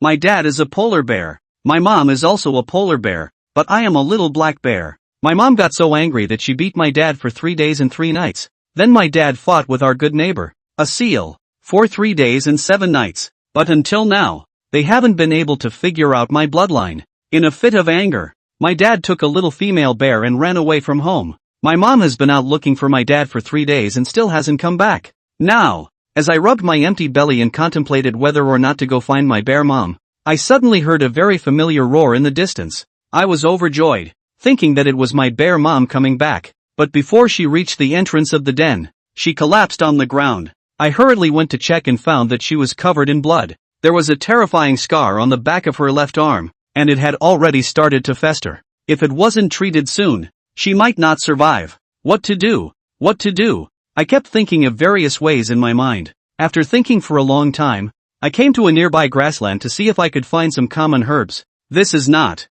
My dad is a polar bear. My mom is also a polar bear, but I am a little black bear. My mom got so angry that she beat my dad for 3 days and 3 nights. Then my dad fought with our good neighbor, a seal, for 3 days and 7 nights. But until now, they haven't been able to figure out my bloodline. In a fit of anger, my dad took a little female bear and ran away from home. My mom has been out looking for my dad for 3 days and still hasn't come back. Now, as I rubbed my empty belly and contemplated whether or not to go find my bear mom, I suddenly heard a very familiar roar in the distance. I was overjoyed, thinking that it was my bear mom coming back. But before she reached the entrance of the den, she collapsed on the ground. I hurriedly went to check and found that she was covered in blood. There was a terrifying scar on the back of her left arm, and it had already started to fester. If it wasn't treated soon, she might not survive. What to do? What to do? I kept thinking of various ways in my mind. After thinking for a long time, I came to a nearby grassland to see if I could find some common herbs. This is not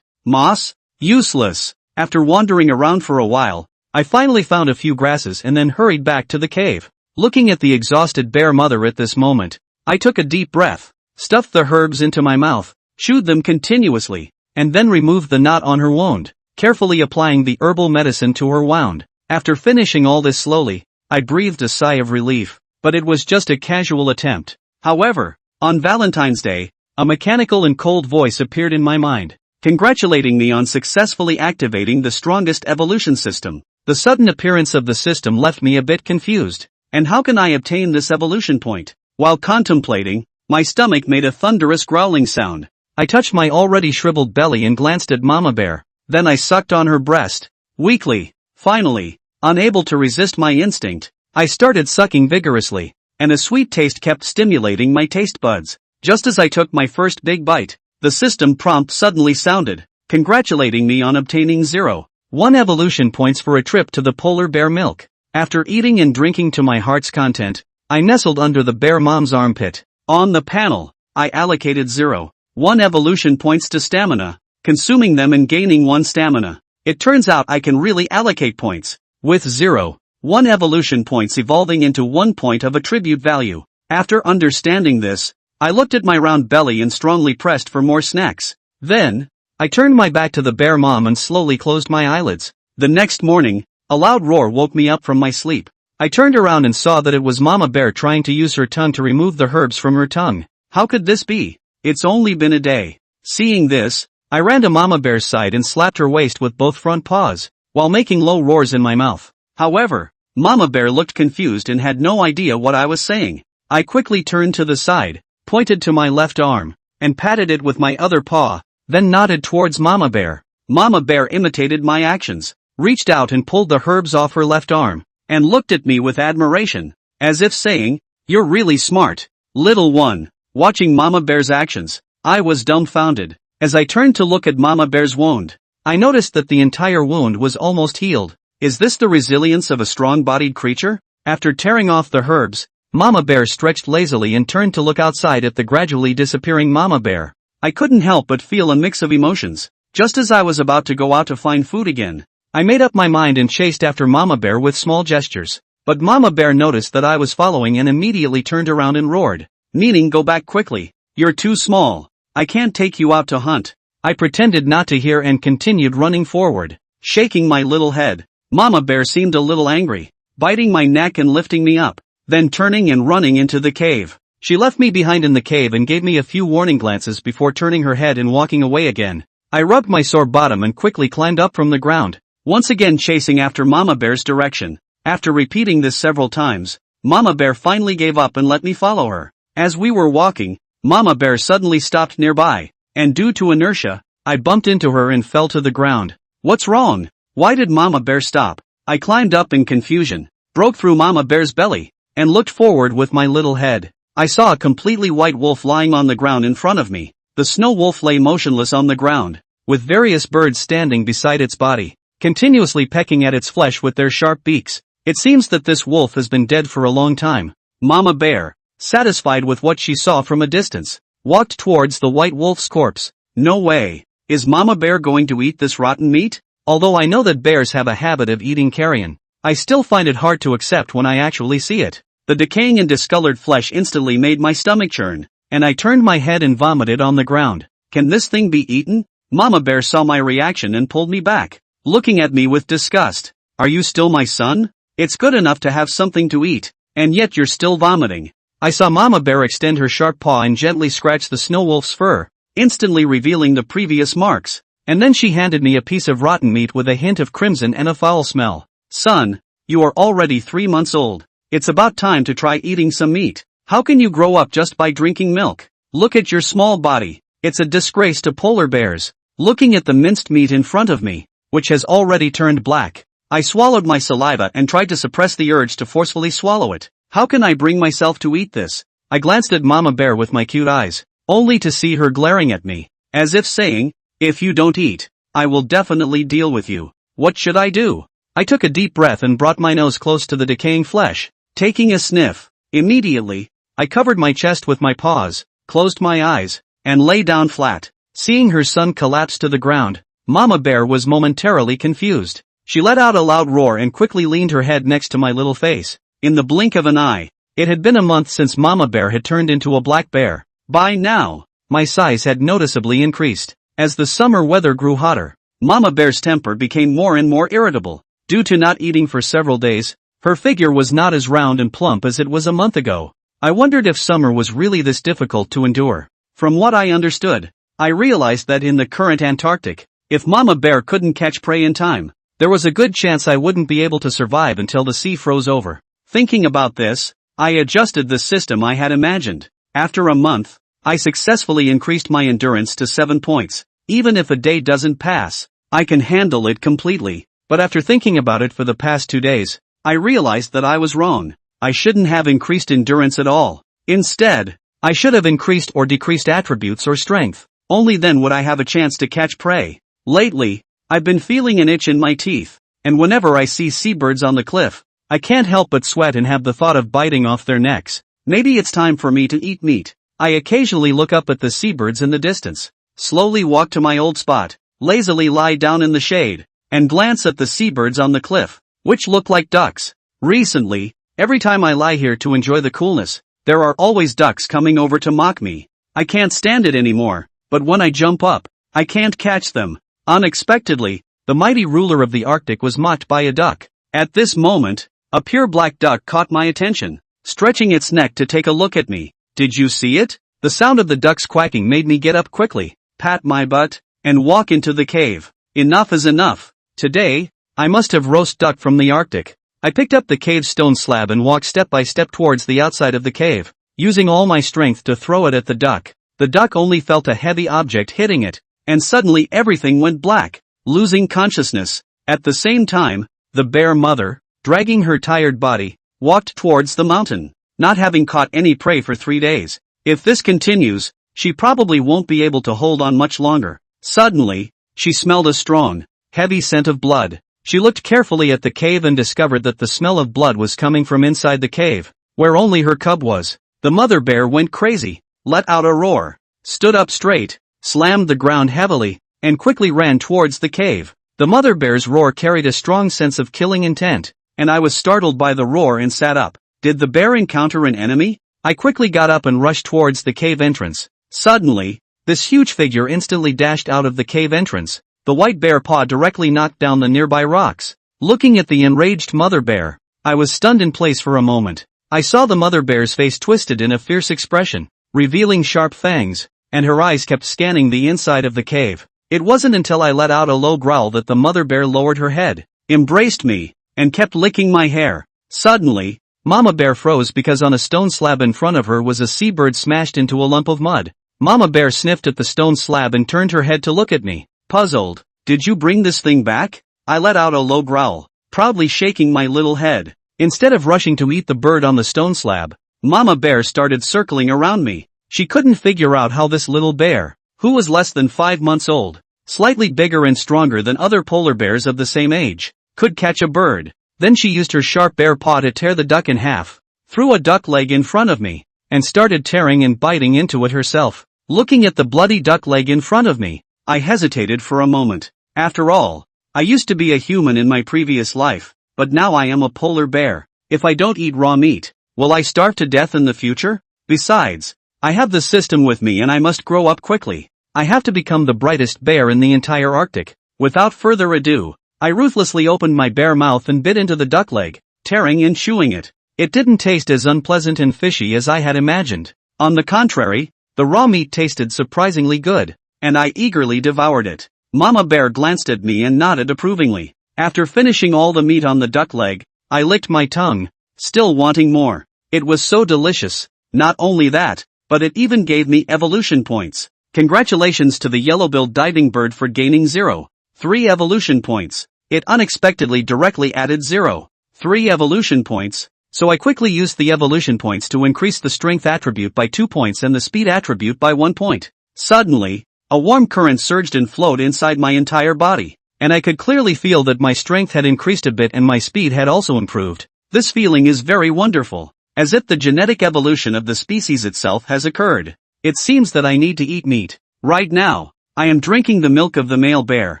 moss? Useless. After wandering around for a while, I finally found a few grasses and then hurried back to the cave. Looking at the exhausted bear mother at this moment, I took a deep breath, stuffed the herbs into my mouth, chewed them continuously, and then removed the knot on her wound, carefully applying the herbal medicine to her wound. After finishing all this slowly, I breathed a sigh of relief, but it was just a casual attempt. However, on Valentine's Day, a mechanical and cold voice appeared in my mind, congratulating me on successfully activating the strongest evolution system. The sudden appearance of the system left me a bit confused. And how can I obtain this evolution point? While contemplating, my stomach made a thunderous growling sound. I touched my already shriveled belly and glanced at Mama Bear. Then I sucked on her breast. Weakly. Finally, unable to resist my instinct, I started sucking vigorously, and a sweet taste kept stimulating my taste buds. Just as I took my first big bite, the system prompt suddenly sounded, congratulating me on obtaining 0.1 evolution points for a trip to the polar bear milk. After eating and drinking to my heart's content, I nestled under the bear mom's armpit. On the panel, I allocated 0.1 evolution points to stamina, consuming them and gaining 1 stamina. It turns out I can really allocate points, with 0.1 evolution points evolving into 1 point of attribute value. After understanding this, I looked at my round belly and strongly pressed for more snacks. Then, I turned my back to the bear mom and slowly closed my eyelids. The next morning, a loud roar woke me up from my sleep. I turned around and saw that it was Mama Bear trying to use her tongue to remove the herbs from her tongue. How could this be? It's only been a day. Seeing this, I ran to Mama Bear's side and slapped her waist with both front paws, while making low roars in my mouth. However, Mama Bear looked confused and had no idea what I was saying. I quickly turned to the side, pointed to my left arm, and patted it with my other paw, then nodded towards Mama Bear. Mama Bear imitated my actions, reached out and pulled the herbs off her left arm, and looked at me with admiration, as if saying, "You're really smart, little one." Watching Mama Bear's actions, I was dumbfounded. As I turned to look at Mama Bear's wound, I noticed that the entire wound was almost healed. Is this the resilience of a strong-bodied creature? After tearing off the herbs, Mama Bear stretched lazily and turned to look outside at the gradually disappearing Mama Bear. I couldn't help but feel a mix of emotions. Just as I was about to go out to find food again, I made up my mind and chased after Mama Bear with small gestures. But Mama Bear noticed that I was following and immediately turned around and roared, meaning go back quickly. "You're too small. I can't take you out to hunt." I pretended not to hear and continued running forward, shaking my little head. Mama Bear seemed a little angry, biting my neck and lifting me up, then turning and running into the cave. She left me behind in the cave and gave me a few warning glances before turning her head and walking away again. I rubbed my sore bottom and quickly climbed up from the ground, once again chasing after Mama Bear's direction. After repeating this several times, Mama Bear finally gave up and let me follow her. As we were walking, Mama Bear suddenly stopped nearby, and due to inertia, I bumped into her and fell to the ground. What's wrong? Why did Mama Bear stop? I climbed up in confusion, broke through Mama Bear's belly, and looked forward with my little head. I saw a completely white wolf lying on the ground in front of me. The snow wolf lay motionless on the ground, with various birds standing beside its body, continuously pecking at its flesh with their sharp beaks. It seems that this wolf has been dead for a long time. Mama Bear, satisfied with what she saw from a distance, walked towards the white wolf's corpse. No way. Is Mama Bear going to eat this rotten meat? Although I know that bears have a habit of eating carrion, I still find it hard to accept when I actually see it. The decaying and discolored flesh instantly made my stomach churn. and I turned my head and vomited on the ground. Can this thing be eaten? Mama Bear saw my reaction and pulled me back, looking at me with disgust. Are you still my son? It's good enough to have something to eat, and yet you're still vomiting. I saw Mama Bear extend her sharp paw and gently scratch the snow wolf's fur, instantly revealing the previous marks. And then she handed me a piece of rotten meat with a hint of crimson and a foul smell. Son, you are already 3 months old. It's about time to try eating some meat. How can you grow up just by drinking milk? Look at your small body. It's a disgrace to polar bears. Looking at the minced meat in front of me, which has already turned black, I swallowed my saliva and tried to suppress the urge to forcefully swallow it. How can I bring myself to eat this? I glanced at Mama Bear with my cute eyes, only to see her glaring at me, as if saying, if you don't eat, I will definitely deal with you. What should I do? I took a deep breath and brought my nose close to the decaying flesh, taking a sniff. Immediately, I covered my chest with my paws, closed my eyes, and lay down flat. Seeing her son collapse to the ground, Mama Bear was momentarily confused. She let out a loud roar and quickly leaned her head next to my little face. In the blink of an eye, it had been a month since Mama Bear had turned into a black bear. By now, my size had noticeably increased. As the summer weather grew hotter, Mama Bear's temper became more and more irritable. Due to not eating for several days, her figure was not as round and plump as it was a month ago. I wondered if summer was really this difficult to endure. From what I understood, I realized that in the current Antarctic, if Mama Bear couldn't catch prey in time, there was a good chance I wouldn't be able to survive until the sea froze over. Thinking about this, I adjusted the system I had imagined. After a month, I successfully increased my endurance to 7 points. Even if a day doesn't pass, I can handle it completely. But after thinking about it for the past 2 days, I realized that I was wrong. I shouldn't have increased endurance at all. Instead, I should have increased or decreased attributes or strength. Only then would I have a chance to catch prey. Lately, I've been feeling an itch in my teeth, and whenever I see seabirds on the cliff, I can't help but sweat and have the thought of biting off their necks. Maybe it's time for me to eat meat. I occasionally look up at the seabirds in the distance, slowly walk to my old spot, lazily lie down in the shade, and glance at the seabirds on the cliff, which look like ducks. Recently, every time I lie here to enjoy the coolness, there are always ducks coming over to mock me. I can't stand it anymore, but when I jump up, I can't catch them. Unexpectedly, the mighty ruler of the Arctic was mocked by a duck. At this moment, a pure black duck caught my attention, stretching its neck to take a look at me. Did you see it? The sound of the duck's quacking made me get up quickly, pat my butt, and walk into the cave. Enough is enough. Today, I must have roast duck from the Arctic. I picked up the cave stone slab and walked step by step towards the outside of the cave, using all my strength to throw it at the duck. The duck only felt a heavy object hitting it, and suddenly everything went black, losing consciousness. At the same time, the bear mother, dragging her tired body, walked towards the mountain, not having caught any prey for 3 days. If this continues, she probably won't be able to hold on much longer. Suddenly, she smelled a strong, heavy scent of blood. She looked carefully at the cave and discovered that the smell of blood was coming from inside the cave, where only her cub was. The mother bear went crazy, let out a roar, stood up straight, slammed the ground heavily, and quickly ran towards the cave. The mother bear's roar carried a strong sense of killing intent, and I was startled by the roar and sat up. Did the bear encounter an enemy? I quickly got up and rushed towards the cave entrance. Suddenly, this huge figure instantly dashed out of the cave entrance. The white bear paw directly knocked down the nearby rocks. Looking at the enraged mother bear, I was stunned in place for a moment. I saw the mother bear's face twisted in a fierce expression, revealing sharp fangs, and her eyes kept scanning the inside of the cave. It wasn't until I let out a low growl that the mother bear lowered her head, embraced me, and kept licking my hair. Suddenly, Mama Bear froze because on a stone slab in front of her was a seabird smashed into a lump of mud. Mama Bear sniffed at the stone slab and turned her head to look at me, puzzled. Did you bring this thing back? I let out a low growl, proudly shaking my little head. Instead of rushing to eat the bird on the stone slab, Mama Bear started circling around me. She couldn't figure out how this little bear, who was less than 5 months old, slightly bigger and stronger than other polar bears of the same age, could catch a bird. Then she used her sharp bear paw to tear the duck in half, threw a duck leg in front of me, and started tearing and biting into it herself. Looking at the bloody duck leg in front of me, I hesitated for a moment. After all, I used to be a human in my previous life, but now I am a polar bear. If I don't eat raw meat, will I starve to death in the future? Besides, I have the system with me and I must grow up quickly. I have to become the brightest bear in the entire Arctic. Without further ado, I ruthlessly opened my bare mouth and bit into the duck leg, tearing and chewing it. It didn't taste as unpleasant and fishy as I had imagined. On the contrary, the raw meat tasted surprisingly good, and I eagerly devoured it. Mama Bear glanced at me and nodded approvingly. After finishing all the meat on the duck leg, I licked my tongue, still wanting more. It was so delicious. Not only that, but it even gave me evolution points. Congratulations to the yellow-billed diving bird for gaining 0.3 evolution points. It unexpectedly directly added 0.3 evolution points. So I quickly used the evolution points to increase the strength attribute by 2 points and the speed attribute by 1 point. Suddenly, a warm current surged and flowed inside my entire body, and I could clearly feel that my strength had increased a bit and my speed had also improved. This feeling is very wonderful, as if the genetic evolution of the species itself has occurred. It seems that I need to eat meat. Right now, I am drinking the milk of the male bear.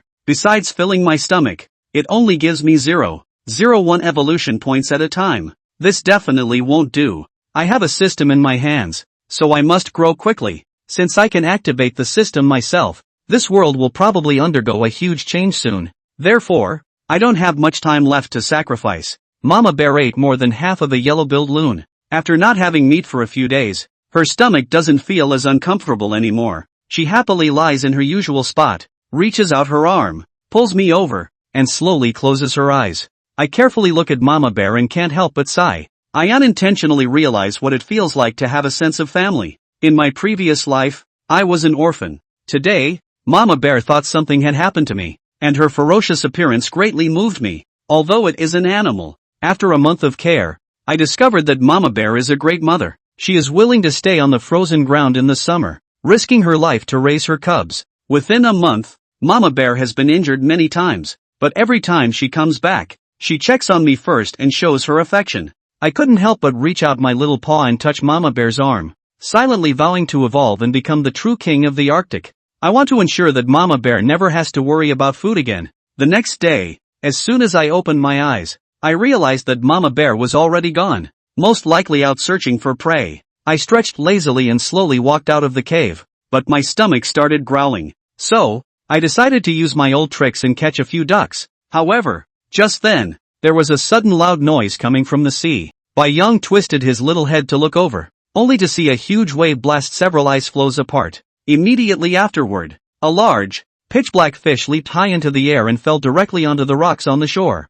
Besides filling my stomach, it only gives me 0.01 evolution points at a time. This definitely won't do. I have a system in my hands, so I must grow quickly. Since I can activate the system myself, this world will probably undergo a huge change soon. Therefore, I don't have much time left to sacrifice. Mama Bear ate more than half of a yellow-billed loon. After not having meat for a few days, her stomach doesn't feel as uncomfortable anymore. She happily lies in her usual spot, reaches out her arm, pulls me over, and slowly closes her eyes. I carefully look at Mama Bear and can't help but sigh. I unintentionally realize what it feels like to have a sense of family. In my previous life, I was an orphan. Today, Mama Bear thought something had happened to me, and her ferocious appearance greatly moved me. Although it is an animal, after a month of care, I discovered that Mama Bear is a great mother. She is willing to stay on the frozen ground in the summer, risking her life to raise her cubs. Within a month, Mama Bear has been injured many times, but every time she comes back, she checks on me first and shows her affection. I couldn't help but reach out my little paw and touch Mama Bear's arm, silently vowing to evolve and become the true king of the Arctic. I want to ensure that Mama Bear never has to worry about food again. The next day, as soon as I opened my eyes, I realized that Mama Bear was already gone, most likely out searching for prey. I stretched lazily and slowly walked out of the cave, but my stomach started growling. So, I decided to use my old tricks and catch a few ducks. However, just then, there was a sudden loud noise coming from the sea. Bai Yang twisted his little head to look over, only to see a huge wave blast several ice floes apart. Immediately afterward, a large, pitch-black fish leaped high into the air and fell directly onto the rocks on the shore.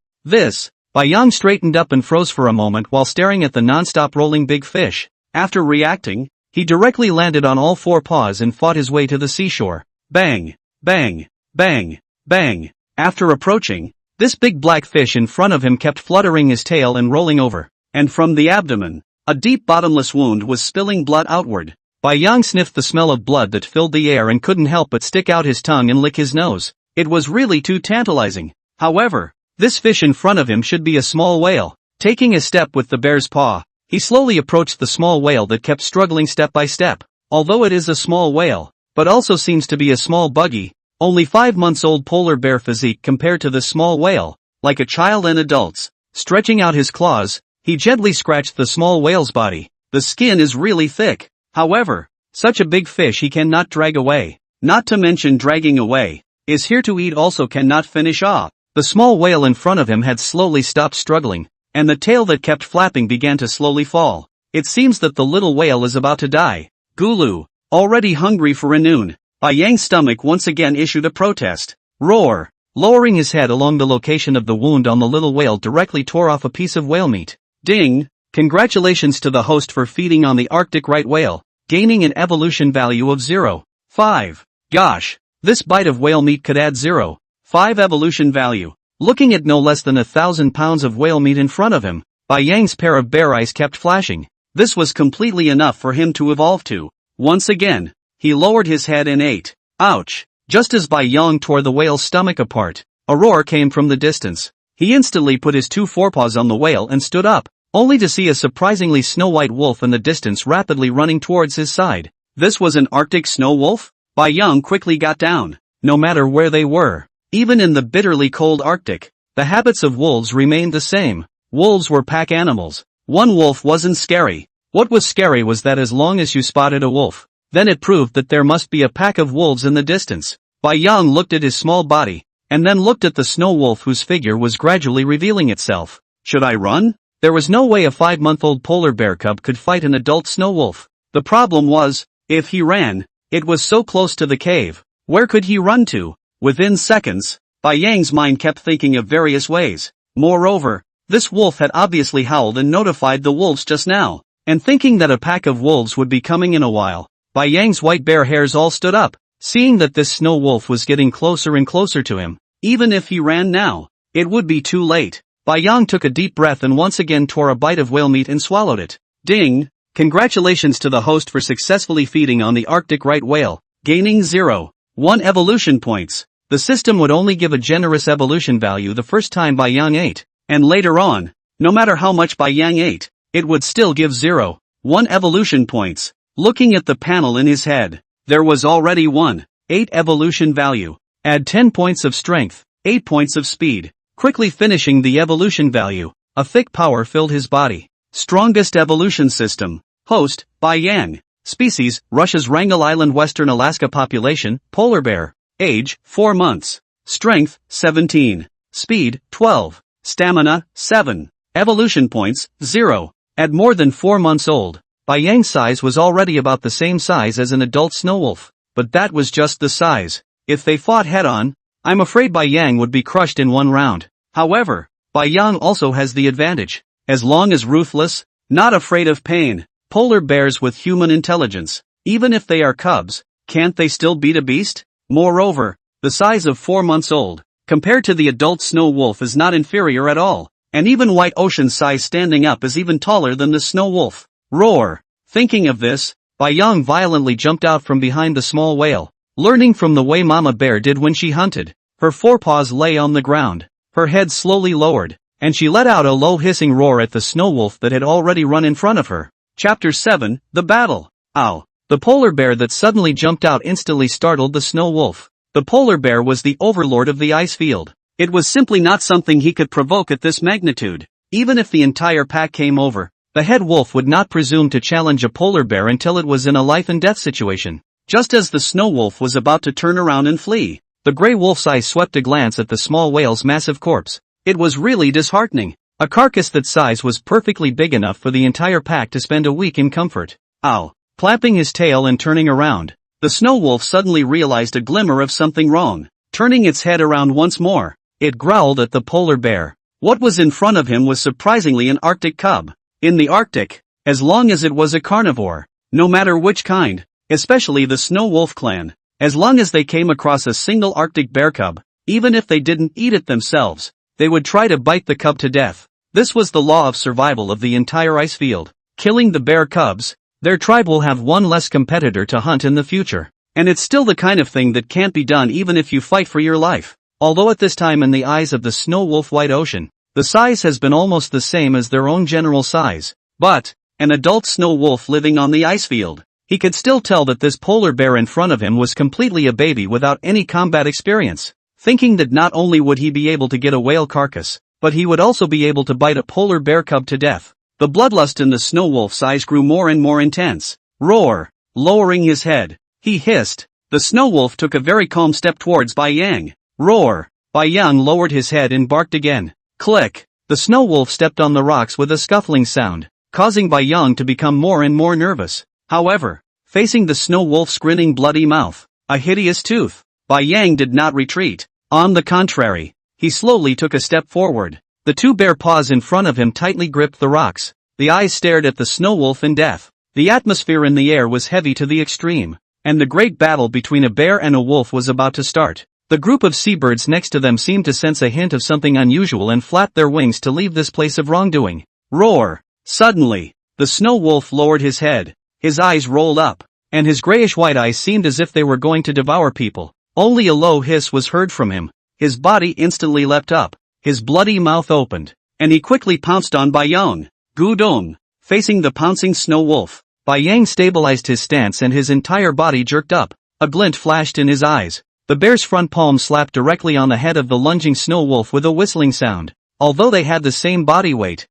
Bai Yang straightened up and froze for a moment while staring at the non-stop rolling big fish. After reacting, he directly landed on all four paws and fought his way to the seashore. Bang! Bang! Bang! Bang! After approaching, this big black fish in front of him kept fluttering his tail and rolling over, and from the abdomen, a deep bottomless wound was spilling blood outward. Bai Yang sniffed the smell of blood that filled the air and couldn't help but stick out his tongue and lick his nose. It was really too tantalizing. However, this fish in front of him should be a small whale. Taking a step with the bear's paw, he slowly approached the small whale that kept struggling step by step. Although it is a small whale, but also seems to be a small buggy, only 5 months old polar bear physique compared to the small whale, like a child and adults. Stretching out his claws, he gently scratched the small whale's body. The skin is really thick. However, such a big fish he cannot drag away. Not to mention dragging away, is here to eat also cannot finish off. The small whale in front of him had slowly stopped struggling, and the tail that kept flapping began to slowly fall. It seems that the little whale is about to die. Gulu, already hungry for a noon, Bai Yang's stomach once again issued a protest. Roar! Lowering his head along the location of the wound on the little whale directly tore off a piece of whale meat. Ding! Congratulations to the host for feeding on the Arctic right whale, gaining an evolution value of 0.5. Gosh, this bite of whale meat could add 0.5 evolution value. Looking at no less than 1,000 pounds of whale meat in front of him, Bai Yang's pair of bear eyes kept flashing. This was completely enough for him to evolve to. Once again, he lowered his head and ate. Ouch! Just as Bai Yang tore the whale's stomach apart, a roar came from the distance. He instantly put his 2 forepaws on the whale and stood up, only to see a surprisingly snow-white wolf in the distance rapidly running towards his side. This was an Arctic snow wolf? Bai Yang quickly got down. No matter where they were, even in the bitterly cold Arctic, the habits of wolves remained the same. Wolves were pack animals. One wolf wasn't scary, What was scary was that as long as you spotted a wolf, then it proved that there must be a pack of wolves in the distance. Bai Yang looked at his small body, and then looked at the snow wolf whose figure was gradually revealing itself. Should I run? There was no way a 5-month-old polar bear cub could fight an adult snow wolf. The problem was, if he ran, it was so close to the cave. Where could he run to? Within seconds, Bai Yang's mind kept thinking of various ways. Moreover, this wolf had obviously howled and notified the wolves just now, and thinking that a pack of wolves would be coming in a while, Bai Yang's white bear hairs all stood up, seeing that this snow wolf was getting closer and closer to him. Even if he ran now, it would be too late. Bai Yang took a deep breath and once again tore a bite of whale meat and swallowed it. Ding! Congratulations to the host for successfully feeding on the Arctic right whale, gaining 0.1 evolution points. The system would only give a generous evolution value the first time Bai Yang ate, and later on, no matter how much Bai Yang ate, it would still give 0.1 evolution points. Looking at the panel in his head, there was already 1.8 evolution value. Add 10 points of strength, 8 points of speed. Quickly finishing the evolution value, a thick power filled his body. Strongest evolution system. Host, Bai Yang. Species, Russia's Wrangel Island Western Alaska population, polar bear. Age, 4 months. Strength, 17. Speed, 12. Stamina, 7. Evolution points, 0. At more than 4 months old, Bai Yang's size was already about the same size as an adult snow wolf. But that was just the size. If they fought head-on, I'm afraid Bai Yang would be crushed in one round. However, Bai Yang also has the advantage. As long as ruthless, not afraid of pain, polar bears with human intelligence, even if they are cubs, can't they still beat a beast? Moreover, the size of 4 months old, compared to the adult snow wolf is not inferior at all, and even white ocean size standing up is even taller than the snow wolf. Roar! Thinking of this, Bai Yang violently jumped out from behind the small whale, learning from the way Mama Bear did when she hunted. Her forepaws lay on the ground, her head slowly lowered, and she let out a low hissing roar at the snow wolf that had already run in front of her. Chapter 7, The Battle. Ow! The polar bear that suddenly jumped out instantly startled the snow wolf. The polar bear was the overlord of the ice field. It was simply not something he could provoke at this magnitude. Even if the entire pack came over, the head wolf would not presume to challenge a polar bear until it was in a life-and-death situation. Just as the snow wolf was about to turn around and flee, the gray wolf's eye swept a glance at the small whale's massive corpse. It was really disheartening. A carcass that size was perfectly big enough for the entire pack to spend a week in comfort. Ow! Clapping his tail and turning around, the snow wolf suddenly realized a glimmer of something wrong. Turning its head around once more, it growled at the polar bear. What was in front of him was surprisingly an Arctic cub. In the Arctic, as long as it was a carnivore, no matter which kind, especially the snow wolf clan, as long as they came across a single Arctic bear cub, even if they didn't eat it themselves, they would try to bite the cub to death. This was the law of survival of the entire ice field. Killing the bear cubs, their tribe will have one less competitor to hunt in the future. And it's still the kind of thing that can't be done even if you fight for your life. Although at this time in the eyes of the snow wolf white ocean, the size has been almost the same as their own general size. But, an adult snow wolf living on the ice field, he could still tell that this polar bear in front of him was completely a baby without any combat experience. Thinking that not only would he be able to get a whale carcass, but he would also be able to bite a polar bear cub to death. The bloodlust in the snow wolf's eyes grew more and more intense. Roar! Lowering his head, he hissed. The snow wolf took a very calm step towards Bai Yang. Roar! Bai Yang lowered his head and barked again. Click! The snow wolf stepped on the rocks with a scuffling sound, causing Bai Yang to become more and more nervous. However, facing the snow wolf's grinning bloody mouth, a hideous tooth, Bai Yang did not retreat. On the contrary, he slowly took a step forward. The two bare paws in front of him tightly gripped the rocks. The eyes stared at the snow wolf in death. The atmosphere in the air was heavy to the extreme, and the great battle between a bear and a wolf was about to start. The group of seabirds next to them seemed to sense a hint of something unusual and flapped their wings to leave this place of wrongdoing. Roar! Suddenly, the snow wolf lowered his head. His eyes rolled up, and his grayish-white eyes seemed as if they were going to devour people. Only a low hiss was heard from him. His body instantly leapt up, his bloody mouth opened, and he quickly pounced on Bai Yang. Gudong! Facing the pouncing snow wolf, Bai Yang stabilized his stance and his entire body jerked up. A glint flashed in his eyes. The bear's front palm slapped directly on the head of the lunging snow wolf with a whistling sound. Although they had the same body weight,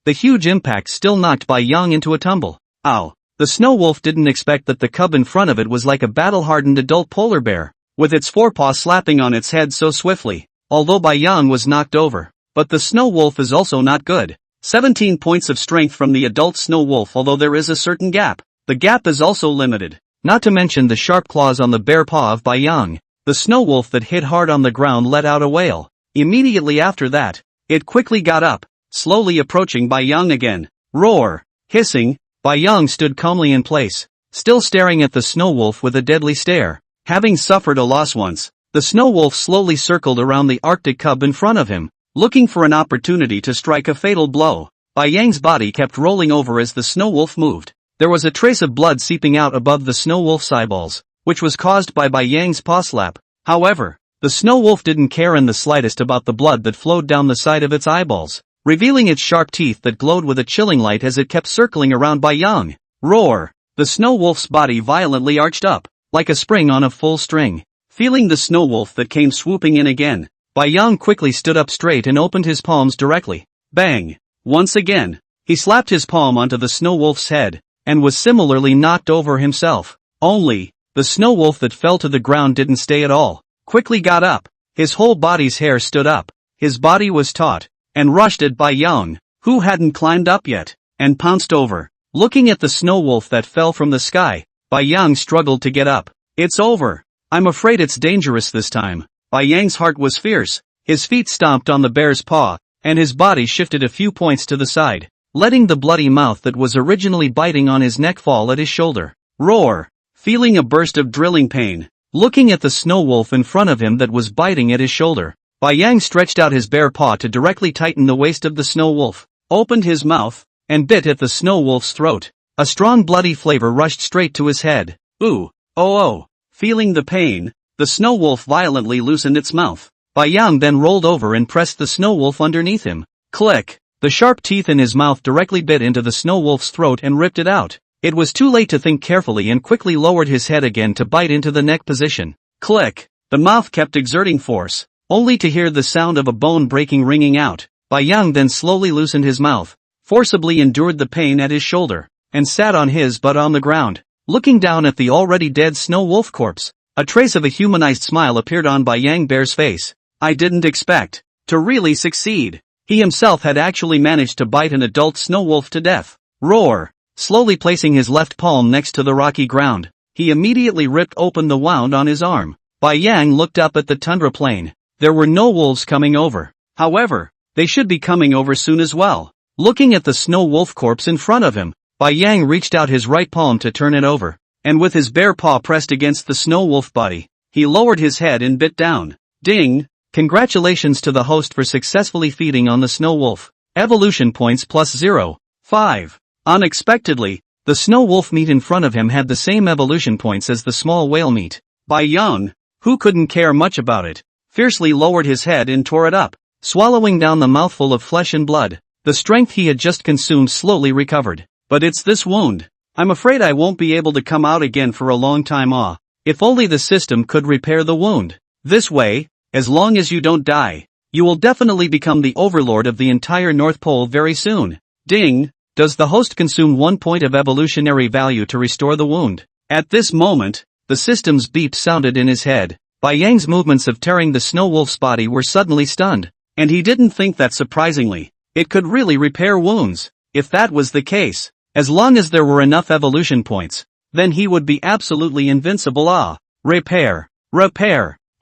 The huge impact still knocked Bai Yang into a tumble. Ow! The snow wolf didn't expect that the cub in front of it was like a battle-hardened adult polar bear, with its forepaw slapping on its head so swiftly, although Bai Yang was knocked over. But the snow wolf is also not good. 17 points of strength from the adult snow wolf, although there is a certain gap. The gap is also limited. Not to mention the sharp claws on the bare paw of Bai Yang. The snow wolf that hit hard on the ground let out a wail. Immediately after that, it quickly got up, slowly approaching Bai Yang again. Roar! Hissing, Bai Yang stood calmly in place, still staring at the snow wolf with a deadly stare. Having suffered a loss once, the snow wolf slowly circled around the Arctic cub in front of him, looking for an opportunity to strike a fatal blow. Bai Yang's body kept rolling over as the snow wolf moved. There was a trace of blood seeping out above the snow wolf's eyeballs, which was caused by Bai Yang's paw slap. However, the snow wolf didn't care in the slightest about the blood that flowed down the side of its eyeballs, revealing its sharp teeth that glowed with a chilling light as it kept circling around Bai Yang. Roar! The snow wolf's body violently arched up, like a spring on a full string. Feeling the snow wolf that came swooping in again, Bai Yang quickly stood up straight and opened his palms directly. Bang! Once again, he slapped his palm onto the snow wolf's head, and was similarly knocked over himself. Only, the snow wolf that fell to the ground didn't stay at all, quickly got up. His whole body's hair stood up, his body was taut, and rushed at Bai Yang, who hadn't climbed up yet, and pounced over. Looking at the snow wolf that fell from the sky, Bai Yang struggled to get up. It's over. I'm afraid it's dangerous this time. Bai Yang's heart was fierce, his feet stomped on the bear's paw, and his body shifted a few points to the side, letting the bloody mouth that was originally biting on his neck fall at his shoulder. Roar! Feeling a burst of drilling pain, looking at the snow wolf in front of him that was biting at his shoulder, Bai Yang stretched out his bare paw to directly tighten the waist of the snow wolf, opened his mouth, and bit at the snow wolf's throat. A strong bloody flavor rushed straight to his head. Ooh! Oh! Feeling the pain, the snow wolf violently loosened its mouth. Bai Yang then rolled over and pressed the snow wolf underneath him. Click! The sharp teeth in his mouth directly bit into the snow wolf's throat and ripped it out. It was too late to think carefully and quickly lowered his head again to bite into the neck position. Click! The mouth kept exerting force, only to hear the sound of a bone breaking ringing out. Bai Yang then slowly loosened his mouth, forcibly endured the pain at his shoulder, and sat on his butt on the ground, looking down at the already dead snow wolf corpse. A trace of a humanized smile appeared on Bai Yang Bear's face. I didn't expect to really succeed. He himself had actually managed to bite an adult snow wolf to death. Roar! Slowly placing his left palm next to the rocky ground, he immediately ripped open the wound on his arm. Bai Yang looked up at the tundra plain. There were no wolves coming over. However, they should be coming over soon as well. Looking at the snow wolf corpse in front of him, Bai Yang reached out his right palm to turn it over, and with his bare paw pressed against the snow wolf body, he lowered his head and bit down. Ding! Congratulations to the host for successfully feeding on the snow wolf. Evolution points plus 0.5. Unexpectedly, the snow wolf meat in front of him had the same evolution points as the small whale meat. Bai Yang, who couldn't care much about it, fiercely lowered his head and tore it up, swallowing down the mouthful of flesh and blood. The strength he had just consumed slowly recovered. But it's this wound. I'm afraid I won't be able to come out again for a long time. If only the system could repair the wound. This way, as long as you don't die, you will definitely become the overlord of the entire North Pole very soon. Ding! Does the host consume 1 point of evolutionary value to restore the wound? At this moment, the system's beep sounded in his head. Bai Yang's movements of tearing the snow wolf's body were suddenly stunned, and he didn't think that surprisingly, it could really repair wounds. If that was the case, as long as there were enough evolution points, then he would be absolutely invincible. Repair!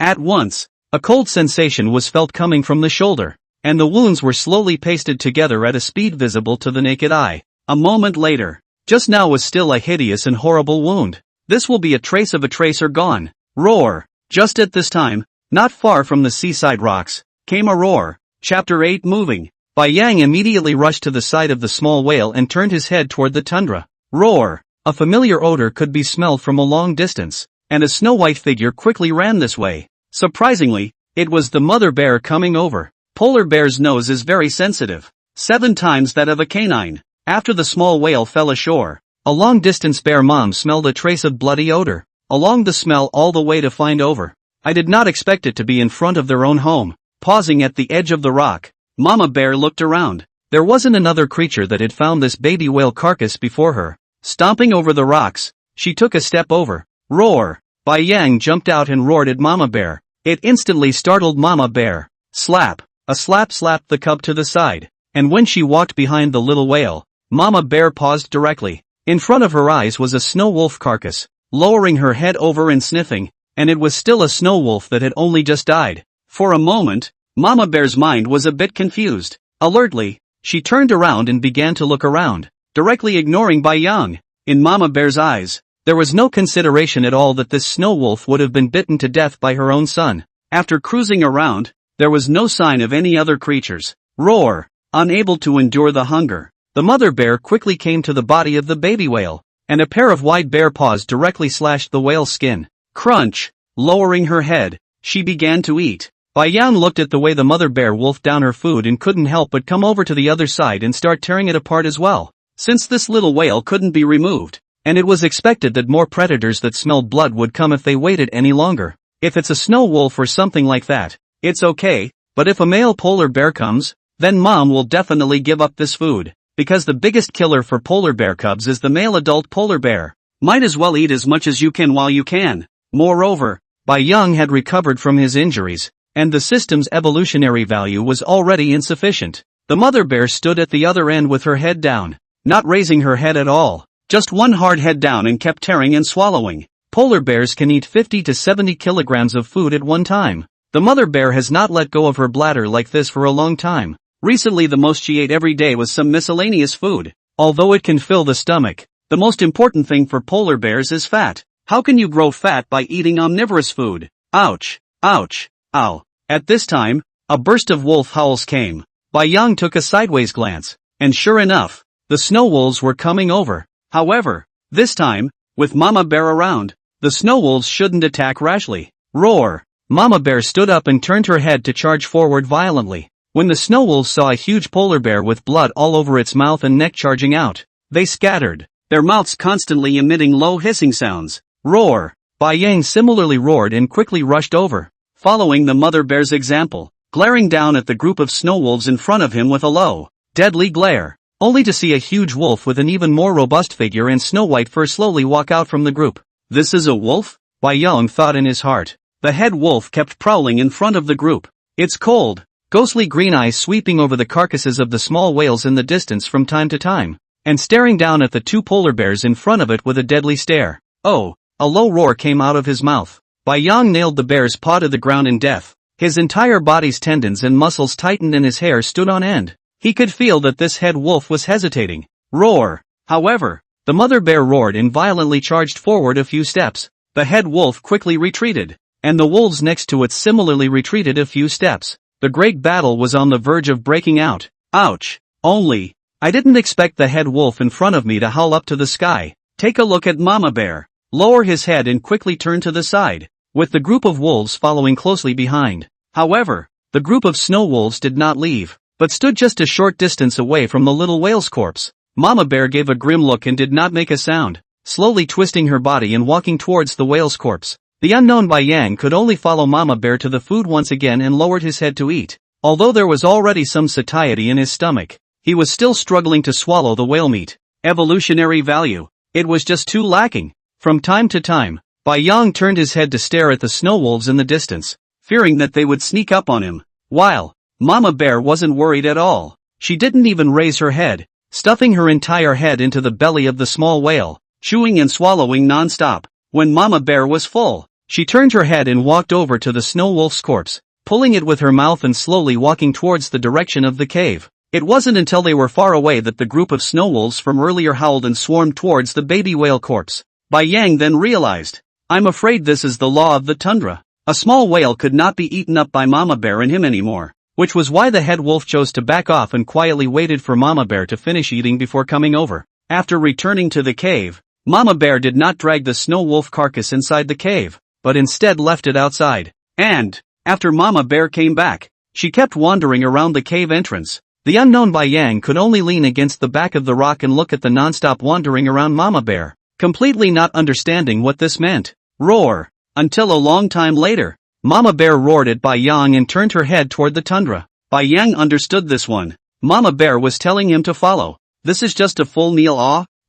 At once, a cold sensation was felt coming from the shoulder, and the wounds were slowly pasted together at a speed visible to the naked eye. A moment later, just now was still a hideous and horrible wound. This will be a trace of a tracer gone. Roar! Just at this time, not far from the seaside rocks, came a roar. Chapter 8 Moving. Bai Yang immediately rushed to the side of the small whale and turned his head toward the tundra. Roar! A familiar odor could be smelled from a long distance, and a snow-white figure quickly ran this way. Surprisingly, it was the mother bear coming over. Polar bear's nose is very sensitive, 7 times that of a canine. After the small whale fell ashore, a long-distance bear mom smelled a trace of bloody odor, along the smell all the way to find over. I did not expect it to be in front of their own home. Pausing at the edge of the rock, Mama Bear looked around. There wasn't another creature that had found this baby whale carcass before her. Stomping over the rocks, she took a step over. Roar! Bai Yang jumped out and roared at Mama Bear. It instantly startled Mama Bear. Slap! A slap slapped the cub to the side. And when she walked behind the little whale, Mama Bear paused directly. In front of her eyes was a snow wolf carcass, lowering her head over and sniffing, and it was still a snow wolf that had only just died. For a moment, Mama Bear's mind was a bit confused. Alertly, she turned around and began to look around, directly ignoring Bai Yang. In Mama Bear's eyes, there was no consideration at all that this snow wolf would have been bitten to death by her own son. After cruising around, there was no sign of any other creatures. Roar! Unable to endure the hunger, the mother bear quickly came to the body of the baby whale, and a pair of wide bear paws directly slashed the whale's skin. Crunch! Lowering her head, she began to eat. Bai Yang looked at the way the mother bear wolfed down her food and couldn't help but come over to the other side and start tearing it apart as well. Since this little whale couldn't be removed, and it was expected that more predators that smelled blood would come if they waited any longer. If it's a snow wolf or something like that, it's okay, but if a male polar bear comes, then mom will definitely give up this food, because the biggest killer for polar bear cubs is the male adult polar bear. Might as well eat as much as you can while you can. Moreover, Bai Yang had recovered from his injuries, and the system's evolutionary value was already insufficient. The mother bear stood at the other end with her head down, not raising her head at all, just one hard head down, and kept tearing and swallowing. Polar bears can eat 50 to 70 kilograms of food at one time. The mother bear has not let go of her bladder like this for a long time. Recently the most she ate every day was some miscellaneous food. Although it can fill the stomach, the most important thing for polar bears is fat. How can you grow fat by eating omnivorous food? Ouch! Ouch! Ow! At this time, a burst of wolf howls came. Bai Yang took a sideways glance, and sure enough, the snow wolves were coming over. However, this time, with Mama Bear around, the snow wolves shouldn't attack rashly. Roar! Mama Bear stood up and turned her head to charge forward violently. When the snow wolves saw a huge polar bear with blood all over its mouth and neck charging out, they scattered, their mouths constantly emitting low hissing sounds. Roar! Bai Yang similarly roared and quickly rushed over, following the mother bear's example, glaring down at the group of snow wolves in front of him with a low, deadly glare, only to see a huge wolf with an even more robust figure and snow-white fur slowly walk out from the group. This is a wolf? Bai Yang thought in his heart. The head wolf kept prowling in front of the group. It's cold. Ghostly green eyes sweeping over the carcasses of the small whales in the distance from time to time, and staring down at the two polar bears in front of it with a deadly stare. Oh! A low roar came out of his mouth. Bai Yang nailed the bear's paw to the ground in death. His entire body's tendons and muscles tightened and his hair stood on end. He could feel that this head wolf was hesitating. Roar! However, the mother bear roared and violently charged forward a few steps. The head wolf quickly retreated, and the wolves next to it similarly retreated a few steps. The great battle was on the verge of breaking out. Ouch! Only, I didn't expect the head wolf in front of me to howl up to the sky. Take a look at Mama Bear. Lower his head and quickly turn to the side, with the group of wolves following closely behind. However, the group of snow wolves did not leave, but stood just a short distance away from the little whale's corpse. Mama Bear gave a grim look and did not make a sound, slowly twisting her body and walking towards the whale's corpse. The unknown Bai Yang could only follow Mama Bear to the food once again and lowered his head to eat. Although there was already some satiety in his stomach, he was still struggling to swallow the whale meat. Evolutionary value. It was just too lacking. From time to time, Bai Yang turned his head to stare at the snow wolves in the distance, fearing that they would sneak up on him. While Mama Bear wasn't worried at all. She didn't even raise her head, stuffing her entire head into the belly of the small whale, chewing and swallowing non-stop. When Mama Bear was full, she turned her head and walked over to the snow wolf's corpse, pulling it with her mouth and slowly walking towards the direction of the cave. It wasn't until they were far away that the group of snow wolves from earlier howled and swarmed towards the baby whale corpse. Bai Yang then realized, I'm afraid this is the law of the tundra. A small whale could not be eaten up by Mama Bear and him anymore, which was why the head wolf chose to back off and quietly waited for Mama Bear to finish eating before coming over. After returning to the cave, Mama Bear did not drag the snow wolf carcass inside the cave, but instead left it outside. And, after Mama Bear came back, she kept wandering around the cave entrance. The unknown Bai Yang could only lean against the back of the rock and look at the non-stop wandering around Mama Bear, completely not understanding what this meant. Roar! Until a long time later, Mama Bear roared at Bai Yang and turned her head toward the tundra. Bai Yang understood this one. Mama Bear was telling him to follow. This is just a full meal.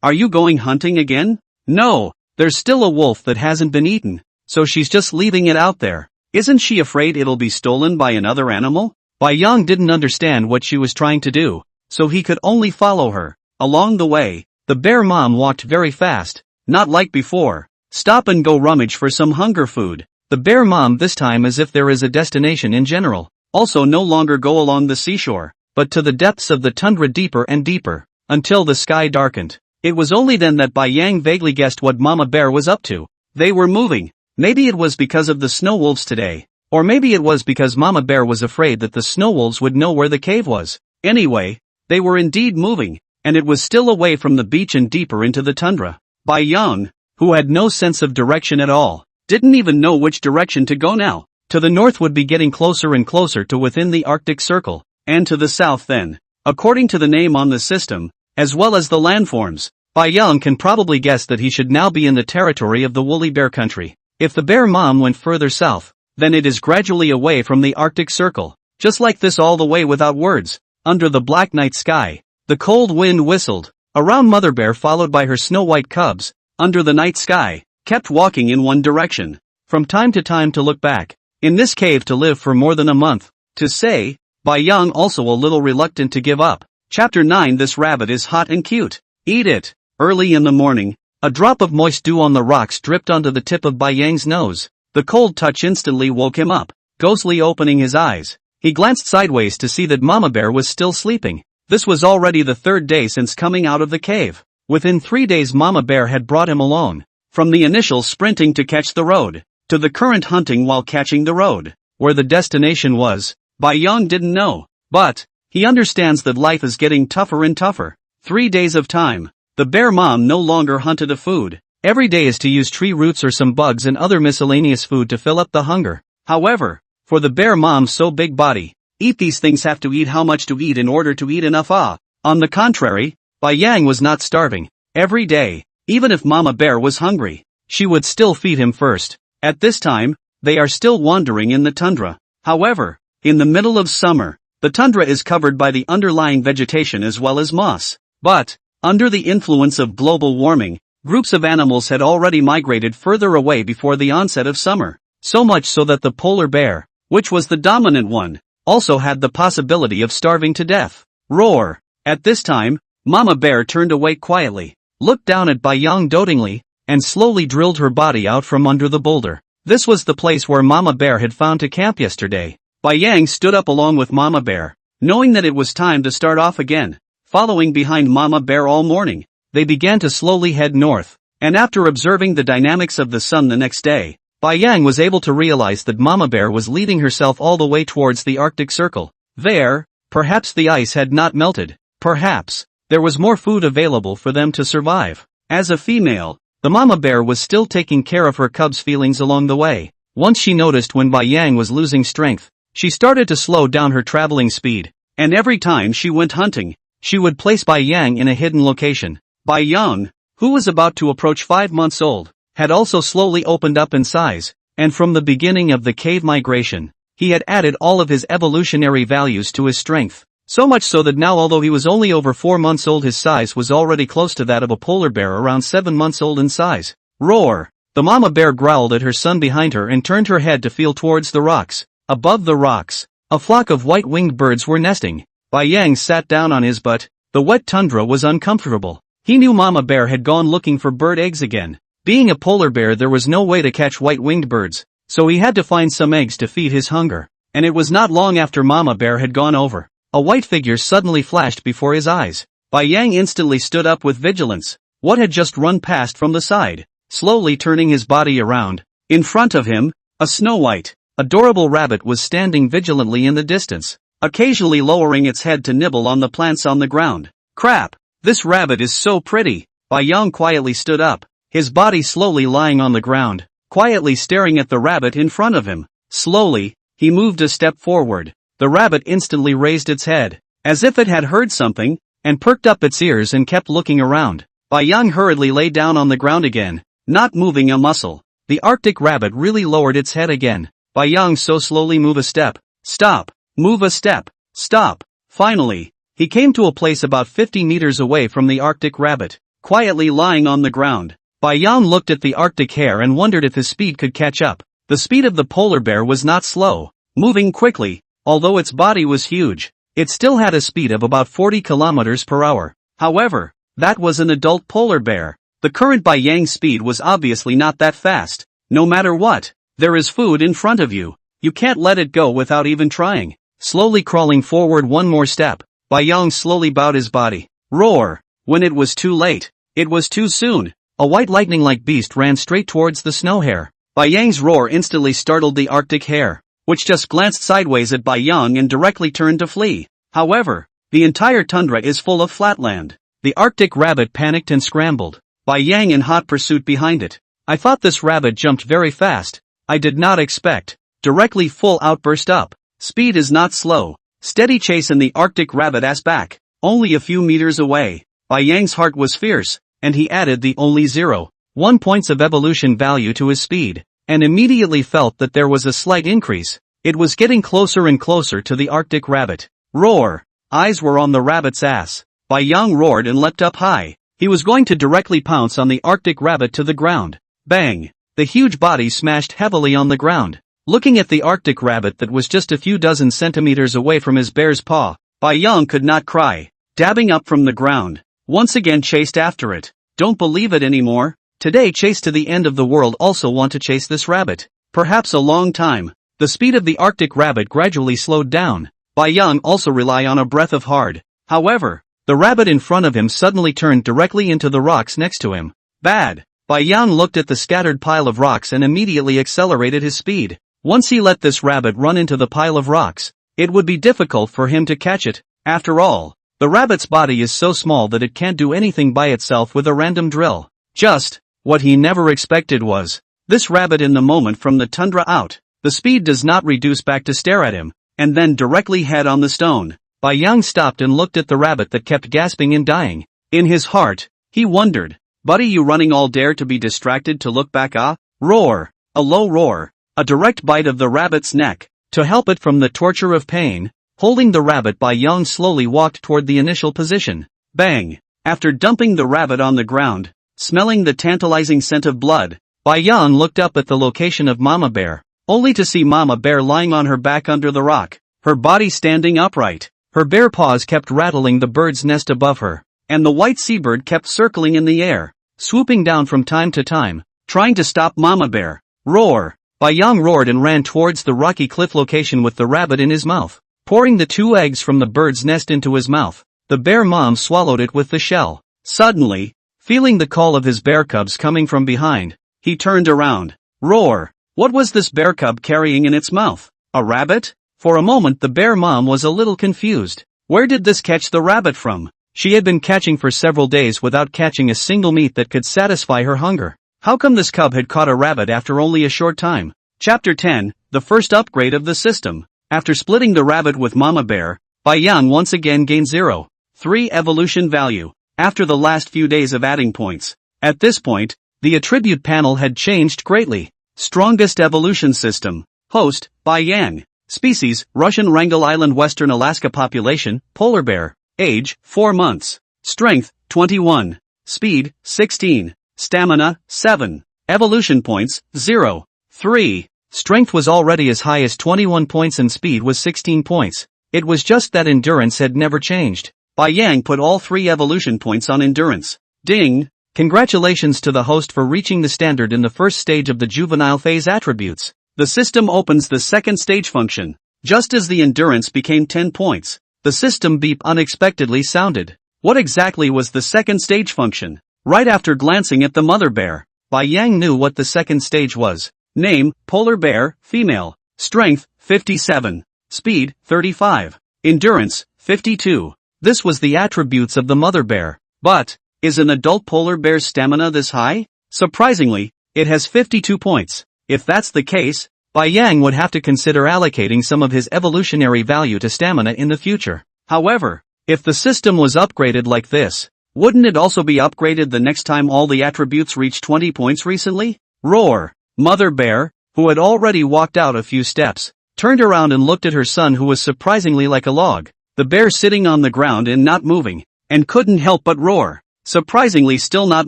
Are you going hunting again? No, there's still a wolf that hasn't been eaten, so she's just leaving it out there. Isn't she afraid it'll be stolen by another animal? Bai Yang didn't understand what she was trying to do, so he could only follow her. Along the way, the bear mom walked very fast, not like before. Stop and go rummage for some hunger food. The bear mom this time as if there is a destination in general. Also no longer go along the seashore, but to the depths of the tundra deeper and deeper, until the sky darkened. It was only then that Bai Yang vaguely guessed what Mama Bear was up to. They were moving. Maybe it was because of the snow wolves today. Or maybe it was because Mama Bear was afraid that the snow wolves would know where the cave was. Anyway, they were indeed moving, and it was still away from the beach and deeper into the tundra. Bai Yang, who had no sense of direction at all, didn't even know which direction to go now. To the north would be getting closer and closer to within the Arctic Circle, and to the south then, according to the name on the system, as well as the landforms, Bai Yang can probably guess that he should now be in the territory of the woolly bear country. If the bear mom went further south, then it is gradually away from the Arctic Circle, just like this all the way without words. Under the black night sky, the cold wind whistled, around Mother Bear followed by her snow-white cubs, under the night sky, kept walking in one direction, from time to time to look back, in this cave to live for more than a month, to say, Bai Yang also a little reluctant to give up. Chapter 9 This rabbit is hot and cute. Eat it. Early in the morning, a drop of moist dew on the rocks dripped onto the tip of Bai Yang's nose. The cold touch instantly woke him up, ghostly opening his eyes. He glanced sideways to see that Mama Bear was still sleeping. This was already the third day since coming out of the cave. Within 3 days Mama Bear had brought him alone. From the initial sprinting to catch the road, to the current hunting while catching the road. Where the destination was, Bai Yang didn't know. But, he understands that life is getting tougher and tougher. 3 days of time. The bear mom no longer hunted a food. Every day is to use tree roots or some bugs and other miscellaneous food to fill up the hunger. However, for the bear mom's so big body, eat these things have to eat how much to eat in order to eat enough. On the contrary, Bai Yang was not starving. Every day, even if Mama Bear was hungry, she would still feed him first. At this time, they are still wandering in the tundra. However, in the middle of summer, the tundra is covered by the underlying vegetation as well as moss. But, under the influence of global warming, groups of animals had already migrated further away before the onset of summer. So much so that the polar bear, which was the dominant one, also had the possibility of starving to death. Roar! At this time, Mama Bear turned away quietly, looked down at Bai Yang dotingly, and slowly drilled her body out from under the boulder. This was the place where Mama Bear had found to camp yesterday. Bai Yang stood up along with Mama Bear, knowing that it was time to start off again. Following behind Mama Bear all morning, they began to slowly head north, and after observing the dynamics of the sun the next day, Bai Yang was able to realize that Mama Bear was leading herself all the way towards the Arctic Circle. There, perhaps the ice had not melted, perhaps, there was more food available for them to survive. As a female, the Mama Bear was still taking care of her cubs' feelings along the way. Once she noticed when Bai Yang was losing strength, she started to slow down her traveling speed, and every time she went hunting, she would place Bai Yang in a hidden location. Bai Yang, who was about to approach 5 months old, had also slowly opened up in size, and from the beginning of the cave migration, he had added all of his evolutionary values to his strength. So much so that now although he was only over 4 months old his size was already close to that of a polar bear around 7 months old in size. Roar! The Mama Bear growled at her son behind her and turned her head to feel towards the rocks. Above the rocks, a flock of white-winged birds were nesting. Bai Yang sat down on his butt. The wet tundra was uncomfortable. He knew Mama Bear had gone looking for bird eggs again. Being a polar bear there was no way to catch white-winged birds, so he had to find some eggs to feed his hunger. And it was not long after Mama Bear had gone over. A white figure suddenly flashed before his eyes. Bai Yang instantly stood up with vigilance. What had just run past from the side? Slowly turning his body around, in front of him, a snow-white, adorable rabbit was standing vigilantly in the distance, occasionally lowering its head to nibble on the plants on the ground. Crap! This rabbit is so pretty! Bai Yang quietly stood up, his body slowly lying on the ground, quietly staring at the rabbit in front of him. Slowly, he moved a step forward. The rabbit instantly raised its head, as if it had heard something, and perked up its ears and kept looking around. Bai Yang hurriedly lay down on the ground again, not moving a muscle. The Arctic rabbit really lowered its head again. Bai Yang so slowly move a step. Stop! Move a step! Stop! Finally, He came to a place about 50 meters away from the Arctic rabbit, quietly lying on the ground. Bai Yang looked at the Arctic hare and wondered if his speed could catch up. The speed of the polar bear was not slow, moving quickly. Although its body was huge, it still had a speed of about 40 kilometers per hour. However, that was an adult polar bear. The current Bai Yang's speed was obviously not that fast. No matter what, there is food in front of you. You can't let it go without even trying. Slowly crawling forward one more step, Bai Yang slowly bowed his body. Roar! When it was too late, it was too soon. A white lightning-like beast ran straight towards the snow hare. Bai Yang's roar instantly startled the Arctic hare, which just glanced sideways at Bai Yang and directly turned to flee. However, the entire tundra is full of flatland. The Arctic rabbit panicked and scrambled, Bai Yang in hot pursuit behind it. I thought this rabbit jumped very fast. I did not expect. Directly full outburst up. Speed is not slow. Steady chase and the Arctic rabbit ass back. Only a few meters away. Bai Yang's heart was fierce, and he added the only 0.1 points of evolution value to his speed, and immediately felt that there was a slight increase. It was getting closer and closer to the Arctic rabbit. Roar! Eyes were on the rabbit's ass. Bai Yang roared and leapt up high. He was going to directly pounce on the Arctic rabbit to the ground. Bang! The huge body smashed heavily on the ground. Looking at the Arctic rabbit that was just a few dozen centimeters away from his bear's paw, Bai Yang could not cry. Dabbing up from the ground, once again chased after it. Don't believe it anymore. Today chase to the end of the world also want to chase this rabbit. Perhaps a long time. The speed of the Arctic rabbit gradually slowed down. Bai Yang also rely on a breath of hard. However, the rabbit in front of him suddenly turned directly into the rocks next to him. Bad. Bai Yang looked at the scattered pile of rocks and immediately accelerated his speed. Once he let this rabbit run into the pile of rocks, it would be difficult for him to catch it. After all, the rabbit's body is so small that it can't do anything by itself with a random drill. Just what he never expected was this rabbit in the moment from the tundra out. The speed does not reduce back to stare at him, and then directly head on the stone. Bai Yang stopped and looked at the rabbit that kept gasping and dying. In his heart, he wondered, buddy, you running all dare to be distracted to look back? Ah? Roar! A low roar. A direct bite of the rabbit's neck. To help it from the torture of pain, holding the rabbit, Bai Yang slowly walked toward the initial position. Bang! After dumping the rabbit on the ground, smelling the tantalizing scent of blood, Bai Yang looked up at the location of Mama Bear, only to see Mama Bear lying on her back under the rock, her body standing upright. Her bare paws kept rattling the bird's nest above her, and the white seabird kept circling in the air, swooping down from time to time, trying to stop Mama Bear. Roar! Bai Yang roared and ran towards the rocky cliff location with the rabbit in his mouth, pouring the 2 eggs from the bird's nest into his mouth. The bear mom swallowed it with the shell. Suddenly, feeling the call of his bear cubs coming from behind, he turned around. Roar! What was this bear cub carrying in its mouth? A rabbit? For a moment the bear mom was a little confused. Where did this catch the rabbit from? She had been catching for several days without catching a single meat that could satisfy her hunger. How come this cub had caught a rabbit after only a short time? Chapter 10, the first upgrade of the system. After splitting the rabbit with Mama Bear, Bai Yang once again gained 0.3 evolution value, after the last few days of adding points. At this point, the attribute panel had changed greatly. Strongest evolution system. Host, Bai Yang. Species, Russian Wrangel Island, Western Alaska. Population, polar bear. Age, 4 months. Strength, 21. Speed, 16. Stamina, 7. Evolution points, 0.3. Strength was already as high as 21 points and speed was 16 points. It was just that endurance had never changed. Bai Yang put all 3 evolution points on endurance. Ding! Congratulations to the host for reaching the standard in the first stage of the juvenile phase attributes. The system opens the second stage function. Just as the endurance became 10 points, the system beep unexpectedly sounded. What exactly was the second stage function? Right after glancing at the mother bear, Bai Yang knew what the second stage was. Name, polar bear, female. Strength, 57. Speed, 35. Endurance, 52. This was the attributes of the mother bear. But, is an adult polar bear's stamina this high? Surprisingly, it has 52 points. If that's the case, Bai Yang would have to consider allocating some of his evolutionary value to stamina in the future. However, if the system was upgraded like this, wouldn't it also be upgraded the next time all the attributes reach 20 points recently? Roar! Mother bear, who had already walked out a few steps, turned around and looked at her son, who was surprisingly like a log. the bear sitting on the ground and not moving, and couldn't help but roar. Surprisingly still not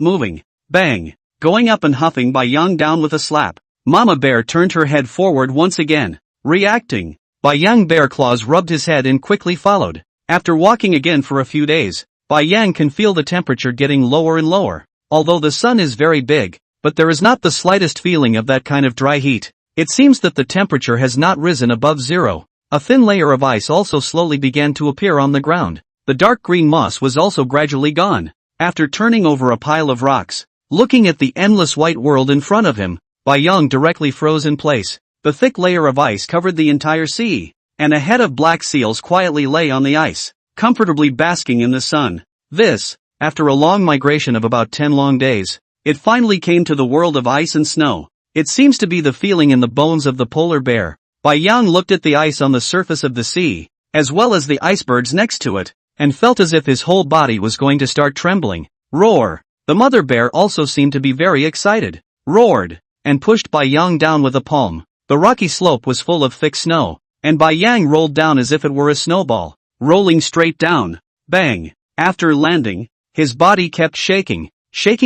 moving. Bang! Going up and huffing Bai Yang down with a slap. Mama bear turned her head forward once again, reacting. Bai Yang bear claws rubbed his head and quickly followed. After walking again for a few days, Bai Yang can feel the temperature getting lower and lower. Although the sun is very big, but there is not the slightest feeling of that kind of dry heat. It seems that the temperature has not risen above zero. A thin layer of ice also slowly began to appear on the ground. The dark green moss was also gradually gone. After turning over a pile of rocks, looking at the endless white world in front of him, Bai Yang directly froze in place. The thick layer of ice covered the entire sea, and a head of black seals quietly lay on the ice, comfortably basking in the sun. This, after a long migration of about 10 long days, it finally came to the world of ice and snow. It seems to be the feeling in the bones of the polar bear. Bai Yang looked at the ice on the surface of the sea, as well as the icebergs next to it, and felt as if his whole body was going to start trembling. Roar! The mother bear also seemed to be very excited, roared, and pushed Bai Yang down with a palm. The rocky slope was full of thick snow, and Bai Yang rolled down as if it were a snowball, rolling straight down. Bang! After landing, his body kept shaking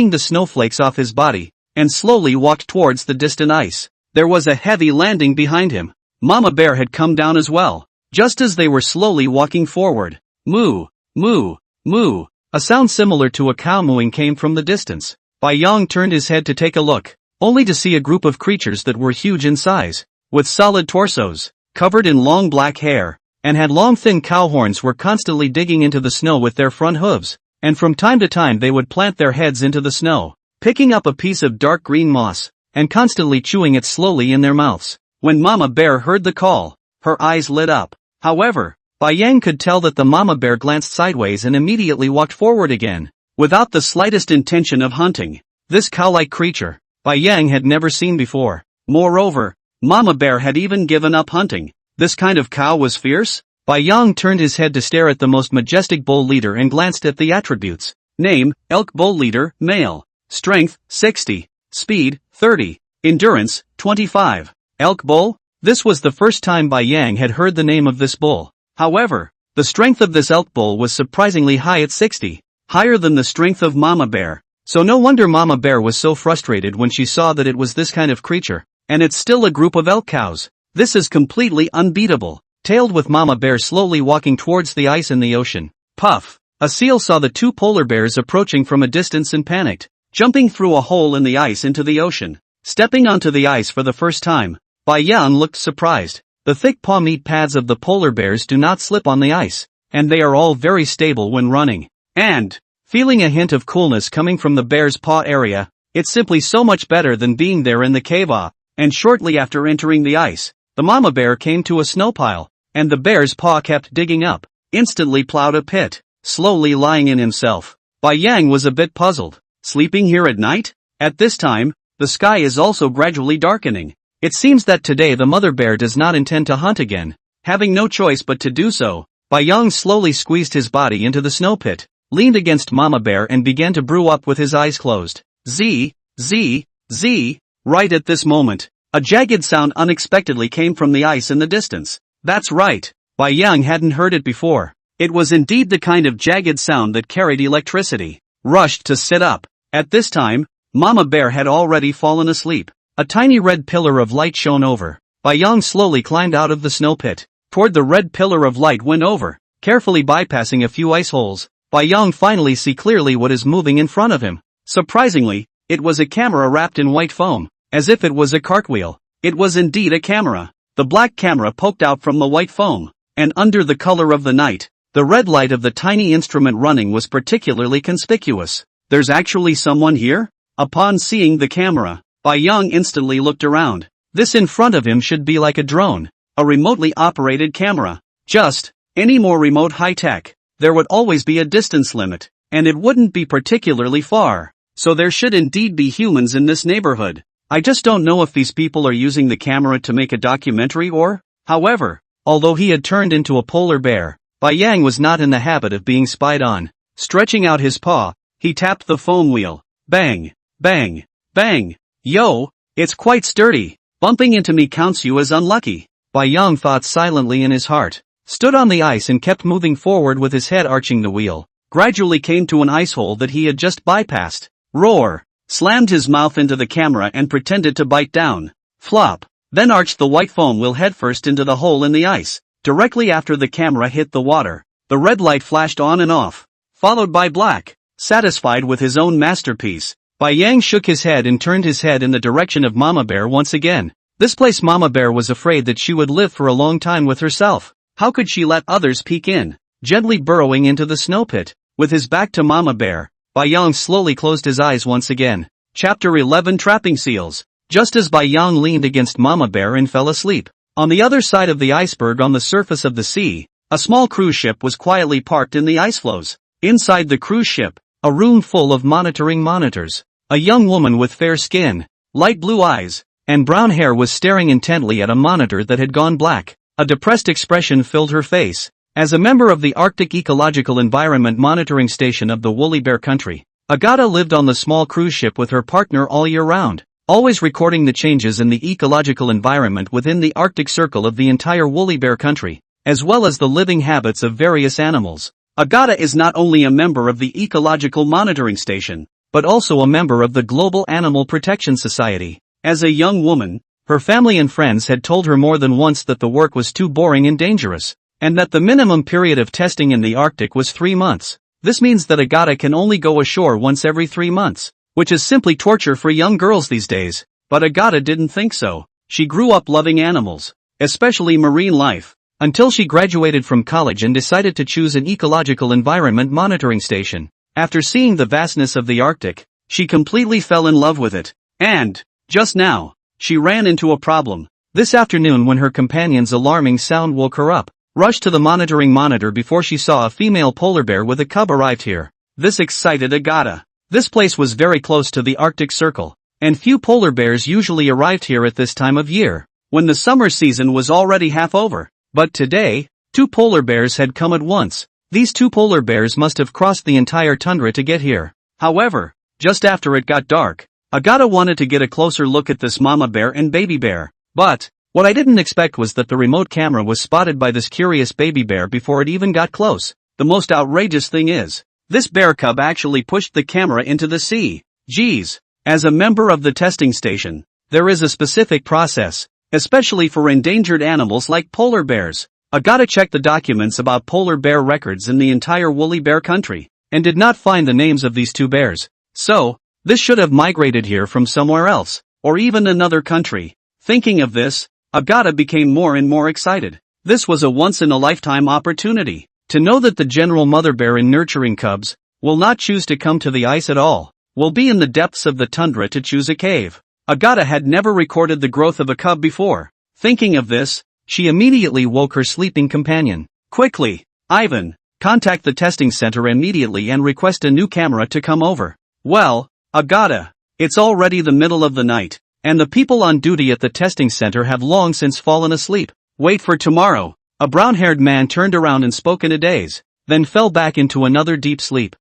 the snowflakes off his body, and slowly walked towards the distant ice. There was a heavy landing behind him. Mama bear had come down as well, just as they were slowly walking forward. Moo, moo, moo. A sound similar to a cow mooing came from the distance. Bai Yang turned his head to take a look, only to see a group of creatures that were huge in size, with solid torsos, covered in long black hair, and had long thin cow horns, were constantly digging into the snow with their front hooves, and from time to time they would plant their heads into the snow, picking up a piece of dark green moss, and constantly chewing it slowly in their mouths. When Mama bear heard the call, her eyes lit up. However, Bai Yang could tell that the mama bear glanced sideways and immediately walked forward again, without the slightest intention of hunting. This cow-like creature, Bai Yang had never seen before. Moreover, Mama bear had even given up hunting. This kind of cow was fierce? Bai Yang turned his head to stare at the most majestic bull leader and glanced at the attributes. Name, elk bull leader, male. Strength, 60. Speed, 30. Endurance, 25. Elk bull? This was the first time Bai Yang had heard the name of this bull. However, the strength of this elk bull was surprisingly high at 60, higher than the strength of Mama bear. So no wonder Mama bear was so frustrated when she saw that it was this kind of creature, and it's still a group of elk cows. This is completely unbeatable. Tailed with Mama bear slowly walking towards the ice in the ocean. Puff! A seal saw the two polar bears approaching from a distance and panicked, jumping through a hole in the ice into the ocean. Stepping onto the ice for the first time, Bai Yang looked surprised. The thick paw meat pads of the polar bears do not slip on the ice, and they are all very stable when running. And, feeling a hint of coolness coming from the bear's paw area, it's simply so much better than being there in the cave. And shortly after entering the ice, the mama bear came to a snow pile, and the bear's paw kept digging up, instantly plowed a pit, slowly lying in himself. Bai Yang was a bit puzzled. Sleeping here at night? At this time, the sky is also gradually darkening. It seems that today the mother bear does not intend to hunt again. Having no choice but to do so, Bai Yang slowly squeezed his body into the snow pit, leaned against Mama Bear and began to brew up with his eyes closed. Z, Z, Z. Right at this moment, a jagged sound unexpectedly came from the ice in the distance. That's right, Bai Yang hadn't heard it before. It was indeed the kind of jagged sound that carried electricity. Rushed to sit up. At this time, Mama Bear had already fallen asleep. A tiny red pillar of light shone over. Bai Yang slowly climbed out of the snow pit. Toward the red pillar of light went over, carefully bypassing a few ice holes. Bai Yang finally see clearly what is moving in front of him. Surprisingly, it was a camera wrapped in white foam, as if it was a cartwheel. It was indeed a camera. The black camera poked out from the white foam, and under the color of the night, the red light of the tiny instrument running was particularly conspicuous. There's actually someone here? Upon seeing the camera, Bai Yang instantly looked around. This in front of him should be like a drone, a remotely operated camera. Just any more remote high-tech, there would always be a distance limit, and it wouldn't be particularly far. So there should indeed be humans in this neighborhood. I just don't know if these people are using the camera to make a documentary or. However, although he had turned into a polar bear, Bai Yang was not in the habit of being spied on. Stretching out his paw, he tapped the foam wheel. Bang, bang, bang. Yo, it's quite sturdy. Bumping into me counts you as unlucky. Bai Yang thought silently in his heart. stood on the ice and kept moving forward with his head arching the wheel, gradually came to an ice hole that he had just bypassed. Roar! Slammed his mouth into the camera and pretended to bite down. Flop! Then arched the white foam wheel headfirst into the hole in the ice. Directly after the camera hit the water, the red light flashed on and off, followed by black. Satisfied with his own masterpiece, Bai Yang shook his head and turned his head in the direction of Mama Bear once again. This place Mama Bear was afraid that she would live for a long time with herself. How could she let others peek in? Gently burrowing into the snow pit, with his back to Mama Bear, Bai Yang slowly closed his eyes once again. Chapter 11 Trapping Seals. Just as Bai Yang leaned against Mama Bear and fell asleep, on the other side of the iceberg on the surface of the sea, a small cruise ship was quietly parked in the ice floes. Inside the cruise ship, a room full of monitoring monitors. A young woman with fair skin, light blue eyes, and brown hair was staring intently at a monitor that had gone black. A depressed expression filled her face. As a member of the Arctic Ecological Environment Monitoring Station of the Woolly Bear Country, Agata lived on the small cruise ship with her partner all year round, always recording the changes in the ecological environment within the Arctic Circle of the entire Woolly Bear Country, as well as the living habits of various animals. Agata is not only a member of the Ecological Monitoring Station, but also a member of the Global Animal Protection Society. As a young woman, her family and friends had told her more than once that the work was too boring and dangerous, and that the minimum period of testing in the Arctic was 3 months. This means that Agata can only go ashore once every 3 months, which is simply torture for young girls these days. But Agata didn't think so. She grew up loving animals, especially marine life, until she graduated from college and decided to choose an ecological environment monitoring station. After seeing the vastness of the Arctic, she completely fell in love with it. And, just now, she ran into a problem. This afternoon when her companion's alarming sound woke her up, rushed to the monitoring monitor before she saw a female polar bear with a cub arrived here. This excited Agata. This place was very close to the Arctic Circle, and few polar bears usually arrived here at this time of year, when the summer season was already half over. But today, 2 polar bears had come at once. These 2 polar bears must have crossed the entire tundra to get here. However, just after it got dark, Agata wanted to get a closer look at this mama bear and baby bear. But, what I didn't expect was that the remote camera was spotted by this curious baby bear before it even got close. The most outrageous thing is, this bear cub actually pushed the camera into the sea. Geez. As a member of the testing station, there is a specific process, especially for endangered animals like polar bears. Agata checked the documents about polar bear records in the entire Woolly Bear Country, and did not find the names of these 2 bears. So, this should have migrated here from somewhere else, or even another country. Thinking of this, Agata became more and more excited. This was a once-in-a-lifetime opportunity, to know that the general mother bear in nurturing cubs, will not choose to come to the ice at all, will be in the depths of the tundra to choose a cave. Agata had never recorded the growth of a cub before. Thinking of this, she immediately woke her sleeping companion. Quickly, Ivan, contact the testing center immediately and request a new camera to come over. Well, Agata, it's already the middle of the night, and the people on duty at the testing center have long since fallen asleep. Wait for tomorrow. A brown-haired man turned around and spoke in a daze, then fell back into another deep sleep.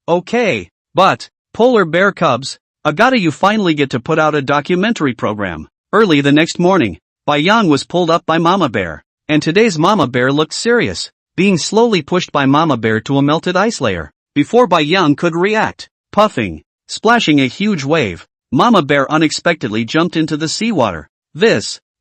Okay. But, polar bear cubs, Agata, you finally get to put out a documentary program. Early the next morning, Bai Yang was pulled up by Mama Bear, and today's Mama Bear looked serious, being slowly pushed by Mama Bear to a melted ice layer. Before Bai Yang could react, puffing, splashing a huge wave, Mama Bear unexpectedly jumped into the seawater.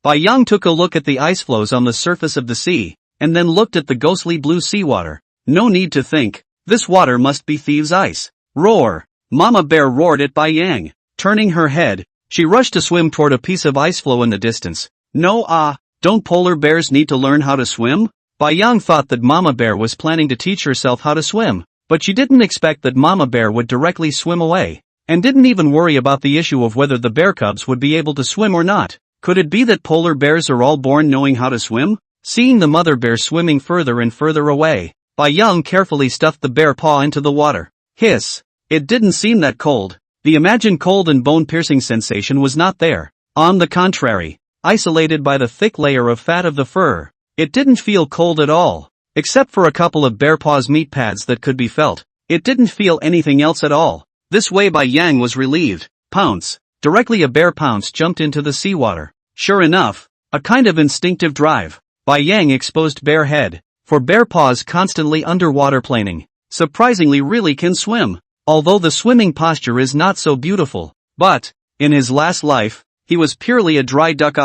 Bai Yang took a look at the ice floes on the surface of the sea, and then looked at the ghostly blue seawater. No need to think, this water must be thieves' ice. Roar! Mama Bear roared at Bai Yang. Turning her head, she rushed to swim toward a piece of ice floe in the distance. No, don't polar bears need to learn how to swim? Bai Yang thought that Mama Bear was planning to teach herself how to swim, but she didn't expect that Mama Bear would directly swim away, and didn't even worry about the issue of whether the bear cubs would be able to swim or not. Could it be that polar bears are all born knowing how to swim? Seeing the mother bear swimming further and further away, Bai Yang carefully stuffed the bear paw into the water. Hiss! It didn't seem that cold. The imagined cold and bone-piercing sensation was not there. On the contrary, isolated by the thick layer of fat of the fur, it didn't feel cold at all. Except for a couple of bear paw's meat pads that could be felt, it didn't feel anything else at all. This way Bai Yang was relieved. Pounce! Directly a bear pounce jumped into the seawater. Sure enough, a kind of instinctive drive, Bai Yang exposed bare head. For bear paws constantly underwater planing. Surprisingly really can swim. Although the swimming posture is not so beautiful. But, in his last life, he was purely a dry duck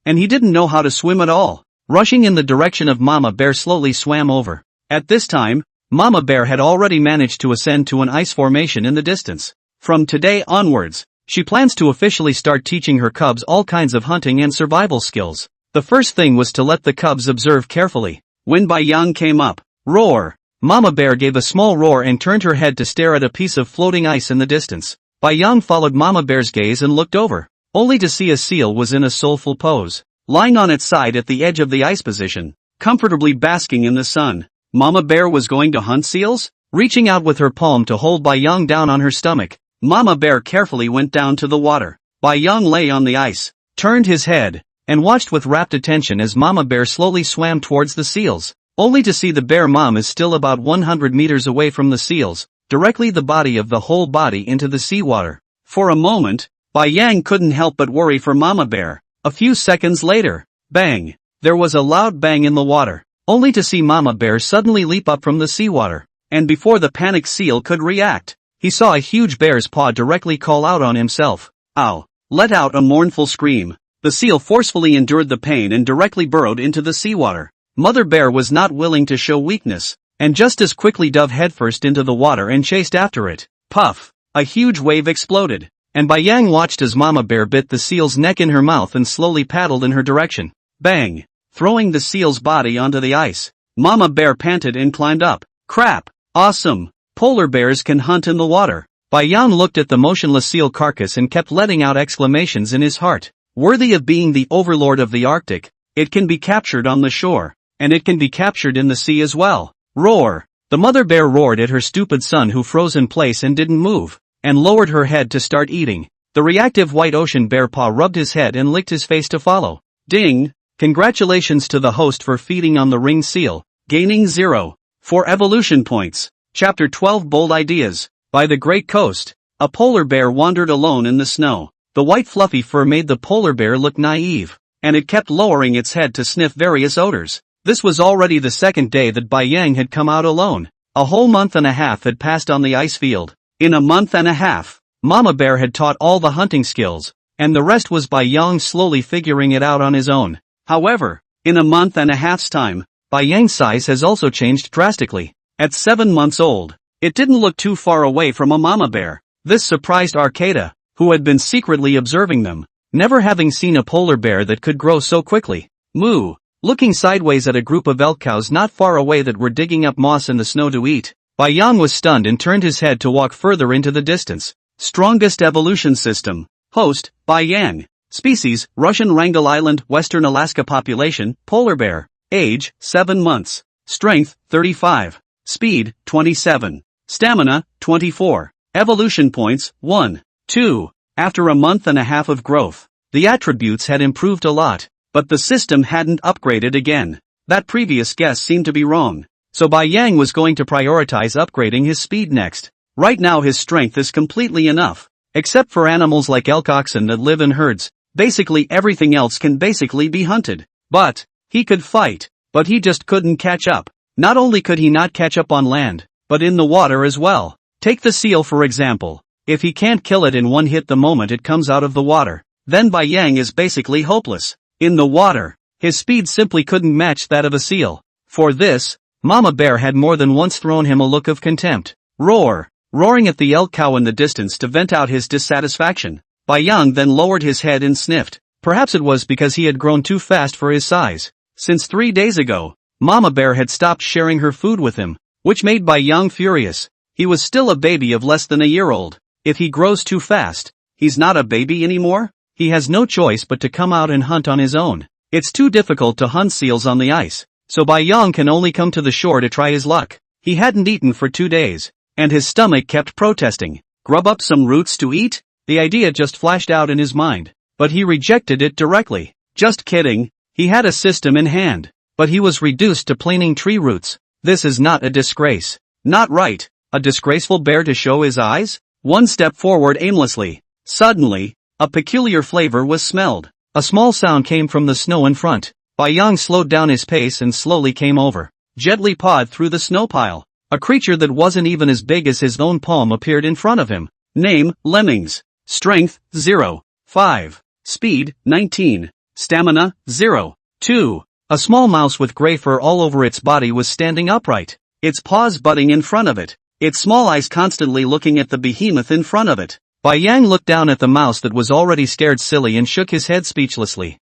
and he didn't know how to swim at all. Rushing in the direction of Mama Bear slowly swam over. At this time, Mama Bear had already managed to ascend to an ice formation in the distance. From today onwards, she plans to officially start teaching her cubs all kinds of hunting and survival skills. The first thing was to let the cubs observe carefully. When Bai Yang came up, roar! Mama Bear gave a small roar and turned her head to stare at a piece of floating ice in the distance. Bai Yang followed Mama Bear's gaze and looked over, only to see a seal was in a soulful pose, lying on its side at the edge of the ice position, comfortably basking in the sun. Mama Bear was going to hunt seals? Reaching out with her palm to hold Bai Yang down on her stomach, Mama Bear carefully went down to the water. Bai Yang lay on the ice, turned his head, and watched with rapt attention as Mama Bear slowly swam towards the seals, only to see the bear mom is still about 100 meters away from the seals, directly the body of the whole body into the seawater. For a moment, Bai Yang couldn't help but worry for Mama Bear. A few seconds later, bang! There was a loud bang in the water, only to see Mama Bear suddenly leap up from the seawater. And before the panicked seal could react, he saw a huge bear's paw directly call out on himself. Ow! Let out a mournful scream. The seal forcefully endured the pain and directly burrowed into the seawater. Mother Bear was not willing to show weakness, and just as quickly dove headfirst into the water and chased after it. Puff! A huge wave exploded, and Bai Yang watched as Mama Bear bit the seal's neck in her mouth and slowly paddled in her direction. Bang! Throwing the seal's body onto the ice, Mama Bear panted and climbed up. Crap! Awesome! Polar bears can hunt in the water. Bai Yang looked at the motionless seal carcass and kept letting out exclamations in his heart. Worthy of being the overlord of the Arctic, it can be captured on the shore, and it can be captured in the sea as well. Roar! The mother bear roared at her stupid son who froze in place and didn't move, and lowered her head to start eating. The reactive white ocean bear paw rubbed his head and licked his face to follow. Ding! Congratulations to the host for feeding on the ring seal, gaining 0. 4 evolution points. Chapter 12 Bold Ideas. By the Great Coast, a polar bear wandered alone in the snow. The white fluffy fur made the polar bear look naive, and it kept lowering its head to sniff various odors. This was already the second day that Bai Yang had come out alone. A whole month and a half had passed on the ice field. In a month and a half, Mama Bear had taught all the hunting skills, and the rest was Bai Yang slowly figuring it out on his own. However, in a month and a half's time, Bai Yang's size has also changed drastically. At 7 months old, it didn't look too far away from a mama bear. This surprised Arcada, who had been secretly observing them, never having seen a polar bear that could grow so quickly. Moo! Looking sideways at a group of elk cows not far away that were digging up moss in the snow to eat, Bai Yang was stunned and turned his head to walk further into the distance. Strongest evolution system. Host, Bai Yang. Species, Russian Wrangel Island, Western Alaska. Population, polar bear. Age, 7 months. Strength, 35. Speed, 27. Stamina, 24. Evolution points, 1. 2. After a month and a half of growth, the attributes had improved a lot, but the system hadn't upgraded again. That previous guess seemed to be wrong. So Bai Yang was going to prioritize upgrading his speed next. Right now his strength is completely enough. Except for animals like elk oxen that live in herds, basically everything else can basically be hunted. But, he could fight, but he just couldn't catch up. Not only could he not catch up on land, but in the water as well. Take the seal for example. If he can't kill it in one hit the moment it comes out of the water, then Bai Yang is basically hopeless. In the water, his speed simply couldn't match that of a seal. For this, Mama Bear had more than once thrown him a look of contempt. Roar! Roaring at the elk cow in the distance to vent out his dissatisfaction. Bai Yang then lowered his head and sniffed. Perhaps it was because he had grown too fast for his size. Since 3 days ago, Mama Bear had stopped sharing her food with him, which made Bai Yang furious. He was still a baby of less than a year old. If he grows too fast, he's not a baby anymore? He has no choice but to come out and hunt on his own. It's too difficult to hunt seals on the ice, so Bai Yang can only come to the shore to try his luck. He hadn't eaten for 2 days, and his stomach kept protesting. Grub up some roots to eat? The idea just flashed out in his mind, but he rejected it directly. Just kidding, he had a system in hand, but he was reduced to planing tree roots. This is not a disgrace. Not right. A disgraceful bear to show his eyes? One step forward aimlessly. Suddenly, a peculiar flavor was smelled. A small sound came from the snow in front. Bai Yang slowed down his pace and slowly came over. Gently pawed through the snow pile. A creature that wasn't even as big as his own palm appeared in front of him. Name, Lemmings. Strength, 0. 5. Speed, 19. Stamina, 0. 2. A small mouse with gray fur all over its body was standing upright. Its paws butting in front of it. Its small eyes constantly looking at the behemoth in front of it. Bai Yang looked down at the mouse that was already scared silly and shook his head speechlessly.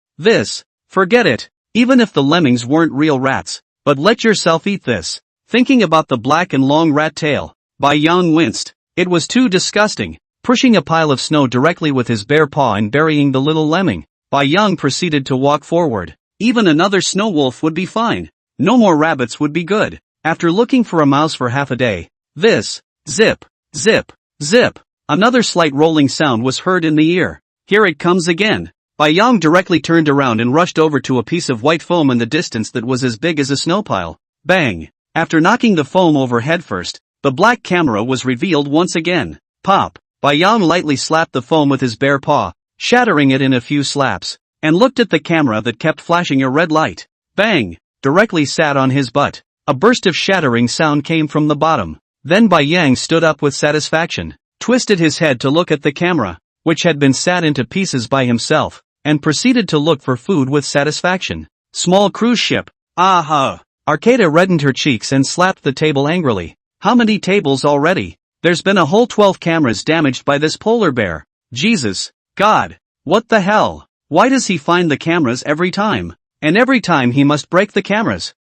Forget it. Even if the lemmings weren't real rats. But let yourself eat this. Thinking about the black and long rat tail, Bai Yang winced. It was too disgusting. Pushing a pile of snow directly with his bare paw and burying the little lemming, Bai Yang proceeded to walk forward. Even another snow wolf would be fine. No more rabbits would be good. After looking for a mouse for half a day, zip, zip, zip. Another slight rolling sound was heard in the ear. Here it comes again. Bai Yang directly turned around and rushed over to a piece of white foam in the distance that was as big as a snow pile. Bang! After knocking the foam over headfirst, the black camera was revealed once again. Pop! Bai Yang lightly slapped the foam with his bare paw, shattering it in a few slaps, and looked at the camera that kept flashing a red light. Bang! Directly sat on his butt. A burst of shattering sound came from the bottom. Then Bai Yang stood up with satisfaction, twisted his head to look at the camera, which had been sat into pieces by himself, and proceeded to look for food with satisfaction. Small cruise ship. Aha! Arcata reddened her cheeks and slapped the table angrily. How many tables already? There's been a whole 12 cameras damaged by this polar bear. Jesus. God. What the hell? Why does he find the cameras every time? And every time he must break the cameras.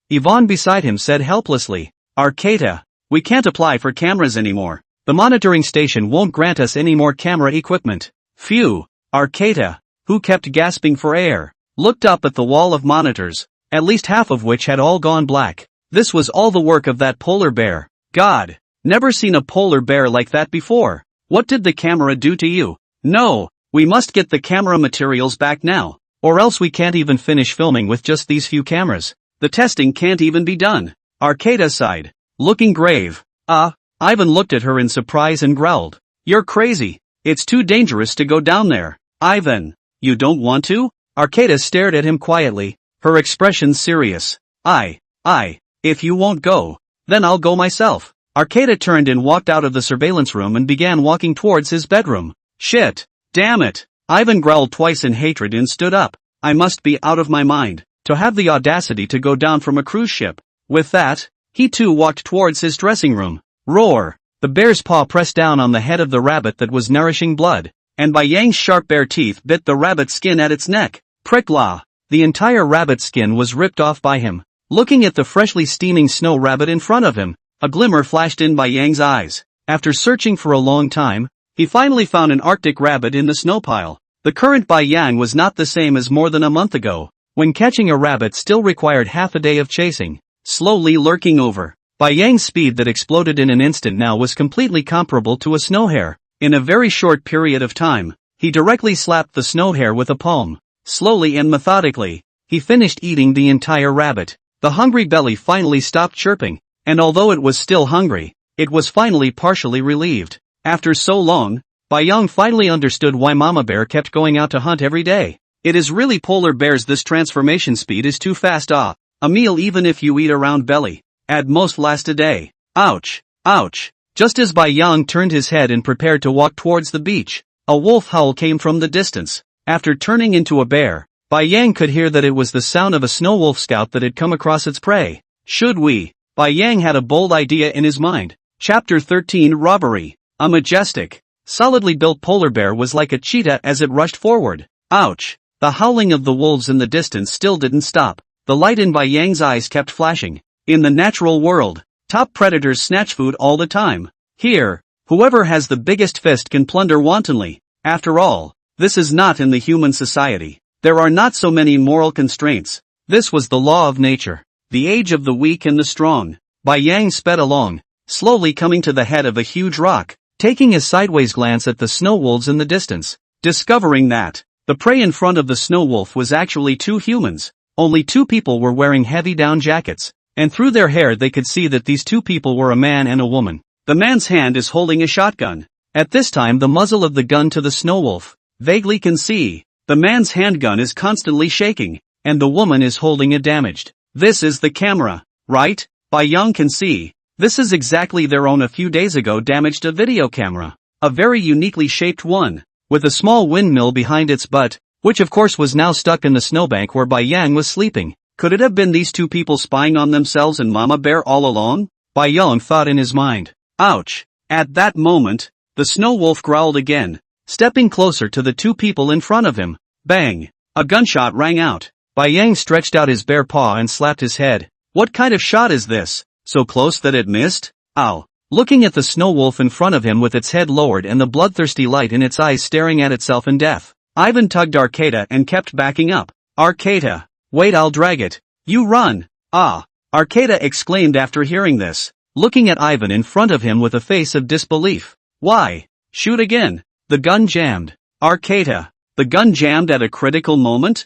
Yvonne beside him said helplessly. Arcata. We can't apply for cameras anymore. The monitoring station won't grant us any more camera equipment. Phew. Arcata, who kept gasping for air, looked up at the wall of monitors, at least half of which had all gone black. This was all the work of that polar bear. God. Never seen a polar bear like that before. What did the camera do to you? No, we must get the camera materials back now, or else we can't even finish filming with just these few cameras. The testing can't even be done. Arcata sighed, looking grave. Ivan looked at her in surprise and growled. You're crazy. It's too dangerous to go down there. Ivan, you don't want to? Arcata stared at him quietly, her expression serious. If you won't go, then I'll go myself. Arcata turned and walked out of the surveillance room and began walking towards his bedroom. Shit. Damn it. Ivan growled twice in hatred and stood up. I must be out of my mind, to have the audacity to go down from a cruise ship. With that, he too walked towards his dressing room. Roar! The bear's paw pressed down on the head of the rabbit that was nourishing blood, and Bai Yang's sharp bare teeth bit the rabbit's skin at its neck. Prickla! The entire rabbit's skin was ripped off by him. Looking at the freshly steaming snow rabbit in front of him, a glimmer flashed in Bai Yang's eyes. After searching for a long time, he finally found an Arctic rabbit in the snow pile. The current Bai Yang was not the same as more than a month ago, when catching a rabbit still required half a day of chasing. Slowly lurking over, Bai Yang's speed that exploded in an instant now was completely comparable to a snow hare. In a very short period of time, he directly slapped the snow hare with a palm. Slowly and methodically, he finished eating the entire rabbit. The hungry belly finally stopped chirping, and although it was still hungry, it was finally partially relieved. After so long, Bai Yang finally understood why Mama Bear kept going out to hunt every day. It is really polar bears, this transformation speed is too fast. A meal even if you eat around belly, at most last a day. Ouch, ouch. Just as Bai Yang turned his head and prepared to walk towards the beach, a wolf howl came from the distance. After turning into a bear, Bai Yang could hear that it was the sound of a snow wolf scout that had come across its prey. Should we? Bai Yang had a bold idea in his mind. Chapter 13 Robbery. A majestic, solidly built polar bear was like a cheetah as it rushed forward. Ouch. The howling of the wolves in the distance still didn't stop. The light in Bai Yang's eyes kept flashing. In the natural world, top predators snatch food all the time. Here, whoever has the biggest fist can plunder wantonly. After all, this is not in the human society. There are not so many moral constraints. This was the law of nature, the age of the weak and the strong. Bai Yang sped along, slowly coming to the head of a huge rock, taking a sideways glance at the snow wolves in the distance, discovering that the prey in front of the snow wolf was actually two humans. Only two people were wearing heavy down jackets, and through their hair they could see that these two people were a man and a woman. The man's hand is holding a shotgun. At this time the muzzle of the gun to the snow wolf, vaguely can see. The man's handgun is constantly shaking. and the woman is holding a damaged. This is the camera, right? Bai Yang can see. This is exactly their own a few days ago damaged a video camera. A very uniquely shaped one, with a small windmill behind its butt, which of course was now stuck in the snowbank where Bai Yang was sleeping. Could it have been these two people spying on themselves and Mama Bear all along? Bai Yang thought in his mind. Ouch! At that moment, the snow wolf growled again, stepping closer to the two people in front of him. Bang! A gunshot rang out. Bai Yang stretched out his bare paw and slapped his head. What kind of shot is this? So close that it missed? Ow! Looking at the snow wolf in front of him with its head lowered and the bloodthirsty light in its eyes staring at itself in death, Ivan tugged Arcata and kept backing up. Arcata! Wait, I'll drag it. You run! Ah! Arcata exclaimed after hearing this, looking at Ivan in front of him with a face of disbelief. Why? Shoot again! The gun jammed. Arcata! The gun jammed at a critical moment?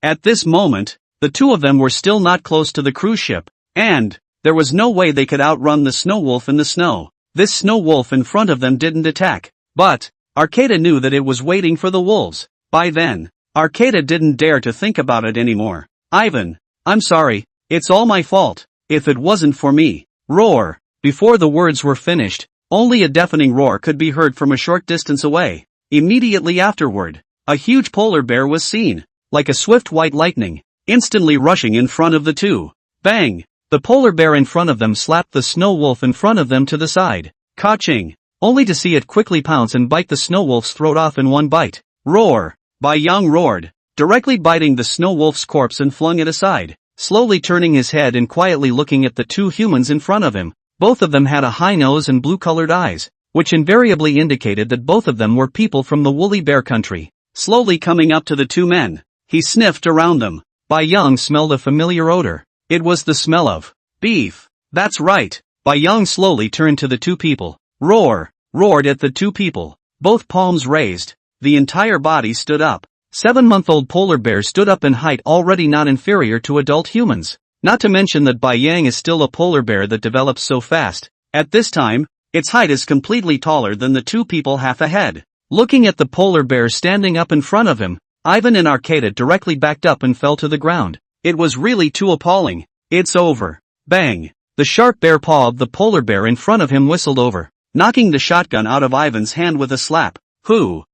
At this moment, the two of them were still not close to the cruise ship, and there was no way they could outrun the snow wolf in the snow. This snow wolf in front of them didn't attack, but Arcata knew that it was waiting for the wolves. By then, Arcata didn't dare to think about it anymore. Ivan, I'm sorry, it's all my fault. If it wasn't for me. Roar! Before the words were finished, only a deafening roar could be heard from a short distance away. Immediately afterward, a huge polar bear was seen, like a swift white lightning, instantly rushing in front of the two. Bang! The polar bear in front of them slapped the snow wolf in front of them to the side, catching, only to see it quickly pounce and bite the snow wolf's throat off in one bite. Roar! Bai Yang roared, directly biting the snow wolf's corpse and flung it aside, slowly turning his head and quietly looking at the two humans in front of him. Both of them had a high nose and blue-colored eyes, which invariably indicated that both of them were people from the woolly bear country. Slowly coming up to the two men, he sniffed around them. Bai Yang smelled a familiar odor. It was the smell of beef. That's right. Bai Yang slowly turned to the two people. Roared at the two people. Both palms raised. The entire body stood up. 7-month-old polar bear stood up in height already not inferior to adult humans. Not to mention that Bai Yang is still a polar bear that develops so fast. At this time, its height is completely taller than the two people half ahead. Looking at the polar bear standing up in front of him, Ivan and Arcata directly backed up and fell to the ground. It was really too appalling. It's over. Bang! The sharp bare paw of the polar bear in front of him whistled over, knocking the shotgun out of Ivan's hand with a slap. Hoo!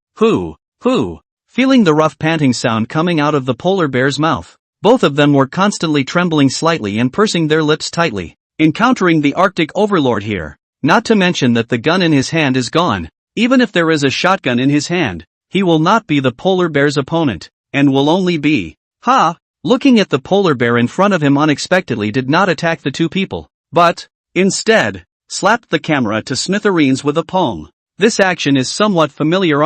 Feeling the rough panting sound coming out of the polar bear's mouth, both of them were constantly trembling slightly and pursing their lips tightly, encountering the Arctic overlord here. Not to mention that the gun in his hand is gone. Even if there is a shotgun in his hand, he will not be the polar bear's opponent, and will only be, looking at the polar bear in front of him unexpectedly did not attack the two people, but, instead, slapped the camera to smithereens with a palm. This action is somewhat familiar.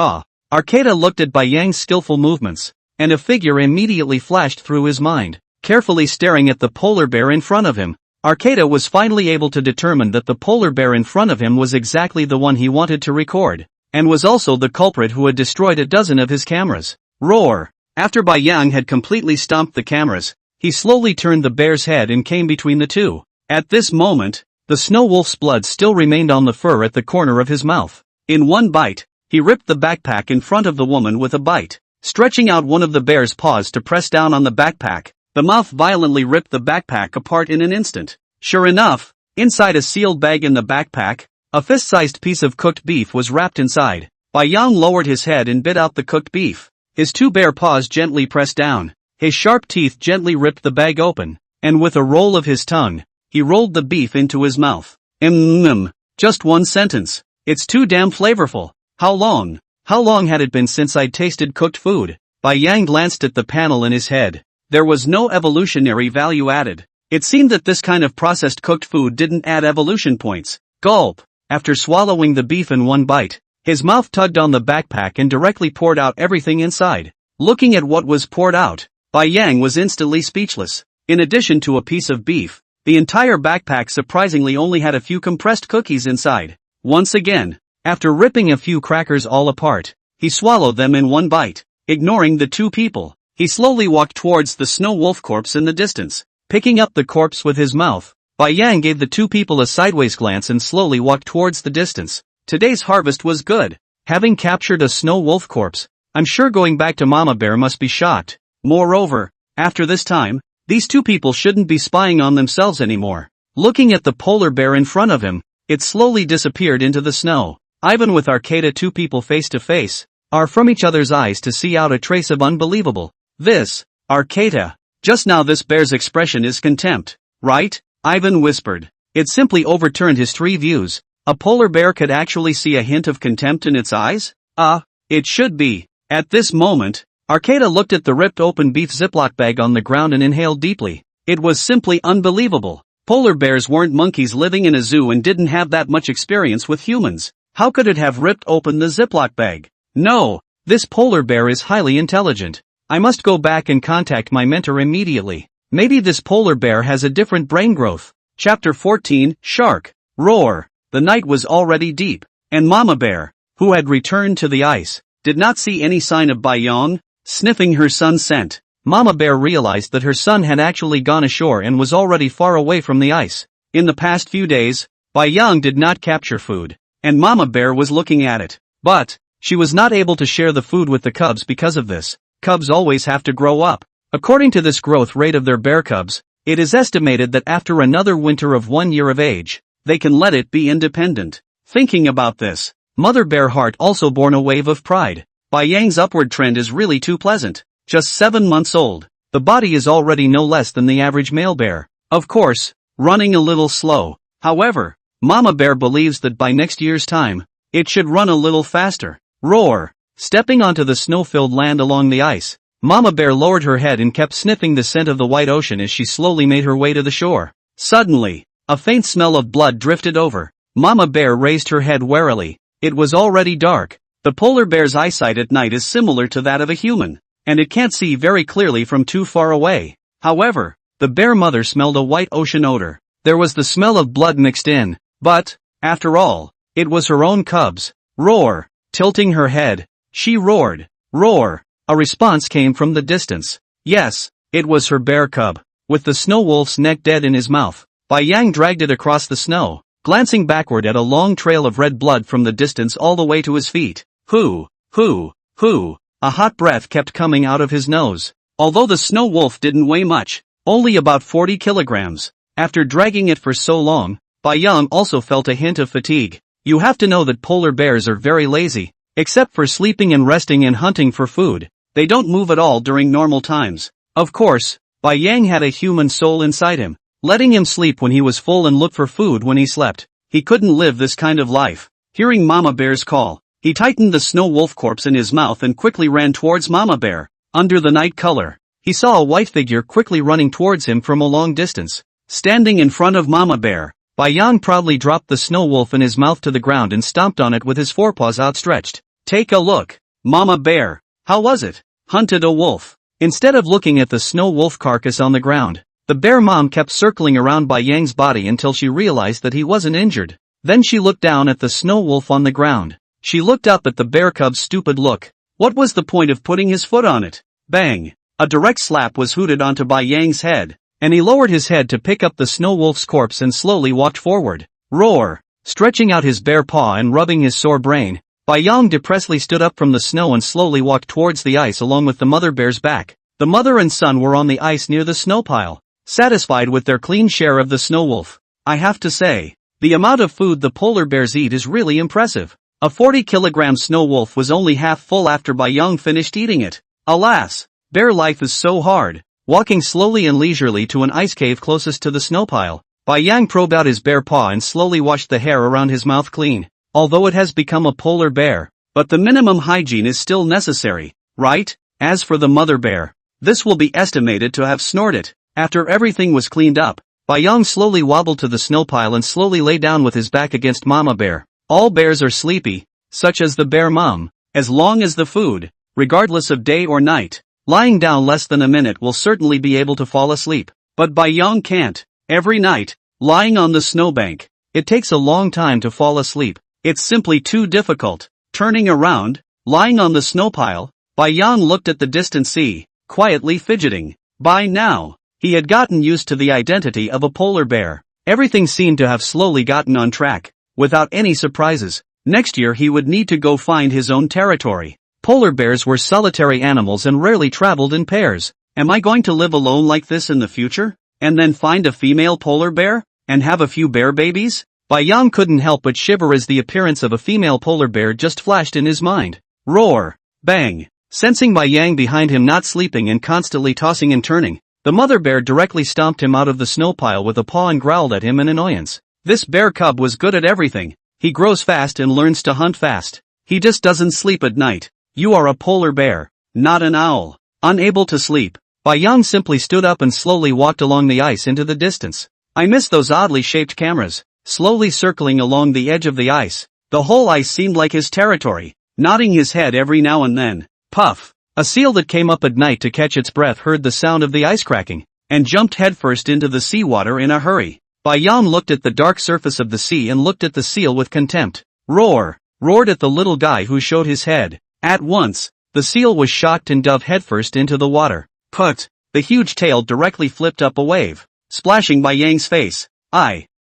Arcata looked at Bai Yang's skillful movements, and a figure immediately flashed through his mind. Carefully staring at the polar bear in front of him, Arcata was finally able to determine that the polar bear in front of him was exactly the one he wanted to record, and was also the culprit who had destroyed a dozen of his cameras. Roar! After Bai Yang had completely stomped the cameras, he slowly turned the bear's head and came between the two. At this moment, the snow wolf's blood still remained on the fur at the corner of his mouth. In one bite, he ripped the backpack in front of the woman with a bite. Stretching out one of the bear's paws to press down on the backpack, the mouth violently ripped the backpack apart in an instant. Sure enough, inside a sealed bag in the backpack, a fist-sized piece of cooked beef was wrapped inside. Bai Yang lowered his head and bit out the cooked beef. His two bare paws gently pressed down. His sharp teeth gently ripped the bag open, and with a roll of his tongue, he rolled the beef into his mouth. Just one sentence. It's too damn flavorful. How long had it been since I'd tasted cooked food? Bai Yang glanced at the panel in his head. There was no evolutionary value added. It seemed that this kind of processed cooked food didn't add evolution points. Gulp! After swallowing the beef in one bite, his mouth tugged on the backpack and directly poured out everything inside. Looking at what was poured out, Bai Yang was instantly speechless. In addition to a piece of beef, the entire backpack surprisingly only had a few compressed cookies inside. Once again, after ripping a few crackers all apart, he swallowed them in one bite. Ignoring the two people, he slowly walked towards the snow wolf corpse in the distance. Picking up the corpse with his mouth, Bai Yang gave the two people a sideways glance and slowly walked towards the distance. Today's harvest was good. Having captured a snow wolf corpse, I'm sure going back to Mama Bear must be shocked. Moreover, After this time, these two people shouldn't be spying on themselves anymore. Looking at the polar bear in front of him, it slowly disappeared into the snow. Ivan with Arcata, two people face to face, are from each other's eyes to see out a trace of unbelievable. This, Arcata. Just now this bear's expression is contempt, right? Ivan whispered. It simply overturned his tree views. A polar bear could actually see a hint of contempt in its eyes? It should be. At this moment, Arcata looked at the ripped open beef Ziploc bag on the ground and inhaled deeply. It was simply unbelievable. Polar bears weren't monkeys living in a zoo and didn't have that much experience with humans. How could it have ripped open the Ziploc bag? No, this polar bear is highly intelligent. I must go back and contact my mentor immediately. Maybe this polar bear has a different brain growth. Chapter 14, Shark. Roar. The night was already deep, and Mama Bear, who had returned to the ice, did not see any sign of Baiyang. Sniffing her son's scent, Mama Bear realized that her son had actually gone ashore and was already far away from the ice. In the past few days, Baiyang did not capture food, and Mama Bear was looking at it. But she was not able to share the food with the cubs because of this. Cubs always have to grow up. According to this growth rate of their bear cubs, it is estimated that after another winter of 1 year of age, they can let it be independent. Thinking about this, Mother Bear heart also born a wave of pride. Baiyang's upward trend is really too pleasant. Just 7 months old, the body is already no less than the average male bear. Of course, running a little slow. However, Mama Bear believes that by next year's time, it should run a little faster. Roar. Stepping onto the snow-filled land along the ice, Mama Bear lowered her head and kept sniffing the scent of the white ocean as she slowly made her way to the shore. Suddenly, a faint smell of blood drifted over. Mama Bear raised her head warily. It was already dark. The polar bear's eyesight at night is similar to that of a human, and it can't see very clearly from too far away. However, the bear mother smelled a white ocean odor. There was the smell of blood mixed in, but, after all, it was her own cubs. Roar. Tilting her head, she roared. Roar. A response came from the distance. Yes, it was her bear cub, with the snow wolf's neck dead in his mouth. Baiyang dragged it across the snow, glancing backward at a long trail of red blood from the distance all the way to his feet. Hoo. A hot breath kept coming out of his nose. Although the snow wolf didn't weigh much, only about 40 kilograms, after dragging it for so long, Baiyang also felt a hint of fatigue. You have to know that polar bears are very lazy. Except for sleeping and resting and hunting for food, they don't move at all during normal times. Of course, Baiyang had a human soul inside him, letting him sleep when he was full and look for food when he slept. He couldn't live this kind of life. Hearing Mama Bear's call, he tightened the snow wolf corpse in his mouth and quickly ran towards Mama Bear. Under the night color, he saw a white figure quickly running towards him from a long distance. Standing in front of Mama Bear, Baiyang proudly dropped the snow wolf in his mouth to the ground and stomped on it with his forepaws outstretched. Take a look, Mama Bear. How was it? Hunted a wolf. Instead of looking at the snow wolf carcass on the ground, the bear mom kept circling around Baiyang's body until she realized that he wasn't injured. Then she looked down at the snow wolf on the ground. She looked up at the bear cub's stupid look. What was the point of putting his foot on it? Bang! A direct slap was hooted onto Baiyang's head, and he lowered his head to pick up the snow wolf's corpse and slowly walked forward. Roar! Stretching out his bare paw and rubbing his sore brain, Baiyang depressedly stood up from the snow and slowly walked towards the ice along with the mother bear's back. The mother and son were on the ice near the snow pile, satisfied with their clean share of the snow wolf. I have to say, the amount of food the polar bears eat is really impressive. A 40-kilogram snow wolf was only half full after Baiyang finished eating it. Alas, bear life is so hard. Walking slowly and leisurely to an ice cave closest to the snow pile, Baiyang probed out his bare paw and slowly washed the hair around his mouth clean. Although it has become a polar bear, but the minimum hygiene is still necessary, right? As for the mother bear, this will be estimated to have snorted. After everything was cleaned up, Baiyang slowly wobbled to the snow pile and slowly lay down with his back against Mama Bear. All bears are sleepy, such as the bear mom, as long as the food, regardless of day or night. Lying down less than a minute will certainly be able to fall asleep. But Baiyang can't. Every night, lying on the snowbank, it takes a long time to fall asleep. It's simply too difficult. Turning around, lying on the snow pile, Baiyang looked at the distant sea, quietly fidgeting. By now, he had gotten used to the identity of a polar bear. Everything seemed to have slowly gotten on track, without any surprises. Next year he would need to go find his own territory. Polar bears were solitary animals and rarely traveled in pairs. Am I going to live alone like this in the future? And then find a female polar bear? And have a few bear babies? Yang couldn't help but shiver as the appearance of a female polar bear just flashed in his mind. Roar! Bang! Sensing Yang behind him not sleeping and constantly tossing and turning, the mother bear directly stomped him out of the snow pile with a paw and growled at him in annoyance. This bear cub was good at everything. He grows fast and learns to hunt fast. He just doesn't sleep at night. You are a polar bear, not an owl. Unable to sleep, Yang simply stood up and slowly walked along the ice into the distance. I miss those oddly shaped cameras, slowly circling along the edge of the ice. The whole ice seemed like his territory, nodding his head every now and then. Puff! A seal that came up at night to catch its breath heard the sound of the ice cracking, and jumped headfirst into the seawater in a hurry. Yang looked at the dark surface of the sea and looked at the seal with contempt. Roar! Roared at the little guy who showed his head. At once, the seal was shocked and dove headfirst into the water. Put! The huge tail directly flipped up a wave, splashing Yang's face.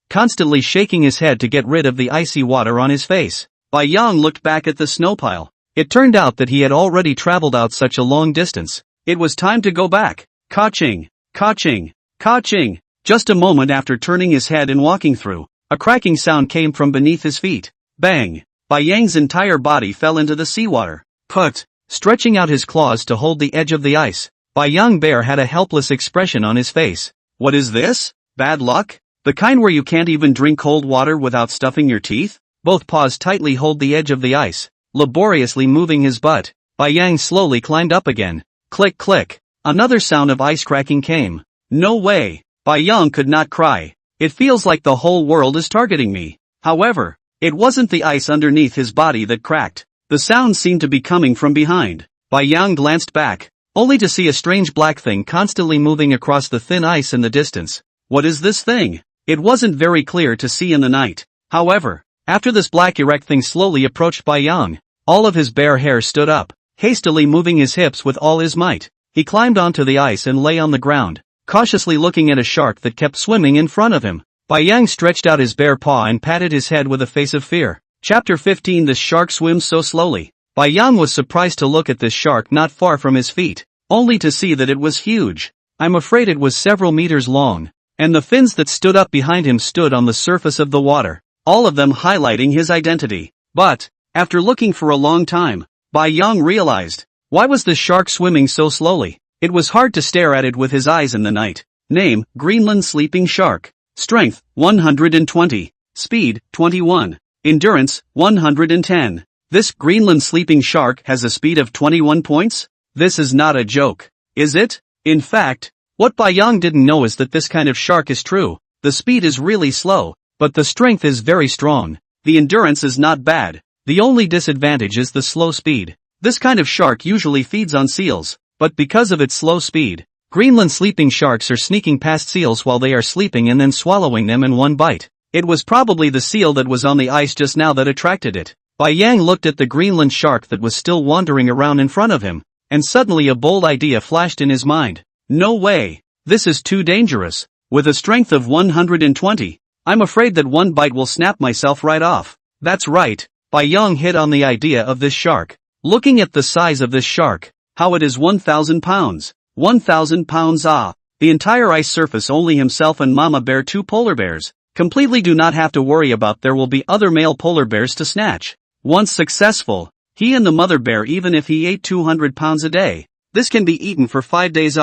Constantly shaking his head to get rid of the icy water on his face. Yang looked back at the snow pile. It turned out that he had already traveled out such a long distance. It was time to go back. Ka-ching! Ka-ching! Ka-ching! Just a moment after turning his head and walking through, a cracking sound came from beneath his feet. Bang! Yang's entire body fell into the seawater. Put! Stretching out his claws to hold the edge of the ice, Yang bear had a helpless expression on his face. What is this? Bad luck? The kind where you can't even drink cold water without stuffing your teeth? Both paws tightly hold the edge of the ice, laboriously moving his butt. Yang slowly climbed up again. Click click. Another sound of ice cracking came. No way. Yang could not cry. It feels like the whole world is targeting me. However, it wasn't the ice underneath his body that cracked. The sound seemed to be coming from behind. Yang glanced back, only to see a strange black thing constantly moving across the thin ice in the distance. What is this thing? It wasn't very clear to see in the night. However, after this black erect thing slowly approached Yang, all of his bare hair stood up, hastily moving his hips with all his might. He climbed onto the ice and lay on the ground, cautiously looking at a shark that kept swimming in front of him. Yang stretched out his bare paw and patted his head with a face of fear. Chapter 15. This shark swims so slowly. Yang was surprised to look at this shark not far from his feet, only to see that it was huge. I'm afraid it was several meters long, and the fins that stood up behind him stood on the surface of the water, all of them highlighting his identity. But, after looking for a long time, Yang realized, why was the shark swimming so slowly? It was hard to stare at it with his eyes in the night. Name, Greenland sleeping shark. Strength, 120. Speed, 21. Endurance, 110. This Greenland sleeping shark has a speed of 21 points? This is not a joke, is it? In fact, what Yang didn't know is that this kind of shark is true. The speed is really slow, but the strength is very strong. The endurance is not bad. The only disadvantage is the slow speed. This kind of shark usually feeds on seals, but because of its slow speed, Greenland sleeping sharks are sneaking past seals while they are sleeping and then swallowing them in one bite. It was probably the seal that was on the ice just now that attracted it. Yang looked at the Greenland shark that was still wandering around in front of him, and suddenly a bold idea flashed in his mind. No way! This is too dangerous. With a strength of 120, I'm afraid that one bite will snap myself right off. That's right. Yang hit on the idea of this shark. Looking at the size of this shark, how it is 1,000 pounds. 1,000 pounds The entire ice surface only himself and Mama Bear, two polar bears, completely do not have to worry about. There will be other male polar bears to snatch. Once successful, he and the mother bear, even if he ate 200 pounds a day, this can be eaten for 5 days.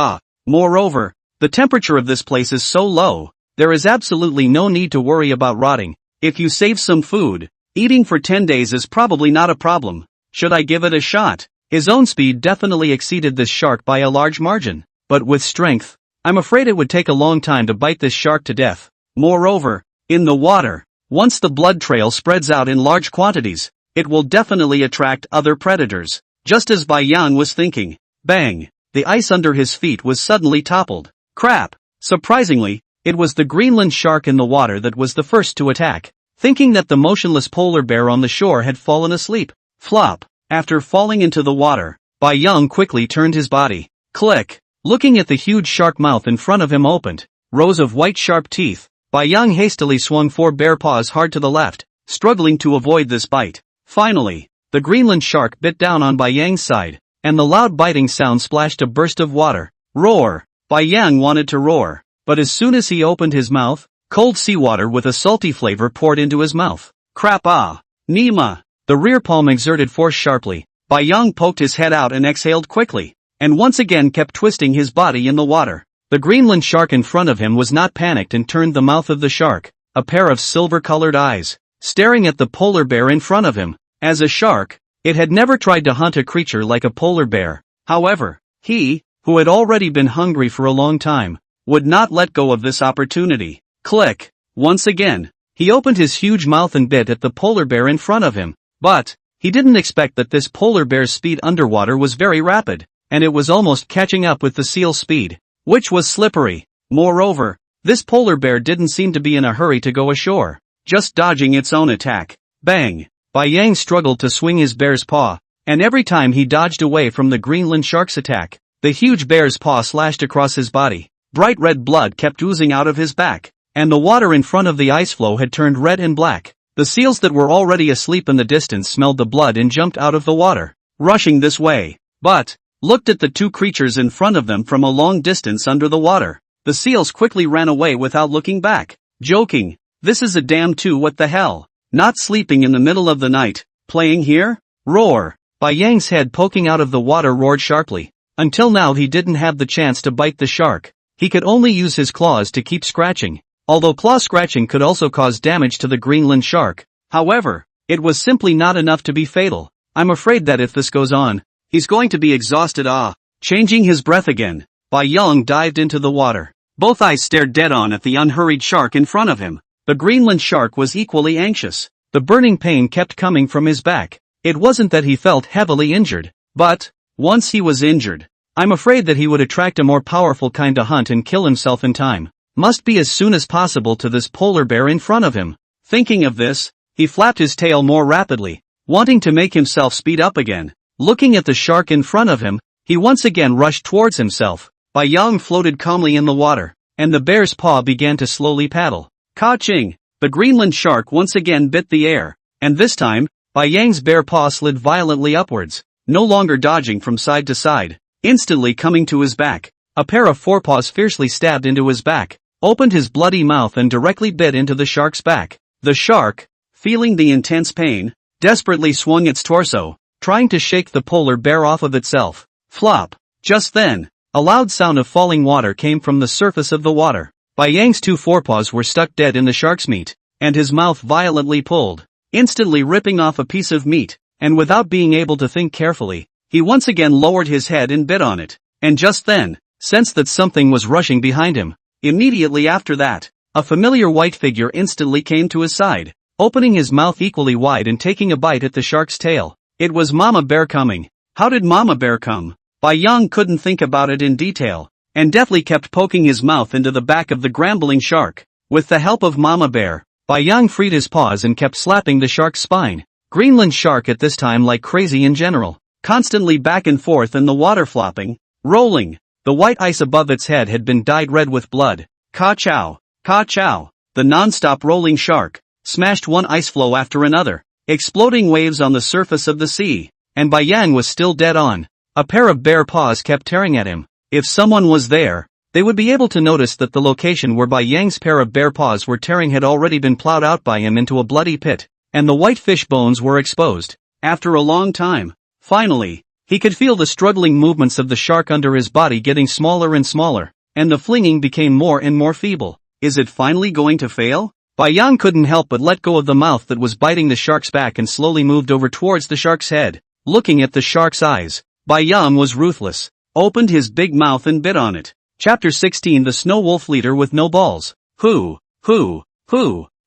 Moreover, the temperature of this place is so low, there is absolutely no need to worry about rotting. If you save some food, eating for 10 days is probably not a problem. Should I give it a shot? His own speed definitely exceeded this shark by a large margin, but with strength, I'm afraid it would take a long time to bite this shark to death. Moreover, in the water, once the blood trail spreads out in large quantities, it will definitely attract other predators. Just as Yang was thinking, bang, the ice under his feet was suddenly toppled. Crap! Surprisingly, it was the Greenland shark in the water that was the first to attack. Thinking that the motionless polar bear on the shore had fallen asleep. Flop! After falling into the water, Yang quickly turned his body. Click! Looking at the huge shark mouth in front of him opened, rows of white sharp teeth, Yang hastily swung 4 bare paws hard to the left, struggling to avoid this bite. Finally, the Greenland shark bit down on Yang's side, and the loud biting sound splashed a burst of water. Roar! Bai Yang wanted to roar, but as soon as he opened his mouth, cold seawater with a salty flavor poured into his mouth. Crap ah! Nima! The rear palm exerted force sharply. Bai Yang poked his head out and exhaled quickly, and once again kept twisting his body in the water. The Greenland shark in front of him was not panicked and turned the mouth of the shark, a pair of silver-colored eyes, staring at the polar bear in front of him. As a shark, it had never tried to hunt a creature like a polar bear. However, he, who had already been hungry for a long time, would not let go of this opportunity. Click! Once again, he opened his huge mouth and bit at the polar bear in front of him. But he didn't expect that this polar bear's speed underwater was very rapid, and it was almost catching up with the seal's speed, which was slippery. Moreover, this polar bear didn't seem to be in a hurry to go ashore, just dodging its own attack. Bang! Bai Yang struggled to swing his bear's paw, and every time he dodged away from the Greenland shark's attack, the huge bear's paw slashed across his body. Bright red blood kept oozing out of his back, and the water in front of the ice floe had turned red and black. The seals that were already asleep in the distance smelled the blood and jumped out of the water, rushing this way, but looked at the two creatures in front of them from a long distance under the water. The seals quickly ran away without looking back, joking, "This is a damn two, what the hell? Not sleeping in the middle of the night, playing here?" Roar! Bai Yang's head poking out of the water roared sharply. Until now he didn't have the chance to bite the shark. He could only use his claws to keep scratching, although claw scratching could also cause damage to the Greenland shark. However, it was simply not enough to be fatal. "I'm afraid that if this goes on, he's going to be exhausted." Changing his breath again, Bai Yang dived into the water. Both eyes stared dead on at the unhurried shark in front of him. The Greenland shark was equally anxious. The burning pain kept coming from his back. It wasn't that he felt heavily injured, but once he was injured, I'm afraid that he would attract a more powerful kind to hunt and kill himself in time. Must be as soon as possible to this polar bear in front of him. Thinking of this, he flapped his tail more rapidly, wanting to make himself speed up again. Looking at the shark in front of him, he once again rushed towards himself. Bai Yang floated calmly in the water, and the bear's paw began to slowly paddle. Ka-ching! The Greenland shark once again bit the air, and this time, Bai Yang's bare paw slid violently upwards, no longer dodging from side to side, instantly coming to his back. A pair of forepaws fiercely stabbed into his back, opened his bloody mouth and directly bit into the shark's back. The shark, feeling the intense pain, desperately swung its torso, trying to shake the polar bear off of itself. Flop! Just then, a loud sound of falling water came from the surface of the water. Bai Yang's two forepaws were stuck dead in the shark's meat, and his mouth violently pulled, instantly ripping off a piece of meat, and without being able to think carefully, he once again lowered his head and bit on it, and just then, sensed that something was rushing behind him. Immediately after that, a familiar white figure instantly came to his side, opening his mouth equally wide and taking a bite at the shark's tail. It was Mama Bear coming. How did Mama Bear come? Bai Yang couldn't think about it in detail, and deftly kept poking his mouth into the back of the grambling shark. With the help of Mama Bear, Bai Yang freed his paws and kept slapping the shark's spine. Greenland shark at this time like crazy in general, constantly back and forth in the water, flopping, rolling. The white ice above its head had been dyed red with blood. Ka-chow! Ka-chow! The non-stop rolling shark smashed one ice floe after another, exploding waves on the surface of the sea, and Bai Yang was still dead on. A pair of bare paws kept tearing at him. If someone was there, they would be able to notice that the location where Bai Yang's pair of bare paws were tearing had already been plowed out by him into a bloody pit, and the white fish bones were exposed. After a long time, finally, he could feel the struggling movements of the shark under his body getting smaller and smaller, and the flinging became more and more feeble. Is it finally going to fail? Bai Yang couldn't help but let go of the mouth that was biting the shark's back and slowly moved over towards the shark's head. Looking at the shark's eyes, Bai Yang was ruthless, opened his big mouth and bit on it. Chapter 16 The Snow Wolf Leader with No Balls. Who?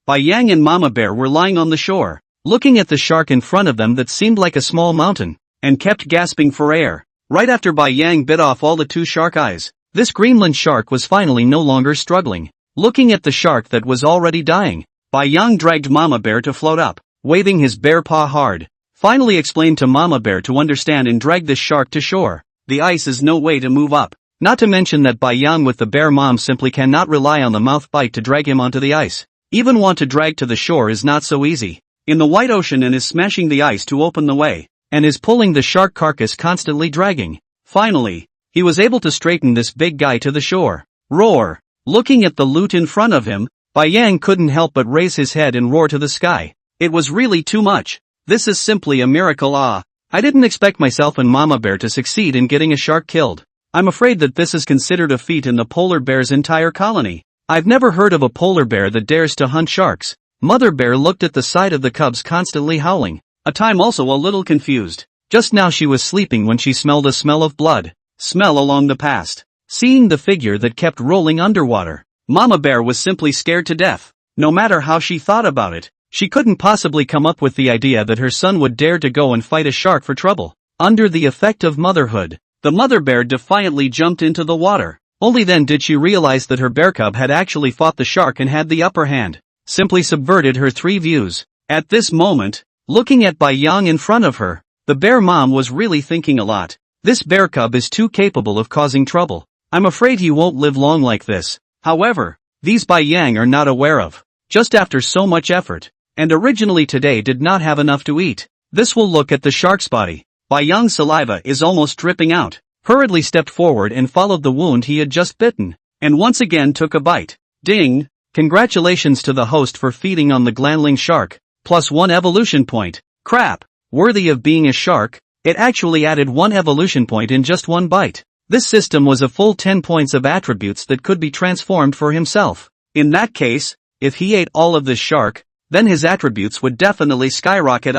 Bai Yang and Mama Bear were lying on the shore, looking at the shark in front of them that seemed like a small mountain, and kept gasping for air. Right after Bai Yang bit off all the two shark eyes, this Greenland shark was finally no longer struggling. Looking at the shark that was already dying, Bai Yang dragged Mama Bear to float up, waving his bare paw hard. Finally explained to Mama Bear to understand and drag this shark to shore. The ice is no way to move up. Not to mention that Bai Yang with the bear mom simply cannot rely on the mouth bite to drag him onto the ice. Even want to drag to the shore is not so easy. In the white ocean and is smashing the ice to open the way, and is pulling the shark carcass constantly dragging. Finally, he was able to straighten this big guy to the shore. Roar! Looking at the loot in front of him, Bai Yang couldn't help but raise his head and roar to the sky. It was really too much. This is simply a miracle. I didn't expect myself and Mama Bear to succeed in getting a shark killed. I'm afraid that this is considered a feat in the polar bear's entire colony. I've never heard of a polar bear that dares to hunt sharks. Mother bear looked at the side of the cubs constantly howling, a time also a little confused. Just now she was sleeping when she smelled a smell of blood. Smell along the past. Seeing the figure that kept rolling underwater, Mama Bear was simply scared to death. No matter how she thought about it, she couldn't possibly come up with the idea that her son would dare to go and fight a shark for trouble. Under the effect of motherhood, the mother bear defiantly jumped into the water. Only then did she realize that her bear cub had actually fought the shark and had the upper hand. Simply subverted her three views. At this moment, looking at Bai Yang in front of her, the bear mom was really thinking a lot. This bear cub is too capable of causing trouble. I'm afraid he won't live long like this. However, these Bai Yang are not aware of. Just after so much effort, and originally today did not have enough to eat. This will look at the shark's body. Bai Yang's saliva is almost dripping out. Hurriedly stepped forward and followed the wound he had just bitten, and once again took a bite. Ding! Congratulations to the host for feeding on the glandling shark, +1 evolution point. Crap! Worthy of being a shark, it actually added 1 evolution point in just one bite. This system was a full 10 points of attributes that could be transformed for himself. In that case, if he ate all of this shark, then his attributes would definitely skyrocket.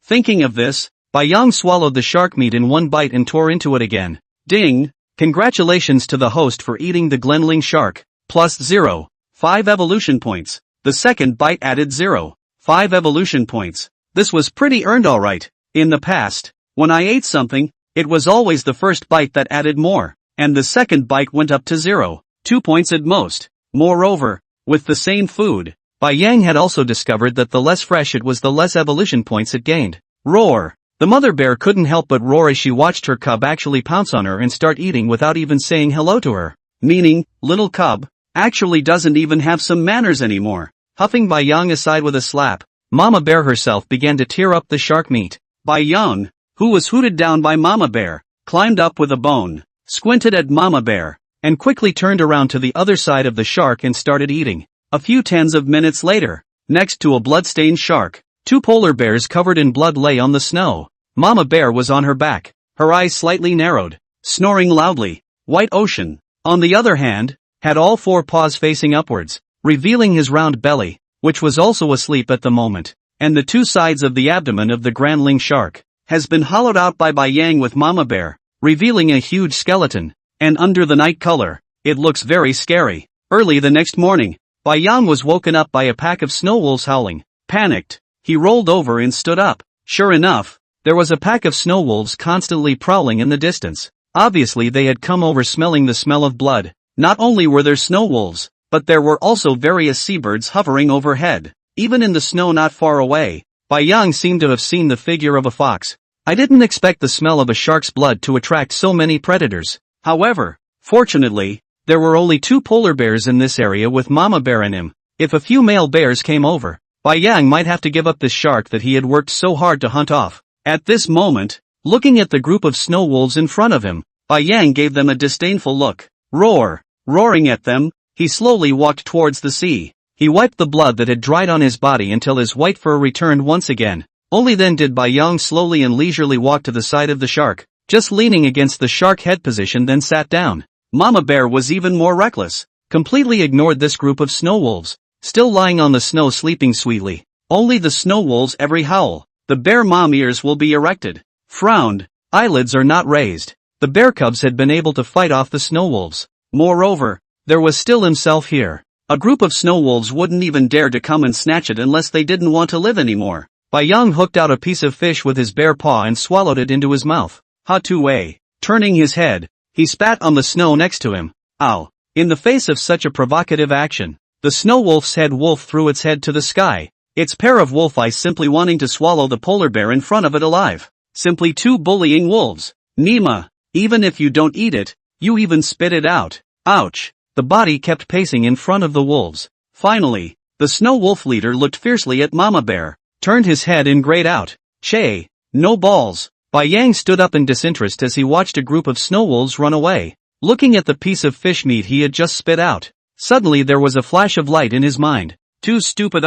Thinking of this, Bai Yang swallowed the shark meat in one bite and tore into it again. Ding! Congratulations to the host for eating the glandling shark, +0.5 evolution points. The second bite added 0.5 evolution points. This was pretty earned alright. In the past, when I ate something, it was always the first bite that added more, and the second bite went up to 0.2 points at most. Moreover, with the same food, Bai Yang had also discovered that the less fresh it was, the less evolution points it gained. Roar! The mother bear couldn't help but roar as she watched her cub actually pounce on her and start eating without even saying hello to her. Meaning, little cub actually doesn't even have some manners anymore. Huffing Bai Yang aside with a slap, Mama Bear herself began to tear up the shark meat. Bai Yang, who was hooted down by Mama Bear, climbed up with a bone, squinted at Mama Bear, and quickly turned around to the other side of the shark and started eating. A few tens of minutes later, next to a blood-stained shark, 2 polar bears covered in blood lay on the snow. Mama Bear was on her back, her eyes slightly narrowed, snoring loudly. White Ocean, on the other hand, had all 4 paws facing upwards, revealing his round belly, which was also asleep at the moment, and the 2 sides of the abdomen of the glandling shark has been hollowed out by Bai Yang with Mama Bear, revealing a huge skeleton, and under the night color, it looks very scary. Early the next morning, Bai Yang was woken up by a pack of snow wolves howling. Panicked, he rolled over and stood up. Sure enough, there was a pack of snow wolves constantly prowling in the distance. Obviously they had come over smelling the smell of blood. Not only were there snow wolves, but there were also various seabirds hovering overhead. Even in the snow not far away, Bai Yang seemed to have seen the figure of a fox. I didn't expect the smell of a shark's blood to attract so many predators. However, fortunately, there were only 2 polar bears in this area with Mama Bear and him. If a few male bears came over, Bai Yang might have to give up this shark that he had worked so hard to hunt off. At this moment, looking at the group of snow wolves in front of him, Bai Yang gave them a disdainful look. Roar! Roaring at them, he slowly walked towards the sea. He wiped the blood that had dried on his body until his white fur returned once again. Only then did Bai Yang slowly and leisurely walk to the side of the shark, just leaning against the shark head position, then sat down. Mama Bear was even more reckless, completely ignored this group of snow wolves, still lying on the snow sleeping sweetly. Only the snow wolves every howl. The bear mom ears will be erected. Frowned, eyelids are not raised. The bear cubs had been able to fight off the snow wolves. Moreover, there was still himself here. A group of snow wolves wouldn't even dare to come and snatch it unless they didn't want to live anymore. Bai Yang hooked out a piece of fish with his bare paw and swallowed it into his mouth. Ha-tu-way. Turning his head, he spat on the snow next to him. Ow. In the face of such a provocative action, the snow wolf's head wolf threw its head to the sky, its pair of wolf eyes simply wanting to swallow the polar bear in front of it alive. Simply 2 bullying wolves. Nima, even if you don't eat it, you even spit it out. Ouch. The body kept pacing in front of the wolves. Finally, the snow wolf leader looked fiercely at Mama Bear, turned his head and grayed out. Che, no balls. Bai Yang stood up in disinterest as he watched a group of snow wolves run away, looking at the piece of fish meat he had just spit out. Suddenly there was a flash of light in his mind. Too stupid.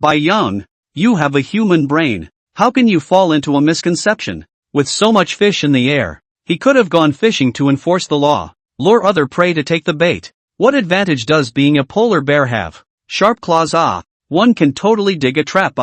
Bai Yang, you have a human brain. How can you fall into a misconception? With so much fish in the air, he could have gone fishing to enforce the law, lure other prey to take the bait. What advantage does being a polar bear have? Sharp claws. One can totally dig a trap.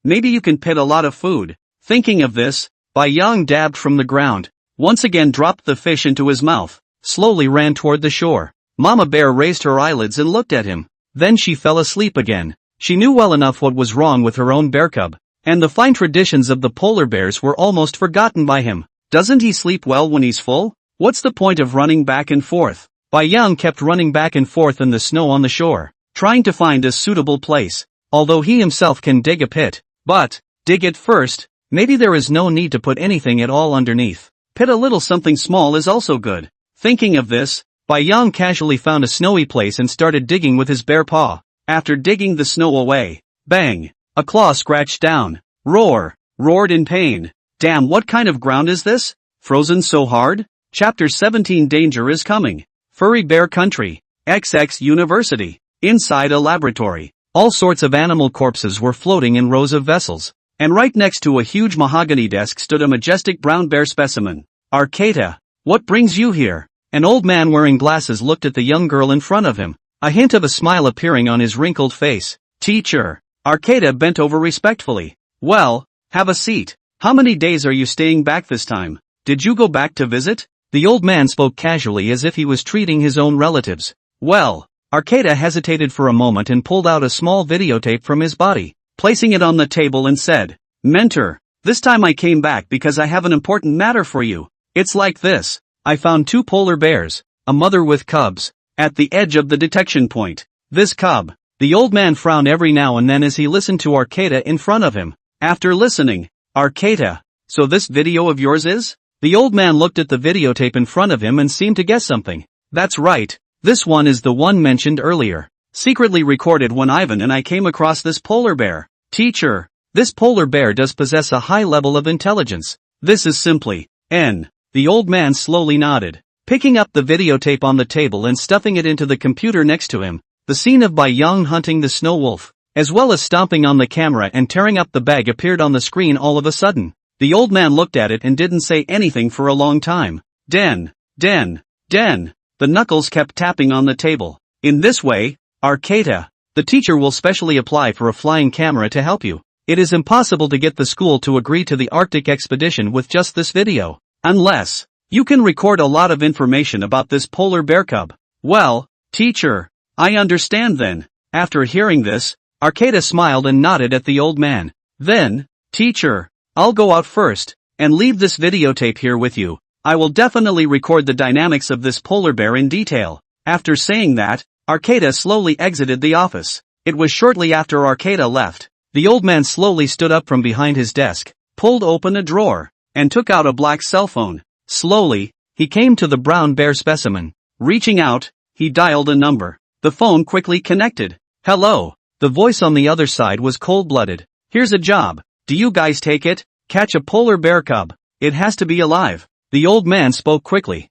Maybe you can pit a lot of food. Thinking of this, Bai Yang dabbed from the ground, once again dropped the fish into his mouth, slowly ran toward the shore. Mama Bear raised her eyelids and looked at him. Then she fell asleep again. She knew well enough what was wrong with her own bear cub, and the fine traditions of the polar bears were almost forgotten by him. Doesn't he sleep well when he's full? What's the point of running back and forth? Bai Yang kept running back and forth in the snow on the shore, trying to find a suitable place, although he himself can dig a pit. But, dig it first, maybe there is no need to put anything at all underneath. Pit a little something small is also good. Thinking of this, Bai Yang casually found a snowy place and started digging with his bare paw. After digging the snow away, bang! A claw scratched down. Roared in pain. Damn, what kind of ground is this? Frozen so hard? Chapter 17. Danger is coming. Furry Bear Country. XX University. Inside a laboratory, all sorts of animal corpses were floating in rows of vessels, and right next to a huge mahogany desk stood a majestic brown bear specimen. Arcata, what brings you here? An old man wearing glasses looked at the young girl in front of him, a hint of a smile appearing on his wrinkled face. Teacher. Arcata bent over respectfully. Well, have a seat. How many days are you staying back this time? Did you go back to visit? The old man spoke casually as if he was treating his own relatives. Well, Arcata hesitated for a moment and pulled out a small videotape from his body, placing it on the table and said, Mentor, this time I came back because I have an important matter for you. It's like this. I found 2 polar bears, a mother with cubs, at the edge of the detection point. This cub. The old man frowned every now and then as he listened to Arcata in front of him. After listening, Arcata, so this video of yours is? The old man looked at the videotape in front of him and seemed to guess something. That's right. This one is the one mentioned earlier. Secretly recorded when Ivan and I came across this polar bear. Teacher, this polar bear does possess a high level of intelligence. This is simply N. The old man slowly nodded, picking up the videotape on the table and stuffing it into the computer next to him. The scene of Bai Yang hunting the snow wolf, as well as stomping on the camera and tearing up the bag appeared on the screen all of a sudden. The old man looked at it and didn't say anything for a long time. Den. The knuckles kept tapping on the table. In this way, Arcata, the teacher will specially apply for a flying camera to help you. It is impossible to get the school to agree to the Arctic expedition with just this video. Unless, you can record a lot of information about this polar bear cub. Well, teacher, I understand then. After hearing this, Arcata smiled and nodded at the old man. Then, teacher, I'll go out first, and leave this videotape here with you. I will definitely record the dynamics of this polar bear in detail. After saying that, Arcata slowly exited the office. It was shortly after Arcata left. The old man slowly stood up from behind his desk, pulled open a drawer, and took out a black cell phone. Slowly, he came to the brown bear specimen. Reaching out, he dialed a number. The phone quickly connected. Hello. The voice on the other side was cold-blooded. Here's a job. Do you guys take it? Catch a polar bear cub. It has to be alive. The old man spoke quickly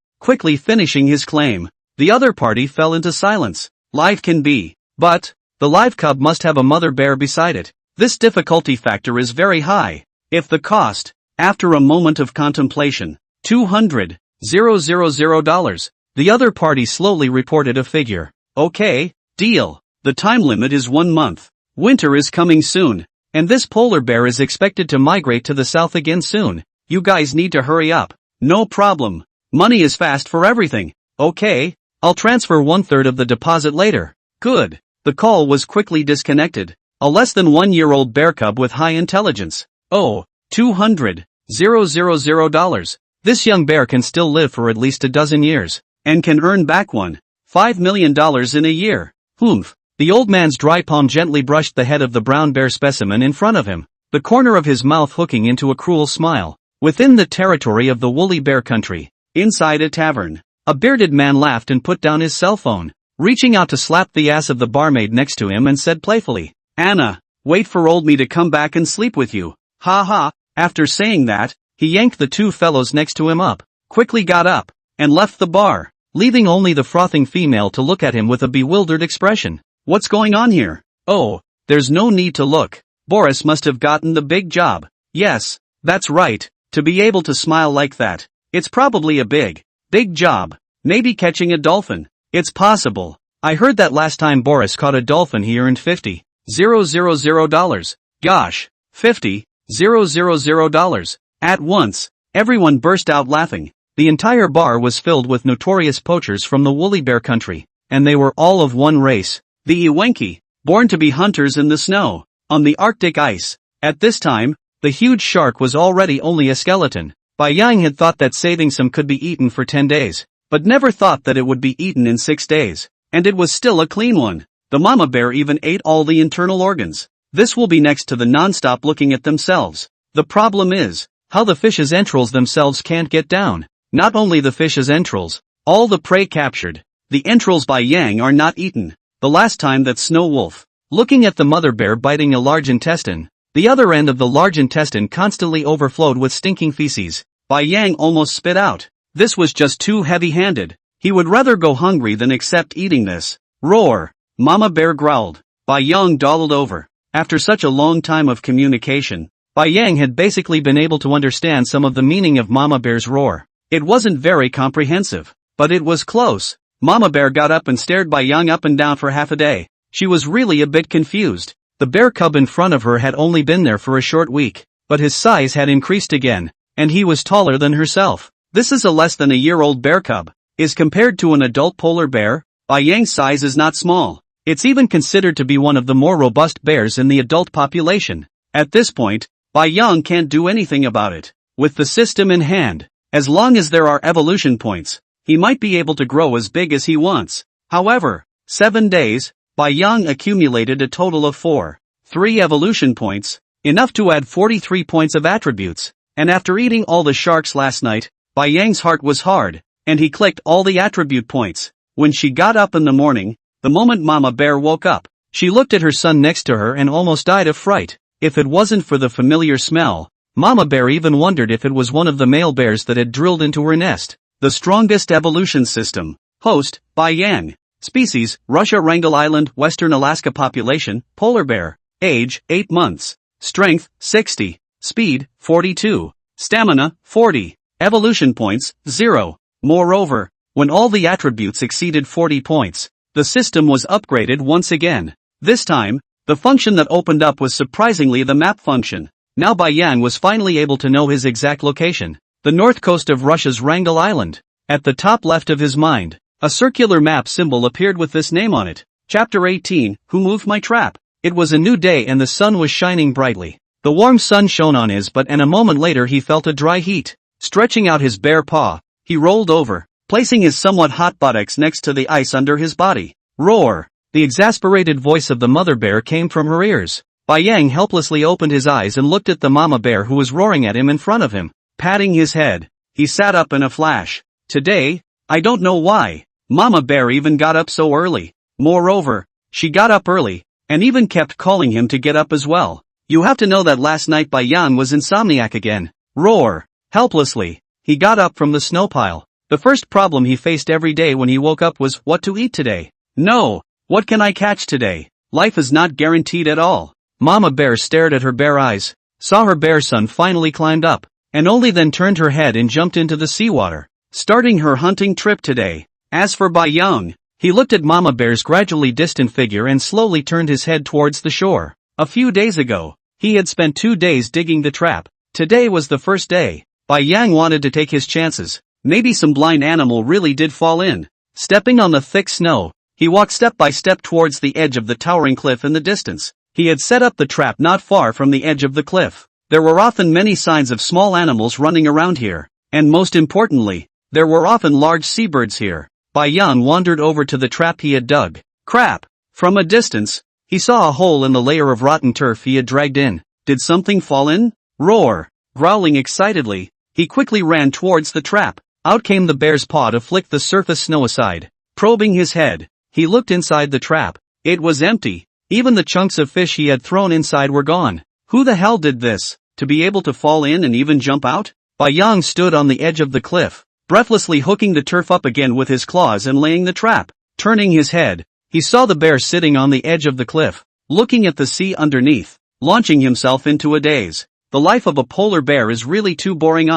finishing his claim. The other party fell into silence. Live can be, but the live cub must have a mother bear beside it. This difficulty factor is very high. If the cost, after a moment of contemplation, $200,000. The other party slowly reported a figure. Okay, deal. The time limit is 1 month. Winter is coming soon, and this polar bear is expected to migrate to the south again soon. You guys need to hurry up. No problem. Money is fast for everything. Okay, I'll transfer 1/3 of the deposit later. Good. The call was quickly disconnected. A less than 1-year-old bear cub with high intelligence. Oh, $200,000. This young bear can still live for at least a dozen years, and can earn back $5 million in a year. Humph. The old man's dry palm gently brushed the head of the brown bear specimen in front of him, the corner of his mouth hooking into a cruel smile. Within the territory of the woolly bear country, inside a tavern, a bearded man laughed and put down his cell phone, reaching out to slap the ass of the barmaid next to him and said playfully, Anna, wait for old me to come back and sleep with you. Ha ha. After saying that, he yanked the two fellows next to him up, quickly got up, and left the bar, leaving only the frothing female to look at him with a bewildered expression. What's going on here? Oh, there's no need to look. Boris must have gotten the big job. Yes, that's right, to be able to smile like that. It's probably a big job. Maybe catching a dolphin. It's possible. I heard that last time Boris caught a dolphin he earned $50,000. Gosh, $50,000. At once, everyone burst out laughing. The entire bar was filled with notorious poachers from the woolly bear country, and they were all of one race, the Ewenki, born to be hunters in the snow, on the Arctic ice. At this time, the huge shark was already only a skeleton. Bai Yang had thought that saving some could be eaten for 10 days, but never thought that it would be eaten in 6 days, and it was still a clean one. The mama bear even ate all the internal organs. This will be next to the non-stop looking at themselves. The problem is, how the fish's entrails themselves can't get down. Not only the fish's entrails, all the prey captured. The entrails by Yang are not eaten. The last time that Snow Wolf, looking at the mother bear biting a large intestine, the other end of the large intestine constantly overflowed with stinking feces, Bai Yang almost spit out. This was just too heavy-handed. He would rather go hungry than accept eating this. Roar! Mama bear growled. Bai Yang dawdled over. After such a long time of communication, Bai Yang had basically been able to understand some of the meaning of Mama bear's roar. It wasn't very comprehensive, but it was close. Mama bear got up and stared Bai Yang up and down for half a day. She was really a bit confused. The bear cub in front of her had only been there for a short week, but his size had increased again, and he was taller than herself. This is a less than a year-old bear cub. Is compared to an adult polar bear, Bai Yang's size is not small. It's even considered to be one of the more robust bears in the adult population. At this point, Bai Yang can't do anything about it. With the system in hand, as long as there are evolution points, he might be able to grow as big as he wants. However, 7 days, Bai Yang accumulated a total of 3 evolution points, enough to add 43 points of attributes, and after eating all the sharks last night, Bai Yang's heart was hard, and he clicked all the attribute points. When she got up in the morning, the moment Mama Bear woke up, she looked at her son next to her and almost died of fright. If it wasn't for the familiar smell, Mama Bear even wondered if it was one of the male bears that had drilled into her nest. The strongest evolution system. Host, Bai Yang. Species, Russia, Wrangel Island, Western Alaska. Population, polar bear. Age, 8 months. Strength, 60. Speed, 42. Stamina, 40. Evolution points, 0. Moreover, when all the attributes exceeded 40 points, the system was upgraded once again. This time, the function that opened up was surprisingly the map function. Now Bai Yang was finally able to know his exact location. The north coast of Russia's Wrangel Island. At the top left of his mind, a circular map symbol appeared with this name on it. Chapter 18, Who Moved My Trap? It was a new day and the sun was shining brightly. The warm sun shone on his butt and a moment later he felt a dry heat. Stretching out his bare paw, he rolled over, placing his somewhat hot buttocks next to the ice under his body. Roar! The exasperated voice of the mother bear came from her ears. Bai Yang helplessly opened his eyes and looked at the mama bear who was roaring at him in front of him. Patting his head, he sat up in a flash. Today, I don't know why, Mama Bear even got up so early. Moreover, she got up early, and even kept calling him to get up as well. You have to know that last night Bai Yang was insomniac again. Roar! Helplessly, he got up from the snow pile. The first problem he faced every day when he woke up was what to eat today. No, what can I catch today? Life is not guaranteed at all. Mama Bear stared at her bare eyes, saw her bear son finally climbed up, and only then turned her head and jumped into the seawater, starting her hunting trip today. As for Bai Yang, he looked at Mama Bear's gradually distant figure and slowly turned his head towards the shore. A few days ago, he had spent 2 days digging the trap. Today was the first day. Bai Yang wanted to take his chances. Maybe some blind animal really did fall in. Stepping on the thick snow, he walked step by step towards the edge of the towering cliff in the distance. He had set up the trap not far from the edge of the cliff. There were often many signs of small animals running around here, and most importantly, there were often large seabirds here. Bai Yang wandered over to the trap he had dug. Crap! From a distance, he saw a hole in the layer of rotten turf he had dragged in. Did something fall in? Roar! Growling excitedly, he quickly ran towards the trap. Out came the bear's paw to flick the surface snow aside. Probing his head, he looked inside the trap. It was empty. Even the chunks of fish he had thrown inside were gone. Who the hell did this? To be able to fall in and even jump out? Bai Yang stood on the edge of the cliff, breathlessly hooking the turf up again with his claws and laying the trap. Turning his head, he saw the bear sitting on the edge of the cliff, looking at the sea underneath, launching himself into a daze. The life of a polar bear is really too boring.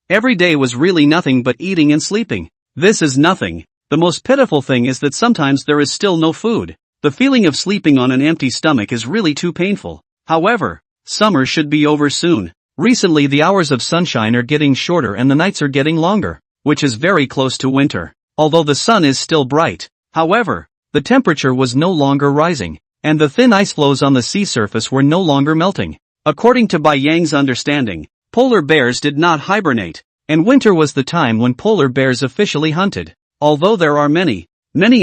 Every day was really nothing but eating and sleeping. This is nothing. The most pitiful thing is that sometimes there is still no food. The feeling of sleeping on an empty stomach is really too painful. However, summer should be over soon. Recently the hours of sunshine are getting shorter and the nights are getting longer, which is very close to winter. Although the sun is still bright. However, the temperature was no longer rising, and the thin ice floes on the sea surface were no longer melting. According to Bai Yang's understanding, polar bears did not hibernate, and winter was the time when polar bears officially hunted. Although there are many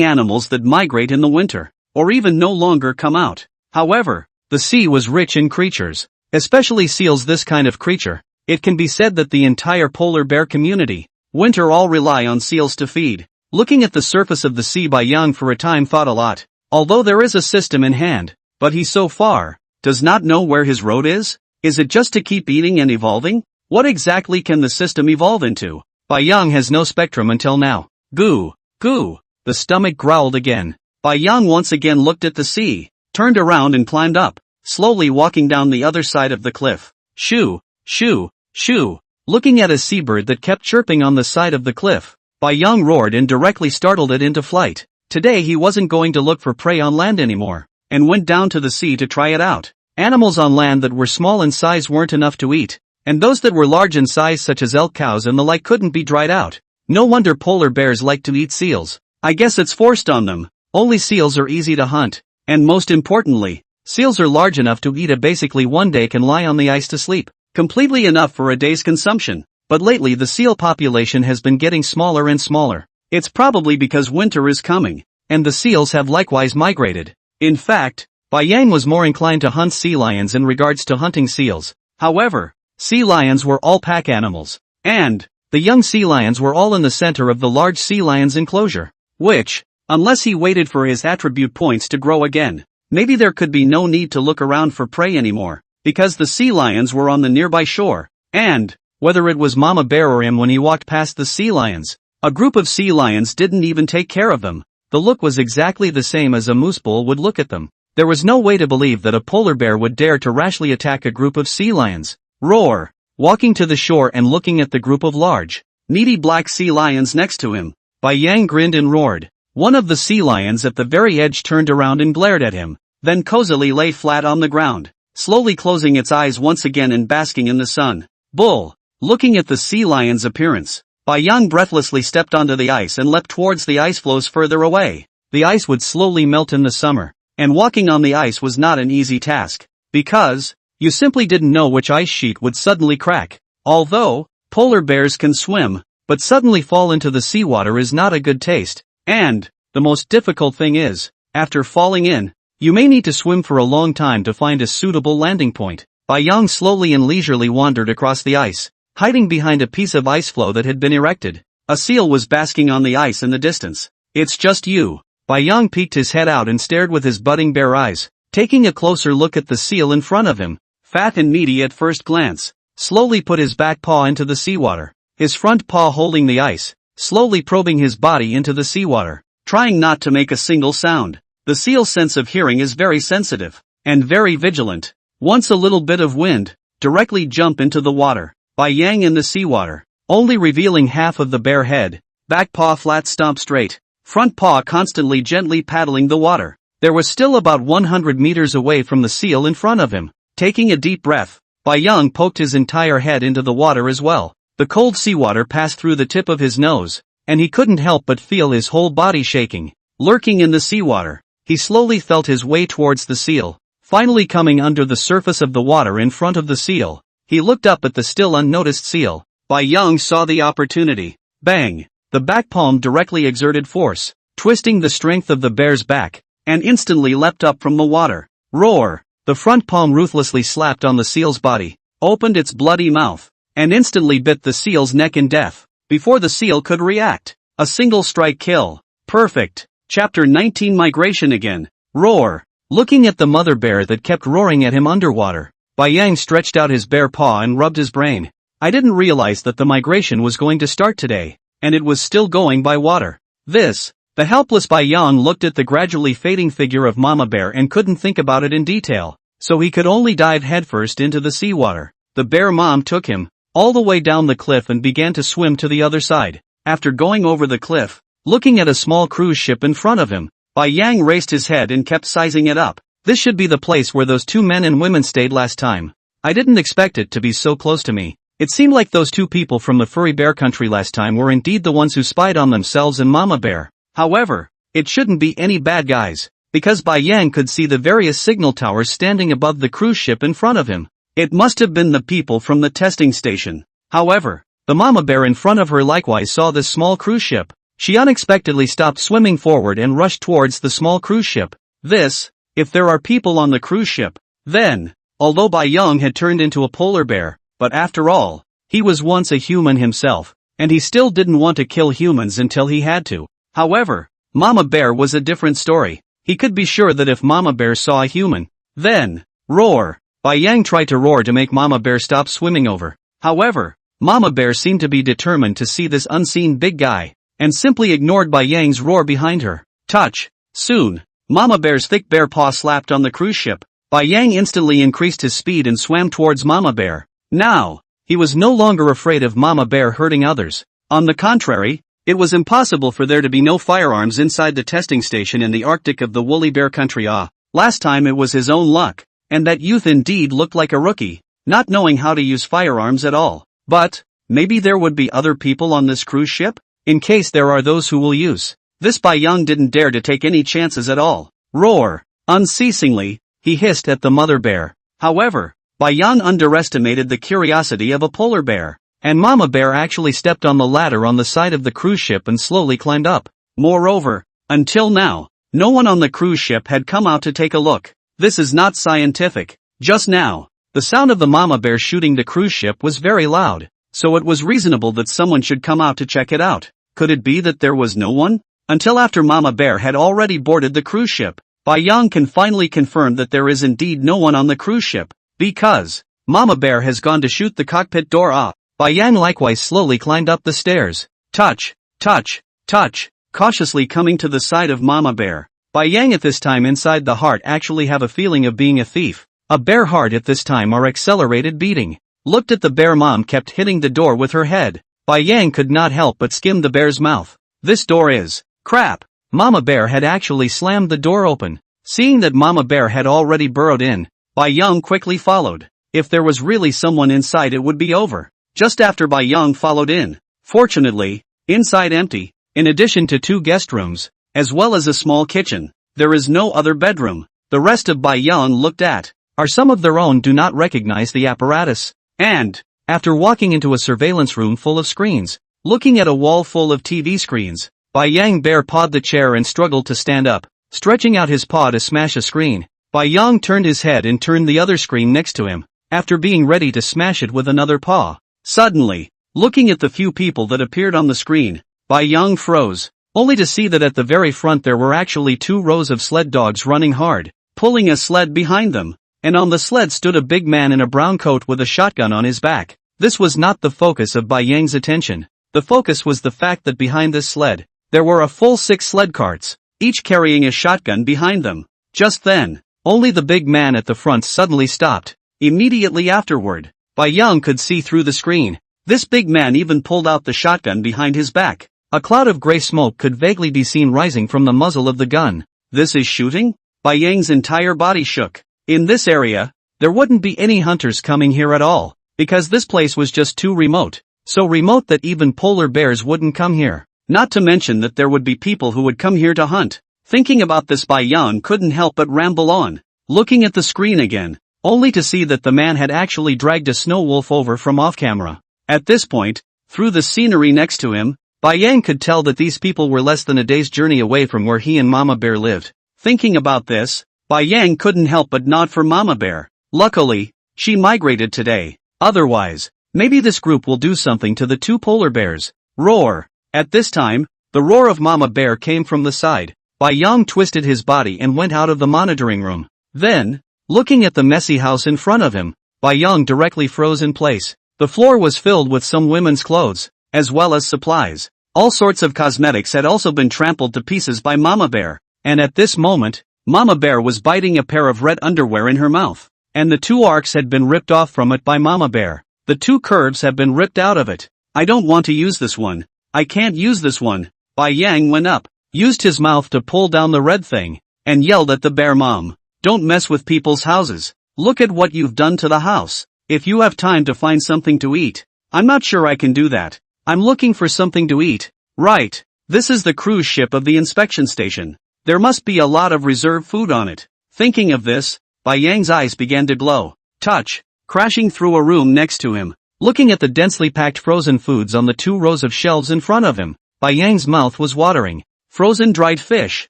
animals that migrate in the winter, or even no longer come out. However, the sea was rich in creatures, especially seals. This kind of creature, it can be said that the entire polar bear community, winter, all rely on seals to feed. Looking at the surface of the sea, Bai Yang for a time thought a lot. Although there is a system in hand, but he so far does not know where his road is. Is it just to keep eating and evolving? What exactly can the system evolve into? Bai Yang has no spectrum until now. Goo, goo, the stomach growled again. Bai Yang once again looked at the sea, turned around and climbed up, slowly walking down the other side of the cliff. Shoo, shoo, shoo. Looking at a seabird that kept chirping on the side of the cliff, Bai Yang roared and directly startled it into flight. Today he wasn't going to look for prey on land anymore, and went down to the sea to try it out. Animals on land that were small in size weren't enough to eat, and those that were large in size such as elk, cows and the like couldn't be dried out. No wonder polar bears like to eat seals. I guess it's forced on them. Only seals are easy to hunt, and most importantly, seals are large enough to eat. Basically one day can lie on the ice to sleep, completely enough for a day's consumption. But lately the seal population has been getting smaller and smaller. It's probably because winter is coming, and the seals have likewise migrated. In fact, Bai Yang was more inclined to hunt sea lions in regards to hunting seals. However, sea lions were all pack animals, and the young sea lions were all in the center of the large sea lion's enclosure, which, unless he waited for his attribute points to grow again, maybe there could be no need to look around for prey anymore, because the sea lions were on the nearby shore, and whether it was Mama Bear or him when he walked past the sea lions, a group of sea lions didn't even take care of them. The look was exactly the same as a moose bull would look at them. There was no way to believe that a polar bear would dare to rashly attack a group of sea lions. Roar! Walking to the shore and looking at the group of large, needy black sea lions next to him, Bai Yang grinned and roared. One of the sea lions at the very edge turned around and glared at him, then cozily lay flat on the ground, slowly closing its eyes once again and basking in the sun. Bull! Looking at the sea lion's appearance, Bai Yang breathlessly stepped onto the ice and leapt towards the ice floes further away. The ice would slowly melt in the summer, and walking on the ice was not an easy task, because you simply didn't know which ice sheet would suddenly crack. Although polar bears can swim, but suddenly fall into the seawater is not a good taste. And the most difficult thing is, after falling in, you may need to swim for a long time to find a suitable landing point. Bai Yang slowly and leisurely wandered across the ice, hiding behind a piece of ice floe that had been erected. A seal was basking on the ice in the distance. It's just you. Bai Yang peeked his head out and stared with his budding bear eyes, taking a closer look at the seal in front of him. Fat and meaty at first glance, slowly put his back paw into the seawater, his front paw holding the ice, slowly probing his body into the seawater, trying not to make a single sound. The seal's sense of hearing is very sensitive, and very vigilant. Once a little bit of wind, directly jump into the water. Bai Yang in the seawater, only revealing half of the bare head, back paw flat stomp straight, front paw constantly gently paddling the water. There was still about 100 meters away from the seal in front of him. Taking a deep breath, Bai Yang poked his entire head into the water as well. The cold seawater passed through the tip of his nose, and he couldn't help but feel his whole body shaking. Lurking in the seawater, he slowly felt his way towards the seal, finally coming under the surface of the water in front of the seal. He looked up at the still unnoticed seal. Bai Yang saw the opportunity. Bang! The back palm directly exerted force, twisting the strength of the bear's back, and instantly leapt up from the water. Roar! The front palm ruthlessly slapped on the seal's body, opened its bloody mouth, and instantly bit the seal's neck in death, before the seal could react. A single strike kill. Perfect. Chapter 19 Migration again. Roar! Looking at the mother bear that kept roaring at him underwater, Bai Yang stretched out his bare paw and rubbed his brain. I didn't realize that the migration was going to start today, and it was still going by water. The helpless Bai Yang looked at the gradually fading figure of Mama Bear and couldn't think about it in detail, so he could only dive headfirst into the seawater. The bear mom took him all the way down the cliff and began to swim to the other side. After going over the cliff, looking at a small cruise ship in front of him, Bai Yang raised his head and kept sizing it up. This should be the place where those two men and women stayed last time. I didn't expect it to be so close to me. It seemed like those two people from the furry bear country last time were indeed the ones who spied on themselves and Mama Bear. However, it shouldn't be any bad guys, because Bai Yang could see the various signal towers standing above the cruise ship in front of him. It must have been the people from the testing station. However, the Mama Bear in front of her likewise saw this small cruise ship. She unexpectedly stopped swimming forward and rushed towards the small cruise ship. If there are people on the cruise ship, then, although Bai Yang had turned into a polar bear, but after all, he was once a human himself, and he still didn't want to kill humans until he had to. However, Mama Bear was a different story. He could be sure that if Mama Bear saw a human, then, roar. Bai Yang tried to roar to make Mama Bear stop swimming over. However, Mama Bear seemed to be determined to see this unseen big guy, and simply ignored Bai Yang's roar behind her. Touch. Soon, Mama Bear's thick bear paw slapped on the cruise ship. Bai Yang instantly increased his speed and swam towards Mama Bear. Now, he was no longer afraid of Mama Bear hurting others. On the contrary, it was impossible for there to be no firearms inside the testing station in the Arctic of the woolly bear country. Last time it was his own luck, and that youth indeed looked like a rookie, not knowing how to use firearms at all. But, maybe there would be other people on this cruise ship? In case there are those who will use. This Bai Yang didn't dare to take any chances at all. Roar! Unceasingly, he hissed at the mother bear. However, Bai Yang underestimated the curiosity of a polar bear, and Mama Bear actually stepped on the ladder on the side of the cruise ship and slowly climbed up. Moreover, until now, no one on the cruise ship had come out to take a look. This is not scientific. Just now, the sound of the Mama Bear shooting the cruise ship was very loud, so it was reasonable that someone should come out to check it out. Could it be that there was no one? Until after Mama Bear had already boarded the cruise ship, Bai Yang can finally confirm that there is indeed no one on the cruise ship, because Mama Bear has gone to shoot the cockpit door off. Bai Yang likewise slowly climbed up the stairs. Touch, touch, touch, cautiously coming to the side of Mama Bear. Bai Yang at this time inside the heart actually have a feeling of being a thief. A bear heart at this time are accelerated beating. Looked at the bear mom kept hitting the door with her head. Bai Yang could not help but skim the bear's mouth. This door is crap. Mama Bear had actually slammed the door open. Seeing that Mama Bear had already burrowed in, Bai Yang quickly followed. If there was really someone inside it would be over. Just after Bai Yang followed in. Fortunately, inside empty, in addition to 2 guest rooms, as well as a small kitchen, there is no other bedroom. The rest of Bai Yang looked at are some of their own do not recognize the apparatus. And, after walking into a surveillance room full of screens, looking at a wall full of TV screens, Bai Yang bear pawed the chair and struggled to stand up, stretching out his paw to smash a screen. Bai Yang turned his head and turned the other screen next to him, after being ready to smash it with another paw. Suddenly, looking at the few people that appeared on the screen, Bai Yang froze, only to see that at the very front there were actually 2 rows of sled dogs running hard, pulling a sled behind them, and on the sled stood a big man in a brown coat with a shotgun on his back. This was not the focus of Bai Yang's attention. The focus was the fact that behind this sled, there were a full 6 sled carts, each carrying a shotgun behind them. Just then, only the big man at the front suddenly stopped. Immediately afterward, Bai Yang could see through the screen. This big man even pulled out the shotgun behind his back. A cloud of gray smoke could vaguely be seen rising from the muzzle of the gun. This is shooting? Bai Yang's entire body shook. In this area, there wouldn't be any hunters coming here at all, because this place was just too remote. So remote that even polar bears wouldn't come here. Not to mention that there would be people who would come here to hunt. Thinking about this, Bai Yang couldn't help but ramble on, looking at the screen again, only to see that the man had actually dragged a snow wolf over from off camera. At this point, through the scenery next to him, Bai Yang could tell that these people were less than a day's journey away from where he and Mama Bear lived. Thinking about this, Bai Yang couldn't help but nod for Mama Bear. Luckily, she migrated today. Otherwise, maybe this group will do something to the 2 polar bears. Roar! At this time, the roar of Mama Bear came from the side. Bai Yang twisted his body and went out of the monitoring room. Then, looking at the messy house in front of him, Bai Yang directly froze in place. The floor was filled with some women's clothes, as well as supplies. All sorts of cosmetics had also been trampled to pieces by Mama Bear, and at this moment, Mama Bear was biting a pair of red underwear in her mouth, and the 2 arcs had been ripped off from it by Mama Bear. The 2 curves have been ripped out of it. I don't want to use this one. I can't use this one. Bai Yang went up, used his mouth to pull down the red thing, and yelled at the bear mom. Don't mess with people's houses. Look at what you've done to the house. If you have time to find something to eat. I'm not sure I can do that. I'm looking for something to eat. Right. This is the cruise ship of the inspection station. There must be a lot of reserve food on it. Thinking of this, Bai Yang's eyes began to glow. Touch. Crashing through a room next to him. Looking at the densely packed frozen foods on the 2 rows of shelves in front of him, Bai Yang's mouth was watering. Frozen dried fish,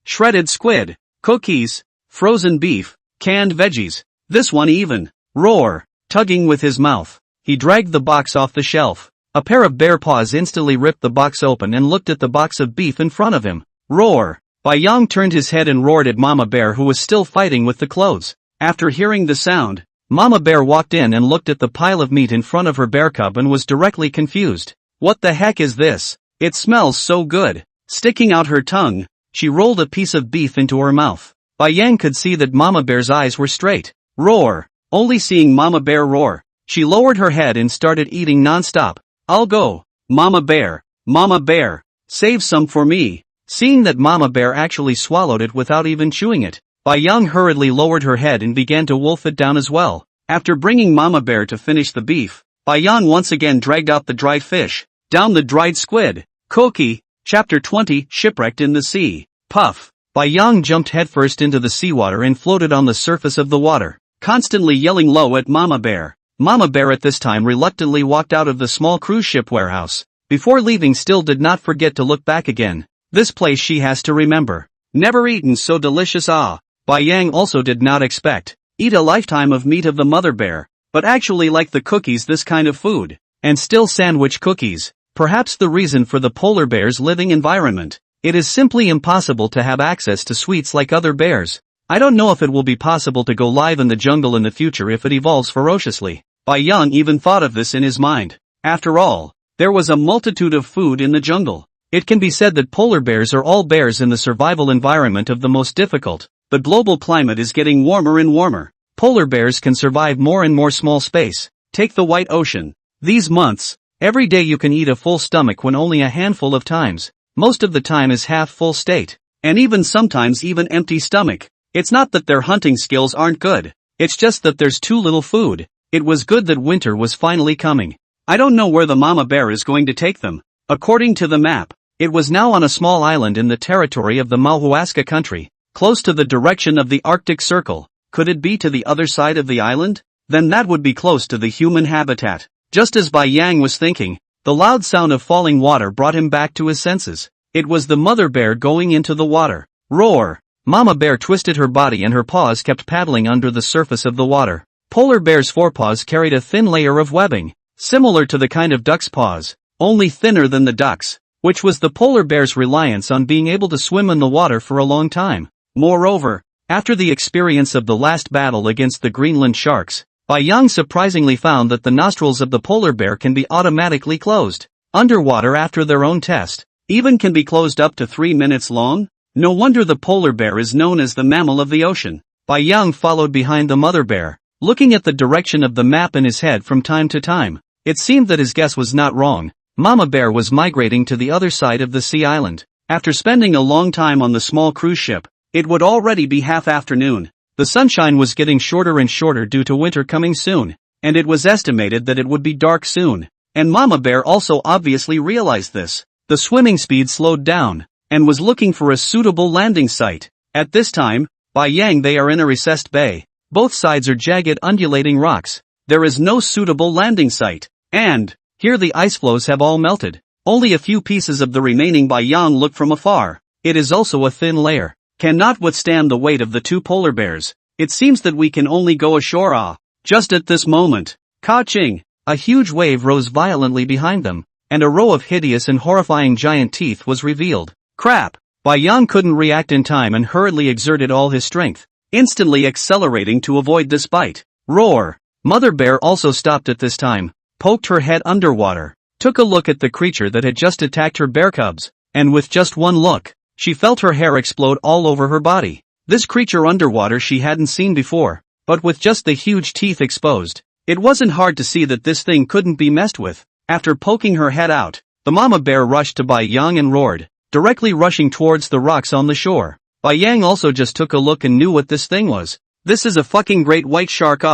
shredded squid, cookies, frozen beef, canned veggies. This one even. Roar. Tugging with his mouth, he dragged the box off the shelf. A pair of bear paws instantly ripped the box open and looked at the box of beef in front of him. Roar. Bai Yang turned his head and roared at Mama Bear, who was still fighting with the clothes. After hearing the sound, Mama Bear walked in and looked at the pile of meat in front of her bear cub and was directly confused. What the heck is this? It smells so good. Sticking out her tongue, she rolled a piece of beef into her mouth. Bai Yang could see that Mama Bear's eyes were straight. Roar. Only seeing Mama Bear roar, she lowered her head and started eating non-stop. I'll go. Mama Bear. Mama Bear. Save some for me. Seeing that Mama Bear actually swallowed it without even chewing it, Bai Yang hurriedly lowered her head and began to wolf it down as well. After bringing Mama Bear to finish the beef, Bai Yang once again dragged out the dried fish, down the dried squid. Cookie. Chapter 20, Shipwrecked in the Sea. Puff. Bai Yang jumped headfirst into the seawater and floated on the surface of the water, constantly yelling low at Mama Bear. Mama Bear at this time reluctantly walked out of the small cruise ship warehouse. Before leaving, still did not forget to look back again. This place she has to remember. Never eaten so delicious. Bai Yang also did not expect eat a lifetime of meat of the mother bear, but actually like the cookies, this kind of food, and still sandwich cookies. Perhaps the reason for the polar bear's living environment. It is simply impossible to have access to sweets like other bears. I don't know if it will be possible to go live in the jungle in the future if it evolves ferociously. Bai Yang even thought of this in his mind. After all, there was a multitude of food in the jungle. It can be said that polar bears are all bears in the survival environment of the most difficult. The global climate is getting warmer and warmer. Polar bears can survive more and more small space. Take the White Ocean. These months, every day you can eat a full stomach when only a handful of times. Most of the time is half full state. And even sometimes even empty stomach. It's not that their hunting skills aren't good. It's just that there's too little food. It was good that winter was finally coming. I don't know where the mama bear is going to take them. According to the map, it was now on a small island in the territory of the manhwa country, close to the direction of the Arctic Circle. Could it be to the other side of the island? Then that would be close to the human habitat. Just as Bai Yang was thinking, the loud sound of falling water brought him back to his senses. It was the mother bear going into the water. Roar! Mama bear twisted her body and her paws kept paddling under the surface of the water. Polar bear's forepaws carried a thin layer of webbing, similar to the kind of duck's paws, only thinner than the duck's, which was the polar bear's reliance on being able to swim in the water for a long time. Moreover, after the experience of the last battle against the Greenland sharks, Bai Yang surprisingly found that the nostrils of the polar bear can be automatically closed. Underwater after their own test, even can be closed up to 3 minutes long? No wonder the polar bear is known as the mammal of the ocean. Bai Yang followed behind the mother bear, looking at the direction of the map in his head from time to time. It seemed that his guess was not wrong. Mama bear was migrating to the other side of the sea island. After spending a long time on the small cruise ship, it would already be half-afternoon. The sunshine was getting shorter and shorter due to winter coming soon, and it was estimated that it would be dark soon. And Mama bear also obviously realized this. The swimming speed slowed down, and was looking for a suitable landing site. At this time, Bai Yang they are in a recessed bay. Both sides are jagged undulating rocks. There is no suitable landing site. And, here the ice floes have all melted. Only a few pieces of the remaining Bai Yang look from afar. It is also a thin layer. Cannot withstand the weight of the two polar bears. It seems that we can only go ashore. Just at this moment. Ka-ching! A huge wave rose violently behind them, and a row of hideous and horrifying giant teeth was revealed. Crap! Bai Yang couldn't react in time and hurriedly exerted all his strength, instantly accelerating to avoid this bite. Roar! Mother bear also stopped at this time. poked her head underwater, took a look at the creature that had just attacked her bear cubs, and with just one look, she felt her hair explode all over her body. This creature underwater she hadn't seen before, but with just the huge teeth exposed, it wasn't hard to see that this thing couldn't be messed with. After poking her head out, the mama bear rushed to Bai Yang and roared, directly rushing towards the rocks on the shore. Bai Yang also just took a look and knew what this thing was. This is a fucking great white shark.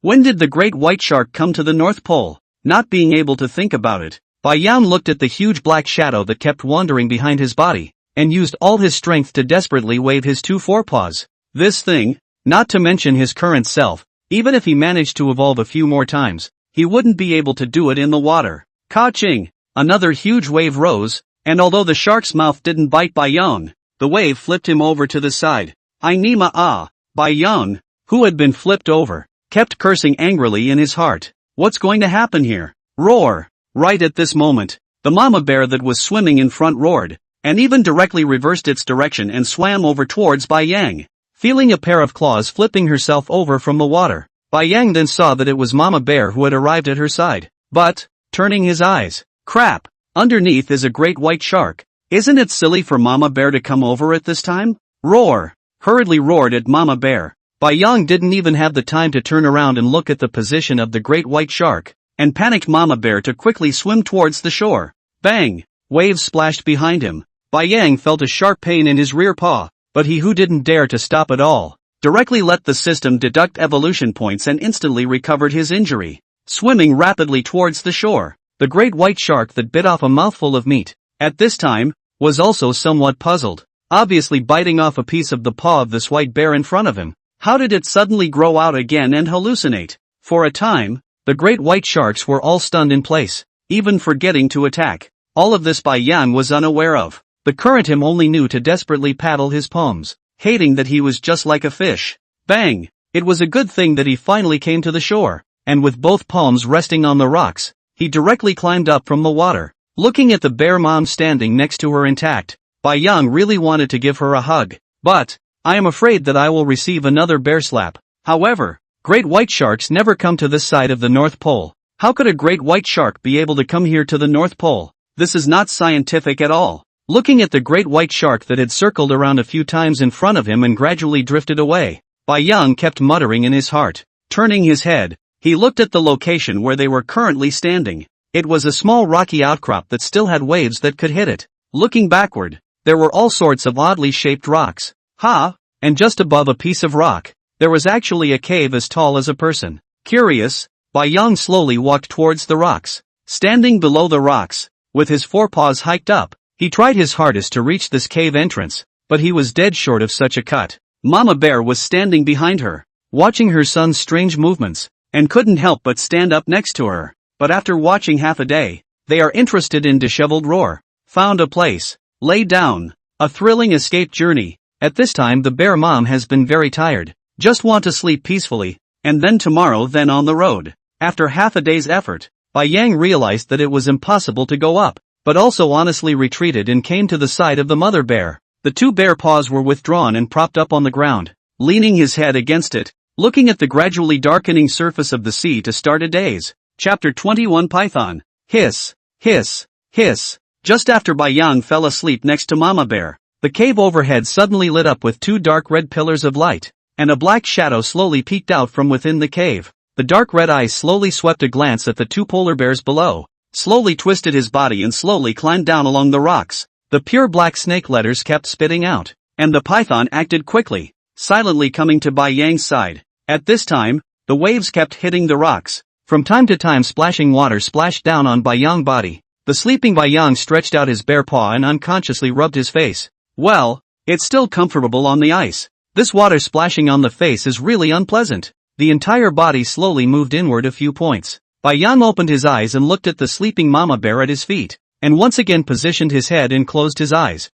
When did the great white shark come to the North Pole? Not being able to think about it, Bai Yang looked at the huge black shadow that kept wandering behind his body, and used all his strength to desperately wave his two forepaws. This thing, not to mention his current self, even if he managed to evolve a few more times, he wouldn't be able to do it in the water. Ka-ching! Another huge wave rose, and although the shark's mouth didn't bite Bai Yang, the wave flipped him over to the side. Bai Yang, who had been flipped over, kept cursing angrily in his heart. What's going to happen here? Roar! Right at this moment, the mama bear that was swimming in front roared, and even directly reversed its direction and swam over towards Bai Yang, feeling a pair of claws flipping herself over from the water. Bai Yang then saw that it was Mama Bear who had arrived at her side. But, turning his eyes, crap! Underneath is a great white shark. Isn't it silly for Mama Bear to come over at this time? Roar! Hurriedly roared at Mama Bear. Bai Yang didn't even have the time to turn around and look at the position of the great white shark, and panicked Mama Bear to quickly swim towards the shore. Bang! Waves splashed behind him. Bai Yang felt a sharp pain in his rear paw, but he who didn't dare to stop at all, directly let the system deduct evolution points and instantly recovered his injury. Swimming rapidly towards the shore, the great white shark that bit off a mouthful of meat, at this time, was also somewhat puzzled, obviously biting off a piece of the paw of this white bear in front of him. How did it suddenly grow out again and hallucinate? For a time, the great white sharks were all stunned in place, even forgetting to attack. All of this Bai Yang was unaware of. The current him only knew to desperately paddle his palms, hating that he was just like a fish. Bang! It was a good thing that he finally came to the shore, and with both palms resting on the rocks, he directly climbed up from the water. Looking at the bear mom standing next to her intact, Bai Yang really wanted to give her a hug. But, I am afraid that I will receive another bear slap. However, great white sharks never come to this side of the North Pole. How could a great white shark be able to come here to the North Pole? This is not scientific at all. Looking at the great white shark that had circled around a few times in front of him and gradually drifted away, Bai Yang kept muttering in his heart. Turning his head, he looked at the location where they were currently standing. It was a small rocky outcrop that still had waves that could hit it. Looking backward, there were all sorts of oddly shaped rocks. And just above a piece of rock, there was actually a cave as tall as a person. Curious, Bai Yang slowly walked towards the rocks. Standing below the rocks, with his forepaws hiked up, he tried his hardest to reach this cave entrance, but he was dead short of such a cut. Mama Bear was standing behind her, watching her son's strange movements, and couldn't help but stand up next to her. But after watching half a day, they are interested in disheveled roar. Found a place. Lay down. A thrilling escape journey. At this time the bear mom has been very tired. Just want to sleep peacefully, and then tomorrow then on the road. After half a day's effort, Bai Yang realized that it was impossible to go up, but also honestly retreated and came to the side of the mother bear. The two bear paws were withdrawn and propped up on the ground, leaning his head against it, looking at the gradually darkening surface of the sea to start a daze. Chapter 21 Python. Hiss, hiss, hiss. Just after Bai Yang fell asleep next to Mama Bear, the cave overhead suddenly lit up with two dark red pillars of light, and a black shadow slowly peeked out from within the cave. The dark red eyes slowly swept a glance at the two polar bears below, slowly twisted his body and slowly climbed down along the rocks. The pure black snake letters kept spitting out, and the python acted quickly, silently coming to Bai Yang's side. At this time, the waves kept hitting the rocks. From time to time splashing water splashed down on Bai Yang's body. The sleeping Bai Yang stretched out his bare paw and unconsciously rubbed his face. Well, it's still comfortable on the ice. This water splashing on the face is really unpleasant. The entire body slowly moved inward a few points. Bai Yang opened his eyes and looked at the sleeping mama bear at his feet, and once again positioned his head and closed his eyes.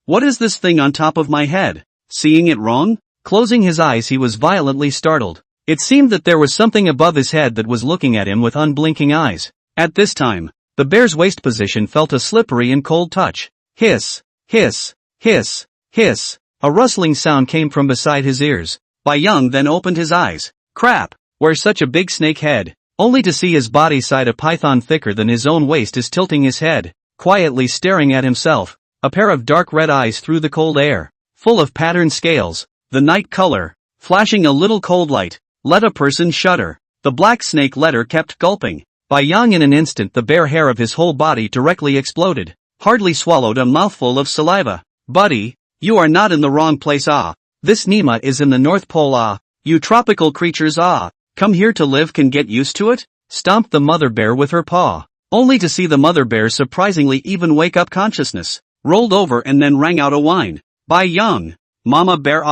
What is this thing on top of my head? Seeing it wrong? Closing his eyes he was violently startled. It seemed that there was something above his head that was looking at him with unblinking eyes. At this time, the bear's waist position felt a slippery and cold touch. Hiss, hiss, hiss, hiss. A rustling sound came from beside his ears. Bai Yang then opened his eyes. Crap! Where's such a big snake head? only to see his body side a python thicker than his own waist is tilting his head, quietly staring at himself, a pair of dark red eyes through the cold air, full of patterned scales, the night color, flashing a little cold light, let a person shudder. The black snake letter kept gulping. By Yang in an instant the bare hair of his whole body directly exploded, hardly swallowed a mouthful of saliva. Buddy, you are not in the wrong place This Nima is in the North Pole You tropical creatures come here to live can get used to it? Stomped the mother bear with her paw, only to see the mother bear surprisingly even wake up consciousness, rolled over and then rang out a whine. By Yang, Mama bear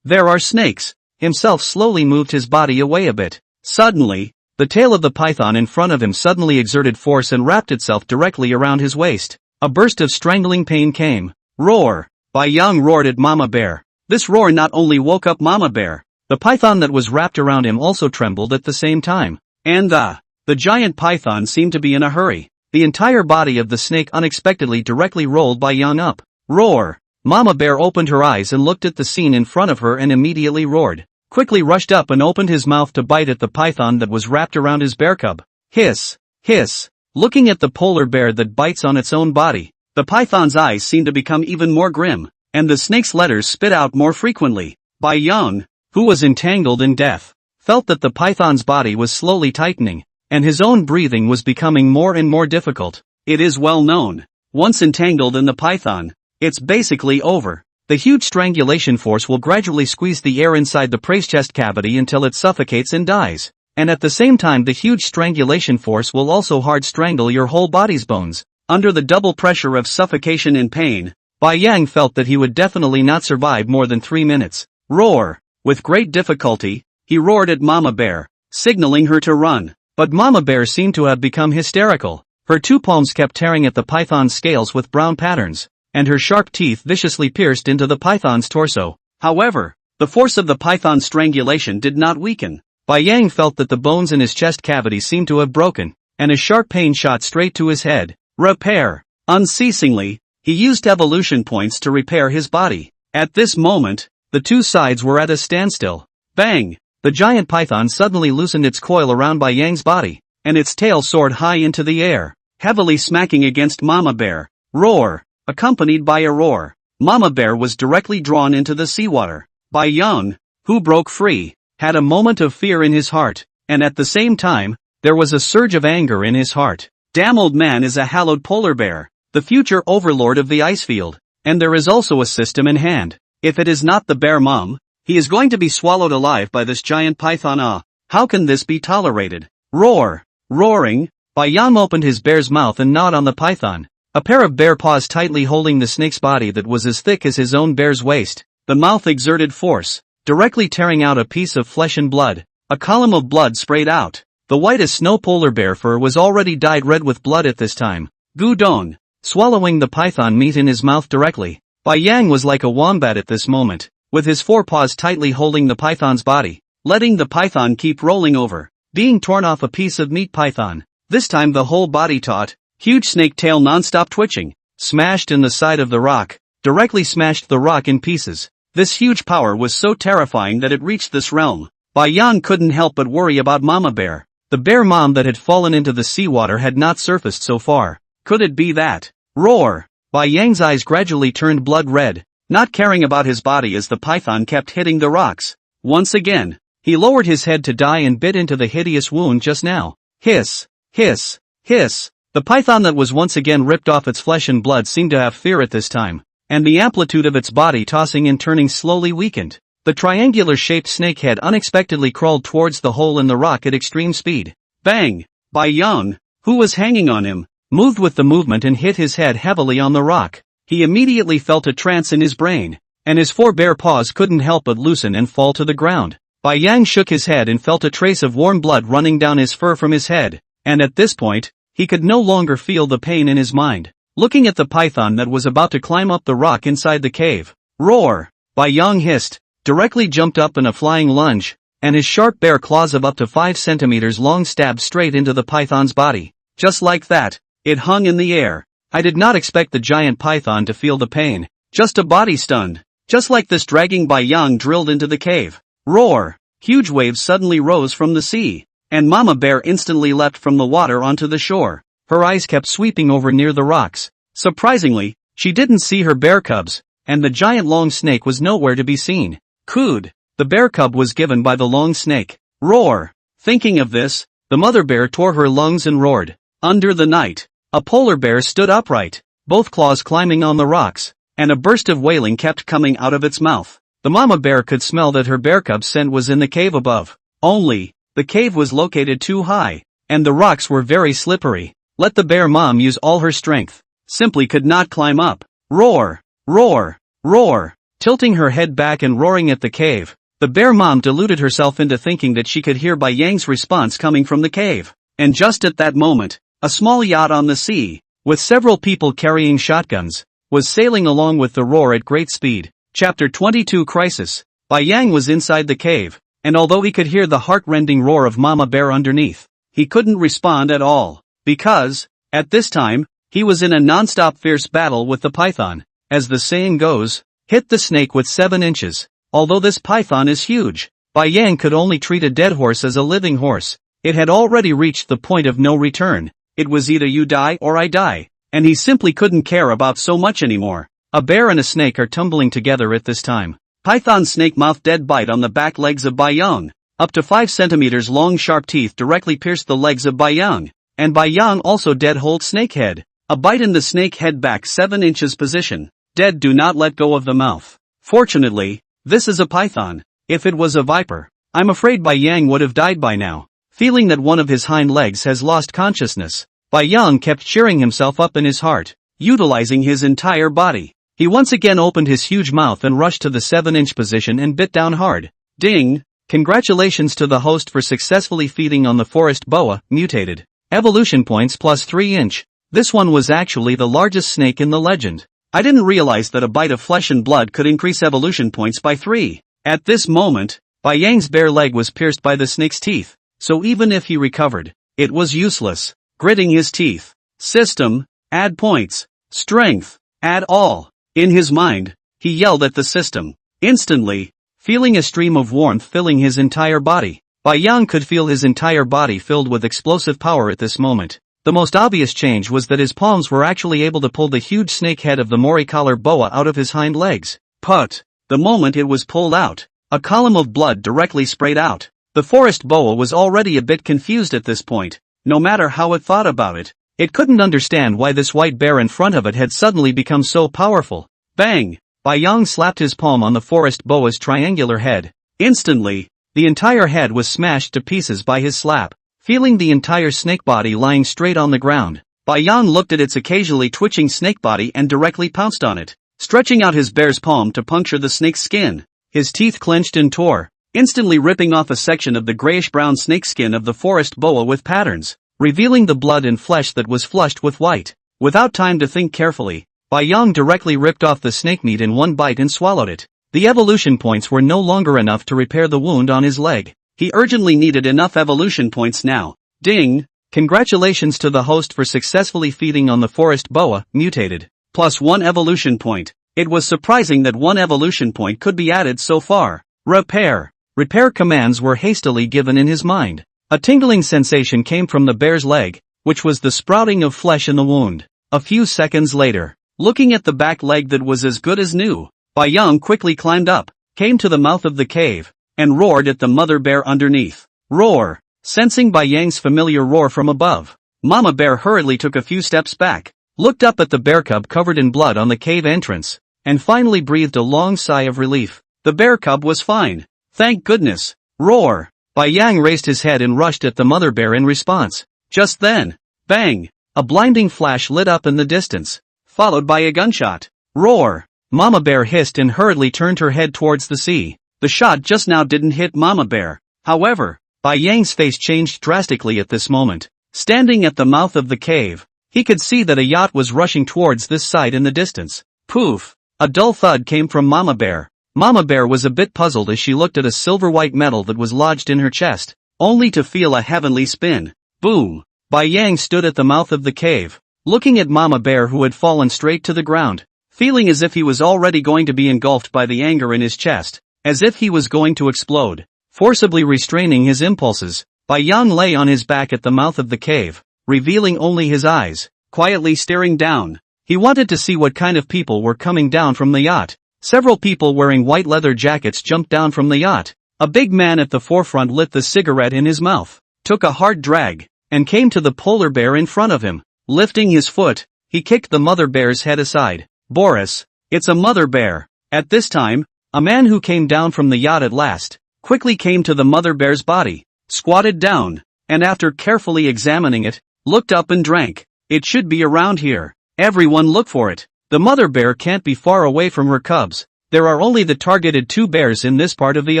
there are snakes. Himself slowly moved his body away a bit. Suddenly, the tail of the python in front of him suddenly exerted force and wrapped itself directly around his waist. A burst of strangling pain came. Roar! Bai Yang roared at Mama Bear. This roar not only woke up Mama Bear, the python that was wrapped around him also trembled at the same time. And the giant python seemed to be in a hurry. The entire body of the snake unexpectedly directly rolled Bai Yang up. Roar! Mama Bear opened her eyes and looked at the scene in front of her and immediately roared. Quickly rushed up and opened his mouth to bite at the python that was wrapped around his bear cub. Hiss! Hiss! Looking at the polar bear that bites on its own body, the python's eyes seemed to become even more grim, and the snake's letters spit out more frequently. Bai Yang, who was entangled in death, felt that the python's body was slowly tightening, and his own breathing was becoming more and more difficult. It is well known, once entangled in the python, it's basically over. The huge strangulation force will gradually squeeze the air inside the prey's chest cavity until it suffocates and dies. And at the same time the huge strangulation force will also hard strangle your whole body's bones. Under the double pressure of suffocation and pain, Bai Yang felt that he would definitely not survive more than 3 minutes. Roar! With great difficulty, he roared at Mama Bear, signaling her to run. But Mama Bear seemed to have become hysterical. Her two palms kept tearing at the python's scales with brown patterns, and her sharp teeth viciously pierced into the python's torso. However, the force of the python's strangulation did not weaken. Bai Yang felt that the bones in his chest cavity seemed to have broken, and a sharp pain shot straight to his head. Repair! Unceasingly, he used evolution points to repair his body. At this moment, the two sides were at a standstill. Bang! The giant python suddenly loosened its coil around Bai Yang's body, and its tail soared high into the air, heavily smacking against Mama Bear. Roar! Accompanied by a roar, Mama Bear was directly drawn into the seawater. Bai Yang, who broke free, had a moment of fear in his heart, and at the same time, there was a surge of anger in his heart. Damn old man is a hallowed polar bear, the future overlord of the ice field, and there is also a system in hand. If it is not the bear mom, he is going to be swallowed alive by this giant python. How can this be tolerated? Roar! Roaring, Bai Yang opened his bear's mouth and gnawed on the python. A pair of bear paws tightly holding the snake's body that was as thick as his own bear's waist. The mouth exerted force, directly tearing out a piece of flesh and blood. A column of blood sprayed out. The white as snow polar bear fur was already dyed red with blood at this time. Gudon, swallowing the python meat in his mouth directly. Bai Yang was like a wombat at this moment, with his forepaws tightly holding the python's body, letting the python keep rolling over, being torn off a piece of meat python. This time the whole body taut. Huge snake tail non-stop twitching, smashed in the side of the rock, directly smashed the rock in pieces. This huge power was so terrifying that it reached this realm. Bai Yang couldn't help but worry about Mama Bear. The bear mom that had fallen into the seawater had not surfaced so far. Could it be that? Roar! Bai Yang's eyes gradually turned blood red, not caring about his body as the python kept hitting the rocks. Once again, he lowered his head to die and bit into the hideous wound just now. Hiss! Hiss! Hiss! The python that was once again ripped off its flesh and blood seemed to have fear at this time, and the amplitude of its body tossing and turning slowly weakened. The triangular-shaped snake head unexpectedly crawled towards the hole in the rock at extreme speed. Bang! Bai Yang, who was hanging on him, moved with the movement and hit his head heavily on the rock. He immediately felt a trance in his brain, and his four bare paws couldn't help but loosen and fall to the ground. Bai Yang shook his head and felt a trace of warm blood running down his fur from his head, and at this point, he could no longer feel the pain in his mind. Looking at the python that was about to climb up the rock inside the cave. Roar! Bai Yang hissed, directly jumped up in a flying lunge, and his sharp bare claws of up to 5 centimeters long stabbed straight into the python's body. Just like that, it hung in the air. I did not expect the giant python to feel the pain. Just a body stunned. Just like this dragging Bai Yang drilled into the cave. Roar! Huge waves suddenly rose from the sea, and Mama Bear instantly leapt from the water onto the shore. Her eyes kept sweeping over near the rocks. Surprisingly, she didn't see her bear cubs, and the giant long snake was nowhere to be seen. Cooed. The bear cub was given by the long snake. Roar. Thinking of this, the mother bear tore her lungs and roared. Under the night, a polar bear stood upright, both claws climbing on the rocks, and a burst of wailing kept coming out of its mouth. The mama bear could smell that her bear cub's scent was in the cave above. Only, the cave was located too high, and the rocks were very slippery. Let the bear mom use all her strength. Simply could not climb up. Roar, roar, roar. Tilting her head back and roaring at the cave, the bear mom deluded herself into thinking that she could hear Bai Yang's response coming from the cave. And just at that moment, a small yacht on the sea, with several people carrying shotguns, was sailing along with the roar at great speed. Chapter 22 Crisis. Bai Yang was inside the cave, and although he could hear the heart-rending roar of Mama Bear underneath, he couldn't respond at all, because, at this time, he was in a non-stop fierce battle with the python. As the saying goes, hit the snake with 7 inches. Although this python is huge, Bai Yang could only treat a dead horse as a living horse. It had already reached the point of no return. It was either you die or I die, and he simply couldn't care about so much anymore. A bear and a snake are tumbling together at this time. Python snake mouth dead bite on the back legs of Bai Yang. Up to 5 centimeters long sharp teeth directly pierced the legs of Bai Yang, and Bai Yang also dead hold snake head. A bite in the snake head back 7 inches position. Dead do not let go of the mouth. Fortunately, this is a python. If it was a viper, I'm afraid Bai Yang would have died by now. Feeling that one of his hind legs has lost consciousness, Bai Yang kept cheering himself up in his heart, utilizing his entire body. He once again opened his huge mouth and rushed to the 7-inch position and bit down hard. Ding! Congratulations to the host for successfully feeding on the forest boa, mutated. Evolution points plus 3 inch. This one was actually the largest snake in the legend. I didn't realize that a bite of flesh and blood could increase evolution points by 3. At this moment, Bai Yang's bare leg was pierced by the snake's teeth, so even if he recovered, it was useless. Gritting his teeth. System, add points. Strength, add all. In his mind, he yelled at the system. Instantly, feeling a stream of warmth filling his entire body, Bai Yang could feel his entire body filled with explosive power at this moment. The most obvious change was that his palms were actually able to pull the huge snake head of the Mori collar boa out of his hind legs. Put! The moment it was pulled out, a column of blood directly sprayed out. The forest boa was already a bit confused at this point. No matter how it thought about it, it couldn't understand why this white bear in front of it had suddenly become so powerful. Bang! Bai Yang slapped his palm on the forest boa's triangular head. Instantly, the entire head was smashed to pieces by his slap. Feeling the entire snake body lying straight on the ground, Bai Yang looked at its occasionally twitching snake body and directly pounced on it, stretching out his bear's palm to puncture the snake's skin. His teeth clenched and tore, instantly ripping off a section of the grayish-brown snakeskin of the forest boa with patterns, revealing the blood and flesh that was flushed with white. Without time to think carefully, Bai Yang directly ripped off the snake meat in one bite and swallowed it. The evolution points were no longer enough to repair the wound on his leg. He urgently needed enough evolution points now. Ding! Congratulations to the host for successfully feeding on the forest boa, mutated. Plus 1 evolution point. It was surprising that 1 evolution point could be added so far. Repair. Repair commands were hastily given in his mind. A tingling sensation came from the bear's leg, which was the sprouting of flesh in the wound. A few seconds later, looking at the back leg that was as good as new, Bai Yang quickly climbed up, came to the mouth of the cave, and roared at the mother bear underneath. Roar! Sensing Bai Yang's familiar roar from above, Mama Bear hurriedly took a few steps back, looked up at the bear cub covered in blood on the cave entrance, and finally breathed a long sigh of relief. The bear cub was fine. Thank goodness. Roar! Bai Yang raised his head and rushed at the mother bear in response. Just then, bang! A blinding flash lit up in the distance, followed by a gunshot. Roar! Mama Bear hissed and hurriedly turned her head towards the sea. The shot just now didn't hit Mama Bear. However, Bai Yang's face changed drastically at this moment. Standing at the mouth of the cave, he could see that a yacht was rushing towards this side in the distance. Poof! A dull thud came from Mama Bear. Mama Bear was a bit puzzled as she looked at a silver-white metal that was lodged in her chest, only to feel a heavenly spin. Boom! Bai Yang stood at the mouth of the cave, looking at Mama Bear who had fallen straight to the ground, feeling as if he was already going to be engulfed by the anger in his chest. As if he was going to explode, forcibly restraining his impulses. Bai Yang lay on his back at the mouth of the cave, revealing only his eyes, quietly staring down. He wanted to see what kind of people were coming down from the yacht. Several people wearing white leather jackets jumped down from the yacht. A big man at the forefront lit the cigarette in his mouth, took a hard drag, and came to the polar bear in front of him. Lifting his foot, he kicked the mother bear's head aside. Boris, it's a mother bear. At this time, a man who came down from the yacht at last, quickly came to the mother bear's body, squatted down, and after carefully examining it, looked up and drank. It should be around here. Everyone look for it. The mother bear can't be far away from her cubs. There are only the targeted 2 bears in this part of the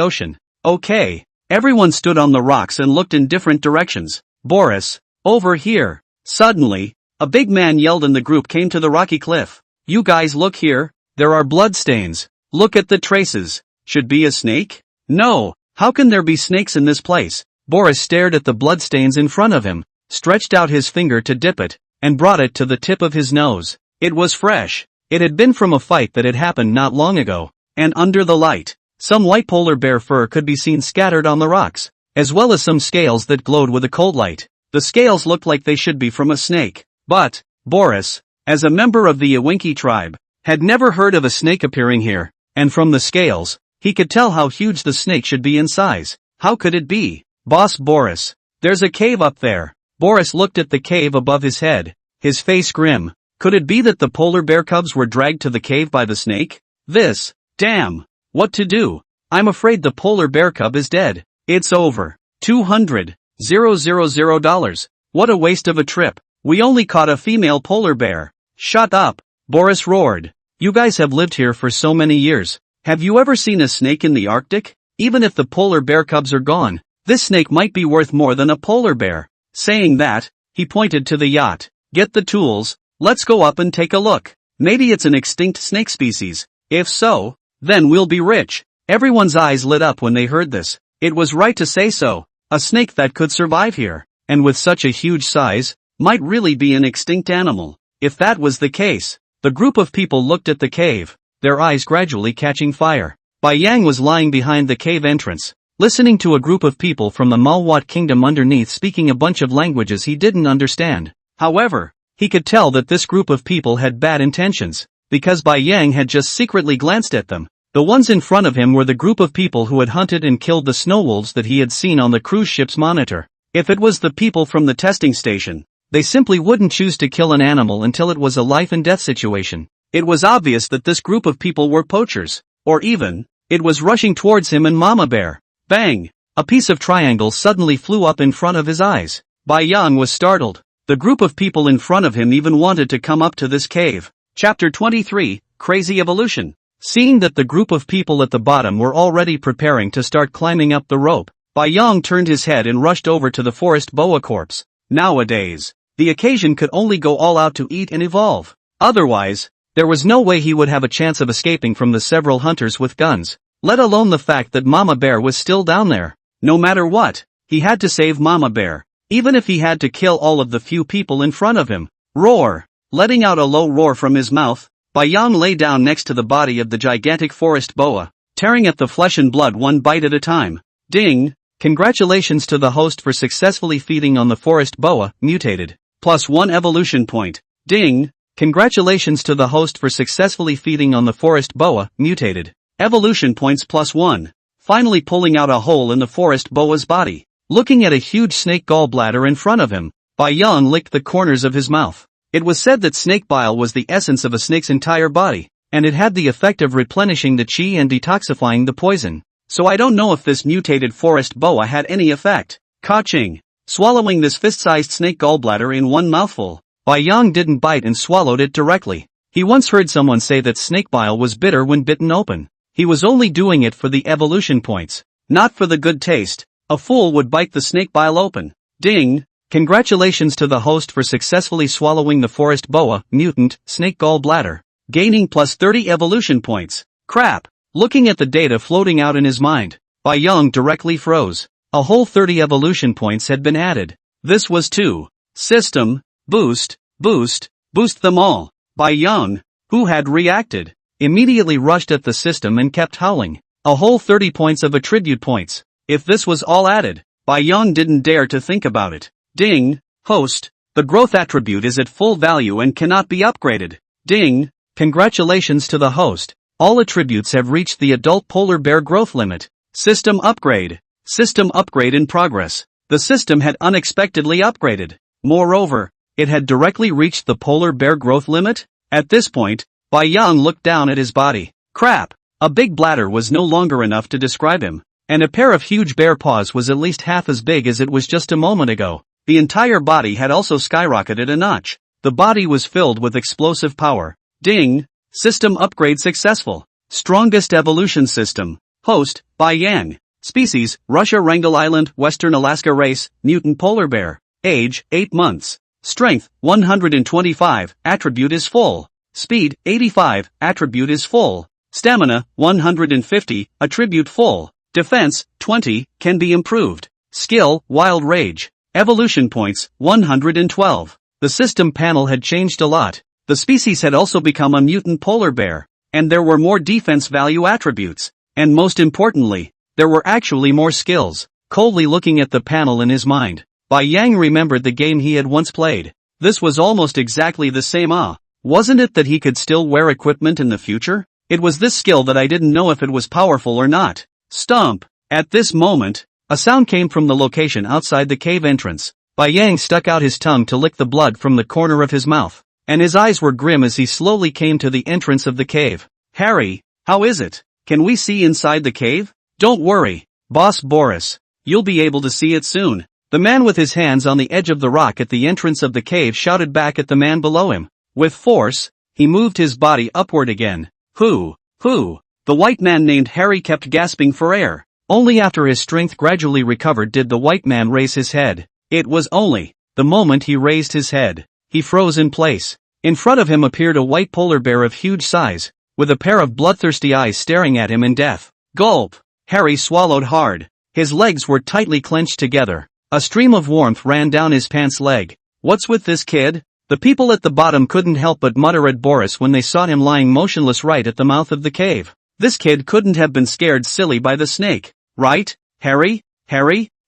ocean. Okay. Everyone stood on the rocks and looked in different directions. Boris, over here. Suddenly, a big man yelled and the group came to the rocky cliff. You guys look here, there are blood stains. Look at the traces. Should be a snake? No, how can there be snakes in this place? Boris stared at the bloodstains in front of him, stretched out his finger to dip it, and brought it to the tip of his nose. It was fresh. It had been from a fight that had happened not long ago, and under the light, some white polar bear fur could be seen scattered on the rocks, as well as some scales that glowed with a cold light. The scales looked like they should be from a snake, but, Boris, as a member of the Awinki tribe, had never heard of a snake appearing here, and from the scales, he could tell how huge the snake should be in size. How could it be? Boss Boris, there's a cave up there. Boris looked at the cave above his head, his face grim. Could it be that the polar bear cubs were dragged to the cave by the snake? Damn. What to do? I'm afraid the polar bear cub is dead. It's over. $200,000. What a waste of a trip. We only caught a female polar bear. Shut up. Boris roared. You guys have lived here for so many years. Have you ever seen a snake in the Arctic? Even if the polar bear cubs are gone, this snake might be worth more than a polar bear. Saying that, he pointed to the yacht. Get the tools, let's go up and take a look. Maybe it's an extinct snake species. If so, then we'll be rich. Everyone's eyes lit up when they heard this. It was right to say so. A snake that could survive here, and with such a huge size, might really be an extinct animal. If that was the case, the group of people looked at the cave, their eyes gradually catching fire. Bai Yang was lying behind the cave entrance, listening to a group of people from the Manhwa kingdom underneath speaking a bunch of languages he didn't understand. However, he could tell that this group of people had bad intentions, because Bai Yang had just secretly glanced at them. The ones in front of him were the group of people who had hunted and killed the snow wolves that he had seen on the cruise ship's monitor. If it was the people from the testing station, they simply wouldn't choose to kill an animal until it was a life and death situation. It was obvious that this group of people were poachers, or even, it was rushing towards him and Mama Bear. Bang! A piece of triangle suddenly flew up in front of his eyes. Bai Yang was startled. The group of people in front of him even wanted to come up to this cave. Chapter 23, Crazy Evolution. Seeing that the group of people at the bottom were already preparing to start climbing up the rope, Bai Yang turned his head and rushed over to the forest boa corpse. Nowadays, the occasion could only go all out to eat and evolve. Otherwise, there was no way he would have a chance of escaping from the several hunters with guns, let alone the fact that Mama Bear was still down there. No matter what, he had to save Mama Bear, even if he had to kill all of the few people in front of him. Roar! Letting out a low roar from his mouth, Bai Yang lay down next to the body of the gigantic forest boa, tearing at the flesh and blood one bite at a time. Ding! Congratulations to the host for successfully feeding on the forest boa, mutated. +1 evolution point. Ding! Congratulations to the host for successfully feeding on the forest boa, mutated. Evolution points +1. Finally pulling out a hole in the forest boa's body. Looking at a huge snake gallbladder in front of him, Bai Yang licked the corners of his mouth. It was said that snake bile was the essence of a snake's entire body, and it had the effect of replenishing the chi and detoxifying the poison. So I don't know if this mutated forest boa had any effect. Ka-ching! Swallowing this fist-sized snake gallbladder in one mouthful, Bai Yang didn't bite and swallowed it directly. He once heard someone say that snake bile was bitter when bitten open. He was only doing it for the evolution points, not for the good taste. A fool would bite the snake bile open. Ding! Congratulations to the host for successfully swallowing the forest boa, mutant, snake gallbladder, gaining +30 evolution points. Crap! Looking at the data floating out in his mind, Bai Yang directly froze. A whole 30 evolution points had been added. This was to system, boost them all. Bai Yang, who had reacted, immediately rushed at the system and kept howling. A whole 30 points of attribute points. If this was all added, Bai Yang didn't dare to think about it. Ding. Host. The growth attribute is at full value and cannot be upgraded. Ding. Congratulations to the host. All attributes have reached the adult polar bear growth limit. System upgrade. System upgrade in progress. The system had unexpectedly upgraded. Moreover, it had directly reached the polar bear growth limit. At this point, Bai Yang looked down at his body. Crap! A big bladder was no longer enough to describe him, and a pair of huge bear paws was at least half as big as it was just a moment ago. The entire body had also skyrocketed a notch. The body was filled with explosive power. Ding! System upgrade successful. Strongest evolution system. Host, Bai Yang. Species, Russia, Wrangel Island, Western Alaska. Race, mutant polar bear. Age, 8 months. Strength, 125, attribute is full. Speed, 85, attribute is full. Stamina, 150, attribute full. Defense, 20, can be improved. Skill, Wild Rage. Evolution points, 112. The system panel had changed a lot. The species had also become a mutant polar bear, and there were more defense value attributes. And most importantly, there were actually more skills. Coldly looking at the panel in his mind, Bai Yang remembered the game he had once played. This was almost exactly the same. Wasn't it that he could still wear equipment in the future? It was this skill that I didn't know if it was powerful or not. Stomp! At this moment, a sound came from the location outside the cave entrance. Bai Yang stuck out his tongue to lick the blood from the corner of his mouth, and his eyes were grim as he slowly came to the entrance of the cave. Harry, how is it? Can we see inside the cave? Don't worry, Boss Boris. You'll be able to see it soon. The man with his hands on the edge of the rock at the entrance of the cave shouted back at the man below him. With force, he moved his body upward again. Who? The white man named Harry kept gasping for air. Only after his strength gradually recovered did the white man raise his head. It was only the moment he raised his head, he froze in place. In front of him appeared a white polar bear of huge size, with a pair of bloodthirsty eyes staring at him in death. Gulp! Harry swallowed hard. His legs were tightly clenched together. A stream of warmth ran down his pants leg. What's with this kid? The people at the bottom couldn't help but mutter at Boris when they saw him lying motionless right at the mouth of the cave. This kid couldn't have been scared silly by the snake, right? Harry?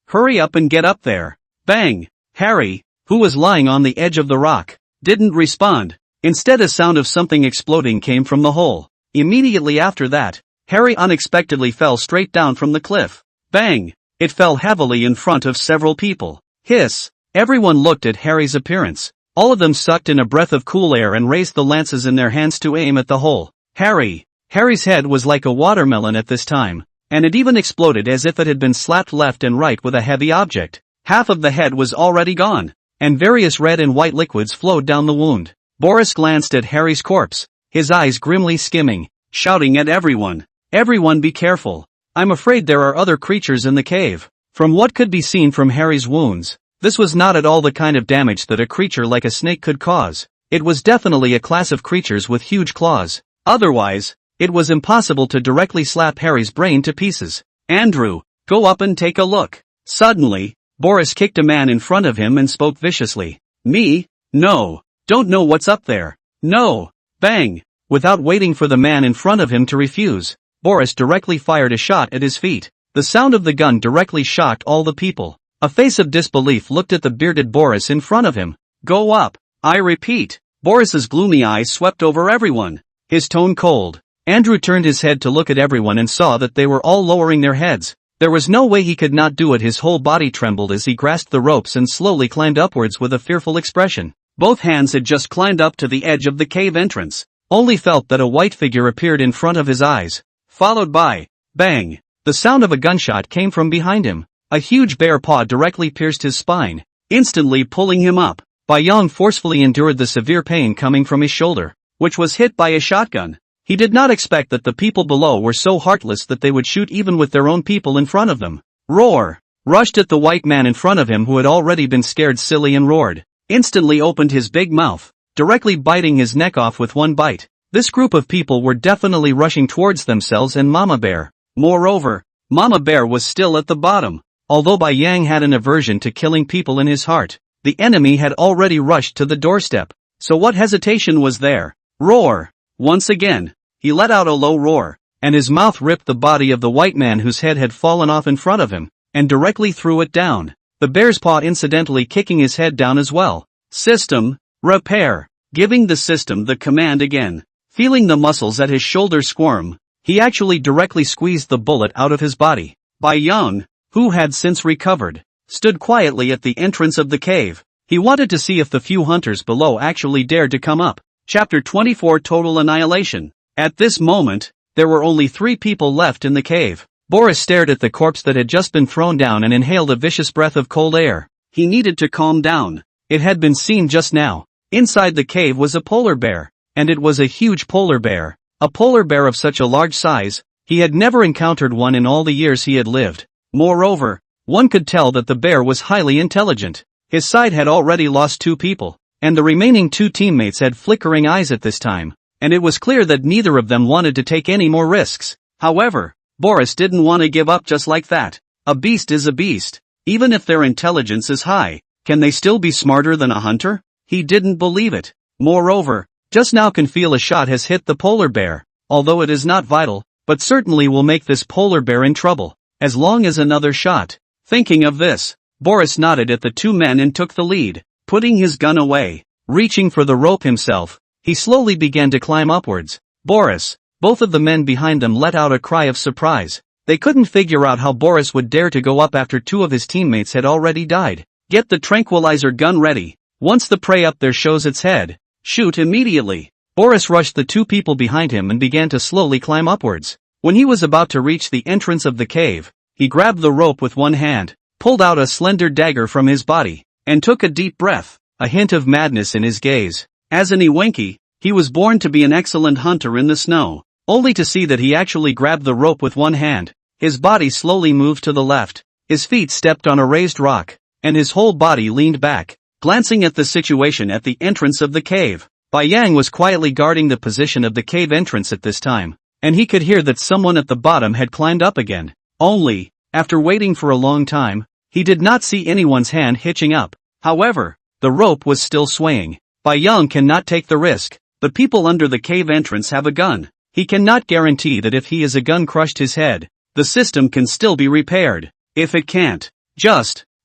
Hurry up and get up there. Bang! Harry, who was lying on the edge of the rock, didn't respond. Instead, a sound of something exploding came from the hole. Immediately after that, Harry unexpectedly fell straight down from the cliff. Bang! It fell heavily in front of several people. Hiss! Everyone looked at Harry's appearance. All of them sucked in a breath of cool air and raised the lances in their hands to aim at the hole. Harry's head was like a watermelon at this time, and it even exploded as if it had been slapped left and right with a heavy object. Half of the head was already gone, and various red and white liquids flowed down the wound. Boris glanced at Harry's corpse, his eyes grimly skimming, shouting at everyone. Everyone be careful. I'm afraid there are other creatures in the cave. From what could be seen from Harry's wounds, this was not at all the kind of damage that a creature like a snake could cause. It was definitely a class of creatures with huge claws. Otherwise, it was impossible to directly slap Harry's brain to pieces. Andrew, go up and take a look. Suddenly, Boris kicked a man in front of him and spoke viciously. Me? No. Don't know what's up there. No. Bang! Without waiting for the man in front of him to refuse, Boris directly fired a shot at his feet. The sound of the gun directly shocked all the people. A face of disbelief looked at the bearded Boris in front of him. Go up. I repeat. Boris's gloomy eyes swept over everyone, his tone cold. Andrew turned his head to look at everyone and saw that they were all lowering their heads. There was no way he could not do it. His whole body trembled as he grasped the ropes and slowly climbed upwards with a fearful expression. Both hands had just climbed up to the edge of the cave entrance. Only felt that a white figure appeared in front of his eyes, followed by bang. The sound of a gunshot came from behind him. A huge bear paw directly pierced his spine, instantly pulling him up. Bai Yang forcefully endured the severe pain coming from his shoulder, which was hit by a shotgun. He did not expect that the people below were so heartless that they would shoot even with their own people in front of them. Roar! Rushed at the white man in front of him who had already been scared silly and roared. Instantly opened his big mouth, directly biting his neck off with one bite. This group of people were definitely rushing towards themselves and Mama Bear. Moreover, Mama Bear was still at the bottom. Although Bai Yang had an aversion to killing people in his heart, the enemy had already rushed to the doorstep. So what hesitation was there? Roar! Once again, he let out a low roar, and his mouth ripped the body of the white man whose head had fallen off in front of him. and directly threw it down. The bear's paw incidentally kicking his head down as well. System, repair. Giving the system the command again. Feeling the muscles at his shoulders squirm, he actually directly squeezed the bullet out of his body. Bai Yang, who had since recovered, stood quietly at the entrance of the cave. He wanted to see if the few hunters below actually dared to come up. Chapter 24 Total Annihilation. At this moment, there were only 3 people left in the cave. Boris stared at the corpse that had just been thrown down and inhaled a vicious breath of cold air. He needed to calm down. It had been seen just now. Inside the cave was a polar bear. And it was a huge polar bear. A polar bear of such a large size, he had never encountered one in all the years he had lived. Moreover, one could tell that the bear was highly intelligent. His side had already lost 2 people, and the remaining 2 teammates had flickering eyes at this time, and it was clear that neither of them wanted to take any more risks. However, Boris didn't want to give up just like that. A beast is a beast. Even if their intelligence is high, can they still be smarter than a hunter? He didn't believe it. Moreover, just now can feel a shot has hit the polar bear, although it is not vital, but certainly will make this polar bear in trouble, as long as another shot. Thinking of this, Boris nodded at the 2 men and took the lead. Putting his gun away, reaching for the rope himself, he slowly began to climb upwards. Boris, both of the men behind them let out a cry of surprise. They couldn't figure out how Boris would dare to go up after 2 of his teammates had already died. Get the tranquilizer gun ready. Once the prey up there shows its head, shoot immediately. Boris rushed the 2 people behind him and began to slowly climb upwards. When he was about to reach the entrance of the cave, he grabbed the rope with one hand, pulled out a slender dagger from his body, and took a deep breath, a hint of madness in his gaze. As an Iwenki, he was born to be an excellent hunter in the snow, only to see that he actually grabbed the rope with one hand. His body slowly moved to the left, his feet stepped on a raised rock, and his whole body leaned back. Glancing at the situation at the entrance of the cave, Bai Yang was quietly guarding the position of the cave entrance at this time, and he could hear that someone at the bottom had climbed up again. Only, after waiting for a long time, he did not see anyone's hand hitching up. However, the rope was still swaying. Bai Yang cannot take the risk. The people under the cave entrance have a gun. He cannot guarantee that if he has a gun crushed his head, the system can still be repaired. If it can't,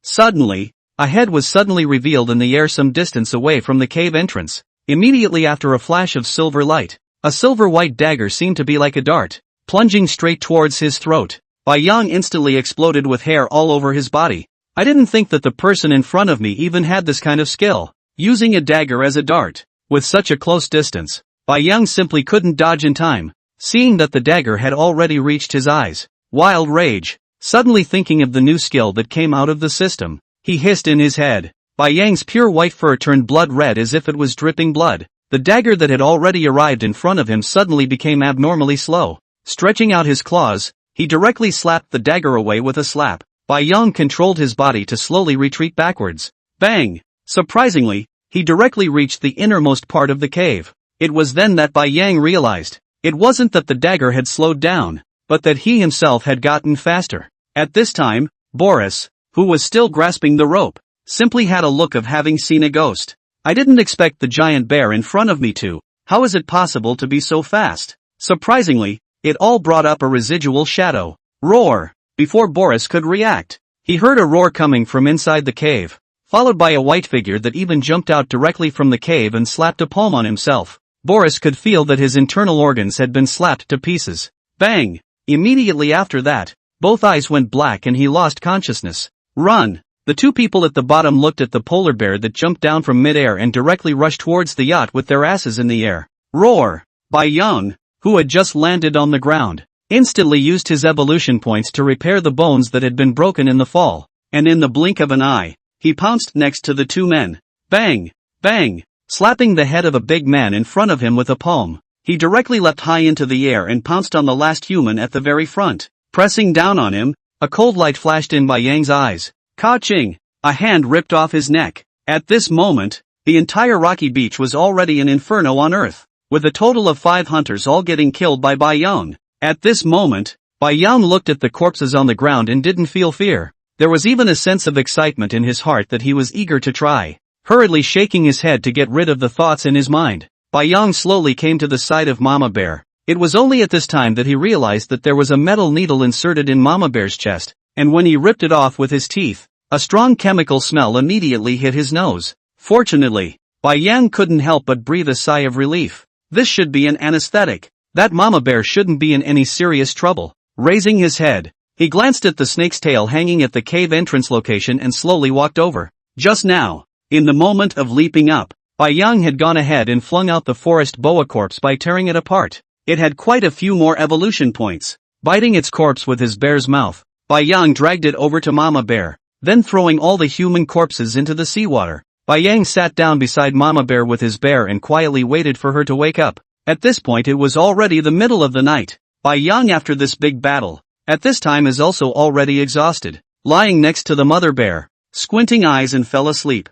suddenly, a head was suddenly revealed in the air some distance away from the cave entrance. Immediately after a flash of silver light, a silver-white dagger seemed to be like a dart, plunging straight towards his throat. Bai Yang instantly exploded with hair all over his body. I didn't think that the person in front of me even had this kind of skill. Using a dagger as a dart, with such a close distance, Bai Yang simply couldn't dodge in time, seeing that the dagger had already reached his eyes. Wild rage, suddenly thinking of the new skill that came out of the system. He hissed in his head. Bai Yang's pure white fur turned blood red as if it was dripping blood. The dagger that had already arrived in front of him suddenly became abnormally slow. Stretching out his claws, he directly slapped the dagger away with a slap. Bai Yang controlled his body to slowly retreat backwards. Bang! Surprisingly, he directly reached the innermost part of the cave. It was then that Bai Yang realized, it wasn't that the dagger had slowed down, but that he himself had gotten faster. At this time, Boris, who was still grasping the rope, simply had a look of having seen a ghost. I didn't expect the giant bear in front of me to. How is it possible to be so fast? Surprisingly, it all brought up a residual shadow. Roar! Before Boris could react, he heard a roar coming from inside the cave, followed by a white figure that even jumped out directly from the cave and slapped a palm on himself. Boris could feel that his internal organs had been slapped to pieces. Bang! Immediately after that, both eyes went black and he lost consciousness. Run! The 2 people at the bottom looked at the polar bear that jumped down from mid-air and directly rushed towards the yacht with their asses in the air. Roar! Bai Yang, who had just landed on the ground, instantly used his evolution points to repair the bones that had been broken in the fall, and in the blink of an eye, he pounced next to the 2 men. Bang! Bang! Slapping the head of a big man in front of him with a palm, he directly leapt high into the air and pounced on the last human at the very front. Pressing down on him, a cold light flashed in Bai Yang's eyes. Ka-ching! A hand ripped off his neck. At this moment, the entire rocky beach was already an inferno on earth, with a total of 5 hunters all getting killed by Bai Yang. At this moment, Bai Yang looked at the corpses on the ground and didn't feel fear. There was even a sense of excitement in his heart that he was eager to try. Hurriedly shaking his head to get rid of the thoughts in his mind, Bai Yang slowly came to the side of Mama Bear. It was only at this time that he realized that there was a metal needle inserted in Mama Bear's chest. and when he ripped it off with his teeth, a strong chemical smell immediately hit his nose. Fortunately, Bai Yang couldn't help but breathe a sigh of relief. This should be an anesthetic. That mama bear shouldn't be in any serious trouble. Raising his head, he glanced at the snake's tail hanging at the cave entrance location and slowly walked over. Just now, in the moment of leaping up, Bai Yang had gone ahead and flung out the forest boa corpse by tearing it apart. It had quite a few more evolution points. Biting its corpse with his bear's mouth, Bai Yang dragged it over to Mama Bear, then throwing all the human corpses into the seawater. Bai Yang sat down beside Mama Bear with his bear and quietly waited for her to wake up. At this point it was already the middle of the night. Bai Yang, after this big battle, at this time is also already exhausted, lying next to the mother bear, squinting eyes and fell asleep.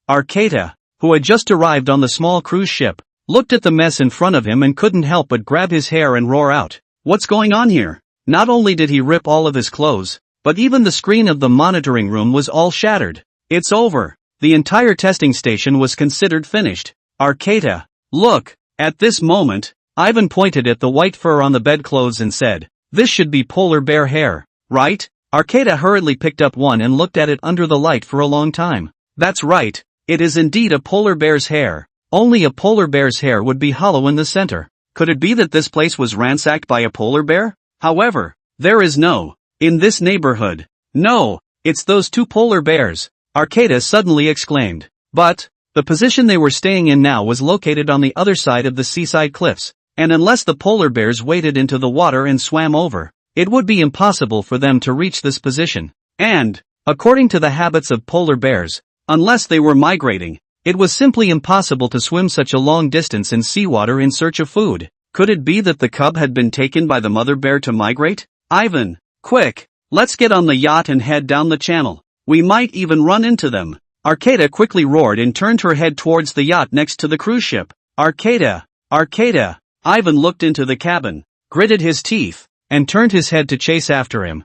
Arcata, who had just arrived on the small cruise ship, looked at the mess in front of him and couldn't help but grab his hair and roar out. What's going on here? Not only did he rip all of his clothes, but even the screen of the monitoring room was all shattered. It's over. The entire testing station was considered finished. Arcata, look. At this moment, Ivan pointed at the white fur on the bedclothes and said, this should be polar bear hair, right? Arcata hurriedly picked up one and looked at it under the light for a long time. That's right. It is indeed a polar bear's hair. Only a polar bear's hair would be hollow in the center. Could it be that this place was ransacked by a polar bear? However, there is no, in this neighborhood. No, it's those two polar bears, Arcata suddenly exclaimed. But, the position they were staying in now was located on the other side of the seaside cliffs, and unless the polar bears waded into the water and swam over, it would be impossible for them to reach this position. And, according to the habits of polar bears, unless they were migrating, it was simply impossible to swim such a long distance in seawater in search of food. Could it be that the cub had been taken by the mother bear to migrate? Ivan, quick, let's get on the yacht and head down the channel. We might even run into them. Arcata quickly roared and turned her head towards the yacht next to the cruise ship. Arcata! Arcata! Ivan looked into the cabin, gritted his teeth, and turned his head to chase after him.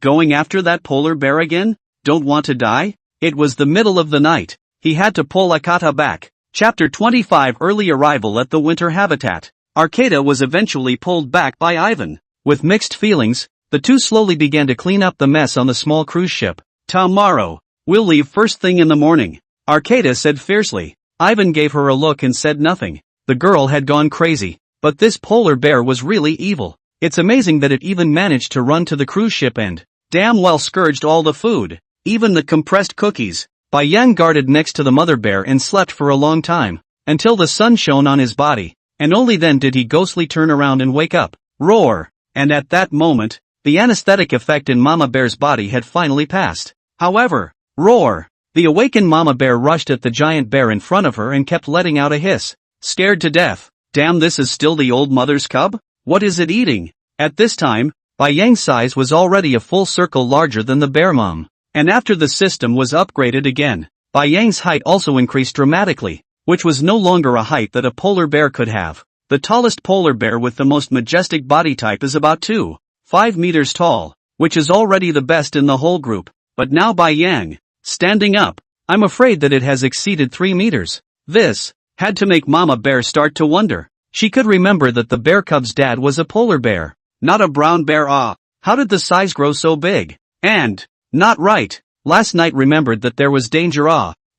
Going after that polar bear again? Don't want to die? It was the middle of the night. He had to pull Arcata back. Chapter 25 Early Arrival at the Winter Habitat. Arcata was eventually pulled back by Ivan. With mixed feelings, the two slowly began to clean up the mess on the small cruise ship. Tomorrow, we'll leave first thing in the morning, Arcata said fiercely. Ivan gave her a look and said nothing. The girl had gone crazy, but this polar bear was really evil. It's amazing that it even managed to run to the cruise ship and damn well scourged all the food, even the compressed cookies. Bai Yang guarded next to the mother bear and slept for a long time, until the sun shone on his body, and only then did he ghostly turn around and wake up. Roar! And at that moment, the anesthetic effect in Mama Bear's body had finally passed. However, roar! The awakened Mama Bear rushed at the giant bear in front of her and kept letting out a hiss. Scared to death. Damn, this is still the old mother's cub? What is it eating? At this time, Bai Yang's size was already a full circle larger than the bear mom. And after the system was upgraded again, Bai Yang's height also increased dramatically, which was no longer a height that a polar bear could have. The tallest polar bear with the most majestic body type is about 2.5 meters tall, which is already the best in the whole group. But now Bai Yang, standing up, I'm afraid that it has exceeded 3 meters. This had to make Mama Bear start to wonder. She could remember that the bear cub's dad was a polar bear, not a brown bear. How did the size grow so big? And, not right, last night remembered that there was danger.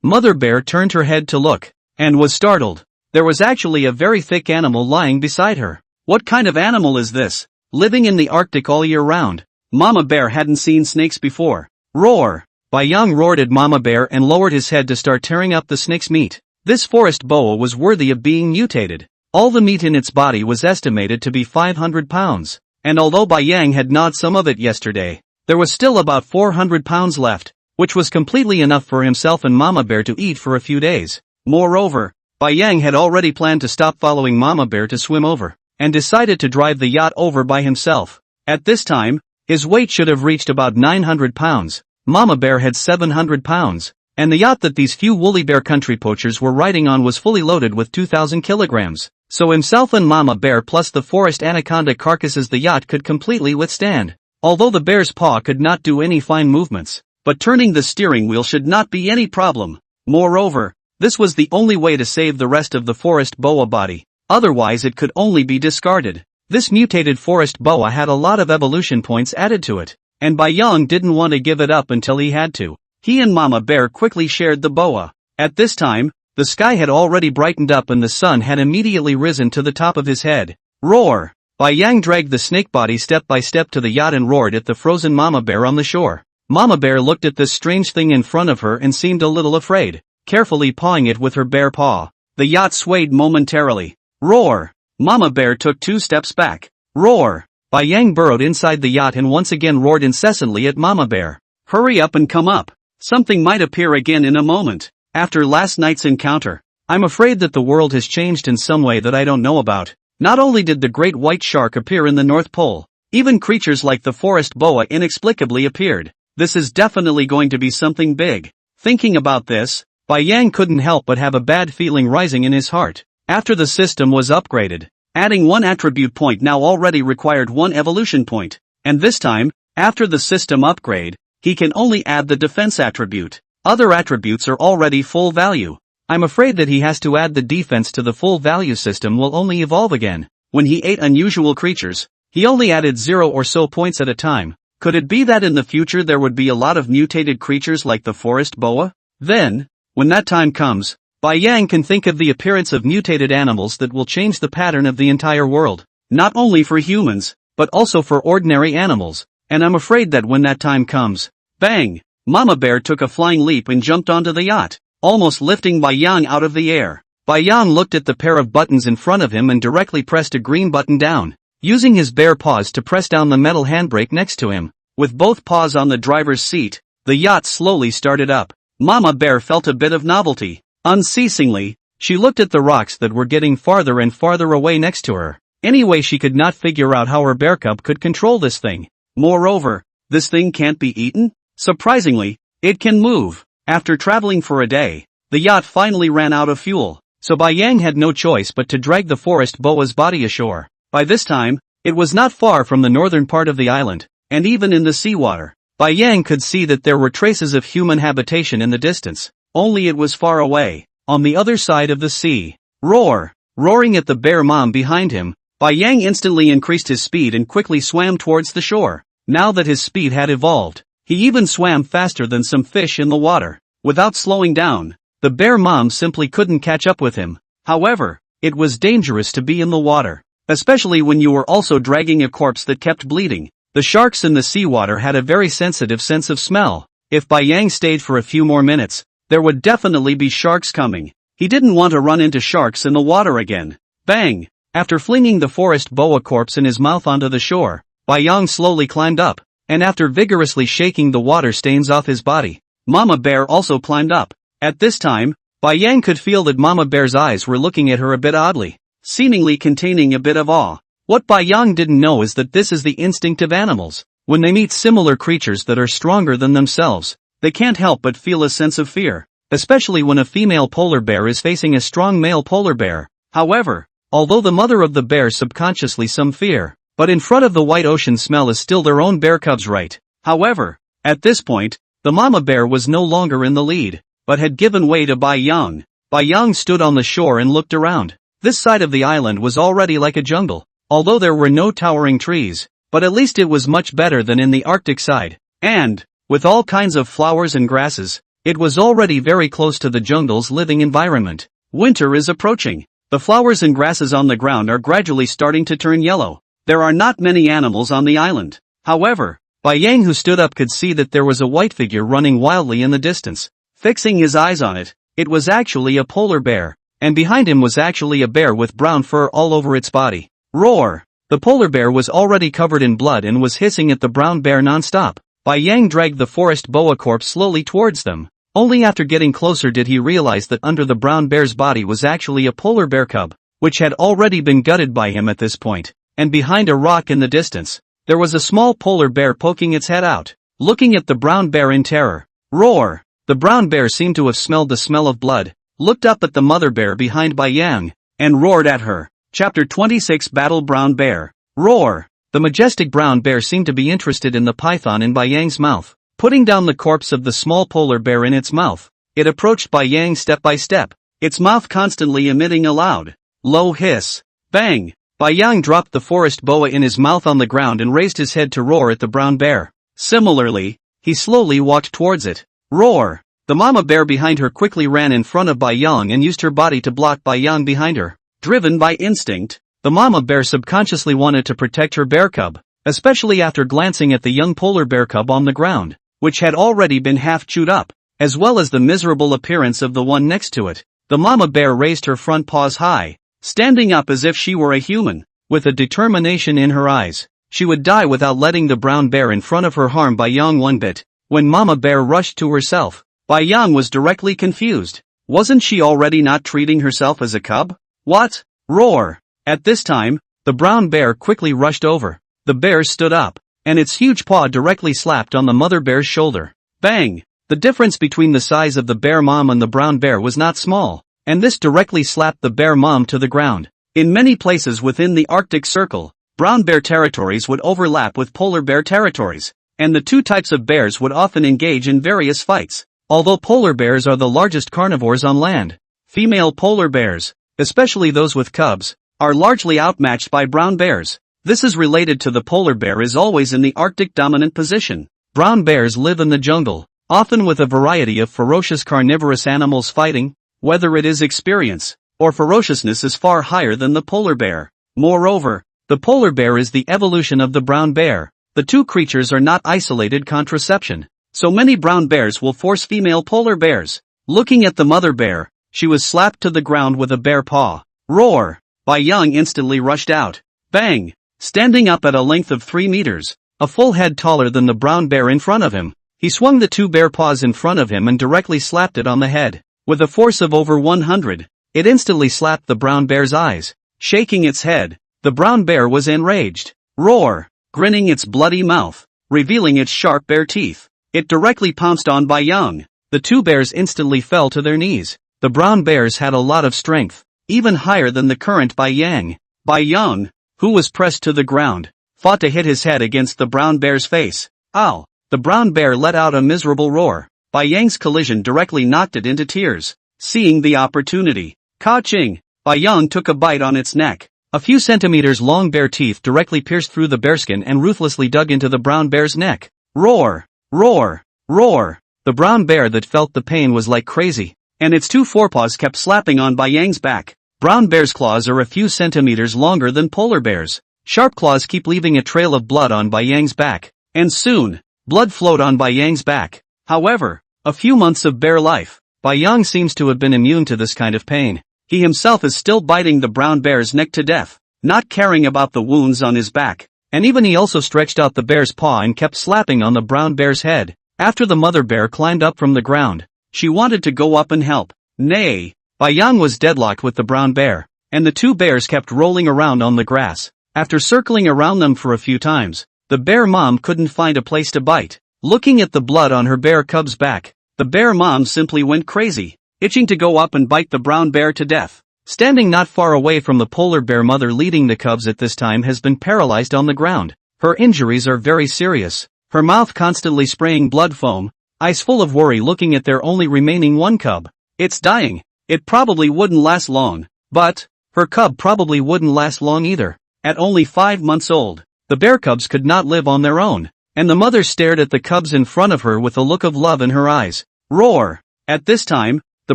Mother bear turned her head to look, and was startled. There was actually a very thick animal lying beside her. What kind of animal is this? Living in the Arctic all year round. Mama Bear hadn't seen snakes before. Roar! Bai Yang roared at Mama Bear and lowered his head to start tearing up the snake's meat. This forest boa was worthy of being mutated. All the meat in its body was estimated to be 500 pounds. And although Bai Yang had gnawed some of it yesterday, there was still about 400 pounds left, which was completely enough for himself and Mama Bear to eat for a few days. Moreover, Bai Yang had already planned to stop following Mama Bear to swim over, and decided to drive the yacht over by himself. At this time, his weight should have reached about 900 pounds. Mama Bear had 700 pounds, and the yacht that these few woolly bear country poachers were riding on was fully loaded with 2,000 kilograms. So himself and Mama Bear plus the forest anaconda carcasses the yacht could completely withstand. Although the bear's paw could not do any fine movements, but turning the steering wheel should not be any problem. Moreover, this was the only way to save the rest of the forest boa body, otherwise it could only be discarded. This mutated forest boa had a lot of evolution points added to it, and Bai Yang didn't want to give it up until he had to. He and Mama Bear quickly shared the boa. At this time, the sky had already brightened up and the sun had immediately risen to the top of his head. Roar! Bai Yang dragged the snake body step by step to the yacht and roared at the frozen Mama Bear on the shore. Mama Bear looked at this strange thing in front of her and seemed a little afraid, carefully pawing it with her bare paw. The yacht swayed momentarily. Roar! Mama Bear took 2 steps back. Roar! Bai Yang burrowed inside the yacht and once again roared incessantly at Mama Bear. Hurry up and come up. Something might appear again in a moment. After last night's encounter, I'm afraid that the world has changed in some way that I don't know about. Not only did the great white shark appear in the North Pole, even creatures like the forest boa inexplicably appeared. This is definitely going to be something big. Thinking about this, Bai Yang couldn't help but have a bad feeling rising in his heart. After the system was upgraded, adding 1 attribute point now already required 1 evolution point. And this time, after the system upgrade, he can only add the defense attribute. Other attributes are already full value. I'm afraid that he has to add the defense to the full value system will only evolve again. When he ate unusual creatures, he only added 0 or so points at a time. Could it be that in the future there would be a lot of mutated creatures like the forest boa? Then, when that time comes, Bai Yang can think of the appearance of mutated animals that will change the pattern of the entire world. Not only for humans, but also for ordinary animals. And I'm afraid that when that time comes, bang! Mama Bear took a flying leap and jumped onto the yacht, almost lifting Bai Yang out of the air. Bai Yang looked at the pair of buttons in front of him and directly pressed a green button down, using his bare paws to press down the metal handbrake next to him. With both paws on the driver's seat, the yacht slowly started up. Mama Bear felt a bit of novelty. Unceasingly, she looked at the rocks that were getting farther and farther away next to her. Anyway, she could not figure out how her bear cub could control this thing. Moreover, this thing can't be eaten? Surprisingly, it can move. After traveling for a day, the yacht finally ran out of fuel, so Bai Yang had no choice but to drag the forest boa's body ashore. By this time, it was not far from the northern part of the island, and even in the seawater, Bai Yang could see that there were traces of human habitation in the distance, only it was far away, on the other side of the sea. Roar! Roaring at the bear mom behind him, Bai Yang instantly increased his speed and quickly swam towards the shore. Now that his speed had evolved, he even swam faster than some fish in the water. Without slowing down, the bear mom simply couldn't catch up with him. However, it was dangerous to be in the water, especially when you were also dragging a corpse that kept bleeding. The sharks in the seawater had a very sensitive sense of smell. If Bai Yang stayed for a few more minutes, there would definitely be sharks coming. He didn't want to run into sharks in the water again. Bang! After flinging the forest boa corpse in his mouth onto the shore, Bai Yang slowly climbed up, and after vigorously shaking the water stains off his body, Mama Bear also climbed up. At this time, Bai Yang could feel that Mama Bear's eyes were looking at her a bit oddly, seemingly containing a bit of awe. What Bai Yang didn't know is that this is the instinct of animals. When they meet similar creatures that are stronger than themselves, they can't help but feel a sense of fear, especially when a female polar bear is facing a strong male polar bear. However, although the mother of the bear subconsciously some fear, but in front of the white ocean smell is still their own bear cubs, right? However, at this point, the mama bear was no longer in the lead, but had given way to Bai Yang. Bai Yang stood on the shore and looked around. This side of the island was already like a jungle, although there were no towering trees, but at least it was much better than in the Arctic side. And, with all kinds of flowers and grasses, it was already very close to the jungle's living environment. Winter is approaching. The flowers and grasses on the ground are gradually starting to turn yellow. There are not many animals on the island. However, Bai Yang, who stood up, could see that there was a white figure running wildly in the distance. Fixing his eyes on it, it was actually a polar bear, and behind him was actually a bear with brown fur all over its body. Roar! The polar bear was already covered in blood and was hissing at the brown bear non-stop. Bai Yang dragged the forest boa corpse slowly towards them. Only after getting closer did he realize that under the brown bear's body was actually a polar bear cub, which had already been gutted by him at this point. And behind a rock in the distance, there was a small polar bear poking its head out, looking at the brown bear in terror. Roar! The brown bear seemed to have smelled the smell of blood, looked up at the mother bear behind Bai Yang, and roared at her. Chapter 26 Battle Brown Bear. Roar! The majestic brown bear seemed to be interested in the python in Bai Yang's mouth. Putting down the corpse of the small polar bear in its mouth, it approached Bai Yang step by step, its mouth constantly emitting a loud, low hiss. Bang! Bai Yang dropped the forest boa in his mouth on the ground and raised his head to roar at the brown bear. Similarly, he slowly walked towards it. Roar! The mama bear behind her quickly ran in front of Bai Yang and used her body to block Bai Yang behind her. Driven by instinct, the mama bear subconsciously wanted to protect her bear cub, especially after glancing at the young polar bear cub on the ground, which had already been half chewed up, as well as the miserable appearance of the one next to it. The mama bear raised her front paws high, standing up as if she were a human, with a determination in her eyes. She would die without letting the brown bear in front of her harm Bai Yang one bit. When mama bear rushed to herself, Bai Yang was directly confused. Wasn't she already not treating herself as a cub? What? Roar! At this time, the brown bear quickly rushed over. The bear stood up, and its huge paw directly slapped on the mother bear's shoulder. Bang! The difference between the size of the bear mom and the brown bear was not small, and this directly slapped the bear mom to the ground. In many places within the Arctic Circle, brown bear territories would overlap with polar bear territories, and the two types of bears would often engage in various fights. Although polar bears are the largest carnivores on land, female polar bears, especially those with cubs, are largely outmatched by brown bears. This is related to the polar bear is always in the Arctic dominant position. Brown bears live in the jungle, often with a variety of ferocious carnivorous animals fighting. Whether it is experience or ferociousness is far higher than the polar bear. Moreover, the polar bear is the evolution of the brown bear. The two creatures are not isolated contraception, so many brown bears will force female polar bears. Looking at the mother bear, she was slapped to the ground with a bear paw. Roar! Bai Yang instantly rushed out. Bang! Standing up at a length of 3 meters, a full head taller than the brown bear in front of him, he swung the two bear paws in front of him and directly slapped it on the head. With a force of over 100, it instantly slapped the brown bear's eyes. Shaking its head, the brown bear was enraged. Roar! Grinning its bloody mouth, revealing its sharp bare teeth, it directly pounced on Bai Yang. The two bears instantly fell to their knees. The brown bears had a lot of strength, even higher than the current Bai Yang. Bai Yang, who was pressed to the ground, fought to hit his head against the brown bear's face. Ow! The brown bear let out a miserable roar. Bai Yang's collision directly knocked it into tears. Seeing the opportunity, Ka-ching! Bai Yang took a bite on its neck. A few centimeters long bare teeth directly pierced through the bearskin and ruthlessly dug into the brown bear's neck. Roar! Roar! Roar! The brown bear that felt the pain was like crazy, and its two forepaws kept slapping on Bai Yang's back. Brown bear's claws are a few centimeters longer than polar bears. Sharp claws keep leaving a trail of blood on Bai Yang's back, and soon, blood flowed on Bai Yang's back. However, a few months of bear life, Bai Yang seems to have been immune to this kind of pain. He himself is still biting the brown bear's neck to death, not caring about the wounds on his back, and even he also stretched out the bear's paw and kept slapping on the brown bear's head. After the mother bear climbed up from the ground, she wanted to go up and help. Nay, Bai Yang was deadlocked with the brown bear, and the two bears kept rolling around on the grass. After circling around them for a few times, the bear mom couldn't find a place to bite. Looking at the blood on her bear cub's back, the bear mom simply went crazy, itching to go up and bite the brown bear to death. Standing not far away from the polar bear mother leading the cubs at this time has been paralyzed on the ground. Her injuries are very serious, her mouth constantly spraying blood foam, eyes full of worry looking at their only remaining one cub. It's dying. It probably wouldn't last long. But, her cub probably wouldn't last long either. At only 5 months old, the bear cubs could not live on their own, and the mother stared at the cubs in front of her with a look of love in her eyes. Roar! At this time, the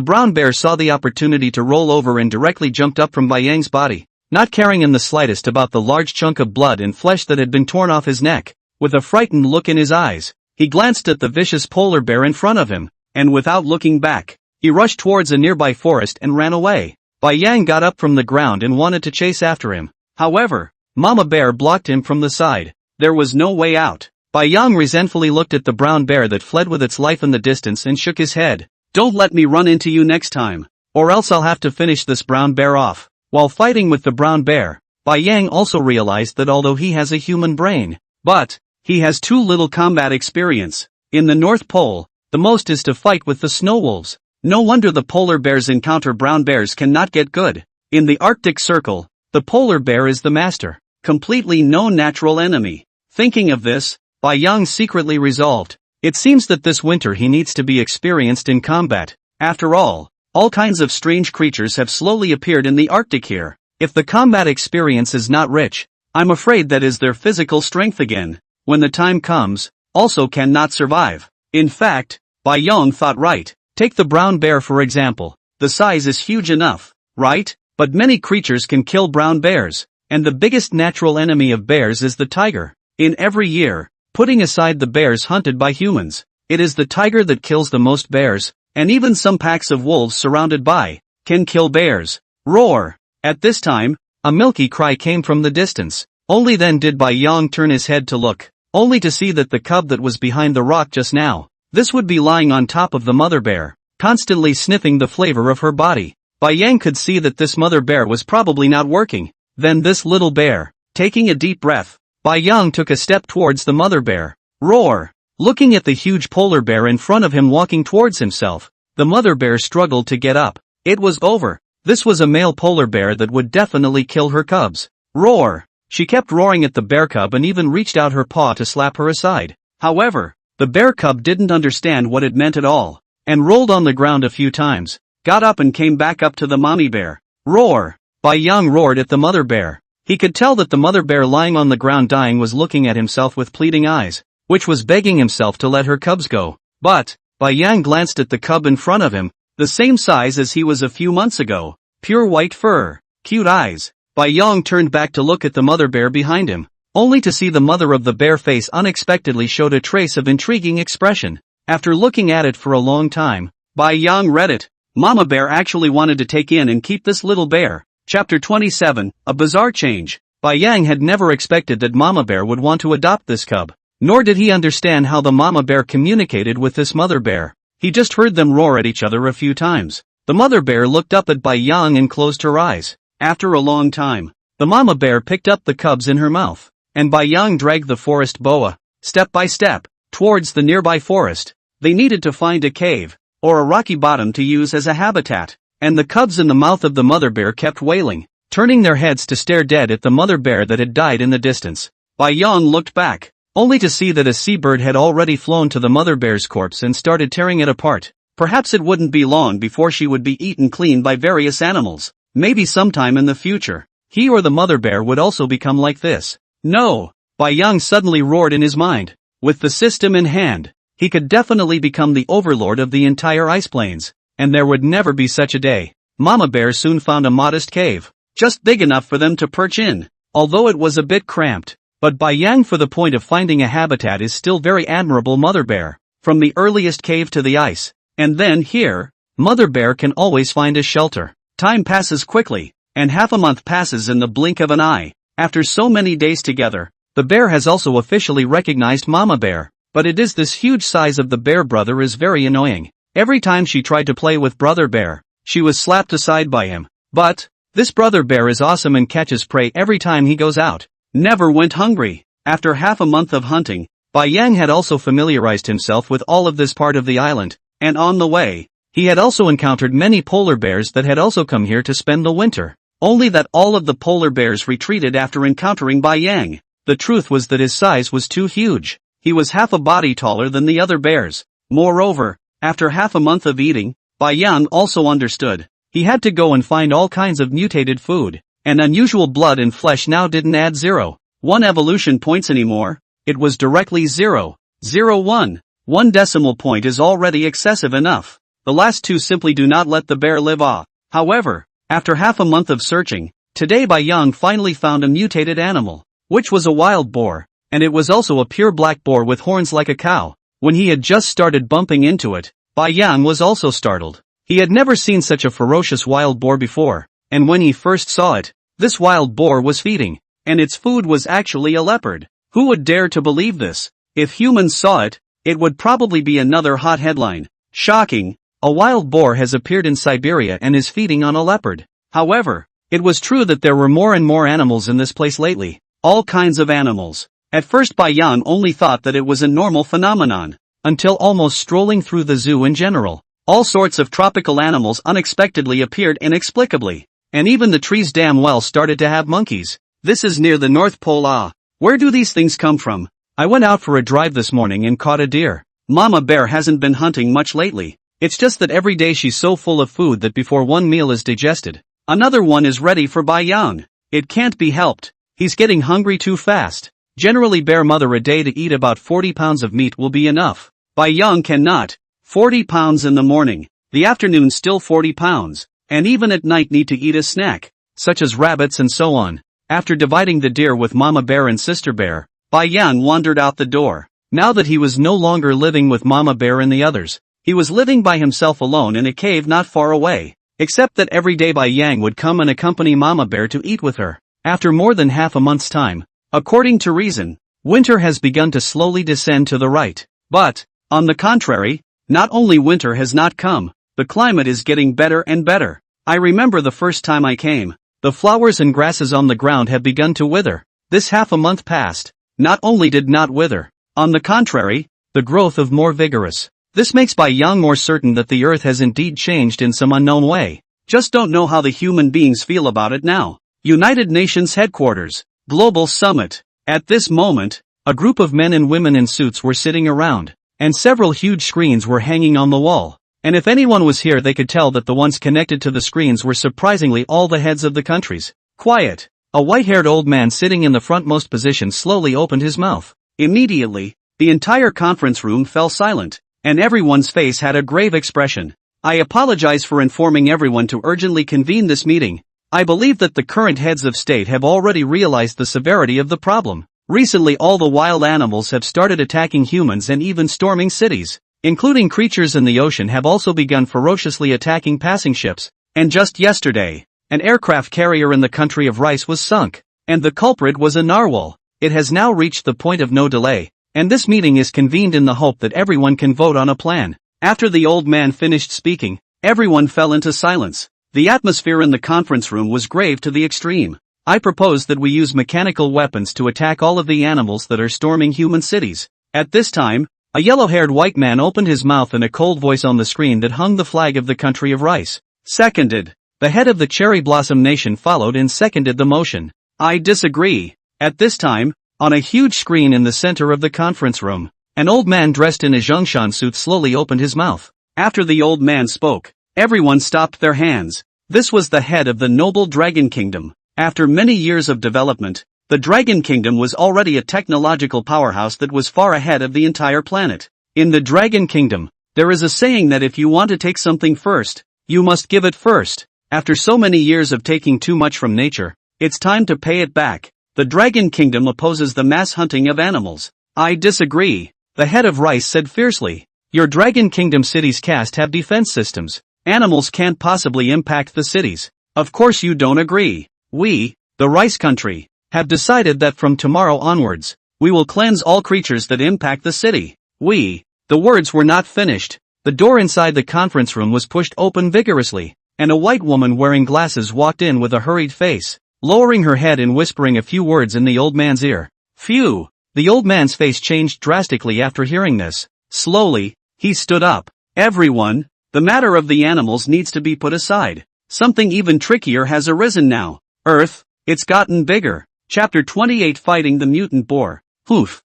brown bear saw the opportunity to roll over and directly jumped up from Bai Yang's body, not caring in the slightest about the large chunk of blood and flesh that had been torn off his neck. With a frightened look in his eyes, he glanced at the vicious polar bear in front of him, and without looking back, he rushed towards a nearby forest and ran away. Bai Yang got up from the ground and wanted to chase after him. However, Mama Bear blocked him from the side. There was no way out. Bai Yang resentfully looked at the brown bear that fled with its life in the distance and shook his head. Don't let me run into you next time, or else I'll have to finish this brown bear off. While fighting with the brown bear, Bai Yang also realized that although he has a human brain, but he has too little combat experience. In the North Pole, the most is to fight with the snow wolves. No wonder the polar bears encounter brown bears cannot get good. In the Arctic Circle, the polar bear is the master, completely no natural enemy. Thinking of this, Bai Yang secretly resolved, it seems that this winter he needs to be experienced in combat. After all kinds of strange creatures have slowly appeared in the Arctic here. If the combat experience is not rich, I'm afraid that is their physical strength again, when the time comes, also cannot survive. In fact, Bai Yong thought right. Take the brown bear for example. The size is huge enough, right? But many creatures can kill brown bears, and the biggest natural enemy of bears is the tiger. In every year, putting aside the bears hunted by humans, it is the tiger that kills the most bears, and even some packs of wolves surrounded by, can kill bears. Roar! At this time, a milky cry came from the distance. Only then did Bai Yong turn his head to look, only to see that the cub that was behind the rock just now, this would be lying on top of the mother bear, constantly sniffing the flavor of her body. Bai Yang could see that this mother bear was probably not working. Then this little bear, taking a deep breath, Bai Yang took a step towards the mother bear. Roar! Looking at the huge polar bear in front of him walking towards himself, the mother bear struggled to get up. It was over. This was a male polar bear that would definitely kill her cubs. Roar! She kept roaring at the bear cub and even reached out her paw to slap her aside. However, the bear cub didn't understand what it meant at all, and rolled on the ground a few times, got up and came back up to the mommy bear. Roar! Bai Yang roared at the mother bear. He could tell that the mother bear lying on the ground dying was looking at himself with pleading eyes, which was begging himself to let her cubs go. But, Bai Yang glanced at the cub in front of him, the same size as he was a few months ago, pure white fur, cute eyes. Bai Yang turned back to look at the mother bear behind him, only to see the mother of the bear face unexpectedly showed a trace of intriguing expression. After looking at it for a long time, Bai Yang read it. Mama bear actually wanted to take in and keep this little bear. Chapter 27, A Bizarre Change. Bai Yang had never expected that Mama bear would want to adopt this cub, nor did he understand how the mama bear communicated with this mother bear. He just heard them roar at each other a few times. The mother bear looked up at Bai Yang and closed her eyes. After a long time, the mama bear picked up the cubs in her mouth, and Bai Yang dragged the forest boa, step by step, towards the nearby forest. They needed to find a cave, or a rocky bottom to use as a habitat, and the cubs in the mouth of the mother bear kept wailing, turning their heads to stare dead at the mother bear that had died in the distance. Bai Yang looked back, only to see that a seabird had already flown to the mother bear's corpse and started tearing it apart. Perhaps it wouldn't be long before she would be eaten clean by various animals. Maybe sometime in the future, he or the mother bear would also become like this. No! Bai Yang suddenly roared in his mind. With the system in hand, he could definitely become the overlord of the entire ice plains, and there would never be such a day. Mama bear soon found a modest cave, just big enough for them to perch in, although it was a bit cramped. But Bai Yang for the point of finding a habitat is still very admirable mother bear, from the earliest cave to the ice, and then here, mother bear can always find a shelter. Time passes quickly, and half a month passes in the blink of an eye. After so many days together, the bear has also officially recognized Mama bear, but it is this huge size of the bear brother is very annoying. Every time she tried to play with brother bear, she was slapped aside by him. But, this brother bear is awesome and catches prey every time he goes out. Never went hungry. After half a month of hunting, Bai Yang had also familiarized himself with all of this part of the island, and on the way, he had also encountered many polar bears that had also come here to spend the winter. Only that all of the polar bears retreated after encountering Bai Yang. The truth was that his size was too huge. He was half a body taller than the other bears. Moreover, after half a month of eating, Bai Yang also understood. He had to go and find all kinds of mutated food, and unusual blood and flesh now didn't add 0.1 evolution points anymore. It was directly 0.01. 1 decimal point is already excessive enough. The last two simply do not let the bear live off. However, after half a month of searching, today Bai Yang finally found a mutated animal, which was a wild boar, and it was also a pure black boar with horns like a cow. When he had just started bumping into it, Bai Yang was also startled. He had never seen such a ferocious wild boar before, and when he first saw it, this wild boar was feeding, and its food was actually a leopard. Who would dare to believe this? If humans saw it, it would probably be another hot headline. Shocking! A wild boar has appeared in Siberia and is feeding on a leopard. However, it was true that there were more and more animals in this place lately. All kinds of animals. At first Bai Yang only thought that it was a normal phenomenon, until almost strolling through the zoo in general. All sorts of tropical animals unexpectedly appeared inexplicably. And even the trees damn well started to have monkeys. This is near the North Pole. Where do these things come from? I went out for a drive this morning and caught a deer. Mama bear hasn't been hunting much lately. It's just that every day she's so full of food that before one meal is digested, Another one is ready for Bai Yang. It can't be helped. He's getting hungry too fast. Generally bear mother a day to eat about 40 pounds of meat will be enough. Bai Yang cannot. 40 pounds in the morning. The afternoon still 40 pounds. And even at night need to eat a snack, such as rabbits and so on. After dividing the deer with Mama Bear and Sister Bear, Bai Yang wandered out the door. Now that he was no longer living with Mama Bear and the others, he was living by himself alone in a cave not far away. Except that every day Bai Yang would come and accompany Mama Bear to eat with her. After more than half a month's time, according to reason, winter has begun to slowly descend to the right. But, on the contrary, not only winter has not come, the climate is getting better and better. I remember the first time I came, the flowers and grasses on the ground have begun to wither. This half a month passed, not only did not wither, on the contrary, the growth of more vigorous. This makes Bai Yang more certain that the earth has indeed changed in some unknown way. Just don't know how the human beings feel about it now. United Nations Headquarters, Global Summit. At this moment, a group of men and women in suits were sitting around, and several huge screens were hanging on the wall. And if anyone was here they could tell that the ones connected to the screens were surprisingly all the heads of the countries. Quiet. A white-haired old man sitting in the frontmost position slowly opened his mouth. Immediately, the entire conference room fell silent, and everyone's face had a grave expression. I apologize for informing everyone to urgently convene this meeting. I believe that the current heads of state have already realized the severity of the problem. Recently all the wild animals have started attacking humans and even storming cities. Including creatures in the ocean have also begun ferociously attacking passing ships. And just yesterday, an aircraft carrier in the country of rice was sunk. And the culprit was a narwhal. It has now reached the point of no delay. And this meeting is convened in the hope that everyone can vote on a plan. After the old man finished speaking, everyone fell into silence. The atmosphere in the conference room was grave to the extreme. I propose that we use mechanical weapons to attack all of the animals that are storming human cities. At this time, a yellow-haired white man opened his mouth in a cold voice on the screen that hung the flag of the country of rice. Seconded. The head of the Cherry Blossom Nation followed and seconded the motion. I disagree. At this time, on a huge screen in the center of the conference room, an old man dressed in a Zhongshan suit slowly opened his mouth. After the old man spoke, everyone stopped their hands. This was the head of the noble Dragon Kingdom. After many years of development, the Dragon Kingdom was already a technological powerhouse that was far ahead of the entire planet. In the Dragon Kingdom, there is a saying that if you want to take something first, you must give it first. After so many years of taking too much from nature, it's time to pay it back. The Dragon Kingdom opposes the mass hunting of animals. I disagree. The head of rice said fiercely. Your Dragon Kingdom cities cast have defense systems. Animals can't possibly impact the cities. Of course you don't agree. We, the rice country, have decided that from tomorrow onwards, we will cleanse all creatures that impact the city. The words were not finished. The door inside the conference room was pushed open vigorously, and a white woman wearing glasses walked in with a hurried face, lowering her head and whispering a few words in the old man's ear. Phew! The old man's face changed drastically after hearing this. Slowly, he stood up. Everyone, the matter of the animals needs to be put aside. Something even trickier has arisen now. Earth, it's gotten bigger. Chapter 28 Fighting the Mutant Boar. Hoof.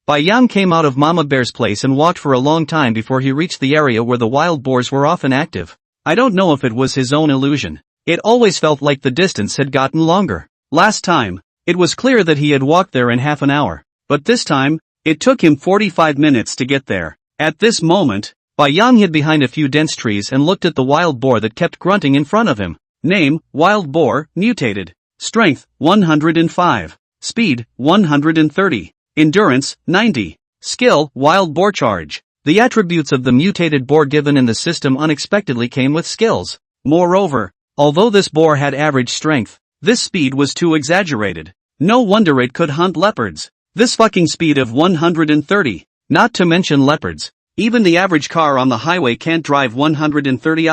Bai Yang came out of Mama Bear's place and walked for a long time before he reached the area where the wild boars were often active. I don't know if it was his own illusion. It always felt like the distance had gotten longer. Last time, it was clear that he had walked there in half an hour. But this time, it took him 45 minutes to get there. At this moment, Bai Yang hid behind a few dense trees and looked at the wild boar that kept grunting in front of him. Name, Wild Boar, Mutated. Strength, 105. Speed, 130. Endurance, 90. Skill, Wild Boar Charge. The attributes of the mutated boar given in the system unexpectedly came with skills. Moreover, although this boar had average strength, this speed was too exaggerated. No wonder it could hunt leopards. This fucking speed of 130. Not to mention leopards. Even the average car on the highway can't drive 130.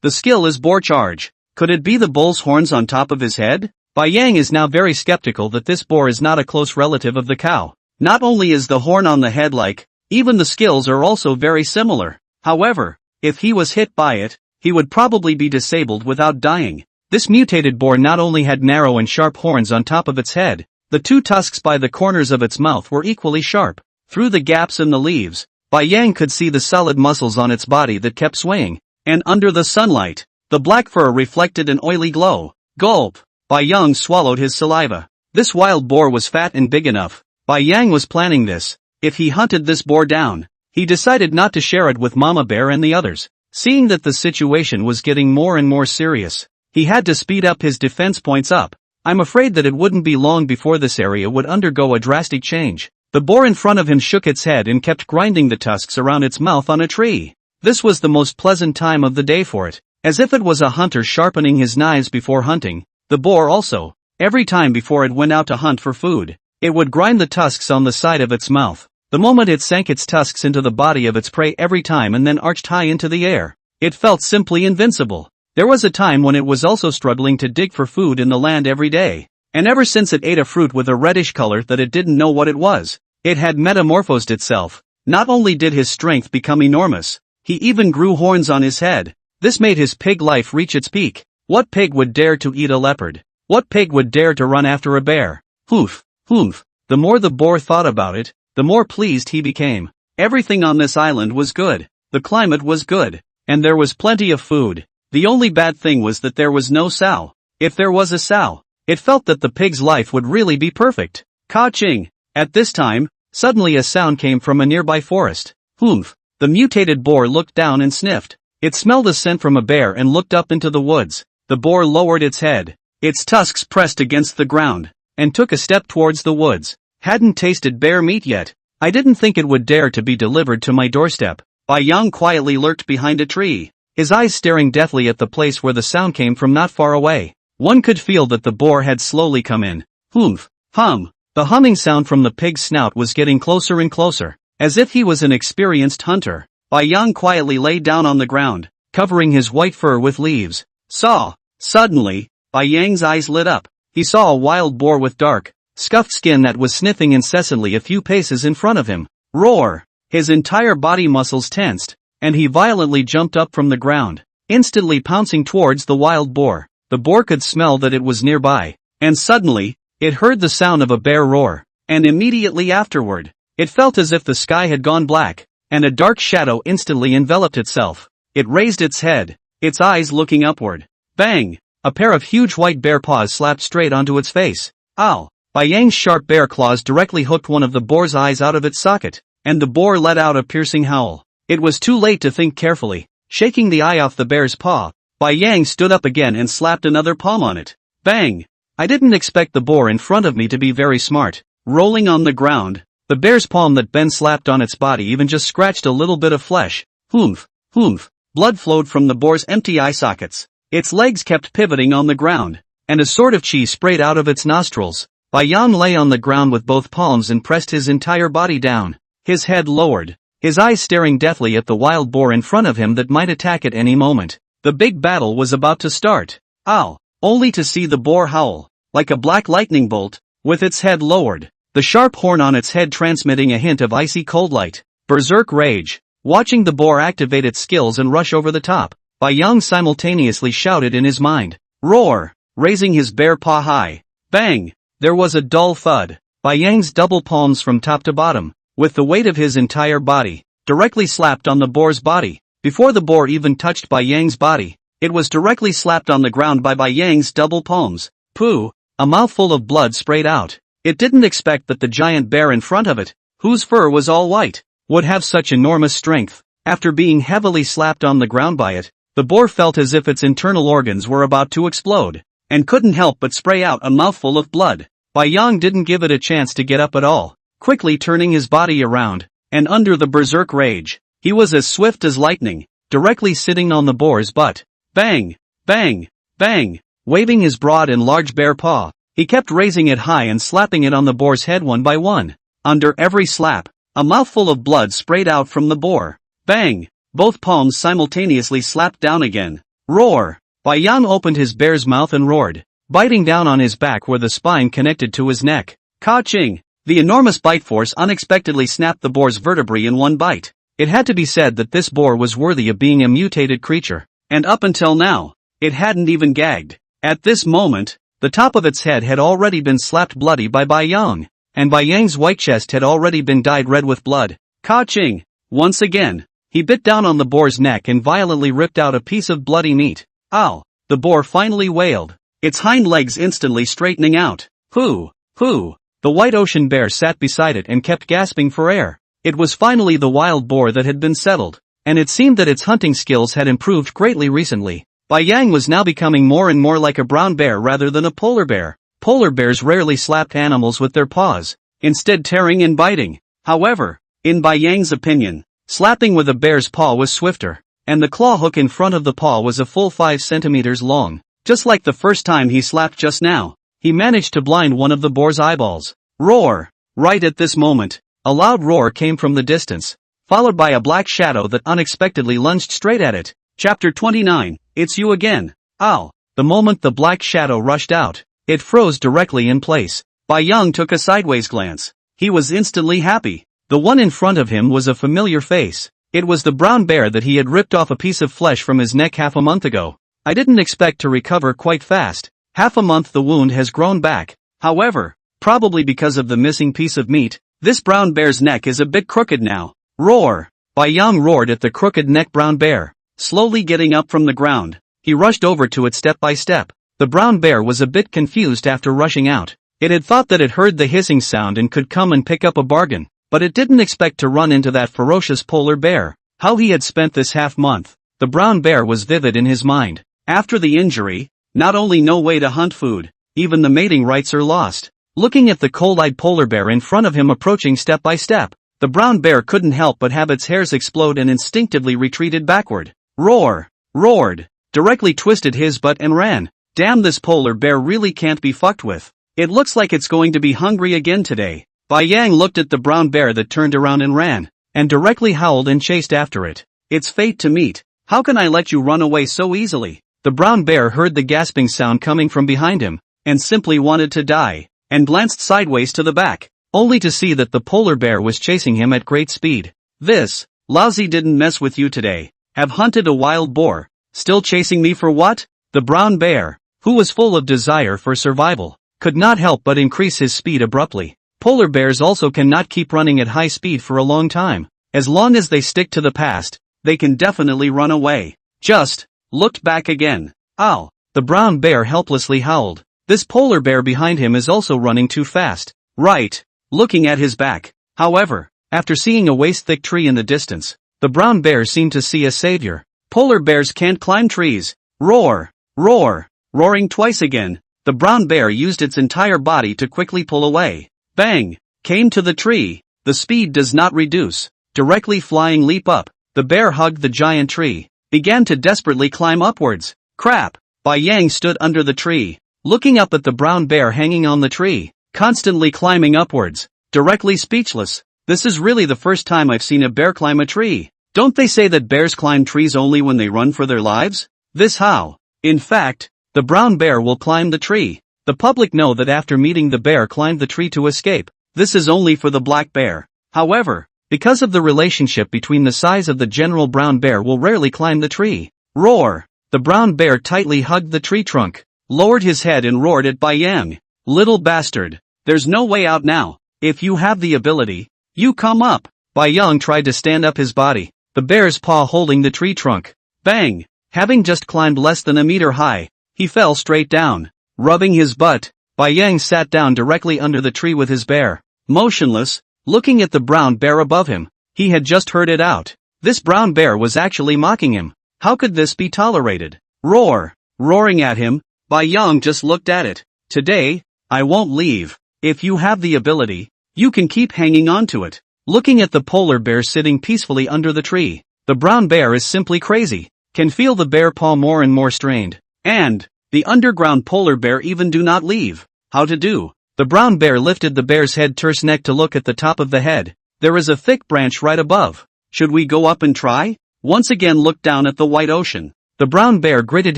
The skill is Boar Charge. Could it be the bull's horns on top of his head? Bai Yang is now very skeptical that this boar is not a close relative of the cow. Not only is the horn on the head like, even the skills are also very similar. However, if he was hit by it, he would probably be disabled without dying. This mutated boar not only had narrow and sharp horns on top of its head, the two tusks by the corners of its mouth were equally sharp. Through the gaps in the leaves, Bai Yang could see the solid muscles on its body that kept swaying. And under the sunlight, The black fur reflected an oily glow. Gulp! Bai Yang swallowed his saliva. This wild boar was fat and big enough. Bai Yang was planning this. If he hunted this boar down, he decided not to share it with Mama Bear and the others. Seeing that the situation was getting more and more serious, he had to speed up his defense points up. I'm afraid that it wouldn't be long before this area would undergo a drastic change. The boar in front of him shook its head and kept grinding the tusks around its mouth on a tree. This was the most pleasant time of the day for it, as if it was a hunter sharpening his knives before hunting. The boar also, every time before it went out to hunt for food, it would grind the tusks on the side of its mouth. The moment it sank its tusks into the body of its prey every time and then arched high into the air, it felt simply invincible. There was a time when it was also struggling to dig for food in the land every day, and ever since it ate a fruit with a reddish color that it didn't know what it was, it had metamorphosed itself. Not only did his strength become enormous, he even grew horns on his head. This made his pig life reach its peak. What pig would dare to eat a leopard? What pig would dare to run after a bear? Hoof, hoof. The more the boar thought about it, the more pleased he became. Everything on this island was good. The climate was good, and there was plenty of food. The only bad thing was that there was no sow. If there was a sow, it felt that the pig's life would really be perfect. Ka-ching! At this time, suddenly a sound came from a nearby forest. Humph! The mutated boar looked down and sniffed. It smelled a scent from a bear and looked up into the woods. The boar lowered its head. Its tusks pressed against the ground, and took a step towards the woods. Hadn't tasted bear meat yet. I didn't think it would dare to be delivered to my doorstep. Bai Yang quietly lurked behind a tree, his eyes staring deathly at the place where the sound came from not far away. One could feel that the boar had slowly come in. Humph! Hum! The humming sound from the pig's snout was getting closer and closer, as if he was an experienced hunter. Bai Yang quietly lay down on the ground, covering his white fur with leaves. Saw! Suddenly, Bai Yang's eyes lit up. He saw a wild boar with dark, scuffed skin that was sniffing incessantly a few paces in front of him. Roar! His entire body muscles tensed, and he violently jumped up from the ground, instantly pouncing towards the wild boar. The boar could smell that it was nearby, and suddenly, it heard the sound of a bear roar, and immediately afterward, it felt as if the sky had gone black, and a dark shadow instantly enveloped itself. It raised its head, its eyes looking upward. Bang! A pair of huge white bear paws slapped straight onto its face. Ow! Bai Yang's sharp bear claws directly hooked one of the boar's eyes out of its socket, and the boar let out a piercing howl. It was too late to think carefully. Shaking the eye off the bear's paw, Bai Yang stood up again and slapped another palm on it. Bang! I didn't expect the boar in front of me to be very smart. Rolling on the ground, the bear's palm that Ben slapped on its body even just scratched a little bit of flesh. Humph! Humph! Blood flowed from the boar's empty eye sockets. Its legs kept pivoting on the ground, and a sort of chi sprayed out of its nostrils. Bai Yang lay on the ground with both palms and pressed his entire body down, his head lowered, his eyes staring deathly at the wild boar in front of him that might attack at any moment. The big battle was about to start. Ow! Only to see the boar howl, like a black lightning bolt, with its head lowered, the sharp horn on its head transmitting a hint of icy cold light. Berserk rage. Watching the boar activate its skills and rush over the top, Bai Yang simultaneously shouted in his mind. Roar! Raising his bare paw high. Bang! There was a dull thud. Bai Yang's double palms from top to bottom, with the weight of his entire body, directly slapped on the boar's body. Before the boar even touched Bai Yang's body, it was directly slapped on the ground by Bai Yang's double palms. Pooh! A mouthful of blood sprayed out. It didn't expect that the giant bear in front of it, whose fur was all white, would have such enormous strength. After being heavily slapped on the ground by it, the boar felt as if its internal organs were about to explode, and couldn't help but spray out a mouthful of blood. Bai Yang didn't give it a chance to get up at all, quickly turning his body around, and under the berserk rage, he was as swift as lightning, directly sitting on the boar's butt. Bang! Bang! Bang! Waving his broad and large bare paw, he kept raising it high and slapping it on the boar's head one by one. Under every slap, a mouthful of blood sprayed out from the boar. Bang! Both palms simultaneously slapped down again. Roar! Bai Yang opened his bear's mouth and roared, biting down on his back where the spine connected to his neck. Ka-ching! The enormous bite force unexpectedly snapped the boar's vertebrae in one bite. It had to be said that this boar was worthy of being a mutated creature, and up until now, it hadn't even gagged. At this moment, the top of its head had already been slapped bloody by Bai Yang, and Bai Yang's white chest had already been dyed red with blood. Ka-ching! Once again, he bit down on the boar's neck and violently ripped out a piece of bloody meat. Ow! The boar finally wailed, its hind legs instantly straightening out. Hoo! Hoo! The white ocean bear sat beside it and kept gasping for air. It was finally the wild boar that had been settled, and it seemed that its hunting skills had improved greatly recently. Bai Yang was now becoming more and more like a brown bear rather than a polar bear. Polar bears rarely slapped animals with their paws, instead tearing and biting. However, in Bai Yang's opinion, slapping with a bear's paw was swifter, and the claw hook in front of the paw was a full 5 centimeters long. Just like the first time he slapped just now, he managed to blind one of the boar's eyeballs. Roar! Right at this moment, a loud roar came from the distance, followed by a black shadow that unexpectedly lunged straight at it. Chapter 29, It's You Again. Ow! The moment the black shadow rushed out, it froze directly in place. Bai Yang took a sideways glance. He was instantly happy. The one in front of him was a familiar face. It was the brown bear that he had ripped off a piece of flesh from his neck half a month ago. I didn't expect to recover quite fast. Half a month the wound has grown back. However, probably because of the missing piece of meat, this brown bear's neck is a bit crooked now. Roar! Bai Yang roared at the crooked neck brown bear. Slowly getting up from the ground, he rushed over to it step by step. The brown bear was a bit confused after rushing out. It had thought that it heard the hissing sound and could come and pick up a bargain, but it didn't expect to run into that ferocious polar bear. How he had spent this half month, the brown bear was vivid in his mind. After the injury, not only no way to hunt food, even the mating rights are lost. Looking at the cold-eyed polar bear in front of him approaching step by step, the brown bear couldn't help but have its hairs explode and instinctively retreated backward. Roar! Roared! Directly twisted his butt and ran. Damn, this polar bear really can't be fucked with. It looks like it's going to be hungry again today. Bai Yang looked at the brown bear that turned around and ran, and directly howled and chased after it. It's fate to meet. How can I let you run away so easily? The brown bear heard the gasping sound coming from behind him, and simply wanted to die, and glanced sideways to the back, only to see that the polar bear was chasing him at great speed. This lousy didn't mess with you today. Have hunted a wild boar, still chasing me for what? The brown bear, who was full of desire for survival, could not help but increase his speed abruptly. Polar bears also cannot keep running at high speed for a long time. As long as they stick to the past, they can definitely run away. Just looked back again. Ow! The brown bear helplessly howled. This polar bear behind him is also running too fast. Right. Looking at his back. However, after seeing a waist-thick tree in the distance, the brown bear seemed to see a savior. Polar bears can't climb trees. Roar! Roar! Roaring twice again, the brown bear used its entire body to quickly pull away. Bang! Came to the tree. The speed does not reduce. Directly flying leap up, the bear hugged the giant tree, began to desperately climb upwards. Crap! Bai Yang stood under the tree, looking up at the brown bear hanging on the tree, constantly climbing upwards, directly speechless. This is really the first time I've seen a bear climb a tree. Don't they say that bears climb trees only when they run for their lives? This how? In fact, the brown bear will climb the tree. The public know that after meeting the bear climbed the tree to escape. This is only for the black bear. However, because of the relationship between the size of the general brown bear will rarely climb the tree. Roar! The brown bear tightly hugged the tree trunk, lowered his head and roared at Bai Yang. Little bastard, there's no way out now. If you have the ability, you come up. Bai Yang tried to stand up his body, the bear's paw holding the tree trunk. Bang! Having just climbed less than a meter high, he fell straight down. Rubbing his butt, Bai Yang sat down directly under the tree with his bear, motionless, looking at the brown bear above him. He had just heard it out. This brown bear was actually mocking him. How could this be tolerated? Roar! Roaring at him, Bai Yang just looked at it. Today, I won't leave. If you have the ability, you can keep hanging on to it. Looking at the polar bear sitting peacefully under the tree, the brown bear is simply crazy. Can feel the bear paw more and more strained. And the underground polar bear even do not leave. How to do? The brown bear lifted the bear's head terse neck to look at the top of the head. There is a thick branch right above. Should we go up and try? Once again looked down at the white ocean. The brown bear gritted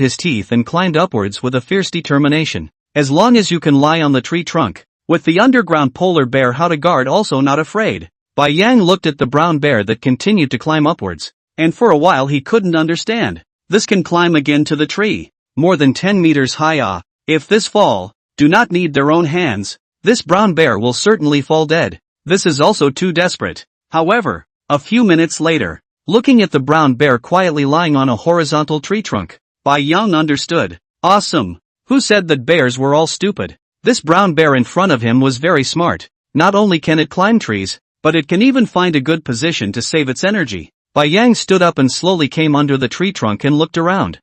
his teeth and climbed upwards with a fierce determination. As long as you can lie on the tree trunk. With the underground polar bear how to guard also not afraid. Bai Yang looked at the brown bear that continued to climb upwards. And for a while he couldn't understand. This can climb again to the tree. More than 10 meters high. If this fall, do not need their own hands. This brown bear will certainly fall dead. This is also too desperate. However, a few minutes later, looking at the brown bear quietly lying on a horizontal tree trunk, Bai Yang understood. Awesome. Who said that bears were all stupid? This brown bear in front of him was very smart. Not only can it climb trees, but it can even find a good position to save its energy. Bai Yang stood up and slowly came under the tree trunk and looked around.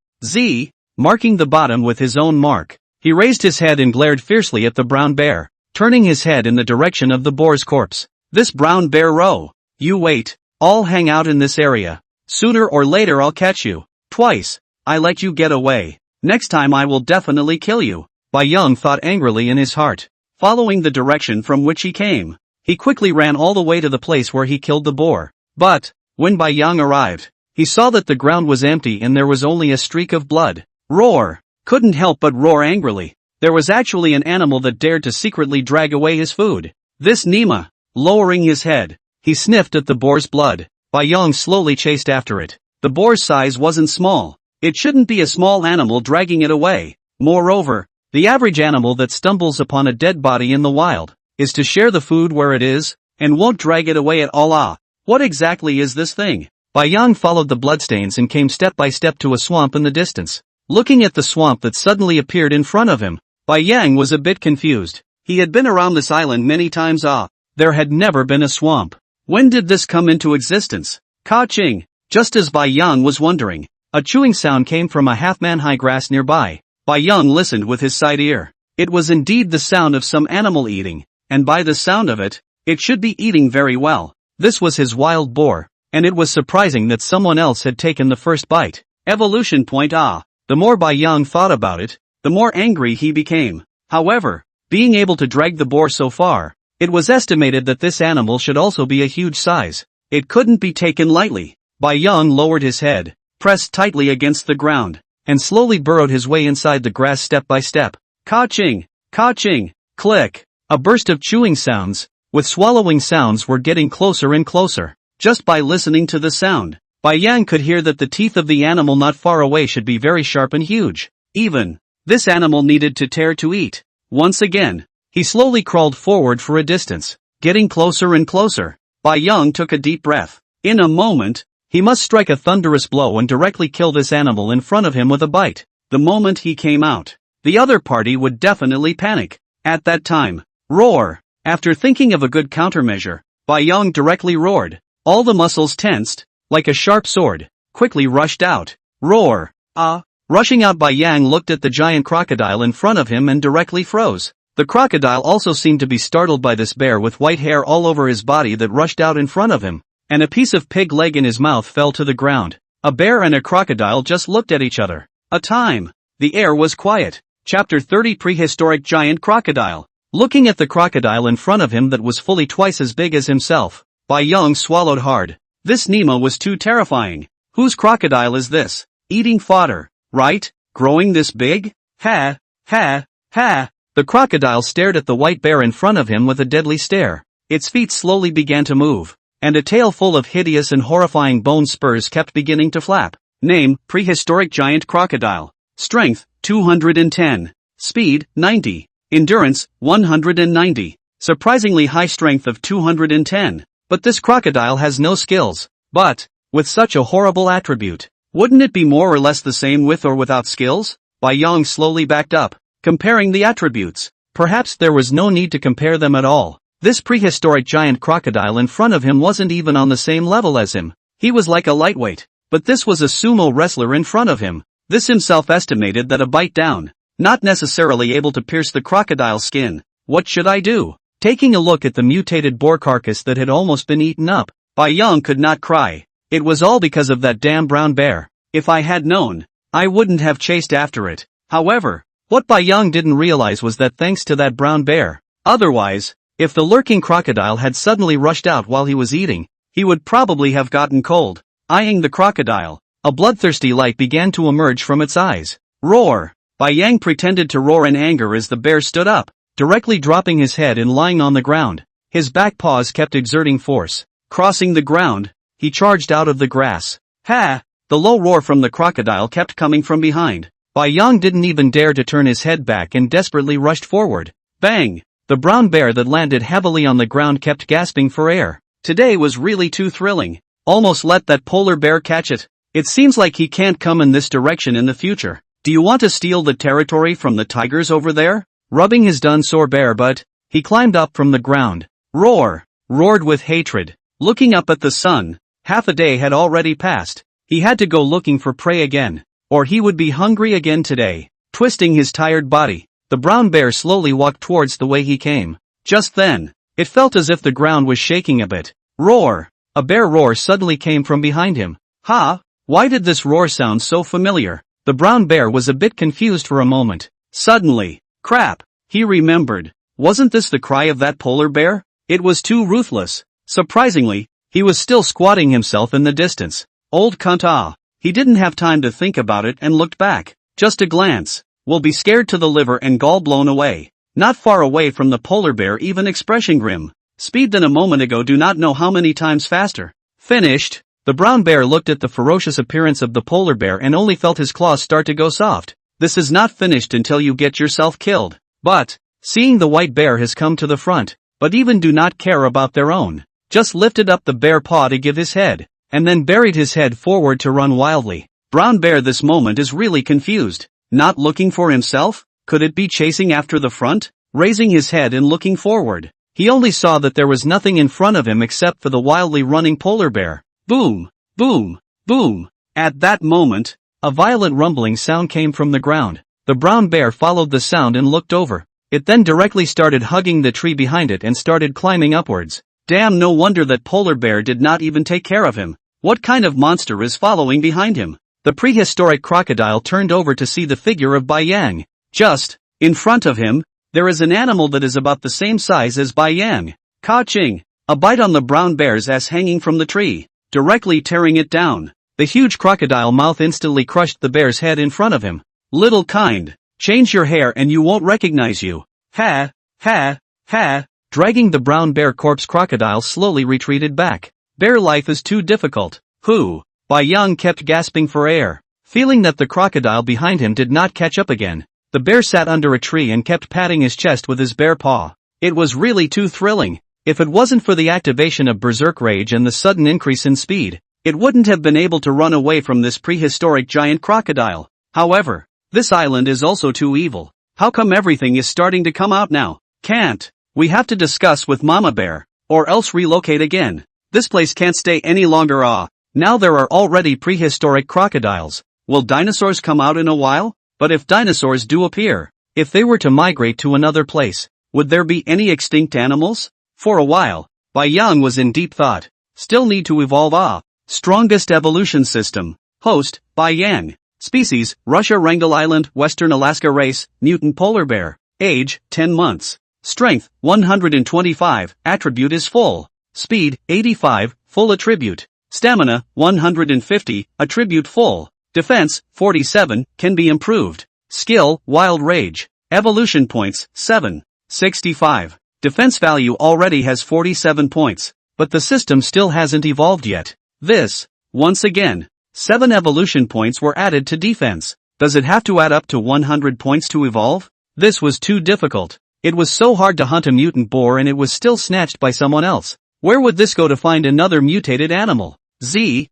Marking the bottom with his own mark. He raised his head and glared fiercely at the brown bear, turning his head in the direction of the boar's corpse. This brown bear row. You wait. I'll hang out in this area. Sooner or later I'll catch you. Twice. I let you get away. Next time I will definitely kill you. Bai Yang thought angrily in his heart. Following the direction from which he came, he quickly ran all the way to the place where he killed the boar. But, when Bai Yang arrived, he saw that the ground was empty and there was only a streak of blood. Roar! Couldn't help but roar angrily. There was actually an animal that dared to secretly drag away his food. This Nima. Lowering his head, he sniffed at the boar's blood. Bai Yang slowly chased after it. The boar's size wasn't small. It shouldn't be a small animal dragging it away. Moreover, the average animal that stumbles upon a dead body in the wild is to share the food where it is, and won't drag it away at all. What exactly is this thing? Bai Yang followed the bloodstains and came step by step to a swamp in the distance. Looking at the swamp that suddenly appeared in front of him, Bai Yang was a bit confused. He had been around this island many times. There had never been a swamp. When did this come into existence? Ka-ching! Just as Bai Yang was wondering, a chewing sound came from a half-man-high grass nearby. Bai Yang listened with his side ear. It was indeed the sound of some animal eating, and by the sound of it, it should be eating very well. This was his wild boar, and it was surprising that someone else had taken the first bite. Evolution point. The more Bai Yang thought about it, the more angry he became. However, being able to drag the boar so far, it was estimated that this animal should also be a huge size. It couldn't be taken lightly. Bai Yang lowered his head, pressed tightly against the ground, and slowly burrowed his way inside the grass step by step. Ka-ching! Ka-ching! Click! A burst of chewing sounds, with swallowing sounds were getting closer and closer. Just by listening to the sound, Bai Yang could hear that the teeth of the animal not far away should be very sharp and huge. Even, this animal needed to tear to eat. Once again, he slowly crawled forward for a distance, getting closer and closer. Bai Yang took a deep breath. In a moment, he must strike a thunderous blow and directly kill this animal in front of him with a bite. The moment he came out, the other party would definitely panic. At that time, roar! After thinking of a good countermeasure, Bai Yang directly roared. All the muscles tensed, like a sharp sword, quickly rushed out. Roar! Rushing out, Bai Yang looked at the giant crocodile in front of him and directly froze. The crocodile also seemed to be startled by this bear with white hair all over his body that rushed out in front of him, and a piece of pig leg in his mouth fell to the ground. A bear and a crocodile just looked at each other. The air was quiet. Chapter 30 Prehistoric Giant Crocodile. Looking at the crocodile in front of him that was fully twice as big as himself, Bai Yang swallowed hard. This Nemo was too terrifying. Whose crocodile is this? Eating fodder, right? Growing this big? Ha! Ha! Ha! The crocodile stared at the white bear in front of him with a deadly stare. Its feet slowly began to move, and a tail full of hideous and horrifying bone spurs kept beginning to flap. Name, Prehistoric Giant Crocodile. Strength, 210. Speed, 90. Endurance, 190. Surprisingly high strength of 210. But this crocodile has no skills. But, with such a horrible attribute, wouldn't it be more or less the same with or without skills? Bai Yang slowly backed up, comparing the attributes. Perhaps there was no need to compare them at all. This prehistoric giant crocodile in front of him wasn't even on the same level as him. He was like a lightweight. But this was a sumo wrestler in front of him. This himself estimated that a bite down, not necessarily able to pierce the crocodile's skin. What should I do? Taking a look at the mutated boar carcass that had almost been eaten up, Bai Yang could not cry. It was all because of that damn brown bear. If I had known, I wouldn't have chased after it. However, what Bai Yang didn't realize was that thanks to that brown bear, otherwise, if the lurking crocodile had suddenly rushed out while he was eating, he would probably have gotten cold. Eyeing the crocodile, a bloodthirsty light began to emerge from its eyes. Roar! Bai Yang pretended to roar in anger as the bear stood up, directly dropping his head and lying on the ground. His back paws kept exerting force. Crossing the ground, he charged out of the grass. Ha! The low roar from the crocodile kept coming from behind. Bai Yang didn't even dare to turn his head back and desperately rushed forward. Bang! The brown bear that landed heavily on the ground kept gasping for air. Today was really too thrilling. Almost let that polar bear catch it. It seems like he can't come in this direction in the future. Do you want to steal the territory from the tigers over there? Rubbing his dinosaur bear butt, he climbed up from the ground. Roared with hatred. Looking up at the sun, half a day had already passed. He had to go looking for prey again, or he would be hungry again today. Twisting his tired body, the brown bear slowly walked towards the way he came. Just then, it felt as if the ground was shaking a bit. Roar! A bear roar suddenly came from behind him. Ha! Why did this roar sound so familiar? The brown bear was a bit confused for a moment. Suddenly, crap! He remembered. Wasn't this the cry of that polar bear? It was too ruthless. Surprisingly, he was still squatting himself in the distance. Old cunt ah! He didn't have time to think about it and looked back. Just a glance. Will be scared to the liver and gall blown away. Not far away from the polar bear, even expression grim. Speed than a moment ago, do not know how many times faster. Finished. The brown bear looked at the ferocious appearance of the polar bear and only felt his claws start to go soft. This is not finished until you get yourself killed. But, seeing the white bear has come to the front, but even do not care about their own. Just lifted up the bear paw to give his head, and then buried his head forward to run wildly. Brown bear this moment is really confused. Not looking for himself? Could it be chasing after the front? Raising his head and looking forward, he only saw that there was nothing in front of him except for the wildly running polar bear. Boom! Boom! Boom! At that moment, a violent rumbling sound came from the ground. The brown bear followed the sound and looked over. It then directly started hugging the tree behind it and started climbing upwards. Damn, no wonder that polar bear did not even take care of him. What kind of monster is following behind him? The prehistoric crocodile turned over to see the figure of Bai Yang. Just in front of him, there is an animal that is about the same size as Bai Yang. Ka-ching! A bite on the brown bear's ass hanging from the tree, directly tearing it down. The huge crocodile mouth instantly crushed the bear's head in front of him. Little kind, change your hair and you won't recognize you. Ha! Ha! Ha! Dragging the brown bear corpse, crocodile slowly retreated back. Bear life is too difficult. Who? Bai Yang kept gasping for air. Feeling that the crocodile behind him did not catch up again, the bear sat under a tree and kept patting his chest with his bare paw. It was really too thrilling. If it wasn't for the activation of berserk rage and the sudden increase in speed, it wouldn't have been able to run away from this prehistoric giant crocodile. However, this island is also too evil. How come everything is starting to come out now? Can't. We have to discuss with Mama Bear, or else relocate again. This place can't stay any longer. Now there are already prehistoric crocodiles. Will dinosaurs come out in a while? But if dinosaurs do appear, if they were to migrate to another place, would there be any extinct animals? For a while, Bai Yang was in deep thought. Still need to evolve. Strongest evolution system. Host, Bai Yang. Species, Russia, Wrangel Island, Western Alaska. Race, mutant polar bear. Age, 10 months. Strength, 125, attribute is full. Speed, 85, full attribute. Stamina, 150, attribute full. Defense, 47, can be improved. Skill, wild rage. Evolution points, 7. 65. Defense value already has 47 points, but the system still hasn't evolved yet. Once again, 7 evolution points were added to defense. Does it have to add up to 100 points to evolve? This was too difficult. It was so hard to hunt a mutant boar and it was still snatched by someone else. Where would this go to find another mutated animal? Z.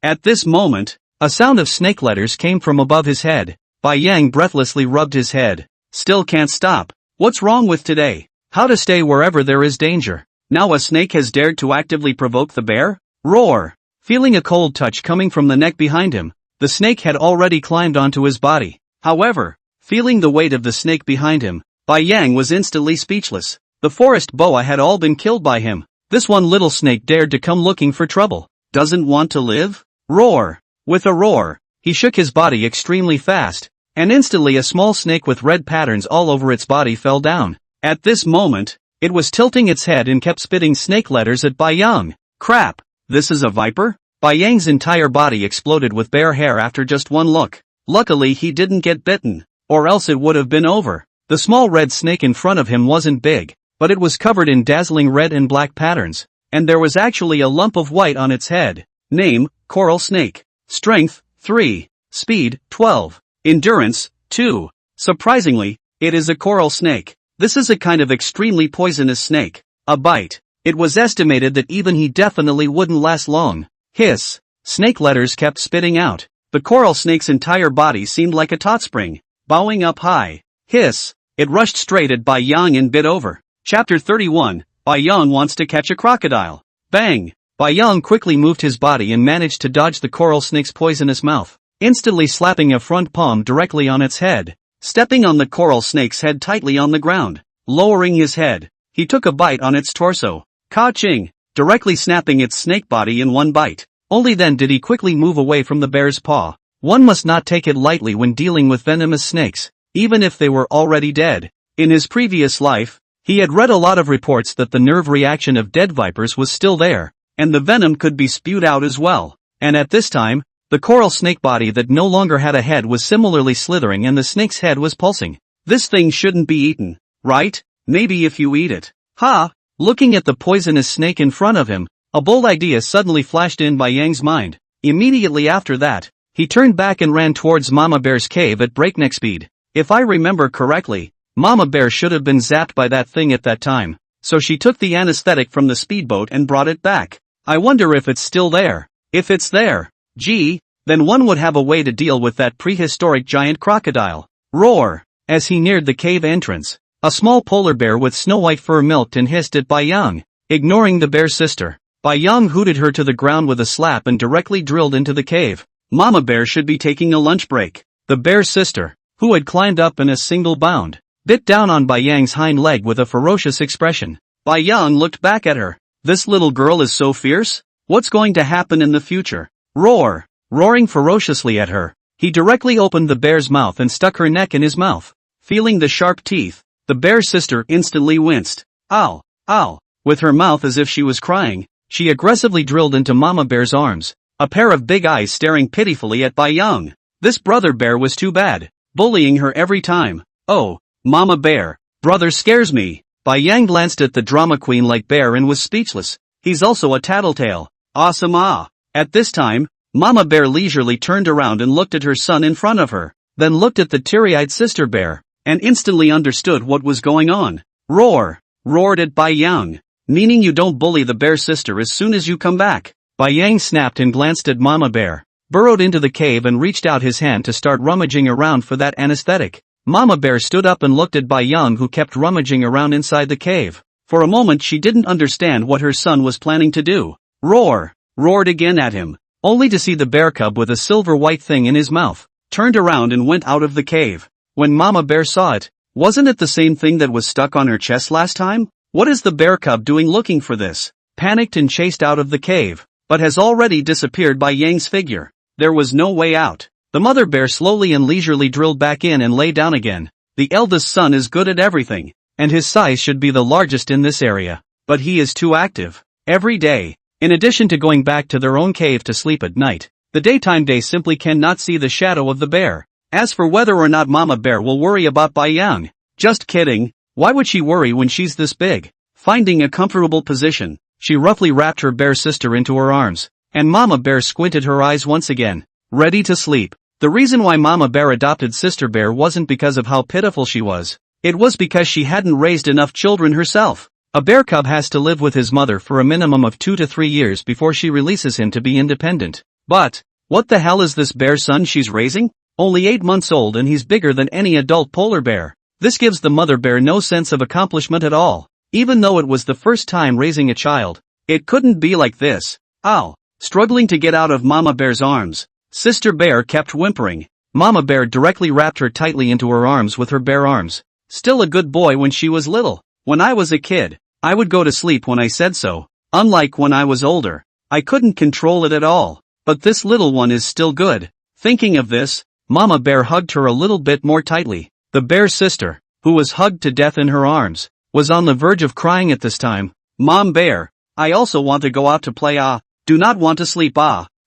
At this moment, a sound of snake letters came from above his head. Bai Yang breathlessly rubbed his head. Still can't stop. What's wrong with today? How to stay wherever there is danger. Now a snake has dared to actively provoke the bear? Roar! Feeling a cold touch coming from the neck behind him, the snake had already climbed onto his body. However, feeling the weight of the snake behind him, Bai Yang was instantly speechless. The forest boa had all been killed by him. This one little snake dared to come looking for trouble. Doesn't want to live? Roar! With a roar, he shook his body extremely fast, and instantly a small snake with red patterns all over its body fell down. At this moment, it was tilting its head and kept spitting snake letters at Bai Yang. Crap! This is a viper? Bai Yang's entire body exploded with bare hair after just one look. Luckily he didn't get bitten, or else it would have been over. The small red snake in front of him wasn't big, but it was covered in dazzling red and black patterns, and there was actually a lump of white on its head. Name, Coral Snake. Strength, 3. Speed, 12. Endurance, 2. Surprisingly, it is a coral snake. This is a kind of extremely poisonous snake. A bite. It was estimated that even he definitely wouldn't last long. Hiss. Snake letters kept spitting out. The coral snake's entire body seemed like a taut spring, bowing up high. Hiss! It rushed straight at Bai Yang and bit over. Chapter 31, Bai Yang wants to catch a crocodile. Bang! Bai Yang quickly moved his body and managed to dodge the coral snake's poisonous mouth, instantly slapping a front palm directly on its head. Stepping on the coral snake's head tightly on the ground. Lowering his head, he took a bite on its torso. Ka-ching! Directly snapping its snake body in one bite. Only then did he quickly move away from the bear's paw. One must not take it lightly when dealing with venomous snakes, even if they were already dead. In his previous life, he had read a lot of reports that the nerve reaction of dead vipers was still there, and the venom could be spewed out as well. And at this time, the coral snake body that no longer had a head was similarly slithering and the snake's head was pulsing. This thing shouldn't be eaten, right? Maybe if you eat it. Ha! Looking at the poisonous snake in front of him, a bold idea suddenly flashed in Bai Yang's mind. Immediately after that, he turned back and ran towards Mama Bear's cave at breakneck speed. If I remember correctly, Mama Bear should have been zapped by that thing at that time, so she took the anesthetic from the speedboat and brought it back. I wonder if it's still there. If it's there, gee, then one would have a way to deal with that prehistoric giant crocodile. Roar! As he neared the cave entrance, a small polar bear with snow-white fur milked and hissed at Bai Yang, ignoring the bear's sister. Bai Yang hooted her to the ground with a slap and directly drilled into the cave. Mama Bear should be taking a lunch break. The bear's sister, who had climbed up in a single bound, bit down on Bai Yang's hind leg with a ferocious expression. Bai Yang looked back at her. This little girl is so fierce? What's going to happen in the future? Roar! Roaring ferociously at her, he directly opened the bear's mouth and stuck her neck in his mouth. Feeling the sharp teeth, the bear's sister instantly winced. Ow! Ow! With her mouth as if she was crying, she aggressively drilled into Mama Bear's arms, a pair of big eyes staring pitifully at Bai Yang. This brother bear was too bad, bullying her every time. Oh, Mama Bear, brother scares me. Bai Yang glanced at the drama queen like bear and was speechless. He's also a tattletale. Awesome ah! At this time, Mama Bear leisurely turned around and looked at her son in front of her, then looked at the teary-eyed sister bear, and instantly understood what was going on. Roar! Roared at Bai Yang. Meaning you don't bully the bear sister as soon as you come back. Bai Yang snapped and glanced at Mama Bear, burrowed into the cave and reached out his hand to start rummaging around for that anesthetic. Mama Bear stood up and looked at Bai Yang, who kept rummaging around inside the cave. For a moment she didn't understand what her son was planning to do. Roar! Roared again at him, only to see the bear cub with a silver white thing in his mouth, turned around and went out of the cave. When Mama Bear saw it, wasn't it the same thing that was stuck on her chest last time? What is the bear cub doing looking for this? Panicked and chased out of the cave, but has already disappeared by Yang's figure. There was no way out. The mother bear slowly and leisurely drilled back in and lay down again. The eldest son is good at everything, and his size should be the largest in this area, but he is too active. Every day, in addition to going back to their own cave to sleep at night, the daytime they simply cannot see the shadow of the bear. As for whether or not Mama Bear will worry about Bai Yang, just kidding. Why would she worry when she's this big? Finding a comfortable position, she roughly wrapped her bear sister into her arms, and Mama Bear squinted her eyes once again, ready to sleep. The reason why Mama Bear adopted Sister Bear wasn't because of how pitiful she was. It was because she hadn't raised enough children herself. A bear cub has to live with his mother for a minimum of 2 to 3 years before she releases him to be independent. But, what the hell is this bear son she's raising? Only 8 months old and he's bigger than any adult polar bear. This gives the mother bear no sense of accomplishment at all. Even though it was the first time raising a child, it couldn't be like this. Ow! Struggling to get out of Mama Bear's arms, Sister Bear kept whimpering. Mama Bear directly wrapped her tightly into her arms with her bare arms. Still a good boy when she was little. When I was a kid, I would go to sleep when I said so. Unlike when I was older, I couldn't control it at all. But this little one is still good. Thinking of this, Mama Bear hugged her a little bit more tightly. The bear's sister, who was hugged to death in her arms, was on the verge of crying at this time. Mom Bear, I also want to go out to play do not want to sleep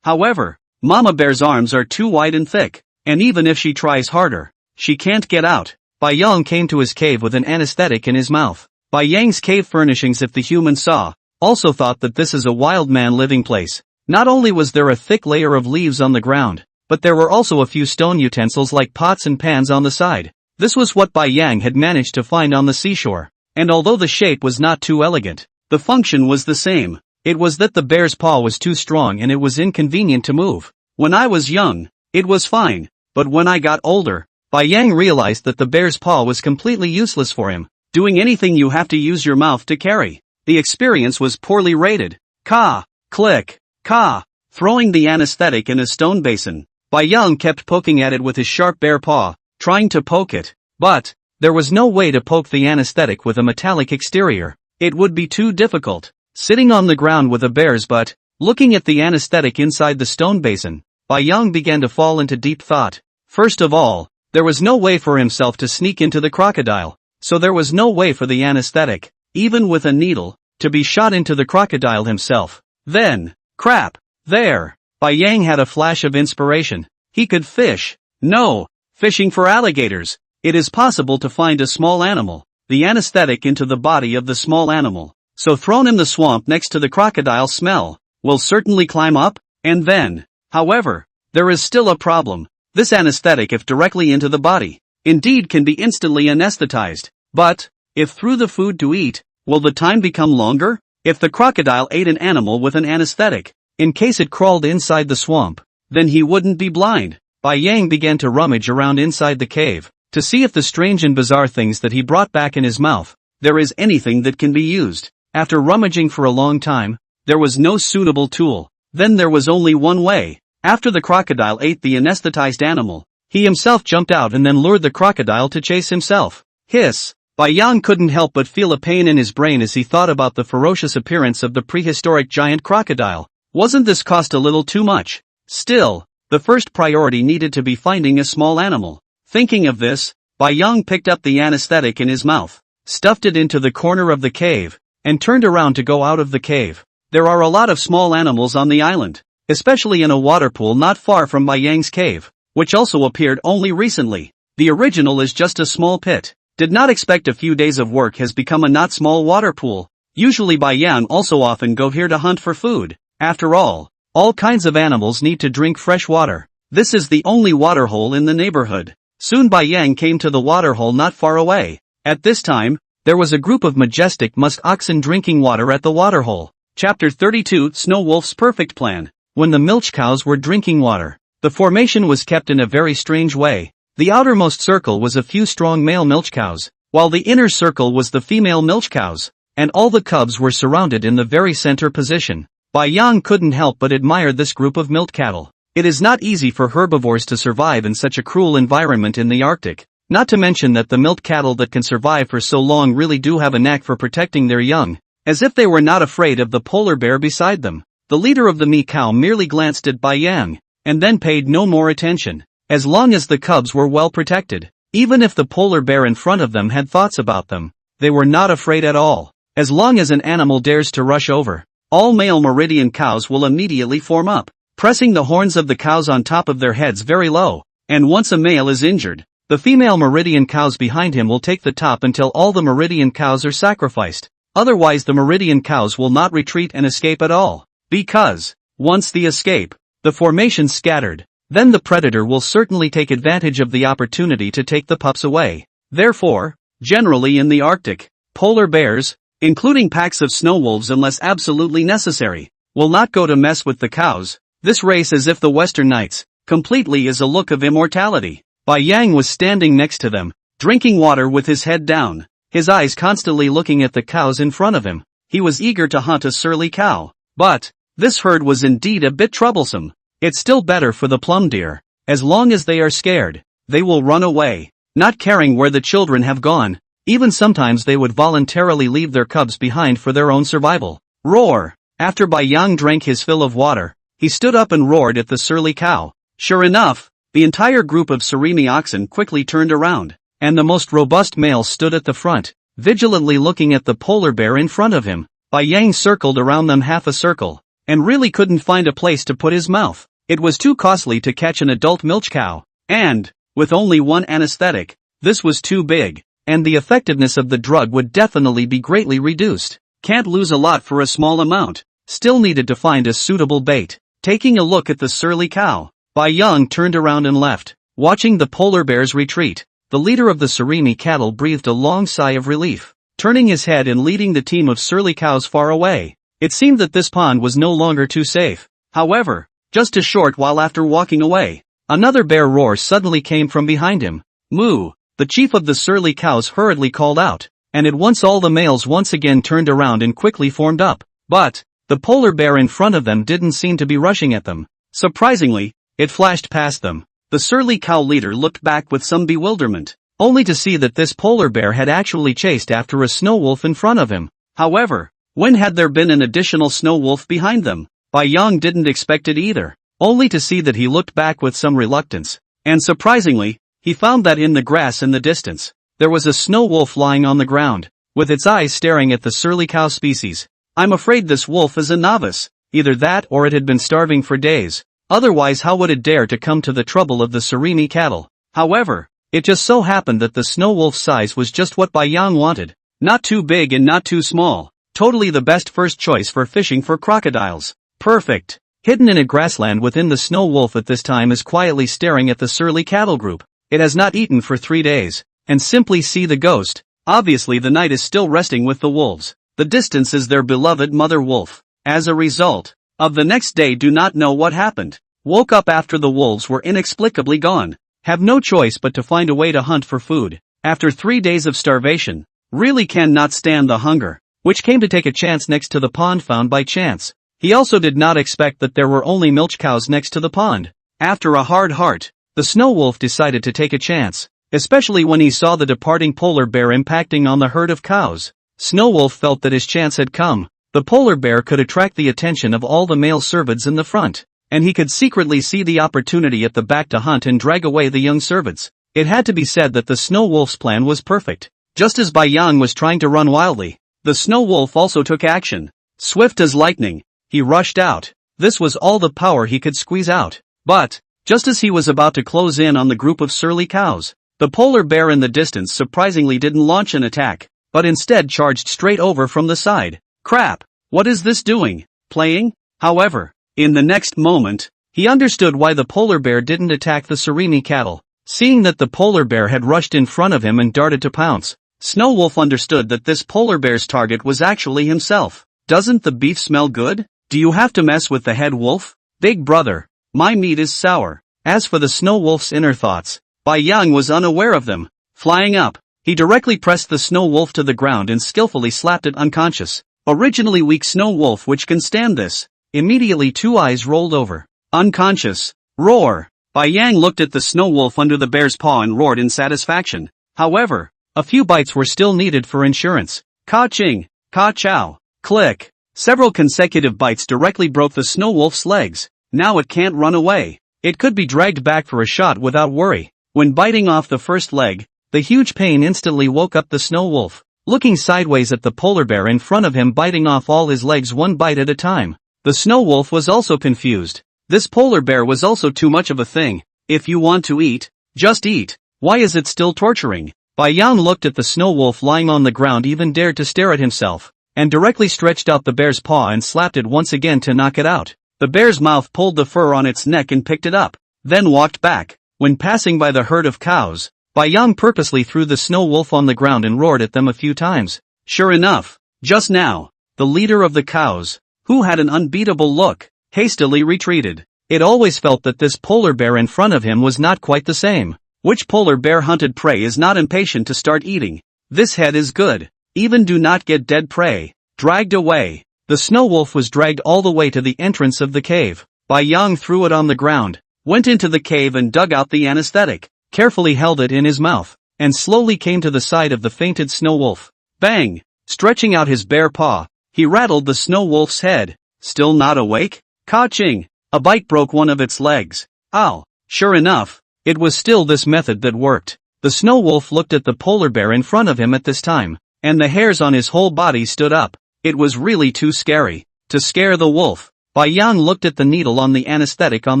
However, Mama Bear's arms are too wide and thick, and even if she tries harder, she can't get out. Bai Yang came to his cave with an anesthetic in his mouth. Bai Yang's cave furnishings, if the humans saw, also thought that this is a wild man living place. Not only was there a thick layer of leaves on the ground, but there were also a few stone utensils like pots and pans on the side. This was what Bai Yang had managed to find on the seashore, and although the shape was not too elegant, the function was the same. It was that the bear's paw was too strong and it was inconvenient to move. When I was young, it was fine, but when I got older, Bai Yang realized that the bear's paw was completely useless for him. Doing anything you have to use your mouth to carry. The experience was poorly rated. Ka, click, ka. Throwing the anesthetic in a stone basin, Bai Yang kept poking at it with his sharp bare paw, trying to poke it. But there was no way to poke the anesthetic with a metallic exterior. It would be too difficult. Sitting on the ground with a bear's butt, looking at the anesthetic inside the stone basin, Bai Yang began to fall into deep thought. First of all, there was no way for himself to sneak into the crocodile, so there was no way for the anesthetic, even with a needle, to be shot into the crocodile himself. Then, crap, there, Bai Yang had a flash of inspiration. He could fish. No, fishing for alligators. It is possible to find a small animal, the anesthetic into the body of the small animal, so thrown in the swamp next to the crocodile smell, will certainly climb up, and then, however, there is still a problem. This anesthetic if directly into the body, indeed can be instantly anesthetized, but, if through the food to eat, will the time become longer? If the crocodile ate an animal with an anesthetic, in case it crawled inside the swamp, then he wouldn't be blind. Bai Yang began to rummage around inside the cave, to see if the strange and bizarre things that he brought back in his mouth, there is anything that can be used. After rummaging for a long time, there was no suitable tool. Then there was only one way. After the crocodile ate the anesthetized animal, he himself jumped out and then lured the crocodile to chase himself. Hiss! Bai Yang couldn't help but feel a pain in his brain as he thought about the ferocious appearance of the prehistoric giant crocodile. Wasn't this cost a little too much? Still, the first priority needed to be finding a small animal. Thinking of this, Bai Yang picked up the anesthetic in his mouth, stuffed it into the corner of the cave, and turned around to go out of the cave. There are a lot of small animals on the island, especially in a water pool not far from Bai Yang's cave, which also appeared only recently. The original is just a small pit. Did not expect a few days of work has become a not small water pool. Usually Bai Yang also often go here to hunt for food. After all kinds of animals need to drink fresh water. This is the only water hole in the neighborhood. Soon Bai Yang came to the water hole not far away. At this time, there was a group of majestic musk oxen drinking water at the water hole. Chapter 32 Snow Wolf's Perfect Plan. When the milch cows were drinking water, the formation was kept in a very strange way. The outermost circle was a few strong male milch cows, while the inner circle was the female milch cows, and all the cubs were surrounded in the very center position. Bai Yang couldn't help but admire this group of milk cattle. It is not easy for herbivores to survive in such a cruel environment in the Arctic, not to mention that the milk cattle that can survive for so long really do have a knack for protecting their young, as if they were not afraid of the polar bear beside them. The leader of the Mee cow merely glanced at Bai Yang, and then paid no more attention. As long as the cubs were well protected, even if the polar bear in front of them had thoughts about them, they were not afraid at all. As long as an animal dares to rush over, all male meridian cows will immediately form up, pressing the horns of the cows on top of their heads very low, and once a male is injured, the female meridian cows behind him will take the top until all the meridian cows are sacrificed. Otherwise the meridian cows will not retreat and escape at all. Because, once the escape, the formation scattered, then the predator will certainly take advantage of the opportunity to take the pups away. Therefore, generally in the Arctic, polar bears, including packs of snow wolves unless absolutely necessary, will not go to mess with the cows. This race as if the Western Nights, completely is a look of immortality. Bai Yang was standing next to them, drinking water with his head down, his eyes constantly looking at the cows in front of him. He was eager to hunt a surly cow. But, this herd was indeed a bit troublesome. It's still better for the plum deer. As long as they are scared, they will run away, not caring where the children have gone. Even sometimes they would voluntarily leave their cubs behind for their own survival. Roar! After Bai Yang drank his fill of water, he stood up and roared at the surly cow. Sure enough, the entire group of Surimi oxen quickly turned around, and the most robust male stood at the front, vigilantly looking at the polar bear in front of him. Bai Yang circled around them half a circle, and really couldn't find a place to put his mouth. It was too costly to catch an adult milch cow, and, with only one anesthetic, this was too big, and the effectiveness of the drug would definitely be greatly reduced. Can't lose a lot for a small amount. Still needed to find a suitable bait. Taking a look at the surly cow, Bai Yang turned around and left. Watching the polar bear's retreat, the leader of the Surimi cattle breathed a long sigh of relief, turning his head and leading the team of surly cows far away. It seemed that this pond was no longer too safe. However, just a short while after walking away, another bear roar suddenly came from behind him. Moo! The chief of the surly cows hurriedly called out, and at once all the males once again turned around and quickly formed up. But the polar bear in front of them didn't seem to be rushing at them. Surprisingly, it flashed past them. The surly cow leader looked back with some bewilderment, only to see that this polar bear had actually chased after a snow wolf in front of him. However, when had there been an additional snow wolf behind them? Bai Yang didn't expect it either, only to see that he looked back with some reluctance. And surprisingly, he found that in the grass in the distance, there was a snow wolf lying on the ground, with its eyes staring at the surly cow species. I'm afraid this wolf is a novice. Either that or it had been starving for days. Otherwise how would it dare to come to the trouble of the Surimi cattle? However, it just so happened that the snow wolf's size was just what Bai Yang wanted. Not too big and not too small. Totally the best first choice for fishing for crocodiles. Perfect. Hidden in a grassland within the snow wolf at this time is quietly staring at the surly cattle group. It has not eaten for 3 days, and simply see the ghost. Obviously the night is still resting with the wolves. The distance is their beloved mother wolf. As a result of the next day do not know what happened. Woke up after the wolves were inexplicably gone. Have no choice but to find a way to hunt for food. After 3 days of starvation, really cannot stand the hunger, which came to take a chance next to the pond found by chance. He also did not expect that there were only milch cows next to the pond. After a hard heart, the snow wolf decided to take a chance, especially when he saw the departing polar bear impacting on the herd of cows. Snow wolf felt that his chance had come. The polar bear could attract the attention of all the male cervids in the front, and he could secretly see the opportunity at the back to hunt and drag away the young cervids. It had to be said that the snow wolf's plan was perfect. Just as Bai Yang was trying to run wildly, the snow wolf also took action. Swift as lightning, he rushed out. This was all the power he could squeeze out. But, just as he was about to close in on the group of surly cows, the polar bear in the distance surprisingly didn't launch an attack, but instead charged straight over from the side. Crap! What is this doing? Playing? However, in the next moment, he understood why the polar bear didn't attack the Surimi cattle. Seeing that the polar bear had rushed in front of him and darted to pounce, Snow Wolf understood that this polar bear's target was actually himself. Doesn't the beef smell good? Do you have to mess with the head wolf? Big brother, my meat is sour. As for the Snow Wolf's inner thoughts, Bai Yang was unaware of them. Flying up, he directly pressed the Snow Wolf to the ground and skillfully slapped it unconscious. Originally weak Snow Wolf which can stand this. Immediately 2 eyes rolled over. Unconscious. Roar. Bai Yang looked at the Snow Wolf under the bear's paw and roared in satisfaction. However, a few bites were still needed for insurance. Ka-ching. Ka-chow. Click. Several consecutive bites directly broke the Snow Wolf's legs. Now it can't run away. It could be dragged back for a shot without worry. When biting off the first leg, the huge pain instantly woke up the Snow Wolf. Looking sideways at the polar bear in front of him biting off all his legs one bite at a time, the Snow Wolf was also confused. This polar bear was also too much of a thing. If you want to eat, just eat. Why is it still torturing? Bai Yang looked at the Snow Wolf lying on the ground, even dared to stare at himself, and directly stretched out the bear's paw and slapped it once again to knock it out. The bear's mouth pulled the fur on its neck and picked it up, then walked back. When passing by the herd of cows, Bai Yang purposely threw the Snow Wolf on the ground and roared at them a few times. Sure enough, just now, the leader of the cows, who had an unbeatable look, hastily retreated. It always felt that this polar bear in front of him was not quite the same. Which polar bear hunted prey is not impatient to start eating? This head is good. Even do not get dead prey. Dragged away. The Snow Wolf was dragged all the way to the entrance of the cave. Bai Yang threw it on the ground, went into the cave and dug out the anesthetic, carefully held it in his mouth, and slowly came to the side of the fainted Snow Wolf. Bang! Stretching out his bare paw, he rattled the Snow Wolf's head. Still not awake? Ka-ching! A bite broke one of its legs. Ow! Sure enough, it was still this method that worked. The Snow Wolf looked at the polar bear in front of him at this time, and the hairs on his whole body stood up. It was really too scary. To scare the wolf, Bai Yang looked at the needle on the anesthetic on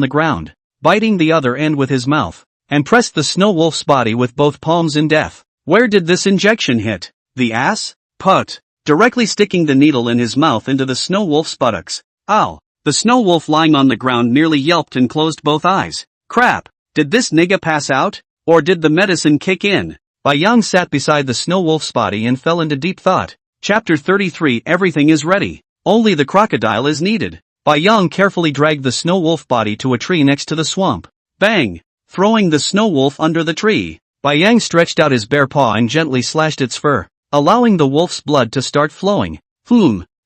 the ground, biting the other end with his mouth, and pressed the Snow Wolf's body with both palms in death. Where did this injection hit? The ass? Put. Directly sticking the needle in his mouth into the Snow Wolf's buttocks. Ow! The Snow Wolf lying on the ground nearly yelped and closed both eyes. Crap! Did this nigga pass out? Or did the medicine kick in? Bai Yang sat beside the Snow Wolf's body and fell into deep thought. Chapter 33 Everything is ready. Only the crocodile is needed. Bai Yang carefully dragged the snow wolf body to a tree next to the swamp. Bang! Throwing the snow wolf under the tree, Bai Yang stretched out his bare paw and gently slashed its fur, allowing the wolf's blood to start flowing.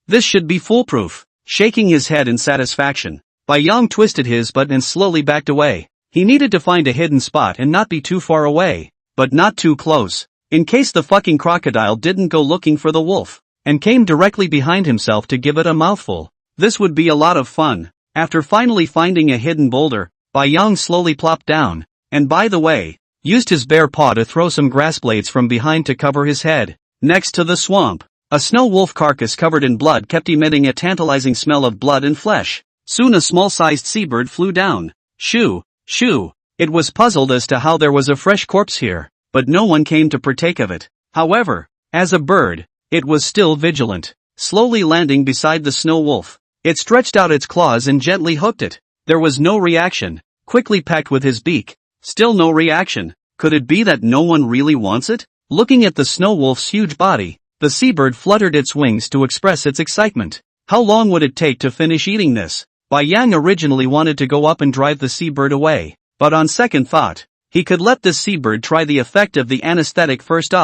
This should be foolproof. Shaking his head in satisfaction, Bai Yang twisted his butt and slowly backed away. He needed to find a hidden spot and not be too far away, but not too close, in case the fucking crocodile didn't go looking for the wolf, and came directly behind himself to give it a mouthful. This would be a lot of fun. After finally finding a hidden boulder, Bai Yang slowly plopped down, and by the way, used his bare paw to throw some grass blades from behind to cover his head. Next to the swamp, a snow wolf carcass covered in blood kept emitting a tantalizing smell of blood and flesh. Soon a small-sized seabird flew down. Shoo, shoo. It was puzzled as to how there was a fresh corpse here, but no one came to partake of it. However, as a bird, it was still vigilant, slowly landing beside the snow wolf. It stretched out its claws and gently hooked it. There was no reaction. Quickly pecked with his beak. Still no reaction. Could it be that no one really wants it? Looking at the snow wolf's huge body, the seabird fluttered its wings to express its excitement. How long would it take to finish eating this? Bai Yang originally wanted to go up and drive the seabird away, but on second thought, he could let this seabird try the effect of the anesthetic first.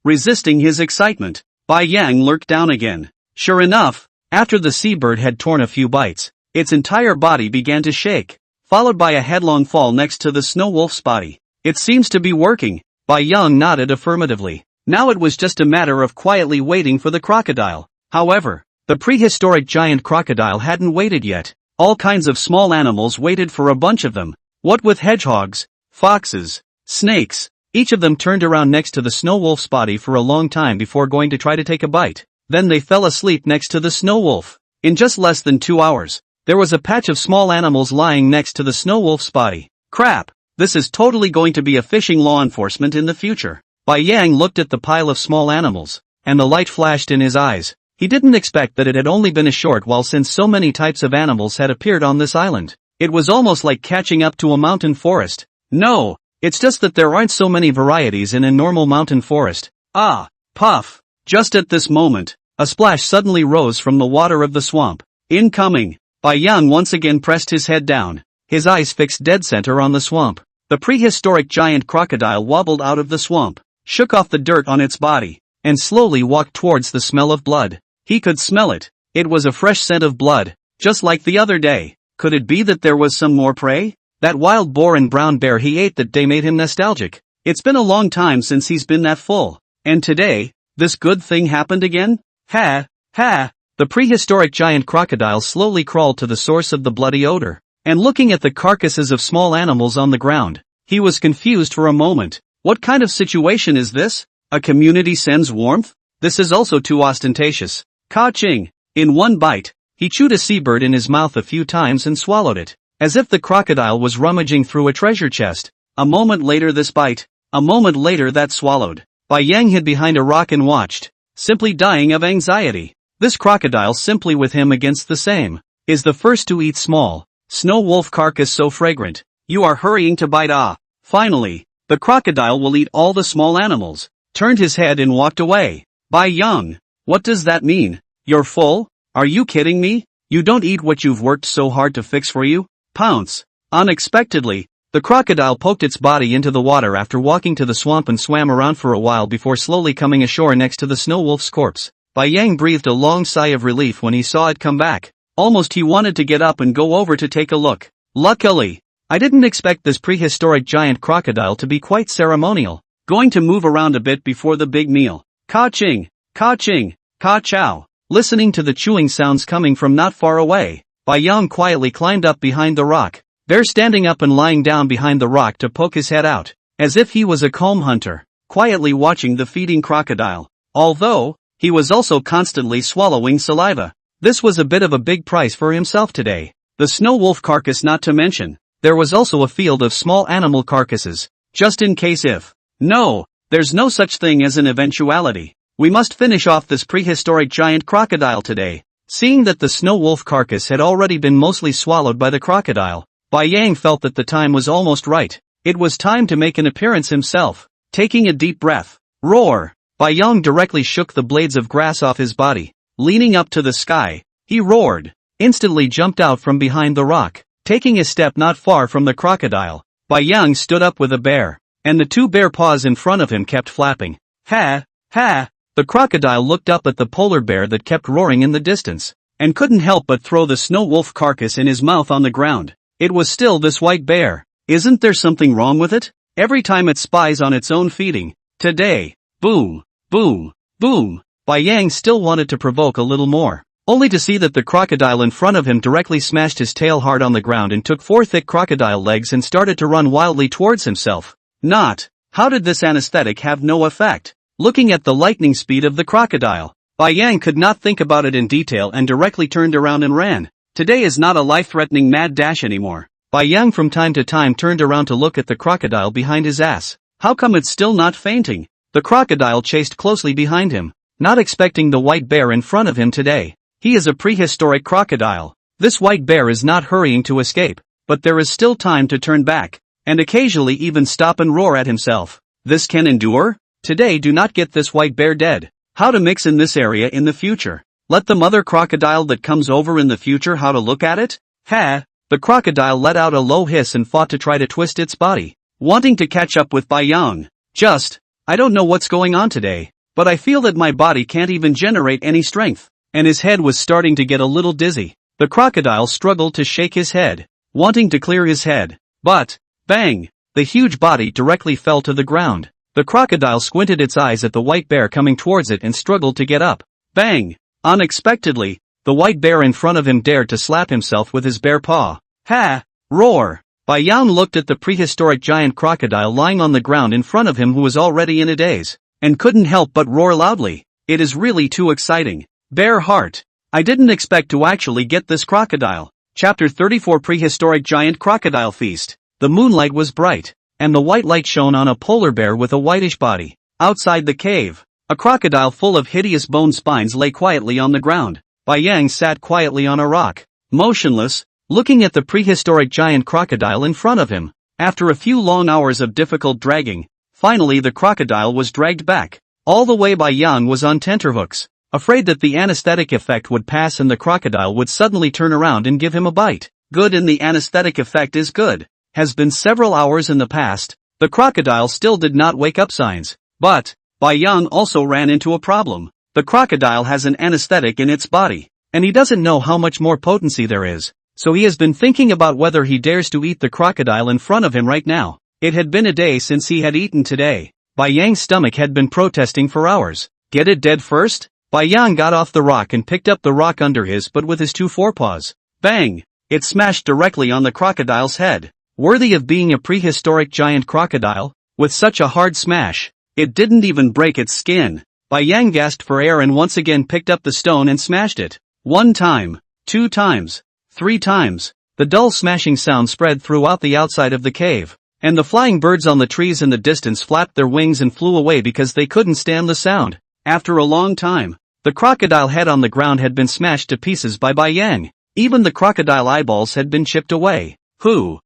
Resisting his excitement, Bai Yang lurked down again. Sure enough, after the seabird had torn a few bites, its entire body began to shake, followed by a headlong fall next to the snow wolf's body. It seems to be working. Bai Yang nodded affirmatively. Now it was just a matter of quietly waiting for the crocodile. However, the prehistoric giant crocodile hadn't waited yet. All kinds of small animals waited for a bunch of them. What with hedgehogs, foxes, snakes, each of them turned around next to the snow wolf's body for a long time before going to try to take a bite. Then they fell asleep next to the snow wolf. In just less than 2 hours, there was a patch of small animals lying next to the snow wolf's body. Crap! This is totally going to be a fishing law enforcement in the future. Bai Yang looked at the pile of small animals, and the light flashed in his eyes. He didn't expect that it had only been a short while since so many types of animals had appeared on this island. It was almost like catching up to a mountain forest. No, it's just that there aren't so many varieties in a normal mountain forest. Puff! Just at this moment, a splash suddenly rose from the water of the swamp. Incoming! Bai Yang once again pressed his head down, his eyes fixed dead center on the swamp. The prehistoric giant crocodile wobbled out of the swamp, shook off the dirt on its body, and slowly walked towards the smell of blood. He could smell it. It was a fresh scent of blood, just like the other day. Could it be that there was some more prey? That wild boar and brown bear he ate that day made him nostalgic. It's been a long time since he's been that full. And today, this good thing happened again? Ha! The prehistoric giant crocodile slowly crawled to the source of the bloody odor, and looking at the carcasses of small animals on the ground, he was confused for a moment. What kind of situation is this? A community sends warmth? This is also too ostentatious. Ka-ching! In one bite, he chewed a seabird in his mouth a few times and swallowed it, as if the crocodile was rummaging through a treasure chest. A moment later this bite, a moment later that swallowed. Bai Yang hid behind a rock and watched, simply dying of anxiety. This crocodile simply with him against the same, is the first to eat small, snow wolf carcass so fragrant. You are hurrying to bite. Finally, the crocodile will eat all the small animals. Turned his head and walked away. Bai Yang, what does that mean? You're full? Are you kidding me? You don't eat what you've worked so hard to fix for you? Pounce! Unexpectedly, the crocodile poked its body into the water after walking to the swamp and swam around for a while before slowly coming ashore next to the snow wolf's corpse. Bai Yang breathed a long sigh of relief when he saw it come back. Almost he wanted to get up and go over to take a look. Luckily, I didn't expect this prehistoric giant crocodile to be quite ceremonial. Going to move around a bit before the big meal. Ka-ching! Ka-ching! Ka-chow! Listening to the chewing sounds coming from not far away, Bai Yang quietly climbed up behind the rock. There standing up and lying down behind the rock to poke his head out, as if he was a comb hunter, quietly watching the feeding crocodile. Although, he was also constantly swallowing saliva. This was a bit of a big price for himself today. The snow wolf carcass not to mention. There was also a field of small animal carcasses, just in case if. No, there's no such thing as an eventuality. We must finish off this prehistoric giant crocodile today. Seeing that the snow wolf carcass had already been mostly swallowed by the crocodile, Bai Yang felt that the time was almost right. It was time to make an appearance himself. Taking a deep breath. Roar! Bai Yang directly shook the blades of grass off his body. Leaning up to the sky, he roared. Instantly jumped out from behind the rock, taking a step not far from the crocodile. Bai Yang stood up with a bear, and the two bear paws in front of him kept flapping. Ha! Ha! The crocodile looked up at the polar bear that kept roaring in the distance, and couldn't help but throw the snow wolf carcass in his mouth on the ground. It was still this white bear. Isn't there something wrong with it? Every time it spies on its own feeding. Today. Boom! Boom! Boom! Bai Yang still wanted to provoke a little more, only to see that the crocodile in front of him directly smashed his tail hard on the ground and took 4 thick crocodile legs and started to run wildly towards himself. Not. How did this anesthetic have no effect? Looking at the lightning speed of the crocodile, Bai Yang could not think about it in detail and directly turned around and ran. Today is not a life-threatening mad dash anymore. Bai Yang from time to time turned around to look at the crocodile behind his ass. How come it's still not fainting? The crocodile chased closely behind him, not expecting the white bear in front of him today. He is a prehistoric crocodile. This white bear is not hurrying to escape, but there is still time to turn back, and occasionally even stop and roar at himself. This can endure? Today do not get this white bear dead. How to mix in this area in the future? Let the mother crocodile that comes over in the future how to look at it? Ha! The crocodile let out a low hiss and fought to try to twist its body, wanting to catch up with Bai Yang. I don't know what's going on today, but I feel that my body can't even generate any strength. And his head was starting to get a little dizzy. The crocodile struggled to shake his head, wanting to clear his head. But, bang! The huge body directly fell to the ground. The crocodile squinted its eyes at the white bear coming towards it and struggled to get up. Bang! Unexpectedly, the white bear in front of him dared to slap himself with his bare paw. Ha! Roar! Bai Yang looked at the prehistoric giant crocodile lying on the ground in front of him who was already in a daze, and couldn't help but roar loudly. It is really too exciting. Bear heart. I didn't expect to actually get this crocodile. Chapter 34 Prehistoric Giant Crocodile Feast. The moonlight was bright, and the white light shone on a polar bear with a whitish body. Outside the cave, a crocodile full of hideous bone spines lay quietly on the ground. Bai Yang sat quietly on a rock, motionless, looking at the prehistoric giant crocodile in front of him. After a few long hours of difficult dragging, finally the crocodile was dragged back. All the way Bai Yang was on tenterhooks, afraid that the anesthetic effect would pass and the crocodile would suddenly turn around and give him a bite. Good, and the anesthetic effect is good. Has been several hours in the past. The crocodile still did not wake up signs. But, Bai Yang also ran into a problem. The crocodile has an anesthetic in its body, and he doesn't know how much more potency there is. So he has been thinking about whether he dares to eat the crocodile in front of him right now. It had been a day since he had eaten today. Bai Yang's stomach had been protesting for hours. Get it dead first? Bai Yang got off the rock and picked up the rock under his but with his 2 forepaws. Bang! It smashed directly on the crocodile's head. Worthy of being a prehistoric giant crocodile, with such a hard smash, it didn't even break its skin. Bai Yang gasped for air and once again picked up the stone and smashed it. 1 time, 2 times, 3 times. The dull smashing sound spread throughout the outside of the cave, and the flying birds on the trees in the distance flapped their wings and flew away because they couldn't stand the sound. After a long time, the crocodile head on the ground had been smashed to pieces by Bai Yang. Even the crocodile eyeballs had been chipped away. Who?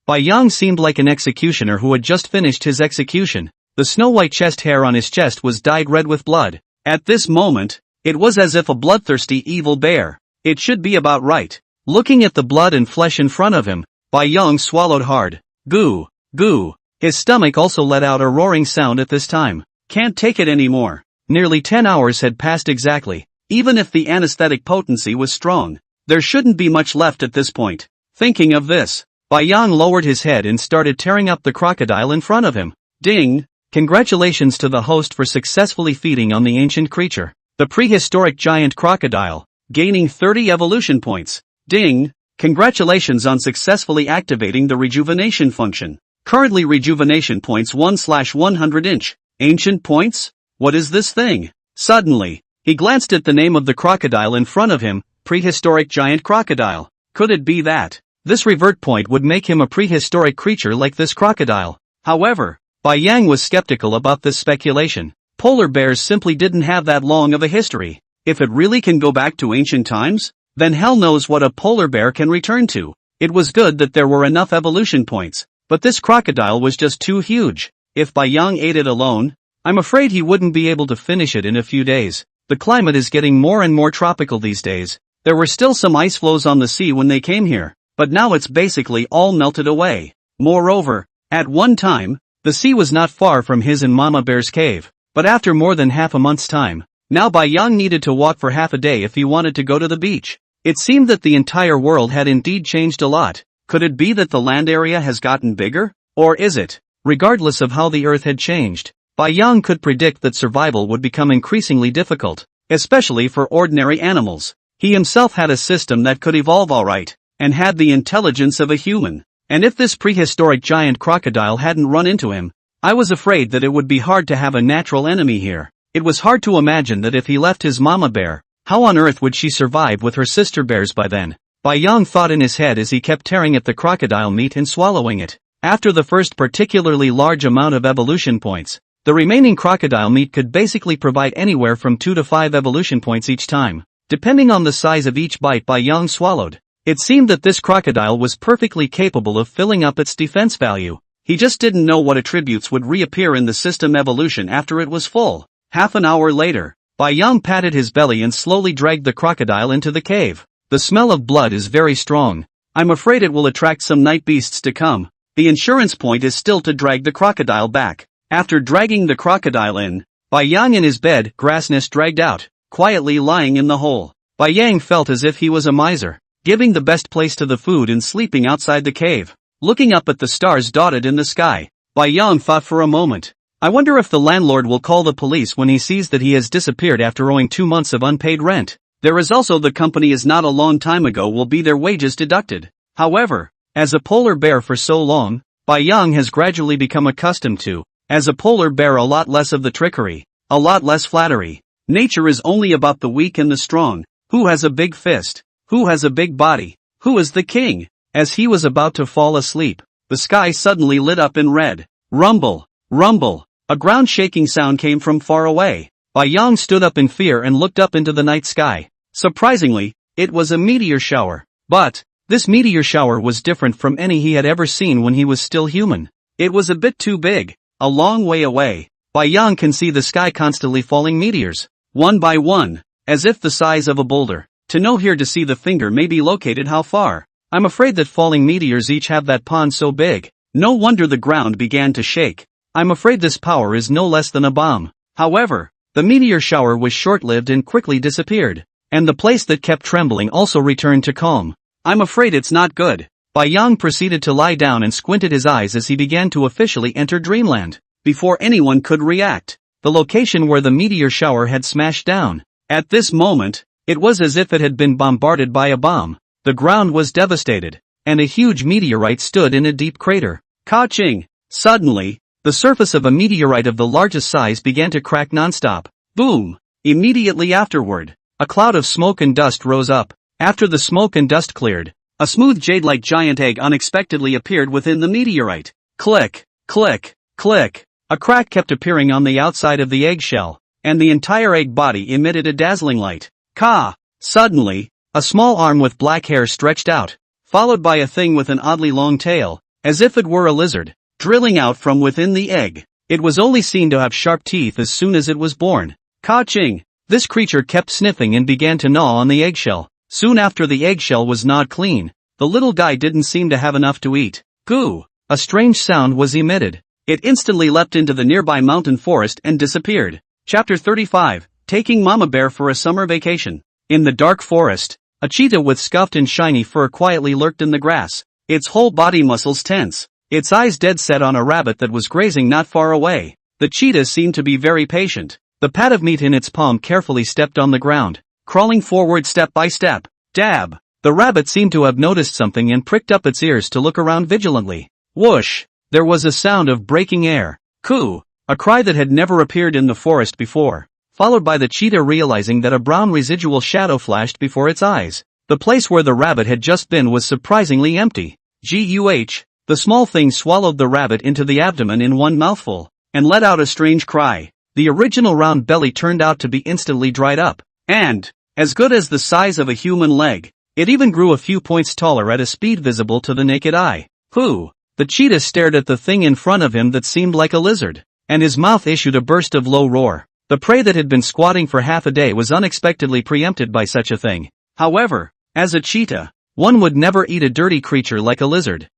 Bai Yang seemed like an executioner who had just finished his execution. The snow-white chest hair on his chest was dyed red with blood. At this moment, it was as if a bloodthirsty evil bear. It should be about right. Looking at the blood and flesh in front of him, Bai Yang swallowed hard. Goo, goo. His stomach also let out a roaring sound at this time. Can't take it anymore. Nearly 10 hours had passed exactly. Even if the anesthetic potency was strong, there shouldn't be much left at this point. Thinking of this, Bai Yang lowered his head and started tearing up the crocodile in front of him. Ding! Congratulations to the host for successfully feeding on the ancient creature, the prehistoric giant crocodile, gaining 30 evolution points. Ding! Congratulations on successfully activating the rejuvenation function. Currently rejuvenation points 1/100 inch. Ancient points? What is this thing? Suddenly, he glanced at the name of the crocodile in front of him, prehistoric giant crocodile. Could it be that this revert point would make him a prehistoric creature like this crocodile? However, Bai Yang was skeptical about this speculation. Polar bears simply didn't have that long of a history. If it really can go back to ancient times, then hell knows what a polar bear can return to. It was good that there were enough evolution points, but this crocodile was just too huge. If Bai Yang ate it alone, I'm afraid he wouldn't be able to finish it in a few days. The climate is getting more and more tropical these days. There were still some ice floes on the sea when they came here, but now it's basically all melted away. Moreover, at one time, the sea was not far from his and Mama Bear's cave, but after more than half a month's time, now Bai Yang needed to walk for half a day if he wanted to go to the beach. It seemed that the entire world had indeed changed a lot. Could it be that the land area has gotten bigger? Or is it? Regardless of how the earth had changed, Bai Yang could predict that survival would become increasingly difficult, especially for ordinary animals. He himself had a system that could evolve alright, and had the intelligence of a human. And if this prehistoric giant crocodile hadn't run into him, I was afraid that it would be hard to have a natural enemy here. It was hard to imagine that if he left his mama bear, how on earth would she survive with her sister bears by then? Bai Yang thought in his head as he kept tearing at the crocodile meat and swallowing it. After the first particularly large amount of evolution points, the remaining crocodile meat could basically provide anywhere from 2 to 5 evolution points each time, depending on the size of each bite Bai Yang swallowed. It seemed that this crocodile was perfectly capable of filling up its defense value. He just didn't know what attributes would reappear in the system evolution after it was full. Half an hour later, Bai Yang patted his belly and slowly dragged the crocodile into the cave. The smell of blood is very strong. I'm afraid it will attract some night beasts to come. The insurance point is still to drag the crocodile back. After dragging the crocodile in, Bai Yang in his bed, grassness dragged out, quietly lying in the hole. Bai Yang felt as if he was a miser, giving the best place to the food and sleeping outside the cave. Looking up at the stars dotted in the sky, Bai Yang thought for a moment. I wonder if the landlord will call the police when he sees that he has disappeared after owing 2 months of unpaid rent. There is also the company is not a long time ago will be their wages deducted. However, as a polar bear for so long, Bai Yang has gradually become accustomed to, as a polar bear, a lot less of the trickery, a lot less flattery. Nature is only about the weak and the strong. Who has a big fist? Who has a big body? Who is the king? As he was about to fall asleep, the sky suddenly lit up in red. Rumble, rumble. A ground-shaking sound came from far away. Bai Yang stood up in fear and looked up into the night sky. Surprisingly, it was a meteor shower. But this meteor shower was different from any he had ever seen when he was still human. It was a bit too big, a long way away. Bai Yang can see the sky constantly falling meteors, one by one, as if the size of a boulder. To know here to see the finger may be located how far. I'm afraid that falling meteors each have that pond so big. No wonder the ground began to shake. I'm afraid this power is no less than a bomb. However, the meteor shower was short-lived and quickly disappeared. And the place that kept trembling also returned to calm. I'm afraid it's not good. Bai Yang proceeded to lie down and squinted his eyes as he began to officially enter dreamland. Before anyone could react, the location where the meteor shower had smashed down. At this moment, it was as if it had been bombarded by a bomb. The ground was devastated, and a huge meteorite stood in a deep crater. Ka-ching! Suddenly, the surface of a meteorite of the largest size began to crack nonstop. Boom! Immediately afterward, a cloud of smoke and dust rose up. After the smoke and dust cleared, a smooth jade-like giant egg unexpectedly appeared within the meteorite. Click, click, click. A crack kept appearing on the outside of the eggshell, and the entire egg body emitted a dazzling light. Ka! Suddenly, a small arm with black hair stretched out, followed by a thing with an oddly long tail, as if it were a lizard, drilling out from within the egg. It was only seen to have sharp teeth as soon as it was born. Ka-ching! This creature kept sniffing and began to gnaw on the eggshell. Soon after the eggshell was gnawed clean, the little guy didn't seem to have enough to eat. Goo! A strange sound was emitted. It instantly leapt into the nearby mountain forest and disappeared. Chapter 35, Taking Mama Bear for a Summer Vacation. In the dark forest, a cheetah with scuffed and shiny fur quietly lurked in the grass, its whole body muscles tense, its eyes dead set on a rabbit that was grazing not far away. The cheetah seemed to be very patient. The pat of meat in its palm carefully stepped on the ground, crawling forward step by step. Dab! The rabbit seemed to have noticed something and pricked up its ears to look around vigilantly. Whoosh! There was a sound of breaking air. Coo! A cry that had never appeared in the forest before, followed by the cheetah realizing that a brown residual shadow flashed before its eyes. The place where the rabbit had just been was surprisingly empty. Guh! The small thing swallowed the rabbit into the abdomen in one mouthful, and let out a strange cry. The original round belly turned out to be instantly dried up, and, as good as the size of a human leg, it even grew a few points taller at a speed visible to the naked eye. Whew! The cheetah stared at the thing in front of him that seemed like a lizard, and his mouth issued a burst of low roar. The prey that had been squatting for half a day was unexpectedly preempted by such a thing. However, as a cheetah, one would never eat a dirty creature like a lizard.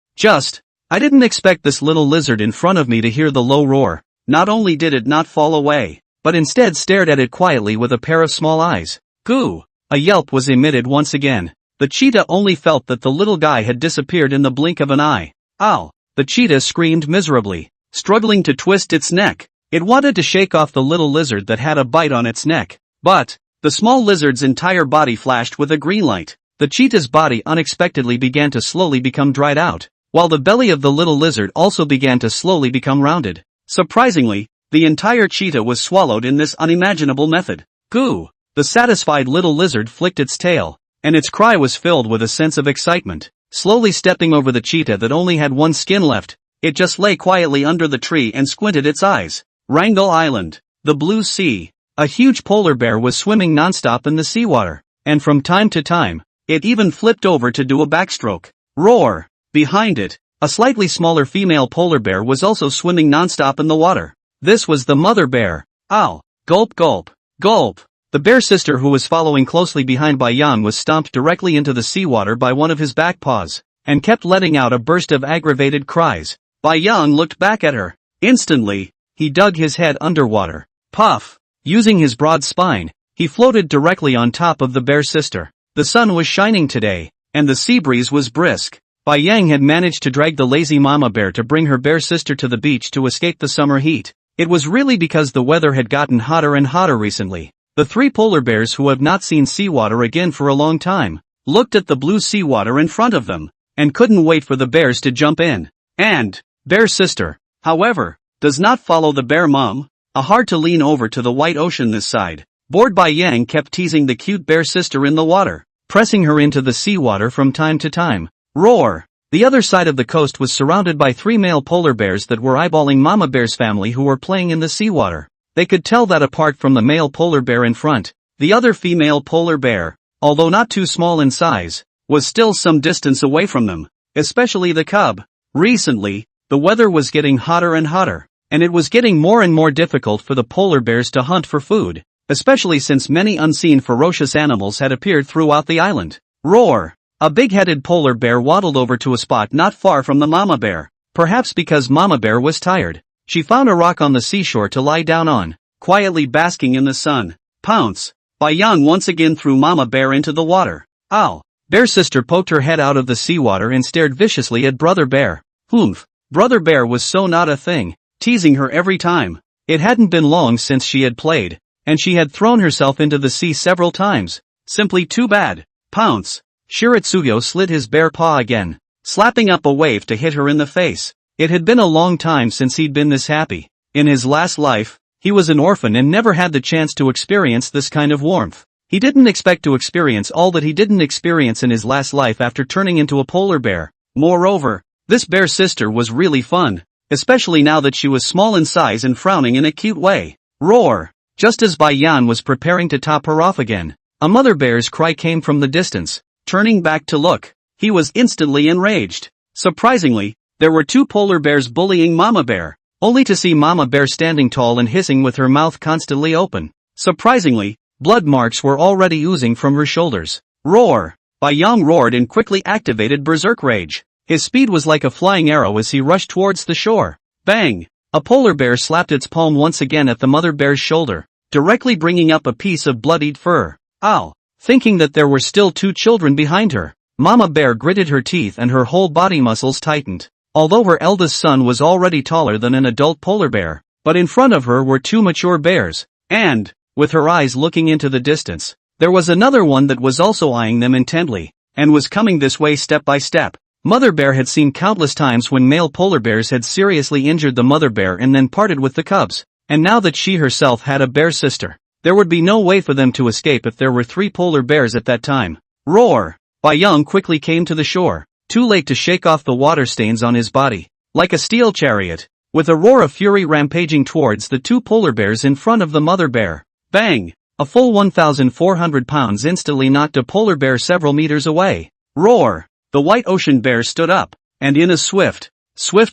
I didn't expect this little lizard in front of me to hear the low roar. Not only did it not fall away, but instead stared at it quietly with a pair of small eyes. Goo! A yelp was emitted once again. The cheetah only felt that the little guy had disappeared in the blink of an eye. Ow! The cheetah screamed miserably, struggling to twist its neck. It wanted to shake off the little lizard that had a bite on its neck. But the small lizard's entire body flashed with a green light. The cheetah's body unexpectedly began to slowly become dried out, while the belly of the little lizard also began to slowly become rounded. Surprisingly, the entire cheetah was swallowed in this unimaginable method. Goo! The satisfied little lizard flicked its tail, and its cry was filled with a sense of excitement. Slowly stepping over the cheetah that only had one skin left, it just lay quietly under the tree and squinted its eyes. Wrangel Island, the blue sea. A huge polar bear was swimming nonstop in the seawater, and from time to time, it even flipped over to do a backstroke. Roar! Behind it, a slightly smaller female polar bear was also swimming nonstop in the water. This was the mother bear. Ow! Gulp gulp! Gulp! The bear sister who was following closely behind Bai Yang was stomped directly into the seawater by one of his back paws, and kept letting out a burst of aggravated cries. Bai Yang looked back at her. Instantly, he dug his head underwater. Puff! Using his broad spine, he floated directly on top of the bear sister. The sun was shining today, and the sea breeze was brisk. Bai Yang had managed to drag the lazy mama bear to bring her bear sister to the beach to escape the summer heat. It was really because the weather had gotten hotter and hotter recently. The three polar bears who have not seen seawater again for a long time, looked at the blue seawater in front of them, and couldn't wait for the bears to jump in. And bear sister, however, does not follow the bear mom. Hard to lean over to the white ocean this side. Bored Bai Yang kept teasing the cute bear sister in the water, pressing her into the seawater from time to time. Roar! The other side of the coast was surrounded by three male polar bears that were eyeballing Mama Bear's family who were playing in the seawater. They could tell that apart from the male polar bear in front, the other female polar bear, although not too small in size, was still some distance away from them, especially the cub. Recently, the weather was getting hotter and hotter, and it was getting more and more difficult for the polar bears to hunt for food, especially since many unseen ferocious animals had appeared throughout the island. Roar! A big-headed polar bear waddled over to a spot not far from the mama bear. Perhaps because mama bear was tired, she found a rock on the seashore to lie down on, quietly basking in the sun. Pounce! Bai Yang once again threw mama bear into the water. Ow! Bear sister poked her head out of the seawater and stared viciously at brother bear. Humph! Brother bear was so not a thing, teasing her every time. It hadn't been long since she had played, and she had thrown herself into the sea several times. Simply too bad. Pounce! Shiritsugo slid his bare paw again, slapping up a wave to hit her in the face. It had been a long time since he'd been this happy. In his last life, he was an orphan and never had the chance to experience this kind of warmth. He didn't expect to experience all that he didn't experience in his last life after turning into a polar bear. Moreover, this bear sister was really fun, especially now that she was small in size and frowning in a cute way. Roar! Just as Bai Yan was preparing to top her off again, a mother bear's cry came from the distance. Turning back to look, he was instantly enraged. Surprisingly, there were two polar bears bullying Mama Bear, only to see Mama Bear standing tall and hissing with her mouth constantly open. Surprisingly, blood marks were already oozing from her shoulders. Roar! Bai Yang roared and quickly activated Berserk Rage. His speed was like a flying arrow as he rushed towards the shore. Bang! A polar bear slapped its palm once again at the mother bear's shoulder, directly bringing up a piece of bloodied fur. Ow! Thinking that there were still two children behind her, Mama Bear gritted her teeth and her whole body muscles tightened. Although her eldest son was already taller than an adult polar bear, but in front of her were two mature bears, and, with her eyes looking into the distance, there was another one that was also eyeing them intently, and was coming this way step by step. Mother Bear had seen countless times when male polar bears had seriously injured the mother bear and then parted with the cubs, and now that she herself had a bear sister, there would be no way for them to escape if there were three polar bears at that time. Roar! Bai Yang quickly came to the shore, too late to shake off the water stains on his body. Like a steel chariot, with a roar of fury rampaging towards the two polar bears in front of the mother bear. Bang! A full 1,400 pounds instantly knocked a polar bear several meters away. Roar! The white ocean bear stood up, and in a swift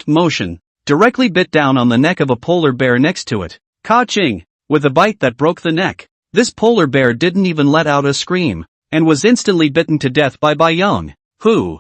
motion, directly bit down on the neck of a polar bear next to it. Ka-ching! with a bite that broke the neck. This polar bear didn't even let out a scream, and was instantly bitten to death by Bai Yang. Who?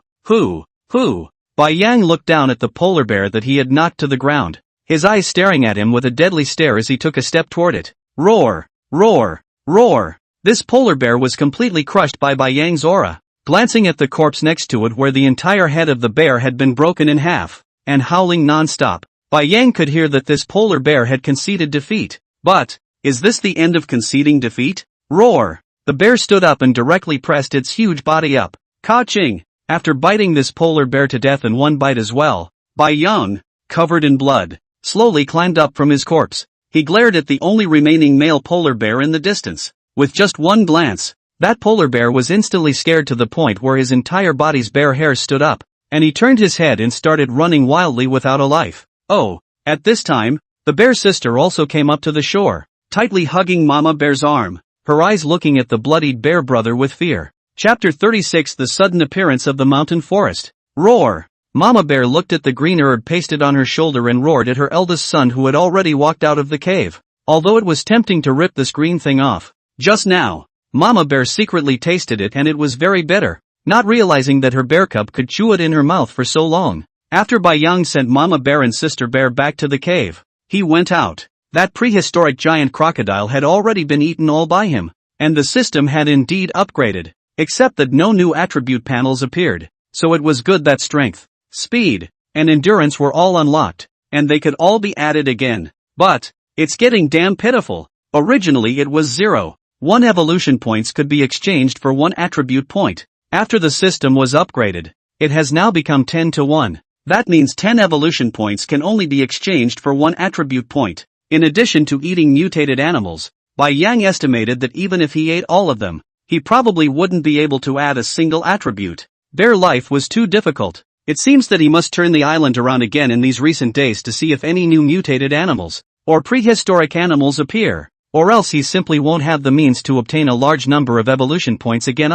Bai Yang looked down at the polar bear that he had knocked to the ground, his eyes staring at him with a deadly stare as he took a step toward it. Roar! Roar! Roar! This polar bear was completely crushed by Bai Yang's aura. Glancing at the corpse next to it where the entire head of the bear had been broken in half, and howling non-stop, Bai Yang could hear that this polar bear had conceded defeat. But, is this the end of conceding defeat? Roar! The bear stood up and directly pressed its huge body up. Ka-ching! After biting this polar bear to death in one bite as well, Bai Yang, covered in blood, slowly climbed up from his corpse. He glared at the only remaining male polar bear in the distance. With just one glance, that polar bear was instantly scared to the point where his entire body's bare hairs stood up, and he turned his head and started running wildly without a life. Oh, at this time, the bear sister also came up to the shore, tightly hugging Mama Bear's arm, her eyes looking at the bloodied bear brother with fear. Chapter 36 The Sudden Appearance of the Mountain Forest. Roar! Mama Bear looked at the green herb pasted on her shoulder and roared at her eldest son who had already walked out of the cave. Although it was tempting to rip this green thing off, just now, Mama Bear secretly tasted it and it was very bitter, not realizing that her bear cub could chew it in her mouth for so long. After Bai Yang sent Mama Bear and Sister Bear back to the cave, he went out. That prehistoric giant crocodile had already been eaten all by him, and the system had indeed upgraded, except that no new attribute panels appeared, so it was good that strength, speed, and endurance were all unlocked, and they could all be added again. But, it's getting damn pitiful. Originally it was 0. 1 evolution points could be exchanged for 1 attribute point. After the system was upgraded, it has now become 10 to 1. That means 10 evolution points can only be exchanged for 1 attribute point. In addition to eating mutated animals, Bai Yang estimated that even if he ate all of them, he probably wouldn't be able to add a single attribute. Bear life was too difficult. It seems that he must turn the island around again in these recent days to see if any new mutated animals, or prehistoric animals appear, or else he simply won't have the means to obtain a large number of evolution points again.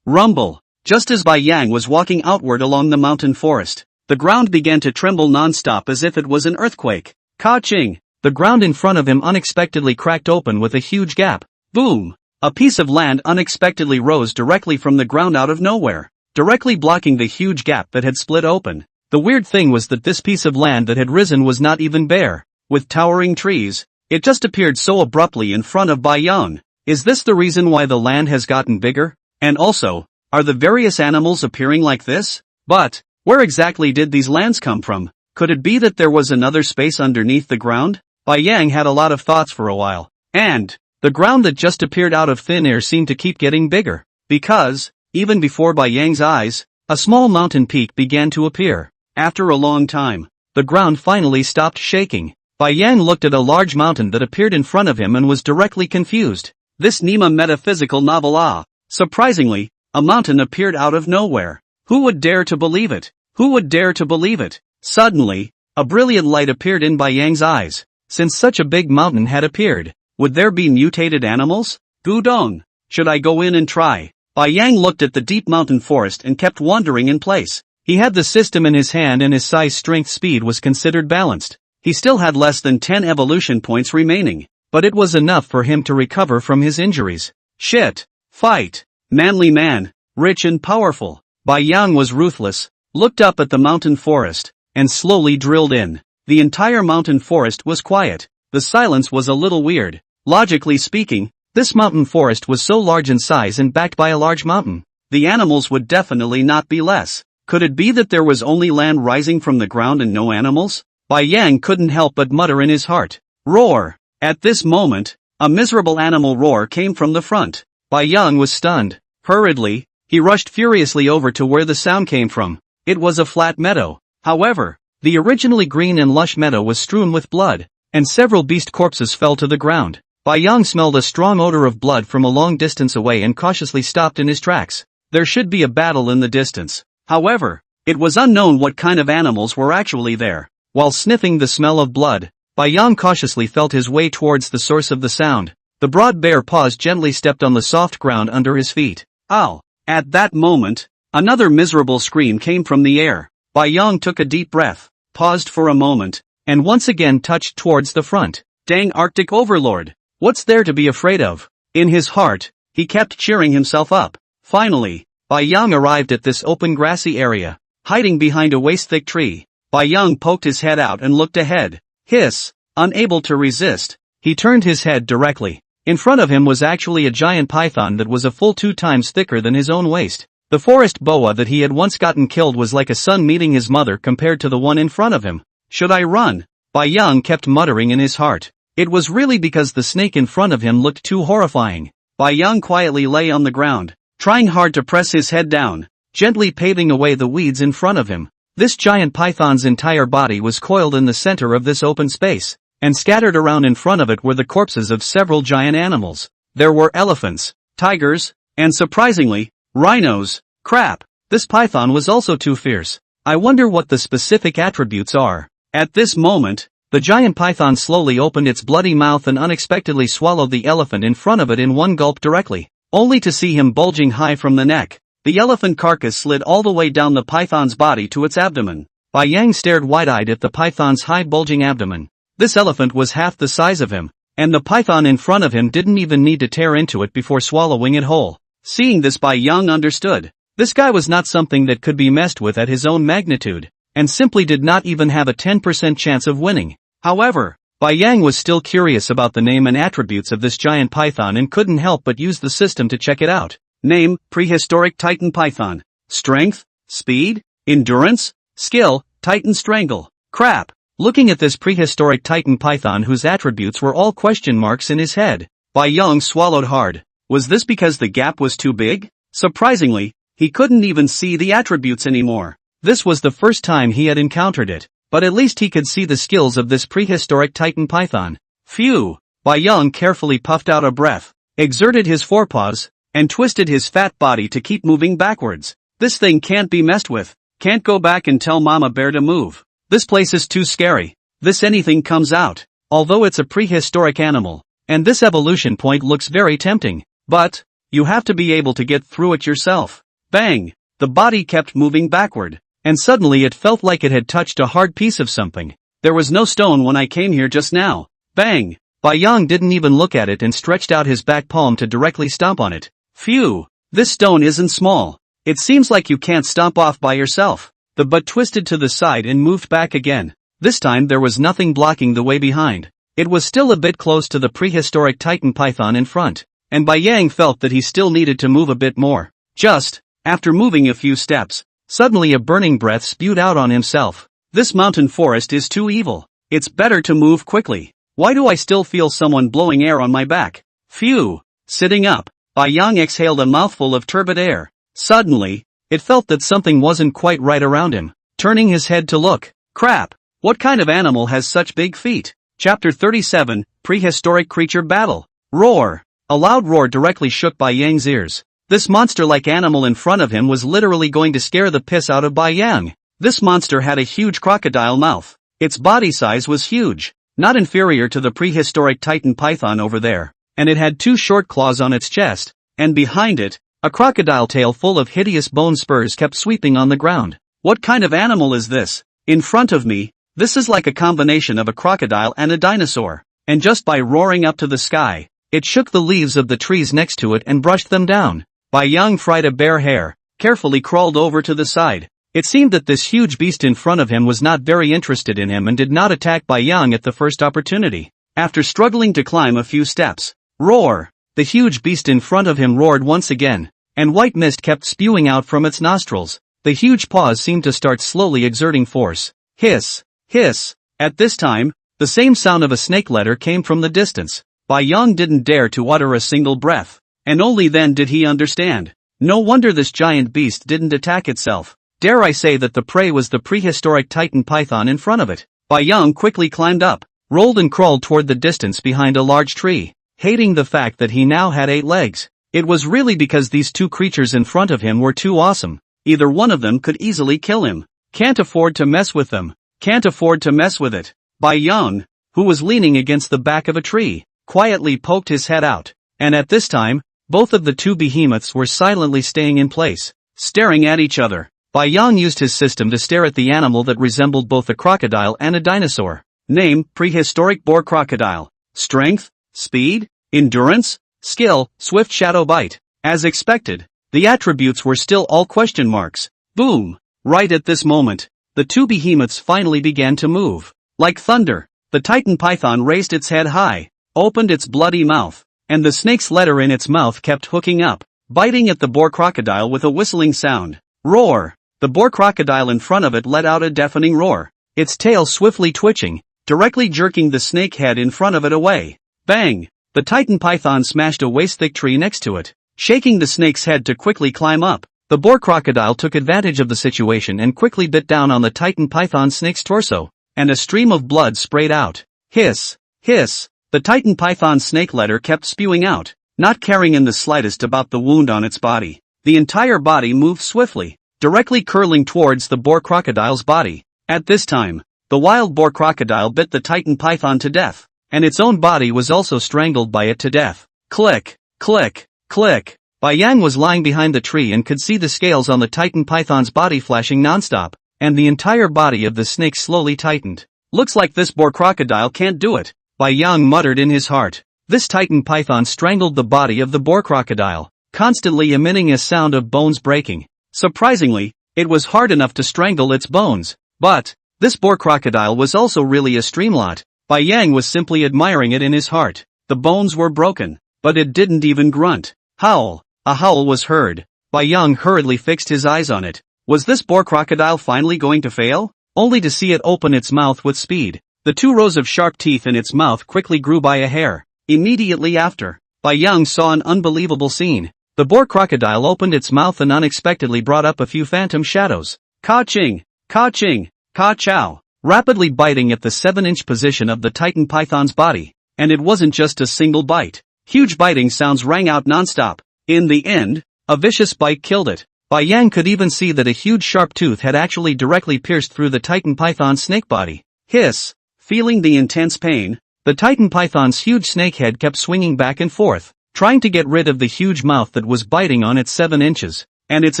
Rumble! Just as Bai Yang was walking outward along the mountain forest, the ground began to tremble non-stop as if it was an earthquake. Ka-ching! The ground in front of him unexpectedly cracked open with a huge gap. Boom! A piece of land unexpectedly rose directly from the ground out of nowhere, directly blocking the huge gap that had split open. The weird thing was that this piece of land that had risen was not even bare, with towering trees. It just appeared so abruptly in front of Bai Yang. Is this the reason why the land has gotten bigger? And also, are the various animals appearing like this? But, where exactly did these lands come from? Could it be that there was another space underneath the ground? Bai Yang had a lot of thoughts for a while. And, the ground that just appeared out of thin air seemed to keep getting bigger. Because, even before Bai Yang's eyes, a small mountain peak began to appear. After a long time, the ground finally stopped shaking. Bai Yang looked at a large mountain that appeared in front of him and was directly confused. This Nima metaphysical novel. Surprisingly, a mountain appeared out of nowhere. Who would dare to believe it? Who would dare to believe it? Suddenly, a brilliant light appeared in Bai Yang's eyes. Since such a big mountain had appeared, would there be mutated animals? Gudong! Should I go in and try? Bai Yang looked at the deep mountain forest and kept wandering in place. He had the system in his hand and his size strength speed was considered balanced. He still had less than 10 evolution points remaining, but it was enough for him to recover from his injuries. Shit! Fight! Manly man, rich and powerful. Bai Yang was ruthless, looked up at the mountain forest, and slowly drilled in. The entire mountain forest was quiet. The silence was a little weird. Logically speaking, this mountain forest was so large in size and backed by a large mountain. The animals would definitely not be less. Could it be that there was only land rising from the ground and no animals? Bai Yang couldn't help but mutter in his heart. Roar! At this moment, a miserable animal roar came from the front. Bai Yang was stunned. Hurriedly, he rushed furiously over to where the sound came from. It was a flat meadow. However, the originally green and lush meadow was strewn with blood, and several beast corpses fell to the ground. Bai Yang smelled a strong odor of blood from a long distance away and cautiously stopped in his tracks. There should be a battle in the distance. However, it was unknown what kind of animals were actually there. While sniffing the smell of blood, Bai Yang cautiously felt his way towards the source of the sound. The broad bare paws gently stepped on the soft ground under his feet. Ow! At that moment, another miserable scream came from the air. Bai Yang took a deep breath, paused for a moment, and once again touched towards the front. Dang Arctic Overlord! What's there to be afraid of? In his heart, he kept cheering himself up. Finally, Bai Yang arrived at this open grassy area, hiding behind a waist-thick tree. Bai Yang poked his head out and looked ahead. Hiss! Unable to resist, he turned his head directly. In front of him was actually a giant python that was a full 2 times thicker than his own waist. The forest boa that he had once gotten killed was like a son meeting his mother compared to the one in front of him. Should I run? Bai Yang kept muttering in his heart. It was really because the snake in front of him looked too horrifying. Bai Yang quietly lay on the ground, trying hard to press his head down, gently paving away the weeds in front of him. This giant python's entire body was coiled in the center of this open space, and scattered around in front of it were the corpses of several giant animals. There were elephants, tigers, and surprisingly, rhinos. Crap, this python was also too fierce. I wonder what the specific attributes are. At this moment, the giant python slowly opened its bloody mouth and unexpectedly swallowed the elephant in front of it in one gulp directly, only to see him bulging high from the neck. The elephant carcass slid all the way down the python's body to its abdomen. Bai Yang stared wide-eyed at the python's high bulging abdomen. This elephant was half the size of him, and the python in front of him didn't even need to tear into it before swallowing it whole. Seeing this, Bai Yang understood. This guy was not something that could be messed with at his own magnitude, and simply did not even have a 10% chance of winning. However, Bai Yang was still curious about the name and attributes of this giant python and couldn't help but use the system to check it out. Name, Prehistoric Titan Python. Strength, Speed, Endurance, Skill, Titan Strangle. Crap! Looking at this prehistoric Titan Python whose attributes were all question marks in his head, Bai Yang swallowed hard. Was this because the gap was too big? Surprisingly, he couldn't even see the attributes anymore. This was the first time he had encountered it, but at least he could see the skills of this prehistoric Titan Python. Phew! Bai Yang carefully puffed out a breath, exerted his forepaws, and twisted his fat body to keep moving backwards. This thing can't be messed with. Can't go back and tell Mama Bear to move. This place is too scary. This anything comes out. Although it's a prehistoric animal, and this evolution point looks very tempting, but you have to be able to get through it yourself. Bang! The body kept moving backward, and suddenly it felt like it had touched a hard piece of something. There was no stone when I came here just now. Bang! Bai Yang didn't even look at it and stretched out his back palm to directly stomp on it. Phew! This stone isn't small. It seems like you can't stomp off by yourself. The butt twisted to the side and moved back again. This time there was nothing blocking the way behind. It was still a bit close to the prehistoric Titan Python in front, and Bai Yang felt that he still needed to move a bit more. Just, after moving a few steps, suddenly a burning breath spewed out on himself. This mountain forest is too evil. It's better to move quickly. Why do I still feel someone blowing air on my back? Phew! Sitting up, Bai Yang exhaled a mouthful of turbid air. Suddenly, it felt that something wasn't quite right around him. Turning his head to look. Crap! What kind of animal has such big feet? Chapter 37, Prehistoric Creature Battle. Roar! A loud roar directly shook Bai Yang's ears. This monster-like animal in front of him was literally going to scare the piss out of Bai Yang. This monster had a huge crocodile mouth. Its body size was huge, not inferior to the prehistoric Titan Python over there, and it had 2 short claws on its chest, and behind it, a crocodile tail full of hideous bone spurs kept sweeping on the ground. What kind of animal is this? In front of me, this is like a combination of a crocodile and a dinosaur, and just by roaring up to the sky, it shook the leaves of the trees next to it and brushed them down. Bai Yang fried a bare hair, carefully crawled over to the side. It seemed that this huge beast in front of him was not very interested in him and did not attack Bai Yang at the first opportunity. After struggling to climb a few steps, roar! The huge beast in front of him roared once again, and white mist kept spewing out from its nostrils. The huge paws seemed to start slowly exerting force. Hiss! Hiss! At this time, the same sound of a snake ladder came from the distance. Bai Yang didn't dare to utter a single breath, and only then did he understand. No wonder this giant beast didn't attack itself. Dare I say that the prey was the prehistoric Titan Python in front of it. Bai Yang quickly climbed up, rolled and crawled toward the distance behind a large tree, hating the fact that he now had 8 legs. It was really because these 2 creatures in front of him were too awesome. Either one of them could easily kill him. Can't afford to mess with them. Can't afford to mess with it. Bai Yang, who was leaning against the back of a tree, quietly poked his head out, and at this time, both of the 2 behemoths were silently staying in place, staring at each other. Bai Yang used his system to stare at the animal that resembled both a crocodile and a dinosaur. Name, Prehistoric Boar Crocodile. Strength, Speed? Endurance? Skill? Swift shadow bite? As expected, the attributes were still all question marks. Boom! Right at this moment, the two behemoths finally began to move. Like thunder, the Titan python raised its head high, opened its bloody mouth, and the snake's letter in its mouth kept hooking up, biting at the boar crocodile with a whistling sound. Roar! The boar crocodile in front of it let out a deafening roar, its tail swiftly twitching, directly jerking the snake head in front of it away. Bang! The Titan python smashed a waist-thick tree next to it, shaking the snake's head to quickly climb up. The boar crocodile took advantage of the situation and quickly bit down on the Titan python snake's torso, and a stream of blood sprayed out. Hiss! Hiss! The Titan python snake letter kept spewing out, not caring in the slightest about the wound on its body. The entire body moved swiftly, directly curling towards the boar crocodile's body. At this time, the wild boar crocodile bit the Titan python to death, and its own body was also strangled by it to death. Click! Click! Click! Bai Yang was lying behind the tree and could see the scales on the Titan python's body flashing nonstop, and the entire body of the snake slowly tightened. Looks like this boar crocodile can't do it, Bai Yang muttered in his heart. This Titan python strangled the body of the boar crocodile, constantly emitting a sound of bones breaking. Surprisingly, it was hard enough to strangle its bones. But this boar crocodile was also really a streamlot. Bai Yang was simply admiring it in his heart. The bones were broken, but it didn't even grunt. Howl! A howl was heard. Bai Yang hurriedly fixed his eyes on it. Was this boar crocodile finally going to fail? Only to see it open its mouth with speed. The 2 rows of sharp teeth in its mouth quickly grew by a hair. Immediately after, Bai Yang saw an unbelievable scene. The boar crocodile opened its mouth and unexpectedly brought up a few phantom shadows. Ka-ching! Ka-ching! Ka-chow! Rapidly biting at the 7-inch position of the Titan python's body. And it wasn't just a single bite. Huge biting sounds rang out nonstop. In the end, a vicious bite killed it. Bai Yang could even see that a huge sharp tooth had actually directly pierced through the Titan python's snake body. Hiss! Feeling the intense pain, the Titan python's huge snake head kept swinging back and forth, trying to get rid of the huge mouth that was biting on its 7 inches, and its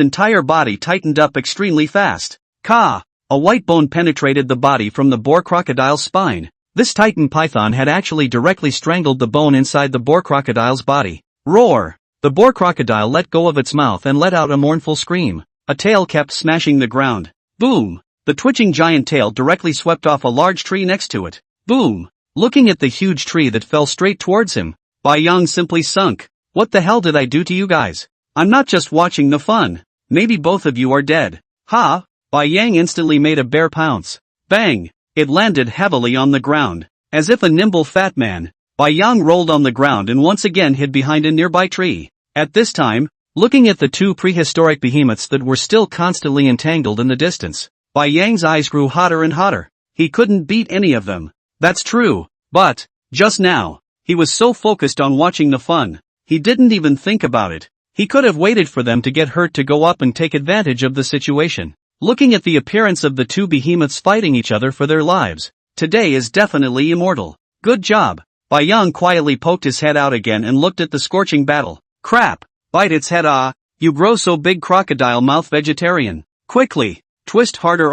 entire body tightened up extremely fast. Ka! A white bone penetrated the body from the boar crocodile's spine. This Titan python had actually directly strangled the bone inside the boar crocodile's body. Roar! The boar crocodile let go of its mouth and let out a mournful scream. A tail kept smashing the ground. Boom! The twitching giant tail directly swept off a large tree next to it. Boom! Looking at the huge tree that fell straight towards him, Bai Yang simply sunk. What the hell did I do to you guys? I'm not just watching the fun. Maybe both of you are dead. Ha! Bai Yang instantly made a bear pounce. Bang! It landed heavily on the ground. As if a nimble fat man, Bai Yang rolled on the ground and once again hid behind a nearby tree. At this time, looking at the 2 prehistoric behemoths that were still constantly entangled in the distance, Bai Yang's eyes grew hotter and hotter. He couldn't beat any of them. That's true. But, just now, he was so focused on watching the fun, he didn't even think about it. He could have waited for them to get hurt to go up and take advantage of the situation. Looking at the appearance of the 2 behemoths fighting each other for their lives, today is definitely immortal. Good job. Bai Yang quietly poked his head out again and looked at the scorching battle. Crap! Bite its head you grow so big crocodile mouth vegetarian. Quickly, twist harder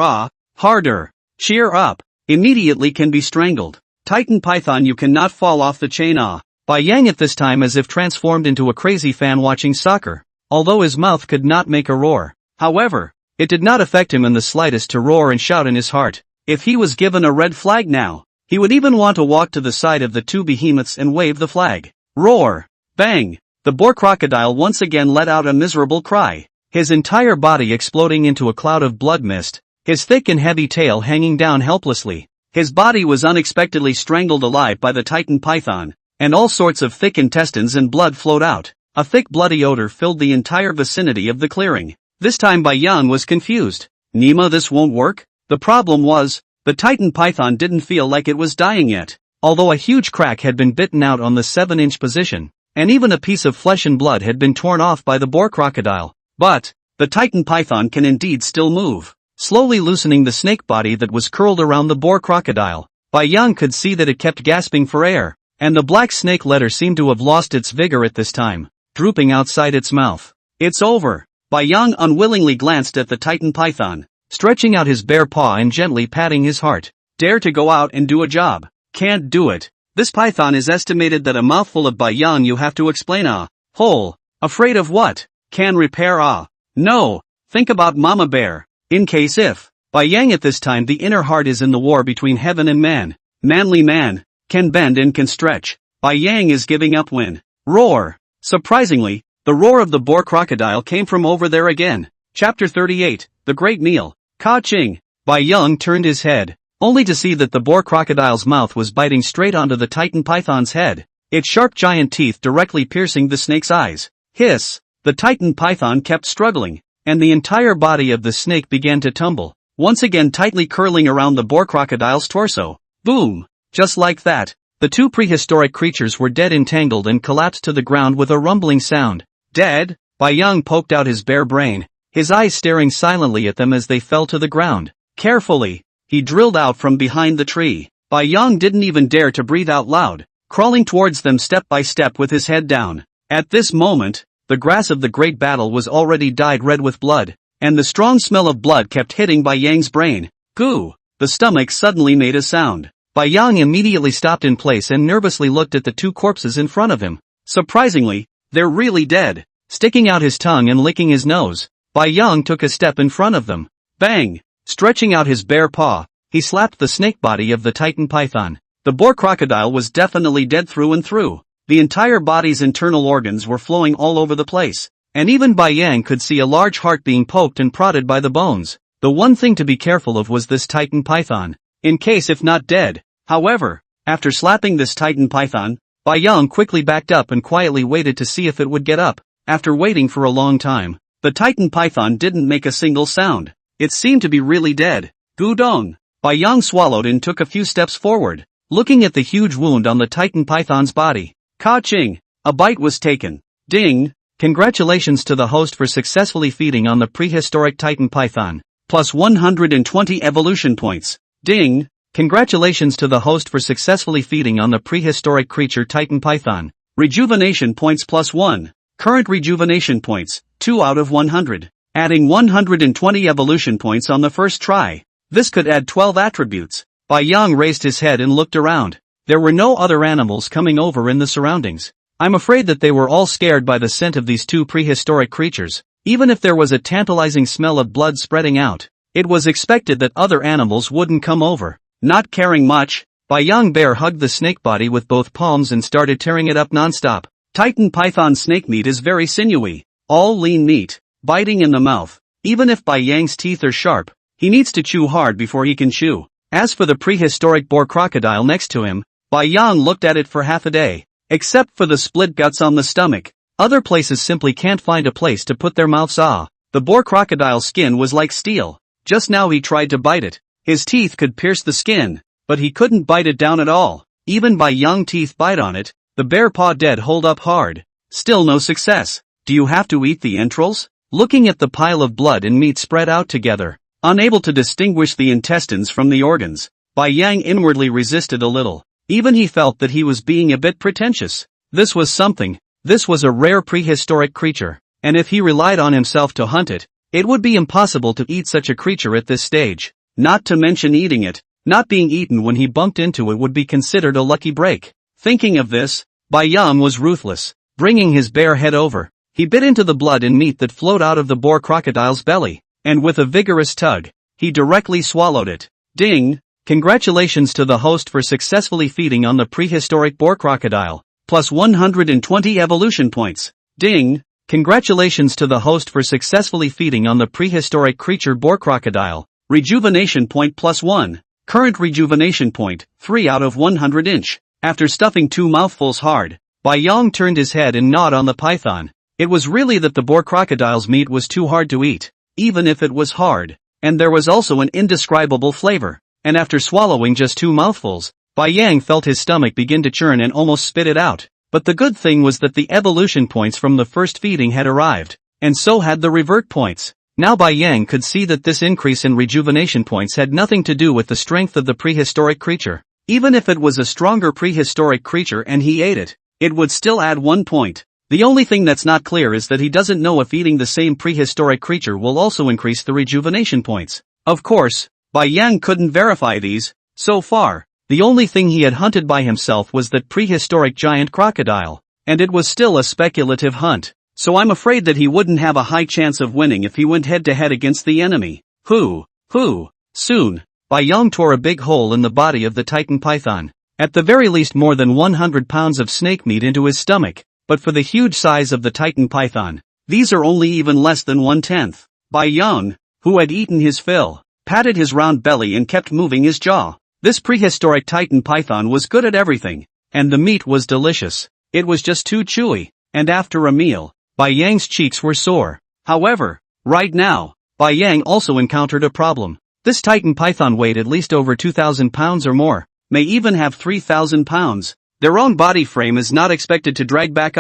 harder. Cheer up. Immediately can be strangled. Titan python you cannot fall off the chain Bai Yang at this time as if transformed into a crazy fan watching soccer, although his mouth could not make a roar. However, it did not affect him in the slightest to roar and shout in his heart. If he was given a red flag now, he would even want to walk to the side of the 2 behemoths and wave the flag. Roar! Bang! The boar crocodile once again let out a miserable cry, his entire body exploding into a cloud of blood mist, his thick and heavy tail hanging down helplessly. His body was unexpectedly strangled alive by the Titan python, and all sorts of thick intestines and blood flowed out. A thick bloody odor filled the entire vicinity of the clearing. This time Bai Yang was confused. Nima, this won't work? The problem was, the Titan python didn't feel like it was dying yet, although a huge crack had been bitten out on the 7-inch position, and even a piece of flesh and blood had been torn off by the boar crocodile. But, the Titan python can indeed still move, slowly loosening the snake body that was curled around the boar crocodile. Bai Yang could see that it kept gasping for air, and the black snake letter seemed to have lost its vigor at this time, drooping outside its mouth. It's over. Bai Yang unwillingly glanced at the Titan python, stretching out his bare paw and gently patting his heart. Dare to go out and do a job. Can't do it. This python is estimated that a mouthful of Yang you have to explain whole. Afraid of what? Can repair no. Think about Mama Bear. In case if. Yang at this time the inner heart is in the war between heaven and man. Manly man. Can bend and can stretch. Yang is giving up when. Roar. Surprisingly, the roar of the boar crocodile came from over there again. Chapter 38, The Great Meal. Ka-ching. Yang turned his head, only to see that the boar crocodile's mouth was biting straight onto the titan python's head, its sharp giant teeth directly piercing the snake's eyes. Hiss! The titan python kept struggling, and the entire body of the snake began to tumble, once again tightly curling around the boar crocodile's torso. Boom! Just like that, the two prehistoric creatures were dead, entangled, and collapsed to the ground with a rumbling sound. Dead? Yang poked out his bare brain, his eyes staring silently at them as they fell to the ground. Carefully, he drilled out from behind the tree. Yang didn't even dare to breathe out loud, crawling towards them step by step with his head down. At this moment, the grass of the great battle was already dyed red with blood, and the strong smell of blood kept hitting Yang's brain. Goo! The stomach suddenly made a sound. Yang immediately stopped in place and nervously looked at the two corpses in front of him. Surprisingly, they're really dead. Sticking out his tongue and licking his nose, Yang took a step in front of them. Bang! Stretching out his bare paw, he slapped the snake body of the titan python. The boar crocodile was definitely dead through and through. The entire body's internal organs were flowing all over the place, and even Yang could see a large heart being poked and prodded by the bones. The one thing to be careful of was this titan python, in case if not dead. However, after slapping this titan python, Yang quickly backed up and quietly waited to see if it would get up. After waiting for a long time, the titan python didn't make a single sound. It seemed to be really dead. Gudong! Yang swallowed and took a few steps forward, looking at the huge wound on the titan python's body. Ka-ching! A bite was taken. Ding! Congratulations to the host for successfully feeding on the prehistoric titan python. Plus 120 evolution points. Ding! Congratulations to the host for successfully feeding on the prehistoric creature titan python. Rejuvenation points plus 1. Current rejuvenation points, 2 out of 100. Adding 120 evolution points on the first try. This could add 12 attributes. Yang raised his head and looked around. There were no other animals coming over in the surroundings. I'm afraid that they were all scared by the scent of these two prehistoric creatures. Even if there was a tantalizing smell of blood spreading out, it was expected that other animals wouldn't come over. Not caring much, Yang bear hugged the snake body with both palms and started tearing it up nonstop. Titan python snake meat is very sinewy, all lean meat, biting in the mouth. Even if Yang's teeth are sharp, he needs to chew hard before he can chew. As for the prehistoric boar crocodile next to him, Yang looked at it for half a day. Except for the split guts on the stomach, other places simply can't find a place to put their mouths. The boar crocodile's skin was like steel. Just now he tried to bite it. His teeth could pierce the skin, but he couldn't bite it down at all. Even Yang teeth bite on it, the bare paw dead hold up hard. Still no success. Do you have to eat the entrails? Looking at the pile of blood and meat spread out together, unable to distinguish the intestines from the organs, Yang inwardly resisted a little. Even he felt that he was being a bit pretentious. This was something. This was a rare prehistoric creature, and if he relied on himself to hunt it, it would be impossible to eat such a creature at this stage. Not to mention eating it. Not being eaten when he bumped into it would be considered a lucky break. Thinking of this, Yang was ruthless. Bringing his bare head over, he bit into the blood and meat that flowed out of the boar crocodile's belly, and with a vigorous tug, he directly swallowed it. Ding! Congratulations to the host for successfully feeding on the prehistoric boar crocodile. Plus 120 evolution points. Ding! Congratulations to the host for successfully feeding on the prehistoric creature boar crocodile. Rejuvenation point plus 1. Current rejuvenation point, 3 out of 100 inch. After stuffing 2 mouthfuls hard, Yang turned his head and gnawed on the python. It was really that the boar crocodile's meat was too hard to eat, even if it was hard, and there was also an indescribable flavor. And after swallowing just 2 mouthfuls, Yang felt his stomach begin to churn and almost spit it out. But the good thing was that the evolution points from the first feeding had arrived, and so had the revert points. Now Yang could see that this increase in rejuvenation points had nothing to do with the strength of the prehistoric creature. Even if it was a stronger prehistoric creature and he ate it, it would still add 1 point. The only thing that's not clear is that he doesn't know if eating the same prehistoric creature will also increase the rejuvenation points. Of course, Yang couldn't verify these. So far, The only thing he had hunted by himself was that prehistoric giant crocodile, and it was still a speculative hunt, so I'm afraid that he wouldn't have a high chance of winning if he went head-to-head against the enemy. Soon, Bai Yang tore a big hole in the body of the Titan python. At the very least more than 100 pounds of snake meat into his stomach, but for the huge size of the Titan python, these are only even less than 1/10. Bai Yang, who had eaten his fill, patted his round belly and kept moving his jaw. This prehistoric Titan python was good at everything, and the meat was delicious. It was just too chewy, and after a meal, Bai Yang's cheeks were sore. However, right now, Bai Yang also encountered a problem. This Titan python weighed at least over 2,000 pounds or more, may even have 3,000 pounds. Their own body frame is not expected to drag back.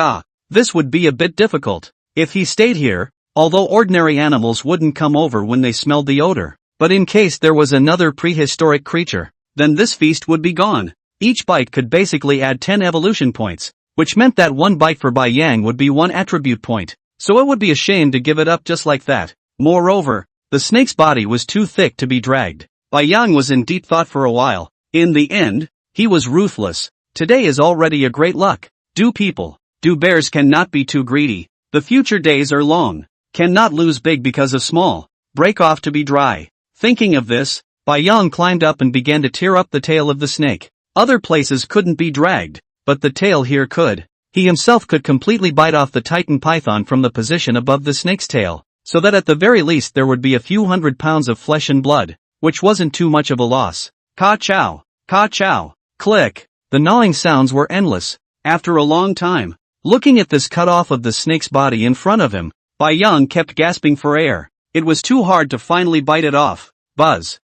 This would be a bit difficult if he stayed here, although ordinary animals wouldn't come over when they smelled the odor. But in case there was another prehistoric creature, then this feast would be gone. Each bite could basically add 10 evolution points, which meant that one bite for Bai Yang would be 1 attribute point, so it would be a shame to give it up just like that. Moreover, the snake's body was too thick to be dragged. Bai Yang was in deep thought for a while. In the end, he was ruthless. Today is already a great luck. Do bears cannot be too greedy. The future days are long. Cannot lose big because of small. Break off to be dry. Thinking of this, Bai Yang climbed up and began to tear up the tail of the snake. Other places couldn't be dragged, but the tail here could. He himself could completely bite off the Titan python from the position above the snake's tail, so that at the very least there would be a few 100 pounds of flesh and blood, which wasn't too much of a loss. Ka-chow, click. The gnawing sounds were endless. After a long time, looking at this cut off of the snake's body in front of him, Bai Yang kept gasping for air. It was too hard to finally bite it off. Buzz.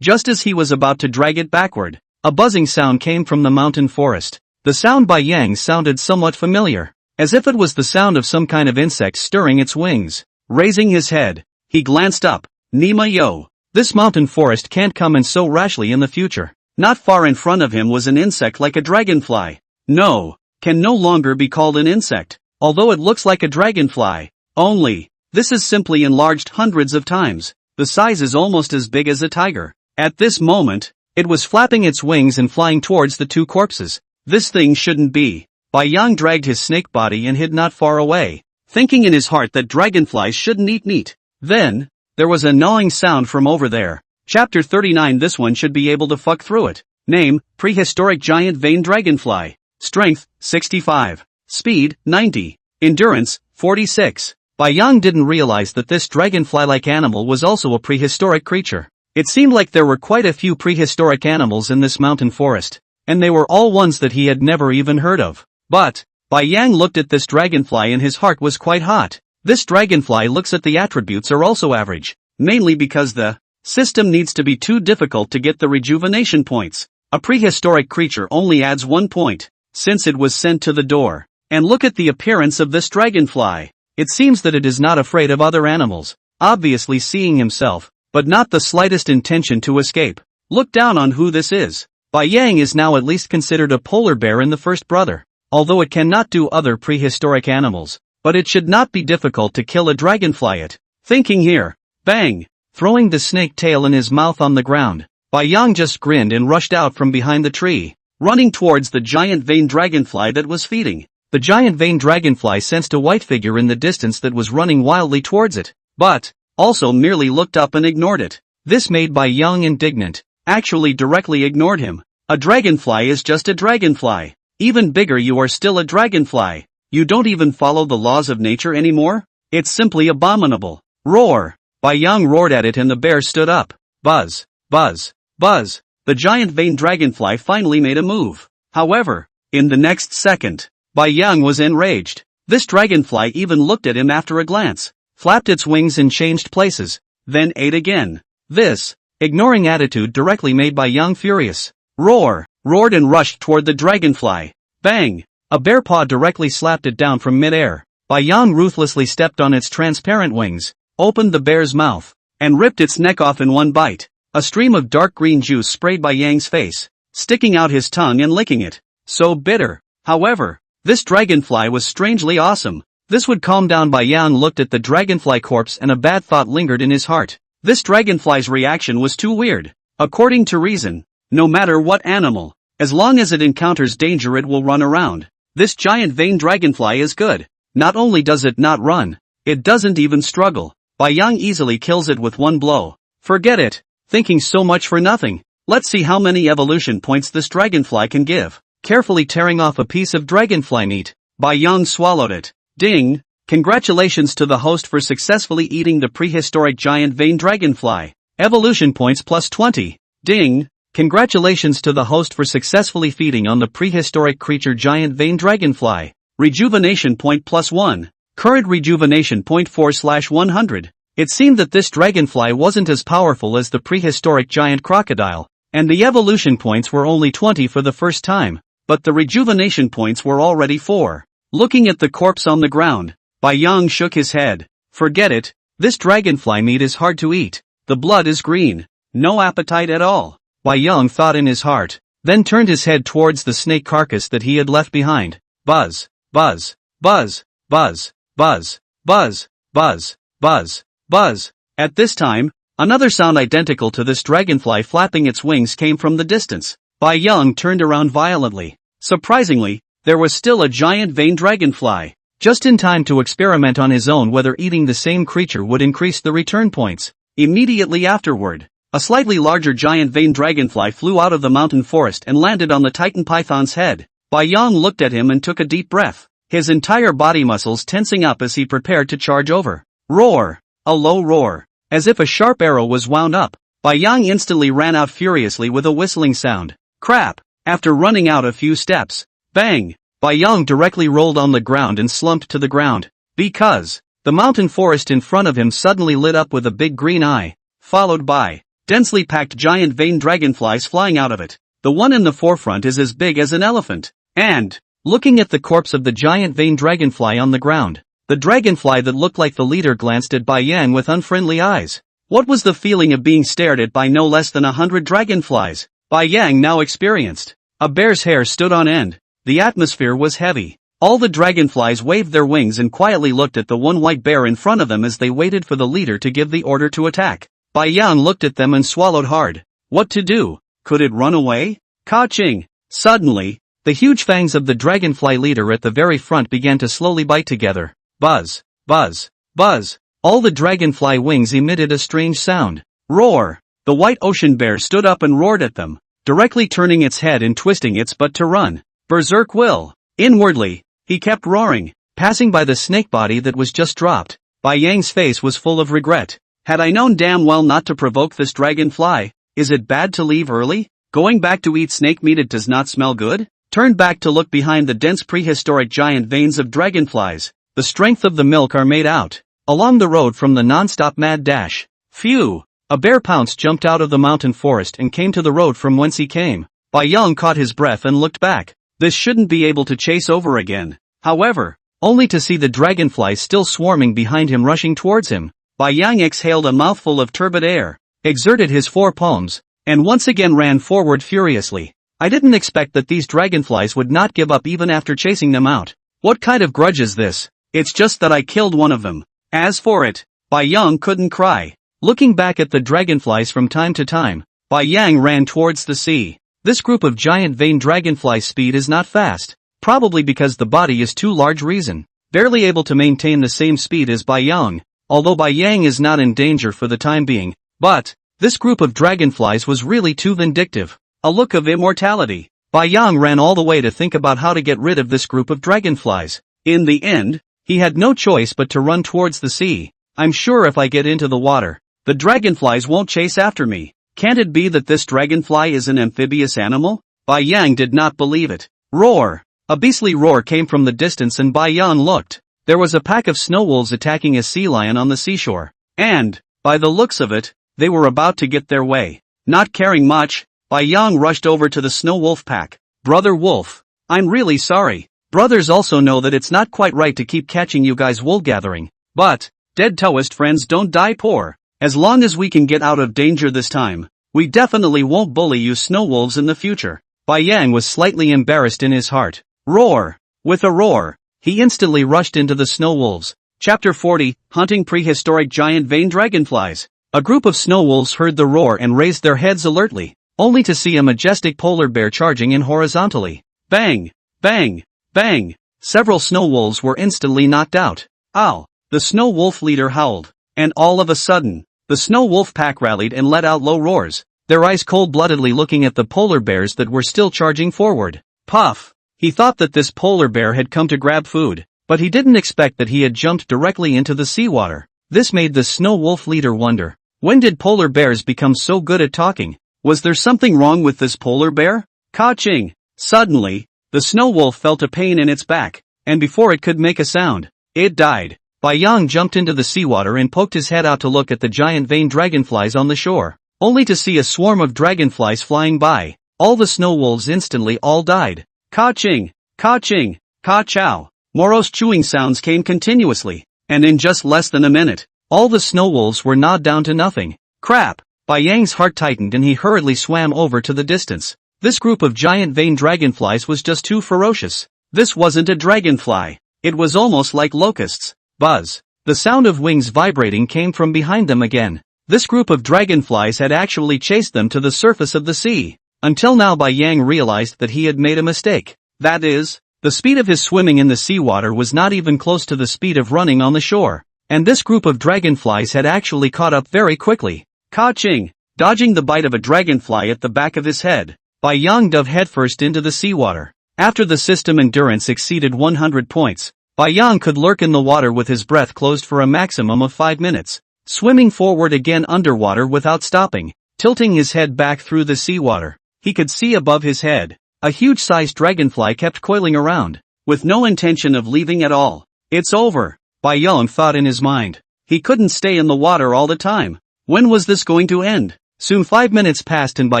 Just as he was about to drag it backward, a buzzing sound came from the mountain forest. The sound Bai Yang sounded somewhat familiar, as if it was the sound of some kind of insect stirring its wings. Raising his head, he glanced up. Nima yo. This mountain forest can't come in so rashly in the future. Not far in front of him was an insect like a dragonfly. No, can no longer be called an insect, although it looks like a dragonfly. Only, this is simply enlarged hundreds of times. The size is almost as big as a tiger. At this moment, it was flapping its wings and flying towards the two corpses. This thing shouldn't be. Bai Yang dragged his snake body and hid not far away, thinking in his heart that dragonflies shouldn't eat meat. Then, there was a gnawing sound from over there. Chapter 39. This one should be able to fuck through it. Name, Prehistoric Giant Vein Dragonfly. Strength, 65. Speed, 90. Endurance, 46. Bai Yang didn't realize that this dragonfly-like animal was also a prehistoric creature. It seemed like there were quite a few prehistoric animals in this mountain forest, and they were all ones that he had never even heard of. But, Bai Yang looked at this dragonfly and his heart was quite hot. This dragonfly looks at the attributes are also average, mainly because the system needs to be too difficult to get the rejuvenation points. A prehistoric creature only adds 1 point, since it was sent to the door. And look at the appearance of this dragonfly. It seems that it is not afraid of other animals, obviously seeing himself, but not the slightest intention to escape. Look down on who this is. Bai Yang is now at least considered a polar bear in the first brother, although it cannot do other prehistoric animals. But it should not be difficult to kill a dragonfly. Thinking here, bang, throwing the snake tail in his mouth on the ground, Bai Yang just grinned and rushed out from behind the tree, running towards the giant vein dragonfly that was feeding. The giant vein dragonfly sensed a white figure in the distance that was running wildly towards it, but also merely looked up and ignored it. This made Bai Yang indignant, actually directly ignored him. A dragonfly is just a dragonfly. Even bigger, you are still a dragonfly. You don't even follow the laws of nature anymore? It's simply abominable. Roar! Bai Yang roared at it and the bear stood up. Buzz. The giant vein dragonfly finally made a move. However, in the next second, Bai Yang was enraged. This dragonfly even looked at him after a glance, flapped its wings and changed places, then ate again. This ignoring attitude directly made Bai Yang furious. Roared and rushed toward the dragonfly. Bang! A bear paw directly slapped it down from mid-air. Bai Yang ruthlessly stepped on its transparent wings, opened the bear's mouth, and ripped its neck off in one bite. A stream of dark green juice sprayed Bai Yang's face, sticking out his tongue and licking it. So bitter. However, this dragonfly was strangely awesome. This would calm down. Bai Yang looked at the dragonfly corpse and a bad thought lingered in his heart. This dragonfly's reaction was too weird. According to reason, No matter what animal. As long as it encounters danger it will run around. This giant vein dragonfly is good. Not only does it not run, it doesn't even struggle. Bai Yang easily kills it with one blow. Forget it. Thinking so much for nothing. Let's see how many evolution points this dragonfly can give. Carefully tearing off a piece of dragonfly meat, Bai Yang swallowed it. Ding! Congratulations to the host for successfully eating the prehistoric giant vein dragonfly. Evolution points plus 20. Ding! Congratulations to the host for successfully feeding on the prehistoric creature giant vein dragonfly. Rejuvenation point plus 1. Current rejuvenation point 4/100. It seemed that this dragonfly wasn't as powerful as the prehistoric giant crocodile, and the evolution points were only 20 for the first time, but the rejuvenation points were already 4. Looking at the corpse on the ground, Bai Yang shook his head. Forget it, this dragonfly meat is hard to eat. The blood is green. No appetite at all. Bai Yang thought in his heart, then turned his head towards the snake carcass that he had left behind. Buzz, buzz, buzz, buzz, buzz, buzz, buzz, buzz, buzz. At this time, another sound identical to this dragonfly flapping its wings came from the distance. Bai Yang turned around violently. Surprisingly, there was still a giant vein dragonfly. Just in time to experiment on his own whether eating the same creature would increase the return points. Immediately afterward, a slightly larger giant vein dragonfly flew out of the mountain forest and landed on the Titan Python's head. Bai Yang looked at him and took a deep breath, his entire body muscles tensing up as he prepared to charge over. Roar! A low roar. As if a sharp arrow was wound up, Bai Yang instantly ran out furiously with a whistling sound. Crap! After running out a few steps, bang! Bai Yang directly rolled on the ground and slumped to the ground. Because the mountain forest in front of him suddenly lit up with a big green eye, followed by densely packed giant vein dragonflies flying out of it. The one in the forefront is as big as an elephant. And, looking at the corpse of the giant vein dragonfly on the ground, the dragonfly that looked like the leader glanced at Bai Yang with unfriendly eyes. What was the feeling of being stared at by no less than 100 dragonflies? Bai Yang now experienced. A bear's hair stood on end. The atmosphere was heavy. All the dragonflies waved their wings and quietly looked at the one white bear in front of them as they waited for the leader to give the order to attack. Bai Yang looked at them and swallowed hard. What to do? Could it run away? Ka-ching! Suddenly, the huge fangs of the dragonfly leader at the very front began to slowly bite together. Buzz, buzz, buzz. All the dragonfly wings emitted a strange sound. Roar! The white ocean bear stood up and roared at them, directly turning its head and twisting its butt to run. Berserk will. Inwardly, he kept roaring, passing by the snake body that was just dropped. Bai Yang's face was full of regret. Had I known damn well not to provoke this dragonfly? Is it bad to leave early? Going back to eat snake meat, it does not smell good? Turned back to look behind the dense prehistoric giant veins of dragonflies. The strength of the milk are made out. Along the road from the non-stop mad dash. Phew! A bear pounced jumped out of the mountain forest and came to the road from whence he came. Bai Yang caught his breath and looked back. This shouldn't be able to chase over again. However, only to see the dragonflies still swarming behind him rushing towards him. Bai Yang exhaled a mouthful of turbid air, exerted his 4 palms, and once again ran forward furiously. I didn't expect that these dragonflies would not give up even after chasing them out. What kind of grudge is this? It's just that I killed one of them. As for it, Bai Yang couldn't cry. Looking back at the dragonflies from time to time, Bai Yang ran towards the sea. This group of giant vein dragonflies' speed is not fast, probably because the body is too large reason, barely able to maintain the same speed as Bai Yang. Although Bai Yang is not in danger for the time being, but this group of dragonflies was really too vindictive. A look of immortality. Bai Yang ran all the way to think about how to get rid of this group of dragonflies. In the end, he had no choice but to run towards the sea. I'm sure if I get into the water, the dragonflies won't chase after me. Can't it be that this dragonfly is an amphibious animal? Bai Yang did not believe it. Roar! A beastly roar came from the distance and Bai Yang looked. There was a pack of snow wolves attacking a sea lion on the seashore. And, by the looks of it, they were about to get their way. Not caring much, Bai Yang rushed over to the snow wolf pack. Brother Wolf, I'm really sorry. Brothers also know that it's not quite right to keep catching you guys wool gathering. But, dead toast friends don't die poor. As long as we can get out of danger this time, we definitely won't bully you snow wolves in the future. Bai Yang was slightly embarrassed in his heart. Roar! With a roar, he instantly rushed into the snow wolves. Chapter 40, Hunting Prehistoric Giant Vein Dragonflies. A group of snow wolves heard the roar and raised their heads alertly. only to see a majestic polar bear charging in horizontally. Bang! Bang! Bang! Several snow wolves were instantly knocked out. Ow! The snow wolf leader howled. And all of a sudden, the snow wolf pack rallied and let out low roars, their eyes cold-bloodedly looking at the polar bears that were still charging forward. Puff! He thought that this polar bear had come to grab food, but he didn't expect that he had jumped directly into the seawater. This made the snow wolf leader wonder, when did polar bears become so good at talking? Was there something wrong with this polar bear? Ka-ching! Suddenly, the snow wolf felt a pain in its back, and before it could make a sound, it died. Bai Yang jumped into the seawater and poked his head out to look at the giant veined dragonflies on the shore, only to see a swarm of dragonflies flying by. All the snow wolves instantly all died. Ka-ching! Ka-ching! Ka-chow! Morose chewing sounds came continuously, and in just less than a minute, all the snow wolves were gnawed down to nothing. Crap! Bai Yang's heart tightened and he hurriedly swam over to the distance. This group of giant veined dragonflies was just too ferocious. This wasn't a dragonfly. It was almost like locusts. Buzz! The sound of wings vibrating came from behind them again. This group of dragonflies had actually chased them to the surface of the sea. Until now Bai Yang realized that he had made a mistake. That is, the speed of his swimming in the seawater was not even close to the speed of running on the shore. And this group of dragonflies had actually caught up very quickly. Ka-ching! Dodging the bite of a dragonfly at the back of his head, Bai Yang dove headfirst into the seawater. After the system endurance exceeded 100 points, Bai Yang could lurk in the water with his breath closed for a maximum of 5 minutes, swimming forward again underwater without stopping, tilting his head back through the seawater. He could see above his head. A huge-sized dragonfly kept coiling around, with no intention of leaving at all. It's over, Bai Yang thought in his mind. He couldn't stay in the water all the time. When was this going to end? Soon 5 minutes passed and Bai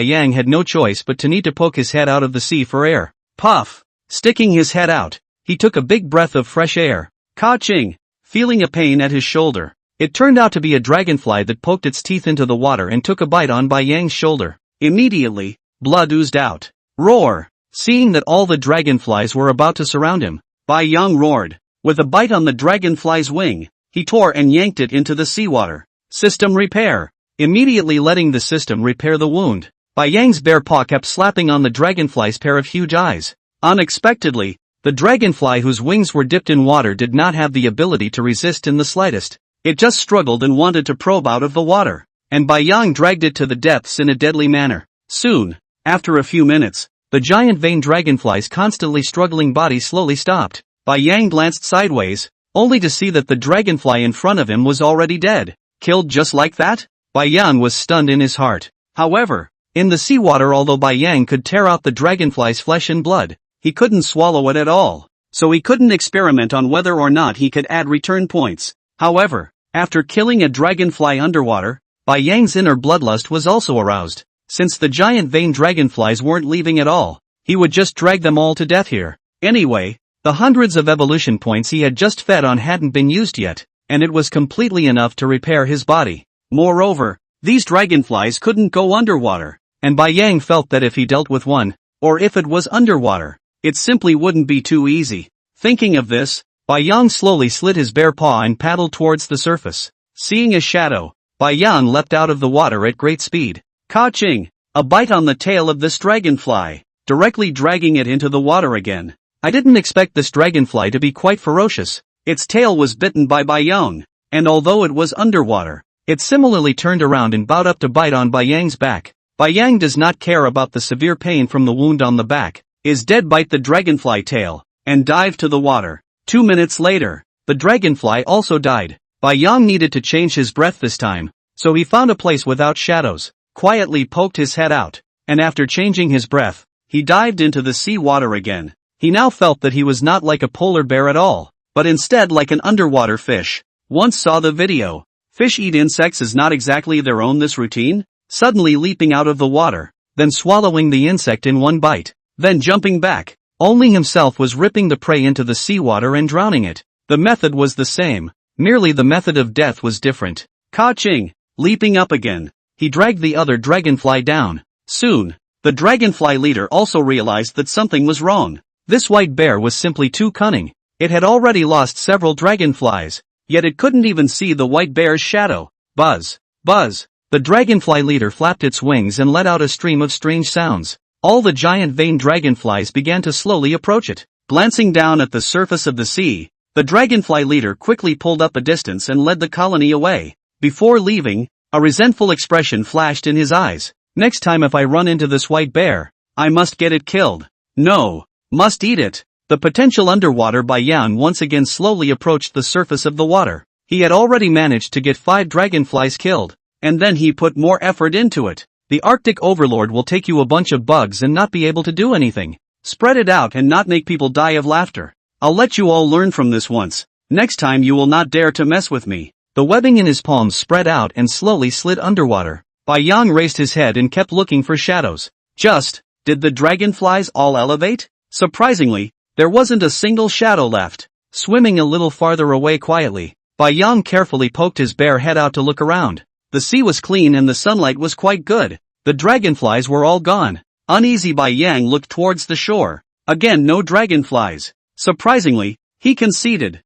Yang had no choice but to need to poke his head out of the sea for air. Puff! Sticking his head out, he took a big breath of fresh air. Ka-ching! Feeling a pain at his shoulder. It turned out to be a dragonfly that poked its teeth into the water and took a bite on Bai Yang's shoulder. Immediately, blood oozed out. Roar! Seeing that all the dragonflies were about to surround him, Bai Yang roared. With a bite on the dragonfly's wing, he tore and yanked it into the seawater. System repair. Immediately letting the system repair the wound, Bai Yang's bare paw kept slapping on the dragonfly's pair of huge eyes. Unexpectedly, the dragonfly whose wings were dipped in water did not have the ability to resist in the slightest. It just struggled and wanted to probe out of the water, and Bai Yang dragged it to the depths in a deadly manner. Soon, after a few minutes, the giant veined dragonfly's constantly struggling body slowly stopped. Bai Yang glanced sideways, only to see that the dragonfly in front of him was already dead. Killed just like that? Bai Yang was stunned in his heart. However, in the seawater, although Bai Yang could tear out the dragonfly's flesh and blood, he couldn't swallow it at all. So he couldn't experiment on whether or not he could add return points. However, after killing a dragonfly underwater, Bai Yang's inner bloodlust was also aroused. Since the giant veined dragonflies weren't leaving at all, he would just drag them all to death here. Anyway, the hundreds of evolution points he had just fed on hadn't been used yet, and it was completely enough to repair his body. Moreover, these dragonflies couldn't go underwater, and Bai Yang felt that if he dealt with one, or if it was underwater, it simply wouldn't be too easy. Thinking of this, Bai Yang slowly slid his bare paw and paddled towards the surface. Seeing a shadow, Bai Yang leapt out of the water at great speed. Ka-ching! A bite on the tail of this dragonfly, directly dragging it into the water again. I didn't expect this dragonfly to be quite ferocious. Its tail was bitten by Bai Yang, and although it was underwater, it similarly turned around and bowed up to bite on Bai Yang's back. Bai Yang does not care about the severe pain from the wound on the back. Is dead bite the dragonfly tail, and dive to the water. 2 minutes later, the dragonfly also died. Bai Yang needed to change his breath this time, so he found a place without shadows, quietly poked his head out, and after changing his breath, he dived into the sea water again. He now felt that he was not like a polar bear at all, but instead like an underwater fish. Once saw the video. Fish eat insects is not exactly their own this routine, suddenly leaping out of the water, then swallowing the insect in one bite, then jumping back. Only himself was ripping the prey into the seawater and drowning it. The method was the same, merely the method of death was different. Ka-ching! Leaping up again, he dragged the other dragonfly down. Soon, the dragonfly leader also realized that something was wrong. This white bear was simply too cunning. It had already lost several dragonflies, yet it couldn't even see the white bear's shadow. Buzz! Buzz! The dragonfly leader flapped its wings and let out a stream of strange sounds. All the giant veined dragonflies began to slowly approach it. Glancing down at the surface of the sea, the dragonfly leader quickly pulled up a distance and led the colony away. Before leaving, a resentful expression flashed in his eyes. Next time if I run into this white bear, I must get it killed. No, must eat it. The potential underwater Yang once again slowly approached the surface of the water. He had already managed to get 5 dragonflies killed, and then he put more effort into it. The Arctic Overlord will take you a bunch of bugs and not be able to do anything. Spread it out and not make people die of laughter. I'll let you all learn from this once. Next time you will not dare to mess with me. The webbing in his palms spread out and slowly slid underwater. Yang raised his head and kept looking for shadows. Did the dragonflies all elevate? Surprisingly, there wasn't a single shadow left. Swimming a little farther away quietly, Yang carefully poked his bare head out to look around. The sea was clean and the sunlight was quite good. The dragonflies were all gone. Uneasy, Yang looked towards the shore. Again no dragonflies. Surprisingly, he conceded.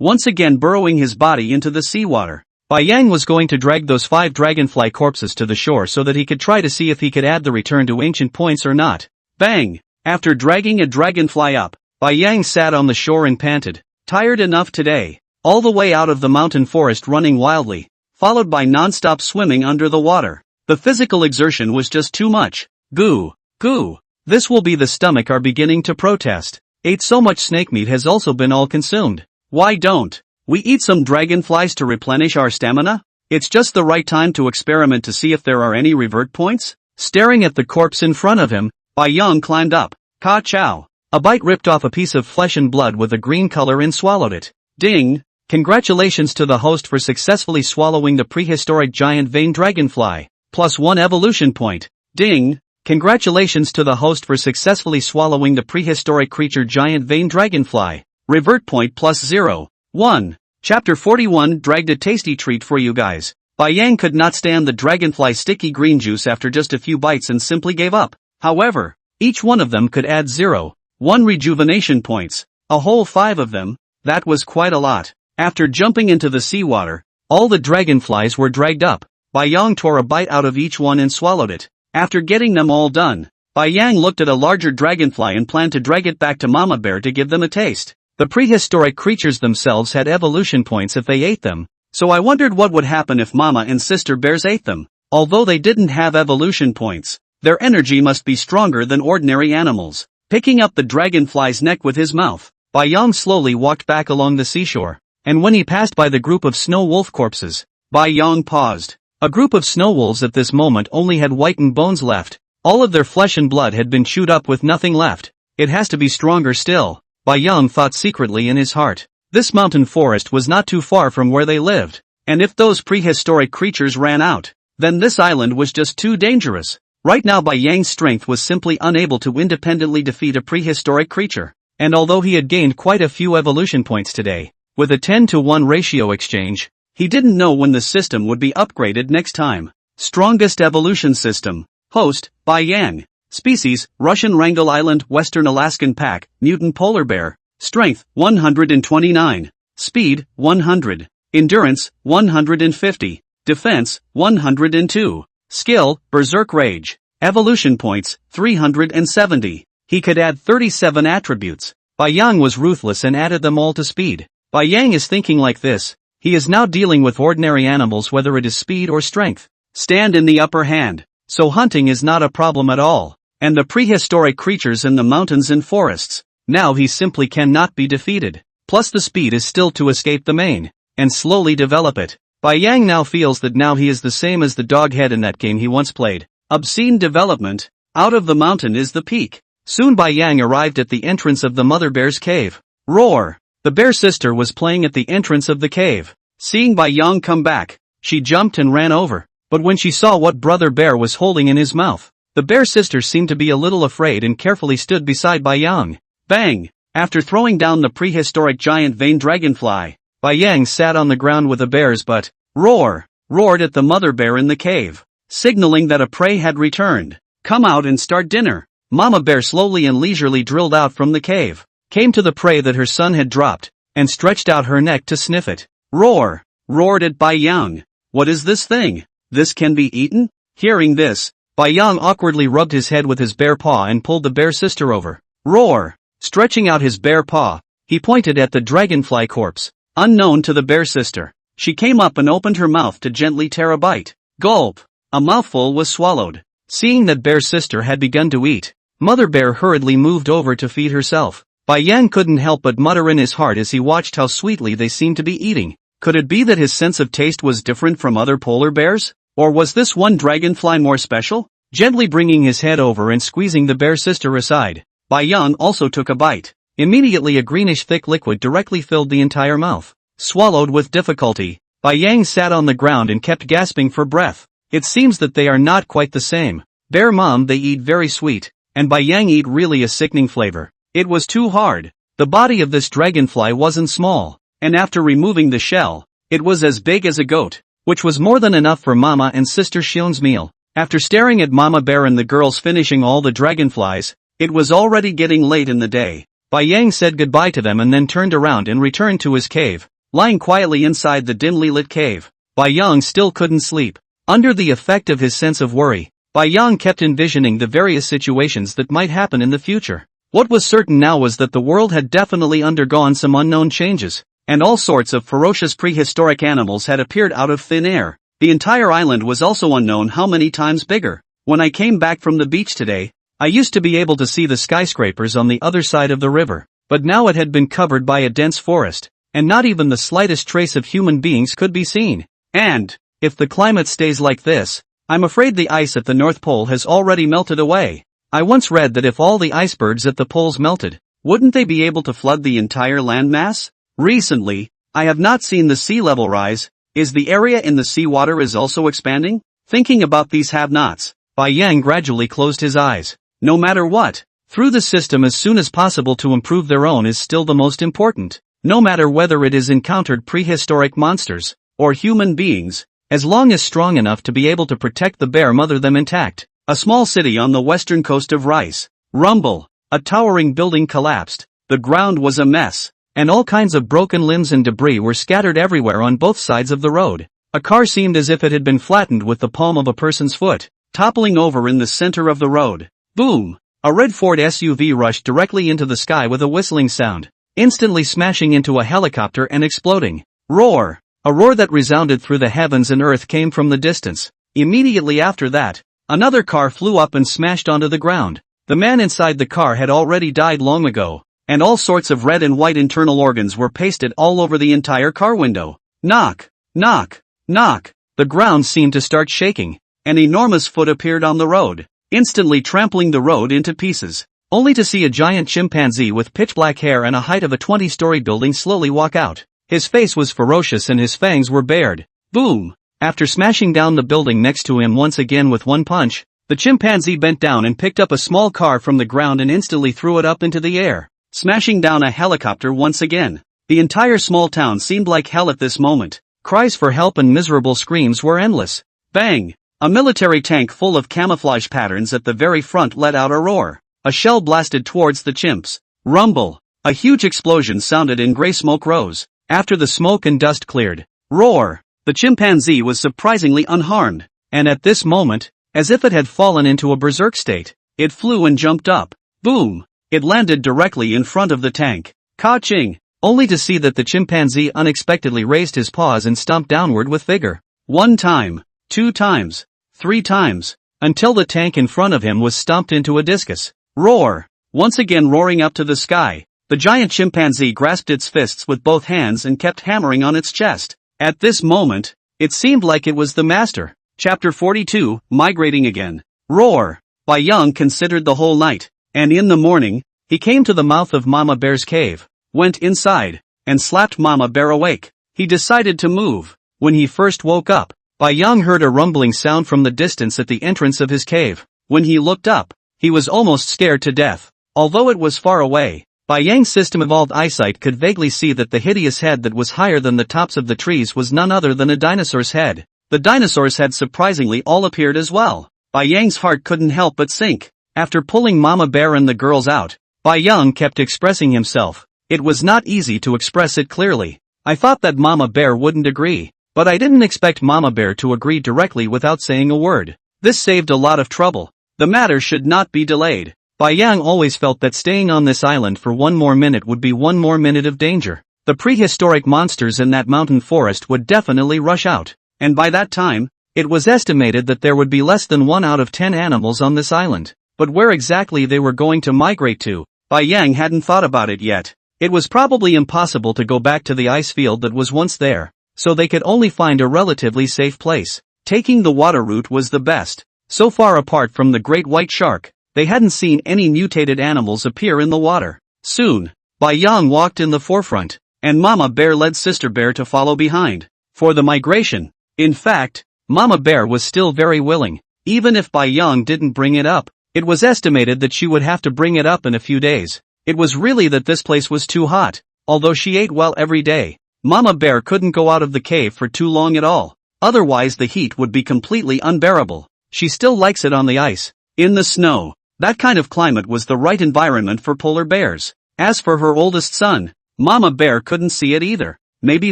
Once again burrowing his body into the seawater. Yang was going to drag those 5 dragonfly corpses to the shore so that he could try to see if he could add the return to ancient points or not. Bang! After dragging a dragonfly up, Yang sat on the shore and panted. Tired enough today. All the way out of the mountain forest running wildly, followed by non-stop swimming under the water. The physical exertion was just too much. Goo! Goo! This will be the stomach are beginning to protest. Ate so much snake meat has also been all consumed. Why don't we eat some dragonflies to replenish our stamina? It's just the right time to experiment to see if there are any revert points. Staring at the corpse in front of him, Yang climbed up. Ka-chow! A bite ripped off a piece of flesh and blood with a green color and swallowed it. Ding! Congratulations to the host for successfully swallowing the prehistoric giant veined dragonfly. +1 evolution point. Ding! Congratulations to the host for successfully swallowing the prehistoric creature giant veined dragonfly. Revert point +0. 1. Chapter 41 dragged a tasty treat for you guys. Yang could not stand the dragonfly sticky green juice after just a few bites and simply gave up. However, each one of them could add 0.1 rejuvenation points. A whole 5 of them. That was quite a lot. After jumping into the seawater, all the dragonflies were dragged up. Yang tore a bite out of each one and swallowed it. After getting them all done, Yang looked at a larger dragonfly and planned to drag it back to Mama Bear to give them a taste. The prehistoric creatures themselves had evolution points if they ate them, so I wondered what would happen if Mama and Sister Bears ate them. Although they didn't have evolution points, their energy must be stronger than ordinary animals. Picking up the dragonfly's neck with his mouth, Yang slowly walked back along the seashore, and when he passed by the group of snow wolf corpses, Yang paused. A group of snow wolves at this moment only had whitened bones left. All of their flesh and blood had been chewed up with nothing left. It has to be stronger still, Yang thought secretly in his heart. This mountain forest was not too far from where they lived, and if those prehistoric creatures ran out, then this island was just too dangerous. Right now Yang's strength was simply unable to independently defeat a prehistoric creature, and although he had gained quite a few evolution points today, with a 10-to-1 ratio exchange, he didn't know when the system would be upgraded next time. Strongest evolution system. Host, Yang. Species, Russian Wrangel Island, Western Alaskan Pack, Mutant Polar Bear. Strength, 129. Speed, 100. Endurance, 150. Defense, 102. Skill, Berserk Rage. Evolution points, 370. He could add 37 attributes. Yang was ruthless and added them all to speed. Yang is thinking like this. He is now dealing with ordinary animals whether it is speed or strength. Stand in the upper hand. So hunting is not a problem at all. And the prehistoric creatures in the mountains and forests. Now he simply cannot be defeated. Plus the speed is still to escape the main, and slowly develop it. Yang now feels that now he is the same as the dog head in that game he once played. Obscene development. Out of the mountain is the peak. Soon Yang arrived at the entrance of the mother bear's cave. Roar! The bear sister was playing at the entrance of the cave. Seeing Yang come back, she jumped and ran over. But when she saw what brother bear was holding in his mouth, the bear sister seemed to be a little afraid and carefully stood beside Yang. Bang! After throwing down the prehistoric giant veined dragonfly, Yang sat on the ground with the bear's butt. Roared at the mother bear in the cave, signaling that a prey had returned. Come out and start dinner. Mama bear slowly and leisurely drilled out from the cave, came to the prey that her son had dropped, and stretched out her neck to sniff it. Roared at Yang. What is this thing? This can be eaten? Hearing this, Bai Yang awkwardly rubbed his head with his bare paw and pulled the bear sister over. Roar! Stretching out his bare paw, he pointed at the dragonfly corpse. Unknown to the bear sister, she came up and opened her mouth to gently tear a bite. Gulp! A mouthful was swallowed. Seeing that bear sister had begun to eat, Mother Bear hurriedly moved over to feed herself. Bai Yang couldn't help but mutter in his heart as he watched how sweetly they seemed to be eating. Could it be that his sense of taste was different from other polar bears? Or was this one dragonfly more special? Gently bringing his head over and squeezing the bear sister aside, Bai Yang also took a bite. Immediately a greenish thick liquid directly filled the entire mouth. Swallowed with difficulty, Bai Yang sat on the ground and kept gasping for breath. It seems that they are not quite the same. Bear mom they eat very sweet, and Bai Yang eat really a sickening flavor. It was too hard. The body of this dragonfly wasn't small, and after removing the shell, it was as big as a goat, which was more than enough for Mama and Sister Xion's meal. After staring at Mama Bear and the girls finishing all the dragonflies, it was already getting late in the day. Bai Yang said goodbye to them and then turned around and returned to his cave. Lying quietly inside the dimly lit cave, Bai Yang still couldn't sleep. Under the effect of his sense of worry, Bai Yang kept envisioning the various situations that might happen in the future. What was certain now was that the world had definitely undergone some unknown changes, and all sorts of ferocious prehistoric animals had appeared out of thin air. The entire island was also unknown how many times bigger. When I came back from the beach today, I used to be able to see the skyscrapers on the other side of the river, but now it had been covered by a dense forest, and not even the slightest trace of human beings could be seen. And, if the climate stays like this, I'm afraid the ice at the North Pole has already melted away. I once read that if all the icebergs at the poles melted, wouldn't they be able to flood the entire landmass? Recently, I have not seen the sea level rise. Is the area in the seawater is also expanding? Thinking about these have-nots, Bai Yang gradually closed his eyes. No matter what, through the system as soon as possible to improve their own is still the most important. No matter whether it is encountered prehistoric monsters, or human beings, as long as strong enough to be able to protect the bear mother them intact. A small city on the western coast of Rice. Rumble. A towering building collapsed. The ground was a mess, and all kinds of broken limbs and debris were scattered everywhere on both sides of the road. A car seemed as if it had been flattened with the palm of a person's foot, toppling over in the center of the road. Boom! A red Ford SUV rushed directly into the sky with a whistling sound, instantly smashing into a helicopter and exploding. Roar! A roar that resounded through the heavens and earth came from the distance. Immediately after that, another car flew up and smashed onto the ground. The man inside the car had already died long ago, and all sorts of red and white internal organs were pasted all over the entire car window. Knock! Knock! Knock! The ground seemed to start shaking. An enormous foot appeared on the road, instantly trampling the road into pieces, only to see a giant chimpanzee with pitch black hair and a height of a 20-story building slowly walk out. His face was ferocious and his fangs were bared. Boom! After smashing down the building next to him once again with one punch, the chimpanzee bent down and picked up a small car from the ground and instantly threw it up into the air, smashing down a helicopter once again. The entire small town seemed like hell at this moment. Cries for help and miserable screams were endless. Bang! A military tank full of camouflage patterns at the very front let out a roar. A shell blasted towards the chimps. Rumble! A huge explosion sounded and gray smoke rose. After the smoke and dust cleared, roar! The chimpanzee was surprisingly unharmed, and at this moment, as if it had fallen into a berserk state, it flew and jumped up. Boom! It landed directly in front of the tank. Ka-ching! Only to see that the chimpanzee unexpectedly raised his paws and stomped downward with vigor. 1 time, 2 times, 3 times, until the tank in front of him was stomped into a discus. Roar! Once again roaring up to the sky, the giant chimpanzee grasped its fists with both hands and kept hammering on its chest. At this moment, it seemed like it was the master. Chapter 42, Migrating Again. Roar! Bai Yang considered the whole night, and in the morning, he came to the mouth of Mama Bear's cave, went inside, and slapped Mama Bear awake. He decided to move. When he first woke up, Bai Yang heard a rumbling sound from the distance at the entrance of his cave. When he looked up, he was almost scared to death. Although it was far away, Bai Yang's system-evolved eyesight could vaguely see that the hideous head that was higher than the tops of the trees was none other than a dinosaur's head. The dinosaurs had surprisingly all appeared as well. Bai Yang's heart couldn't help but sink. After pulling Mama Bear and the girls out, Bai Yang kept expressing himself. It was not easy to express it clearly. I thought that Mama Bear wouldn't agree. But I didn't expect Mama Bear to agree directly without saying a word. This saved a lot of trouble. The matter should not be delayed. Bai Yang always felt that staying on this island for one more minute would be one more minute of danger. The prehistoric monsters in that mountain forest would definitely rush out. And by that time, it was estimated that there would be less than 1 out of 10 animals on this island. But where exactly they were going to migrate to, Bai Yang hadn't thought about it yet. It was probably impossible to go back to the ice field that was once there, so they could only find a relatively safe place. Taking the water route was the best. So far apart from the great white shark, they hadn't seen any mutated animals appear in the water. Soon, Bai Yang walked in the forefront, and Mama Bear led Sister Bear to follow behind. For the migration. In fact, Mama Bear was still very willing, even if Bai Yang didn't bring it up. It was estimated that she would have to bring it up in a few days. It was really that this place was too hot. Although she ate well every day, Mama Bear couldn't go out of the cave for too long at all. Otherwise the heat would be completely unbearable. She still likes it on the ice, in the snow. That kind of climate was the right environment for polar bears. As for her oldest son, Mama Bear couldn't see it either. Maybe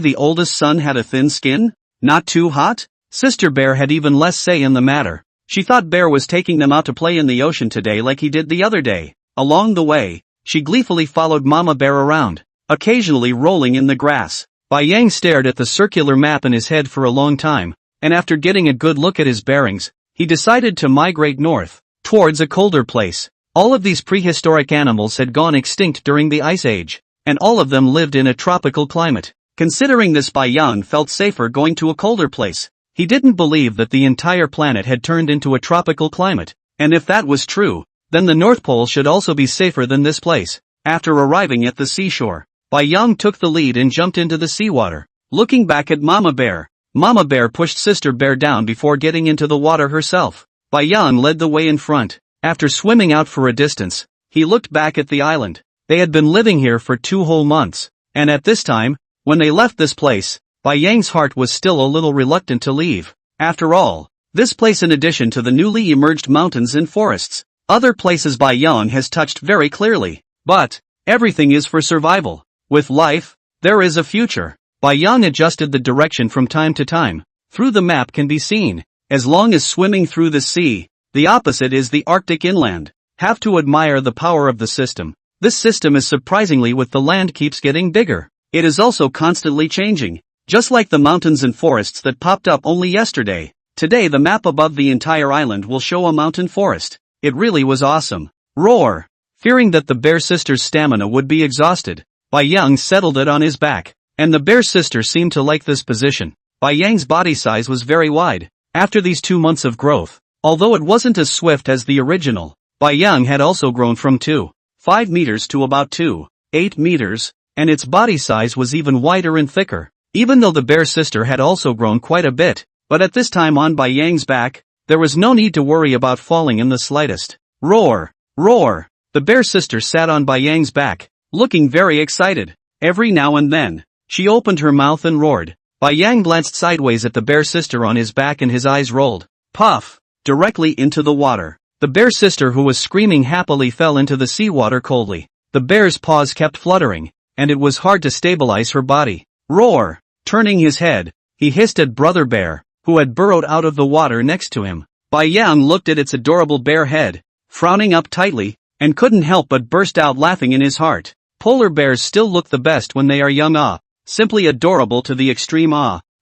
the oldest son had a thin skin? Not too hot? Sister Bear had even less say in the matter. She thought Bear was taking them out to play in the ocean today like he did the other day. Along the way, she gleefully followed Mama Bear around, occasionally rolling in the grass. Bai Yang stared at the circular map in his head for a long time, and after getting a good look at his bearings, he decided to migrate north, towards a colder place. All of these prehistoric animals had gone extinct during the Ice Age, and all of them lived in a tropical climate. Considering this, Bai Yang felt safer going to a colder place. He didn't believe that the entire planet had turned into a tropical climate, and if that was true, then the North Pole should also be safer than this place. After arriving at the seashore, Bai Yang took the lead and jumped into the seawater. Looking back at Mama Bear pushed Sister Bear down before getting into the water herself. Bai Yang led the way in front. After swimming out for a distance, he looked back at the island. They had been living here for 2 whole months, and at this time, when they left this place, Bai Yang's heart was still a little reluctant to leave. After all, this place, in addition to the newly emerged mountains and forests, other places Bai Yang has touched very clearly. But everything is for survival. With life, there is a future. Bai Yang adjusted the direction from time to time. Through the map can be seen, as long as swimming through the sea, the opposite is the Arctic inland. Have to admire the power of the system. This system is surprisingly with the land keeps getting bigger. It is also constantly changing. Just like the mountains and forests that popped up only yesterday, today the map above the entire island will show a mountain forest. It really was awesome. Roar! Fearing that the bear sister's stamina would be exhausted, Bai Yang settled it on his back, and the bear sister seemed to like this position. Bai Yang's body size was very wide. After these 2 months of growth, although it wasn't as swift as the original, Bai Yang had also grown from 2.5 meters to about 2.8 meters, and its body size was even wider and thicker. Even though the bear sister had also grown quite a bit, but at this time on Bai Yang's back, there was no need to worry about falling in the slightest. Roar! Roar! The bear sister sat on Bai Yang's back, looking very excited. Every now and then, she opened her mouth and roared. Bai Yang glanced sideways at the bear sister on his back and his eyes rolled. Puff! Directly into the water. The bear sister, who was screaming happily, fell into the seawater coldly. The bear's paws kept fluttering, and it was hard to stabilize her body. Roar! Turning his head, he hissed at Brother Bear, who had burrowed out of the water next to him. Bai Yang looked at its adorable bear head, frowning up tightly, and couldn't help but burst out laughing in his heart. Polar bears still look the best when they are young. Simply adorable to the extreme.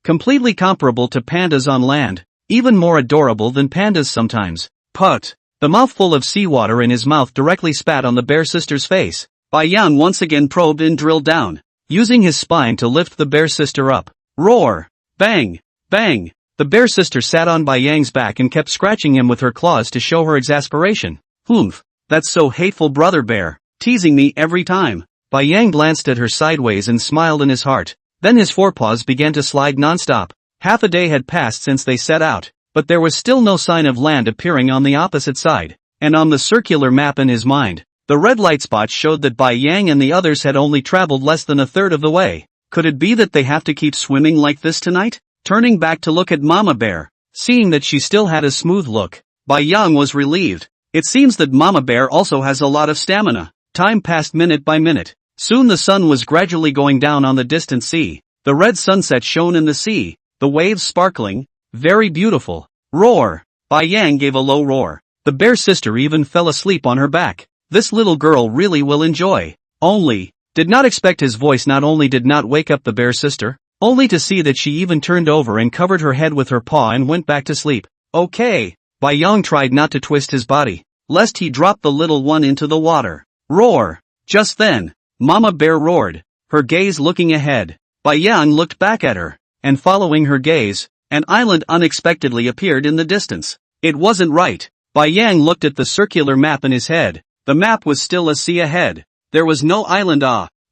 Completely comparable to pandas on land, even more adorable than pandas sometimes. Put! The mouthful of seawater in his mouth directly spat on the bear sister's face. Bai Yang once again probed and drilled down, using his spine to lift the bear sister up. Roar! Bang! Bang! The bear sister sat on Bai Yang's back and kept scratching him with her claws to show her exasperation. Humph! That's so hateful, Brother Bear, teasing me every time. Bai Yang glanced at her sideways and smiled in his heart. Then his forepaws began to slide nonstop. Half a day had passed since they set out, but there was still no sign of land appearing on the opposite side. And on the circular map in his mind, the red light spots showed that Bai Yang and the others had only traveled less than a third of the way. Could it be that they have to keep swimming like this tonight? Turning back to look at Mama Bear, seeing that she still had a smooth look, Bai Yang was relieved. It seems that Mama Bear also has a lot of stamina. Time passed minute by minute. Soon the sun was gradually going down on the distant sea. The red sunset shone in the sea, the waves sparkling. Very beautiful. Roar! Bai Yang gave a low roar. The bear sister even fell asleep on her back. This little girl really will enjoy. Only, did not expect his voice not only did not wake up the bear sister, only to see that she even turned over and covered her head with her paw and went back to sleep. Okay. Bai Yang tried not to twist his body, lest he drop the little one into the water. Roar! Just then, Mama Bear roared, her gaze looking ahead. Bai Yang looked back at her, and following her gaze, an island unexpectedly appeared in the distance. It wasn't right. Bai Yang looked at the circular map in his head. The map was still a sea ahead. There was no island.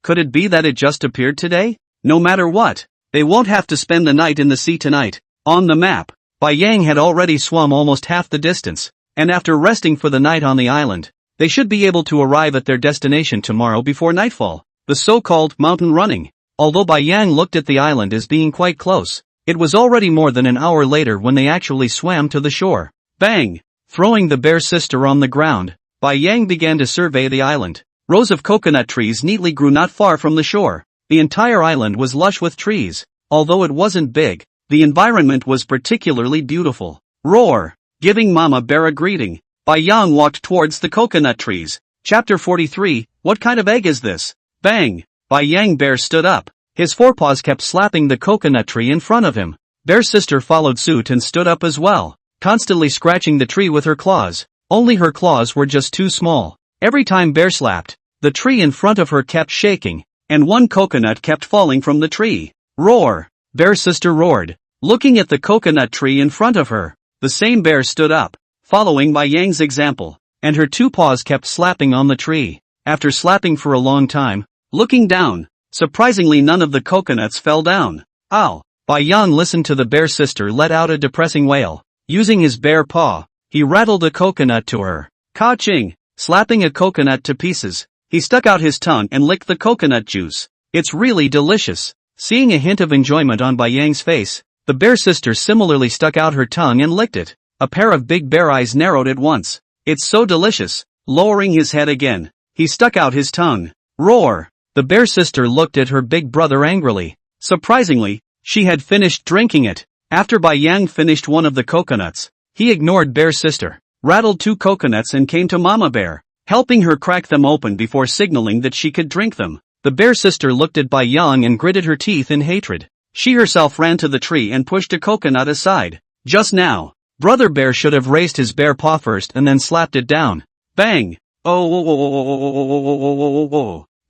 Could it be that it just appeared today? No matter what, they won't have to spend the night in the sea tonight. On the map, Bai Yang had already swum almost half the distance, and after resting for the night on the island, they should be able to arrive at their destination tomorrow before nightfall. The so-called mountain running. Although Bai Yang looked at the island as being quite close, it was already more than an hour later when they actually swam to the shore. Bang! Throwing the bear sister on the ground, Bai Yang began to survey the island. Rows of coconut trees neatly grew not far from the shore. The entire island was lush with trees. Although it wasn't big, the environment was particularly beautiful. Roar! Giving Mama Bear a greeting, Bai Yang walked towards the coconut trees. Chapter 43, What kind of egg is this? Bang! Bai Yang Bear stood up. His forepaws kept slapping the coconut tree in front of him. Bear sister followed suit and stood up as well, constantly scratching the tree with her claws. Only her claws were just too small. Every time Bear slapped, the tree in front of her kept shaking, and one coconut kept falling from the tree. Roar! Bear sister roared, looking at the coconut tree in front of her. The same bear stood up, following Bai Yang's example, and her two paws kept slapping on the tree. After slapping for a long time, looking down, surprisingly none of the coconuts fell down. Ow! Bai Yang listened to the bear sister let out a depressing wail. Using his bare paw, he rattled a coconut to her. Ka-ching! Slapping a coconut to pieces, he stuck out his tongue and licked the coconut juice. It's really delicious. Seeing a hint of enjoyment on Bai Yang's face, the bear sister similarly stuck out her tongue and licked it. A pair of big bear eyes narrowed at once. It's so delicious. Lowering his head again, he stuck out his tongue. Roar! The bear sister looked at her big brother angrily. Surprisingly, she had finished drinking it. After Bai Yang finished one of the coconuts, he ignored bear sister, rattled two coconuts and came to Mama Bear, helping her crack them open before signaling that she could drink them. The bear sister looked at Bai Yang and gritted her teeth in hatred. She herself ran to the tree and pushed a coconut aside. Just now, Brother Bear should have raised his bare paw first and then slapped it down. Bang! Oh,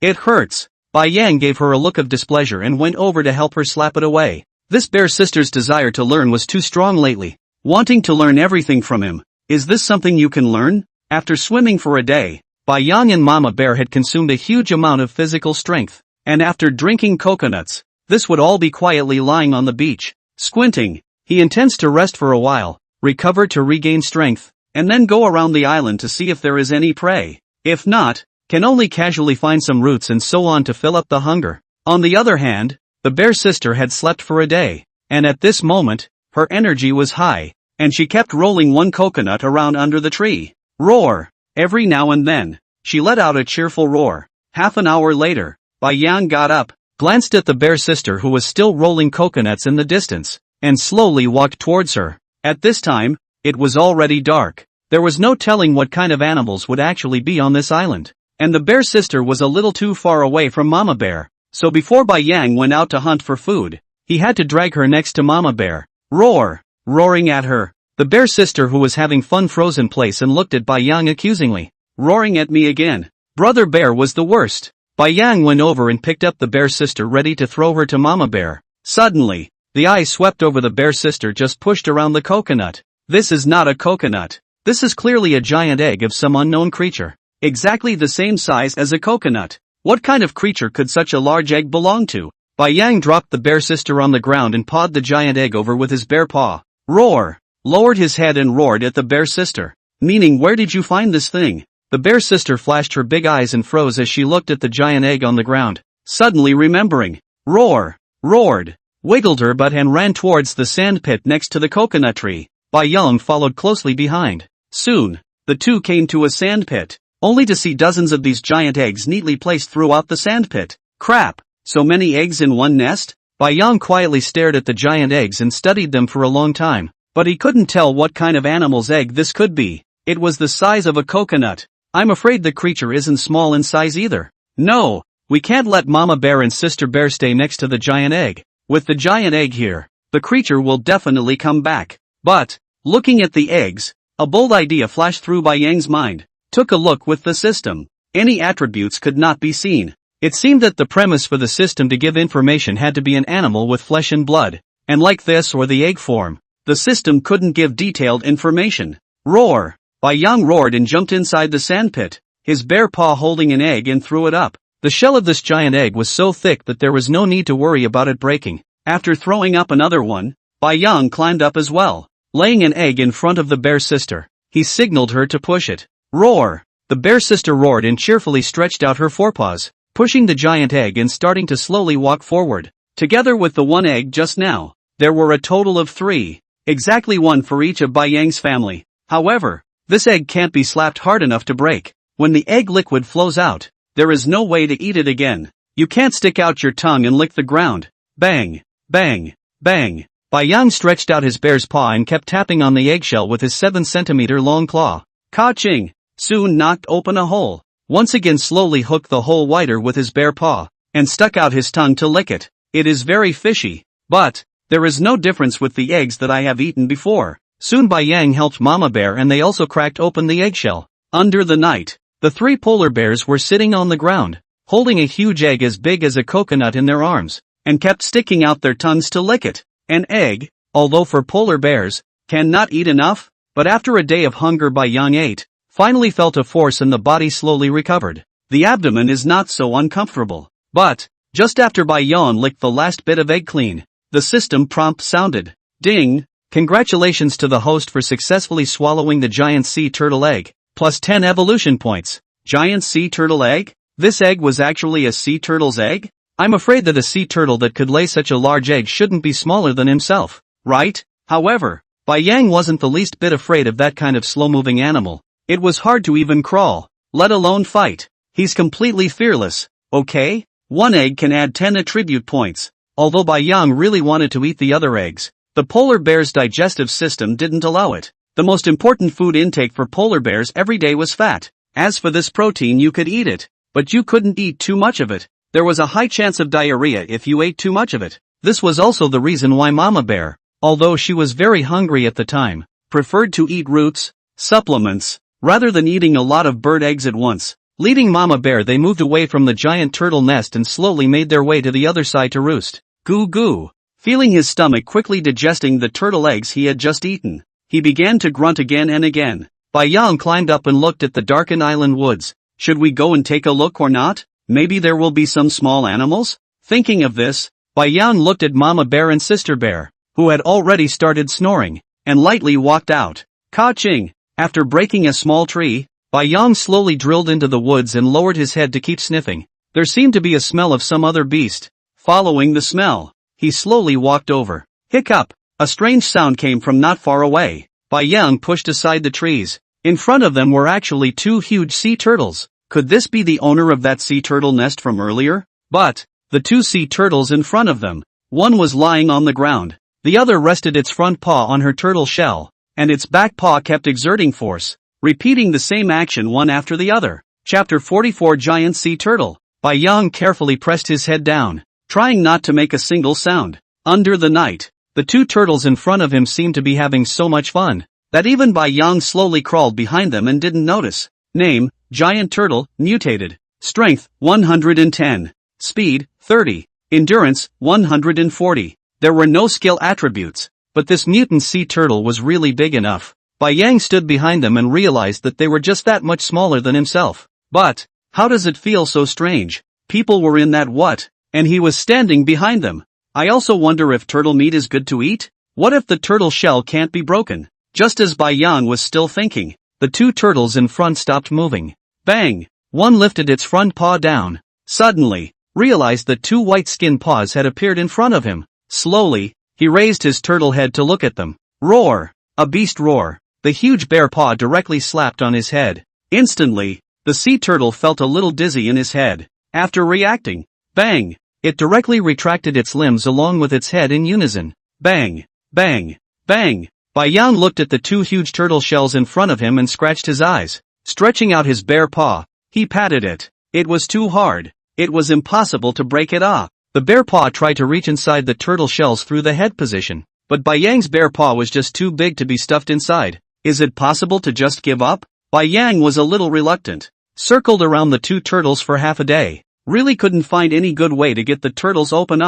it hurts. Bai Yang gave her a look of displeasure and went over to help her slap it away. This bear sister's desire to learn was too strong lately, wanting to learn everything from him. Is this something you can learn? After swimming for a day, Bai Yang and Mama Bear had consumed a huge amount of physical strength, and after drinking coconuts, this would all be quietly lying on the beach, squinting. He intends to rest for a while, recover to regain strength, and then go around the island to see if there is any prey. If not, can only casually find some roots and so on to fill up the hunger. On the other hand, the bear sister had slept for a day, and at this moment, her energy was high, and she kept rolling one coconut around under the tree. Roar! Every now and then, she let out a cheerful roar. Half an hour later, Bai Yang got up, glanced at the bear sister who was still rolling coconuts in the distance, and slowly walked towards her. At this time, it was already dark. There was no telling what kind of animals would actually be on this island, and the bear sister was a little too far away from Mama Bear, so before Bai Yang went out to hunt for food, he had to drag her next to Mama Bear. Roar! Roaring at her. The bear sister who was having fun froze in place and looked at Bai Yang accusingly. Roaring at me again. Brother Bear was the worst. Bai Yang went over and picked up the bear sister ready to throw her to Mama Bear. Suddenly, the eye swept over the bear sister just pushed around the coconut. This is not a coconut. This is clearly a giant egg of some unknown creature. Exactly the same size as a coconut. What kind of creature could such a large egg belong to? Bai Yang dropped the bear sister on the ground and pawed the giant egg over with his bare paw. Roar! Lowered his head and roared at the bear sister. Meaning, where did you find this thing? The bear sister flashed her big eyes and froze as she looked at the giant egg on the ground. Suddenly remembering. Roar! Roared! Wiggled her butt and ran towards the sand pit next to the coconut tree. Bai Yang followed closely behind. Soon, the two came to a sand pit, only to see dozens of these giant eggs neatly placed throughout the sand pit. Crap! So many eggs in one nest? Bai Yang quietly stared at the giant eggs and studied them for a long time, but he couldn't tell what kind of animal's egg this could be. It was the size of a coconut. I'm afraid the creature isn't small in size either. No, we can't let Mama Bear and Sister Bear stay next to the giant egg. With the giant egg here, the creature will definitely come back. But, looking at the eggs, a bold idea flashed through Bai Yang's mind. Took a look with the system. Any attributes could not be seen. It seemed that the premise for the system to give information had to be an animal with flesh and blood, and like this or the egg form. The system couldn't give detailed information. Roar! Bai Yang roared and jumped inside the sandpit, his bare paw holding an egg and threw it up. The shell of this giant egg was so thick that there was no need to worry about it breaking. After throwing up another one, Bai Yang climbed up as well. Laying an egg in front of the bear sister, he signaled her to push it. Roar! The bear sister roared and cheerfully stretched out her forepaws, pushing the giant egg and starting to slowly walk forward. Together with the one egg just now, there were a total of 3. Exactly one for each of Bai Yang's family. However, this egg can't be slapped hard enough to break. When the egg liquid flows out, there is no way to eat it again. You can't stick out your tongue and lick the ground. Bang! Bang! Bang! Bai Yang stretched out his bear's paw and kept tapping on the eggshell with his 7-centimeter long claw. Ka-ching! Soon knocked open a hole. Once again slowly hooked the hole wider with his bare paw, and stuck out his tongue to lick it. It is very fishy. But, there is no difference with the eggs that I have eaten before. Soon Bai Yang helped Mama Bear and they also cracked open the eggshell. Under the night, the 3 polar bears were sitting on the ground, holding a huge egg as big as a coconut in their arms, and kept sticking out their tongues to lick it. An egg, although for polar bears, cannot eat enough, but after a day of hunger Bai Yang ate, finally felt a force and the body slowly recovered. The abdomen is not so uncomfortable. But, just after Bai Yang licked the last bit of egg clean, the system prompt sounded. Ding! Congratulations to the host for successfully swallowing the giant sea turtle egg. Plus 10 evolution points. Giant sea turtle egg? This egg was actually a sea turtle's egg? I'm afraid that a sea turtle that could lay such a large egg shouldn't be smaller than himself, right? However, Bai Yang wasn't the least bit afraid of that kind of slow-moving animal. It was hard to even crawl, let alone fight. He's completely fearless, okay? One egg can add 10 attribute points. Although Bai Yang really wanted to eat the other eggs, the polar bear's digestive system didn't allow it. The most important food intake for polar bears every day was fat. As for this protein, you could eat it, but you couldn't eat too much of it. There was a high chance of diarrhea if you ate too much of it. This was also the reason why Mama Bear, although she was very hungry at the time, preferred to eat roots, supplements, rather than eating a lot of bird eggs at once. Leading Mama Bear, they moved away from the giant turtle nest and slowly made their way to the other side to roost. Goo goo. Feeling his stomach quickly digesting the turtle eggs he had just eaten, he began to grunt again and again. Bai Yang climbed up and looked at the darkened island woods. Should we go and take a look or not? Maybe there will be some small animals? Thinking of this, Bai Yang looked at Mama Bear and Sister Bear, who had already started snoring, and lightly walked out. Ka-ching! After breaking a small tree, Bai Yang slowly drilled into the woods and lowered his head to keep sniffing. There seemed to be a smell of some other beast. Following the smell, he slowly walked over. Hiccup! A strange sound came from not far away. Bai Yang pushed aside the trees. In front of them were actually 2 huge sea turtles. Could this be the owner of that sea turtle nest from earlier? But, the 2 sea turtles in front of them, one was lying on the ground, the other rested its front paw on her turtle shell, and its back paw kept exerting force, repeating the same action one after the other. Chapter 44 Giant Sea Turtle. Bai Yang carefully pressed his head down, trying not to make a single sound. Under the night, the 2 turtles in front of him seemed to be having so much fun, that even Bai Yang slowly crawled behind them and didn't notice. Name, Giant Turtle, mutated. Strength, 110. Speed, 30. Endurance, 140. There were no skill attributes, but this mutant sea turtle was really big enough. Bai Yang stood behind them and realized that they were just that much smaller than himself. But, how does it feel so strange? People were in that what? And he was standing behind them. I also wonder if turtle meat is good to eat? What if the turtle shell can't be broken? Just as Bai Yang was still thinking, the 2 turtles in front stopped moving. Bang! One lifted its front paw down. Suddenly, realized that 2 white-skinned paws had appeared in front of him. Slowly, he raised his turtle head to look at them. Roar! A beast roar. The huge bear paw directly slapped on his head. Instantly, the sea turtle felt a little dizzy in his head. After reacting, bang! it directly retracted its limbs along with its head in unison. Bang! Bang! Bang! Bai Yang looked at the two huge turtle shells in front of him and scratched his eyes. Stretching out his bare paw, he patted it. It was too hard. It was impossible to break it off. The bare paw tried to reach inside the turtle shells through the head position, but Bai Yang's bare paw was just too big to be stuffed inside. Is it possible to just give up? Bai Yang was a little reluctant. Circled around the two turtles for half a day. Really couldn't find any good way to get the turtles open.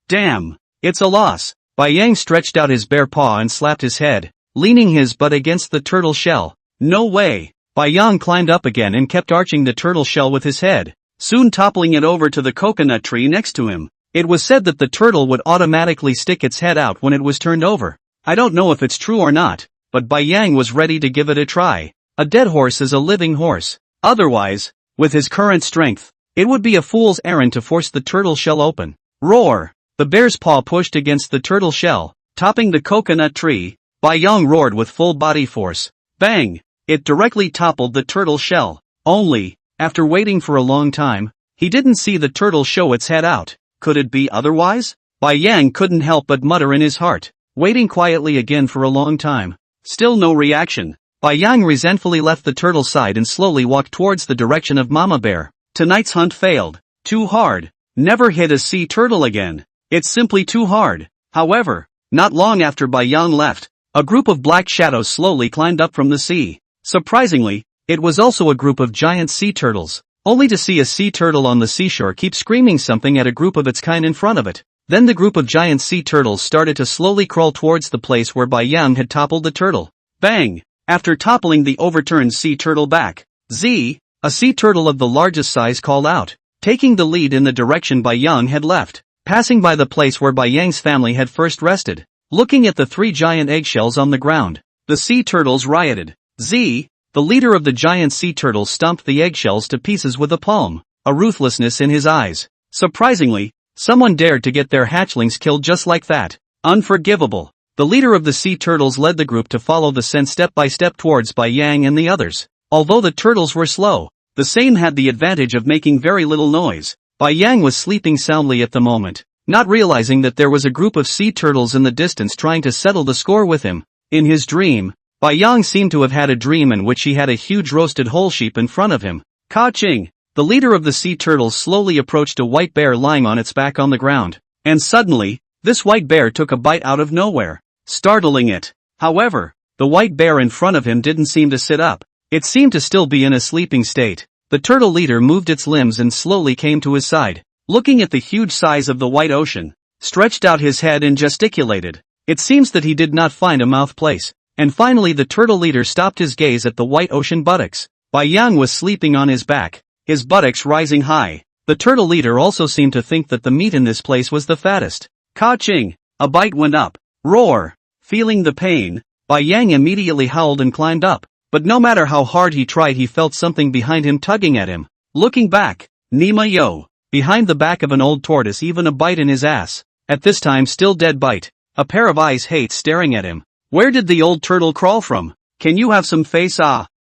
Damn. It's a loss. Bai Yang stretched out his bare paw and slapped his head, leaning his butt against the turtle shell. No way. Bai Yang climbed up again and kept arching the turtle shell with his head, soon toppling it over to the coconut tree next to him. It was said that the turtle would automatically stick its head out when it was turned over. I don't know if it's true or not, but Bai Yang was ready to give it a try. A dead horse is a living horse. Otherwise, with his current strength, it would be a fool's errand to force the turtle shell open. Roar! The bear's paw pushed against the turtle shell, topping the coconut tree. Bai Yang roared with full body force. Bang! It directly toppled the turtle shell. Only, after waiting for a long time, he didn't see the turtle show its head out. Could it be otherwise? Bai Yang couldn't help but mutter in his heart, waiting quietly again for a long time. Still no reaction. Bai Yang resentfully left the turtle's side and slowly walked towards the direction of Mama Bear. Tonight's hunt failed. Too hard. Never hit a sea turtle again. It's simply too hard. However, not long after Bai Yang left, a group of black shadows slowly climbed up from the sea. Surprisingly, it was also a group of giant sea turtles, only to see a sea turtle on the seashore keep screaming something at a group of its kind in front of it. Then the group of giant sea turtles started to slowly crawl towards the place where Bai Yang had toppled the turtle. Bang! After toppling the overturned sea turtle back, Z, a sea turtle of the largest size called out, taking the lead in the direction Bai Yang had left, passing by the place where Bai Yang's family had first rested. Looking at the three giant eggshells on the ground, the sea turtles rioted. Z, the leader of the giant sea turtles, stomped the eggshells to pieces with a palm, a ruthlessness in his eyes. Surprisingly, someone dared to get their hatchlings killed just like that. Unforgivable. The leader of the sea turtles led the group to follow the scent step by step towards Bai Yang and the others. Although the turtles were slow, the same had the advantage of making very little noise. Bai Yang was sleeping soundly at the moment, not realizing that there was a group of sea turtles in the distance trying to settle the score with him. In his dream, Bai Yang seemed to have had a dream in which he had a huge roasted whole sheep in front of him. Ka-ching! The leader of the sea turtles slowly approached a white bear lying on its back on the ground, and suddenly, this white bear took a bite out of nowhere, startling it. However, the white bear in front of him didn't seem to sit up. It seemed to still be in a sleeping state. The turtle leader moved its limbs and slowly came to his side, looking at the huge size of the white ocean, stretched out his head and gesticulated. It seems that he did not find a mouth place. And finally the turtle leader stopped his gaze at the white ocean buttocks. Bai Yang was sleeping on his back, his buttocks rising high. The turtle leader also seemed to think that the meat in this place was the fattest. Ka-ching! A bite went up. Roar! Feeling the pain, Bai Yang immediately howled and climbed up. But no matter how hard he tried, he felt something behind him tugging at him. Looking back, Nima yo! Behind the back of an old tortoise, even a bite in his ass. At this time still dead bite. A pair of eyes hate staring at him. Where did the old turtle crawl from? Can you have some face?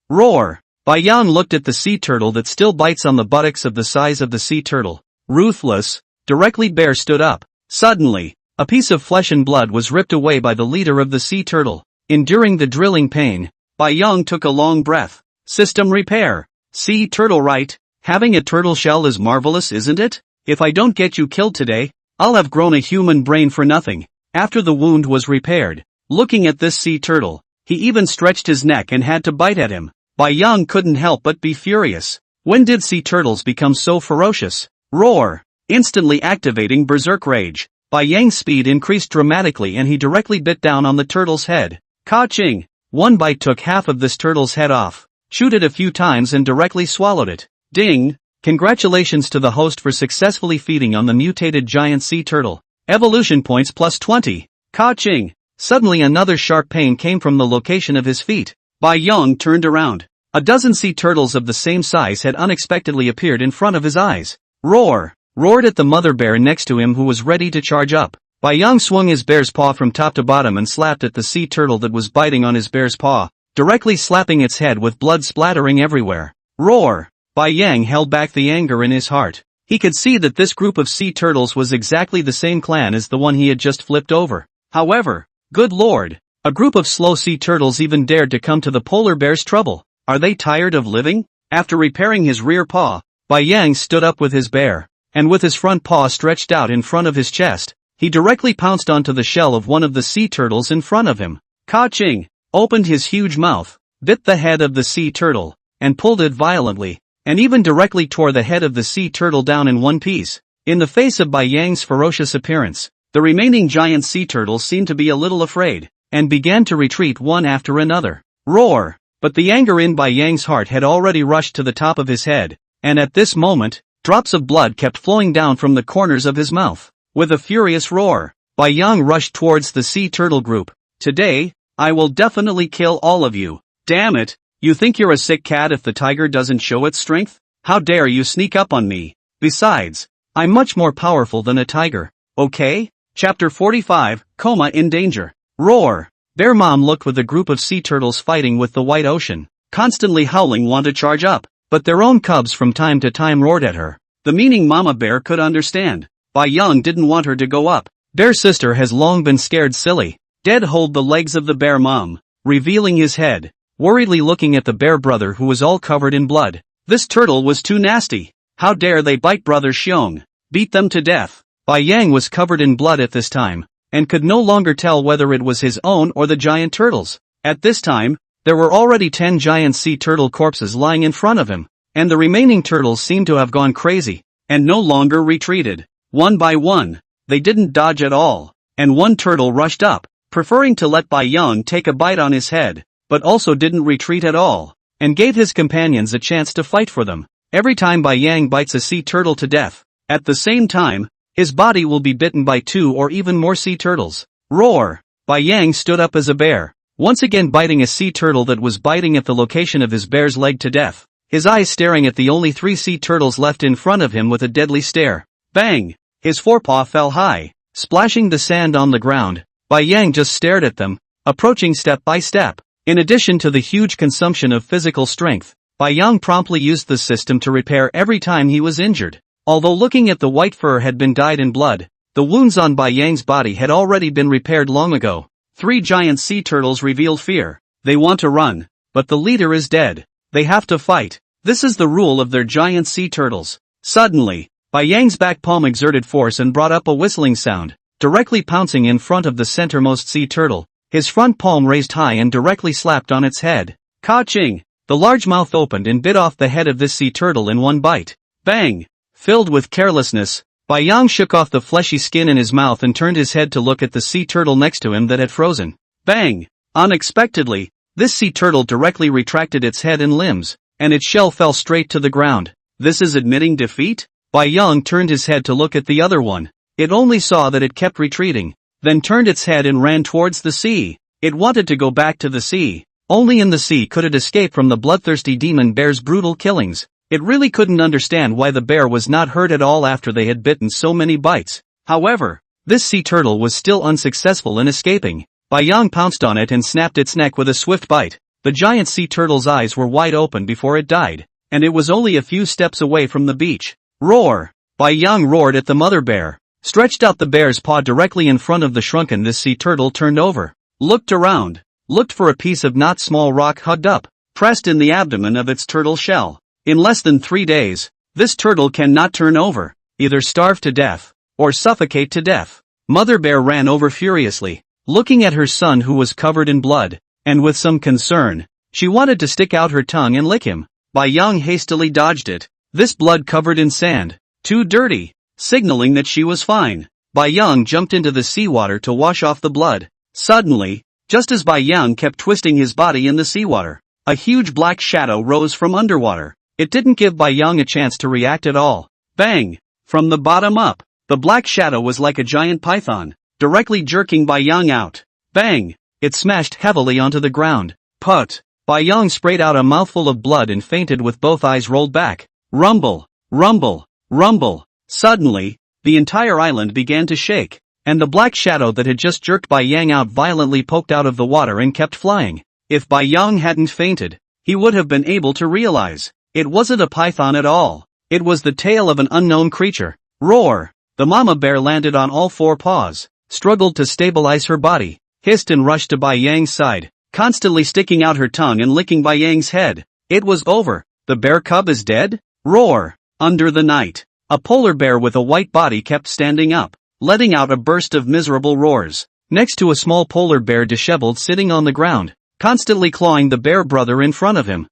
Roar! Bai Yang looked at the sea turtle that still bites on the buttocks of the size of the sea turtle. Ruthless. Directly bear stood up. Suddenly, a piece of flesh and blood was ripped away by the leader of the sea turtle. Enduring the drilling pain, Bai Yang took a long breath. System repair. Sea turtle right? Having a turtle shell is marvelous, isn't it? If I don't get you killed today, I'll have grown a human brain for nothing. After the wound was repaired, looking at this sea turtle, he even stretched his neck and had to bite at him. Bai Yang couldn't help but be furious. When did sea turtles become so ferocious? Roar! Instantly activating berserk rage. Bai Yang's speed increased dramatically and he directly bit down on the turtle's head. Ka-ching! One bite took half of this turtle's head off, chewed it a few times and directly swallowed it. Ding! Congratulations to the host for successfully feeding on the mutated giant sea turtle. Evolution points plus 20. Ka-ching! Suddenly another sharp pain came from the location of his feet. Bai Yang turned around. A dozen sea turtles of the same size had unexpectedly appeared in front of his eyes. Roar! Roared at the mother bear next to him who was ready to charge up. Bai Yang swung his bear's paw from top to bottom and slapped at the sea turtle that was biting on his bear's paw, directly slapping its head with blood splattering everywhere. Roar! Bai Yang held back the anger in his heart. He could see that this group of sea turtles was exactly the same clan as the one he had just flipped over. However, good lord, a group of slow sea turtles even dared to come to the polar bear's trouble. Are they tired of living? After repairing his rear paw, Bai Yang stood up with his bear, and with his front paw stretched out in front of his chest, he directly pounced onto the shell of one of the sea turtles in front of him. Ka-ching! Opened his huge mouth, bit the head of the sea turtle, and pulled it violently, and even directly tore the head of the sea turtle down in one piece. In the face of Bai Yang's ferocious appearance, the remaining giant sea turtles seemed to be a little afraid, and began to retreat one after another. Roar! But the anger in Bai Yang's heart had already rushed to the top of his head, and at this moment, drops of blood kept flowing down from the corners of his mouth. With a furious roar, Bai Yang rushed towards the sea turtle group. Today, I will definitely kill all of you. Damn it, you think you're a sick cat if the tiger doesn't show its strength? How dare you sneak up on me? Besides, I'm much more powerful than a tiger, okay? Chapter 45, Coma in Danger. Roar! Bear Mom looked with a group of sea turtles fighting with the white ocean, constantly howling want to charge up, but their own cubs from time to time roared at her. The meaning Mama Bear could understand. Bai Yang didn't want her to go up. Bear Sister has long been scared silly. Dead hold the legs of the Bear Mom, revealing his head, worriedly looking at the Bear Brother who was all covered in blood. This turtle was too nasty. How dare they bite Brother Xiong? Beat them to death. Bai Yang was covered in blood at this time, and could no longer tell whether it was his own or the giant turtles. At this time, there were already 10 giant sea turtle corpses lying in front of him, and the remaining turtles seemed to have gone crazy, and no longer retreated. One by one, they didn't dodge at all, and one turtle rushed up, preferring to let Bai Yang take a bite on his head, but also didn't retreat at all, and gave his companions a chance to fight for them. Every time Bai Yang bites a sea turtle to death, at the same time, his body will be bitten by 2 or even more sea turtles. Roar! Bai Yang stood up as a bear, once again biting a sea turtle that was biting at the location of his bear's leg to death, his eyes staring at the only 3 sea turtles left in front of him with a deadly stare. Bang! His forepaw fell high, splashing the sand on the ground. Bai Yang just stared at them, approaching step by step. In addition to the huge consumption of physical strength, Bai Yang promptly used the system to repair every time he was injured. Although looking at the white fur had been dyed in blood, the wounds on Bai Yang's body had already been repaired long ago. 3 giant sea turtles revealed fear. They want to run, but the leader is dead. They have to fight. This is the rule of their giant sea turtles. Suddenly, Bai Yang's back palm exerted force and brought up a whistling sound, directly pouncing in front of the centermost sea turtle. His front palm raised high and directly slapped on its head. Ka-ching! The large mouth opened and bit off the head of this sea turtle in one bite. Bang! Filled with carelessness, Bai Yang shook off the fleshy skin in his mouth and turned his head to look at the sea turtle next to him that had frozen. Bang! Unexpectedly, this sea turtle directly retracted its head and limbs, and its shell fell straight to the ground. This is admitting defeat? Bai Yang turned his head to look at the other one. It only saw that it kept retreating, then turned its head and ran towards the sea. It wanted to go back to the sea. Only in the sea could it escape from the bloodthirsty demon bear's brutal killings. It really couldn't understand why the bear was not hurt at all after they had bitten so many bites. However, this sea turtle was still unsuccessful in escaping. Bai Yang pounced on it and snapped its neck with a swift bite. The giant sea turtle's eyes were wide open before it died, and it was only a few steps away from the beach. Roar! Bai Yang roared at the mother bear, stretched out the bear's paw directly in front of the shrunken this sea turtle turned over, looked around, looked for a piece of not small rock hugged up, pressed in the abdomen of its turtle shell. In less than 3 days, this turtle cannot turn over, either starve to death, or suffocate to death. Mother bear ran over furiously, looking at her son who was covered in blood, and with some concern, she wanted to stick out her tongue and lick him. Bai Yang hastily dodged it. This blood covered in sand. Too dirty. Signaling that she was fine, Bai Yang jumped into the seawater to wash off the blood. Suddenly, just as Bai Yang kept twisting his body in the seawater, a huge black shadow rose from underwater. It didn't give Bai Yang a chance to react at all. Bang! From the bottom up, the black shadow was like a giant python, directly jerking Bai Yang out. Bang! It smashed heavily onto the ground. Put! Bai Yang sprayed out a mouthful of blood and fainted with both eyes rolled back. Rumble! Rumble! Rumble! Suddenly, the entire island began to shake, and the black shadow that had just jerked Bai Yang out violently poked out of the water and kept flying. If Bai Yang hadn't fainted, he would have been able to realize it wasn't a python at all. It was the tail of an unknown creature. Roar! The mama bear landed on all four paws, struggled to stabilize her body, hissed and rushed to Bai Yang's side, constantly sticking out her tongue and licking Bai Yang's head. It was over. The bear cub is dead? Roar! Under the night, a polar bear with a white body kept standing up, letting out a burst of miserable roars, next to a small polar bear disheveled sitting on the ground, constantly clawing the bear brother in front of him.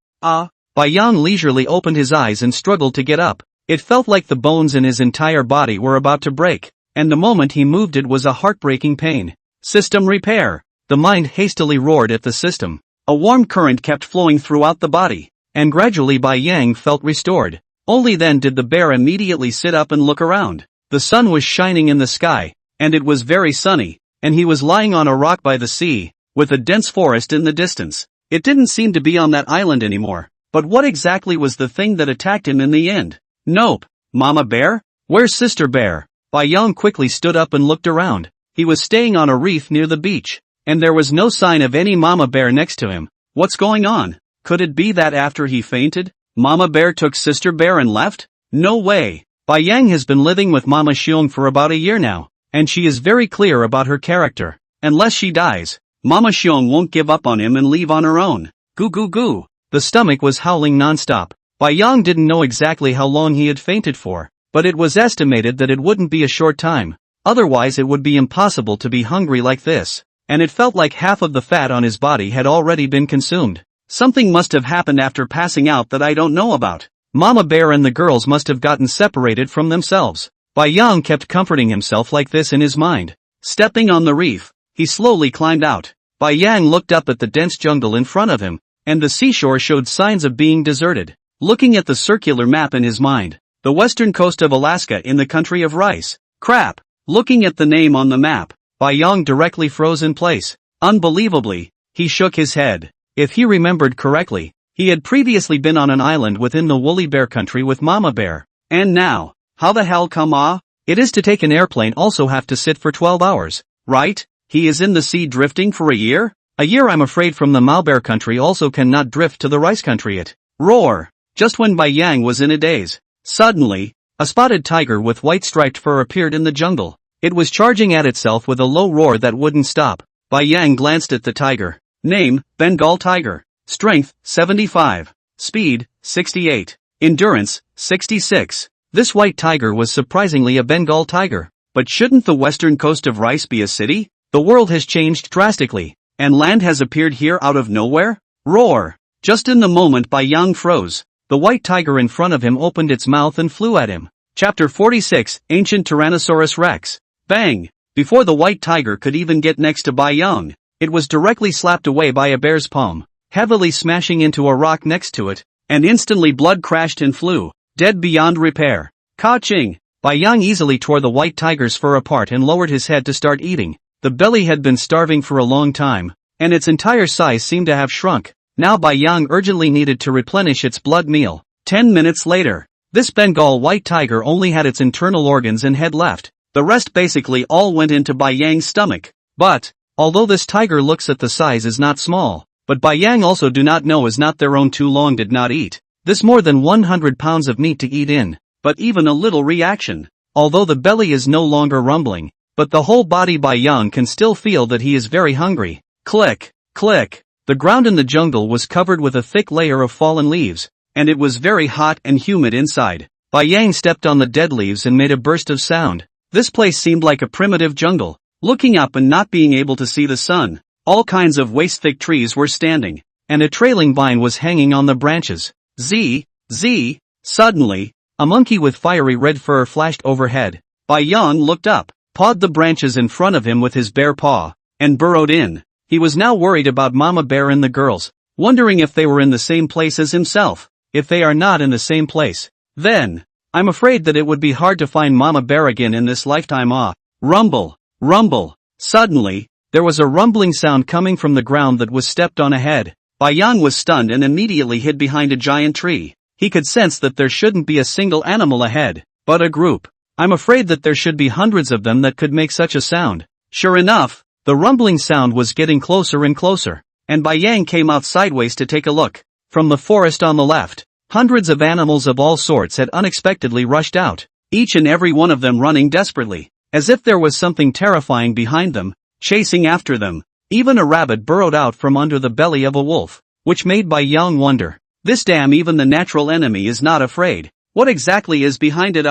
Bai Yang leisurely opened his eyes and struggled to get up. It felt like the bones in his entire body were about to break, and the moment he moved it was a heartbreaking pain. System repair! The mind hastily roared at the system. A warm current kept flowing throughout the body, and gradually Bai Yang felt restored. Only then did the bear immediately sit up and look around. The sun was shining in the sky, and it was very sunny, and he was lying on a rock by the sea, with a dense forest in the distance. It didn't seem to be on that island anymore, but what exactly was the thing that attacked him in the end? Nope. Mama bear? Where's sister bear? Bai Yang quickly stood up and looked around. He was staying on a reef near the beach, and there was no sign of any mama bear next to him. What's going on? Could it be that after he fainted, mama bear took sister bear and left? No way. Bai Yang has been living with Mama Xiong for about a year now, and she is very clear about her character. Unless she dies, Mama Xiong won't give up on him and leave on her own. Goo goo goo. The stomach was howling non-stop. Bai Yang didn't know exactly how long he had fainted for, but it was estimated that it wouldn't be a short time. Otherwise it would be impossible to be hungry like this, and it felt like half of the fat on his body had already been consumed. Something must have happened after passing out that I don't know about. Mama bear and the girls must have gotten separated from themselves. Bai Yang kept comforting himself like this in his mind. Stepping on the reef, he slowly climbed out. Bai Yang looked up at the dense jungle in front of him, and the seashore showed signs of being deserted. Looking at the circular map in his mind, the western coast of Alaska in the country of rice. Crap! Looking at the name on the map, Bai Yang directly froze in place. Unbelievably, he shook his head. If he remembered correctly, he had previously been on an island within the woolly bear country with Mama Bear. And now, how the hell come It is to take an airplane also have to sit for 12 hours, right? He is in the sea drifting for a year? A year I'm afraid from the Malbear country also cannot drift to the rice country it. Roar! Just when Bai Yang was in a daze, suddenly, a spotted tiger with white striped fur appeared in the jungle. It was charging at itself with a low roar that wouldn't stop. Bai Yang glanced at the tiger. Name, Bengal tiger. Strength, 75. Speed, 68. Endurance, 66. This white tiger was surprisingly a Bengal tiger. But shouldn't the western coast of rice be a city? The world has changed drastically, and land has appeared here out of nowhere? Roar! Just in the moment Bai Yang froze, the white tiger in front of him opened its mouth and flew at him. Chapter 46, Ancient Tyrannosaurus Rex. Bang! Before the white tiger could even get next to Bai Yang, it was directly slapped away by a bear's palm, heavily smashing into a rock next to it, and instantly blood crashed and flew, dead beyond repair. Ka-ching! Bai Yang easily tore the white tiger's fur apart and lowered his head to start eating. The belly had been starving for a long time, and its entire size seemed to have shrunk. Now Bai Yang urgently needed to replenish its blood meal. 10 minutes later, this Bengal white tiger only had its internal organs and head left. The rest basically all went into Bai Yang's stomach. But, although this tiger looks at the size is not small, but Bai Yang also do not know is not their own too long did not eat. This more than 100 pounds of meat to eat in, but even a little reaction. Although the belly is no longer rumbling, but the whole body Bai Yang can still feel that he is very hungry. Click, click. The ground in the jungle was covered with a thick layer of fallen leaves, and it was very hot and humid inside. Bai Yang stepped on the dead leaves and made a burst of sound. This place seemed like a primitive jungle. Looking up and not being able to see the sun, all kinds of waist-thick trees were standing, and a trailing vine was hanging on the branches. Z. Suddenly, a monkey with fiery red fur flashed overhead. Bai Yang looked up, pawed the branches in front of him with his bare paw, and burrowed in. He was now worried about Mama Bear and the girls, wondering if they were in the same place as himself. If they are not in the same place, then, I'm afraid that it would be hard to find Mama Bear again in this lifetime. Rumble, rumble. Suddenly, there was a rumbling sound coming from the ground that was stepped on ahead. Bai Yang was stunned and immediately hid behind a giant tree. He could sense that there shouldn't be a single animal ahead, but a group. I'm afraid that there should be hundreds of them that could make such a sound. Sure enough, the rumbling sound was getting closer and closer, and Bai Yang came out sideways to take a look. From the forest on the left, Hundreds of animals of all sorts had unexpectedly rushed out, each and every one of them running desperately, as if there was something terrifying behind them, chasing after them. Even a rabbit burrowed out from under the belly of a wolf, which made Bai Yang wonder. This damn even the natural enemy is not afraid. What exactly is behind it?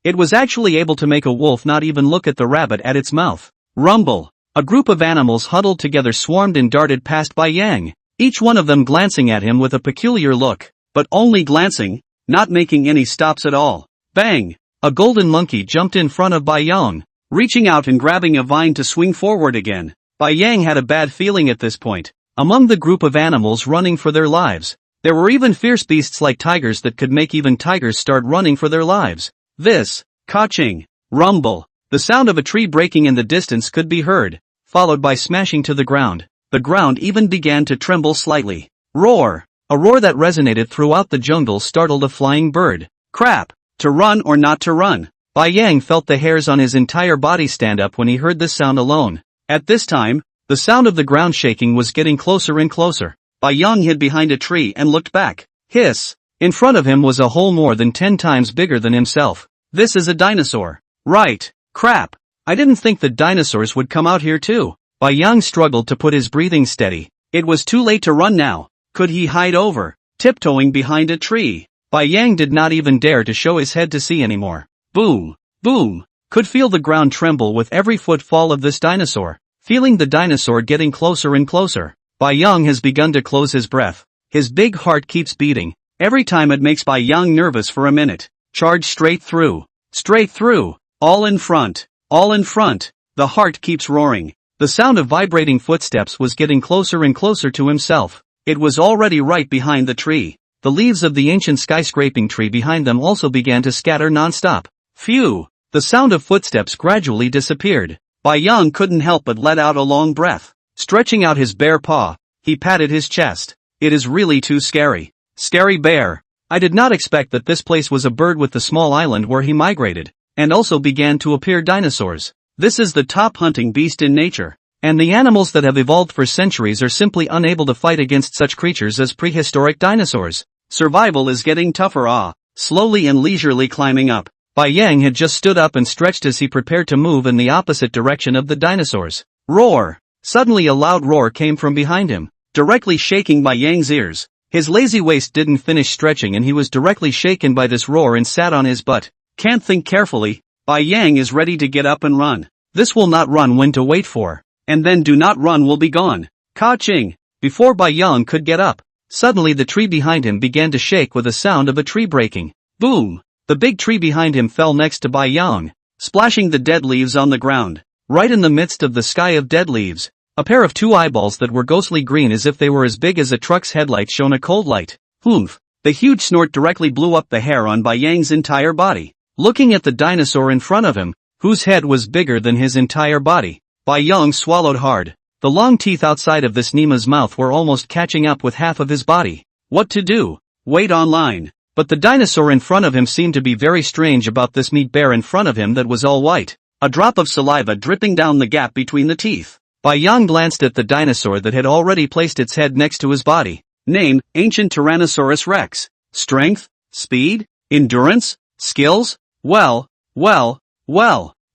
It was actually able to make a wolf not even look at the rabbit at its mouth. Rumble. A group of animals huddled together swarmed and darted past Bai Yang, each one of them glancing at him with a peculiar look, but only glancing, not making any stops at all. Bang! A golden monkey jumped in front of Bai Yang, reaching out and grabbing a vine to swing forward again. Bai Yang had a bad feeling at this point. Among the group of animals running for their lives, there were even fierce beasts like tigers that could make even tigers start running for their lives. This, ka-ching, rumble, the sound of a tree breaking in the distance could be heard, followed by smashing to the ground. The ground even began to tremble slightly. Roar! A roar that resonated throughout the jungle startled a flying bird. Crap! To run or not to run? Bai Yang felt the hairs on his entire body stand up when he heard this sound alone. At this time, the sound of the ground shaking was getting closer and closer. Bai Yang hid behind a tree and looked back. Hiss! In front of him was a hole more than 10 times bigger than himself. This is a dinosaur. Right. Crap. I didn't think that dinosaurs would come out here too. Bai Yang struggled to put his breathing steady. It was too late to run now. Could he hide over, tiptoeing behind a tree? Bai Yang did not even dare to show his head to see anymore. Boom! Boom! Could feel the ground tremble with every footfall of this dinosaur. Feeling the dinosaur getting closer and closer, Bai Yang has begun to close his breath. His big heart keeps beating. Every time it makes Bai Yang nervous for a minute. Charge straight through. Straight through. All in front. All in front. The heart keeps roaring. The sound of vibrating footsteps was getting closer and closer to himself. It was already right behind the tree. The leaves of the ancient skyscraping tree behind them also began to scatter non-stop. Phew! The sound of footsteps gradually disappeared. Bai Yang couldn't help but let out a long breath. Stretching out his bare paw, he patted his chest. It is really too scary. Scary bear. I did not expect that this place was a bird with the small island where he migrated, and also began to appear dinosaurs. This is the top hunting beast in nature, and the animals that have evolved for centuries are simply unable to fight against such creatures as prehistoric dinosaurs. Survival is getting tougher. Slowly and leisurely climbing up, Bai Yang had just stood up and stretched as he prepared to move in the opposite direction of the dinosaurs. Roar! Suddenly a loud roar came from behind him, directly shaking Bai Yang's ears. His lazy waist didn't finish stretching and he was directly shaken by this roar and sat on his butt. Can't think carefully. Bai Yang is ready to get up and run. This will not run when to wait for, and then do not run will be gone. Ka-ching! Before Bai Yang could get up, suddenly the tree behind him began to shake with a sound of a tree breaking. Boom! The big tree behind him fell next to Bai Yang, splashing the dead leaves on the ground. Right in the midst of the sky of dead leaves, a pair of two eyeballs that were ghostly green as if they were as big as a truck's headlight shone a cold light. Oomph! The huge snort directly blew up the hair on Bai Yang's entire body. Looking at the dinosaur in front of him, whose head was bigger than his entire body, Bai Yang swallowed hard. The long teeth outside of this Nima's mouth were almost catching up with half of his body. What to do? Wait online. But the dinosaur in front of him seemed to be very strange about this meat bear in front of him that was all white. A drop of saliva dripping down the gap between the teeth. Bai Yang glanced at the dinosaur that had already placed its head next to his body. Name, Ancient Tyrannosaurus Rex. Strength, speed, endurance, skills? Well,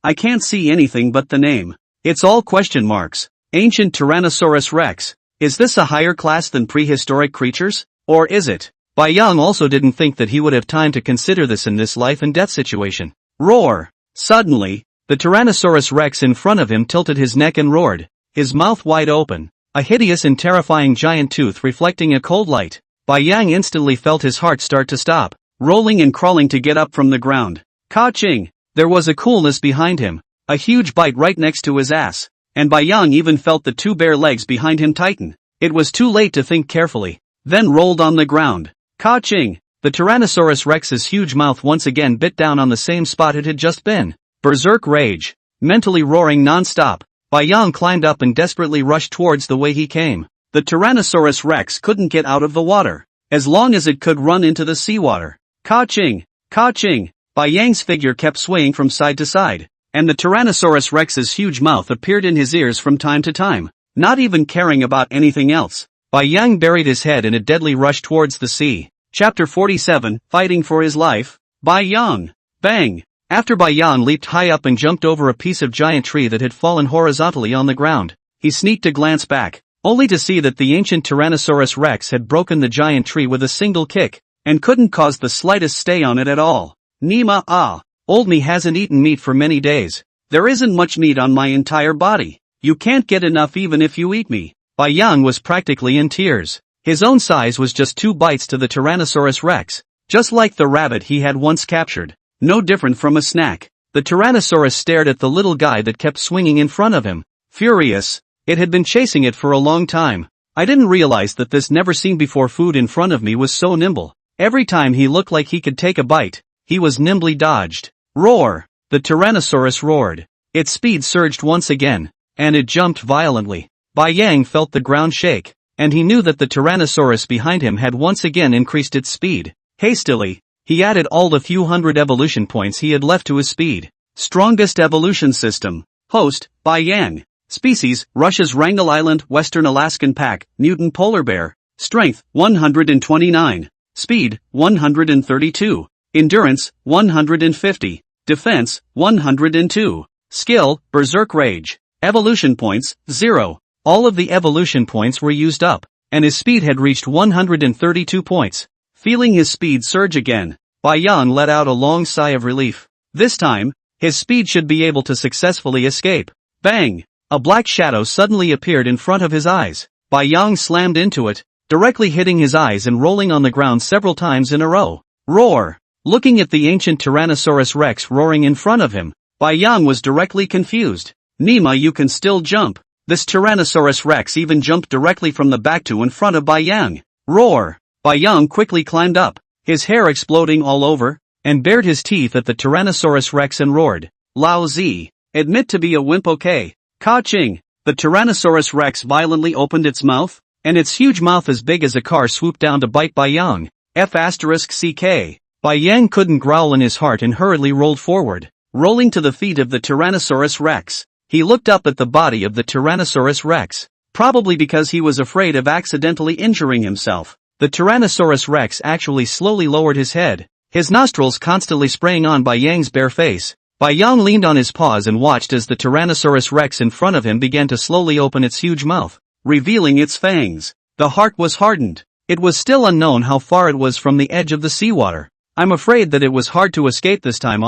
I can't see anything but the name. It's all question marks. Ancient Tyrannosaurus Rex. Is this a higher class than prehistoric creatures? Or is it? Bai Yang also didn't think that he would have time to consider this in this life and death situation. Roar! Suddenly, the Tyrannosaurus Rex in front of him tilted his neck and roared, his mouth wide open, a hideous and terrifying giant tooth reflecting a cold light. Bai Yang instantly felt his heart start to stop, rolling and crawling to get up from the ground. Ka-ching! There was a coolness behind him, a huge bite right next to his ass, and Bai Yang even felt the two bare legs behind him tighten. It was too late to think carefully, then rolled on the ground. Ka-ching! The Tyrannosaurus Rex's huge mouth once again bit down on the same spot it had just been. Berserk rage. Mentally roaring non-stop, Bai Yang climbed up and desperately rushed towards the way he came. The Tyrannosaurus Rex couldn't get out of the water, as long as it could run into the seawater. Ka-ching! Ka-ching! Bai Yang's figure kept swaying from side to side, and the Tyrannosaurus Rex's huge mouth appeared in his ears from time to time. Not even caring about anything else, Bai Yang buried his head in a deadly rush towards the sea. Chapter 47, Fighting for His Life, by Yang. Bang! After Bai Yang leaped high up and jumped over a piece of giant tree that had fallen horizontally on the ground, he sneaked a glance back, only to see that the ancient Tyrannosaurus Rex had broken the giant tree with a single kick, and couldn't cause the slightest stay on it at all. Nima, old me hasn't eaten meat for many days. There isn't much meat on my entire body. You can't get enough even if you eat me. Bai Yang was practically in tears. His own size was just 2 bites to the Tyrannosaurus Rex, just like the rabbit he had once captured. No different from a snack. The Tyrannosaurus stared at the little guy that kept swinging in front of him. Furious. It had been chasing it for a long time. I didn't realize that this never-seen-before food in front of me was so nimble. Every time he looked like he could take a bite, he was nimbly dodged. Roar! The Tyrannosaurus roared. Its speed surged once again, and it jumped violently. Bai Yang felt the ground shake, and he knew that the Tyrannosaurus behind him had once again increased its speed. Hastily, he added all the few hundred evolution points he had left to his speed. Strongest evolution system. Host, Bai Yang. Species, Russia's Wrangel Island, Western Alaskan pack, mutant polar bear. Strength, 129. Speed, 132. Endurance, 150. Defense, 102. Skill, Berserk Rage. Evolution points, 0. All of the evolution points were used up, and his speed had reached 132 points. Feeling his speed surge again, Bai Yang let out a long sigh of relief. This time, his speed should be able to successfully escape. Bang! A black shadow suddenly appeared in front of his eyes. Bai Yang slammed into it, directly hitting his eyes and rolling on the ground several times in a row. Roar! Looking at the ancient Tyrannosaurus Rex roaring in front of him, Bai Yang was directly confused. Nima, you can still jump. This Tyrannosaurus Rex even jumped directly from the back to in front of Bai Yang. Roar! Bai Yang quickly climbed up, his hair exploding all over, and bared his teeth at the Tyrannosaurus Rex and roared. Lao Zi, admit to be a wimp, okay? Ka-ching! The Tyrannosaurus Rex violently opened its mouth, and its huge mouth as big as a car swooped down to bite Bai Yang. F***ck. Bai Yang couldn't growl in his heart and hurriedly rolled forward, rolling to the feet of the Tyrannosaurus Rex. He looked up at the body of the Tyrannosaurus Rex, probably because he was afraid of accidentally injuring himself. The Tyrannosaurus Rex actually slowly lowered his head, his nostrils constantly spraying on Bai Yang's bare face. Bai Yang leaned on his paws and watched as the Tyrannosaurus Rex in front of him began to slowly open its huge mouth, revealing its fangs. The heart was hardened. It was still unknown how far it was from the edge of the seawater. I'm afraid that it was hard to escape this time.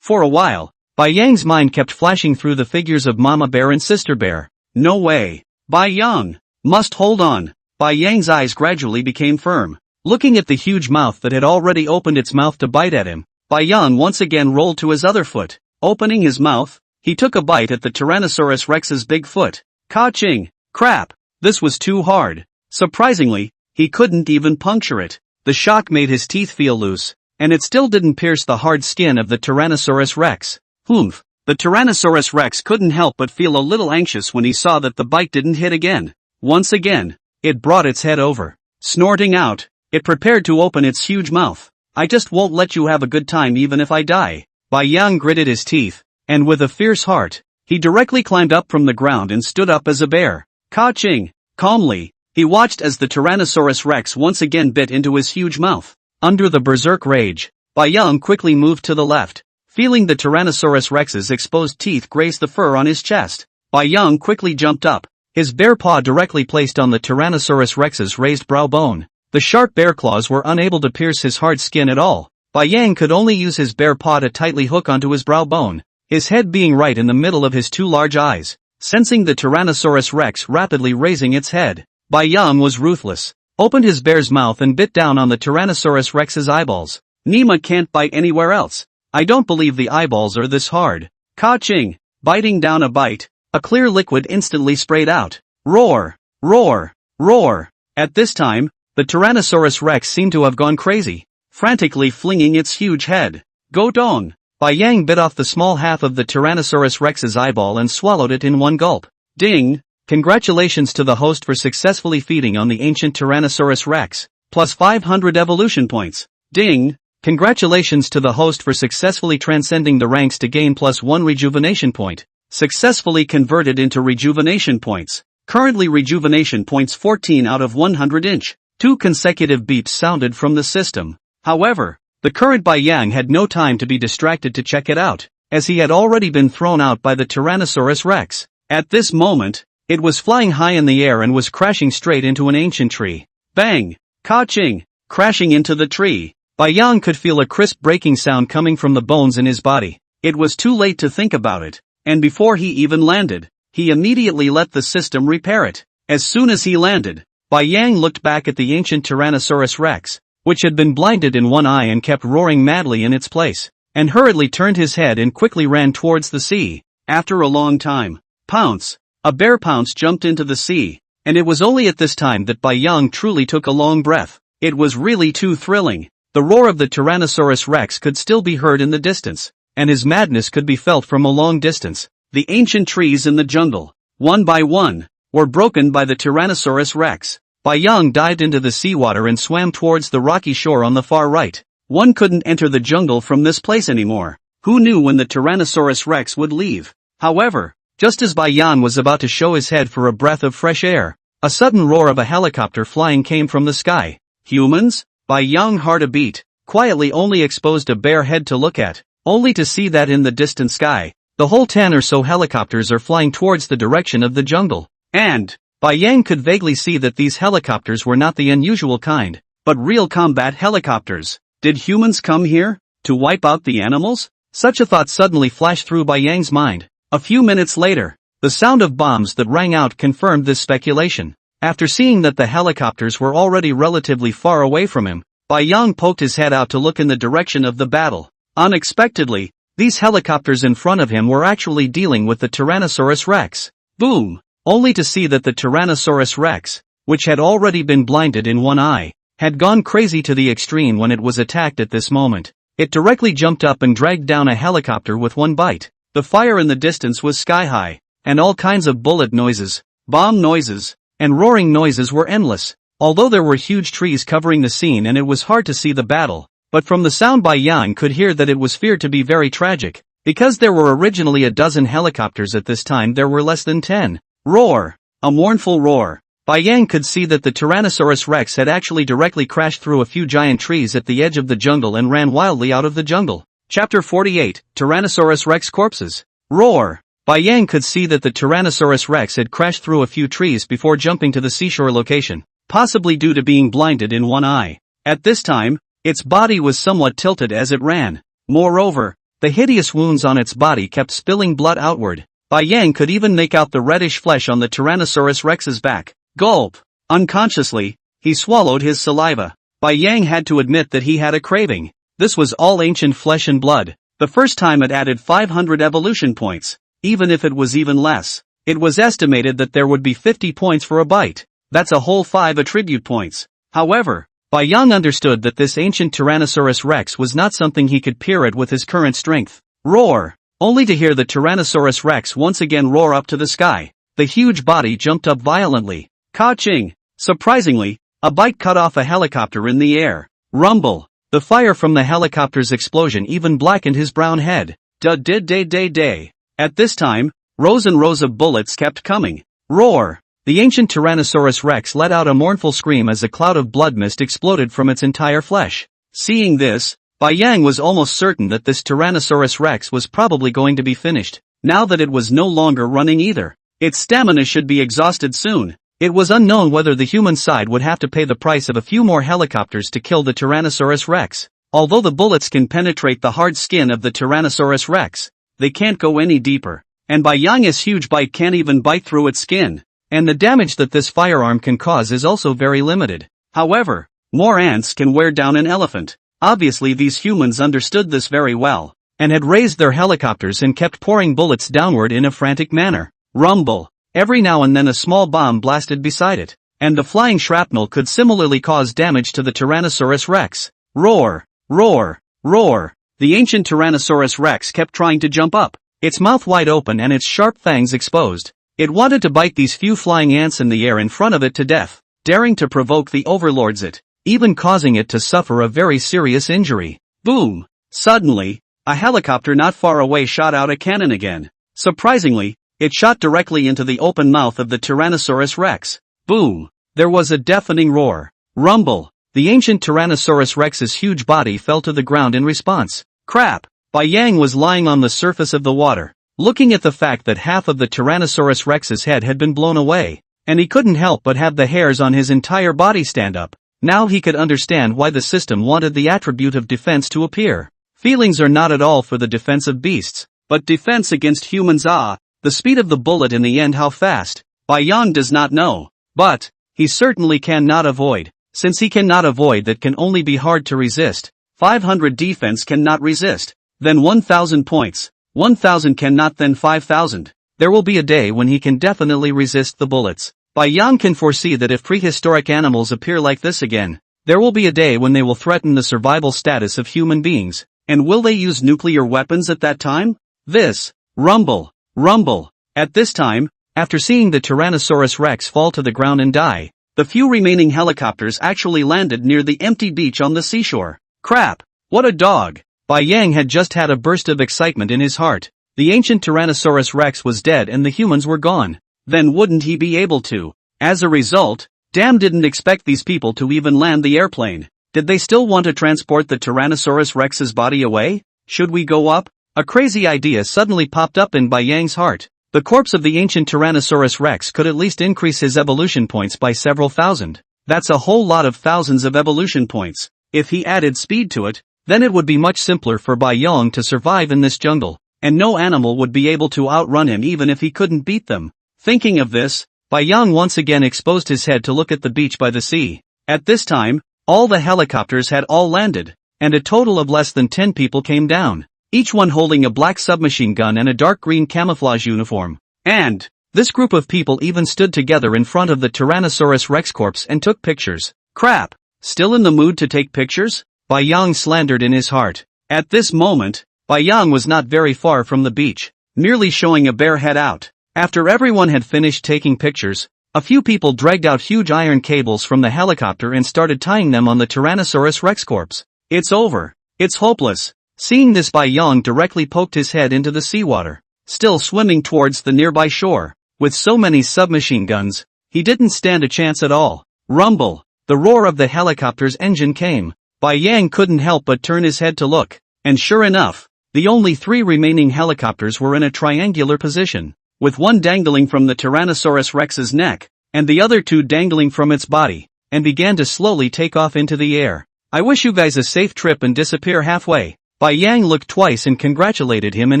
For a while, Bai Yang's mind kept flashing through the figures of Mama Bear and Sister Bear. No way. Bai Yang must hold on. Bai Yang's eyes gradually became firm. Looking at the huge mouth that had already opened its mouth to bite at him, Bai Yang once again rolled to his other foot. Opening his mouth, he took a bite at the Tyrannosaurus Rex's big foot. Ka-ching! Crap! This was too hard. Surprisingly, he couldn't even puncture it. The shock made his teeth feel loose, and it still didn't pierce the hard skin of the Tyrannosaurus Rex. Oomph! The Tyrannosaurus Rex couldn't help but feel a little anxious when he saw that the bite didn't hit again. Once again, it brought its head over. Snorting out, it prepared to open its huge mouth. I just won't let you have a good time even if I die. Bai Yang gritted his teeth, and with a fierce heart, he directly climbed up from the ground and stood up as a bear. Ka-ching! Calmly, he watched as the Tyrannosaurus Rex once again bit into his huge mouth. Under the berserk rage, Bai Yang quickly moved to the left, feeling the Tyrannosaurus Rex's exposed teeth graze the fur on his chest. Bai Yang quickly jumped up, his bare paw directly placed on the Tyrannosaurus Rex's raised brow bone. The sharp bear claws were unable to pierce his hard skin at all. Bai Yang could only use his bare paw to tightly hook onto his brow bone, his head being right in the middle of his 2 large eyes. Sensing the Tyrannosaurus Rex rapidly raising its head, Bai Yang was ruthless, opened his bear's mouth and bit down on the Tyrannosaurus Rex's eyeballs. Nima can't bite anywhere else. I don't believe the eyeballs are this hard. Ka-ching! Biting down a bite, a clear liquid instantly sprayed out. Roar! Roar! Roar! At this time, the Tyrannosaurus Rex seemed to have gone crazy, frantically flinging its huge head. Go dong! Bai Yang bit off the small half of the Tyrannosaurus Rex's eyeball and swallowed it in one gulp. Ding! Congratulations to the host for successfully feeding on the ancient Tyrannosaurus Rex. Plus 500 evolution points. Ding! Congratulations to the host for successfully transcending the ranks to gain plus 1 rejuvenation point. Successfully converted into rejuvenation points. Currently rejuvenation points 14 out of 100 inch. 2 consecutive beeps sounded from the system. However, the current Bai Yang had no time to be distracted to check it out, as he had already been thrown out by the Tyrannosaurus Rex. At this moment, it was flying high in the air and was crashing straight into an ancient tree. Bang! Ka-ching! Crashing into the tree. Bai Yang could feel a crisp breaking sound coming from the bones in his body. It was too late to think about it, and before he even landed, he immediately let the system repair it. As soon as he landed, Bai Yang looked back at the ancient Tyrannosaurus Rex, which had been blinded in one eye and kept roaring madly in its place, and hurriedly turned his head and quickly ran towards the sea. After a long time, pounce! A bear pounce jumped into the sea, and it was only at this time that Bai Yang truly took a long breath. It was really too thrilling. The roar of the Tyrannosaurus Rex could still be heard in the distance, and his madness could be felt from a long distance. The ancient trees in the jungle, one by one, were broken by the Tyrannosaurus Rex. Bai Yang dived into the seawater and swam towards the rocky shore on the far right. One couldn't enter the jungle from this place anymore. Who knew when the Tyrannosaurus Rex would leave? However, just as Bai Yang was about to show his head for a breath of fresh air, a sudden roar of a helicopter flying came from the sky. Humans? Bai Yang heart a beat, quietly only exposed a bare head to look at, only to see that in the distant sky, the whole 10 or so helicopters are flying towards the direction of the jungle. And Bai Yang could vaguely see that these helicopters were not the unusual kind, but real combat helicopters. Did humans come here to wipe out the animals? Such a thought suddenly flashed through Bai Yang's mind. A few minutes later, the sound of bombs that rang out confirmed this speculation. After seeing that the helicopters were already relatively far away from him, Bai Yang poked his head out to look in the direction of the battle. Unexpectedly, these helicopters in front of him were actually dealing with the Tyrannosaurus Rex. Boom! Only to see that the Tyrannosaurus Rex, which had already been blinded in one eye, had gone crazy to the extreme when it was attacked at this moment. It directly jumped up and dragged down a helicopter with one bite. The fire in the distance was sky high, and all kinds of bullet noises, bomb noises, and roaring noises were endless. Although there were huge trees covering the scene and it was hard to see the battle, but from the sound Bai Yang could hear that it was feared to be very tragic. Because there were originally a dozen helicopters at this time, there were less than 10. Roar! A mournful roar. Bai Yang could see that the Tyrannosaurus Rex had actually directly crashed through a few giant trees at the edge of the jungle and ran wildly out of the jungle. Chapter 48, Tyrannosaurus Rex Corpses. Roar! Bai Yang could see that the Tyrannosaurus Rex had crashed through a few trees before jumping to the seashore location, possibly due to being blinded in one eye. At this time, its body was somewhat tilted as it ran. Moreover, the hideous wounds on its body kept spilling blood outward. Bai Yang could even make out the reddish flesh on the Tyrannosaurus Rex's back. Gulp! Unconsciously, he swallowed his saliva. Bai Yang had to admit that he had a craving. This was all ancient flesh and blood. The first time it added 500 evolution points. Even if it was even less, it was estimated that there would be 50 points for a bite. That's a whole 5 attribute points. However, Bai Yang understood that this ancient Tyrannosaurus Rex was not something he could peer at with his current strength. Roar! Only to hear the Tyrannosaurus Rex once again roar up to the sky. The huge body jumped up violently. Ka-ching! Surprisingly, a bite cut off a helicopter in the air. Rumble! The fire from the helicopter's explosion even blackened his brown head. Da-day-day-day-day. At this time, rows and rows of bullets kept coming. Roar! The ancient Tyrannosaurus Rex let out a mournful scream as a cloud of blood mist exploded from its entire flesh. Seeing this, Bai Yang was almost certain that this Tyrannosaurus Rex was probably going to be finished, now that it was no longer running either. Its stamina should be exhausted soon. It was unknown whether the human side would have to pay the price of a few more helicopters to kill the Tyrannosaurus Rex. Although the bullets can penetrate the hard skin of the Tyrannosaurus Rex, they can't go any deeper. And Bai Yang's huge bite can't even bite through its skin. And the damage that this firearm can cause is also very limited. However, more ants can wear down an elephant. Obviously these humans understood this very well, and had raised their helicopters and kept pouring bullets downward in a frantic manner. Rumble! Every now and then a small bomb blasted beside it, and the flying shrapnel could similarly cause damage to the Tyrannosaurus Rex. Roar! Roar! Roar! The ancient Tyrannosaurus Rex kept trying to jump up, its mouth wide open and its sharp fangs exposed. It wanted to bite these few flying ants in the air in front of it to death, daring to provoke the overlords it, even causing it to suffer a very serious injury. Boom! Suddenly, a helicopter not far away shot out a cannon again. Surprisingly, it shot directly into the open mouth of the Tyrannosaurus Rex. Boom! There was a deafening roar. Rumble. The ancient Tyrannosaurus Rex's huge body fell to the ground in response. Crap! Bai Yang was lying on the surface of the water, looking at the fact that half of the Tyrannosaurus Rex's head had been blown away, and he couldn't help but have the hairs on his entire body stand up. Now he could understand why the system wanted the attribute of defense to appear. Feelings are not at all for the defense of beasts, but defense against humans. The speed of the bullet in the end, how fast, Bai Yang does not know, but he certainly cannot avoid. Since he cannot avoid, that can only be hard to resist. 500 defense cannot resist. Then 1000 points. 1000 cannot, then 5000. There will be a day when he can definitely resist the bullets. Bai Yang can foresee that if prehistoric animals appear like this again, there will be a day when they will threaten the survival status of human beings. And will they use nuclear weapons at that time? This. Rumble. Rumble. At this time, after seeing the Tyrannosaurus Rex fall to the ground and die, the few remaining helicopters actually landed near the empty beach on the seashore. Crap! What a dog! Bai Yang had just had a burst of excitement in his heart. The ancient Tyrannosaurus Rex was dead and the humans were gone. Then wouldn't he be able to? As a result, damn, didn't expect these people to even land the airplane. Did they still want to transport the Tyrannosaurus Rex's body away? Should we go up? A crazy idea suddenly popped up in Bai Yang's heart. The corpse of the ancient Tyrannosaurus Rex could at least increase his evolution points by several thousand. That's a whole lot of thousands of evolution points. If he added speed to it, then it would be much simpler for Bai Yang to survive in this jungle, and no animal would be able to outrun him even if he couldn't beat them. Thinking of this, Bai Yang once again exposed his head to look at the beach by the sea. At this time, all the helicopters had all landed, and a total of less than 10 people came down, each one holding a black submachine gun and a dark green camouflage uniform. And this group of people even stood together in front of the Tyrannosaurus Rex corpse and took pictures. Crap! Still in the mood to take pictures? Bai Yang slandered in his heart. At this moment, Bai Yang was not very far from the beach, merely showing a bare head out. After everyone had finished taking pictures, a few people dragged out huge iron cables from the helicopter and started tying them on the Tyrannosaurus Rex corpse. It's over. It's hopeless. Seeing this, Bai Yang directly poked his head into the seawater, still swimming towards the nearby shore. With so many submachine guns, he didn't stand a chance at all. Rumble! The roar of the helicopter's engine came. Bai Yang couldn't help but turn his head to look, and sure enough, the only 3 remaining helicopters were in a triangular position, with one dangling from the Tyrannosaurus Rex's neck, and the other 2 dangling from its body, and began to slowly take off into the air. I wish you guys a safe trip and disappear halfway. Bai Yang looked twice and congratulated him in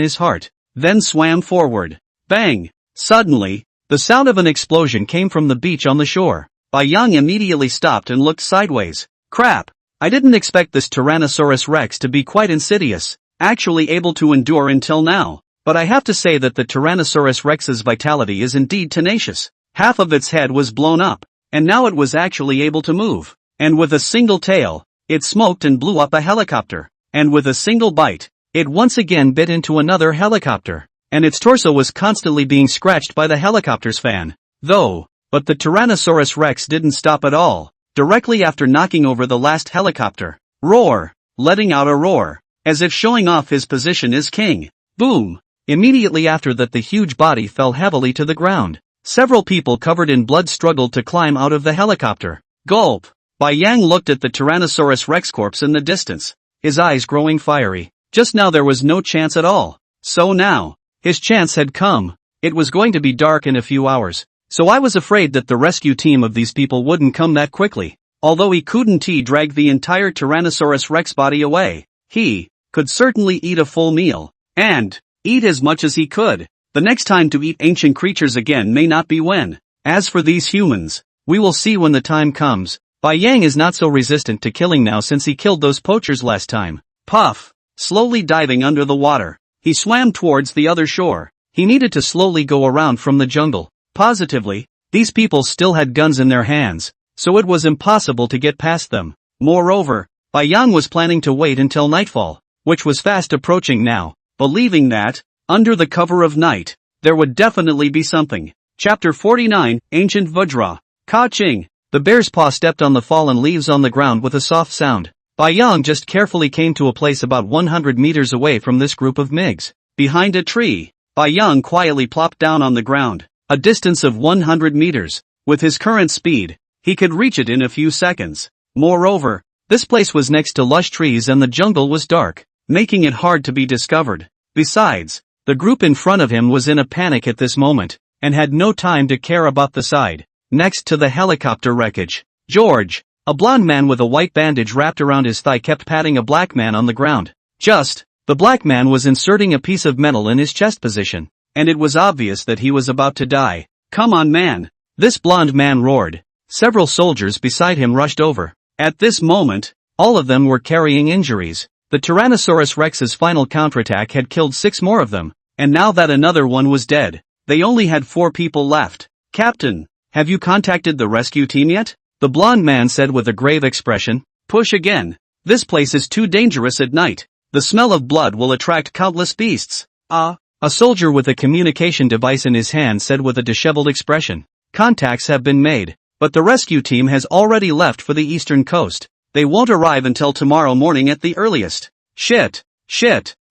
his heart, then swam forward. Bang! Suddenly, the sound of an explosion came from the beach on the shore. Bai Yang immediately stopped and looked sideways. Crap! I didn't expect this Tyrannosaurus Rex to be quite insidious, actually able to endure until now. But I have to say that the Tyrannosaurus Rex's vitality is indeed tenacious. Half of its head was blown up, and now it was actually able to move. And with a single tail, it smoked and blew up a helicopter. And with a single bite, it once again bit into another helicopter. And its torso was constantly being scratched by the helicopter's fan. But the Tyrannosaurus Rex didn't stop at all. Directly after knocking over the last helicopter, roar, letting out a roar, as if showing off his position as king. Boom! Immediately after that, the huge body fell heavily to the ground. Several people covered in blood struggled to climb out of the helicopter. Gulp! Bai Yang looked at the Tyrannosaurus Rex corpse in the distance, his eyes growing fiery. Just now there was no chance at all. So now, his chance had come. It was going to be dark in a few hours, so I was afraid that the rescue team of these people wouldn't come that quickly. Although he couldn't drag the entire Tyrannosaurus Rex body away, he could certainly eat a full meal, and eat as much as he could. The next time to eat ancient creatures again may not be when. As for these humans, we will see when the time comes. Bai Yang is not so resistant to killing now since he killed those poachers last time. Puff! Slowly diving under the water, he swam towards the other shore. He needed to slowly go around from the jungle. Positively, these people still had guns in their hands, so it was impossible to get past them. Moreover, Bai Yang was planning to wait until nightfall, which was fast approaching now, believing that, under the cover of night, there would definitely be something. Chapter 49, Ancient Vajra. Ka-ching! The bear's paw stepped on the fallen leaves on the ground with a soft sound. Bai Yang just carefully came to a place about 100 meters away from this group of MiGs. Behind a tree, Bai Yang quietly plopped down on the ground, a distance of 100 meters. With his current speed, He could reach it in a few seconds. Moreover, this place was next to lush trees and the jungle was dark, making it hard to be discovered. Besides, the group in front of him was in a panic at this moment, and had no time to care about the side next to the helicopter wreckage. George, a blond man with a white bandage wrapped around his thigh, kept patting a black man on the ground. The black man was inserting a piece of metal in his chest position, and it was obvious that he was about to die. "Come on, man!" this blond man roared. Several soldiers beside him rushed over. At this moment, all of them were carrying injuries. The Tyrannosaurus Rex's final counterattack had killed 6 more of them, and now that another one was dead, they only had 4 people left. "Captain, have you contacted the rescue team yet?" the blond man said with a grave expression. "Push again. This place is too dangerous at night. The smell of blood will attract countless beasts." A soldier with a communication device in his hand said with a disheveled expression. "Contacts have been made, but the rescue team has already left for the eastern coast. They won't arrive until tomorrow morning at the earliest." Shit.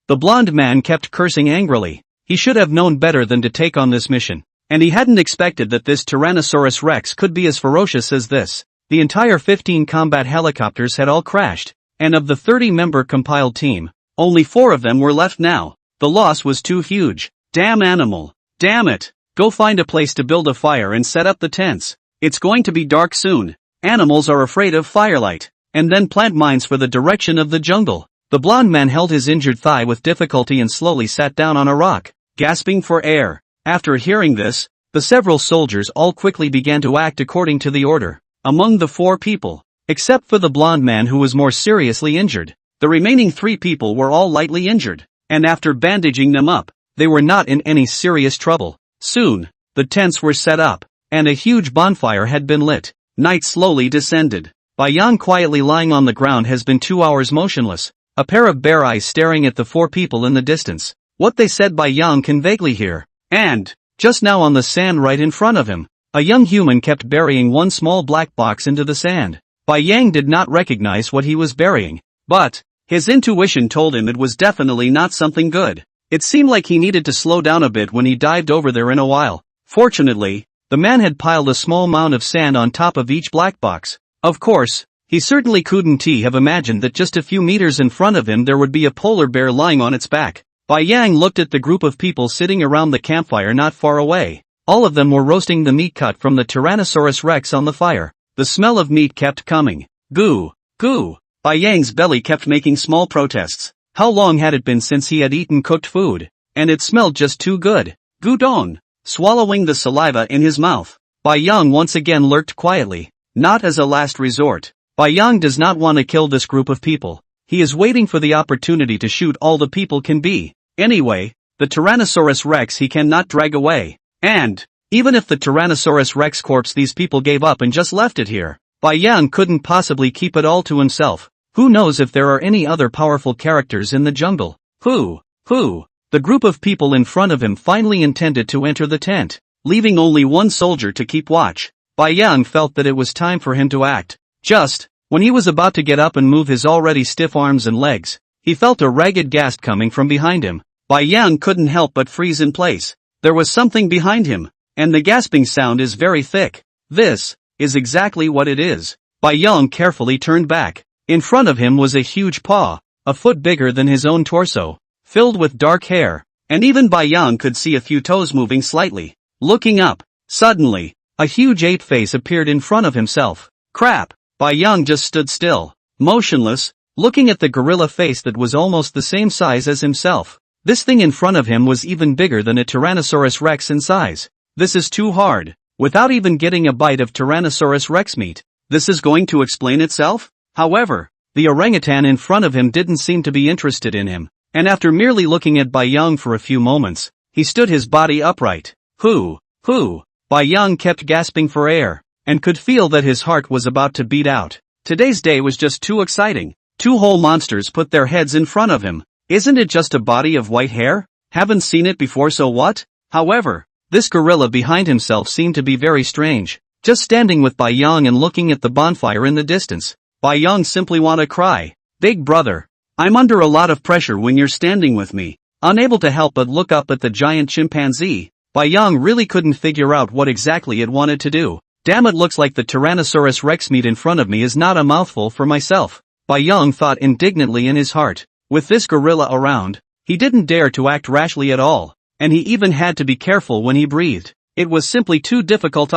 The blond man kept cursing angrily. He should have known better than to take on this mission. And he hadn't expected that this Tyrannosaurus Rex could be as ferocious as this. The entire 15 combat helicopters had all crashed, and of the 30-member compiled team, only 4 of them were left now. The loss was too huge. "Damn animal. Damn it. Go find a place to build a fire and set up the tents. It's going to be dark soon. Animals are afraid of firelight." And then plant mines for the direction of the jungle. The blond man held his injured thigh with difficulty and slowly sat down on a rock, gasping for air. After hearing this, the several soldiers all quickly began to act according to the order. Among the 4 people, except for the blond man who was more seriously injured, the remaining 3 people were all lightly injured, and after bandaging them up, they were not in any serious trouble. Soon, the tents were set up, and a huge bonfire had been lit. Night slowly descended. Yang quietly lying on the ground has been 2 hours motionless, a pair of bare eyes staring at the 4 people in the distance. What they said Yang can vaguely hear. And, just now on the sand right in front of him, a young human kept burying one small black box into the sand. Yang did not recognize what he was burying, but his intuition told him it was definitely not something good. It seemed like he needed to slow down a bit when he dived over there in a while. Fortunately, the man had piled a small mound of sand on top of each black box. Of course, he certainly couldn't have imagined that just a few meters in front of him there would be a polar bear lying on its back. Yang looked at the group of people sitting around the campfire not far away. All of them were roasting the meat cut from the Tyrannosaurus Rex on the fire. The smell of meat kept coming. Goo! Goo! Yang's belly kept making small protests. How long had it been since he had eaten cooked food? And it smelled just too good. Gudon! Swallowing the saliva in his mouth, Yang once again lurked quietly. Not as a last resort. Yang does not want to kill this group of people. He is waiting for the opportunity to shoot all the people can be. Anyway, the Tyrannosaurus Rex he cannot drag away. And, even if the Tyrannosaurus Rex corpse these people gave up and just left it here, Yang couldn't possibly keep it all to himself. Who knows if there are any other powerful characters in the jungle? Who? The group of people in front of him finally intended to enter the tent, leaving only one soldier to keep watch. Yang felt that it was time for him to act. Just when he was about to get up and move his already stiff arms and legs, he felt a ragged gasp coming from behind him. Yang couldn't help but freeze in place. There was something behind him, and the gasping sound is very thick. This is exactly what it is. Yang carefully turned back. In front of him was a huge paw, a foot bigger than his own torso, filled with dark hair, and even Yang could see a few toes moving slightly. Looking up, suddenly, a huge ape face appeared in front of himself. Crap! Yang just stood still, motionless, looking at the gorilla face that was almost the same size as himself. This thing in front of him was even bigger than a Tyrannosaurus Rex in size. This is too hard. Without even getting a bite of Tyrannosaurus Rex meat, this is going to explain itself? However, the orangutan in front of him didn't seem to be interested in him, and after merely looking at Yang for a few moments, he stood his body upright. Who? Yang kept gasping for air, and could feel that his heart was about to beat out. Today's day was just too exciting. 2 whole monsters put their heads in front of him. Isn't it just a body of white hair? Haven't seen it before, so what? However, this gorilla behind himself seemed to be very strange. Just standing with Yang and looking at the bonfire in the distance. Yang simply want to cry. Big brother, I'm under a lot of pressure when you're standing with me. Unable to help but look up at the giant chimpanzee, Yang really couldn't figure out what exactly it wanted to do. Damn, it looks like the Tyrannosaurus Rex meat in front of me is not a mouthful for myself. Bai Yang thought indignantly in his heart. With this gorilla around, he didn't dare to act rashly at all, and he even had to be careful when he breathed. It was simply too difficult.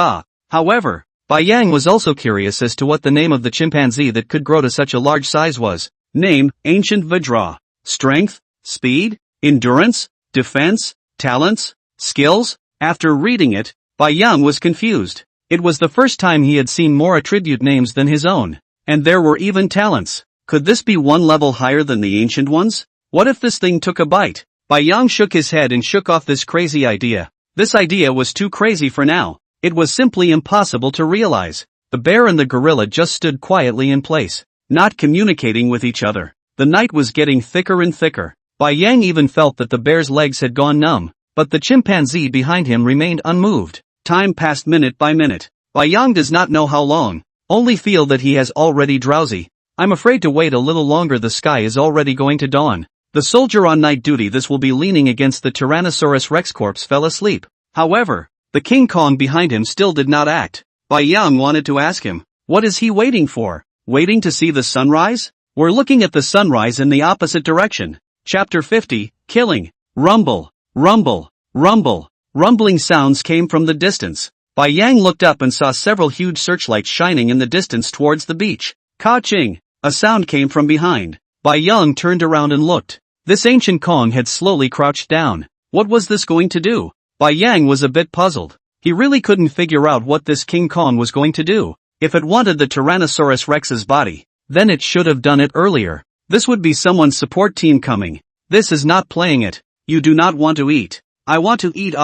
However, Bai Yang was also curious as to what the name of the chimpanzee that could grow to such a large size was. Name, Ancient Vajra. Strength, speed, endurance, defense, talents, skills? After reading it, Bai Yang was confused. It was the first time he had seen more attribute names than his own. And there were even talents. Could this be one level higher than the ancient ones? What if this thing took a bite? Bai Yang shook his head and shook off this crazy idea. This idea was too crazy for now. It was simply impossible to realize. The bear and the gorilla just stood quietly in place, not communicating with each other. The night was getting thicker and thicker. Bai Yang even felt that the bear's legs had gone numb, but the chimpanzee behind him remained unmoved. Time passed minute by minute. Bai Yang does not know how long, only feel that he has already drowsy. I'm afraid to wait a little longer, the sky is already going to dawn. The soldier on night duty, this will be leaning against the Tyrannosaurus Rex corpse, fell asleep. However, the King Kong behind him still did not act. Bai Yang wanted to ask him, what is he waiting for? Waiting to see the sunrise? We're looking at the sunrise in the opposite direction. Chapter 50, Killing. Rumble, rumble, rumble. Rumbling sounds came from the distance. Bai Yang looked up and saw several huge searchlights shining in the distance towards the beach. Ka-ching! A sound came from behind. Bai Yang turned around and looked. This ancient Kong had slowly crouched down. What was this going to do? Bai Yang was a bit puzzled. He really couldn't figure out what this King Kong was going to do. If it wanted the Tyrannosaurus Rex's body, then it should have done it earlier. This would be someone's support team coming. This is not playing it. You do not want to eat. I want to eat.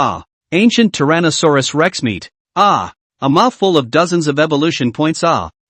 Ancient Tyrannosaurus Rex meat. A mouthful of dozens of evolution points.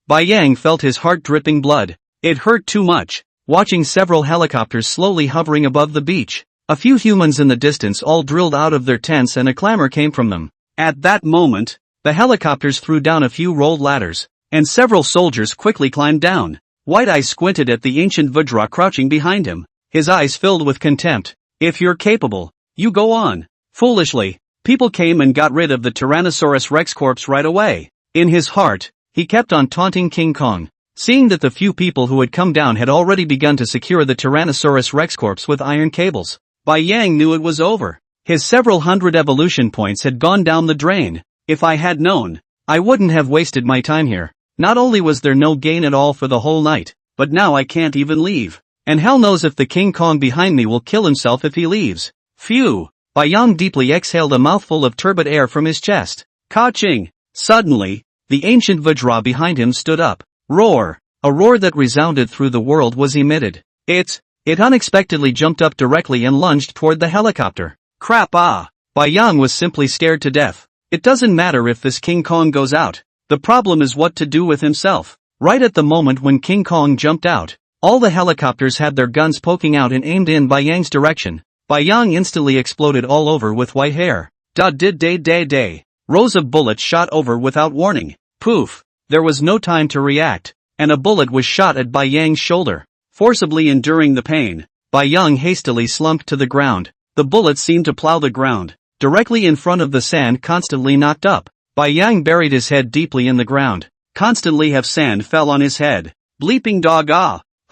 Bai Yang felt his heart dripping blood. It hurt too much. Watching several helicopters slowly hovering above the beach. A few humans in the distance all drilled out of their tents and a clamor came from them. At that moment, the helicopters threw down a few rolled ladders, and several soldiers quickly climbed down. White Eye squinted at the ancient Vajra crouching behind him, his eyes filled with contempt. If you're capable, you go on. Foolishly, people came and got rid of the Tyrannosaurus Rex corpse right away. In his heart, he kept on taunting King Kong. Seeing that the few people who had come down had already begun to secure the Tyrannosaurus Rex corpse with iron cables, Bai Yang knew it was over. His several hundred evolution points had gone down the drain. If I had known, I wouldn't have wasted my time here. Not only was there no gain at all for the whole night, but now I can't even leave. And hell knows if the King Kong behind me will kill himself if he leaves. Phew! Bai Yang deeply exhaled a mouthful of turbid air from his chest. Ka-ching! Suddenly, the ancient Vajra behind him stood up. Roar! A roar that resounded through the world was emitted. It unexpectedly jumped up directly and lunged toward the helicopter. Crap! Bai Yang was simply scared to death. It doesn't matter if this King Kong goes out. The problem is what to do with himself. Right at the moment when King Kong jumped out, all the helicopters had their guns poking out and aimed in Bai Yang's direction. Bai Yang instantly exploded all over with white hair. Da-did-day-day-day. Rows of bullets shot over without warning. Poof! There was no time to react, and a bullet was shot at Bai Yang's shoulder. Forcibly enduring the pain, Bai Yang hastily slumped to the ground. The bullet seemed to plow the ground, directly in front of the sand constantly knocked up. Bai Yang buried his head deeply in the ground. Constantly have sand fell on his head. Bleeping dog.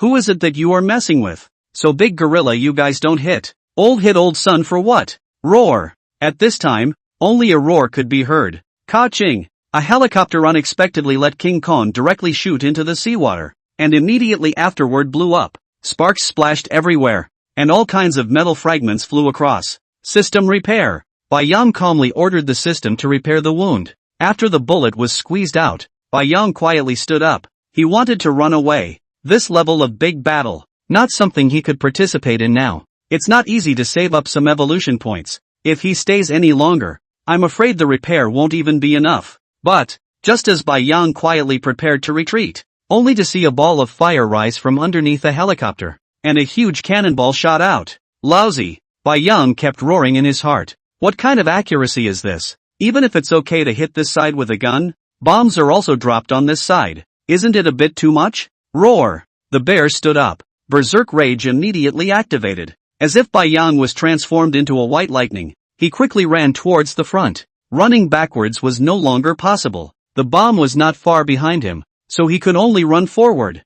Who is it that you are messing with? So big gorilla, you guys don't hit old son for what? Roar! At this time, only a roar could be heard. Ka-ching! A helicopter unexpectedly let King Kong directly shoot into the seawater, and immediately afterward blew up. Sparks splashed everywhere, and all kinds of metal fragments flew across. System repair. Bai Yang calmly ordered the system to repair the wound. After the bullet was squeezed out, Bai Yang quietly stood up. He wanted to run away. This level of big battle, not something he could participate in now. It's not easy to save up some evolution points. If he stays any longer, I'm afraid the repair won't even be enough. But, just as Bai Yang quietly prepared to retreat, only to see a ball of fire rise from underneath the helicopter, and a huge cannonball shot out. Lousy! Bai Yang kept roaring in his heart. What kind of accuracy is this? Even if it's okay to hit this side with a gun, bombs are also dropped on this side. Isn't it a bit too much? Roar! The bear stood up. Berserk rage immediately activated. As if Bai Yang was transformed into a white lightning, he quickly ran towards the front. Running backwards was no longer possible. the bomb was not far behind him, so he could only run forward.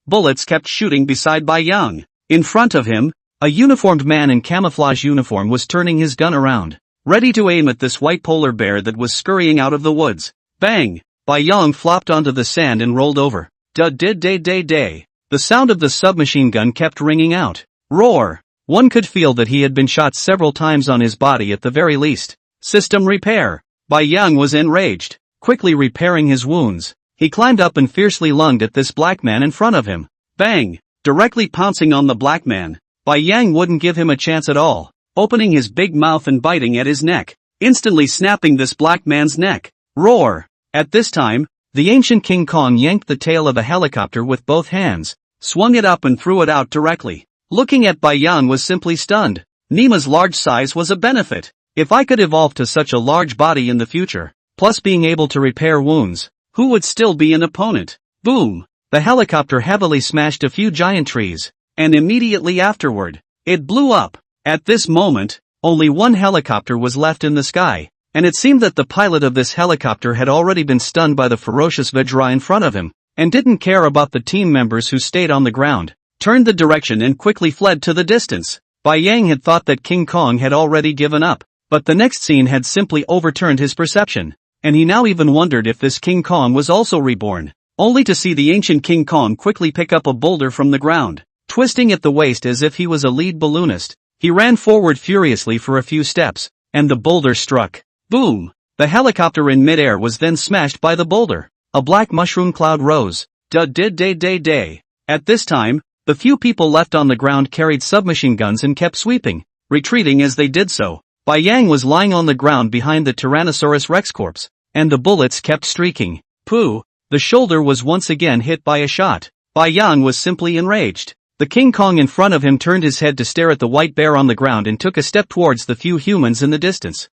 Bullets kept shooting beside Bai Yang. In front of him, a uniformed man in camouflage uniform was turning his gun around, ready to aim at this white polar bear that was scurrying out of the woods. Bang! Bai Yang flopped onto the sand and rolled over. The sound of the submachine gun kept ringing out. Roar! One could feel that he had been shot several times on his body at the very least. System repair. Bai Yang was enraged. Quickly repairing his wounds, he climbed up and fiercely lunged at this black man in front of him. Bang! Directly pouncing on the black man. Bai Yang wouldn't give him a chance at all, opening his big mouth and biting at his neck, instantly snapping this black man's neck. Roar! At this time, the ancient King Kong yanked the tail of a helicopter with both hands, swung it up and threw it out directly. Looking at Bai Yang was simply stunned. Nima's large size was a benefit. If I could evolve to such a large body in the future, plus being able to repair wounds, who would still be an opponent? Boom! The helicopter heavily smashed a few giant trees, and immediately afterward, it blew up. At this moment, only one helicopter was left in the sky, and it seemed that the pilot of this helicopter had already been stunned by the ferocious Vajra in front of him, and didn't care about the team members who stayed on the ground, turned the direction and quickly fled to the distance. Bai Yang had thought that King Kong had already given up, but the next scene had simply overturned his perception, and he now even wondered if this King Kong was also reborn, only to see the ancient King Kong quickly pick up a boulder from the ground. Twisting at the waist as if he was a lead balloonist, he ran forward furiously for a few steps, and the boulder struck. Boom! The helicopter in midair was then smashed by the boulder. A black mushroom cloud rose. At this time, the few people left on the ground carried submachine guns and kept sweeping, retreating as they did so. Bai Yang was lying on the ground behind the Tyrannosaurus Rex corpse, and the bullets kept streaking. Pooh! The shoulder was once again hit by a shot. Bai Yang was simply enraged. The King Kong in front of him turned his head to stare at the white bear on the ground and took a step towards the few humans in the distance.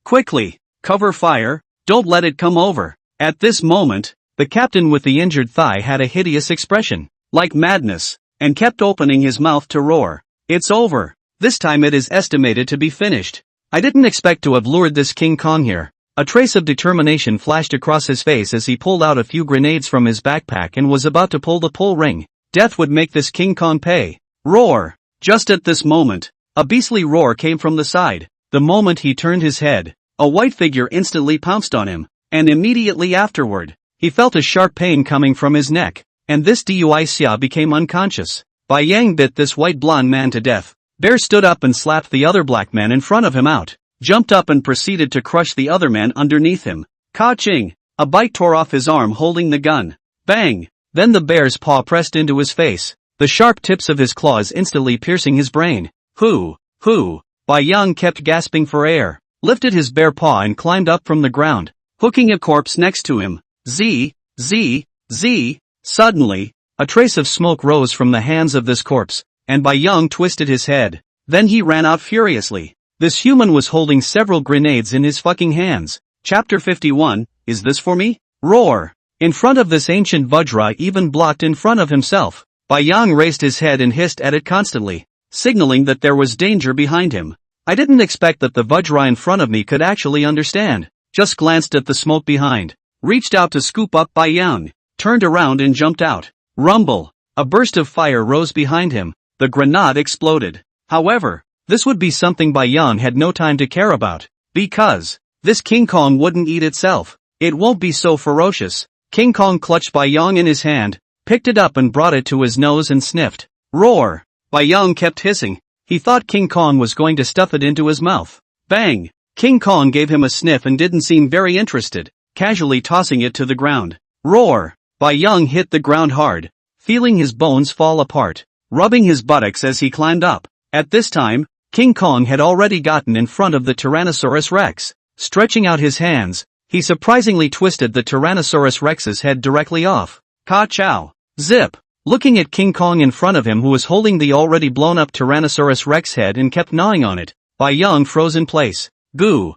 Quickly! Cover fire, don't let it come over. At this moment, the captain with the injured thigh had a hideous expression, like madness, and kept opening his mouth to roar. It's over. This time it is estimated to be finished. I didn't expect to have lured this King Kong here. A trace of determination flashed across his face as he pulled out a few grenades from his backpack and was about to pull the pull ring. Death would make this King Kong pay. Roar! Just at this moment, a beastly roar came from the side. The moment he turned his head, a white figure instantly pounced on him, and immediately afterward, he felt a sharp pain coming from his neck, and this Duixia became unconscious. Bai Yang bit this white blonde man to death. Bear stood up and slapped the other black man in front of him out, jumped up and proceeded to crush the other man underneath him. Ka-ching! A bite tore off his arm holding the gun. Bang! Then the bear's paw pressed into his face, the sharp tips of his claws instantly piercing his brain. Hoo! Bai Yang kept gasping for air, lifted his bare paw and climbed up from the ground, hooking a corpse next to him. Suddenly, a trace of smoke rose from the hands of this corpse, and Bai Yang twisted his head. Then he ran out furiously. This human was holding several grenades in his fucking hands. Chapter 51, Is This For Me? Roar! In front of this ancient Vajra even blocked in front of himself, Bai Yang raised his head and hissed at it constantly, signaling that there was danger behind him. I didn't expect that the Vajra in front of me could actually understand. Just glanced at the smoke behind, reached out to scoop up Bai Yang, turned around and jumped out. Rumble! A burst of fire rose behind him. The grenade exploded. However, this would be something Bai Yang had no time to care about, because this King Kong wouldn't eat itself. It won't be so ferocious. King Kong clutched Bai Yang in his hand, picked it up and brought it to his nose and sniffed. Roar! Bai Yang kept hissing. He thought King Kong was going to stuff it into his mouth. Bang! King Kong gave him a sniff and didn't seem very interested, casually tossing it to the ground. Roar! Bai Yang hit the ground hard, feeling his bones fall apart, rubbing his buttocks as he climbed up. At this time, King Kong had already gotten in front of the Tyrannosaurus Rex. Stretching out his hands, he surprisingly twisted the Tyrannosaurus Rex's head directly off. Ka-chow! Zip! Looking at King Kong in front of him who was holding the already blown up Tyrannosaurus Rex head and kept gnawing on it, Bai Yang froze in place. Goo!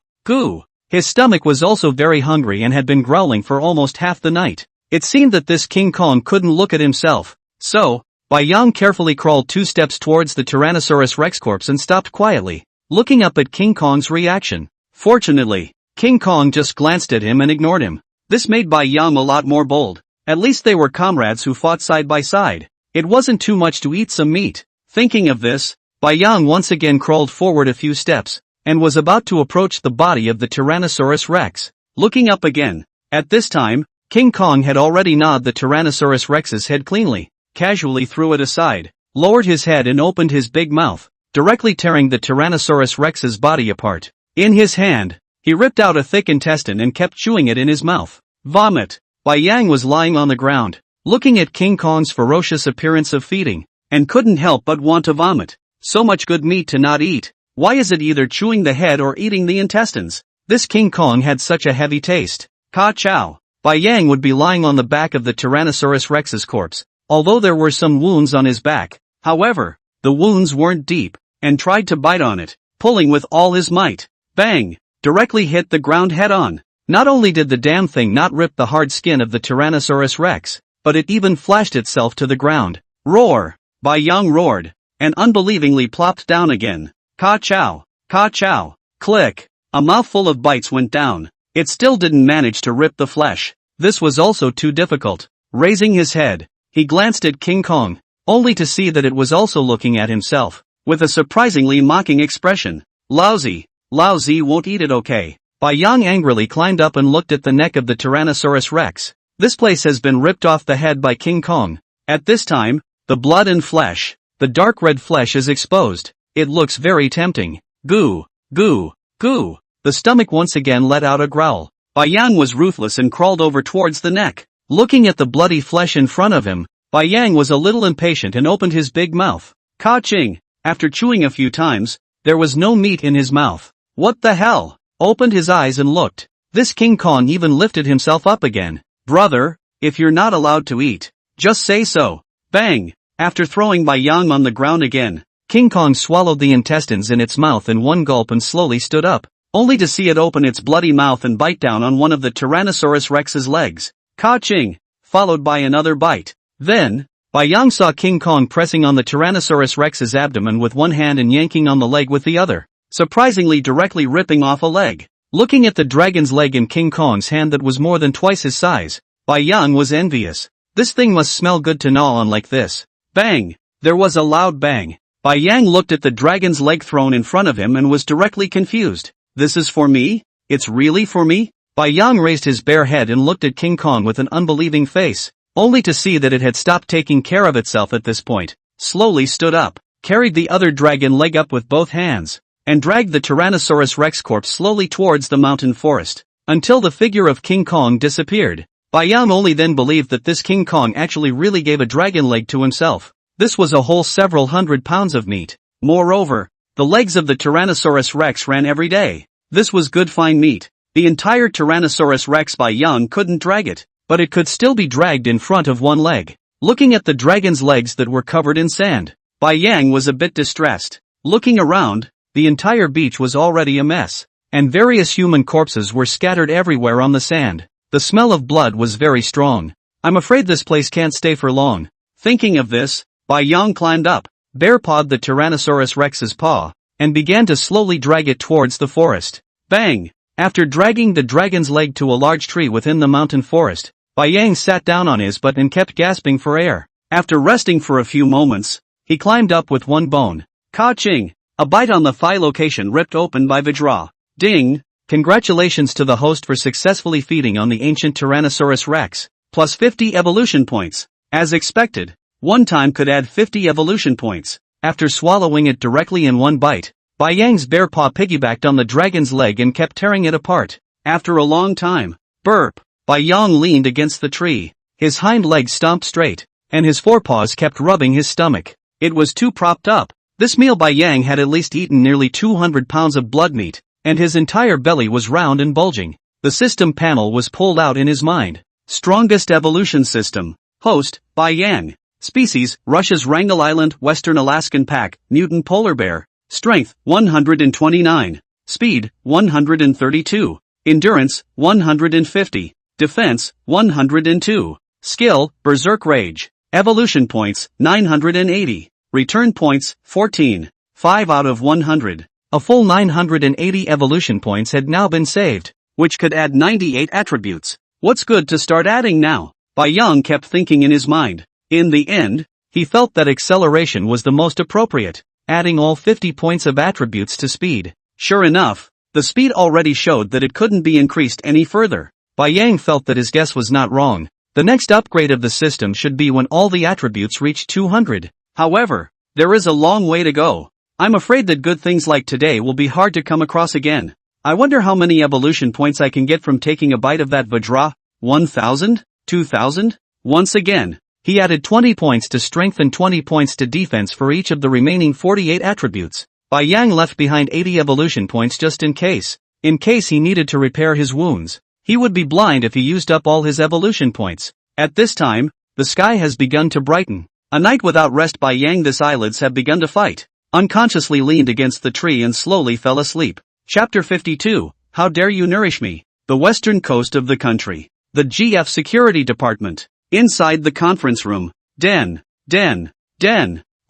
His stomach was also very hungry and had been growling for almost half the night. It seemed that this King Kong couldn't look at himself, so Bai Yang carefully crawled 2 steps towards the Tyrannosaurus Rex corpse and stopped quietly, looking up at King Kong's reaction. Fortunately, King Kong just glanced at him and ignored him. This made Bai Yang a lot more bold. At least they were comrades who fought side by side. It wasn't too much to eat some meat. Thinking of this, Bai Yang once again crawled forward a few steps, and was about to approach the body of the Tyrannosaurus Rex. Looking up again. At this time, King Kong had already gnawed the Tyrannosaurus Rex's head cleanly, casually threw it aside, lowered his head and opened his big mouth, directly tearing the Tyrannosaurus Rex's body apart. In his hand, he ripped out a thick intestine and kept chewing it in his mouth. Vomit. Bai Yang was lying on the ground, looking at King Kong's ferocious appearance of feeding, and couldn't help but want to vomit. So much good meat to not eat. Why is it either chewing the head or eating the intestines? This King Kong had such a heavy taste. Ka chow. Bai Yang would be lying on the back of the Tyrannosaurus Rex's corpse, although there were some wounds on his back. However, the wounds weren't deep, and tried to bite on it, pulling with all his might. Bang! Directly hit the ground head-on. Not only did the damn thing not rip the hard skin of the Tyrannosaurus Rex, but it even flashed itself to the ground. Roar! Bai Yang roared, and unbelievingly plopped down again. Ka chow! Ka chow! Click! A mouthful of bites went down. It still didn't manage to rip the flesh. This was also too difficult. Raising his head, he glanced at King Kong, only to see that it was also looking at himself, with a surprisingly mocking expression. Lousy. Lousy won't eat it, okay? Bai Yang angrily climbed up and looked at the neck of the Tyrannosaurus Rex. This place has been ripped off the head by King Kong. At this time, the blood and flesh, the dark red flesh is exposed. It looks very tempting. Goo, goo, goo. The stomach once again let out a growl. Bai Yang was ruthless and crawled over towards the neck. Looking at the bloody flesh in front of him, Bai Yang was a little impatient and opened his big mouth. Ka-ching! After chewing a few times, there was no meat in his mouth. What the hell? Opened his eyes and looked. This King Kong even lifted himself up again. Brother, if you're not allowed to eat, just say so. Bang! After throwing Bai Yang on the ground again, King Kong swallowed the intestines in its mouth in one gulp and slowly stood up, only to see it open its bloody mouth and bite down on one of the Tyrannosaurus Rex's legs. Ka-ching! Followed by another bite. Then, Bai Yang saw King Kong pressing on the Tyrannosaurus Rex's abdomen with one hand and yanking on the leg with the other, surprisingly directly ripping off a leg. Looking at the dragon's leg in King Kong's hand that was more than twice his size, Bai Yang was envious. This thing must smell good to gnaw on like this. Bang! There was a loud bang. Bai Yang looked at the dragon's leg thrown in front of him and was directly confused. This is for me? It's really for me? Bai Yang raised his bare head and looked at King Kong with an unbelieving face, only to see that it had stopped taking care of itself at this point. Slowly stood up, carried the other dragon leg up with both hands, and dragged the Tyrannosaurus Rex corpse slowly towards the mountain forest, until the figure of King Kong disappeared. Bai Yang only then believed that this King Kong actually really gave a dragon leg to himself. This was a whole several 100 pounds of meat. Moreover, the legs of the Tyrannosaurus Rex ran every day. This was good fine meat. The entire Tyrannosaurus Rex Bai Yang couldn't drag it, but it could still be dragged in front of one leg. Looking at the dragon's legs that were covered in sand, Bai Yang was a bit distressed. Looking around, the entire beach was already a mess, and various human corpses were scattered everywhere on the sand. The smell of blood was very strong. I'm afraid this place can't stay for long. Thinking of this, Bai Yang climbed up, bare-pawed the Tyrannosaurus Rex's paw, and began to slowly drag it towards the forest. Bang! After dragging the dragon's leg to a large tree within the mountain forest, Bai Yang sat down on his butt and kept gasping for air. After resting for a few moments, he climbed up with one bone. Ka-ching! A bite on the thigh location ripped open by Vajra. Ding! Congratulations to the host for successfully feeding on the ancient Tyrannosaurus Rex. Plus 50 evolution points. As expected, one time could add 50 evolution points. After swallowing it directly in one bite, Bai Yang's bare paw piggybacked on the dragon's leg and kept tearing it apart. After a long time, burp, Bai Yang leaned against the tree. His hind legs stomped straight, and his forepaws kept rubbing his stomach. It was too propped up. This meal Bai Yang had at least eaten nearly 200 pounds of blood meat, and his entire belly was round and bulging. The system panel was pulled out in his mind. Strongest evolution system. Host, Bai Yang. Species, Russia's Wrangel Island, Western Alaskan pack, mutant polar bear. Strength, 129. Speed, 132. Endurance, 150. Defense, 102. Skill, Berserk Rage. Evolution points, 980. Return points, 14. 5 out of 100. A full 980 evolution points had now been saved. which could add 98 attributes. What's good to start adding now? Bai Yang kept thinking in his mind. In the end, he felt that acceleration was the most appropriate, adding all 50 points of attributes to speed. Sure enough, the speed already showed that it couldn't be increased any further. Bai Yang felt that his guess was not wrong. The next upgrade of the system should be when all the attributes reach 200. However, there is a long way to go. I'm afraid that good things like today will be hard to come across again. I wonder how many evolution points I can get from taking a bite of that Vajra. 1,000? 2,000? Once again, he added 20 points to strength and 20 points to defense for each of the remaining 48 attributes. Bai Yang left behind 80 evolution points just in case he needed to repair his wounds. He would be blind if he used up all his evolution points. At this time, the sky has begun to brighten. A night without rest. Bai Yang's eyelids have begun to fight. Unconsciously leaned against the tree and slowly fell asleep. Chapter 52, How Dare You Nourish Me? The western coast of the country. The GF Security Department. Inside the conference room. Den.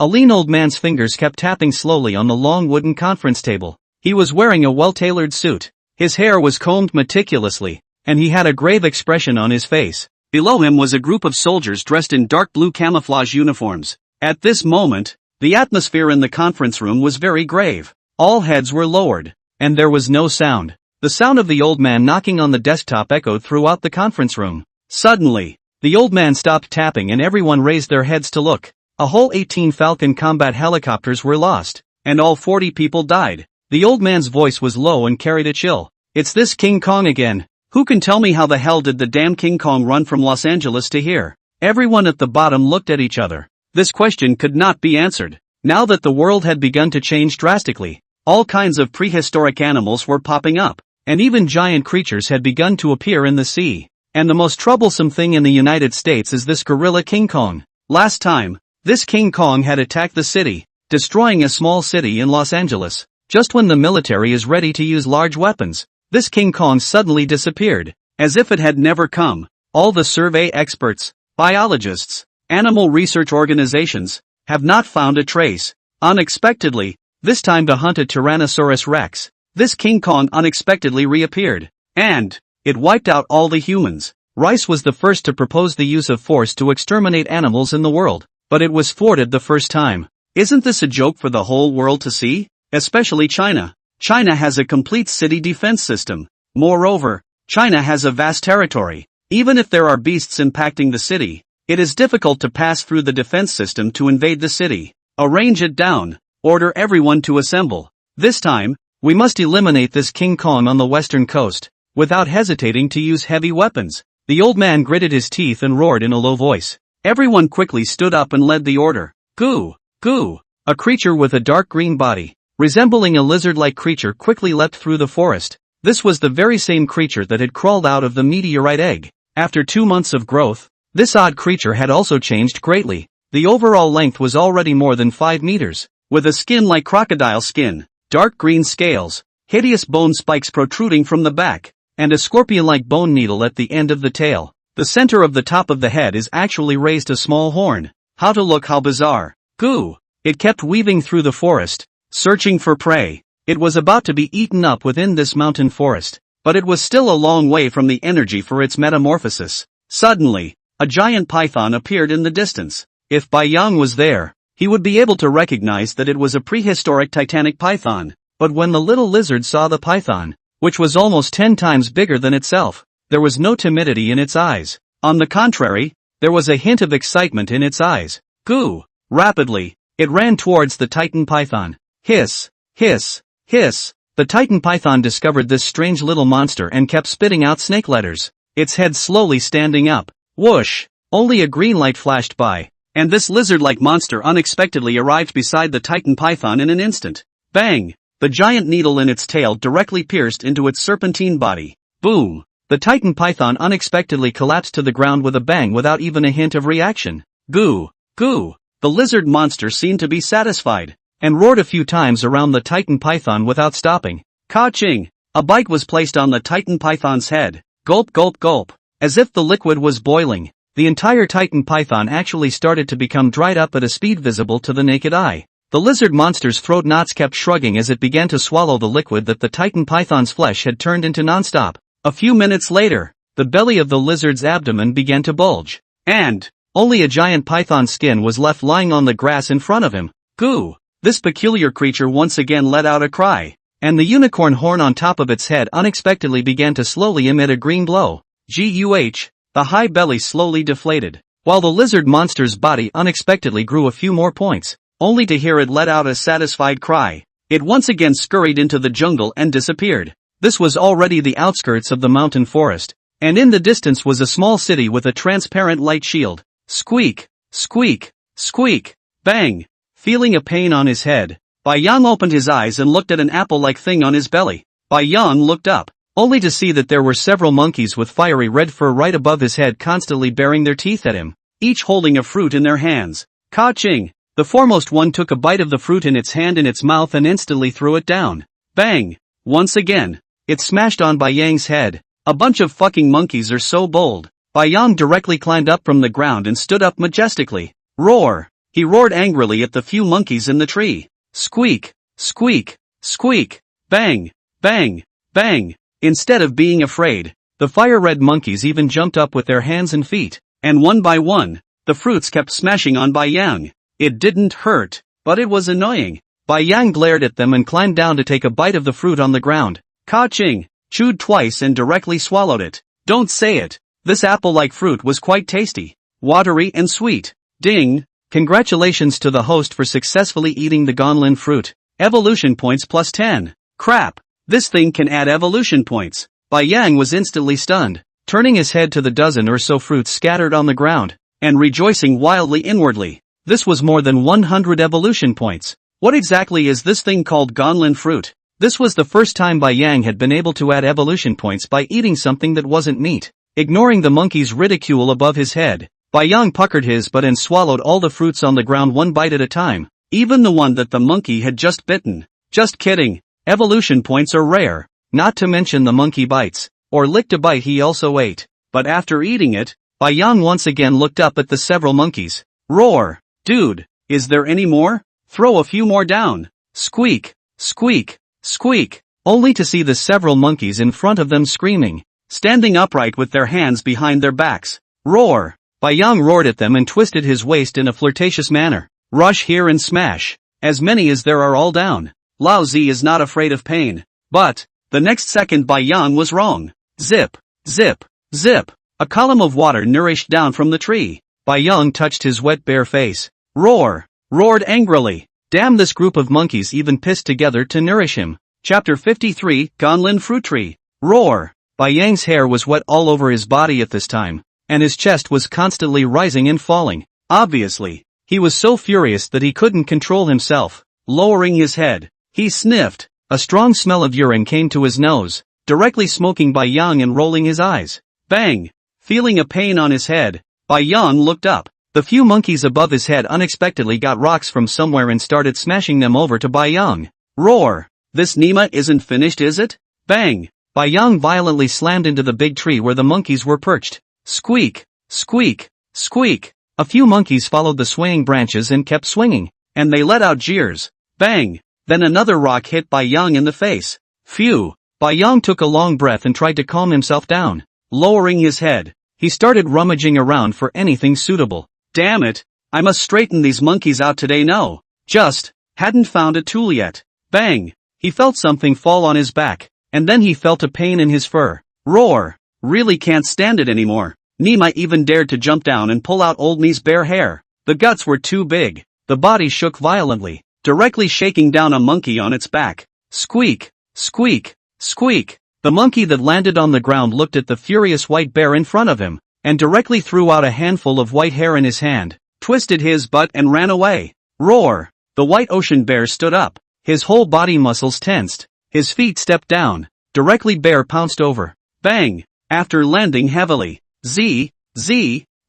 A lean old man's fingers kept tapping slowly on the long wooden conference table. He was wearing a well-tailored suit. His hair was combed meticulously, and he had a grave expression on his face. Below him was a group of soldiers dressed in dark blue camouflage uniforms. At this moment, the atmosphere in the conference room was very grave. All heads were lowered, and there was no sound. The sound of the old man knocking on the desktop echoed throughout the conference room. Suddenly, the old man stopped tapping and everyone raised their heads to look. A whole 18 Falcon combat helicopters were lost, and all 40 people died. The old man's voice was low and carried a chill. It's this King Kong again. Who can tell me how the hell did the damn King Kong run from Los Angeles to here? Everyone at the bottom looked at each other. This question could not be answered. Now that the world had begun to change drastically, all kinds of prehistoric animals were popping up, and even giant creatures had begun to appear in the sea. And the most troublesome thing in the United States is this gorilla King Kong. Last time, this King Kong had attacked the city, destroying a small city in Los Angeles. Just when the military is ready to use large weapons, this King Kong suddenly disappeared, as if it had never come. All the survey experts, biologists, animal research organizations, have not found a trace. Unexpectedly, this time the hunted Tyrannosaurus Rex, this King Kong unexpectedly reappeared, and it wiped out all the humans. Rice was the first to propose the use of force to exterminate animals in the world, but it was thwarted the first time. Isn't this a joke for the whole world to see? Especially China. China has a complete city defense system. Moreover, China has a vast territory. Even if there are beasts impacting the city, it is difficult to pass through the defense system to invade the city. Arrange it down. Order everyone to assemble. This time, we must eliminate this King Kong on the western coast, without hesitating to use heavy weapons. The old man gritted his teeth and roared in a low voice. Everyone quickly stood up and led the order. Goo! Goo! A creature with a dark green body, resembling a lizard-like creature, quickly leapt through the forest. This was the very same creature that had crawled out of the meteorite egg. After 2 months of growth, this odd creature had also changed greatly. The overall length was already more than 5 meters, with a skin like crocodile skin, dark green scales, hideous bone spikes protruding from the back, and a scorpion-like bone needle at the end of the tail. The center of the top of the head is actually raised a small horn. How bizarre. Goo! It kept weaving through the forest, searching for prey. It was about to be eaten up within this mountain forest, but it was still a long way from the energy for its metamorphosis. Suddenly, a giant python appeared in the distance. If Bai Yang was there, he would be able to recognize that it was a prehistoric titanic python. But when the little lizard saw the python, which was almost 10 times bigger than itself, there was no timidity in its eyes. On the contrary, there was a hint of excitement in its eyes. Goo! Rapidly, it ran towards the Titan python. Hiss! Hiss! Hiss! The Titan python discovered this strange little monster and kept spitting out snake letters, its head slowly standing up. Whoosh! Only a green light flashed by, and this lizard-like monster unexpectedly arrived beside the Titan python in an instant. Bang! The giant needle in its tail directly pierced into its serpentine body. Boom! The Titan python unexpectedly collapsed to the ground with a bang without even a hint of reaction. Goo! Goo! The lizard monster seemed to be satisfied, and roared a few times around the Titan python without stopping. Ka-ching! A bite was placed on the Titan python's head. Gulp gulp gulp. As if the liquid was boiling, the entire Titan python actually started to become dried up at a speed visible to the naked eye. The lizard monster's throat knots kept shrugging as it began to swallow the liquid that the Titan python's flesh had turned into non-stop. A few minutes later, the belly of the lizard's abdomen began to bulge. And only a giant python skin was left lying on the grass in front of him. Goo! This peculiar creature once again let out a cry. And the unicorn horn on top of its head unexpectedly began to slowly emit a green glow. Guh! The high belly slowly deflated, while the lizard monster's body unexpectedly grew a few more points, only to hear it let out a satisfied cry. It once again scurried into the jungle and disappeared. This was already the outskirts of the mountain forest, and in the distance was a small city with a transparent light shield. Squeak! Squeak! Squeak! Bang! Feeling a pain on his head, Bai Yang opened his eyes and looked at an apple-like thing on his belly. Bai Yang looked up, only to see that there were several monkeys with fiery red fur right above his head constantly baring their teeth at him, each holding a fruit in their hands. Ka-ching! The foremost one took a bite of the fruit in its hand in its mouth and instantly threw it down. Bang! Once again, it smashed on Bai Yang's head. A bunch of fucking monkeys are so bold. Bai Yang directly climbed up from the ground and stood up majestically. Roar! He roared angrily at the few monkeys in the tree. Squeak! Squeak! Squeak! Bang! Bang! Bang! Instead of being afraid, the fire-red monkeys even jumped up with their hands and feet, and one by one, the fruits kept smashing on Bai Yang. It didn't hurt, but it was annoying. Bai Yang glared at them and climbed down to take a bite of the fruit on the ground. Ka-ching! Chewed twice and directly swallowed it. Don't say it. This apple-like fruit was quite tasty, watery and sweet. Ding! Congratulations to the host for successfully eating the gonlin fruit. Evolution points plus 10. Crap! This thing can add evolution points. Bai Yang was instantly stunned, turning his head to the dozen or so fruits scattered on the ground, and rejoicing wildly inwardly. This was more than 100 evolution points. What exactly is this thing called gonlin fruit? This was the first time Bai Yang had been able to add evolution points by eating something that wasn't meat. Ignoring the monkey's ridicule above his head, Bai Yang puckered his butt and swallowed all the fruits on the ground one bite at a time, even the one that the monkey had just bitten. Just kidding. Evolution points are rare, not to mention the monkey bites, or licked a bite he also ate. But after eating it, Bai Yang once again looked up at the several monkeys. Roar! Dude, is there any more? Throw a few more down. Squeak! Squeak! Squeak! Only to see the several monkeys in front of them screaming, standing upright with their hands behind their backs. Roar! Bai Yang roared at them and twisted his waist in a flirtatious manner. Rush here and smash. As many as there are all down. Lao Zi is not afraid of pain. But, the next second Bai Yang was wrong. Zip! Zip! Zip! A column of water nourished down from the tree. Bai Yang touched his wet bare face. Roar! Roared angrily. Damn, this group of monkeys even pissed together to nourish him. Chapter 53, Gonlin Fruit Tree. Roar! Bai Yang's hair was wet all over his body at this time, and his chest was constantly rising and falling. Obviously, he was so furious that he couldn't control himself. Lowering his head, he sniffed. A strong smell of urine came to his nose, directly smoking Bai Yang and rolling his eyes. Bang! Feeling a pain on his head, Bai Yang looked up. The few monkeys above his head unexpectedly got rocks from somewhere and started smashing them over to Bai Yang. Roar! This Nima isn't finished, is it? Bang! Bai Yang violently slammed into the big tree where the monkeys were perched. Squeak! Squeak! Squeak! A few monkeys followed the swaying branches and kept swinging, and they let out jeers. Bang! Then another rock hit Bai Yang in the face. Phew! Bai Yang took a long breath and tried to calm himself down. Lowering his head, he started rummaging around for anything suitable. Damn it! I must straighten these monkeys out today. No, just hadn't found a tool yet. Bang! He felt something fall on his back, and then he felt a pain in his fur. Roar! Really can't stand it anymore. Nima even dared to jump down and pull out Old Me's bare hair. The guts were too big. The body shook violently, directly shaking down a monkey on its back. Squeak! Squeak! Squeak! The monkey that landed on the ground looked at the furious white bear in front of him, and directly threw out a handful of white hair in his hand, twisted his butt and ran away. Roar! The white ocean bear stood up, his whole body muscles tensed, his feet stepped down, directly bear pounced over. Bang! After landing heavily. Z.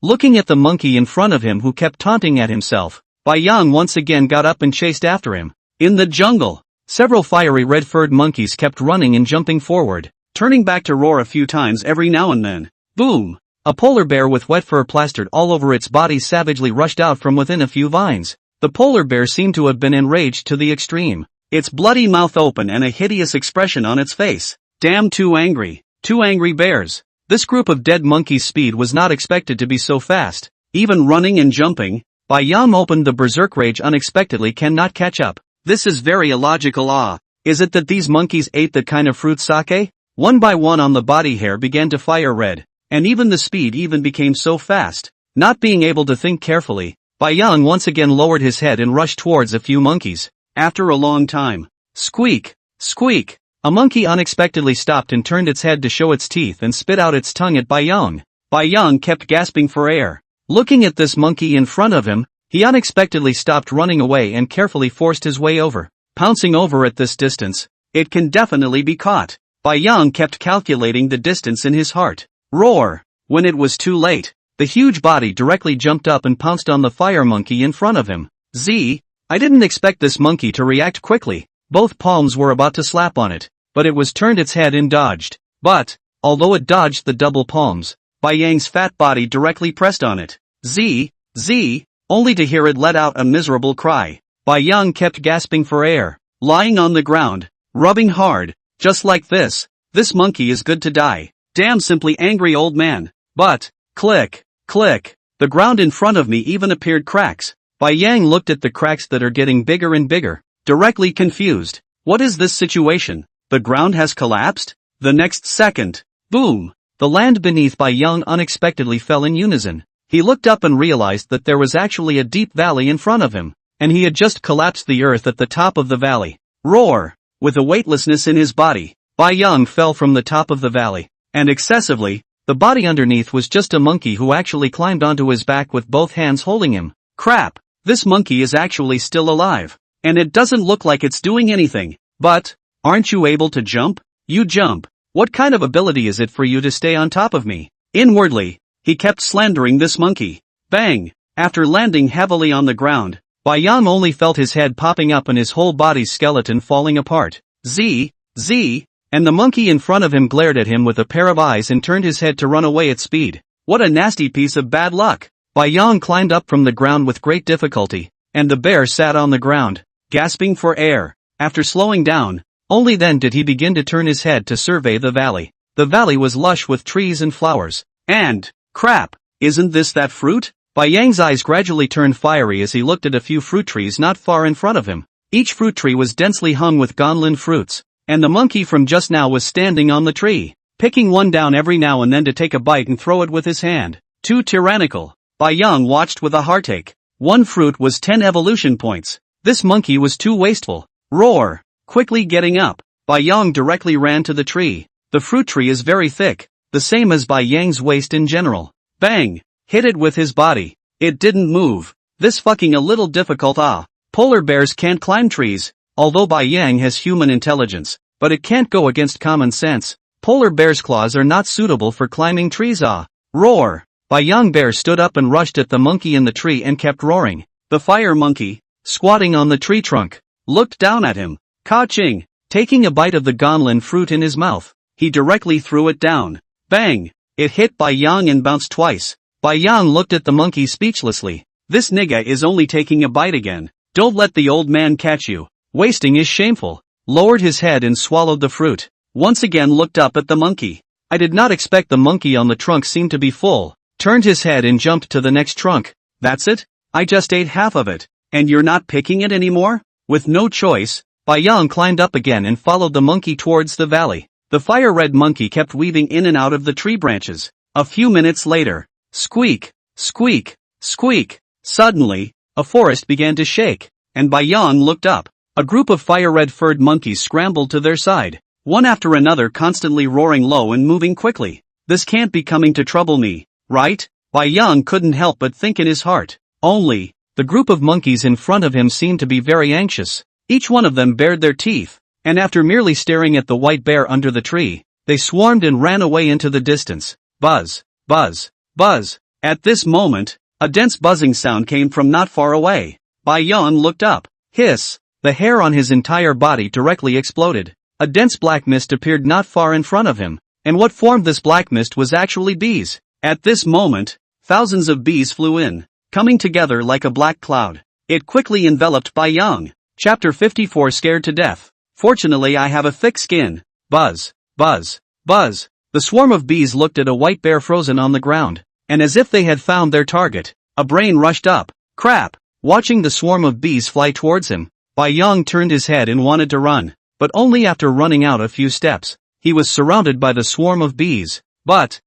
Looking at the monkey in front of him who kept taunting at himself, Bai Yang once again got up and chased after him. In the jungle, several fiery red-furred monkeys kept running and jumping forward, turning back to roar a few times every now and then. Boom! A polar bear with wet fur plastered all over its body savagely rushed out from within a few vines. The polar bear seemed to have been enraged to the extreme, its bloody mouth open and a hideous expression on its face. Damn, too angry. Two angry bears. This group of dead monkeys' speed was not expected to be so fast. Even running and jumping, Bai Yang opened the berserk rage unexpectedly cannot catch up. This is very illogical. Is it that these monkeys ate that kind of fruit sake? One by one on the body hair began to fire red, and even the speed even became so fast. Not being able to think carefully, Bai Yang once again lowered his head and rushed towards a few monkeys. After a long time, squeak, squeak, a monkey unexpectedly stopped and turned its head to show its teeth and spit out its tongue at Bai Yang. Bai Yang kept gasping for air. Looking at this monkey in front of him, he unexpectedly stopped running away and carefully forced his way over. Pouncing over at this distance, it can definitely be caught. Bai Yang kept calculating the distance in his heart. Roar! When it was too late, the huge body directly jumped up and pounced on the fire monkey in front of him. I didn't expect this monkey to react quickly. Both palms were about to slap on it, but it was turned its head and dodged. But, although it dodged the double palms, Bai Yang's fat body directly pressed on it. Only to hear it let out a miserable cry. Bai Yang kept gasping for air, lying on the ground, rubbing hard, just like this. This monkey is good to die. Damn, simply angry old man. But, click, click, the ground in front of me even appeared cracks. Bai Yang looked at the cracks that are getting bigger and bigger, directly confused. What is this situation? The ground has collapsed? The next second, boom! The land beneath Bai Yang unexpectedly fell in unison. He looked up and realized that there was actually a deep valley in front of him, and he had just collapsed the earth at the top of the valley. Roar! With a weightlessness in his body, Bai Yang fell from the top of the valley, and excessively, the body underneath was just a monkey who actually climbed onto his back with both hands holding him. Crap! This monkey is actually still alive, and it doesn't look like it's doing anything. But, aren't you able to jump? You jump. What kind of ability is it for you to stay on top of me? Inwardly, he kept slandering this monkey. Bang! After landing heavily on the ground, Bai Yang only felt his head popping up and his whole body's skeleton falling apart. And the monkey in front of him glared at him with a pair of eyes and turned his head to run away at speed. What a nasty piece of bad luck! Bai Yang climbed up from the ground with great difficulty, and the bear sat on the ground, gasping for air. After slowing down, only then did he begin to turn his head to survey the valley. The valley was lush with trees and flowers. And, crap, isn't this that fruit? Bai Yang's eyes gradually turned fiery as he looked at a few fruit trees not far in front of him. Each fruit tree was densely hung with gonlin fruits, and the monkey from just now was standing on the tree, picking one down every now and then to take a bite and throw it with his hand. Too tyrannical. Bai Yang watched with a heartache. One fruit was 10 evolution points. This monkey was too wasteful. Roar! Quickly getting up, Bai Yang directly ran to the tree. The fruit tree is very thick, the same as Bai Yang's waist in general. Bang! Hit it with his body. It didn't move. This fucking a little difficult. Polar bears can't climb trees, although Bai Yang has human intelligence, but it can't go against common sense. Polar bear's claws are not suitable for climbing trees. Roar! Bai Yang bear stood up and rushed at the monkey in the tree and kept roaring. The fire monkey, squatting on the tree trunk, looked down at him. Ka-ching! Taking a bite of the gonlin fruit in his mouth, he directly threw it down. Bang! It hit Bai Yang and bounced twice. Bai Yang looked at the monkey speechlessly. This nigga is only taking a bite again. Don't let the old man catch you. Wasting is shameful. Lowered his head and swallowed the fruit. Once again looked up at the monkey. I did not expect the monkey on the trunk seemed to be full. Turned his head and jumped to the next trunk. That's it? I just ate half of it. And you're not picking it anymore? With no choice, Bai Yang climbed up again and followed the monkey towards the valley. The fire-red monkey kept weaving in and out of the tree branches. A few minutes later, squeak, squeak, squeak. Suddenly, a forest began to shake, and Bai Yang looked up. A group of fire-red furred monkeys scrambled to their side, one after another constantly roaring low and moving quickly. This can't be coming to trouble me, right? Bai Yang couldn't help but think in his heart. Only, the group of monkeys in front of him seemed to be very anxious. Each one of them bared their teeth, and after merely staring at the white bear under the tree, they swarmed and ran away into the distance. Buzz, buzz, buzz. At this moment, a dense buzzing sound came from not far away. Bai Yang looked up. Hiss! The hair on his entire body directly exploded. A dense black mist appeared not far in front of him, and what formed this black mist was actually bees. At this moment, thousands of bees flew in, coming together like a black cloud. It quickly enveloped Bai Yang. Chapter 54 Scared to Death. Fortunately I have a thick skin. Buzz, buzz, buzz. The swarm of bees looked at a white bear frozen on the ground, and as if they had found their target, a brain rushed up. Crap! Watching the swarm of bees fly towards him, Bai Yang turned his head and wanted to run, but only after running out a few steps. He was surrounded by the swarm of bees. But,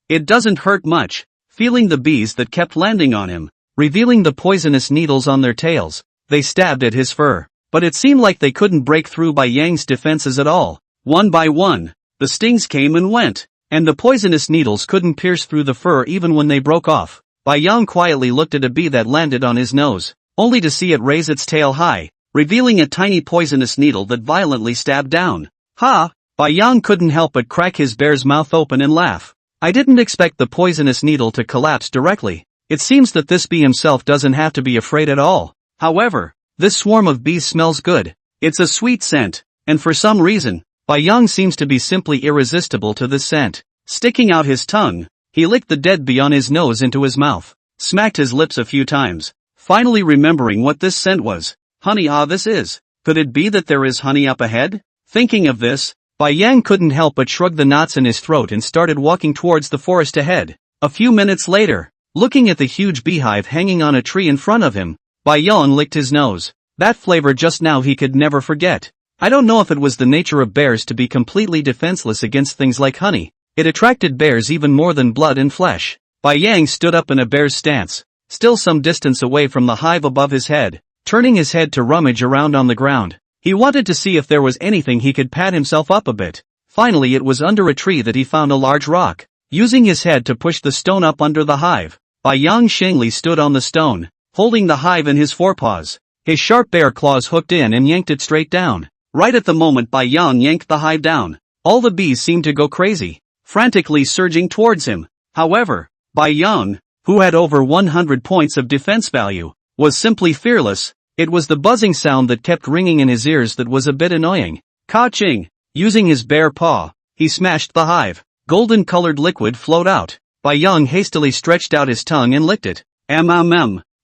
it doesn't hurt much. Feeling the bees that kept landing on him, revealing the poisonous needles on their tails, they stabbed at his fur. But it seemed like they couldn't break through Bai Yang's defenses at all. One by one, the stings came and went, and the poisonous needles couldn't pierce through the fur even when they broke off. Bai Yang quietly looked at a bee that landed on his nose, only to see it raise its tail high, revealing a tiny poisonous needle that violently stabbed down. Bai Yang couldn't help but crack his bear's mouth open and laugh. I didn't expect the poisonous needle to collapse directly. It seems that this bee himself doesn't have to be afraid at all. However, this swarm of bees smells good. It's a sweet scent, and for some reason, Bai Yang seems to be simply irresistible to this scent. Sticking out his tongue, he licked the dead bee on his nose into his mouth, smacked his lips a few times, finally remembering what this scent was. Honey, this is. Could it be that there is honey up ahead? Thinking of this, Bai Yang couldn't help but shrug the knots in his throat and started walking towards the forest ahead. A few minutes later, looking at the huge beehive hanging on a tree in front of him, Bai Yang licked his nose. That flavor just now he could never forget. I don't know if it was the nature of bears to be completely defenseless against things like honey. It attracted bears even more than blood and flesh. Bai Yang stood up in a bear's stance, still some distance away from the hive above his head, turning his head to rummage around on the ground. He wanted to see if there was anything he could pat himself up a bit. Finally it was under a tree that he found a large rock. Using his head to push the stone up under the hive, Bai Yang Shengli stood on the stone, holding the hive in his forepaws. His sharp bear claws hooked in and yanked it straight down. Right at the moment Bai Yang yanked the hive down, all the bees seemed to go crazy, frantically surging towards him. However, Bai Yang, who had over 100 points of defense value, was simply fearless. It was the buzzing sound that kept ringing in his ears that was a bit annoying. Ka-ching! Using his bare paw, he smashed the hive. Golden-colored liquid flowed out. Bai Yang hastily stretched out his tongue and licked it.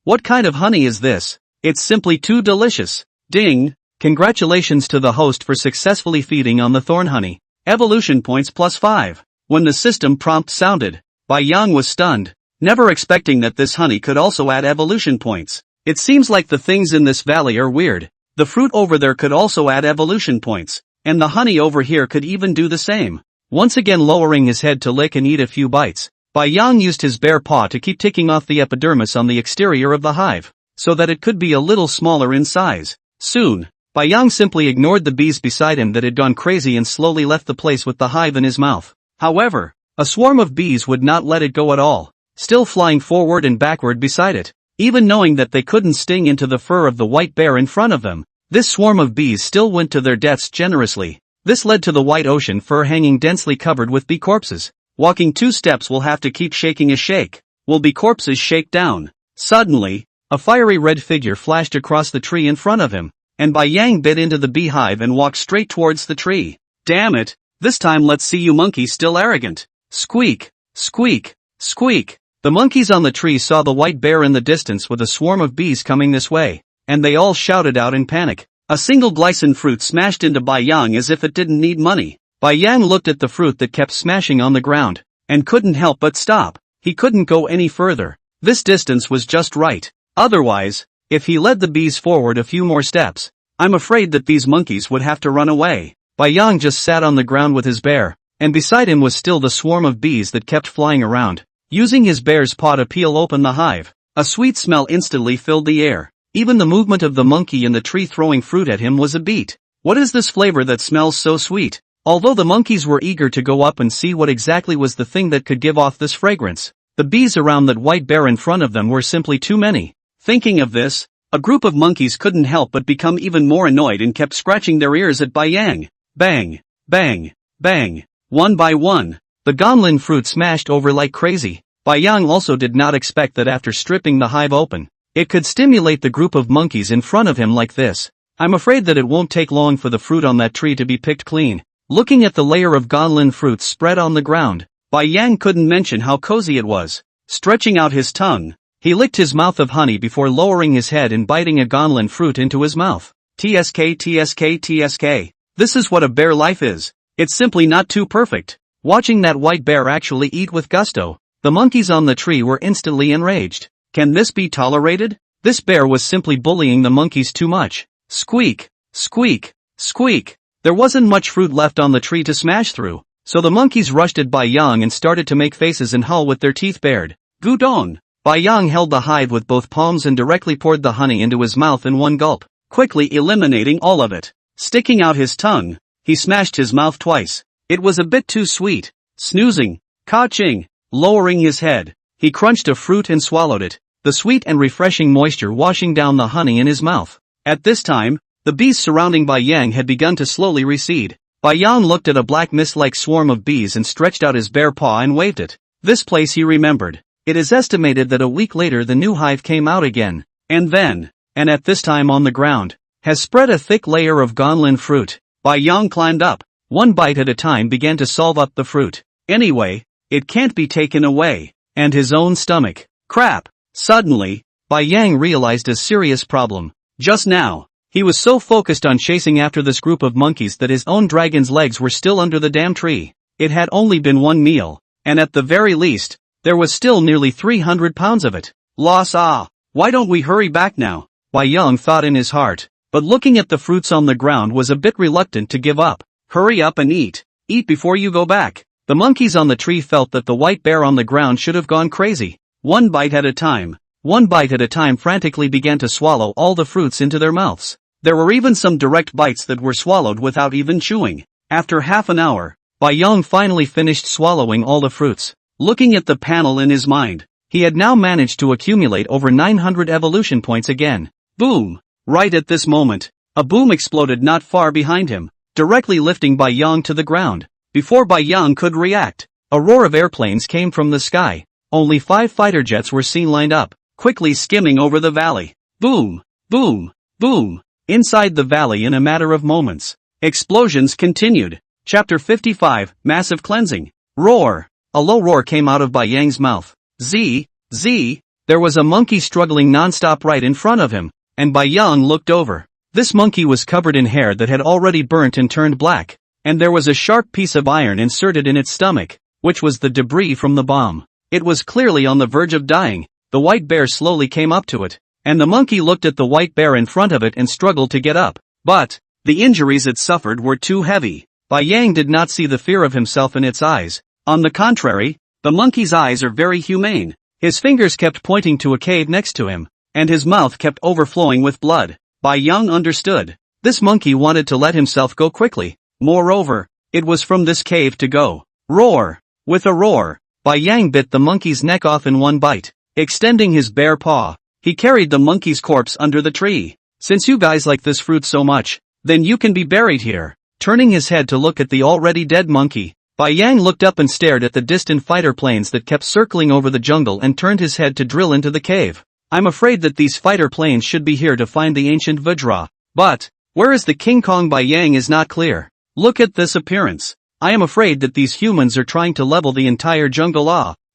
What kind of honey is this? It's simply too delicious. Ding! Congratulations to the host for successfully feeding on the thorn honey. Evolution points +5. When the system prompt sounded, Bai Yang was stunned, never expecting that this honey could also add evolution points. It seems like the things in this valley are weird. The fruit over there could also add evolution points, and the honey over here could even do the same. Once again lowering his head to lick and eat a few bites, Bai Yang used his bare paw to keep ticking off the epidermis on the exterior of the hive, so that it could be a little smaller in size. Soon, Bai Yang simply ignored the bees beside him that had gone crazy and slowly left the place with the hive in his mouth. However, a swarm of bees would not let it go at all, still flying forward and backward beside it. Even knowing that they couldn't sting into the fur of the white bear in front of them, this swarm of bees still went to their deaths generously. This led to the white ocean fur hanging densely covered with bee corpses. Walking 2 steps will have to keep shaking a shake. Will bee corpses shake down? Suddenly, a fiery red figure flashed across the tree in front of him, and Bai Yang bit into the beehive and walked straight towards the tree. Damn it, this time let's see you monkey still arrogant. Squeak, squeak, squeak. The monkeys on the tree saw the white bear in the distance with a swarm of bees coming this way, and they all shouted out in panic. A single glycine fruit smashed into Bai Yang as if it didn't need money. Bai Yang looked at the fruit that kept smashing on the ground, and couldn't help but stop. He couldn't go any further. This distance was just right. Otherwise, if he led the bees forward a few more steps, I'm afraid that these monkeys would have to run away. Bai Yang just sat on the ground with his bear, and beside him was still the swarm of bees that kept flying around. Using his bear's paw to peel open the hive, a sweet smell instantly filled the air. Even the movement of the monkey in the tree throwing fruit at him was a beat. What is this flavor that smells so sweet? Although the monkeys were eager to go up and see what exactly was the thing that could give off this fragrance, the bees around that white bear in front of them were simply too many. Thinking of this, a group of monkeys couldn't help but become even more annoyed and kept scratching their ears at Bai Yang. Bang, bang, bang. One by one, the gonlin fruit smashed over like crazy. Bai Yang also did not expect that after stripping the hive open, it could stimulate the group of monkeys in front of him like this. I'm afraid that it won't take long for the fruit on that tree to be picked clean. Looking at the layer of gonlin fruit spread on the ground, Bai Yang couldn't mention how cozy it was. Stretching out his tongue, he licked his mouth of honey before lowering his head and biting a gonlin fruit into his mouth. TSK TSK TSK. This is what a bear life is. It's simply not too perfect. watching that white bear actually eat with gusto. The monkeys on the tree were instantly enraged. Can this be tolerated? This bear was simply bullying the monkeys too much. Squeak, squeak, squeak. There wasn't much fruit left on the tree to smash through, so the monkeys rushed at Bai Yang and started to make faces and howl with their teeth bared. Gudon! Bai Yang held the hive with both palms and directly poured the honey into his mouth in one gulp, quickly eliminating all of it. Sticking out his tongue, he smashed his mouth twice. It was a bit too sweet. Snoozing, ka-ching, lowering his head, he crunched a fruit and swallowed it, the sweet and refreshing moisture washing down the honey in his mouth. At this time, the bees surrounding Bai Yang had begun to slowly recede. Bai Yang looked at a black mist-like swarm of bees and stretched out his bare paw and waved it. This place he remembered. It is estimated that a week later the new hive came out again, and at this time on the ground, has spread a thick layer of gonlin fruit. Bai Yang climbed up, one bite at a time began to solve up the fruit. Anyway, it can't be taken away. And his own stomach. Crap! Suddenly, Bai Yang realized a serious problem. Just now, he was so focused on chasing after this group of monkeys that his own dragon's legs were still under the damn tree. It had only been one meal, and at the very least, there was still nearly 300 pounds of it. Why don't we hurry back now? Bai Yang thought in his heart, but looking at the fruits on the ground was a bit reluctant to give up. Hurry up and eat. Eat before you go back. The monkeys on the tree felt that the white bear on the ground should have gone crazy. One bite at a time frantically began to swallow all the fruits into their mouths. There were even some direct bites that were swallowed without even chewing. After half an hour, Bai Yang finally finished swallowing all the fruits. Looking at the panel in his mind, he had now managed to accumulate over 900 evolution points again. Boom! Right at this moment, a boom exploded not far behind him, directly lifting Bai Yang to the ground. Before Bai Yang could react, a roar of airplanes came from the sky. Only 5 fighter jets were seen lined up, quickly skimming over the valley. Boom! Boom! Boom! Inside the valley in a matter of moments, explosions continued. Chapter 55, Massive Cleansing. Roar! A low roar came out of Bai Yang's mouth. Z! There was a monkey struggling non-stop right in front of him, and Bai Yang looked over. This monkey was covered in hair that had already burnt and turned black, and there was a sharp piece of iron inserted in its stomach, which was the debris from the bomb. It was clearly on the verge of dying. The white bear slowly came up to it, and the monkey looked at the white bear in front of it and struggled to get up. But the injuries it suffered were too heavy. Bai Yang did not see the fear of himself in its eyes. On the contrary, the monkey's eyes are very humane. His fingers kept pointing to a cave next to him, and his mouth kept overflowing with blood. Bai Yang understood. This monkey wanted to let himself go quickly. Moreover, it was from this cave to go. Roar! With a roar, Bai Yang bit the monkey's neck off in one bite. Extending his bare paw, he carried the monkey's corpse under the tree. Since you guys like this fruit so much, then you can be buried here. Turning his head to look at the already dead monkey, Bai Yang looked up and stared at the distant fighter planes that kept circling over the jungle and turned his head to drill into the cave. I'm afraid that these fighter planes should be here to find the ancient Vajra. But where is the King Kong? Bai Yang is not clear. Look at this appearance. I am afraid that these humans are trying to level the entire jungle.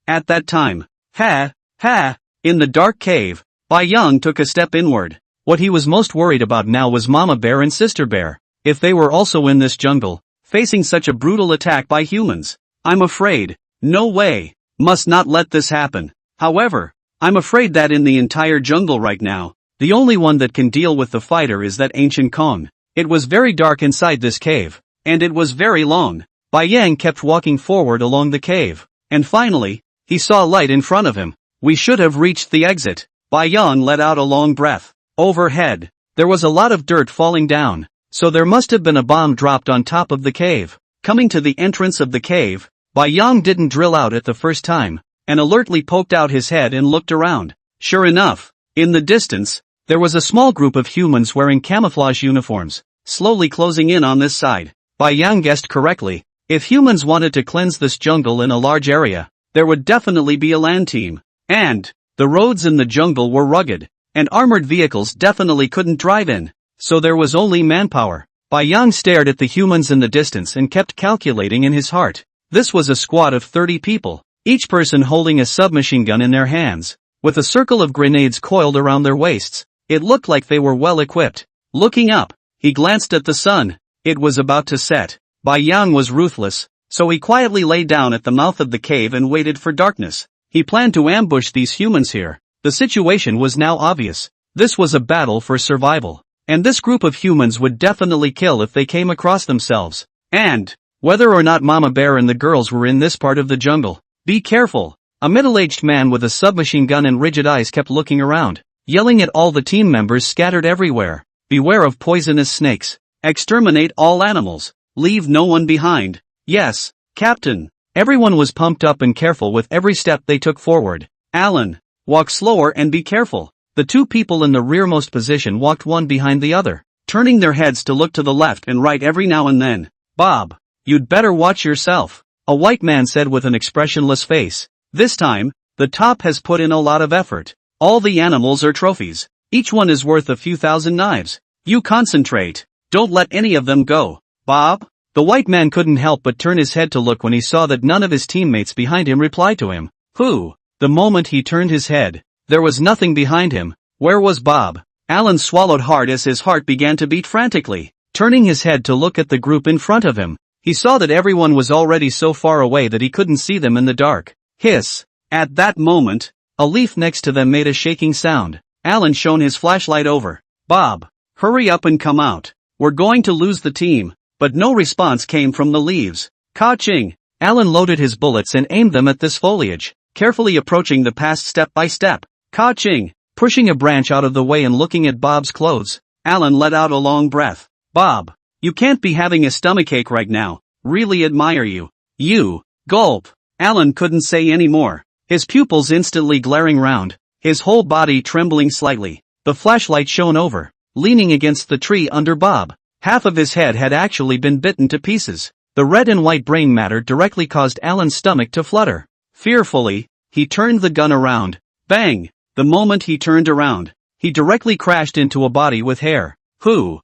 At that time, in the dark cave, Bai Yang took a step inward. What he was most worried about now was Mama Bear and Sister Bear. If they were also in this jungle, facing such a brutal attack by humans, I'm afraid, no way, must not let this happen. However, I'm afraid that in the entire jungle right now, the only one that can deal with the fighter is that ancient Kong. It was very dark inside this cave, and it was very long. Bai Yang kept walking forward along the cave, and finally, he saw light in front of him. We should have reached the exit. Bai Yang let out a long breath. Overhead, there was a lot of dirt falling down, so there must have been a bomb dropped on top of the cave. Coming to the entrance of the cave, Bai Yang didn't drill out at the first time, and alertly poked out his head and looked around. Sure enough, in the distance, there was a small group of humans wearing camouflage uniforms, slowly closing in on this side. Bai Yang guessed correctly. If humans wanted to cleanse this jungle in a large area, there would definitely be a land team. And the roads in the jungle were rugged, and armored vehicles definitely couldn't drive in, so there was only manpower. Bai Yang stared at the humans in the distance and kept calculating in his heart. This was a squad of 30 people, each person holding a submachine gun in their hands, with a circle of grenades coiled around their waists. It looked like they were well equipped. Looking up, he glanced at the sun. It was about to set. Bai Yang was ruthless. So he quietly lay down at the mouth of the cave and waited for darkness. He planned to ambush these humans here. The situation was now obvious. This was a battle for survival. And this group of humans would definitely kill if they came across themselves. And whether or not Mama Bear and the girls were in this part of the jungle. Be careful. A middle-aged man with a submachine gun and rigid eyes kept looking around, yelling at all the team members scattered everywhere. Beware of poisonous snakes. Exterminate all animals. Leave no one behind. Yes, Captain. Everyone was pumped up and careful with every step they took forward. Alan, walk slower and be careful. The two people in the rearmost position walked one behind the other, turning their heads to look to the left and right every now and then. Bob, you'd better watch yourself, a white man said with an expressionless face. This time, the top has put in a lot of effort. All the animals are trophies. Each one is worth a few thousand knives. You concentrate. Don't let any of them go. Bob? The white man couldn't help but turn his head to look when he saw that none of his teammates behind him replied to him. Who? The moment he turned his head, there was nothing behind him. Where was Bob? Alan swallowed hard as his heart began to beat frantically. Turning his head to look at the group in front of him, he saw that everyone was already so far away that he couldn't see them in the dark. Hiss. At that moment, a leaf next to them made a shaking sound. Alan shone his flashlight over. Bob, hurry up and come out. We're going to lose the team. But no response came from the leaves. Ka-ching! Alan loaded his bullets and aimed them at this foliage, carefully approaching the past step by step. Ka-ching! Pushing a branch out of the way and looking at Bob's clothes, Alan let out a long breath. Bob, you can't be having a stomachache right now. Really admire you. You. Gulp. Alan couldn't say any more, his pupils instantly glaring round, his whole body trembling slightly. The flashlight shone over, leaning against the tree under Bob. Half of his head had actually been bitten to pieces. The red and white brain matter directly caused Alan's stomach to flutter. Fearfully, he turned the gun around. Bang! The moment he turned around, he directly crashed into a body with hair. Who?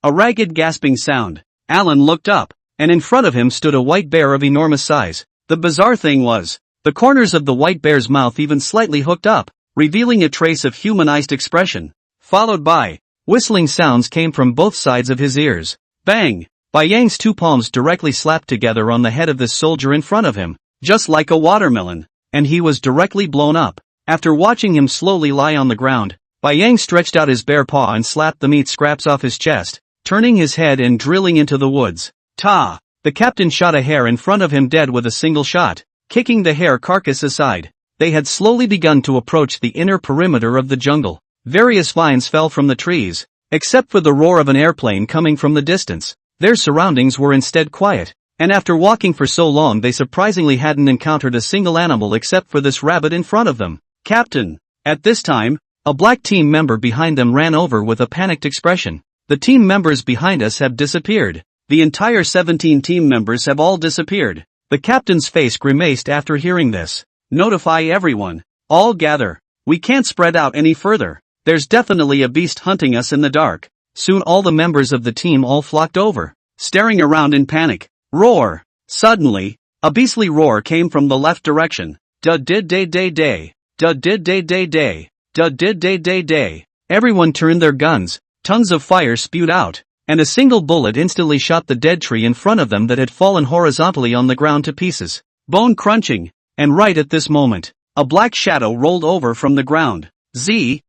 A ragged gasping sound. Alan looked up, and in front of him stood a white bear of enormous size. The bizarre thing was, the corners of the white bear's mouth even slightly hooked up, revealing a trace of humanized expression. Followed by whistling sounds came from both sides of his ears. Bang! Bai Yang's two palms directly slapped together on the head of this soldier in front of him, just like a watermelon, and he was directly blown up. After watching him slowly lie on the ground, Bai Yang stretched out his bare paw and slapped the meat scraps off his chest, turning his head and drilling into the woods. Ta! The captain shot a hare in front of him dead with a single shot, kicking the hare carcass aside. They had slowly begun to approach the inner perimeter of the jungle. Various vines fell from the trees, except for the roar of an airplane coming from the distance. Their surroundings were instead quiet, and after walking for so long they surprisingly hadn't encountered a single animal except for this rabbit in front of them. Captain! At this time, a black team member behind them ran over with a panicked expression. The team members behind us have disappeared. The entire 17 team members have all disappeared. The captain's face grimaced after hearing this. Notify everyone. All gather. We can't spread out any further. There's definitely a beast hunting us in the dark. Soon all the members of the team all flocked over, staring around in panic. Roar! Suddenly, a beastly roar came from the left direction. Da-did-day-day-day. Da-did-day-day-day. Da-did-day-day-day. Everyone turned their guns, tongues of fire spewed out, and a single bullet instantly shot the dead tree in front of them that had fallen horizontally on the ground to pieces. Bone crunching, and right at this moment, a black shadow rolled over from the ground. Z.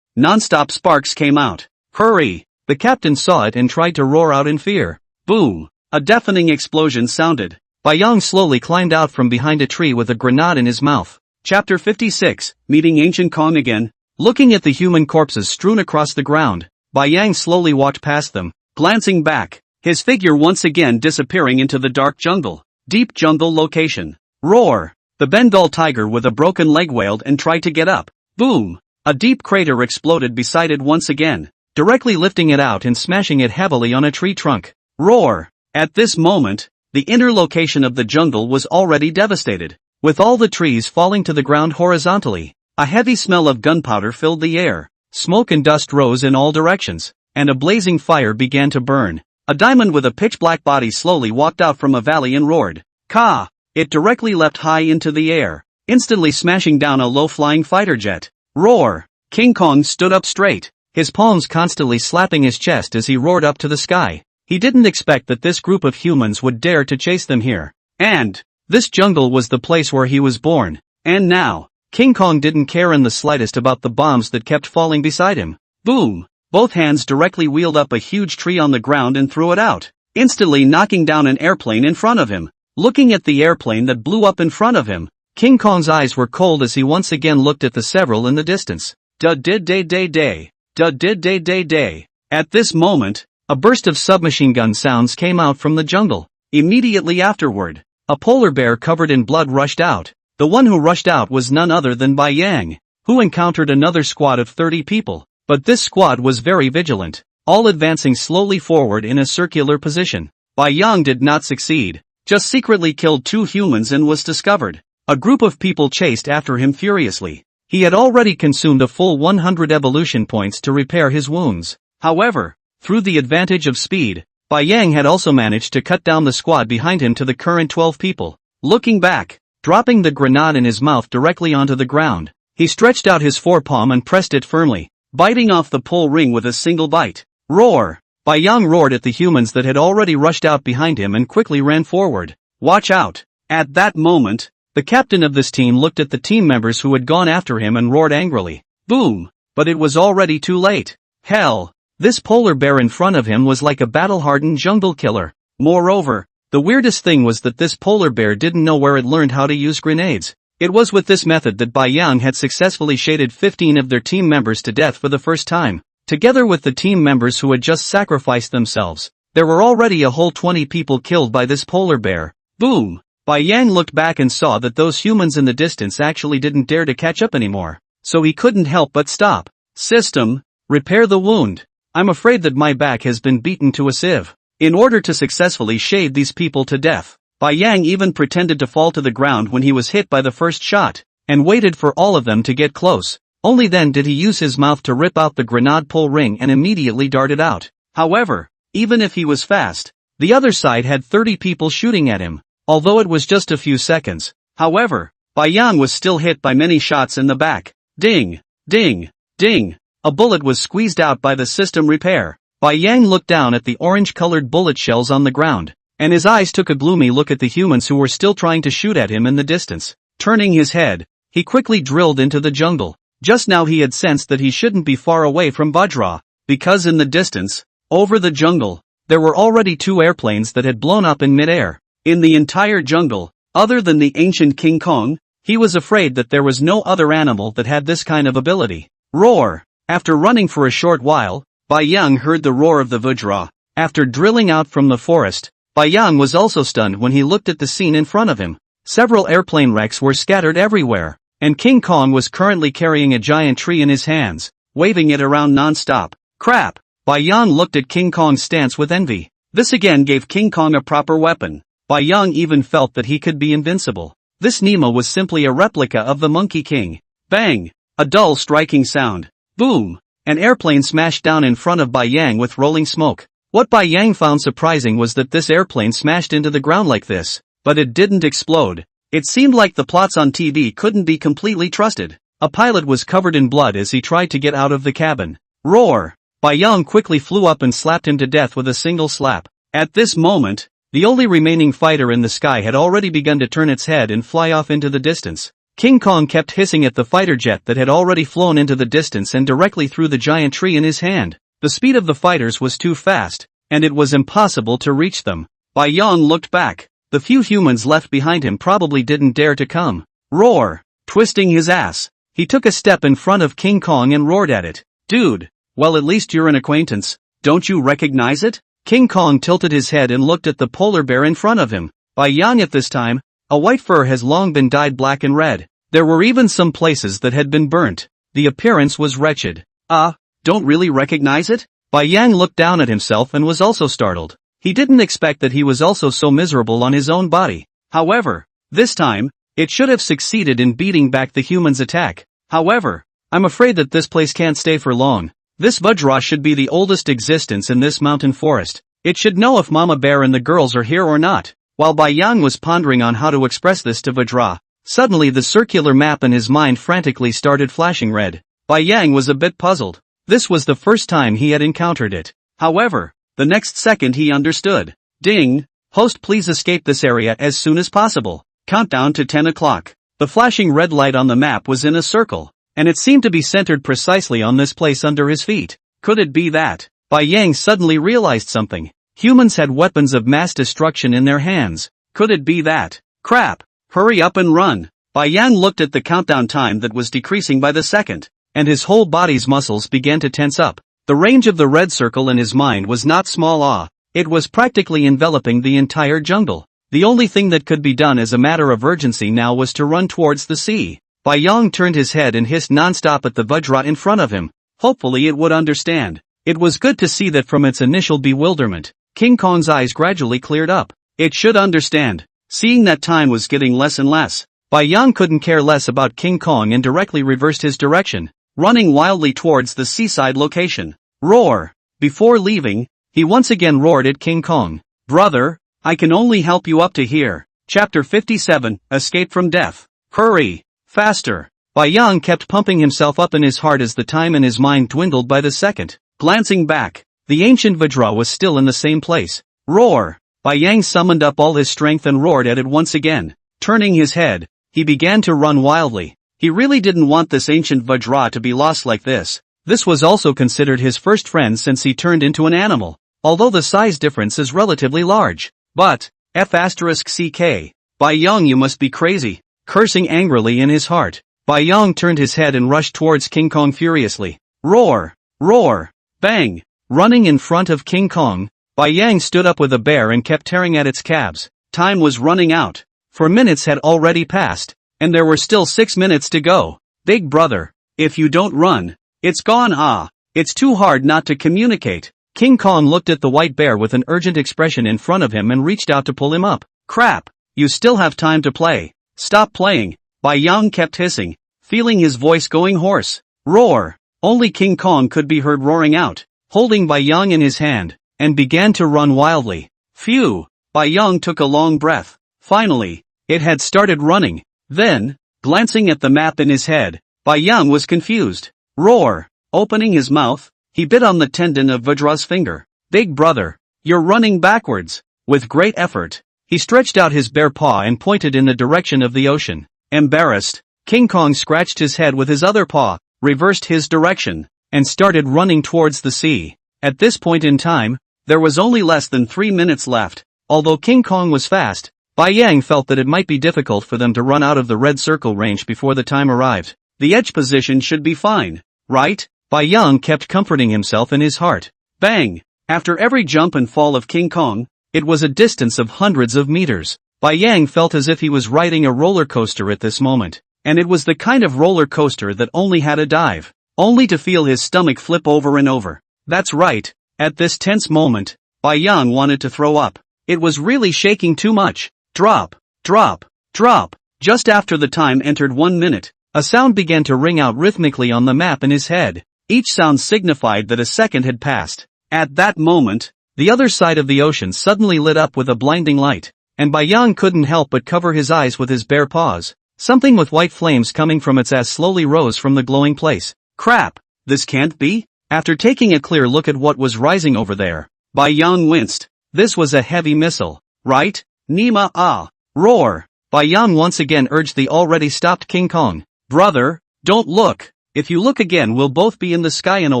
Non-stop sparks came out. Hurry! The captain saw it and tried to roar out in fear. Boom! A deafening explosion sounded. Bai Yang slowly climbed out from behind a tree with a grenade in his mouth. Chapter 56, Meeting Ancient Kong again. Looking at the human corpses strewn across the ground, Bai Yang slowly walked past them, glancing back, his figure once again disappearing into the dark jungle. Deep jungle location. Roar! The Bengal tiger with a broken leg wailed and tried to get up. Boom! A deep crater exploded beside it once again, directly lifting it out and smashing it heavily on a tree trunk. Roar! At this moment, the inner location of the jungle was already devastated, with all the trees falling to the ground horizontally. A heavy smell of gunpowder filled the air, smoke and dust rose in all directions, and a blazing fire began to burn. A diamond with a pitch-black body slowly walked out from a valley and roared. Ka! It directly leapt high into the air, instantly smashing down a low-flying fighter jet. Roar! King Kong stood up straight, his palms constantly slapping his chest as he roared up to the sky. He didn't expect that this group of humans would dare to chase them here. And this jungle was the place where he was born. And now, King Kong didn't care in the slightest about the bombs that kept falling beside him. Boom! Both hands directly wheeled up a huge tree on the ground and threw it out, instantly knocking down an airplane in front of him. Looking at the airplane that blew up in front of him, King Kong's eyes were cold as he once again looked at the several in the distance. Da-did-day-day-day. Da-did-day-day-day. At this moment, a burst of submachine gun sounds came out from the jungle. Immediately afterward, a polar bear covered in blood rushed out. The one who rushed out was none other than Bai Yang, who encountered another squad of 30 people. But this squad was very vigilant, all advancing slowly forward in a circular position. Bai Yang did not succeed, just secretly killed 2 humans and was discovered. A group of people chased after him furiously. He had already consumed a full 100 evolution points to repair his wounds. However, through the advantage of speed, Bai Yang had also managed to cut down the squad behind him to the current 12 people. Looking back, dropping the grenade in his mouth directly onto the ground, he stretched out his forearm and pressed it firmly, biting off the pole ring with a single bite. Roar! Bai Yang roared at the humans that had already rushed out behind him and quickly ran forward. Watch out! At that moment, the captain of this team looked at the team members who had gone after him and roared angrily. Boom! But it was already too late. Hell! This polar bear in front of him was like a battle-hardened jungle killer. Moreover, the weirdest thing was that this polar bear didn't know where it learned how to use grenades. It was with this method that Bai Yang had successfully shaded 15 of their team members to death for the first time. Together with the team members who had just sacrificed themselves, there were already a whole 20 people killed by this polar bear. Boom! Bai Yang looked back and saw that those humans in the distance actually didn't dare to catch up anymore. So he couldn't help but stop. System, repair the wound. I'm afraid that my back has been beaten to a sieve. In order to successfully shade these people to death, Bai Yang even pretended to fall to the ground when he was hit by the first shot, and waited for all of them to get close. Only then did he use his mouth to rip out the grenade pole ring and immediately darted out. However, even if he was fast, the other side had 30 people shooting at him, although it was just a few seconds. However, Bai Yang was still hit by many shots in the back. Ding! Ding! Ding! A bullet was squeezed out by the system repair. Bai Yang looked down at the orange-colored bullet shells on the ground, and his eyes took a gloomy look at the humans who were still trying to shoot at him in the distance. Turning his head, he quickly drilled into the jungle. Just now he had sensed that he shouldn't be far away from Vajra, because in the distance, over the jungle, there were already 2 airplanes that had blown up in mid-air. In the entire jungle, other than the ancient King Kong, he was afraid that there was no other animal that had this kind of ability. Roar! After running for a short while, Bai Yang heard the roar of the Vajra. After drilling out from the forest, Bai Yang was also stunned when he looked at the scene in front of him. Several airplane wrecks were scattered everywhere, and King Kong was currently carrying a giant tree in his hands, waving it around non-stop. Crap! Bai Yang looked at King Kong's stance with envy. This again gave King Kong a proper weapon. Bai Yang even felt that he could be invincible. This Nemo was simply a replica of the Monkey King. Bang! A dull striking sound. Boom! An airplane smashed down in front of Bai Yang with rolling smoke. What Bai Yang found surprising was that this airplane smashed into the ground like this, but it didn't explode. It seemed like the plots on TV couldn't be completely trusted. A pilot was covered in blood as he tried to get out of the cabin. Roar! Bai Yang quickly flew up and slapped him to death with a single slap. At this moment, the only remaining fighter in the sky had already begun to turn its head and fly off into the distance. King Kong kept hissing at the fighter jet that had already flown into the distance and directly through the giant tree in his hand. The speed of the fighters was too fast, and it was impossible to reach them. Bai Yang looked back. The few humans left behind him probably didn't dare to come. Roar! Twisting his ass, he took a step in front of King Kong and roared at it. Dude, well at least you're an acquaintance. Don't you recognize it? King Kong tilted his head and looked at the polar bear in front of him. Bai Yang at this time, a white fur has long been dyed black and red. There were even some places that had been burnt. The appearance was wretched. Don't really recognize it? Bai Yang looked down at himself and was also startled. He didn't expect that he was also so miserable on his own body. However, this time, it should have succeeded in beating back the humans' attack. However, I'm afraid that this place can't stay for long. This Vajra should be the oldest existence in this mountain forest. It should know if Mama Bear and the girls are here or not. While Bai Yang was pondering on how to express this to Vajra, suddenly the circular map in his mind frantically started flashing red. Bai Yang was a bit puzzled. This was the first time he had encountered it. However, The next second he understood. Ding! Host, please escape this area as soon as possible. Countdown to 10 o'clock. The flashing red light on the map was in a circle, and it seemed to be centered precisely on this place under his feet. Could it be that? Bai Yang suddenly realized something. Humans had weapons of mass destruction in their hands. Could it be that? Crap! Hurry up and run! Bai Yang looked at the countdown time that was decreasing by the second, and his whole body's muscles began to tense up. The range of the red circle in his mind was not small. It was practically enveloping the entire jungle. The only thing that could be done as a matter of urgency now was to run towards the sea. Bai Yang turned his head and hissed non-stop at the Vajra in front of him. Hopefully it would understand. It was good to see that from its initial bewilderment, King Kong's eyes gradually cleared up. It should understand. Seeing that time was getting less and less, Bai Yang couldn't care less about King Kong and directly reversed his direction, running wildly towards the seaside location. Roar! Before leaving, he once again roared at King Kong. Brother, I can only help you up to here. Chapter 57, Escape from Death. Hurry! Faster! Bai Yang kept pumping himself up in his heart as the time in his mind dwindled by the second. Glancing back, the ancient Vajra was still in the same place. Roar! Bai Yang summoned up all his strength and roared at it once again. Turning his head, he began to run wildly. He really didn't want this ancient Vajra to be lost like this. This was also considered his first friend since he turned into an animal, although the size difference is relatively large. But, F***CK. Bai Yang, you must be crazy. Cursing angrily in his heart, Bai Yang turned his head and rushed towards King Kong furiously. Roar! Roar! Bang! Running in front of King Kong, Bai Yang stood up with a bear and kept tearing at its calves. Time was running out. 4 minutes had already passed, and there were still 6 minutes to go. Big brother, if you don't run, it's gone. It's too hard not to communicate. King Kong looked at the white bear with an urgent expression in front of him and reached out to pull him up. Crap! You still have time to play. Stop playing. Bai Yang kept hissing, feeling his voice going hoarse. Roar! Only King Kong could be heard roaring out, holding Bai Yang in his hand, and began to run wildly. Phew! Bai Yang took a long breath. Finally, it had started running. Then, glancing at the map in his head, Bai Yang was confused. Roar! Opening his mouth, he bit on the tendon of Vajra's finger. Big brother, you're running backwards. With great effort, he stretched out his bare paw and pointed in the direction of the ocean. Embarrassed, King Kong scratched his head with his other paw, reversed his direction, and started running towards the sea. At this point in time, there was only less than 3 minutes left. Although King Kong was fast, Bai Yang felt that it might be difficult for them to run out of the red circle range before the time arrived. The edge position should be fine, right? Bai Yang kept comforting himself in his heart. Bang! After every jump and fall of King Kong, it was a distance of hundreds of meters. Bai Yang felt as if he was riding a roller coaster at this moment, and it was the kind of roller coaster that only had a dive, only to feel his stomach flip over and over. That's right, at this tense moment, Bai Yang wanted to throw up. It was really shaking too much. Drop, drop, drop. Just after the time entered 1 minute, a sound began to ring out rhythmically on the map in his head. Each sound signified that a second had passed. At that moment, the other side of the ocean suddenly lit up with a blinding light, and Bai Yang couldn't help but cover his eyes with his bare paws. Something with white flames coming from its ass slowly rose from the glowing place. Crap! This can't be? After taking a clear look at what was rising over there, Bai Yang winced. This was a heavy missile, right? Nima. Roar! Bai Yang once again urged the already stopped King Kong. Brother, don't look. If you look again we'll both be in the sky in a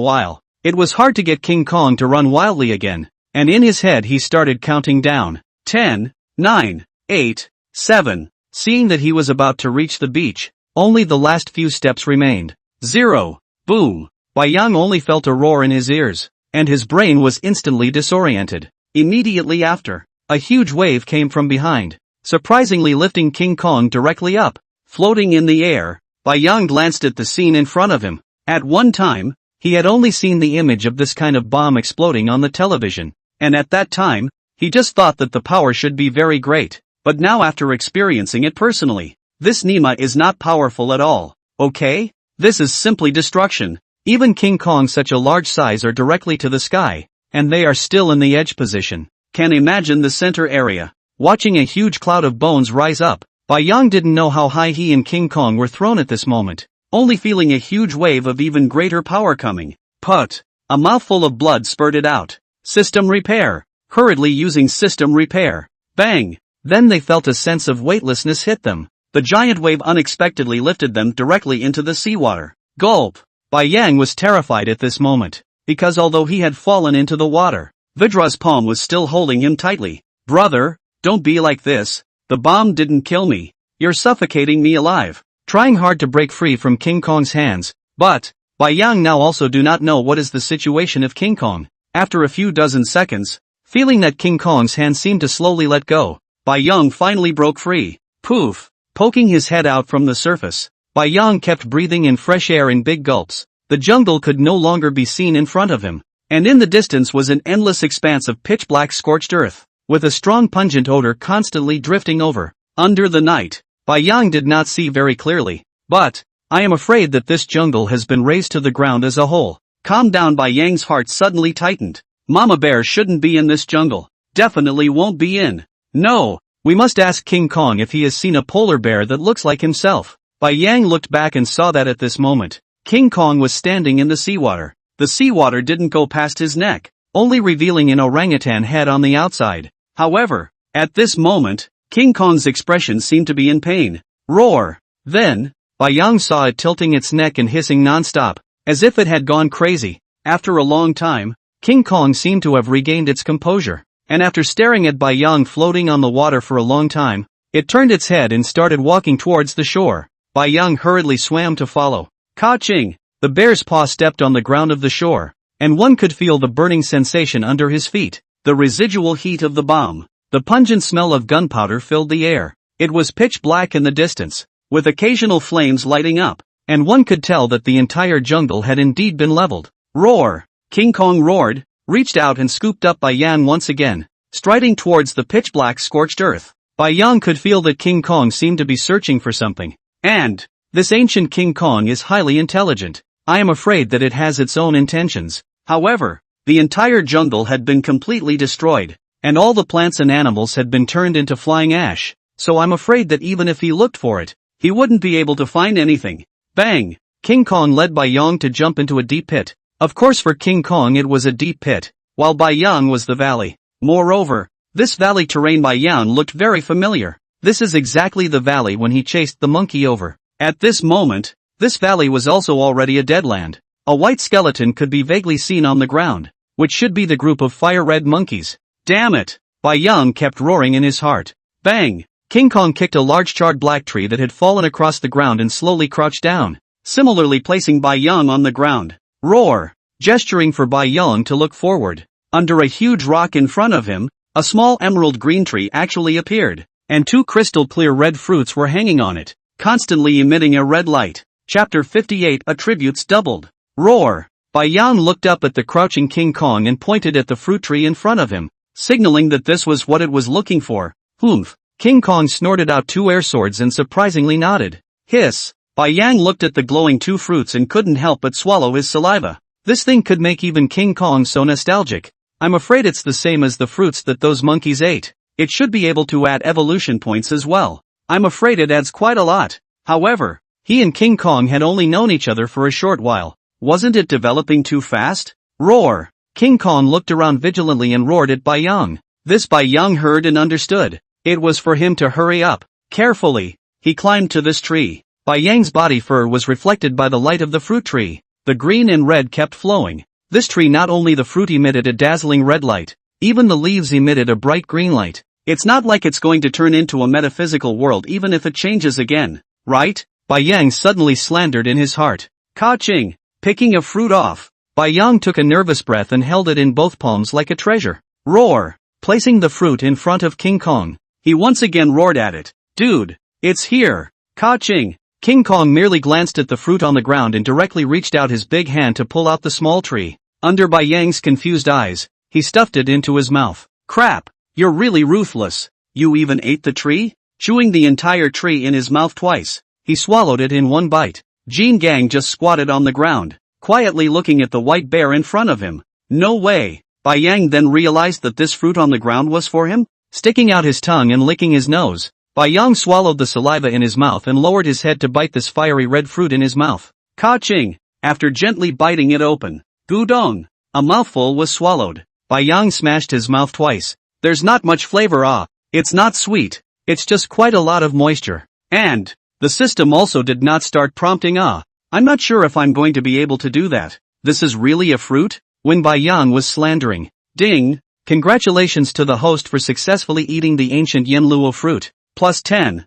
while. It was hard to get King Kong to run wildly again, and in his head he started counting down. 10, 9, 8, 7. Seeing that he was about to reach the beach, only the last few steps remained. 0. Boom! Bai Yang only felt a roar in his ears, and his brain was instantly disoriented. Immediately after, a huge wave came from behind, surprisingly lifting King Kong directly up. Floating in the air, Bai Yang glanced at the scene in front of him. At one time, he had only seen the image of this kind of bomb exploding on the television, and at that time, he just thought that the power should be very great. But now after experiencing it personally, this Nima is not powerful at all, okay? This is simply destruction. Even King Kong such a large size are directly to the sky, and they are still in the edge position. Can imagine the center area. Watching a huge cloud of bones rise up, Bai Yang didn't know how high he and King Kong were thrown at this moment, only feeling a huge wave of even greater power coming. Put! A mouthful of blood spurted out. System repair. Hurriedly using system repair. Bang! Then they felt a sense of weightlessness hit them. The giant wave unexpectedly lifted them directly into the seawater. Gulp! Bai Yang was terrified at this moment, because although he had fallen into the water, Vidra's palm was still holding him tightly. Brother, don't be like this. The bomb didn't kill me. You're suffocating me alive. Trying hard to break free from King Kong's hands, but Bai Yang now also do not know what is the situation of King Kong. After a few dozen seconds, feeling that King Kong's hand seemed to slowly let go, Bai Yang finally broke free. Poof! Poking his head out from the surface, Bai Yang kept breathing in fresh air in big gulps. The jungle could no longer be seen in front of him, and in the distance was an endless expanse of pitch-black scorched earth, with a strong pungent odor constantly drifting over. Under the night, Bai Yang did not see very clearly, but I am afraid that this jungle has been razed to the ground as a whole. Calm down. Bai Yang's heart suddenly tightened. Mama Bear shouldn't be in this jungle. Definitely won't be in. No, we must ask King Kong if he has seen a polar bear that looks like himself. Bai Yang looked back and saw that at this moment, King Kong was standing in the seawater. The seawater didn't go past his neck, only revealing an orangutan head on the outside. However, at this moment, King Kong's expression seemed to be in pain. Roar! Then, Bai Yang saw it tilting its neck and hissing non-stop, as if it had gone crazy. After a long time, King Kong seemed to have regained its composure, and after staring at Bai Yang floating on the water for a long time, it turned its head and started walking towards the shore. Bai Yang hurriedly swam to follow. Ka-ching! The bear's paw stepped on the ground of the shore, and one could feel the burning sensation under his feet. The residual heat of the bomb, the pungent smell of gunpowder filled the air. It was pitch black in the distance, with occasional flames lighting up, and one could tell that the entire jungle had indeed been leveled. Roar! King Kong roared, reached out and scooped up Bai Yang once again, striding towards the pitch-black scorched earth. Bai Yang could feel that King Kong seemed to be searching for something. And this ancient King Kong is highly intelligent. I am afraid that it has its own intentions. However, the entire jungle had been completely destroyed, and all the plants and animals had been turned into flying ash, so I'm afraid that even if he looked for it, he wouldn't be able to find anything. Bang! King Kong led Bai Yang to jump into a deep pit. Of course for King Kong it was a deep pit, while Bai Yang was the valley. Moreover, this valley terrain Bai Yang looked very familiar. This is exactly the valley when he chased the monkey over. At this moment, this valley was also already a dead land. A white skeleton could be vaguely seen on the ground, which should be the group of fire-red monkeys. Damn it! Bai Yang kept roaring in his heart. Bang! King Kong kicked a large charred black tree that had fallen across the ground and slowly crouched down, similarly placing Bai Yang on the ground. Roar! Gesturing for Bai Yang to look forward. Under a huge rock in front of him, a small emerald green tree actually appeared, and two crystal clear red fruits were hanging on it, constantly emitting a red light. Chapter 58 Attributes Doubled. Roar! Bai Yang looked up at the crouching King Kong and pointed at the fruit tree in front of him, signaling that this was what it was looking for. Humph! King Kong snorted out two air swords and surprisingly nodded. Hiss! Bai Yang looked at the glowing two fruits and couldn't help but swallow his saliva. This thing could make even King Kong so nostalgic. I'm afraid it's the same as the fruits that those monkeys ate. It should be able to add evolution points as well. I'm afraid it adds quite a lot. However, he and King Kong had only known each other for a short while. Wasn't it developing too fast? Roar! King Kong looked around vigilantly and roared at Bai Yang. This Bai Yang heard and understood. It was for him to hurry up. Carefully, he climbed to this tree. Bai Yang's body fur was reflected by the light of the fruit tree. The green and red kept flowing. This tree, not only the fruit emitted a dazzling red light, even the leaves emitted a bright green light. It's not like it's going to turn into a metaphysical world even if it changes again, right? Bai Yang suddenly slandered in his heart. Ka-ching! Picking a fruit off. Bai Yang took a nervous breath and held it in both palms like a treasure. Roar! Placing the fruit in front of King Kong, he once again roared at it. Dude, it's here! Ka-ching! King Kong merely glanced at the fruit on the ground and directly reached out his big hand to pull out the small tree. Under Bai Yang's confused eyes, he stuffed it into his mouth. Crap! You're really ruthless. You even ate the tree? Chewing the entire tree in his mouth twice, he swallowed it in one bite. Jean Gang just squatted on the ground, quietly looking at the white bear in front of him. No way! Bai Yang then realized that this fruit on the ground was for him? Sticking out his tongue and licking his nose, Bai Yang swallowed the saliva in his mouth and lowered his head to bite this fiery red fruit in his mouth. Ka-ching! After gently biting it open, gudong! A mouthful was swallowed. Bai Yang smashed his mouth twice. There's not much flavor. It's not sweet. It's just quite a lot of moisture. And the system also did not start prompting. I'm not sure if I'm going to be able to do that. This is really a fruit? When Bai Yang was slandering. Ding! Congratulations to the host for successfully eating the ancient Yenluo fruit. Plus 10,000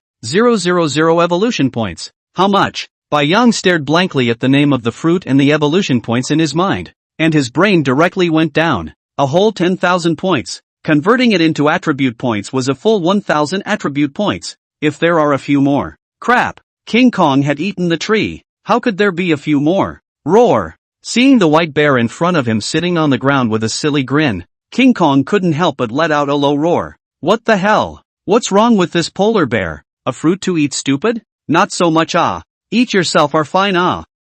evolution points. How much? Bai Yang stared blankly at the name of the fruit and the evolution points in his mind. And his brain directly went down. A whole 10,000 points. Converting it into attribute points was a full 1,000 attribute points. If there are a few more. Crap! King Kong had eaten the tree. How could there be a few more? Roar! Seeing the white bear in front of him sitting on the ground with a silly grin, King Kong couldn't help but let out a low roar. What the hell? What's wrong with this polar bear? A fruit to eat, stupid? Not so much. Eat yourself are fine.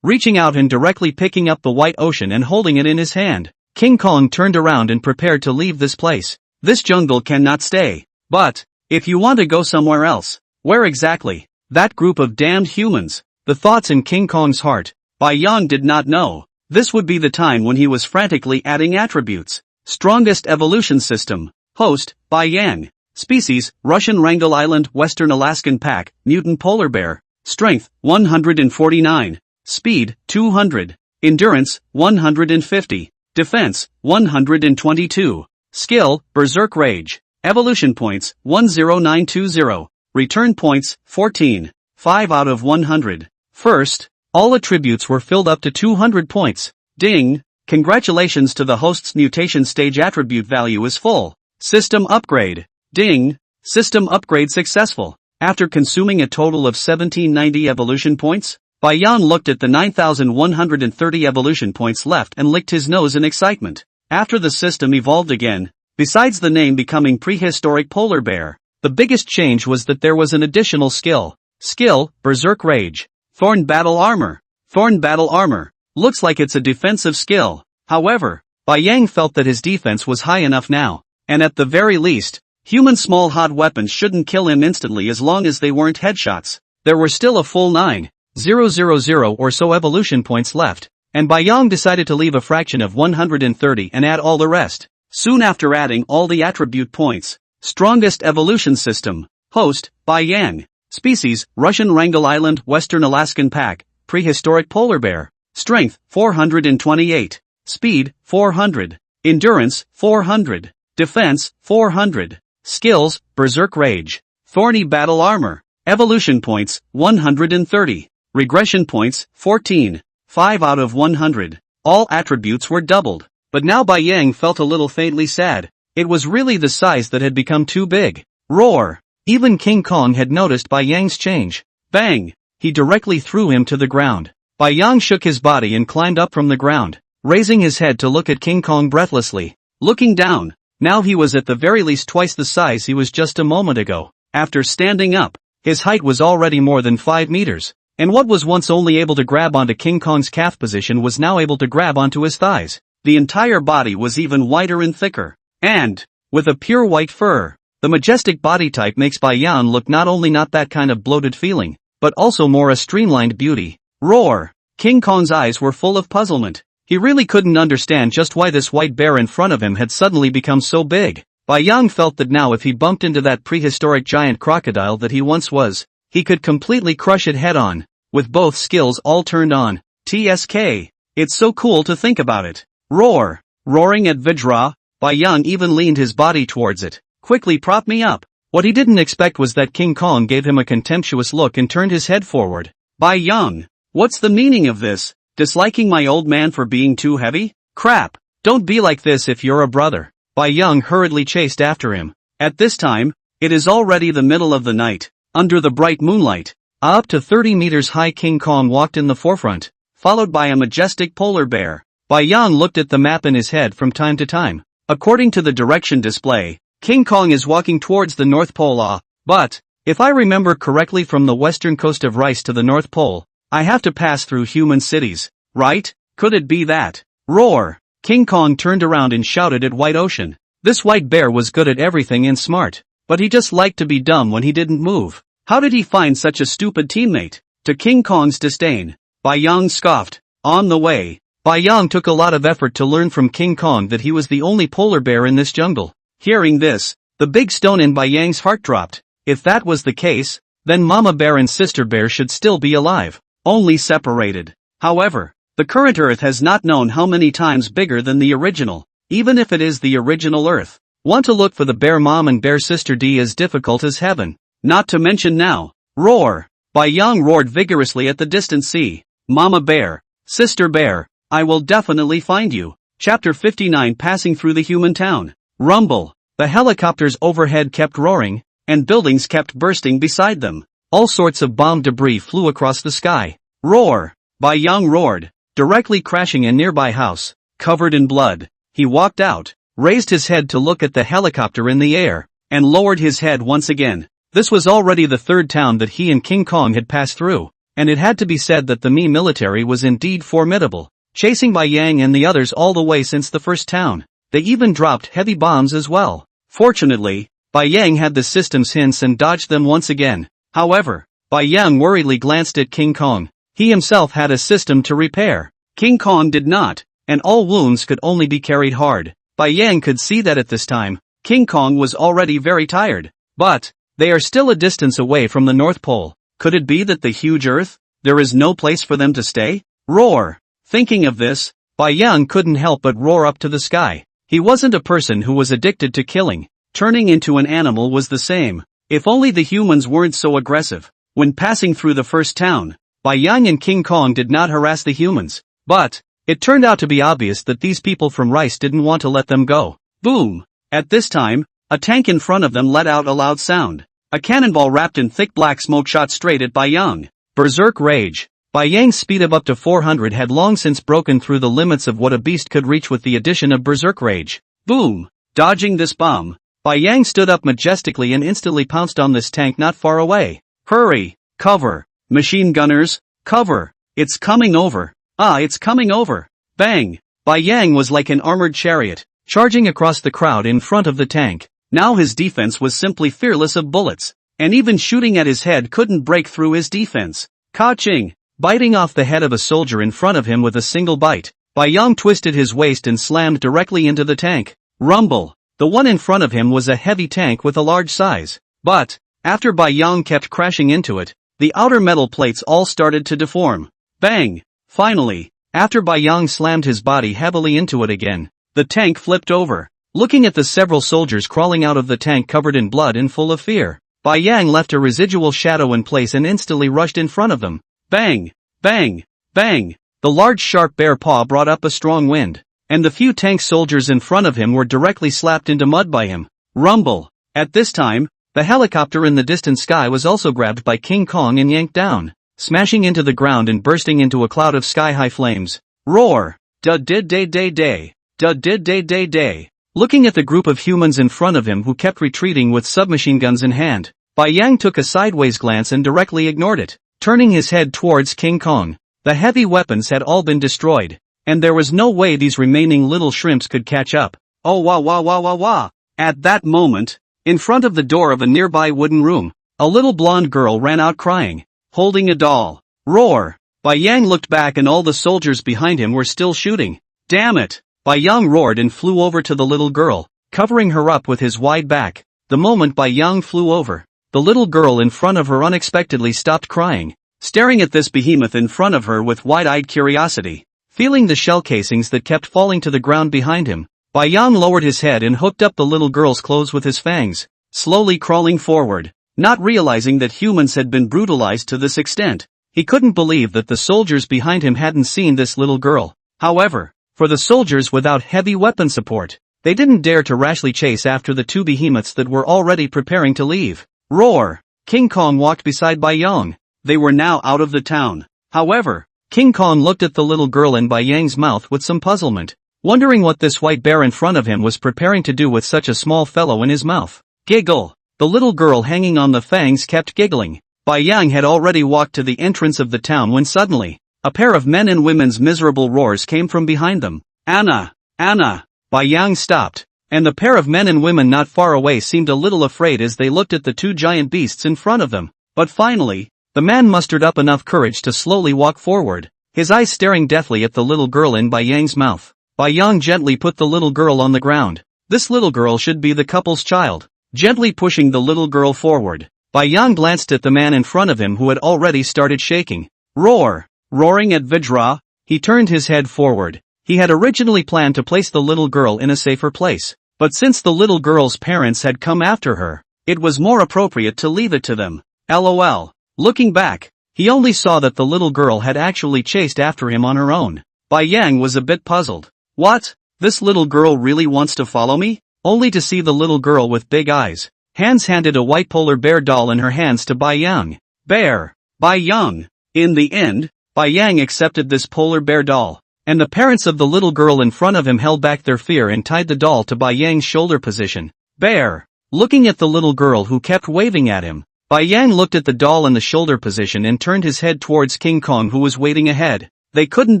Reaching out and directly picking up the white ocean and holding it in his hand, King Kong turned around and prepared to leave this place. This jungle cannot stay. But if you want to go somewhere else, where exactly? That group of damned humans. The thoughts in King Kong's heart. Bai Yang did not know. This would be the time when he was frantically adding attributes. Strongest evolution system. Host, Bai Yang. Species, Russian Wrangel Island, Western Alaskan Pack, mutant polar bear. Strength, 149. Speed, 200. Endurance, 150. Defense, 122. Skill, Berserk Rage. Evolution points, 10920. Return points, 14. 5 out of 100. First, all attributes were filled up to 200 points. Ding! Congratulations to the host's mutation stage attribute value is full. System upgrade. Ding! System upgrade successful. After consuming a total of 1790 evolution points, Bai Yang looked at the 9130 evolution points left and licked his nose in excitement. After the system evolved again, besides the name becoming prehistoric polar bear, the biggest change was that there was an additional skill. Skill, Berserk Rage. Thorn Battle Armor. Thorn Battle Armor. Looks like it's a defensive skill. However, Bai Yang felt that his defense was high enough now, and at the very least, human small hot weapons shouldn't kill him instantly as long as they weren't headshots. There were still a full 9,000 or so evolution points left, and Bai Yang decided to leave a fraction of 130 and add all the rest. Soon after adding all the attribute points, strongest evolution system. Host, Bai Yang. Species, Russian Wrangel Island, Western Alaskan Pack, prehistoric polar bear. Strength, 428. Speed, 400. Endurance, 400. Defense, 400. Skills, Berserk Rage. Thorny Battle Armor. Evolution points, 130. Regression points, 14. 5 out of 100. All attributes were doubled. But now Bai Yang felt a little faintly sad. It was really the size that had become too big. Roar! Even King Kong had noticed Bai Yang's change. Bang! He directly threw him to the ground. Bai Yang shook his body and climbed up from the ground, raising his head to look at King Kong breathlessly. Looking down, now he was at the very least twice the size he was just a moment ago. After standing up, his height was already more than 5 meters, and what was once only able to grab onto King Kong's calf position was now able to grab onto his thighs. The entire body was even whiter and thicker, and with a pure white fur. The majestic body type makes Bai Yang look not only not that kind of bloated feeling, but also more a streamlined beauty. Roar! King Kong's eyes were full of puzzlement. He really couldn't understand just why this white bear in front of him had suddenly become so big. Bai Yang felt that now if he bumped into that prehistoric giant crocodile that he once was, he could completely crush it head on, with both skills all turned on. TSK. It's so cool to think about it. Roar! Roaring at Vajra, Bai Yang even leaned his body towards it. Quickly prop me up. What he didn't expect was that King Kong gave him a contemptuous look and turned his head forward. Bai Yang, what's the meaning of this? Disliking my old man for being too heavy? Crap! Don't be like this if you're a brother. Bai Yang hurriedly chased after him. At this time, it is already the middle of the night. Under the bright moonlight, a up to 30 meters high King Kong walked in the forefront, followed by a majestic polar bear. Bai Yang looked at the map in his head from time to time. According to the direction display, King Kong is walking towards the North Pole. But if I remember correctly, from the western coast of Rice to the North Pole, I have to pass through human cities, right? Could it be that? Roar! King Kong turned around and shouted at White Ocean. This white bear was good at everything and smart, but he just liked to be dumb when he didn't move. How did he find such a stupid teammate? To King Kong's disdain, Bai Yang scoffed. On the way, Bai Yang took a lot of effort to learn from King Kong that he was the only polar bear in this jungle. Hearing this, the big stone in Bai Yang's heart dropped. If that was the case, then Mama Bear and Sister Bear should still be alive, only separated. However, the current Earth has not known how many times bigger than the original, even if it is the original Earth. Want to look for the Bear Mom and Bear Sister D as difficult as heaven. Not to mention now. Roar! Bai Yang roared vigorously at the distant sea. Mama Bear, Sister Bear, I will definitely find you. Chapter 59 Passing through the human town. Rumble. The helicopters overhead kept roaring, and buildings kept bursting beside them. All sorts of bomb debris flew across the sky. Roar! Bai Yang roared, directly crashing a nearby house. Covered in blood, he walked out, raised his head to look at the helicopter in the air, and lowered his head once again. This was already the third town that he and King Kong had passed through, and it had to be said that the Mii military was indeed formidable, chasing Bai Yang and the others all the way since the first town. They even dropped heavy bombs as well. Fortunately, Bai Yang had the system's hints and dodged them once again. However, Bai Yang worriedly glanced at King Kong. He himself had a system to repair. King Kong did not, and all wounds could only be carried hard. Bai Yang could see that at this time, King Kong was already very tired. But they are still a distance away from the North Pole. Could it be that the huge Earth, there is no place for them to stay? Roar! Thinking of this, Bai Yang couldn't help but roar up to the sky. He wasn't a person who was addicted to killing. Turning into an animal was the same. If only the humans weren't so aggressive. When passing through the first town, Bai Yang and King Kong did not harass the humans. But it turned out to be obvious that these people from Rice didn't want to let them go. Boom! At this time, a tank in front of them let out a loud sound. A cannonball wrapped in thick black smoke shot straight at Bai Yang. Berserk rage. Bai Yang's speed of up to 400 had long since broken through the limits of what a beast could reach with the addition of berserk rage. Boom! Dodging this bomb, Bai Yang stood up majestically and instantly pounced on this tank not far away. Hurry! Cover! Machine gunners, cover! It's coming over! It's coming over! Bang! Bai Yang was like an armored chariot, charging across the crowd in front of the tank. Now his defense was simply fearless of bullets, and even shooting at his head couldn't break through his defense. Ka-ching! Biting off the head of a soldier in front of him with a single bite, Bai Yang twisted his waist and slammed directly into the tank. Rumble! The one in front of him was a heavy tank with a large size. But after Bai Yang kept crashing into it, the outer metal plates all started to deform. Bang! Finally, after Bai Yang slammed his body heavily into it again, the tank flipped over. Looking at the several soldiers crawling out of the tank covered in blood and full of fear, Bai Yang left a residual shadow in place and instantly rushed in front of them. Bang! Bang! Bang! The large sharp bear paw brought up a strong wind, and the few tank soldiers in front of him were directly slapped into mud by him. Rumble! At this time, the helicopter in the distant sky was also grabbed by King Kong and yanked down, smashing into the ground and bursting into a cloud of sky-high flames. Roar! Da-did-day-day-day! Da-did-day-day-day! Looking at the group of humans in front of him who kept retreating with submachine guns in hand, Bai Yang took a sideways glance and directly ignored it, turning his head towards King Kong. The heavy weapons had all been destroyed, and there was no way these remaining little shrimps could catch up. Oh wah wah wah wah wah! At that moment, in front of the door of a nearby wooden room, a little blonde girl ran out crying, holding a doll. Roar! Bai Yang looked back and all the soldiers behind him were still shooting. Damn it! Bai Yang roared and flew over to the little girl, covering her up with his wide back. The moment Bai Yang flew over, the little girl in front of her unexpectedly stopped crying, staring at this behemoth in front of her with wide-eyed curiosity. Feeling the shell casings that kept falling to the ground behind him, Bai Yang lowered his head and hooked up the little girl's clothes with his fangs, slowly crawling forward. Not realizing that humans had been brutalized to this extent, he couldn't believe that the soldiers behind him hadn't seen this little girl. However, for the soldiers without heavy weapon support, they didn't dare to rashly chase after the two behemoths that were already preparing to leave. Roar! King Kong walked beside Bai Yang. They were now out of the town. However, King Kong looked at the little girl in Bai Yang's mouth with some puzzlement, wondering what this white bear in front of him was preparing to do with such a small fellow in his mouth. Giggle! The little girl hanging on the fangs kept giggling. Bai Yang had already walked to the entrance of the town when suddenly, a pair of men and women's miserable roars came from behind them. Anna! Anna! Bai Yang stopped, and the pair of men and women not far away seemed a little afraid as they looked at the two giant beasts in front of them. But finally, the man mustered up enough courage to slowly walk forward, his eyes staring deathly at the little girl in Bai Yang's mouth. Bai Yang gently put the little girl on the ground. This little girl should be the couple's child. Gently pushing the little girl forward, Bai Yang glanced at the man in front of him who had already started shaking. Roar! Roaring at Vajra, he turned his head forward. He had originally planned to place the little girl in a safer place, but since the little girl's parents had come after her, it was more appropriate to leave it to them. LOL. Looking back, he only saw that the little girl had actually chased after him on her own. Bai Yang was a bit puzzled. What? This little girl really wants to follow me? Only to see the little girl with big eyes. Hands handed a white polar bear doll in her hands to Bai Yang. Bear. Bai Yang. In the end, Bai Yang accepted this polar bear doll, and the parents of the little girl in front of him held back their fear and tied the doll to Bai Yang's shoulder position. Bear. Looking at the little girl who kept waving at him, Bai Yang looked at the doll in the shoulder position and turned his head towards King Kong who was waiting ahead. They couldn't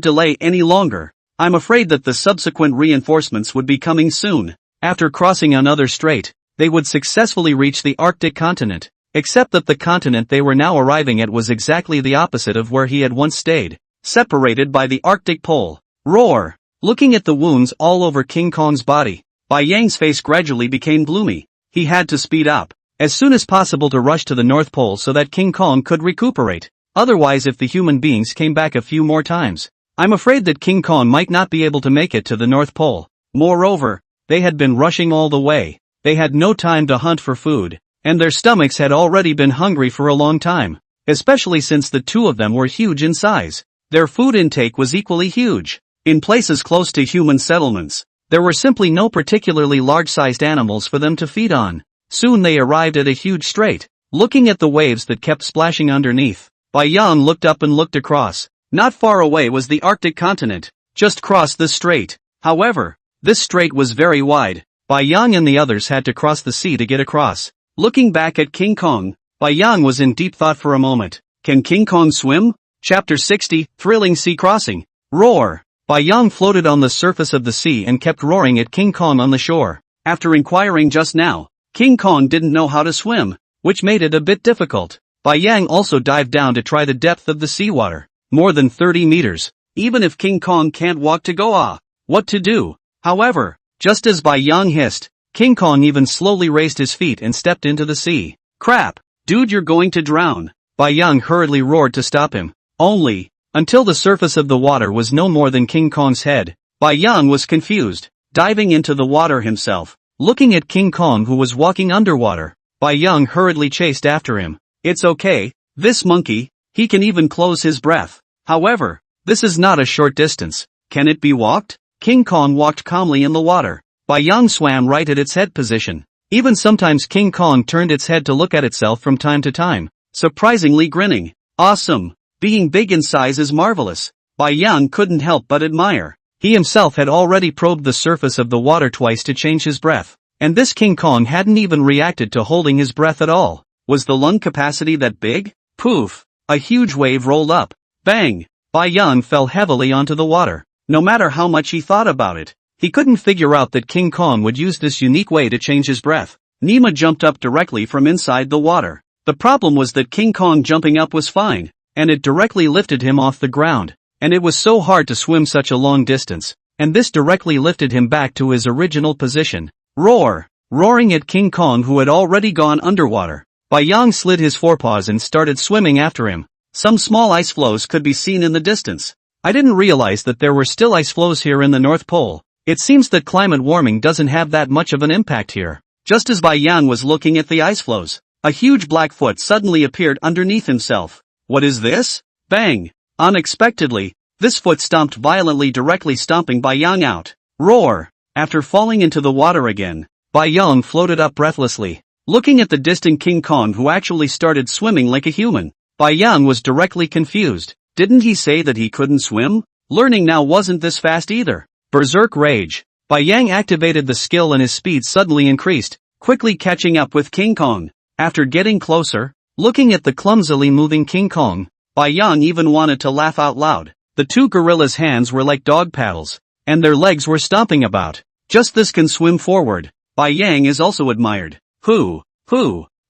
delay any longer. I'm afraid that the subsequent reinforcements would be coming soon. After crossing another strait, they would successfully reach the Arctic continent, except that the continent they were now arriving at was exactly the opposite of where he had once stayed, separated by the Arctic Pole. Roar! Looking at the wounds all over King Kong's body, Bai Yang's face gradually became gloomy. He had to speed up as soon as possible to rush to the North Pole so that King Kong could recuperate. Otherwise, if the human beings came back a few more times, I'm afraid that King Kong might not be able to make it to the North Pole. Moreover, they had been rushing all the way. They had no time to hunt for food, and their stomachs had already been hungry for a long time, especially since the two of them were huge in size. Their food intake was equally huge. In places close to human settlements, there were simply no particularly large-sized animals for them to feed on. Soon they arrived at a huge strait. Looking at the waves that kept splashing underneath, Bai Yang looked up and looked across. Not far away was the Arctic continent. Just cross the strait. However, this strait was very wide. Bai Yang and the others had to cross the sea to get across. Looking back at King Kong, Bai Yang was in deep thought for a moment. Can King Kong swim? Chapter 60, Thrilling Sea Crossing. Roar! Bai Yang floated on the surface of the sea and kept roaring at King Kong on the shore. After inquiring just now, King Kong didn't know how to swim, which made it a bit difficult. Bai Yang also dived down to try the depth of the seawater. More than 30 meters. Even if King Kong can't walk to go what to do? However, just as Bai Yang hissed, King Kong even slowly raised his feet and stepped into the sea. Crap! Dude, you're going to drown! Bai Yang hurriedly roared to stop him. Only, until the surface of the water was no more than King Kong's head, Bai Yang was confused, diving into the water himself. Looking at King Kong who was walking underwater, Bai Yang hurriedly chased after him. It's okay, this monkey, he can even close his breath. However, this is not a short distance. Can it be walked? King Kong walked calmly in the water. Bai Yang swam right at its head position. Even sometimes King Kong turned its head to look at itself from time to time, surprisingly grinning. Awesome! Being big in size is marvelous. Bai Yang couldn't help but admire. He himself had already probed the surface of the water twice to change his breath, and this King Kong hadn't even reacted to holding his breath at all. Was the lung capacity that big? Poof! A huge wave rolled up. Bang! Bai Yang fell heavily onto the water. No matter how much he thought about it, he couldn't figure out that King Kong would use this unique way to change his breath. Nima jumped up directly from inside the water. The problem was that King Kong jumping up was fine, and it directly lifted him off the ground. And it was so hard to swim such a long distance, and this directly lifted him back to his original position. Roar! Roaring at King Kong who had already gone underwater, Bai Yang slid his forepaws and started swimming after him. Some small ice floes could be seen in the distance. I didn't realize that there were still ice floes here in the North Pole. It seems that climate warming doesn't have that much of an impact here. Just as Bai Yang was looking at the ice floes, a huge black foot suddenly appeared underneath himself. What is this? Bang! Unexpectedly, this foot stomped violently, directly stomping Bai Yang out. Roar! After falling into the water again, Bai Yang floated up breathlessly, looking at the distant King Kong who actually started swimming like a human. Bai Yang was directly confused. Didn't he say that he couldn't swim? Learning now wasn't this fast either. Berserk Rage. Bai Yang activated the skill and his speed suddenly increased, quickly catching up with King Kong. After getting closer, looking at the clumsily moving King Kong, Bai Yang even wanted to laugh out loud. The two gorillas' hands were like dog paddles, and their legs were stomping about. Just this can swim forward. Bai Yang is also admired. Hoo!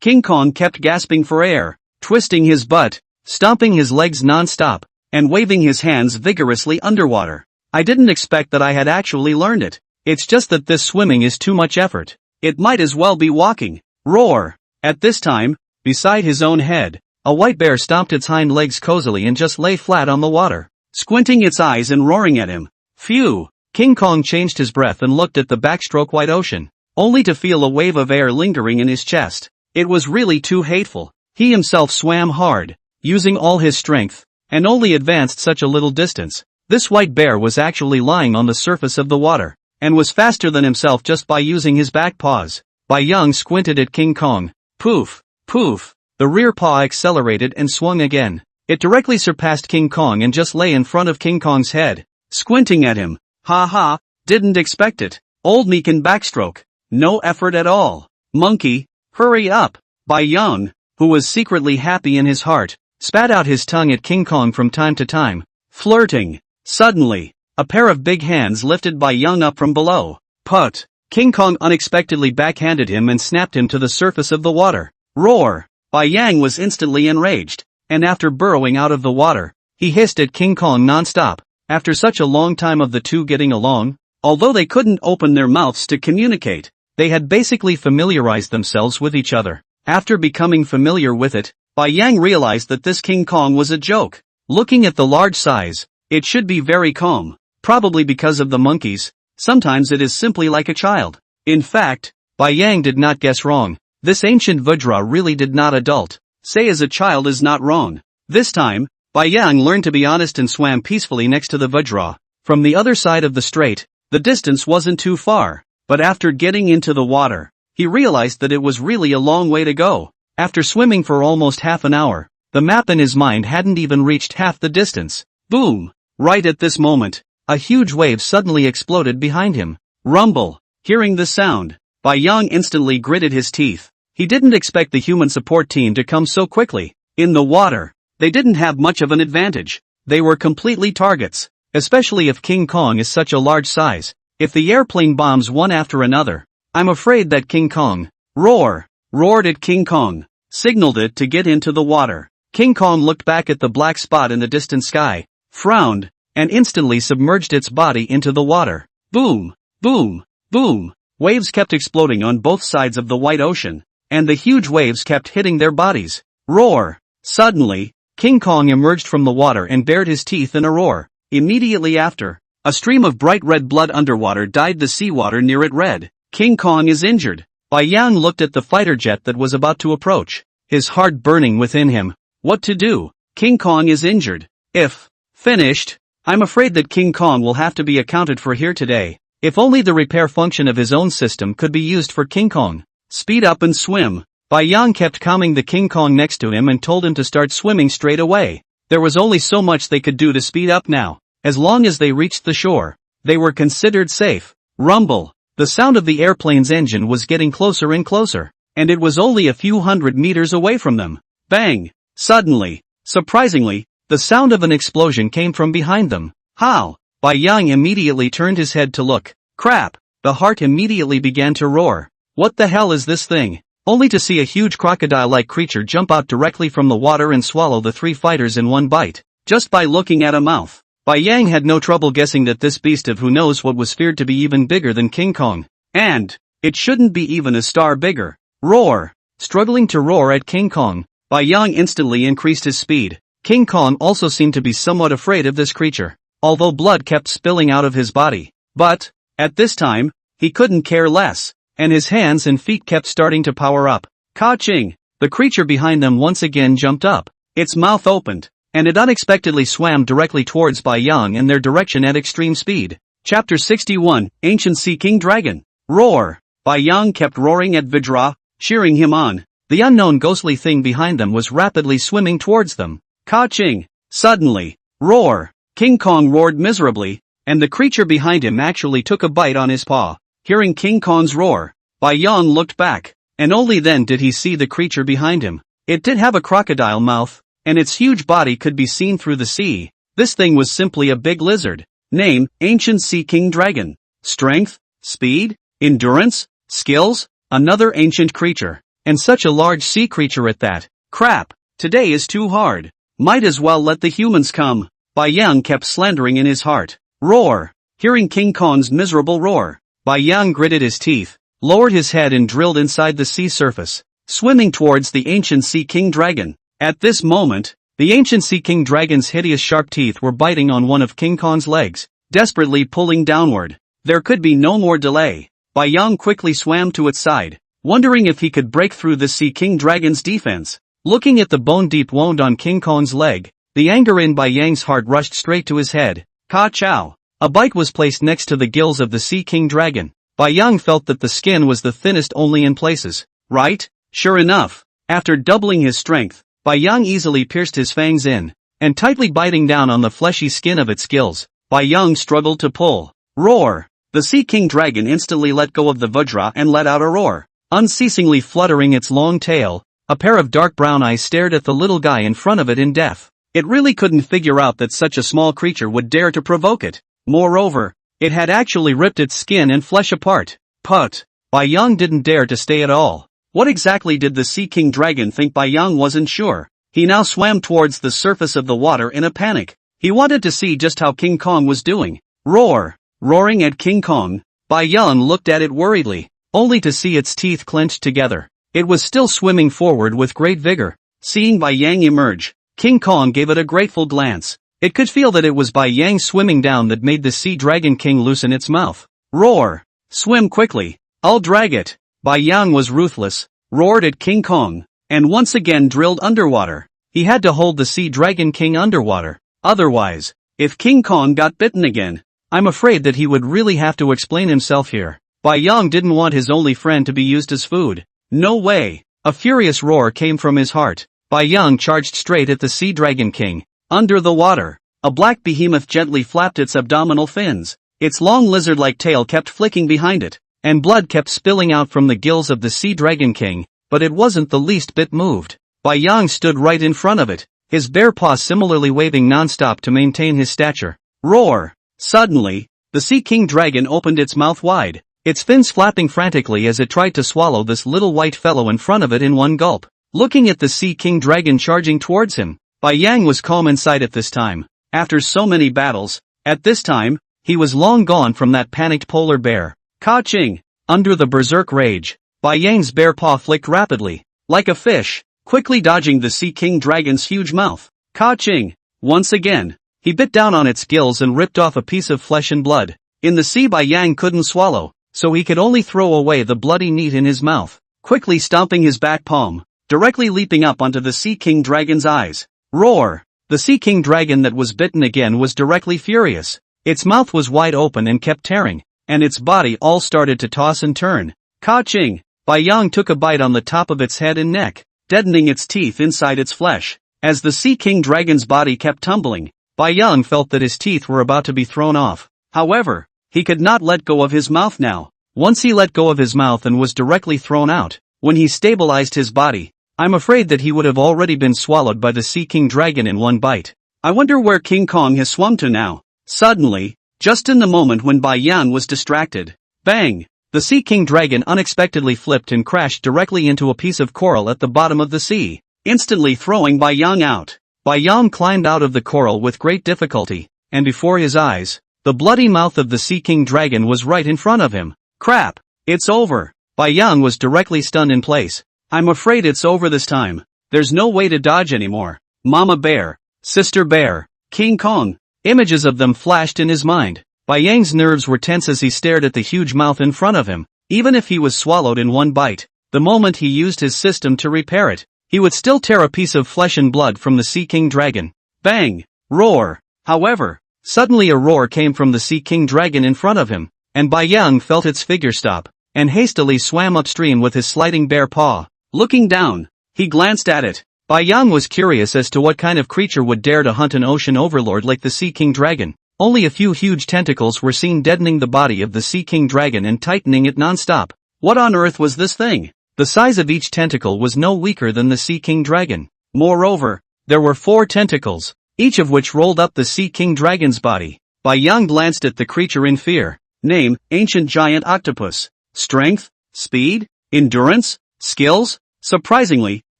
King Kong kept gasping for air, twisting his butt, stomping his legs non-stop. and waving his hands vigorously underwater. I didn't expect that I had actually learned it. It's just that this swimming is too much effort. It might as well be walking. Roar! At this time, beside his own head, a white bear stomped its hind legs cozily and just lay flat on the water, squinting its eyes and roaring at him. Phew! King Kong changed his breath and looked at the backstroke white ocean, only to feel a wave of air lingering in his chest. It was really too hateful. He himself swam hard, using all his strength, and only advanced such a little distance. This white bear was actually lying on the surface of the water, and was faster than himself just by using his back paws. Bai Yang squinted at King Kong. Poof! Poof! The rear paw accelerated and swung again. It directly surpassed King Kong and just lay in front of King Kong's head, squinting at him. Ha ha, didn't expect it. Old me can backstroke. No effort at all. Monkey, hurry up. Bai Yang, who was secretly happy in his heart, spat out his tongue at King Kong from time to time, flirting. Suddenly, a pair of big hands lifted Bai Yang up from below. Put! King Kong unexpectedly backhanded him and snapped him to the surface of the water. Roar! Bai Yang was instantly enraged, and after burrowing out of the water, he hissed at King Kong non-stop. After such a long time of the two getting along, although they couldn't open their mouths to communicate, they had basically familiarized themselves with each other. After becoming familiar with it, Bai Yang realized that this King Kong was a joke. Looking at the large size, it should be very calm, probably because of the monkeys. Sometimes it is simply like a child. In fact, Bai Yang did not guess wrong. This ancient Vajra really did not adult. Say as a child is not wrong. This time, Bai Yang learned to be honest and swam peacefully next to the Vajra. From the other side of the strait, the distance wasn't too far, but after getting into the water, he realized that it was really a long way to go. After swimming for almost half an hour, the map in his mind hadn't even reached half the distance. Boom! Right at this moment, a huge wave suddenly exploded behind him. Rumble! Hearing the sound, Bai Yang instantly gritted his teeth. He didn't expect the human support team to come so quickly. In the water, they didn't have much of an advantage. They were completely targets, especially if King Kong is such a large size. If the airplane bombs one after another, I'm afraid that King Kong roared at King Kong, signaled it to get into the water. King Kong looked back at the black spot in the distant sky, frowned, and instantly submerged its body into the water. Boom! Boom! Boom! Waves kept exploding on both sides of the white ocean, and the huge waves kept hitting their bodies. Roar! Suddenly, King Kong emerged from the water and bared his teeth in a roar. Immediately after, a stream of bright red blood underwater dyed the seawater near it red. King Kong is injured. Bai Yang looked at the fighter jet that was about to approach, his heart burning within him. What to do? King Kong is injured. If finished, I'm afraid that King Kong will have to be accounted for here today. If only the repair function of his own system could be used for King Kong. Speed up and swim. Bai Yang kept calming the King Kong next to him and told him to start swimming straight away. There was only so much they could do to speed up now. As long as they reached the shore, they were considered safe. Rumble. The sound of the airplane's engine was getting closer and closer, and it was only a few hundred meters away from them. Bang! Suddenly, surprisingly, the sound of an explosion came from behind them. How? Bai Yang immediately turned his head to look. Crap! The heart immediately began to roar. What the hell is this thing? Only to see a huge crocodile-like creature jump out directly from the water and swallow the three fighters in one bite, just by looking at a mouth. Bai Yang had no trouble guessing that this beast of who knows what was feared to be even bigger than King Kong. And it shouldn't be even a star bigger. Roar! Struggling to roar at King Kong, Bai Yang instantly increased his speed. King Kong also seemed to be somewhat afraid of this creature, although blood kept spilling out of his body. But, at this time, he couldn't care less, and his hands and feet kept starting to power up. Ka-ching! The creature behind them once again jumped up. Its mouth opened, and it unexpectedly swam directly towards Bai Yang in their direction at extreme speed. Chapter 61, Ancient Sea King Dragon. Roar! Bai Yang kept roaring at Vajra, cheering him on. The unknown ghostly thing behind them was rapidly swimming towards them. Ka-ching! Suddenly, roar! King Kong roared miserably, and the creature behind him actually took a bite on his paw. Hearing King Kong's roar, Bai Yang looked back, and only then did he see the creature behind him. It did have a crocodile mouth, and its huge body could be seen through the sea. This thing was simply a big lizard. Name, Ancient Sea King Dragon. Strength, speed, endurance, skills, another ancient creature. And such a large sea creature at that. Crap, today is too hard. Might as well let the humans come. Bai Yang kept slandering in his heart. Roar! Hearing King Kong's miserable roar, Bai Yang gritted his teeth, lowered his head and drilled inside the sea surface, swimming towards the ancient Sea King Dragon. At this moment, the ancient Sea King Dragon's hideous sharp teeth were biting on one of King Kong's legs, desperately pulling downward. There could be no more delay. Bai Yang quickly swam to its side, wondering if he could break through the Sea King Dragon's defense. Looking at the bone-deep wound on King Kong's leg, the anger in Bai Yang's heart rushed straight to his head. Ka-chow! A bite was placed next to the gills of the Sea King Dragon. Bai Yang felt that the skin was the thinnest only in places. Right? Sure enough. After doubling his strength, Bai Yang easily pierced his fangs in, and tightly biting down on the fleshy skin of its gills, Bai Yang struggled to pull. Roar! The Sea King Dragon instantly let go of the Vajra and let out a roar. Unceasingly fluttering its long tail, a pair of dark brown eyes stared at the little guy in front of it in death. It really couldn't figure out that such a small creature would dare to provoke it. Moreover, it had actually ripped its skin and flesh apart. But Bai Yang didn't dare to stay at all. What exactly did the Sea King Dragon think? Bai Yang wasn't sure. He now swam towards the surface of the water in a panic. He wanted to see just how King Kong was doing. Roar! Roaring at King Kong, Bai Yang looked at it worriedly, only to see its teeth clenched together. It was still swimming forward with great vigor. Seeing Bai Yang emerge, King Kong gave it a grateful glance. It could feel that it was Bai Yang swimming down that made the Sea Dragon King loosen its mouth. Roar! Swim quickly! I'll drag it! Bai Yang was ruthless, roared at King Kong, and once again drilled underwater. He had to hold the Sea Dragon King underwater. Otherwise, if King Kong got bitten again, I'm afraid that he would really have to explain himself here. Bai Yang didn't want his only friend to be used as food. No way! A furious roar came from his heart. Bai Yang charged straight at the Sea Dragon King. Under the water, a black behemoth gently flapped its abdominal fins. Its long lizard-like tail kept flicking behind it, and blood kept spilling out from the gills of the Sea Dragon King, but it wasn't the least bit moved. Bai Yang stood right in front of it, his bare paws similarly waving non-stop to maintain his stature. Roar! Suddenly, the Sea King Dragon opened its mouth wide, its fins flapping frantically as it tried to swallow this little white fellow in front of it in one gulp. Looking at the Sea King Dragon charging towards him, Bai Yang was calm inside at this time. After so many battles, at this time, he was long gone from that panicked polar bear. Ka-ching! Under the berserk rage, Bai Yang's bare paw flicked rapidly, like a fish, quickly dodging the Sea King Dragon's huge mouth. Ka-ching! Once again, he bit down on its gills and ripped off a piece of flesh and blood. In the sea Bai Yang couldn't swallow, so he could only throw away the bloody meat in his mouth, quickly stomping his back palm, directly leaping up onto the Sea King Dragon's eyes. Roar! The Sea King Dragon that was bitten again was directly furious. Its mouth was wide open and kept tearing, and its body all started to toss and turn. Ka-ching! Bai Yang took a bite on the top of its head and neck, deadening its teeth inside its flesh. As the Sea King Dragon's body kept tumbling, Bai Yang felt that his teeth were about to be thrown off. However, he could not let go of his mouth now. Once he let go of his mouth and was directly thrown out, when he stabilized his body, I'm afraid that he would have already been swallowed by the Sea King Dragon in one bite. I wonder where King Kong has swum to now. Suddenly, just in the moment when Bai Yang was distracted, bang! The Sea King Dragon unexpectedly flipped and crashed directly into a piece of coral at the bottom of the sea, instantly throwing Bai Yang out. Bai Yang climbed out of the coral with great difficulty, and before his eyes, the bloody mouth of the Sea King Dragon was right in front of him. Crap! It's over! Bai Yang was directly stunned in place. I'm afraid it's over this time. There's no way to dodge anymore. Mama Bear, Sister Bear, King Kong. Images of them flashed in his mind. Bai Yang's nerves were tense as he stared at the huge mouth in front of him. Even if he was swallowed in one bite, the moment he used his system to repair it, he would still tear a piece of flesh and blood from the Sea King Dragon. Bang! Roar! However, suddenly a roar came from the Sea King Dragon in front of him, and Bai Yang felt its figure stop, and hastily swam upstream with his sliding bare paw. Looking down, he glanced at it. Bai Yang was curious as to what kind of creature would dare to hunt an ocean overlord like the Sea King Dragon. Only a few huge tentacles were seen deadening the body of the Sea King Dragon and tightening it non-stop. What on earth was this thing? The size of each tentacle was no weaker than the Sea King Dragon. Moreover, there were 4 tentacles, each of which rolled up the Sea King Dragon's body. Bai Yang glanced at the creature in fear. Name: Ancient Giant Octopus. Strength, Speed, Endurance, Skills? Surprisingly,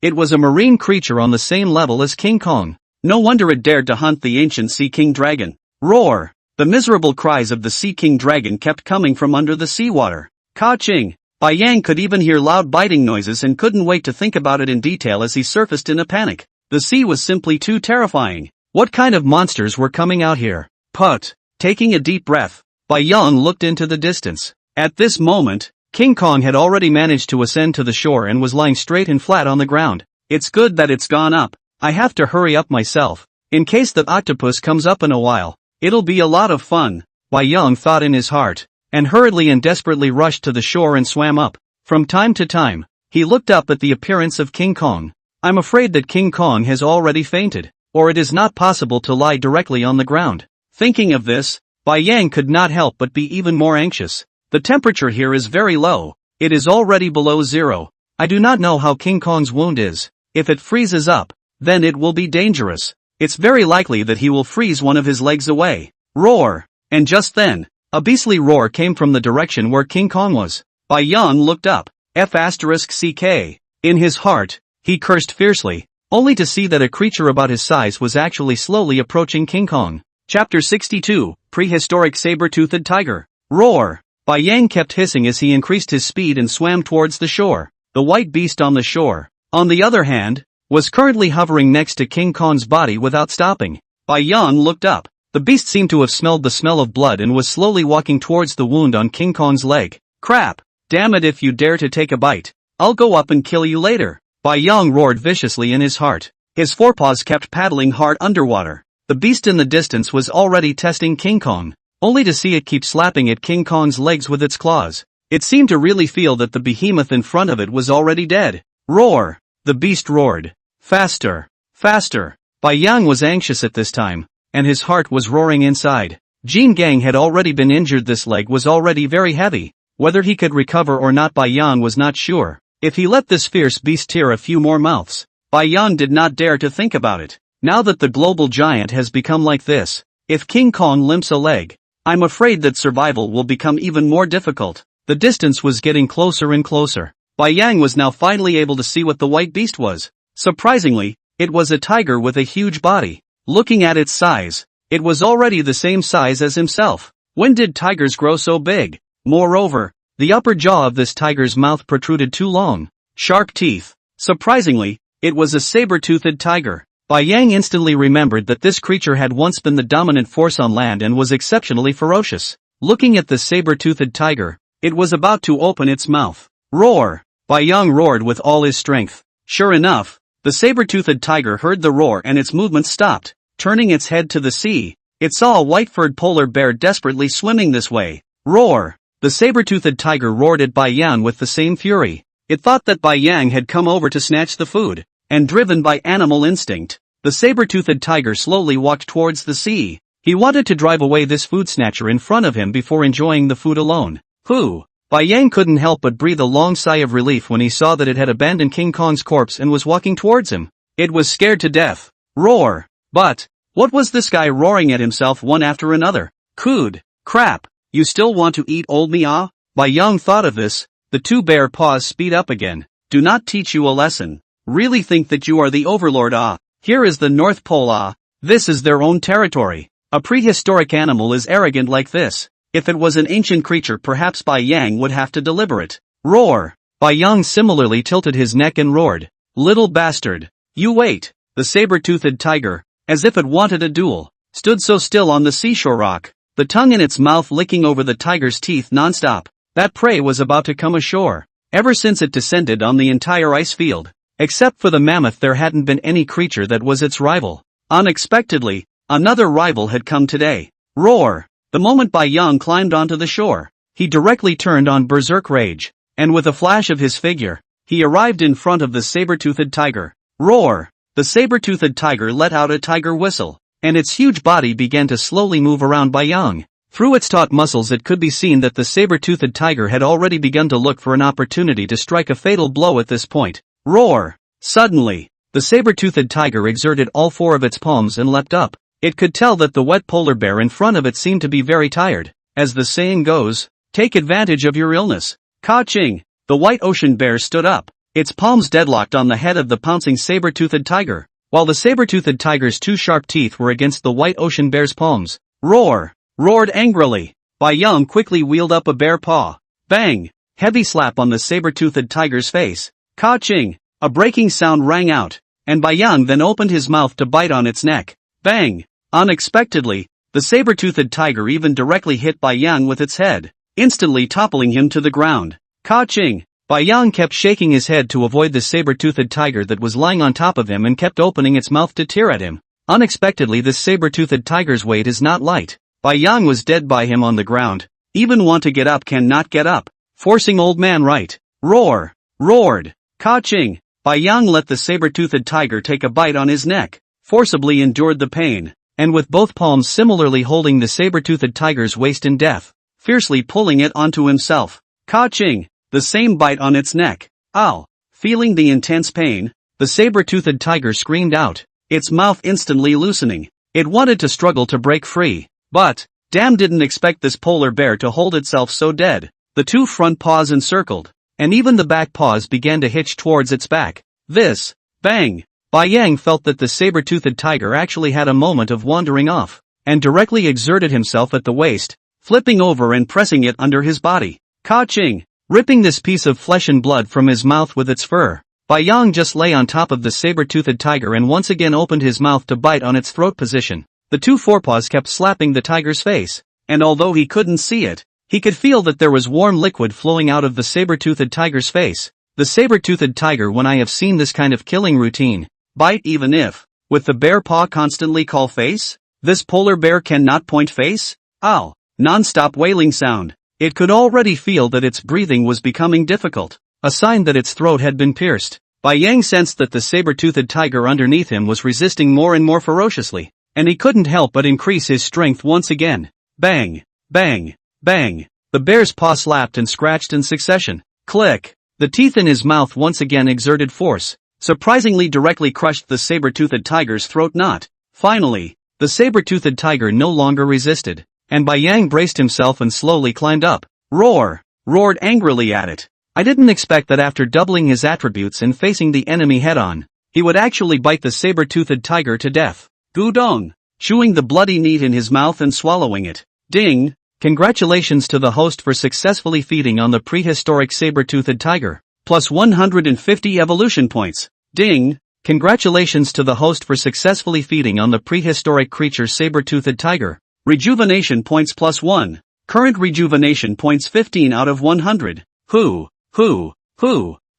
it was a marine creature on the same level as King Kong. No wonder it dared to hunt the ancient Sea King dragon. Roar! The miserable cries of the Sea King dragon kept coming from under the seawater. Ka-ching! Bai Yang could even hear loud biting noises and couldn't wait to think about it in detail as he surfaced in a panic. The sea was simply too terrifying. What kind of monsters were coming out here? Put! Taking a deep breath, Bai Yang looked into the distance. At this moment, King Kong had already managed to ascend to the shore and was lying straight and flat on the ground. It's good that it's gone up. I have to hurry up myself. In case that octopus comes up in a while, it'll be a lot of fun, Bai Yang thought in his heart, and hurriedly and desperately rushed to the shore and swam up. From time to time, he looked up at the appearance of King Kong. I'm afraid that King Kong has already fainted, or it is not possible to lie directly on the ground. Thinking of this, Bai Yang could not help but be even more anxious. The temperature here is very low. It is already below zero. I do not know how King Kong's wound is. If it freezes up, then it will be dangerous. It's very likely that he will freeze one of his legs away. Roar! And just then, a beastly roar came from the direction where King Kong was. Bai Yang looked up. F***CK. In his heart, he cursed fiercely, only to see that a creature about his size was actually slowly approaching King Kong. Chapter 62, Prehistoric Saber-Toothed Tiger. Roar! Bai Yang kept hissing as he increased his speed and swam towards the shore. The white beast on the shore, on the other hand, was currently hovering next to King Kong's body without stopping. Bai Yang looked up. The beast seemed to have smelled the smell of blood and was slowly walking towards the wound on King Kong's leg. Crap! Damn it, if you dare to take a bite, I'll go up and kill you later. Bai Yang roared viciously in his heart. His forepaws kept paddling hard underwater. The beast in the distance was already testing King Kong, only to see it keep slapping at King Kong's legs with its claws. It seemed to really feel that the behemoth in front of it was already dead. Roar! The beast roared. Faster! Faster! Bai Yang was anxious at this time, and his heart was roaring inside. Jin Gang had already been injured. This leg was already very heavy. Whether he could recover or not, Bai Yang was not sure. If he let this fierce beast tear a few more mouths, Bai Yang did not dare to think about it. Now that the global giant has become like this, if King Kong limps a leg, I'm afraid that survival will become even more difficult. The distance was getting closer and closer. Bai Yang was now finally able to see what the white beast was. Surprisingly, it was a tiger with a huge body. Looking at its size, it was already the same size as himself. When did tigers grow so big? Moreover, the upper jaw of this tiger's mouth protruded too long, sharp teeth. Surprisingly, it was a saber-toothed tiger. Bai Yang instantly remembered that this creature had once been the dominant force on land and was exceptionally ferocious. Looking at the saber-toothed tiger, it was about to open its mouth. Roar! Bai Yang roared with all his strength. Sure enough, the saber-toothed tiger heard the roar and its movements stopped. Turning its head to the sea, it saw a white-furred polar bear desperately swimming this way. Roar! The saber-toothed tiger roared at Bai Yang with the same fury. It thought that Bai Yang had come over to snatch the food, and driven by animal instinct, the saber-toothed tiger slowly walked towards the sea. He wanted to drive away this food snatcher in front of him before enjoying the food alone. Phew! Bai Yang couldn't help but breathe a long sigh of relief when he saw that it had abandoned King Kong's corpse and was walking towards him. It was scared to death. Roar! But, what was this guy roaring at himself one after another? Cood! Crap! You still want to eat old me, ah? Bai Yang thought of this. The two bare paws speed up again. Do not teach you a lesson. Really think that you are the overlord, ah? Here is the North Pole, ah? This is their own territory. A prehistoric animal is arrogant like this. If it was an ancient creature, perhaps Bai Yang would have to deliver it. Roar! Bai Yang similarly tilted his neck and roared. Little bastard! You wait! The saber-toothed tiger, as if it wanted a duel, stood so still on the seashore rock, the tongue in its mouth licking over the tiger's teeth non-stop. That prey was about to come ashore. Ever since it descended on the entire ice field, except for the mammoth, there hadn't been any creature that was its rival. Unexpectedly, another rival had come today. Roar! The moment Bai Yang climbed onto the shore, he directly turned on berserk rage, and with a flash of his figure, he arrived in front of the saber-toothed tiger. Roar! The saber-toothed tiger let out a tiger whistle, and its huge body began to slowly move around Bai Yang. Through its taut muscles it could be seen that the saber-toothed tiger had already begun to look for an opportunity to strike a fatal blow at this point. Roar! Suddenly, the saber-toothed tiger exerted all four of its palms and leapt up. It could tell that the wet polar bear in front of it seemed to be very tired. As the saying goes, take advantage of your illness. Ka-ching! The white ocean bear stood up, its palms deadlocked on the head of the pouncing saber-toothed tiger. while the saber-toothed tiger's two sharp teeth were against the white ocean bear's palms. Roar! Roared angrily. Bai Yang quickly wheeled up a bare paw. Bang! Heavy slap on the saber-toothed tiger's face. Ka-ching! A breaking sound rang out, and Bai Yang then opened his mouth to bite on its neck. Bang! Unexpectedly, the saber-toothed tiger even directly hit Bai Yang with its head, instantly toppling him to the ground. Ka-ching! Bai Yang kept shaking his head to avoid the saber-toothed tiger that was lying on top of him and kept opening its mouth to tear at him. Unexpectedly, this saber-toothed tiger's weight is not light. Bai Yang was dead by him on the ground. Even want to get up cannot get up. Forcing old man right. Roar! Roared. Ka-ching! Bai Yang let the saber-toothed tiger take a bite on his neck, forcibly endured the pain, and with both palms similarly holding the saber-toothed tiger's waist in death, fiercely pulling it onto himself. Ka-ching! The same bite on its neck. Ow! Feeling the intense pain, the saber-toothed tiger screamed out, its mouth instantly loosening. It wanted to struggle to break free, but, damn, didn't expect this polar bear to hold itself so dead. The two front paws encircled, and even the back paws began to hitch towards its back. This, bang! Bai Yang felt that the saber-toothed tiger actually had a moment of wandering off, and directly exerted himself at the waist, flipping over and pressing it under his body. Ka-ching! Ripping this piece of flesh and blood from his mouth with its fur, Bai Yang just lay on top of the saber-toothed tiger and once again opened his mouth to bite on its throat position. The two forepaws kept slapping the tiger's face, and although he couldn't see it, he could feel that there was warm liquid flowing out of the saber-toothed tiger's face. The saber-toothed tiger, when I have seen this kind of killing routine, bite even if, with the bare paw constantly call face? This polar bear cannot point face? Ow! Non-stop wailing sound. It could already feel that its breathing was becoming difficult, a sign that its throat had been pierced. Bai Yang sensed that the saber-toothed tiger underneath him was resisting more and more ferociously, and he couldn't help but increase his strength once again. Bang! Bang! Bang! The bear's paw slapped and scratched in succession. Click! The teeth in his mouth once again exerted force, surprisingly directly crushed the saber-toothed tiger's throat knot. Finally, the saber-toothed tiger no longer resisted, and Bai Yang braced himself and slowly climbed up. Roar! Roared angrily at it. I didn't expect that after doubling his attributes and facing the enemy head-on, he would actually bite the saber-toothed tiger to death. Gudong! Chewing the bloody meat in his mouth and swallowing it. Ding! Congratulations to the host for successfully feeding on the prehistoric saber-toothed tiger. Plus 150 evolution points. Ding! Congratulations to the host for successfully feeding on the prehistoric creature saber-toothed tiger. Rejuvenation points plus 1. Current rejuvenation points 15 out of 100. Who? The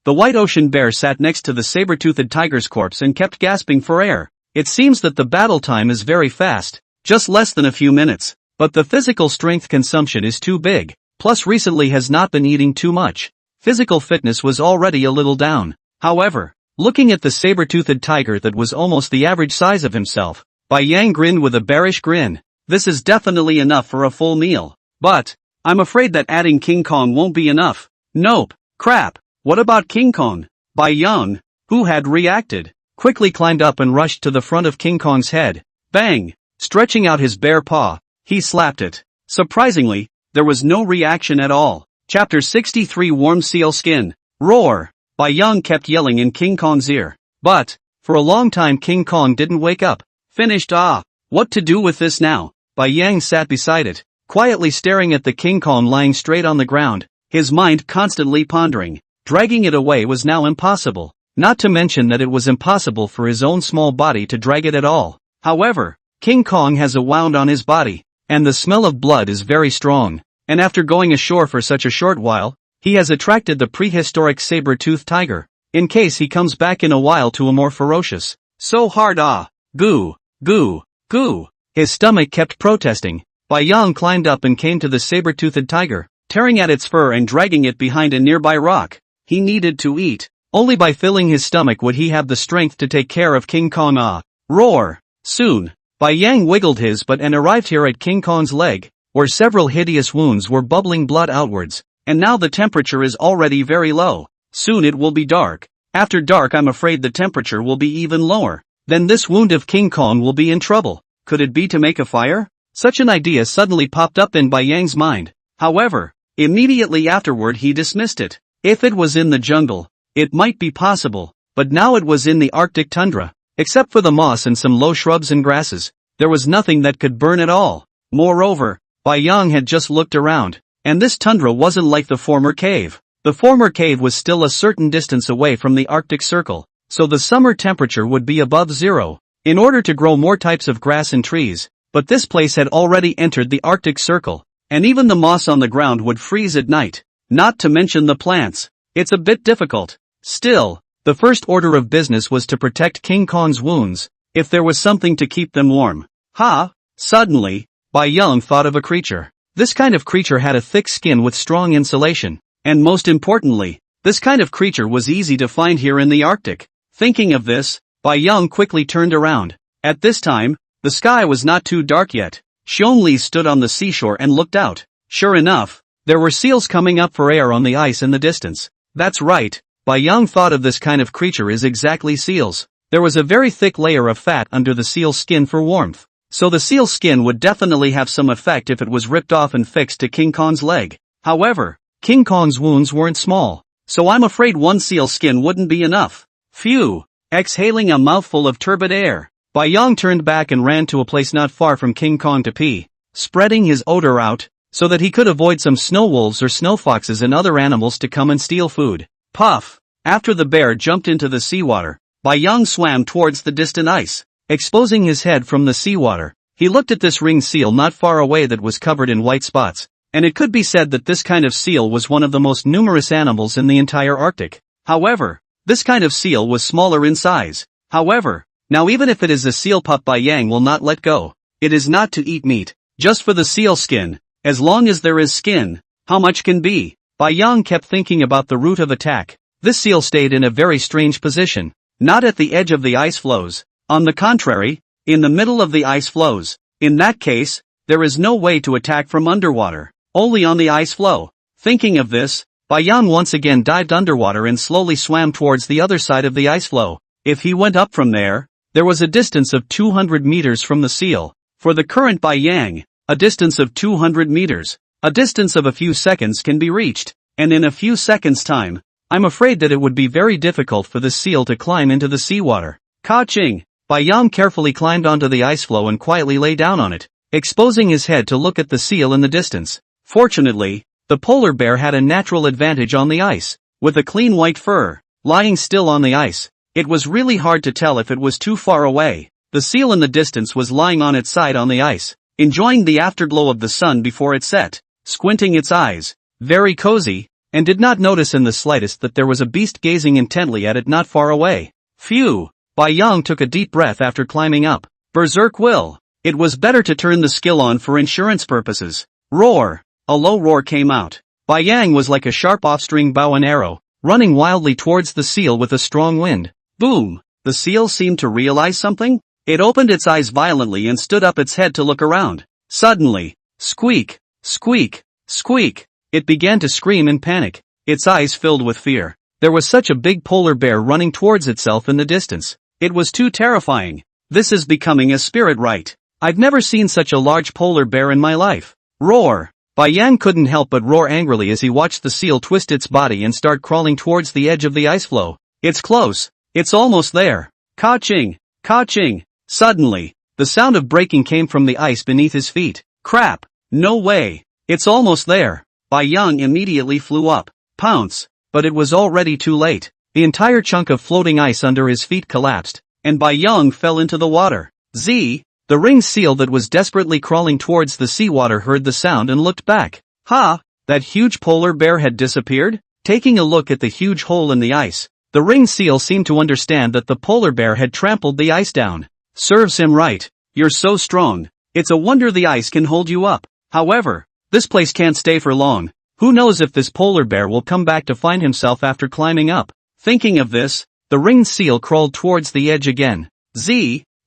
white ocean bear sat next to the saber-toothed tiger's corpse and kept gasping for air. It seems that the battle time is very fast, just less than a few minutes, but the physical strength consumption is too big, plus recently has not been eating too much. Physical fitness was already a little down. However, looking at the saber-toothed tiger that was almost the average size of himself, Bai Yang grinned with a bearish grin. This is definitely enough for a full meal. But, I'm afraid that adding King Kong won't be enough. Nope. Crap. What about King Kong? Bai Yang, who had reacted, quickly climbed up and rushed to the front of King Kong's head. Bang! Stretching out his bare paw, he slapped it. Surprisingly, there was no reaction at all. Chapter 63 Warm Seal Skin. Roar! Bai Yang kept yelling in King Kong's ear. But, for a long time King Kong didn't wake up. Finished. What to do with this now? Bai Yang sat beside it, quietly staring at the King Kong lying straight on the ground, his mind constantly pondering. Dragging it away was now impossible, not to mention that it was impossible for his own small body to drag it at all. However, King Kong has a wound on his body, and the smell of blood is very strong, and after going ashore for such a short while, he has attracted the prehistoric saber-toothed tiger, in case he comes back in a while to a more ferocious. So hard. Goo, goo, goo. His stomach kept protesting. Bai Yang climbed up and came to the saber-toothed tiger, tearing at its fur and dragging it behind a nearby rock. He needed to eat. Only by filling his stomach would he have the strength to take care of King Kong. Roar! Soon, Bai Yang wiggled his butt and arrived here at King Kong's leg, where several hideous wounds were bubbling blood outwards, and now the temperature is already very low. Soon it will be dark. After dark I'm afraid the temperature will be even lower. Then this wound of King Kong will be in trouble. Could it be to make a fire? Such an idea suddenly popped up in Bai Yang's mind. However, immediately afterward he dismissed it. If it was in the jungle, it might be possible, but now it was in the Arctic tundra. Except for the moss and some low shrubs and grasses, there was nothing that could burn at all. Moreover, Bai Yang had just looked around, and this tundra wasn't like the former cave. The former cave was still a certain distance away from the Arctic Circle, so the summer temperature would be above zero, in order to grow more types of grass and trees, but this place had already entered the Arctic Circle, and even the moss on the ground would freeze at night, not to mention the plants. It's a bit difficult. Still, the first order of business was to protect King Kong's wounds, if there was something to keep them warm. Suddenly, Bai Yang thought of a creature. This kind of creature had a thick skin with strong insulation. And most importantly, this kind of creature was easy to find here in the Arctic. Thinking of this, Bai Yang quickly turned around. At this time, the sky was not too dark yet. Xiongli stood on the seashore and looked out. Sure enough, there were seals coming up for air on the ice in the distance. That's right, Bai Yang thought of this kind of creature as exactly seals. There was a very thick layer of fat under the seal's skin for warmth. So the seal's skin would definitely have some effect if it was ripped off and fixed to King Kong's leg. However, King Kong's wounds weren't small, so I'm afraid one seal's skin wouldn't be enough. Phew! Exhaling a mouthful of turbid air, Bai Yang turned back and ran to a place not far from King Kong to pee, spreading his odor out, so that he could avoid some snow wolves or snow foxes and other animals to come and steal food. Puff! After the bear jumped into the seawater, Bai Yang swam towards the distant ice, exposing his head from the seawater. He looked at this ringed seal not far away that was covered in white spots. And it could be said that this kind of seal was one of the most numerous animals in the entire Arctic. However, this kind of seal was smaller in size. However, now even if it is a seal pup, Bai Yang will not let go. It is not to eat meat, just for the seal skin. As long as there is skin, how much can be? Bai Yang kept thinking about the route of attack. This seal stayed in a very strange position, not at the edge of the ice floes. On the contrary, in the middle of the ice floes. In that case, there is no way to attack from underwater. Only on the ice floe. Thinking of this, Bai Yang once again dived underwater and slowly swam towards the other side of the ice floe. If he went up from there was a distance of 200 meters from the seal. For the current Bai Yang, a distance of 200 meters, a distance of a few seconds can be reached, and in a few seconds' time, I'm afraid that it would be very difficult for the seal to climb into the seawater. Ka-ching! Bai Yang carefully climbed onto the ice floe and quietly lay down on it, exposing his head to look at the seal in the distance. Fortunately, the polar bear had a natural advantage on the ice. With a clean white fur, lying still on the ice, it was really hard to tell if it was too far away. The seal in the distance was lying on its side on the ice, enjoying the afterglow of the sun before it set, squinting its eyes, very cozy, and did not notice in the slightest that there was a beast gazing intently at it not far away. Phew! Bai Yang took a deep breath after climbing up. Berserk will! It was better to turn the skill on for insurance purposes. Roar! A low roar came out. Bai Yang was like a sharp off-string bow and arrow, running wildly towards the seal with a strong wind. Boom! The seal seemed to realize something. It opened its eyes violently and stood up its head to look around. Suddenly, squeak, squeak, squeak, it began to scream in panic, its eyes filled with fear. There was such a big polar bear running towards itself in the distance. It was too terrifying. This is becoming a spirit right. I've never seen such a large polar bear in my life. Roar! Bai Yang couldn't help but roar angrily as he watched the seal twist its body and start crawling towards the edge of the ice floe. It's close. It's almost there. Ka-ching! Ka-ching! Suddenly, the sound of breaking came from the ice beneath his feet. Crap! No way! It's almost there. Bai Yang immediately flew up. Pounce! But it was already too late. The entire chunk of floating ice under his feet collapsed, and Bai Yang fell into the water. The ringed seal that was desperately crawling towards the seawater heard the sound and looked back. That huge polar bear had disappeared? Taking a look at the huge hole in the ice, the ringed seal seemed to understand that the polar bear had trampled the ice down. Serves him right. You're so strong. It's a wonder the ice can hold you up. However, this place can't stay for long. Who knows if this polar bear will come back to find himself after climbing up. Thinking of this, the ringed seal crawled towards the edge again.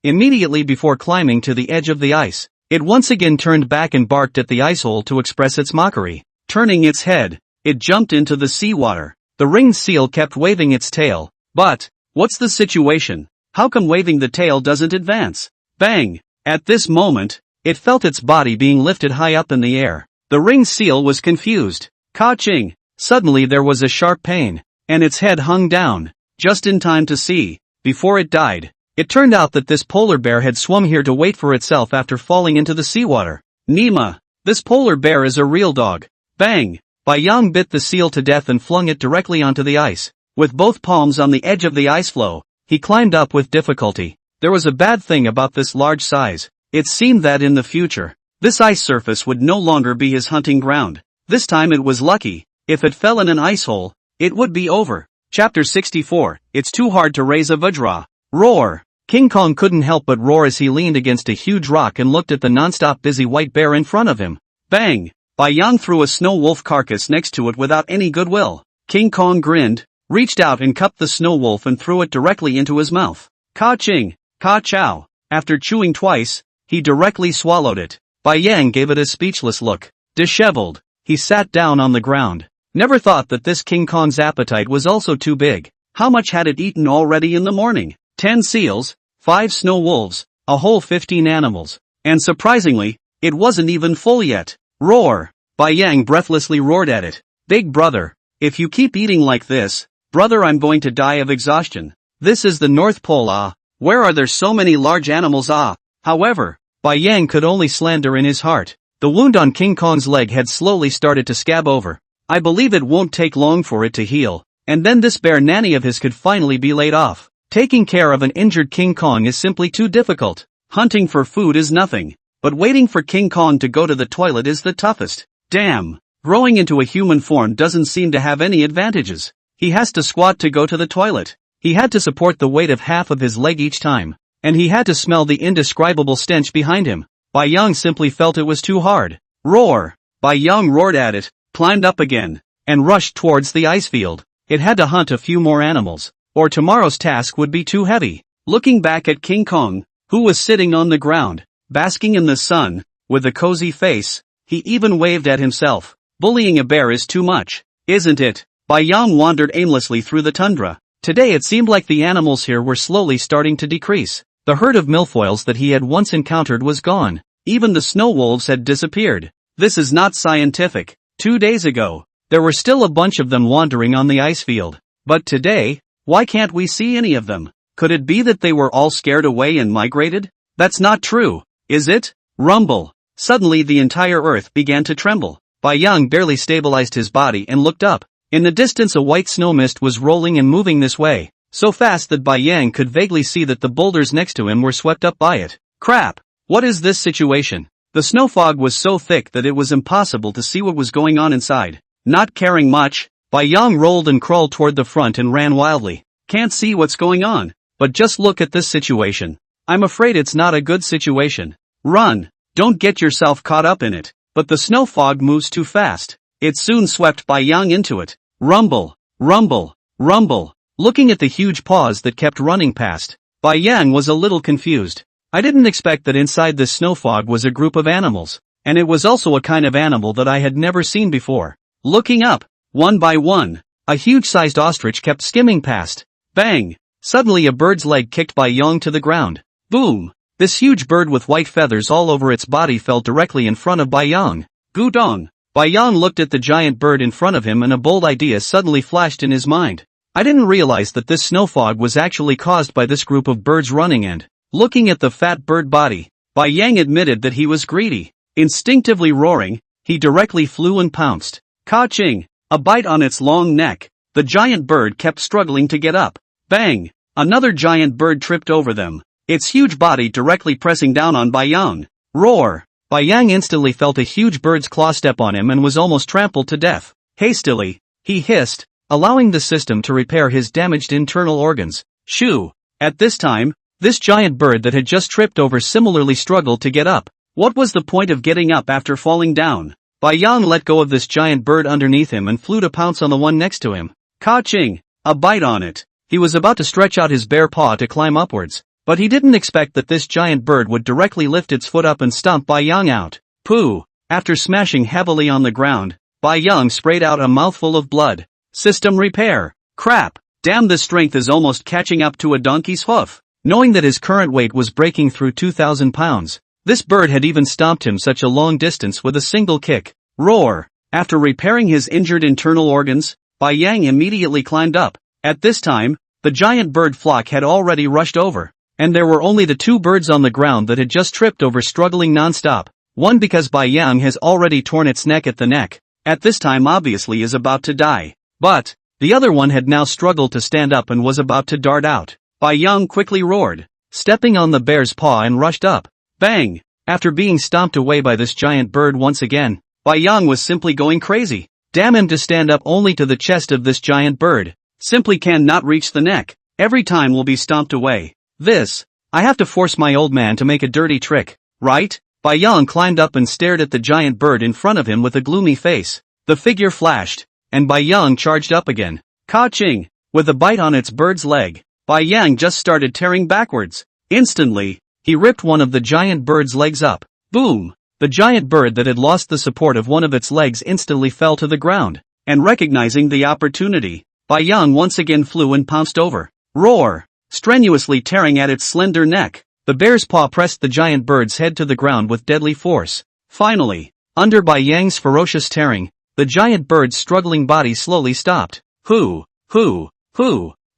Immediately before climbing to the edge of the ice, it once again turned back and barked at the ice hole to express its mockery. Turning its head, it jumped into the seawater. The ringed seal kept waving its tail. But, what's the situation? How come waving the tail doesn't advance? Bang! At this moment, it felt its body being lifted high up in the air. The ringed seal was confused. Ka-ching! Suddenly there was a sharp pain, and its head hung down, just in time to see, before it died. It turned out that this polar bear had swum here to wait for itself after falling into the seawater. Nima. This polar bear is a real dog. Bang! Bai Yang bit the seal to death and flung it directly onto the ice. With both palms on the edge of the ice floe, he climbed up with difficulty. There was a bad thing about this large size. It seemed that in the future, this ice surface would no longer be his hunting ground. This time it was lucky. If it fell in an ice hole, it would be over. Chapter 64, It's Too Hard to Raise a Vajra. Roar! King Kong couldn't help but roar as he leaned against a huge rock and looked at the non-stop busy white bear in front of him. Bang! Bai Yang threw a snow wolf carcass next to it without any goodwill. King Kong grinned, reached out and cupped the snow wolf and threw it directly into his mouth. Ka-ching! Ka-chow! After chewing twice, he directly swallowed it. Bai Yang gave it a speechless look. Disheveled, he sat down on the ground. Never thought that this King Kong's appetite was also too big. How much had it eaten already in the morning? 10 seals, 5 snow wolves, a whole 15 animals. And surprisingly, it wasn't even full yet. Roar! Bai Yang breathlessly roared at it. Big brother, if you keep eating like this, brother, I'm going to die of exhaustion. This is the North Pole, ah. Where are there so many large animals, ah? However, Bai Yang could only slander in his heart. The wound on King Kong's leg had slowly started to scab over. I believe it won't take long for it to heal, and then this bear nanny of his could finally be laid off. Taking care of an injured King Kong is simply too difficult. Hunting for food is nothing, but waiting for King Kong to go to the toilet is the toughest. Damn, growing into a human form doesn't seem to have any advantages. He has to squat to go to the toilet. He had to support the weight of half of his leg each time, and he had to smell the indescribable stench behind him. Bai Yang simply felt it was too hard. Roar! Bai Yang roared at it, climbed up again, and rushed towards the ice field. It had to hunt a few more animals, or tomorrow's task would be too heavy. Looking back at King Kong, who was sitting on the ground, basking in the sun, with a cozy face, he even waved at himself. Bullying a bear is too much, isn't it? Bai Yang wandered aimlessly through the tundra. Today it seemed like the animals here were slowly starting to decrease. The herd of milfoils that he had once encountered was gone. Even the snow wolves had disappeared. This is not scientific. 2 days ago, there were still a bunch of them wandering on the ice field. But today, why can't we see any of them? Could it be that they were all scared away and migrated? That's not true, is it? Rumble. Suddenly the entire earth began to tremble. Bai Yang barely stabilized his body and looked up. In the distance a white snow mist was rolling and moving this way, so fast that Bai Yang could vaguely see that the boulders next to him were swept up by it. Crap! What is this situation? The snow fog was so thick that it was impossible to see what was going on inside. Not caring much, Bai Yang rolled and crawled toward the front and ran wildly. Can't see what's going on, but just look at this situation. I'm afraid it's not a good situation. Run! Don't get yourself caught up in it. But the snow fog moves too fast. It soon swept Bai Yang into it. Rumble! Rumble! Rumble! Looking at the huge paws that kept running past, Bai Yang was a little confused. I didn't expect that inside this snow fog was a group of animals, and it was also a kind of animal that I had never seen before. Looking up, one by one, a huge-sized ostrich kept skimming past. Bang! Suddenly a bird's leg kicked Bai Yang to the ground. Boom! This huge bird with white feathers all over its body fell directly in front of Bai Yang. Gudong! Bai Yang looked at the giant bird in front of him and a bold idea suddenly flashed in his mind. I didn't realize that this snow fog was actually caused by this group of birds running and, looking at the fat bird body, Bai Yang admitted that he was greedy. Instinctively roaring, he directly flew and pounced. Ka-ching! A bite on its long neck. The giant bird kept struggling to get up. Bang! Another giant bird tripped over them, its huge body directly pressing down on Bai Yang. Roar! Bai Yang instantly felt a huge bird's claw step on him and was almost trampled to death. Hastily, he hissed, allowing the system to repair his damaged internal organs. Shoo! At this time, this giant bird that had just tripped over similarly struggled to get up. What was the point of getting up after falling down? Bai Yang let go of this giant bird underneath him and flew to pounce on the one next to him. Ka-ching! A bite on it. He was about to stretch out his bare paw to climb upwards, but he didn't expect that this giant bird would directly lift its foot up and stomp Bai Yang out. Pooh! After smashing heavily on the ground, Bai Yang sprayed out a mouthful of blood. System repair. Crap! Damn, this strength is almost catching up to a donkey's hoof. Knowing that his current weight was breaking through 2,000 pounds, this bird had even stomped him such a long distance with a single kick. Roar! After repairing his injured internal organs, Bai Yang immediately climbed up. At this time, the giant bird flock had already rushed over. and there were only the two birds on the ground that had just tripped over, struggling non-stop. One because Bai Yang has already torn its neck at the neck, at this time obviously is about to die. But the other one had now struggled to stand up and was about to dart out. Bai Yang quickly roared, stepping on the bear's paw, and rushed up. Bang! After being stomped away by this giant bird once again, Bai Yang was simply going crazy. Damn him to stand up only to the chest of this giant bird. Simply cannot reach the neck. Every time will be stomped away. I have to force my old man to make a dirty trick, right? Bai Yang climbed up and stared at the giant bird in front of him with a gloomy face. The figure flashed, and Bai Yang charged up again. Ka-ching! With a bite on its bird's leg, Bai Yang just started tearing backwards. Instantly, he ripped one of the giant bird's legs up. Boom! The giant bird that had lost the support of one of its legs instantly fell to the ground, and recognizing the opportunity, Bai Yang once again flew and pounced over. Roar! Strenuously tearing at its slender neck, the bear's paw pressed the giant bird's head to the ground with deadly force. Finally, under Bai Yang's ferocious tearing, the giant bird's struggling body slowly stopped. Hoo!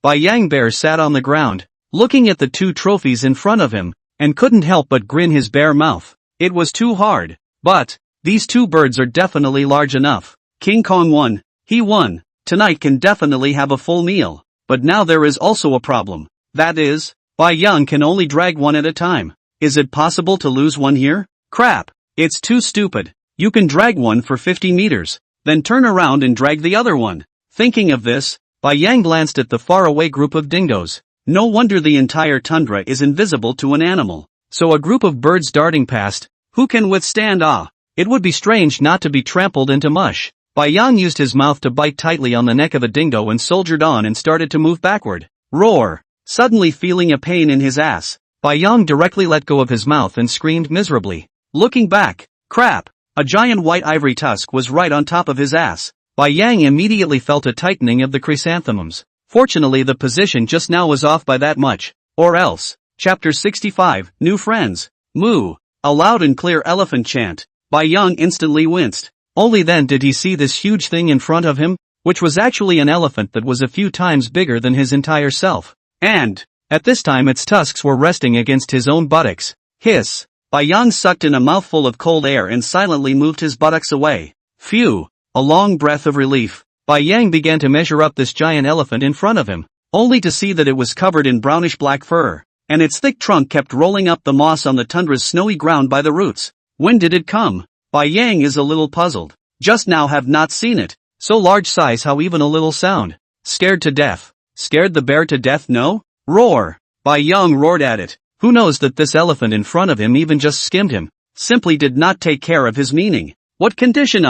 Bai Yang bear sat on the ground, looking at the two trophies in front of him, and couldn't help but grin his bare mouth. It was too hard. But these two birds are definitely large enough. King Kong won. He won. Tonight can definitely have a full meal. But now there is also a problem. That is, Bai Yang can only drag one at a time. Is it possible to lose one here? Crap! It's too stupid. You can drag one for 50 meters, then turn around and drag the other one. Thinking of this, Bai Yang glanced at the faraway group of dingoes. No wonder the entire tundra is invisible to an animal. So a group of birds darting past, who can withstand it would be strange not to be trampled into mush. Bai Yang used his mouth to bite tightly on the neck of a dingo and soldiered on and started to move backward. Roar! Suddenly feeling a pain in his ass, Bai Yang directly let go of his mouth and screamed miserably. Looking back, crap! A giant white ivory tusk was right on top of his ass. Bai Yang immediately felt a tightening of the chrysanthemums. Fortunately the position just now was off by that much, or else. Chapter 65, New Friends. Moo! A loud and clear elephant chant. Bai Yang instantly winced. Only then did he see this huge thing in front of him, which was actually an elephant that was a few times bigger than his entire self. And, at this time its tusks were resting against his own buttocks. Hiss! Bai Yang sucked in a mouthful of cold air and silently moved his buttocks away. Phew! A long breath of relief. Bai Yang began to measure up this giant elephant in front of him, only to see that it was covered in brownish black fur, and its thick trunk kept rolling up the moss on the tundra's snowy ground by the roots. When did it come? Bai Yang is a little puzzled. Just now have not seen it. So large size, how even a little sound. Scared to death. Scared the bear to death, no? Roar! Bai Yang roared at it. Who knows that this elephant in front of him even just skimmed him. Simply did not take care of his meaning. What condition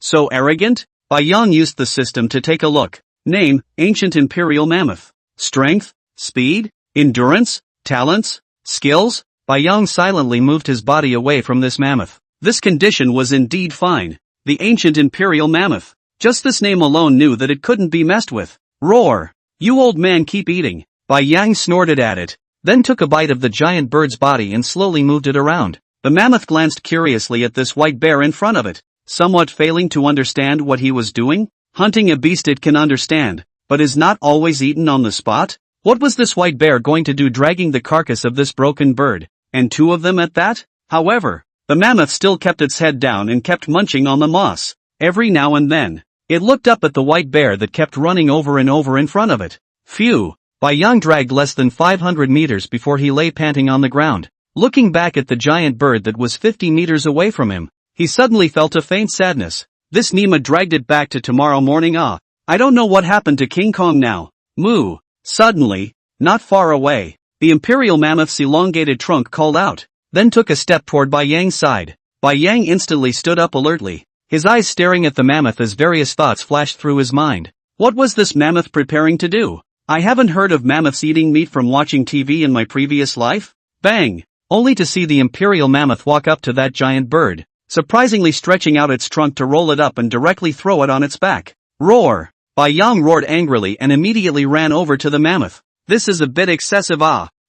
so arrogant? Bai Yang used the system to take a look. Name, ancient imperial mammoth. Strength, speed, endurance, talents, skills? Bai Yang silently moved his body away from this mammoth. This condition was indeed fine. The ancient imperial mammoth. Just this name alone knew that it couldn't be messed with. Roar! You old man, keep eating. Bai Yang snorted at it, then took a bite of the giant bird's body and slowly moved it around. The mammoth glanced curiously at this white bear in front of it, somewhat failing to understand what he was doing. Hunting a beast it can understand, but is not always eaten on the spot. What was this white bear going to do dragging the carcass of this broken bird, and two of them at that? However, the mammoth still kept its head down and kept munching on the moss. Every now and then, it looked up at the white bear that kept running over and over in front of it. Phew! Bai Yang dragged less than 500 meters before he lay panting on the ground. Looking back at the giant bird that was 50 meters away from him, he suddenly felt a faint sadness. This Nima dragged it back to tomorrow morning. I don't know what happened to King Kong now. Moo! Suddenly, not far away, the imperial mammoth's elongated trunk called out, then took a step toward Bai Yang's side. Bai Yang instantly stood up alertly, his eyes staring at the mammoth as various thoughts flashed through his mind. What was this mammoth preparing to do? I haven't heard of mammoths eating meat from watching TV in my previous life. Bang! Only to see the imperial mammoth walk up to that giant bird, surprisingly stretching out its trunk to roll it up and directly throw it on its back. Roar! Bai Yang roared angrily and immediately ran over to the mammoth. This is a bit excessive.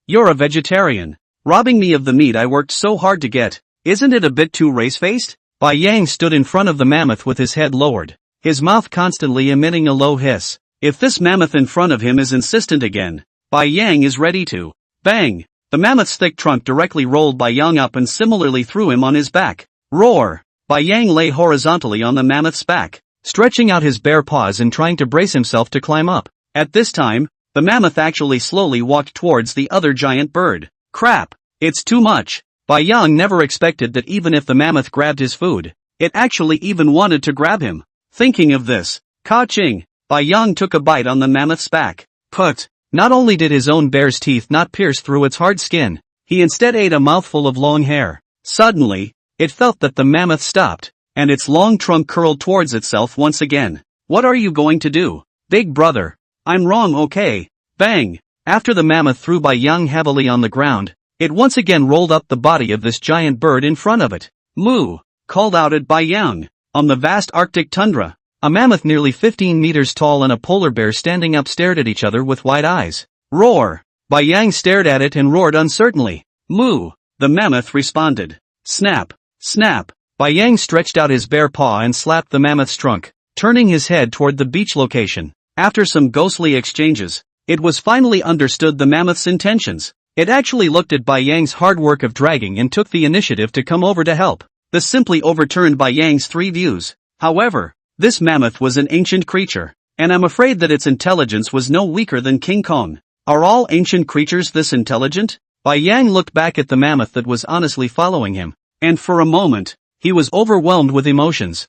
You're a vegetarian. Robbing me of the meat I worked so hard to get. Isn't it a bit too race-faced? Bai Yang stood in front of the mammoth with his head lowered, his mouth constantly emitting a low hiss. If this mammoth in front of him is insistent again, Bai Yang is ready to. Bang! The mammoth's thick trunk directly rolled Bai Yang up and similarly threw him on his back. Roar! Bai Yang lay horizontally on the mammoth's back, stretching out his bare paws and trying to brace himself to climb up. At this time, the mammoth actually slowly walked towards the other giant bird. Crap! It's too much. Bai Yang never expected that even if the mammoth grabbed his food, it actually even wanted to grab him. Thinking of this, ka-ching, Bai Yang took a bite on the mammoth's back. But, not only did his own bear's teeth not pierce through its hard skin, he instead ate a mouthful of long hair. Suddenly, it felt that the mammoth stopped, and its long trunk curled towards itself once again. What are you going to do, big brother? I'm wrong, okay? Bang! After the mammoth threw Bai Yang heavily on the ground, it once again rolled up the body of this giant bird in front of it. Moo! Called out at Bai Yang. On the vast Arctic tundra, a mammoth nearly 15 meters tall and a polar bear standing up stared at each other with wide eyes. Roar! Bai Yang stared at it and roared uncertainly. Moo! The mammoth responded. Snap! Snap! Bai Yang stretched out his bare paw and slapped the mammoth's trunk, turning his head toward the beach location. After some ghostly exchanges, it was finally understood the mammoth's intentions. It actually looked at Bai Yang's hard work of dragging and took the initiative to come over to help. This simply overturned Bai Yang's 3 views. However, this mammoth was an ancient creature, and I'm afraid that its intelligence was no weaker than King Kong. Are all ancient creatures this intelligent? Bai Yang looked back at the mammoth that was honestly following him, and for a moment, he was overwhelmed with emotions.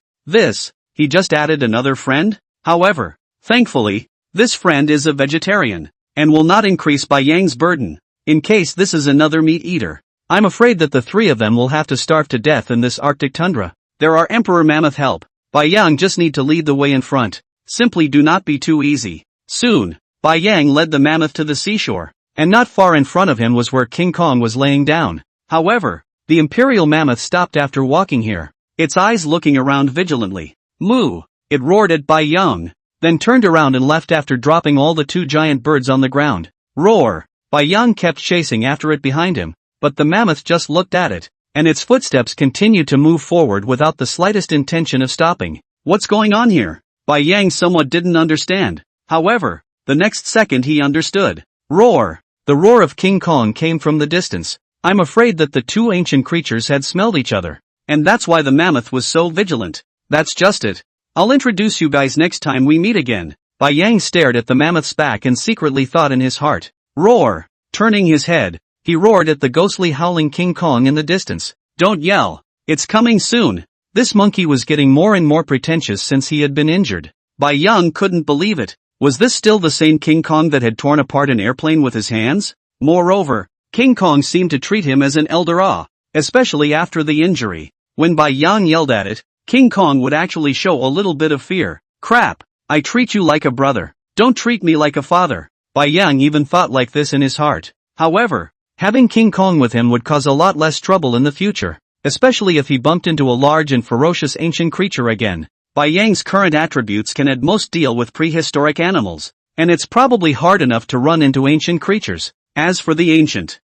He just added another friend? However, thankfully, this friend is a vegetarian, and will not increase Bai Yang's burden, in case this is another meat eater. I'm afraid that the 3 of them will have to starve to death in this Arctic tundra. There are Emperor Mammoth help. Bai Yang just need to lead the way in front. Simply do not be too easy. Soon, Bai Yang led the mammoth to the seashore, and not far in front of him was where King Kong was laying down. However, the imperial mammoth stopped after walking here, its eyes looking around vigilantly. Moo! It roared at Bai Yang, then turned around and left after dropping all the 2 giant birds on the ground. Roar! Bai Yang kept chasing after it behind him, but the mammoth just looked at it, and its footsteps continued to move forward without the slightest intention of stopping. What's going on here? Bai Yang somewhat didn't understand. However, the next second he understood. Roar! The roar of King Kong came from the distance. I'm afraid that the 2 ancient creatures had smelled each other, and that's why the mammoth was so vigilant. That's just it. I'll introduce you guys next time we meet again. Bai Yang stared at the mammoth's back and secretly thought in his heart. Roar! Turning his head, he roared at the ghostly howling King Kong in the distance. Don't yell. It's coming soon. This monkey was getting more and more pretentious since he had been injured. Bai Yang couldn't believe it. Was this still the same King Kong that had torn apart an airplane with his hands? Moreover, King Kong seemed to treat him as an elder, especially after the injury. When Bai Yang yelled at it, King Kong would actually show a little bit of fear. Crap! I treat you like a brother. Don't treat me like a father. Bai Yang even thought like this in his heart. However, having King Kong with him would cause a lot less trouble in the future, especially if he bumped into a large and ferocious ancient creature again. Bai Yang's current attributes can at most deal with prehistoric animals, and it's probably hard enough to run into ancient creatures. As for the ancient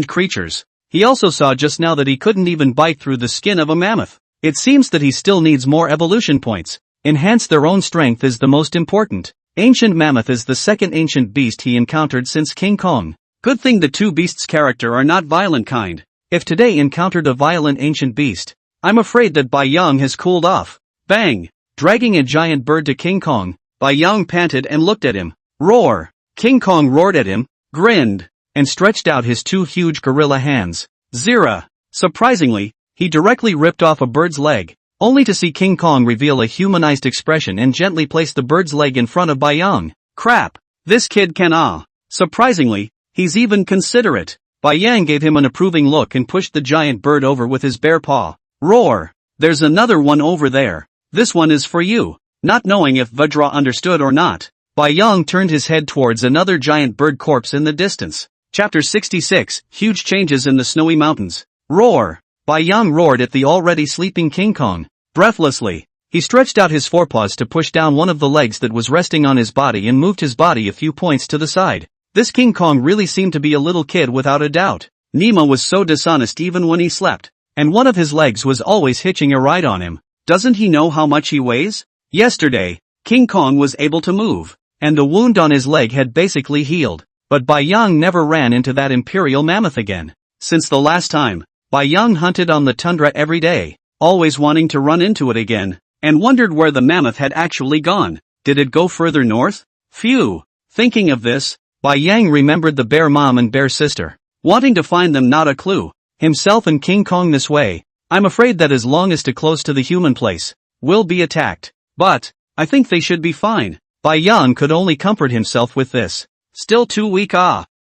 creatures, he also saw just now that he couldn't even bite through the skin of a mammoth. It seems that he still needs more evolution points. Enhance their own strength is the most important. Ancient Mammoth is the second ancient beast he encountered since King Kong. Good thing the 2 beasts' character are not violent kind. If today encountered a violent ancient beast, I'm afraid that Bai Yang has cooled off. Bang! Dragging a giant bird to King Kong, Bai Yang panted and looked at him. Roar! King Kong roared at him, grinned, and stretched out his 2 huge gorilla hands. Zira! Surprisingly, he directly ripped off a bird's leg, only to see King Kong reveal a humanized expression and gently place the bird's leg in front of Bai Yang. Crap! This kid can Surprisingly, he's even considerate. Bai Yang gave him an approving look and pushed the giant bird over with his bare paw. Roar! There's another one over there. This one is for you. Not knowing if Vajra understood or not, Bai Yang turned his head towards another giant bird corpse in the distance. Chapter 66, Huge Changes in the Snowy Mountains. Roar! Bai Yang roared at the already sleeping King Kong. Breathlessly, he stretched out his forepaws to push down one of the legs that was resting on his body and moved his body a few points to the side. This King Kong really seemed to be a little kid without a doubt. Nemo was so dishonest even when he slept, and one of his legs was always hitching a ride on him. Doesn't he know how much he weighs? Yesterday, King Kong was able to move, and the wound on his leg had basically healed. But Bai Yang never ran into that imperial mammoth again. Since the last time, Bai Yang hunted on the tundra every day, always wanting to run into it again, and wondered where the mammoth had actually gone. Did it go further north? Phew! Thinking of this, Bai Yang remembered the bear mom and bear sister. Wanting to find them, not a clue. Himself and King Kong this way. I'm afraid that as long as too close to the human place, we'll be attacked. But I think they should be fine. Bai Yang could only comfort himself with this. Still too weak.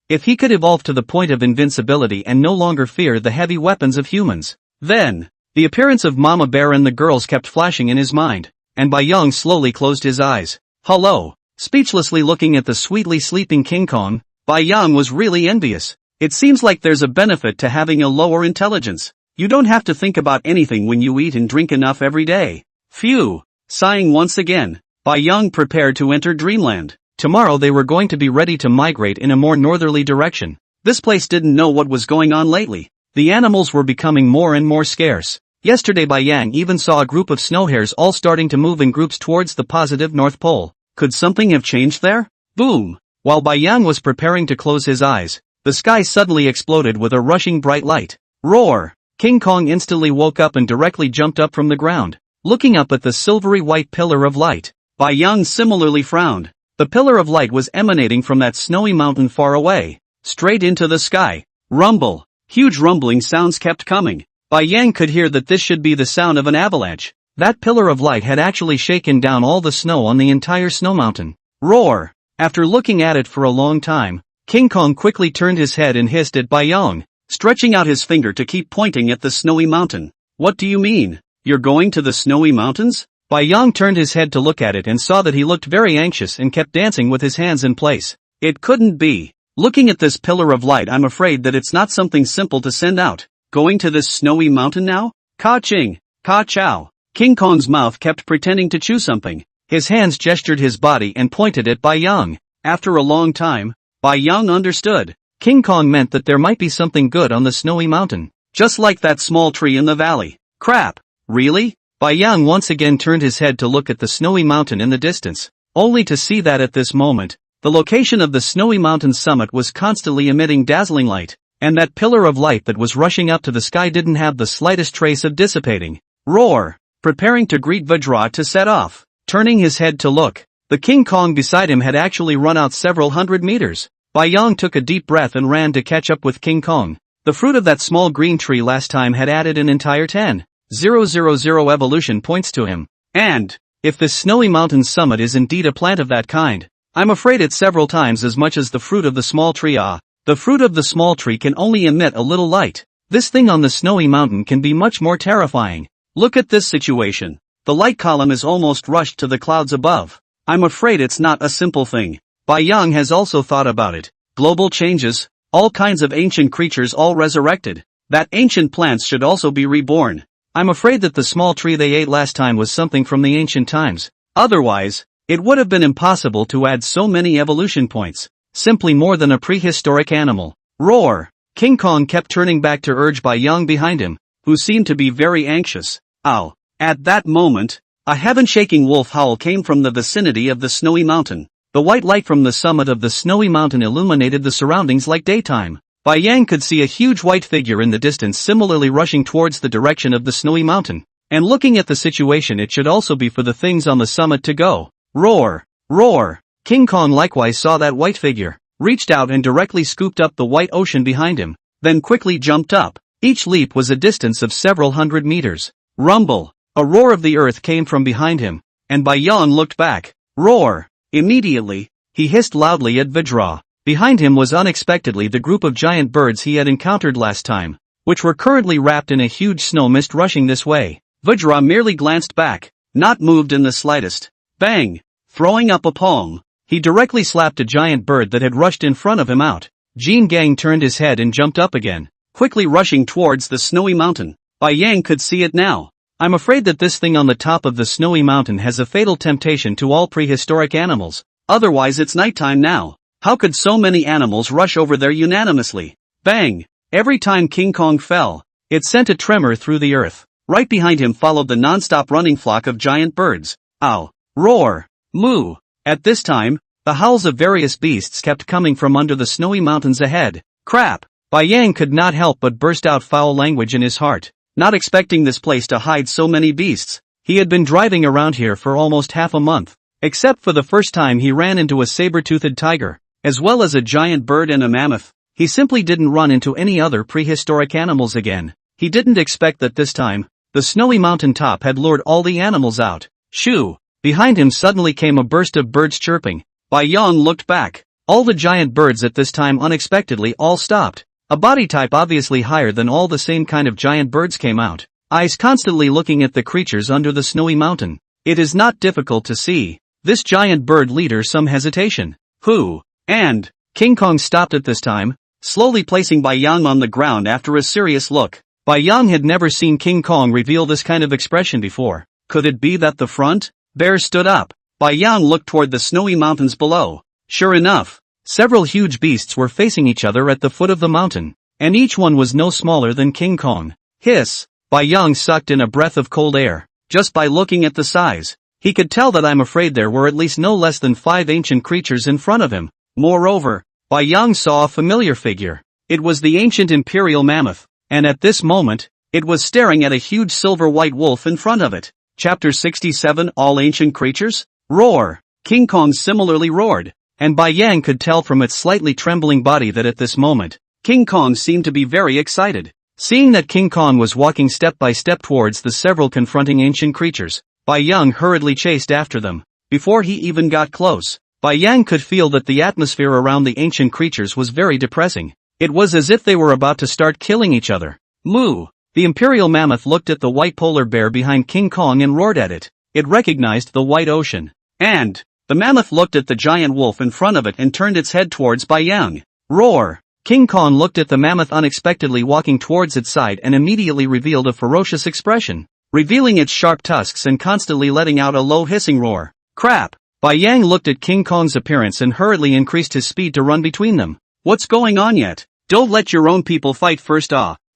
If he could evolve to the point of invincibility and no longer fear the heavy weapons of humans, then the appearance of Mama Bear and the girls kept flashing in his mind, and Bai Yang slowly closed his eyes. Hello. Speechlessly looking at the sweetly sleeping King Kong, Bai Yang was really envious. It seems like there's a benefit to having a lower intelligence. You don't have to think about anything when you eat and drink enough every day. Phew. Sighing once again, Bai Yang prepared to enter dreamland. Tomorrow they were going to be ready to migrate in a more northerly direction. This place didn't know what was going on lately. The animals were becoming more and more scarce. Yesterday Bai Yang even saw a group of snow hares all starting to move in groups towards the positive North Pole. Could something have changed there? Boom! While Bai Yang was preparing to close his eyes, the sky suddenly exploded with a rushing bright light. Roar! King Kong instantly woke up and directly jumped up from the ground. Looking up at the silvery white pillar of light, Bai Yang similarly frowned. The pillar of light was emanating from that snowy mountain far away, straight into the sky. Rumble. Huge rumbling sounds kept coming. Bai Yang could hear that this should be the sound of an avalanche. That pillar of light had actually shaken down all the snow on the entire snow mountain. Roar! After looking at it for a long time, King Kong quickly turned his head and hissed at Bai Yang, stretching out his finger to keep pointing at the snowy mountain. What do you mean? You're going to the snowy mountains? Bai Yang turned his head to look at it and saw that he looked very anxious and kept dancing with his hands in place. It couldn't be. Looking at this pillar of light, I'm afraid that it's not something simple to send out. Going to this snowy mountain now? Ka-ching, ka-chow. King Kong's mouth kept pretending to chew something. His hands gestured his body and pointed at Bai Yang. After a long time, Bai Yang understood. King Kong meant that there might be something good on the snowy mountain. Just like that small tree in the valley. Crap. Really? Bai Yang once again turned his head to look at the snowy mountain in the distance, only to see that at this moment, the location of the snowy mountain's summit was constantly emitting dazzling light, and that pillar of light that was rushing up to the sky didn't have the slightest trace of dissipating. Roar! Preparing to greet Vajra to set off. Turning his head to look, the King Kong beside him had actually run out several hundred meters. Bai Yang took a deep breath and ran to catch up with King Kong. The fruit of that small green tree last time had added an entire 10,000 evolution points to him. And, if this snowy mountain summit is indeed a plant of that kind, I'm afraid it's several times as much as the fruit of the small tree. The fruit of the small tree can only emit a little light. This thing on the snowy mountain can be much more terrifying. Look at this situation. The light column is almost rushed to the clouds above. I'm afraid it's not a simple thing. Bai Yang has also thought about it. Global changes, all kinds of ancient creatures all resurrected. That ancient plants should also be reborn. I'm afraid that the small tree they ate last time was something from the ancient times. Otherwise, it would have been impossible to add so many evolution points. Simply more than a prehistoric animal. Roar! King Kong kept turning back to urge Bai Yang behind him, who seemed to be very anxious. Ow! At that moment, a heaven-shaking wolf howl came from the vicinity of the snowy mountain. The white light from the summit of the snowy mountain illuminated the surroundings like daytime. Bai Yang could see a huge white figure in the distance similarly rushing towards the direction of the snowy mountain. And looking at the situation, it should also be for the things on the summit to go. Roar! Roar! King Kong likewise saw that white figure, reached out and directly scooped up the white ocean behind him, then quickly jumped up. Each leap was a distance of several hundred meters. Rumble! A roar of the earth came from behind him, and Bai Yang looked back. Roar! Immediately, he hissed loudly at Vajra. Behind him was unexpectedly the group of giant birds he had encountered last time, which were currently wrapped in a huge snow mist rushing this way. Vajra merely glanced back, not moved in the slightest. Bang! Throwing up a palm, he directly slapped a giant bird that had rushed in front of him out. Jean Gang turned his head and jumped up again, quickly rushing towards the snowy mountain. Bai Yang could see it now. I'm afraid that this thing on the top of the snowy mountain has a fatal temptation to all prehistoric animals. Otherwise it's nighttime now. How could so many animals rush over there unanimously? Bang! Every time King Kong fell, it sent a tremor through the earth. Right behind him followed the non-stop running flock of giant birds. Ow! Roar! Moo! At this time, The howls of various beasts kept coming from under the snowy mountains ahead. Crap! Bai Yang could not help but burst out foul language in his heart, not expecting this place to hide so many beasts. He had been driving around here for almost half a month, except for the first time he ran into a saber-toothed tiger, as well as a giant bird and a mammoth. He simply didn't run into any other prehistoric animals again. He didn't expect that this time, the snowy mountain top had lured all the animals out. Shoo! Behind him suddenly came a burst of birds chirping. Bai Yang looked back. All the giant birds at this time unexpectedly all stopped. A body type obviously higher than all the same kind of giant birds came out, eyes constantly looking at the creatures under the snowy mountain. It is not difficult to see this giant bird leader some hesitation. Who? And King Kong stopped at this time, slowly placing Bai Yang on the ground after a serious look. Bai Yang had never seen King Kong reveal this kind of expression before. Could it be that the front bear stood up? Bai Yang looked toward the snowy mountains below. Sure enough, several huge beasts were facing each other at the foot of the mountain, and each one was no smaller than King Kong. Hiss! Bai Yang sucked in a breath of cold air. Just by looking at the size, he could tell that I'm afraid there were at least no less than 5 ancient creatures in front of him. Moreover, Bai Yang saw a familiar figure. It was the ancient imperial mammoth, and at this moment, it was staring at a huge silver-white wolf in front of it. Chapter 67 All Ancient Creatures? Roar! King Kong similarly roared, and Bai Yang could tell from its slightly trembling body that at this moment, King Kong seemed to be very excited. Seeing that King Kong was walking step by step towards the several confronting ancient creatures, Bai Yang hurriedly chased after them. Before he even got close, Bai Yang could feel that the atmosphere around the ancient creatures was very depressing. It was as if they were about to start killing each other. Moo! The imperial mammoth looked at the white polar bear behind King Kong and roared at it. It recognized the white ocean. And the mammoth looked at the giant wolf in front of it and turned its head towards Bai Yang. Roar! King Kong looked at the mammoth unexpectedly walking towards its side and immediately revealed a ferocious expression, revealing its sharp tusks and constantly letting out a low hissing roar. Crap! Bai Yang looked at King Kong's appearance and hurriedly increased his speed to run between them. What's going on yet? Don't let your own people fight first.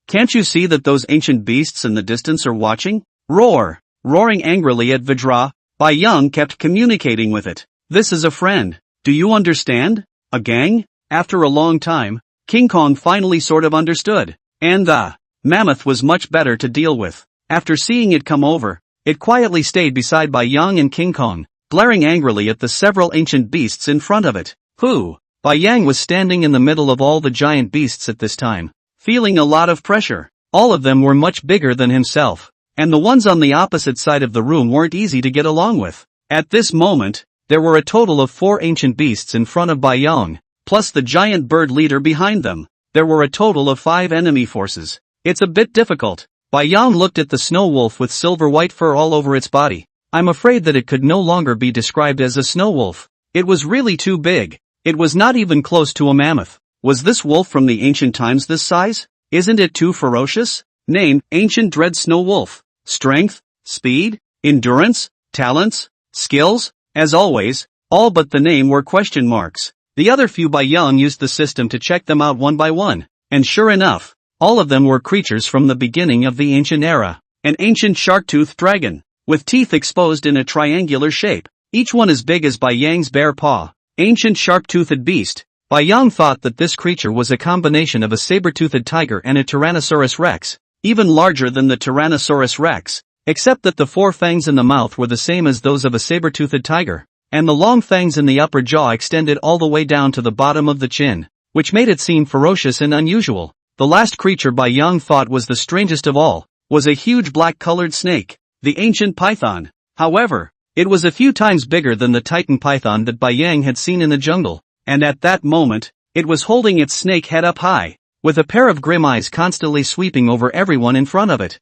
Can't you see that those ancient beasts in the distance are watching? Roar! Roaring angrily at Vidra, Bai Yang kept communicating with it. This is a friend. Do you understand? A gang? After a long time, King Kong finally sort of understood. And the mammoth was much better to deal with. After seeing it come over, it quietly stayed beside Bai Yang and King Kong, glaring angrily at the several ancient beasts in front of it. Who? Bai Yang was standing in the middle of all the giant beasts at this time, feeling a lot of pressure. All of them were much bigger than himself, and the ones on the opposite side of the room weren't easy to get along with. At this moment, there were a total of 4 ancient beasts in front of Bai Yang, plus the giant bird leader behind them. There were a total of 5 enemy forces. It's a bit difficult. Bai Yang looked at the snow wolf with silver-white fur all over its body. I'm afraid that it could no longer be described as a snow wolf. It was really too big. It was not even close to a mammoth. Was this wolf from the ancient times this size? Isn't it too ferocious? Name, Ancient Dread Snow Wolf. Strength, speed, endurance, talents, skills? As always, all but the name were question marks. The other few Bai Yang used the system to check them out one by one, and sure enough, all of them were creatures from the beginning of the ancient era. An ancient shark-toothed dragon, with teeth exposed in a triangular shape, each one as big as Bai Yang's bare paw. Ancient sharp-toothed beast. Bai Yang thought that this creature was a combination of a saber-toothed tiger and a Tyrannosaurus rex, even larger than the Tyrannosaurus rex, except that the 4 fangs in the mouth were the same as those of a saber-toothed tiger, and the long fangs in the upper jaw extended all the way down to the bottom of the chin, which made it seem ferocious and unusual. The last creature Bai Yang thought was the strangest of all, was a huge black-colored snake, the ancient python. However, it was a few times bigger than the Titan python that Bai Yang had seen in the jungle, and at that moment, it was holding its snake head up high, with a pair of grim eyes constantly sweeping over everyone in front of it.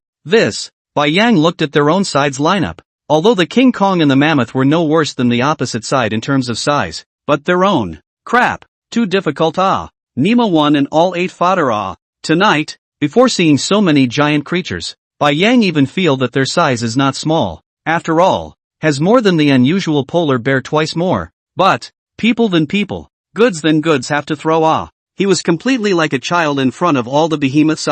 Bai Yang looked at their own side's lineup. Although the King Kong and the mammoth were no worse than the opposite side in terms of size, but their own. Crap, too difficult. Nima won and all 8 fodder. Tonight, before seeing so many giant creatures, Bai Yang even feel that their size is not small. After all, has more than the unusual polar bear twice more. But, people than people, goods than goods have to throw. He was completely like a child in front of all the behemoths.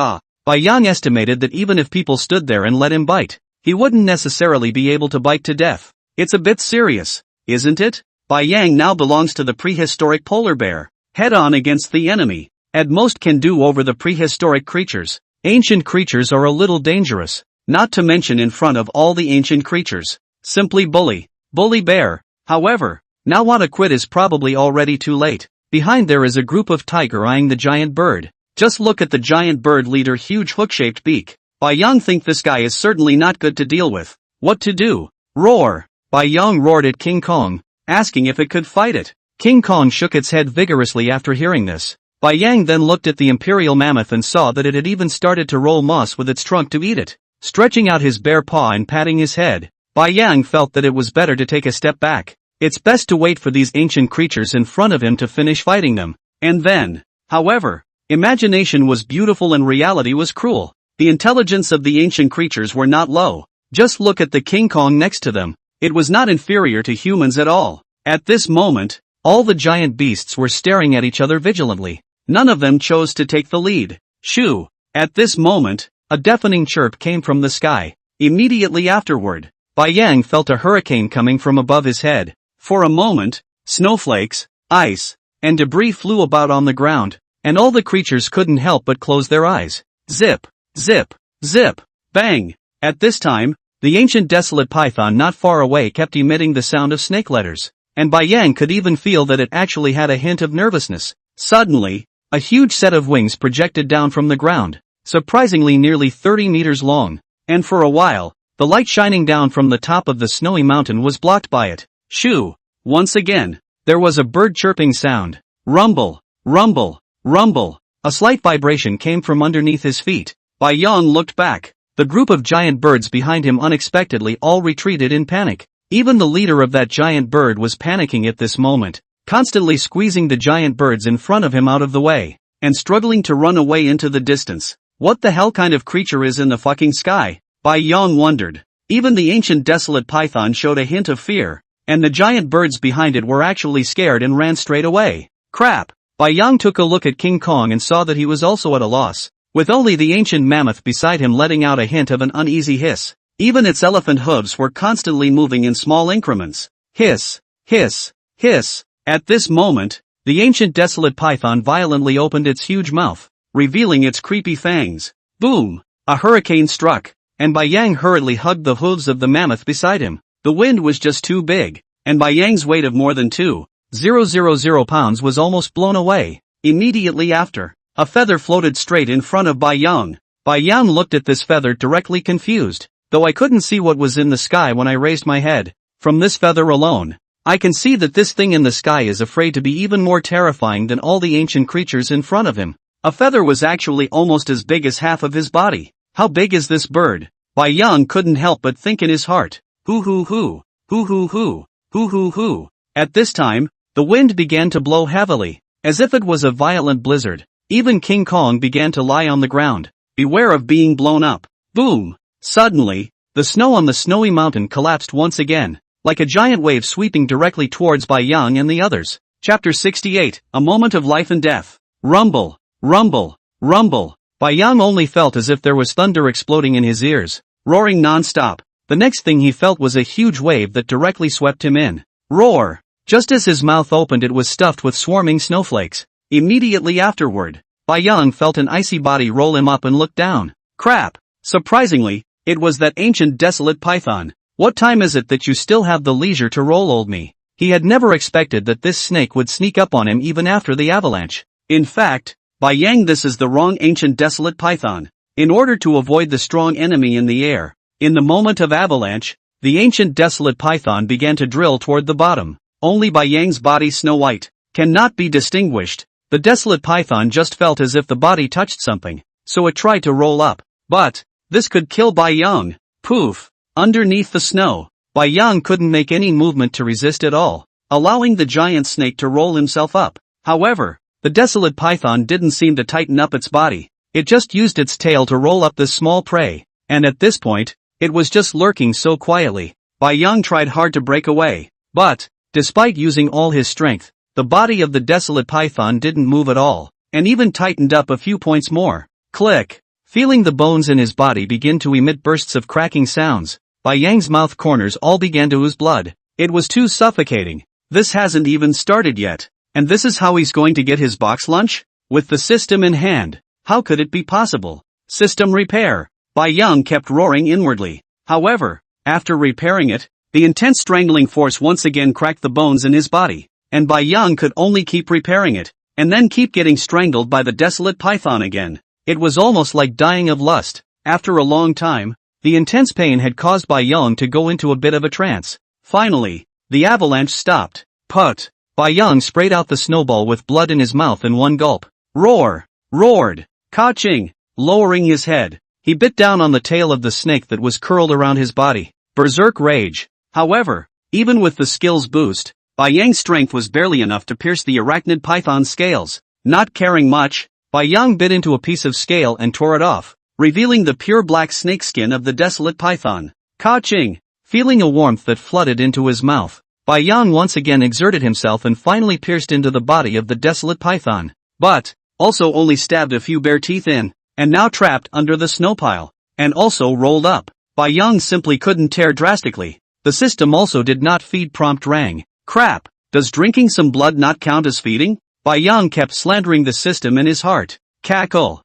Bai Yang estimated that even if people stood there and let him bite, he wouldn't necessarily be able to bite to death. It's a bit serious, isn't it? Bai Yang now belongs to the prehistoric polar bear. Head on against the enemy. At most can do over the prehistoric creatures. Ancient creatures are a little dangerous. Not to mention in front of all the ancient creatures. Simply bully. Bully bear. However, now wanna quit is probably already too late. Behind there is a group of tiger eyeing the giant bird. Just look at the giant bird leader huge hook-shaped beak. Bai Yang think this guy is certainly not good to deal with. What to do? Roar! Bai Yang roared at King Kong, asking if it could fight it. King Kong shook its head vigorously after hearing this. Bai Yang then looked at the imperial mammoth and saw that it had even started to roll moss with its trunk to eat it. Stretching out his bare paw and patting his head, Bai Yang felt that it was better to take a step back. It's best to wait for these ancient creatures in front of him to finish fighting them. And then, however, imagination was beautiful and reality was cruel. The intelligence of the ancient creatures were not low. Just look at the King Kong next to them. It was not inferior to humans at all. At this moment, all the giant beasts were staring at each other vigilantly. None of them chose to take the lead. Shoo! At this moment, a deafening chirp came from the sky. Immediately afterward, Bai Yang felt a hurricane coming from above his head. For a moment, snowflakes, ice, and debris flew about on the ground, and all the creatures couldn't help but close their eyes. Zip! Zip! Zip! Bang! At this time, the ancient desolate python not far away kept emitting the sound of snake letters, and Bai Yang could even feel that it actually had a hint of nervousness. Suddenly, a huge set of wings projected down from the ground, surprisingly nearly 30 meters long, and for a while, the light shining down from the top of the snowy mountain was blocked by it. Shoo! Once again, there was a bird chirping sound. Rumble! Rumble! Rumble! A slight vibration came from underneath his feet. Bai Yang looked back. The group of giant birds behind him unexpectedly all retreated in panic. Even the leader of that giant bird was panicking at this moment, constantly squeezing the giant birds in front of him out of the way, and struggling to run away into the distance. What the hell kind of creature is in the fucking sky? Bai Yang wondered. Even the ancient desolate python showed a hint of fear, and the giant birds behind it were actually scared and ran straight away. Crap! Bai Yang took a look at King Kong and saw that he was also at a loss, with only the ancient mammoth beside him letting out a hint of an uneasy hiss. Even its elephant hooves were constantly moving in small increments. Hiss! Hiss! Hiss! At this moment, the ancient desolate python violently opened its huge mouth, revealing its creepy fangs. Boom! A hurricane struck, and Bai Yang hurriedly hugged the hooves of the mammoth beside him. The wind was just too big, and Bai Yang's weight of more than 2,000 pounds was almost blown away. Immediately after, a feather floated straight in front of Bai Yang. Bai Yang looked at this feather directly confused, though I couldn't see what was in the sky when I raised my head. From this feather alone, I can see that this thing in the sky is afraid to be even more terrifying than all the ancient creatures in front of him. A feather was actually almost as big as half of his body. How big is this bird? Bai Yang couldn't help but think in his heart. Hoo hoo hoo, hoo hoo hoo, hoo hoo hoo. At this time, the wind began to blow heavily, as if it was a violent blizzard. Even King Kong began to lie on the ground. Beware of being blown up. Boom! Suddenly, the snow on the snowy mountain collapsed once again, like a giant wave sweeping directly towards Bai Yang and the others. Chapter 68, A Moment of Life and Death. Rumble, rumble, rumble. Bai Yang only felt as if there was thunder exploding in his ears, roaring non-stop. The next thing he felt was a huge wave that directly swept him in. Roar! Just as his mouth opened, it was stuffed with swarming snowflakes. Immediately afterward, Bai Yang felt an icy body roll him up and looked down. Crap! Surprisingly, it was that ancient desolate python. What time is it that you still have the leisure to roll, old me? He had never expected that this snake would sneak up on him even after the avalanche. In fact, Bai Yang, this is the wrong ancient desolate python. In order to avoid the strong enemy in the air, in the moment of avalanche, the ancient desolate python began to drill toward the bottom. Only Bai Yang's body, snow white, cannot be distinguished. The desolate python just felt as if the body touched something, so it tried to roll up. But this could kill Bai Yang. Poof! Underneath the snow, Bai Yang couldn't make any movement to resist at all, allowing the giant snake to roll himself up. However, the desolate python didn't seem to tighten up its body. It just used its tail to roll up this small prey, and at this point, it was just lurking so quietly. Bai Yang tried hard to break away, but, despite using all his strength, the body of the desolate python didn't move at all, and even tightened up a few points more. Click! Feeling the bones in his body begin to emit bursts of cracking sounds, Bai Yang's mouth corners all began to ooze blood. It was too suffocating. This hasn't even started yet. And this is how he's going to get his box lunch? With the system in hand. How could it be possible? System repair. Bai Yang kept roaring inwardly. However, after repairing it, the intense strangling force once again cracked the bones in his body, and Bai Yang could only keep repairing it, and then keep getting strangled by the desolate python again. It was almost like dying of lust. After a long time, the intense pain had caused Bai Yang to go into a bit of a trance. Finally, the avalanche stopped. Put! Bai Yang sprayed out the snowball with blood in his mouth in one gulp. Roared. Ka-ching! Lowering his head, he bit down on the tail of the snake that was curled around his body. Berserk rage. However, even with the skills boost, Bai Yang's strength was barely enough to pierce the arachnid python's scales. Not caring much, Bai Yang bit into a piece of scale and tore it off, revealing the pure black snake skin of the desolate python. Ka-ching! Feeling a warmth that flooded into his mouth, Bai Yang once again exerted himself and finally pierced into the body of the desolate python. But, also only stabbed a few bare teeth in, and now trapped under the snow pile, and also rolled up. Bai Yang simply couldn't tear drastically. The system also did not feed prompt rang. Crap, does drinking some blood not count as feeding? Bai Yang kept slandering the system in his heart. Cackle.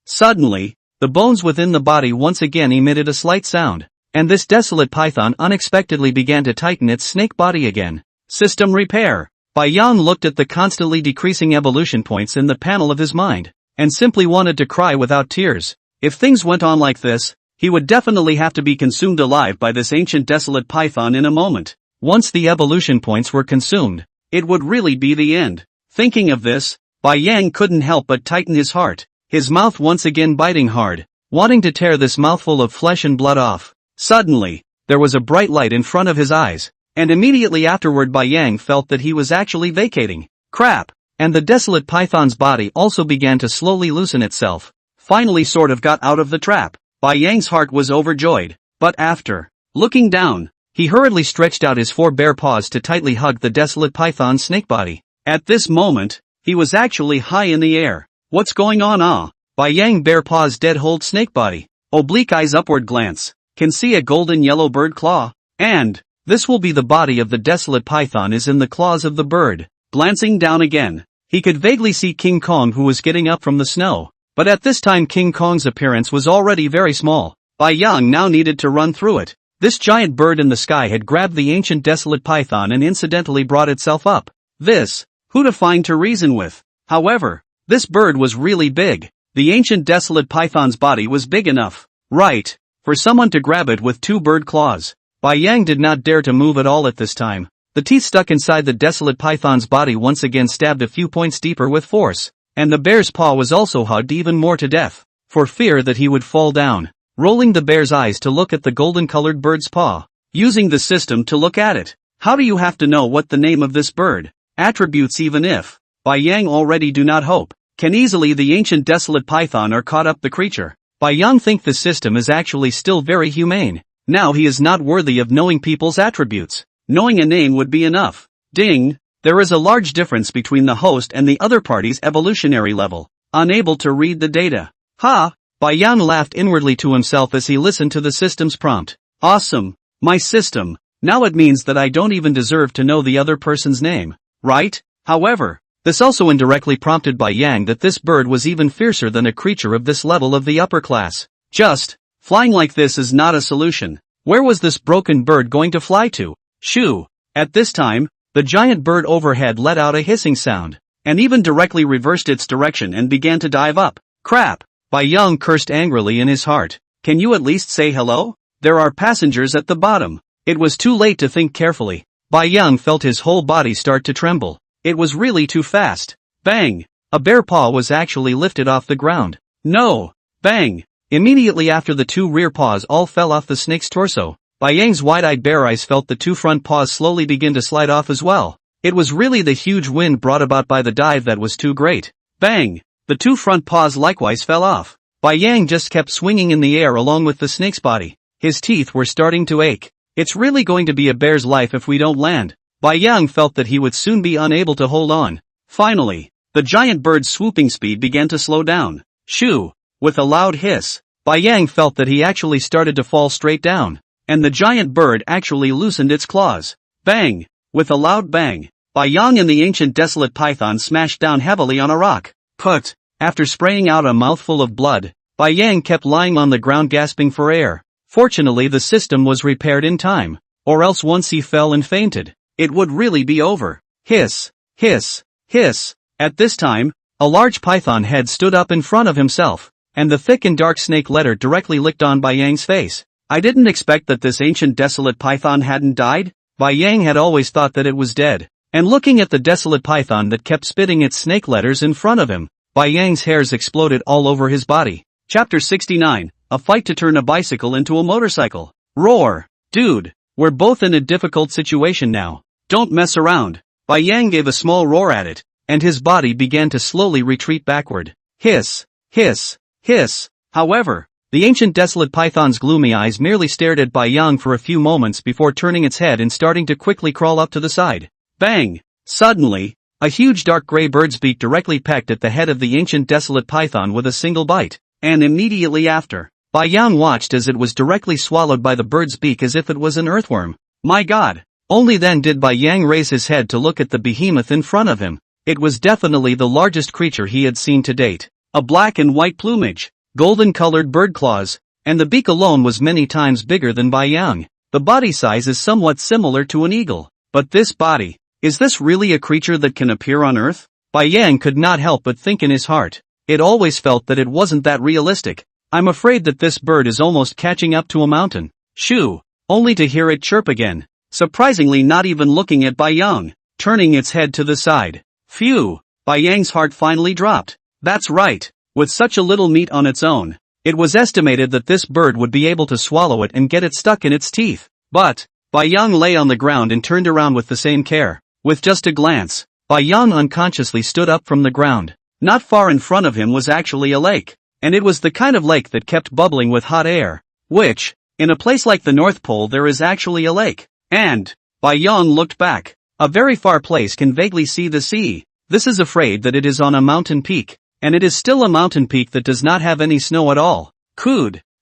Suddenly, the bones within the body once again emitted a slight sound, and this desolate python unexpectedly began to tighten its snake body again. System repair. Bai Yang looked at the constantly decreasing evolution points in the panel of his mind, and simply wanted to cry without tears. If things went on like this, he would definitely have to be consumed alive by this ancient desolate python in a moment. Once the evolution points were consumed, it would really be the end. Thinking of this, Bai Yang couldn't help but tighten his heart, his mouth once again biting hard, wanting to tear this mouthful of flesh and blood off. Suddenly, there was a bright light in front of his eyes, and immediately afterward Bai Yang felt that he was actually vacating. Crap! And the desolate python's body also began to slowly loosen itself. Finally sort of got out of the trap. Bai Yang's heart was overjoyed, but after looking down, he hurriedly stretched out his 4 bare paws to tightly hug the desolate python's snake body. At this moment, he was actually high in the air. What's going on? Bai Yang bare paws dead hold snake body. Oblique eyes upward glance. Can see a golden yellow bird claw. And this will be the body of the desolate python is in the claws of the bird. Glancing down again, he could vaguely see King Kong who was getting up from the snow. But at this time King Kong's appearance was already very small. Bai Yang now needed to run through it. This giant bird in the sky had grabbed the ancient desolate python and incidentally brought itself up. Who to find to reason with? However, this bird was really big. The ancient desolate python's body was big enough, right, for someone to grab it with 2 bird claws. Bai Yang did not dare to move at all at this time. The teeth stuck inside the desolate python's body once again stabbed a few points deeper with force. And the bear's paw was also hugged even more to death, for fear that he would fall down. Rolling the bear's eyes to look at the golden-colored bird's paw. Using the system to look at it. How do you have to know what the name of this bird? Attributes even if Bai Yang already do not hope. Can easily the ancient desolate python or caught up the creature. Bai Yang think the system is actually still very humane. Now he is not worthy of knowing people's attributes. Knowing a name would be enough. Ding! There is a large difference between the host and the other party's evolutionary level. Unable to read the data. Ha! Bai Yang laughed inwardly to himself as he listened to the system's prompt. Awesome! My system. Now it means that I don't even deserve to know the other person's name. Right? However, this also indirectly prompted Bai Yang that this bird was even fiercer than a creature of this level of the upper class. Just flying like this is not a solution. Where was this broken bird going to fly to? Shoo! At this time, the giant bird overhead let out a hissing sound, and even directly reversed its direction and began to dive up. Crap! Bai Yang cursed angrily in his heart. Can you at least say hello? There are passengers at the bottom. It was too late to think carefully. Bai Yang felt his whole body start to tremble. It was really too fast. Bang! A bare paw was actually lifted off the ground. No! Bang! Immediately after the 2 rear paws all fell off the snake's torso. Bai Yang's wide-eyed bare eyes felt the 2 front paws slowly begin to slide off as well. It was really the huge wind brought about by the dive that was too great. Bang! The 2 front paws likewise fell off. Bai Yang just kept swinging in the air along with the snake's body. His teeth were starting to ache. It's really going to be a bear's life if we don't land. Bai Yang felt that he would soon be unable to hold on. Finally, the giant bird's swooping speed began to slow down. Shoo! With a loud hiss, Bai Yang felt that he actually started to fall straight down. And the giant bird actually loosened its claws. Bang! With a loud bang, Bai Yang and the ancient desolate python smashed down heavily on a rock. Put! After spraying out a mouthful of blood, Bai Yang kept lying on the ground gasping for air. Fortunately the system was repaired in time, or else once he fell and fainted, it would really be over. Hiss! Hiss! Hiss! At this time, a large python head stood up in front of himself, and the thick and dark snake letter directly licked on Bai Yang's face. I didn't expect that this ancient desolate python hadn't died. Bai Yang had always thought that it was dead. And looking at the desolate python that kept spitting its snake letters in front of him, Bai Yang's hairs exploded all over his body. Chapter 69, a fight to turn a bicycle into a motorcycle. Roar! Dude, we're both in a difficult situation now. Don't mess around. Bai Yang gave a small roar at it, and his body began to slowly retreat backward. Hiss! Hiss! Hiss! However, the ancient desolate python's gloomy eyes merely stared at Bai Yang for a few moments before turning its head and starting to quickly crawl up to the side. Bang! Suddenly, a huge dark gray bird's beak directly pecked at the head of the ancient desolate python with a single bite, and immediately after, Bai Yang watched as it was directly swallowed by the bird's beak as if it was an earthworm. My god! Only then did Bai Yang raise his head to look at the behemoth in front of him. It was definitely the largest creature he had seen to date. A black and white plumage, golden-colored bird claws, and the beak alone was many times bigger than Bai Yang. The body size is somewhat similar to an eagle. But this body, is this really a creature that can appear on Earth? Bai Yang could not help but think in his heart. It always felt that it wasn't that realistic. I'm afraid that this bird is almost catching up to a mountain. Shoo! Only to hear it chirp again. Surprisingly not even looking at Bai Yang, turning its head to the side. Phew! Bai Yang's heart finally dropped. That's right. With such a little meat on its own, it was estimated that this bird would be able to swallow it and get it stuck in its teeth. But Bai Yang lay on the ground and turned around with the same care. With just a glance, Bai Yang unconsciously stood up from the ground. Not far in front of him was actually a lake, and it was the kind of lake that kept bubbling with hot air, which, in a place like the North Pole there is actually a lake. And, Bai Yang looked back. A very far place can vaguely see the sea. This is afraid that it is on a mountain peak. And it is still a mountain peak that does not have any snow at all.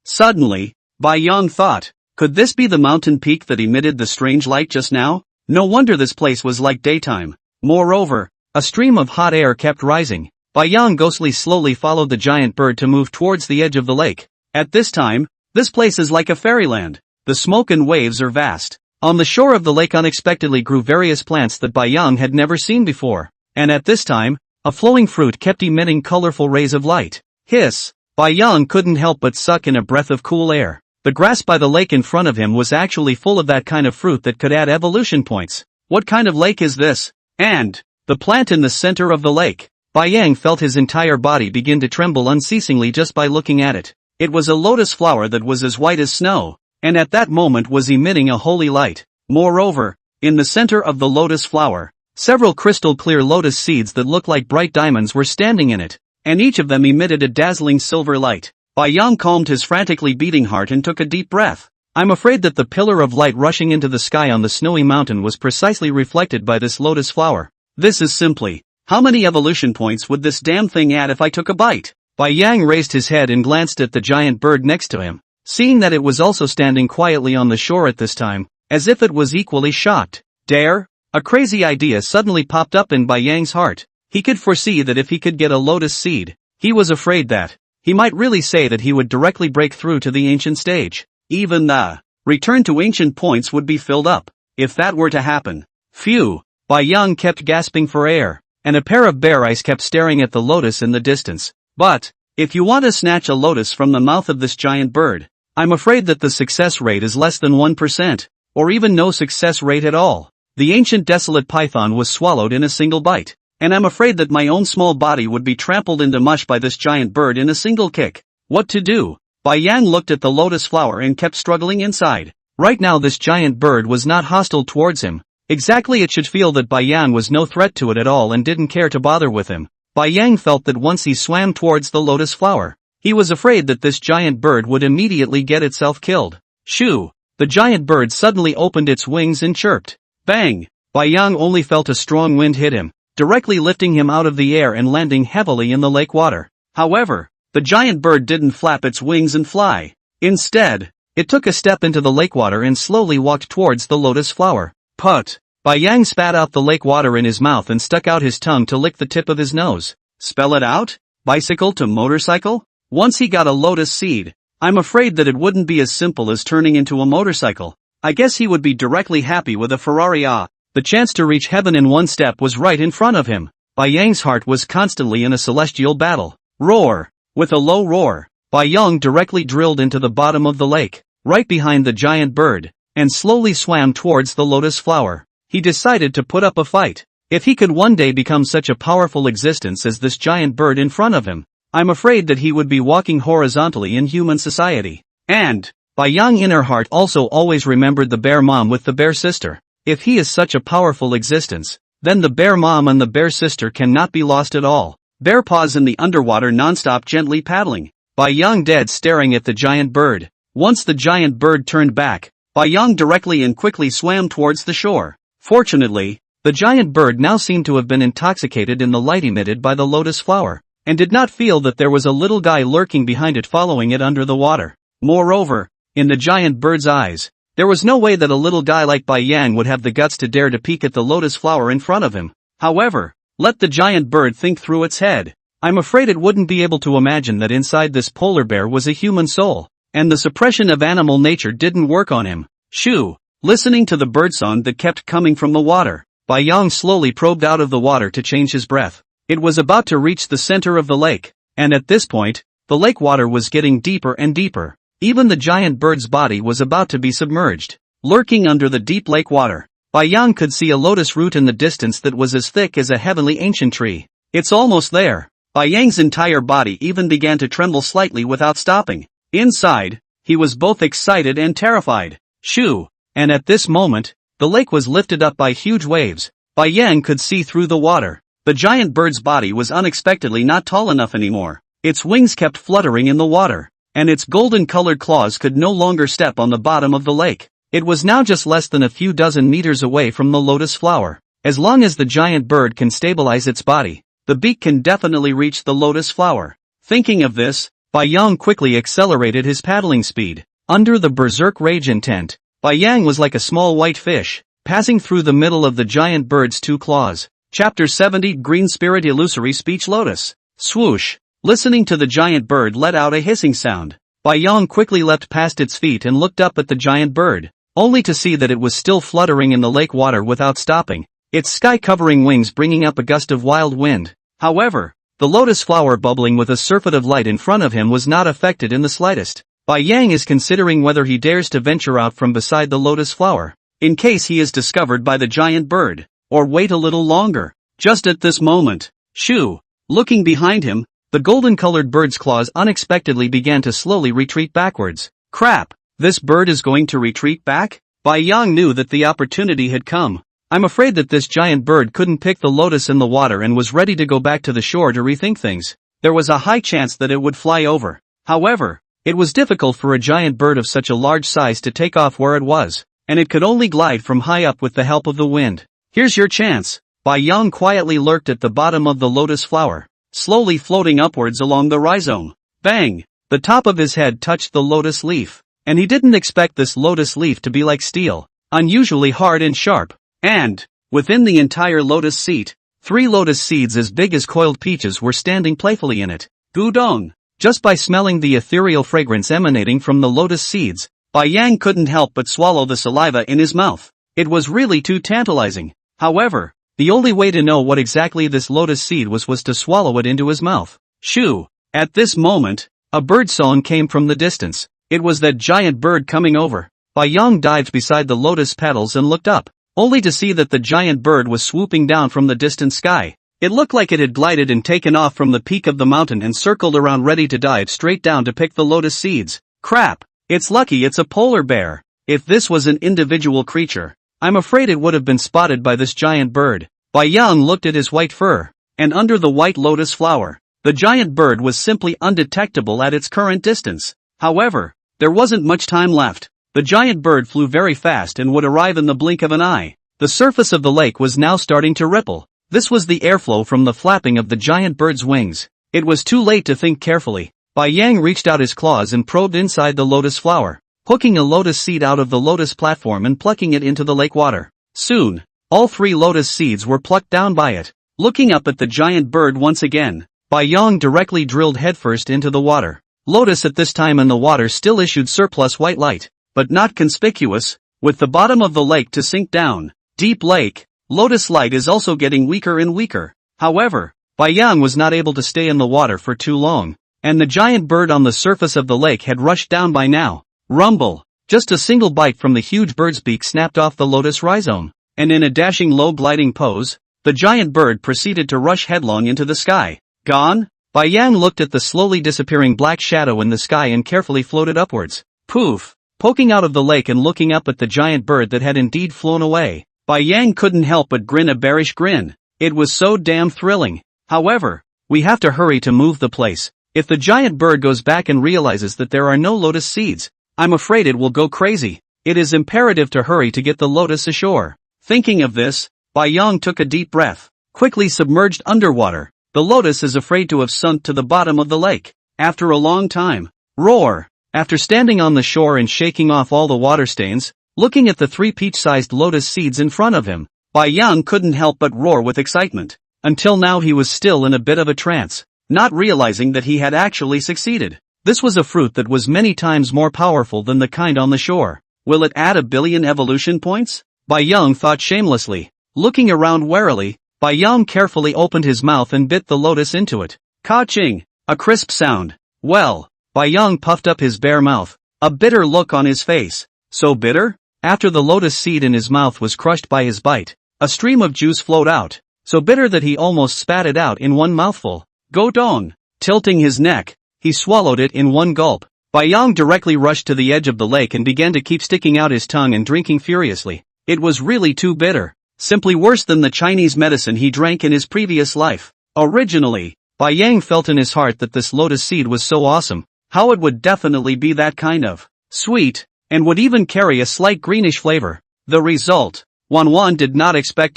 Suddenly, Bai Yang thought, could this be the mountain peak that emitted the strange light just now? No wonder this place was like daytime. Moreover, a stream of hot air kept rising. Bai Yang ghostly slowly followed the giant bird to move towards the edge of the lake. At this time, this place is like a fairyland. The smoke and waves are vast. On the shore of the lake unexpectedly grew various plants that Bai Yang had never seen before. And at this time, a flowing fruit kept emitting colorful rays of light. Hiss! Bai Yang couldn't help but suck in a breath of cool air. The grass by the lake in front of him was actually full of that kind of fruit that could add evolution points. What kind of lake is this? And the plant in the center of the lake. Bai Yang felt his entire body begin to tremble unceasingly just by looking at it. It was a lotus flower that was as white as snow, and at that moment was emitting a holy light. Moreover, in the center of the lotus flower, several crystal-clear lotus seeds that looked like bright diamonds were standing in it, and each of them emitted a dazzling silver light. Bai Yang calmed his frantically beating heart and took a deep breath. I'm afraid that the pillar of light rushing into the sky on the snowy mountain was precisely reflected by this lotus flower. This is simply, how many evolution points would this damn thing add if I took a bite? Bai Yang raised his head and glanced at the giant bird next to him, seeing that it was also standing quietly on the shore at this time, as if it was equally shocked. Dare? A crazy idea suddenly popped up in Bai Yang's heart. He could foresee that if he could get a lotus seed, he was afraid that he might really say that he would directly break through to the ancient stage. Even the return to ancient points would be filled up, if that were to happen. Phew! Bai Yang kept gasping for air, and a pair of bare eyes kept staring at the lotus in the distance. But, if you want to snatch a lotus from the mouth of this giant bird, I'm afraid that the success rate is less than 1%, or even no success rate at all. The ancient desolate python was swallowed in a single bite, and I'm afraid that my own small body would be trampled into mush by this giant bird in a single kick. What to do? Bai Yang looked at the lotus flower and kept struggling inside. Right now this giant bird was not hostile towards him. Exactly, it should feel that Bai Yang was no threat to it at all and didn't care to bother with him. Bai Yang felt that once he swam towards the lotus flower, he was afraid that this giant bird would immediately get itself killed. Shoo! The giant bird suddenly opened its wings and chirped. Bang! Bai Yang only felt a strong wind hit him, directly lifting him out of the air and landing heavily in the lake water. However, the giant bird didn't flap its wings and fly. Instead, it took a step into the lake water and slowly walked towards the lotus flower. Put! Bai Yang spat out the lake water in his mouth and stuck out his tongue to lick the tip of his nose. Spell it out? Bicycle to motorcycle? Once he got a lotus seed, I'm afraid that it wouldn't be as simple as turning into a motorcycle. I guess he would be directly happy with a Ferrari. The chance to reach heaven in one step was right in front of him. Bai Yang's heart was constantly in a celestial battle. Roar! With a low roar, Bai Yang directly drilled into the bottom of the lake, right behind the giant bird, and slowly swam towards the lotus flower. He decided to put up a fight. If he could one day become such a powerful existence as this giant bird in front of him, I'm afraid that he would be walking horizontally in human society. And, Bai Yang in her heart also always remembered the bear mom with the bear sister. If he is such a powerful existence, then the bear mom and the bear sister cannot be lost at all. Bear paws in the underwater non-stop gently paddling. Bai Yang dead staring at the giant bird. Once the giant bird turned back, Bai Yang directly and quickly swam towards the shore. Fortunately, the giant bird now seemed to have been intoxicated in the light emitted by the lotus flower, and did not feel that there was a little guy lurking behind it following it under the water. Moreover, in the giant bird's eyes, there was no way that a little guy like Bai Yang would have the guts to dare to peek at the lotus flower in front of him. However, let the giant bird think through its head. I'm afraid it wouldn't be able to imagine that inside this polar bear was a human soul, and the suppression of animal nature didn't work on him. Shoo! Listening to the birdsong that kept coming from the water, Bai Yang slowly probed out of the water to change his breath. It was about to reach the center of the lake, and at this point, the lake water was getting deeper and deeper. Even the giant bird's body was about to be submerged. Lurking under the deep lake water, Bai Yang could see a lotus root in the distance that was as thick as a heavenly ancient tree. It's almost there. Bai Yang's entire body even began to tremble slightly without stopping. Inside, he was both excited and terrified. Shoo! And at this moment, the lake was lifted up by huge waves. Bai Yang could see through the water. The giant bird's body was unexpectedly not tall enough anymore. Its wings kept fluttering in the water, and its golden-colored claws could no longer step on the bottom of the lake. It was now just less than a few dozen meters away from the lotus flower. As long as the giant bird can stabilize its body, the beak can definitely reach the lotus flower. Thinking of this, Bai Yang quickly accelerated his paddling speed. Under the berserk rage intent, Bai Yang was like a small white fish, passing through the middle of the giant bird's two claws. Chapter 70 Green Spirit Illusory Speech Lotus. Swoosh! Listening to the giant bird let out a hissing sound, Bai Yang quickly leapt past its feet and looked up at the giant bird, only to see that it was still fluttering in the lake water without stopping, its sky-covering wings bringing up a gust of wild wind. However, the lotus flower bubbling with a surfeit of light in front of him was not affected in the slightest. Bai Yang is considering whether he dares to venture out from beside the lotus flower, in case he is discovered by the giant bird, or wait a little longer. Just at this moment, shoo! Looking behind him, the golden-colored bird's claws unexpectedly began to slowly retreat backwards. Crap! This bird is going to retreat back? Bai Yang knew that the opportunity had come. I'm afraid that this giant bird couldn't pick the lotus in the water and was ready to go back to the shore to rethink things. There was a high chance that it would fly over. However, it was difficult for a giant bird of such a large size to take off where it was, and it could only glide from high up with the help of the wind. Here's your chance. Bai Yang quietly lurked at the bottom of the lotus flower, slowly floating upwards along the rhizome. Bang! The top of his head touched the lotus leaf, and he didn't expect this lotus leaf to be like steel, unusually hard and sharp. And, within the entire lotus seat, 3 lotus seeds as big as coiled peaches were standing playfully in it. Gudong! Just by smelling the ethereal fragrance emanating from the lotus seeds, Bai Yang couldn't help but swallow the saliva in his mouth. It was really too tantalizing. However, the only way to know what exactly this lotus seed was to swallow it into his mouth. Shoo! At this moment, a bird song came from the distance. It was that giant bird coming over. Bai Yang dived beside the lotus petals and looked up, only to see that the giant bird was swooping down from the distant sky. It looked like it had glided and taken off from the peak of the mountain and circled around ready to dive straight down to pick the lotus seeds. Crap! It's lucky it's a polar bear. If this was an individual creature, I'm afraid it would have been spotted by this giant bird. Bai Yang looked at his white fur, and under the white lotus flower, the giant bird was simply undetectable at its current distance. However, there wasn't much time left. The giant bird flew very fast and would arrive in the blink of an eye. The surface of the lake was now starting to ripple. This was the airflow from the flapping of the giant bird's wings. It was too late to think carefully. Bai Yang reached out his claws and probed inside the lotus flower, hooking a lotus seed out of the lotus platform and plucking it into the lake water. Soon, All 3 lotus seeds were plucked down by it. Looking up at the giant bird once again, Bai Yang directly drilled headfirst into the water. Lotus at this time in the water still issued surplus white light, but not conspicuous, with the bottom of the lake to sink down. Deep lake, lotus light is also getting weaker and weaker. However, Bai Yang was not able to stay in the water for too long, and the giant bird on the surface of the lake had rushed down by now. Rumble! Just a single bite from the huge bird's beak snapped off the lotus rhizome, and in a dashing low gliding pose, the giant bird proceeded to rush headlong into the sky. Gone? Bai Yang looked at the slowly disappearing black shadow in the sky and carefully floated upwards. Poof! Poking out of the lake and looking up at the giant bird that had indeed flown away, Bai Yang couldn't help but grin a bearish grin. It was so damn thrilling. However, we have to hurry to move the place. If the giant bird goes back and realizes that there are no lotus seeds, I'm afraid it will go crazy. It is imperative to hurry to get the lotus ashore. Thinking of this, Bai Yang took a deep breath. Quickly submerged underwater, the lotus is afraid to have sunk to the bottom of the lake. After a long time, roar! After standing on the shore and shaking off all the water stains, looking at the 3 peach-sized lotus seeds in front of him, Bai Yang couldn't help but roar with excitement. Until now he was still in a bit of a trance, not realizing that he had actually succeeded. This was a fruit that was many times more powerful than the kind on the shore. Will it add 1 billion evolution points? Bai Yang thought shamelessly. Looking around warily, Bai Yang carefully opened his mouth and bit the lotus into it. Ka-ching! A crisp sound. Well, Bai Yang puffed up his bare mouth, a bitter look on his face. So bitter? After the lotus seed in his mouth was crushed by his bite, a stream of juice flowed out, so bitter that he almost spat it out in one mouthful. Go dong! Tilting his neck, he swallowed it in one gulp. Bai Yang directly rushed to the edge of the lake and began to keep sticking out his tongue and drinking furiously. It was really too bitter. Simply worse than the Chinese medicine he drank in his previous life. Originally, Bai Yang felt in his heart that this lotus seed was so awesome, how it would definitely be that kind of sweet, and would even carry a slight greenish flavor. The result, Wan did not expect.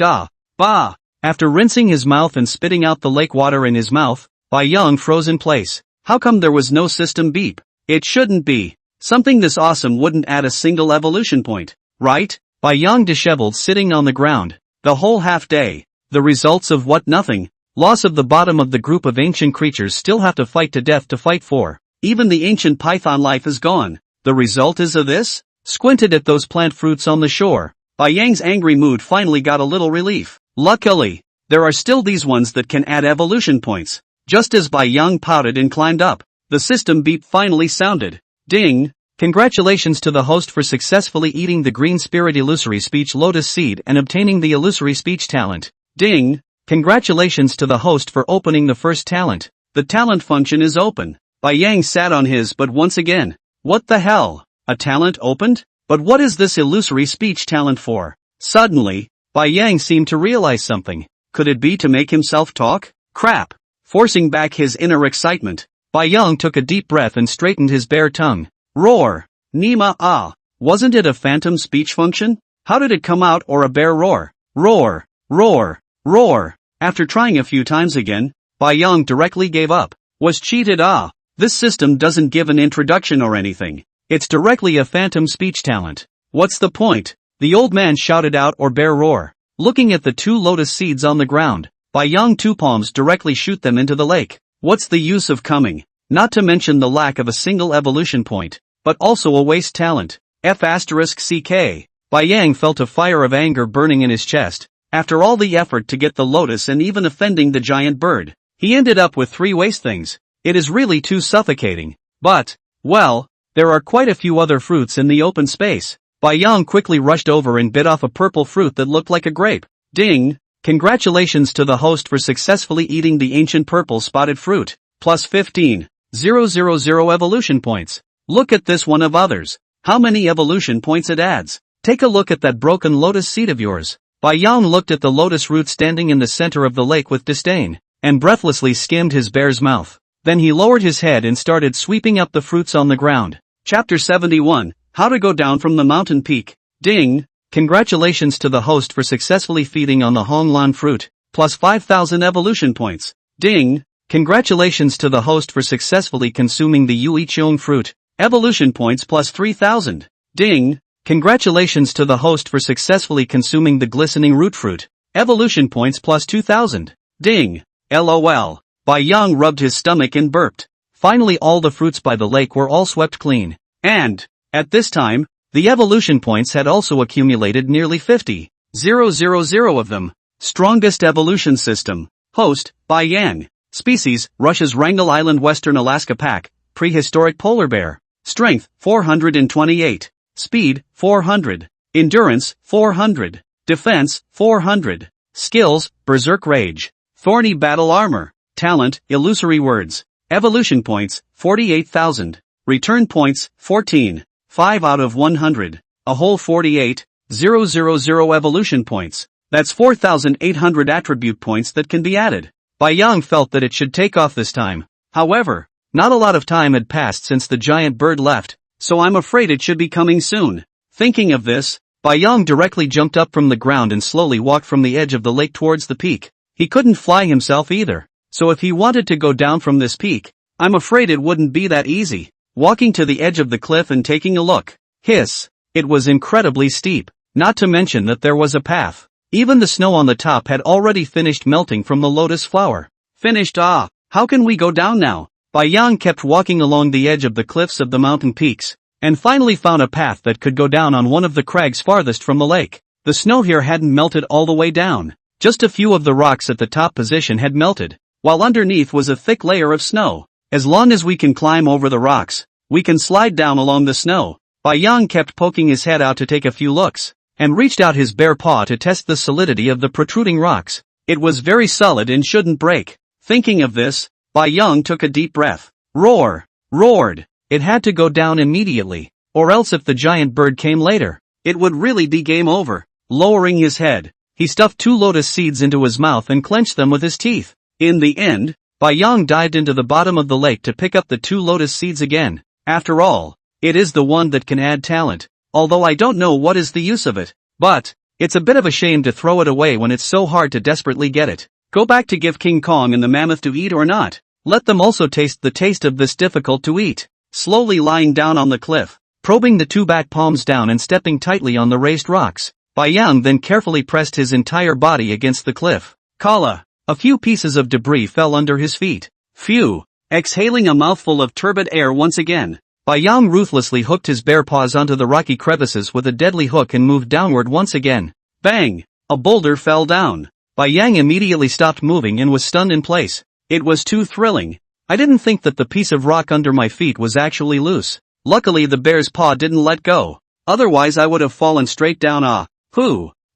Bah! After rinsing his mouth and spitting out the lake water in his mouth, Bai Yang froze in place. How come there was no system beep? It shouldn't be. Something this awesome wouldn't add a single evolution point, right? Bai Yang disheveled sitting on the ground, the whole half day. The results of what? Nothing. Loss of the bottom of the group of ancient creatures still have to fight to death to fight for. Even the ancient python life is gone. The result is of this? Squinted at those plant fruits on the shore. Bai Yang's angry mood finally got a little relief. Luckily, there are still these ones that can add evolution points. Just as Bai Yang pouted and climbed up, the system beep finally sounded. Ding! Congratulations to the host for successfully eating the green spirit illusory speech lotus seed and obtaining the illusory speech talent. Ding! Congratulations to the host for opening the first talent. The talent function is open. Bai Yang sat on his butt once again. What the hell? A talent opened? But what is this illusory speech talent for? Suddenly, Bai Yang seemed to realize something. Could it be to make himself talk? Crap! Forcing back his inner excitement, Bai Yang took a deep breath and straightened his bare tongue. Roar! Nima ah! Wasn't it a phantom speech function? How did it come out, or a bear roar? Roar! Roar! Roar! After trying a few times again, Bai Yang directly gave up. Was cheated. This system doesn't give an introduction or anything. It's directly a phantom speech talent. What's the point? The old man shouted out, or bear roar. Looking at the 2 lotus seeds on the ground, Bai Yang 2 palms directly shoot them into the lake. What's the use of coming? Not to mention the lack of a single evolution point, but also a waste talent. F***ck. Bai Yang felt a fire of anger burning in his chest. After all the effort to get the lotus and even offending the giant bird, he ended up with 3 waste things. It is really too suffocating. But, well, there are quite a few other fruits in the open space. Bai Yang quickly rushed over and bit off a purple fruit that looked like a grape. Ding! Congratulations to the host for successfully eating the ancient purple spotted fruit. Plus 15,000 evolution points. Look at this one of others. How many evolution points it adds? Take a look at that broken lotus seed of yours. Bai Yang looked at the lotus root standing in the center of the lake with disdain, and breathlessly skimmed his bear's mouth. Then he lowered his head and started sweeping up the fruits on the ground. Chapter 71, How to Go Down from the Mountain Peak. Ding! Congratulations to the host for successfully feeding on the Honglan fruit. Plus 5,000 evolution points. Ding! Congratulations to the host for successfully consuming the Yuichong fruit. Evolution points plus 3,000. Ding! Congratulations to the host for successfully consuming the glistening root fruit. Evolution points plus 2000. Ding. LOL. Bai Yang rubbed his stomach and burped. Finally all the fruits by the lake were all swept clean. And, at this time, the evolution points had also accumulated nearly 50,000 of them. Strongest evolution system. Host, Bai Yang. Species, Russia's Wrangel Island Western Alaska Pack, prehistoric polar bear. Strength, 428. Speed, 400. Endurance, 400. Defense, 400. Skills, Berserk Rage. Thorny Battle Armor. Talent, Illusory Words. Evolution points, 48,000. Return points, 14. 5 out of 100. A whole 48,000 evolution points. That's 4,800 attribute points that can be added. Bai Yang felt that it should take off this time. However, not a lot of time had passed since the giant bird left, so I'm afraid it should be coming soon. Thinking of this, Bai Yang directly jumped up from the ground and slowly walked from the edge of the lake towards the peak. He couldn't fly himself either, so if he wanted to go down from this peak, I'm afraid it wouldn't be that easy. Walking to the edge of the cliff and taking a look. Hiss. It was incredibly steep, not to mention that there was a path. Even the snow on the top had already finished melting from the lotus flower. Finished. How can we go down now? Bai Yang kept walking along the edge of the cliffs of the mountain peaks, and finally found a path that could go down on one of the crags farthest from the lake. The snow here hadn't melted all the way down. Just a few of the rocks at the top position had melted, while underneath was a thick layer of snow. As long as we can climb over the rocks, we can slide down along the snow. Bai Yang kept poking his head out to take a few looks, and reached out his bare paw to test the solidity of the protruding rocks. It was very solid and shouldn't break. Thinking of this, Bai Yang took a deep breath. Roared. It had to go down immediately, or else if the giant bird came later, it would really be game over. Lowering his head, he stuffed 2 lotus seeds into his mouth and clenched them with his teeth. In the end, Bai Yang dived into the bottom of the lake to pick up the 2 lotus seeds again. After all, it is the one that can add talent, although I don't know what is the use of it. But, it's a bit of a shame to throw it away when it's so hard to desperately get it. Go back to give King Kong and the mammoth to eat or not? Let them also taste the taste of this difficult to eat. Slowly lying down on the cliff, probing the 2 back palms down and stepping tightly on the raised rocks, Bai Yang then carefully pressed his entire body against the cliff. Kala. A few pieces of debris fell under his feet. Phew. Exhaling a mouthful of turbid air once again, Bai Yang ruthlessly hooked his bare paws onto the rocky crevices with a deadly hook and moved downward once again. Bang! A boulder fell down. Bai Yang immediately stopped moving and was stunned in place. It was too thrilling. I didn't think that the piece of rock under my feet was actually loose. Luckily the bear's paw didn't let go. Otherwise I would have fallen straight down.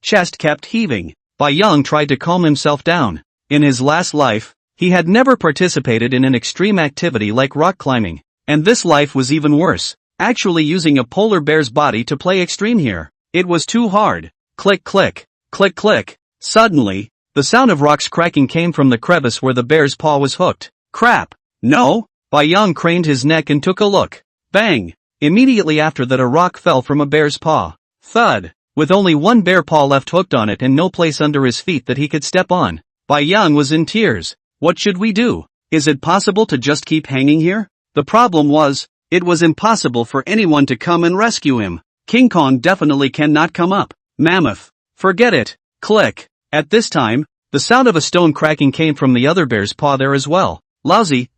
Chest kept heaving. Bai Yang tried to calm himself down. In his last life, he had never participated in an extreme activity like rock climbing. And this life was even worse. Actually using a polar bear's body to play extreme here. It was too hard. Click click. Click click. Suddenly, the sound of rocks cracking came from the crevice where the bear's paw was hooked. Crap. No? Bai Yang craned his neck and took a look. Bang! Immediately after that a rock fell from a bear's paw. Thud! With only one bear paw left hooked on it and no place under his feet that he could step on, Bai Yang was in tears. What should we do? Is it possible to just keep hanging here? The problem was, it was impossible for anyone to come and rescue him. King Kong definitely cannot come up. Mammoth. Forget it. Click. At this time, the sound of a stone cracking came from the other bear's paw there as well. Lousy,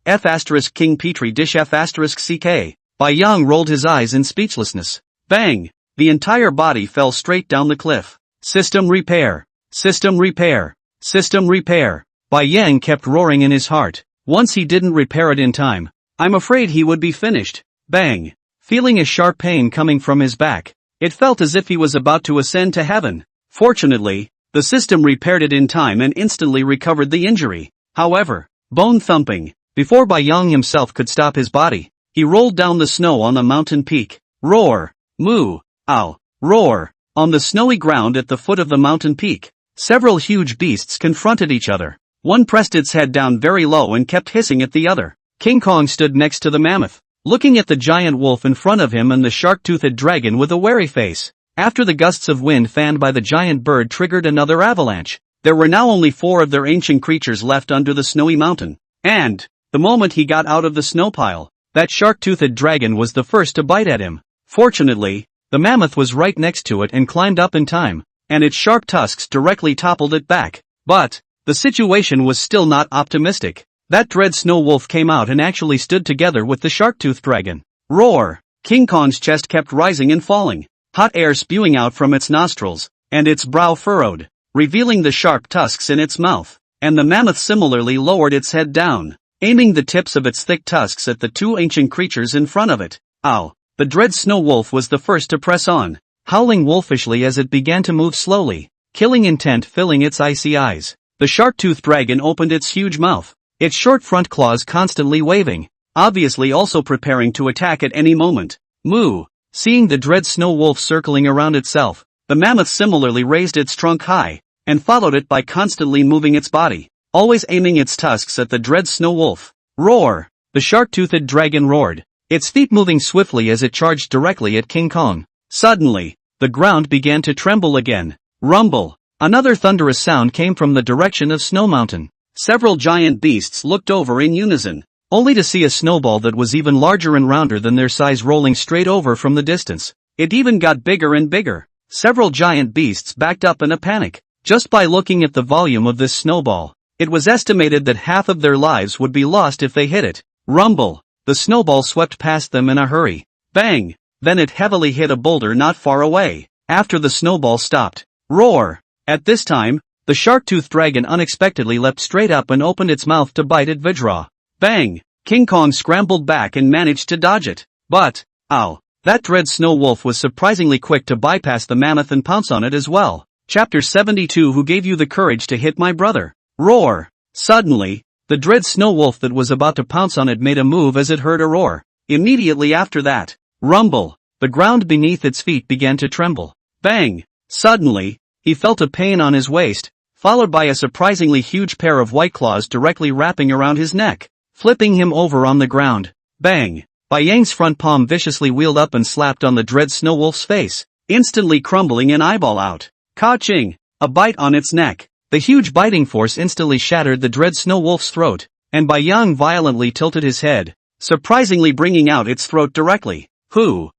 King Petri dish CK. Bai Yang rolled his eyes in speechlessness. Bang! The entire body fell straight down the cliff. System repair. System repair. System repair. Bai Yang kept roaring in his heart. Once he didn't repair it in time, I'm afraid he would be finished. Bang! Feeling a sharp pain coming from his back, it felt as if he was about to ascend to heaven. Fortunately, the system repaired it in time and instantly recovered the injury. However, bone thumping. Before Bai Yang himself could stop his body, he rolled down the snow on the mountain peak. Roar! Moo! Ow! Roar! On the snowy ground at the foot of the mountain peak, several huge beasts confronted each other. One pressed its head down very low and kept hissing at the other. King Kong stood next to the mammoth, looking at the giant wolf in front of him and the shark-toothed dragon with a wary face. After the gusts of wind fanned by the giant bird triggered another avalanche, there were now only 4 of their ancient creatures left under the snowy mountain. And, the moment he got out of the snow pile, that shark-toothed dragon was the first to bite at him. Fortunately, The mammoth was right next to it and climbed up in time, and its sharp tusks directly toppled it back. But the situation was still not optimistic. That dread snow wolf came out and actually stood together with the shark-toothed dragon. Roar! King Kong's chest kept rising and falling, hot air spewing out from its nostrils, and its brow furrowed, revealing the sharp tusks in its mouth. And the mammoth similarly lowered its head down, aiming the tips of its thick tusks at the two ancient creatures in front of it. Ow! The dread snow wolf was the first to press on, howling wolfishly as it began to move slowly, killing intent filling its icy eyes. The shark-toothed dragon opened its huge mouth, its short front claws constantly waving, obviously also preparing to attack at any moment. Moo! Seeing the dread snow wolf circling around itself, the mammoth similarly raised its trunk high, and followed it by constantly moving its body, always aiming its tusks at the dread snow wolf. Roar! The shark-toothed dragon roared, its feet moving swiftly as it charged directly at King Kong. Suddenly, the ground began to tremble again. Rumble! Another thunderous sound came from the direction of Snow Mountain. Several giant beasts looked over in unison, only to see a snowball that was even larger and rounder than their size rolling straight over from the distance. It even got bigger and bigger. Several giant beasts backed up in a panic. Just by looking at the volume of this snowball, it was estimated that half of their lives would be lost if they hit it. Rumble! The snowball swept past them in a hurry. Bang! Then it heavily hit a boulder not far away, after the snowball stopped. Roar! At this time, the shark-toothed dragon unexpectedly leapt straight up and opened its mouth to bite at Vidra. Bang! King Kong scrambled back and managed to dodge it. But, ow! That dread snow wolf was surprisingly quick to bypass the mammoth and pounce on it as well. Chapter 72 Who gave you the courage to hit my brother? Roar! Suddenly, the dread snow wolf that was about to pounce on it made a move as it heard a roar. Immediately after that, rumble! The ground beneath its feet began to tremble. Bang! Suddenly, he felt a pain on his waist, followed by a surprisingly huge pair of white claws directly wrapping around his neck, flipping him over on the ground. Bang! Bai Yang's front palm viciously wheeled up and slapped on the dread snow wolf's face, instantly crumbling an eyeball out. Ka-ching! A bite on its neck. The huge biting force instantly shattered the dread snow wolf's throat, and Bai Yang violently tilted his head, surprisingly bringing out its throat directly. Hoo!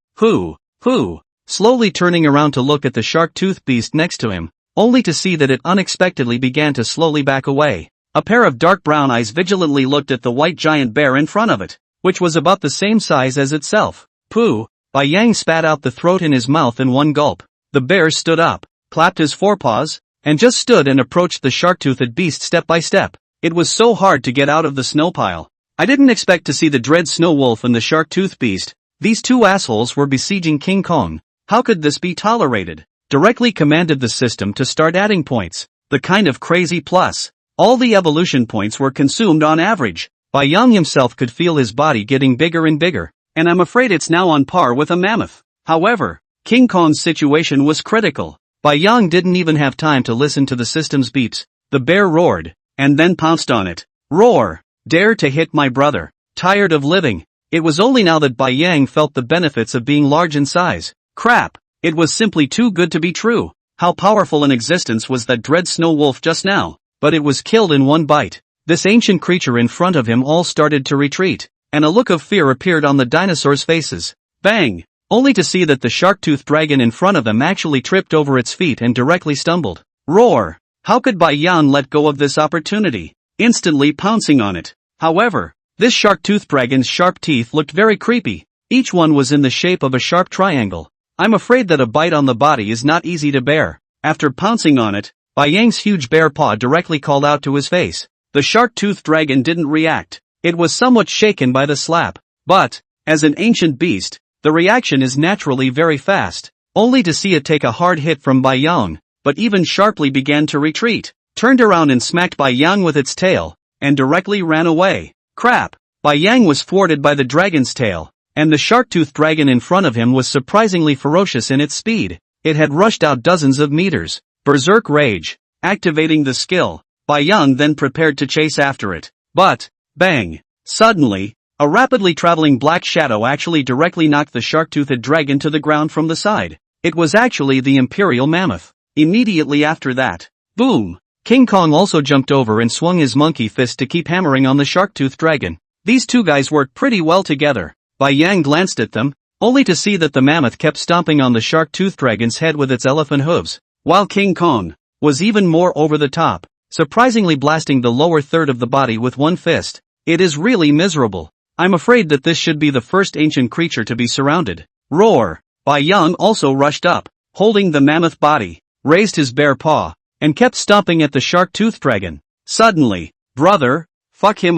Slowly turning around to look at the shark-toothed beast next to him, only to see that it unexpectedly began to slowly back away. A pair of dark brown eyes vigilantly looked at the white giant bear in front of it, which was about the same size as itself. Pooh! Bai Yang spat out the throat in his mouth in one gulp. The bear stood up, clapped his forepaws, and just stood and approached the shark-toothed beast step by step. It was so hard to get out of the snow pile. I didn't expect to see the dread snow wolf and the shark-toothed beast. These two assholes were besieging King Kong. How could this be tolerated? Directly commanded the system to start adding points. The kind of crazy plus. All the evolution points were consumed on average. Bai Yang himself could feel his body getting bigger and bigger, and I'm afraid it's now on par with a mammoth. However, King Kong's situation was critical. Bai Yang didn't even have time to listen to the system's beeps. The bear roared, and then pounced on it. Roar! Dare to hit my brother. Tired of living. It was only now that Bai Yang felt the benefits of being large in size. Crap! It was simply too good to be true. How powerful in existence was that dread snow wolf just now? But it was killed in one bite. This ancient creature in front of him all started to retreat, and a look of fear appeared on the dinosaurs' faces. Bang! Only to see that the shark-toothed dragon in front of them actually tripped over its feet and directly stumbled. Roar! How could Bai Yang let go of this opportunity? Instantly pouncing on it. However, this shark-toothed dragon's sharp teeth looked very creepy. Each one was in the shape of a sharp triangle. I'm afraid that a bite on the body is not easy to bear. After pouncing on it, Bai Yang's huge bear paw directly called out to his face. The shark-toothed dragon didn't react. It was somewhat shaken by the slap. But, as an ancient beast, the reaction is naturally very fast. Only to see it take a hard hit from Bai Yang, but even sharply began to retreat, turned around and smacked Bai Yang with its tail, and directly ran away. Crap! Bai Yang was thwarted by the dragon's tail, and the shark-toothed dragon in front of him was surprisingly ferocious in its speed. It had rushed out dozens of meters. Berserk Rage. Activating the skill, Bai Yang then prepared to chase after it. But, bang! Suddenly, a rapidly traveling black shadow actually directly knocked the shark-toothed dragon to the ground from the side. It was actually the imperial mammoth. Immediately after that, boom! King Kong also jumped over and swung his monkey fist to keep hammering on the shark-toothed dragon. These two guys worked pretty well together. Bai Yang glanced at them, only to see that the mammoth kept stomping on the shark-toothed dragon's head with its elephant hooves, while King Kong was even more over the top, surprisingly blasting the lower third of the body with one fist. It is really miserable. I'm afraid that this should be the first ancient creature to be surrounded. Roar! Bai Yang also rushed up, holding the mammoth body, raised his bare paw, and kept stomping at the shark-toothed dragon. Suddenly, brother, fuck him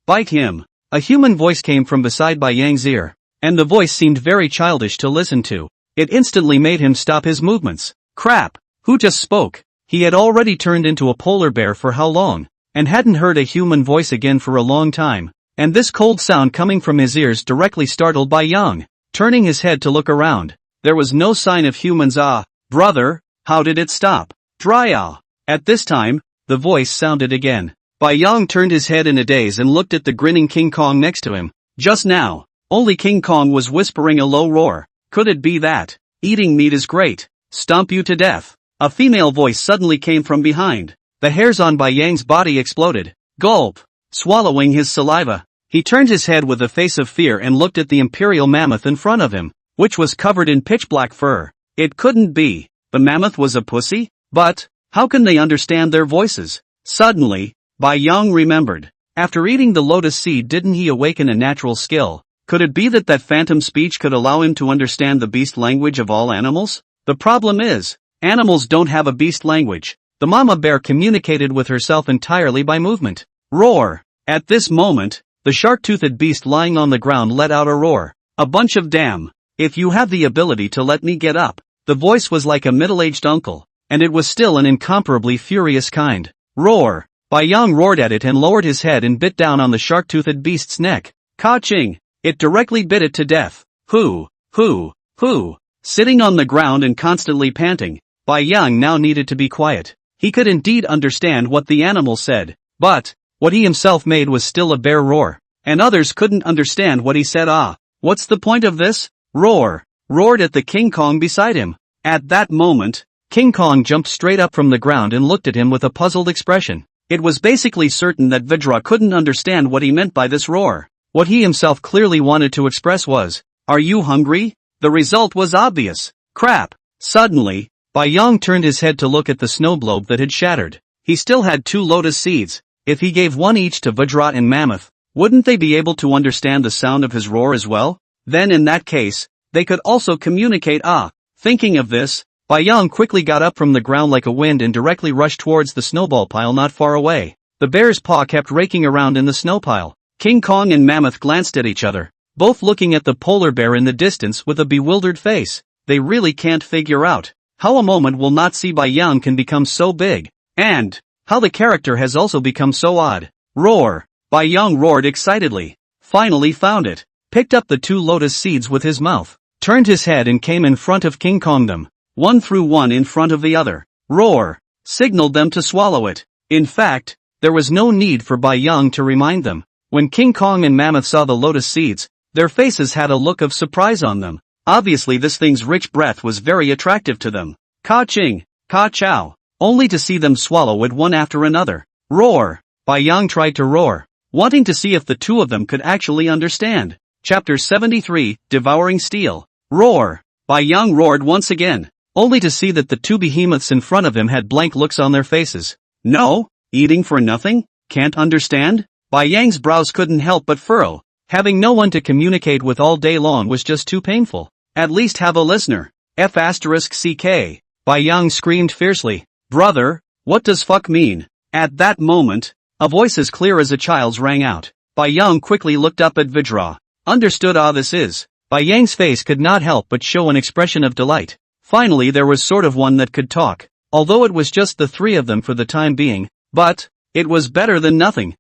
bite him. A human voice came from beside Bai Yang's ear, and the voice seemed very childish to listen to. It instantly made him stop his movements. Crap! Who just spoke? He had already turned into a polar bear for how long, and hadn't heard a human voice again for a long time, and this cold sound coming from his ears directly startled Bai Yang. Turning his head to look around, there was no sign of humans. Brother, how did it stop? Dry. At this time, the voice sounded again. Bai Yang turned his head in a daze and looked at the grinning King Kong next to him. Just now, only King Kong was whispering a low roar. Could it be that eating meat is great? Stomp you to death. A female voice suddenly came from behind. The hairs on Bai Yang's body exploded. Gulp. Swallowing his saliva, he turned his head with a face of fear and looked at the imperial mammoth in front of him, which was covered in pitch-black fur. It couldn't be. The mammoth was a pussy? But how can they understand their voices? Suddenly, Bai Yang remembered. After eating the lotus seed, didn't he awaken a natural skill? Could it be that that phantom speech could allow him to understand the beast language of all animals? The problem is, animals don't have a beast language. The mama bear communicated with herself entirely by movement. Roar! At this moment, the shark-toothed beast lying on the ground let out a roar. A bunch of damn. If you have the ability to let me get up. The voice was like a middle-aged uncle, and it was still an incomparably furious kind. Roar! Bai Yang roared at it and lowered his head and bit down on the shark-toothed beast's neck. Ka-ching! It directly bit it to death. Hoo! Sitting on the ground and constantly panting, Bai Yang now needed to be quiet. He could indeed understand what the animal said, but what he himself made was still a bare roar, and others couldn't understand what he said. What's the point of this? Roar! Roared at the King Kong beside him. At that moment, King Kong jumped straight up from the ground and looked at him with a puzzled expression. It was basically certain that Vidra couldn't understand what he meant by this roar. What he himself clearly wanted to express was, "Are you hungry?" The result was obvious. Crap! Suddenly, Bai Yang turned his head to look at the snow globe that had shattered. He still had 2 lotus seeds. If he gave one each to Vidra and Mammoth, wouldn't they be able to understand the sound of his roar as well? Then in that case, they could also communicate. Thinking of this, Bai Yang quickly got up from the ground like a wind and directly rushed towards the snowball pile not far away. The bear's paw kept raking around in the snow pile. King Kong and Mammoth glanced at each other, both looking at the polar bear in the distance with a bewildered face. They really can't figure out how a moment will not see Bai Yang can become so big, and how the character has also become so odd. Roar! Bai Yang roared excitedly. Finally found it. Picked up the 2 lotus seeds with his mouth, turned his head and came in front of King Kong them. One threw one in front of the other. Roar! Signaled them to swallow it. In fact, there was no need for Bai Yang to remind them. When King Kong and Mammoth saw the lotus seeds, their faces had a look of surprise on them. Obviously this thing's rich breath was very attractive to them. Ka-ching! Ka-chow! Only to see them swallow it one after another. Roar! Bai Yang tried to roar, wanting to see if the 2 of them could actually understand. Chapter 73, Devouring Steel. Roar! Bai Yang roared once again, only to see that the 2 behemoths in front of him had blank looks on their faces. No? Eating for nothing? Can't understand? Bai Yang's brows couldn't help but furrow. Having no one to communicate with all day long was just too painful. At least have a listener. F***ck. Bai Yang screamed fiercely. Brother, what does fuck mean? At that moment, a voice as clear as a child's rang out. Bai Yang quickly looked up at Vidra. Understood. This is. Bai Yang's face could not help but show an expression of delight. Finally there was sort of one that could talk. Although it was just the 3 of them for the time being. But it was better than nothing.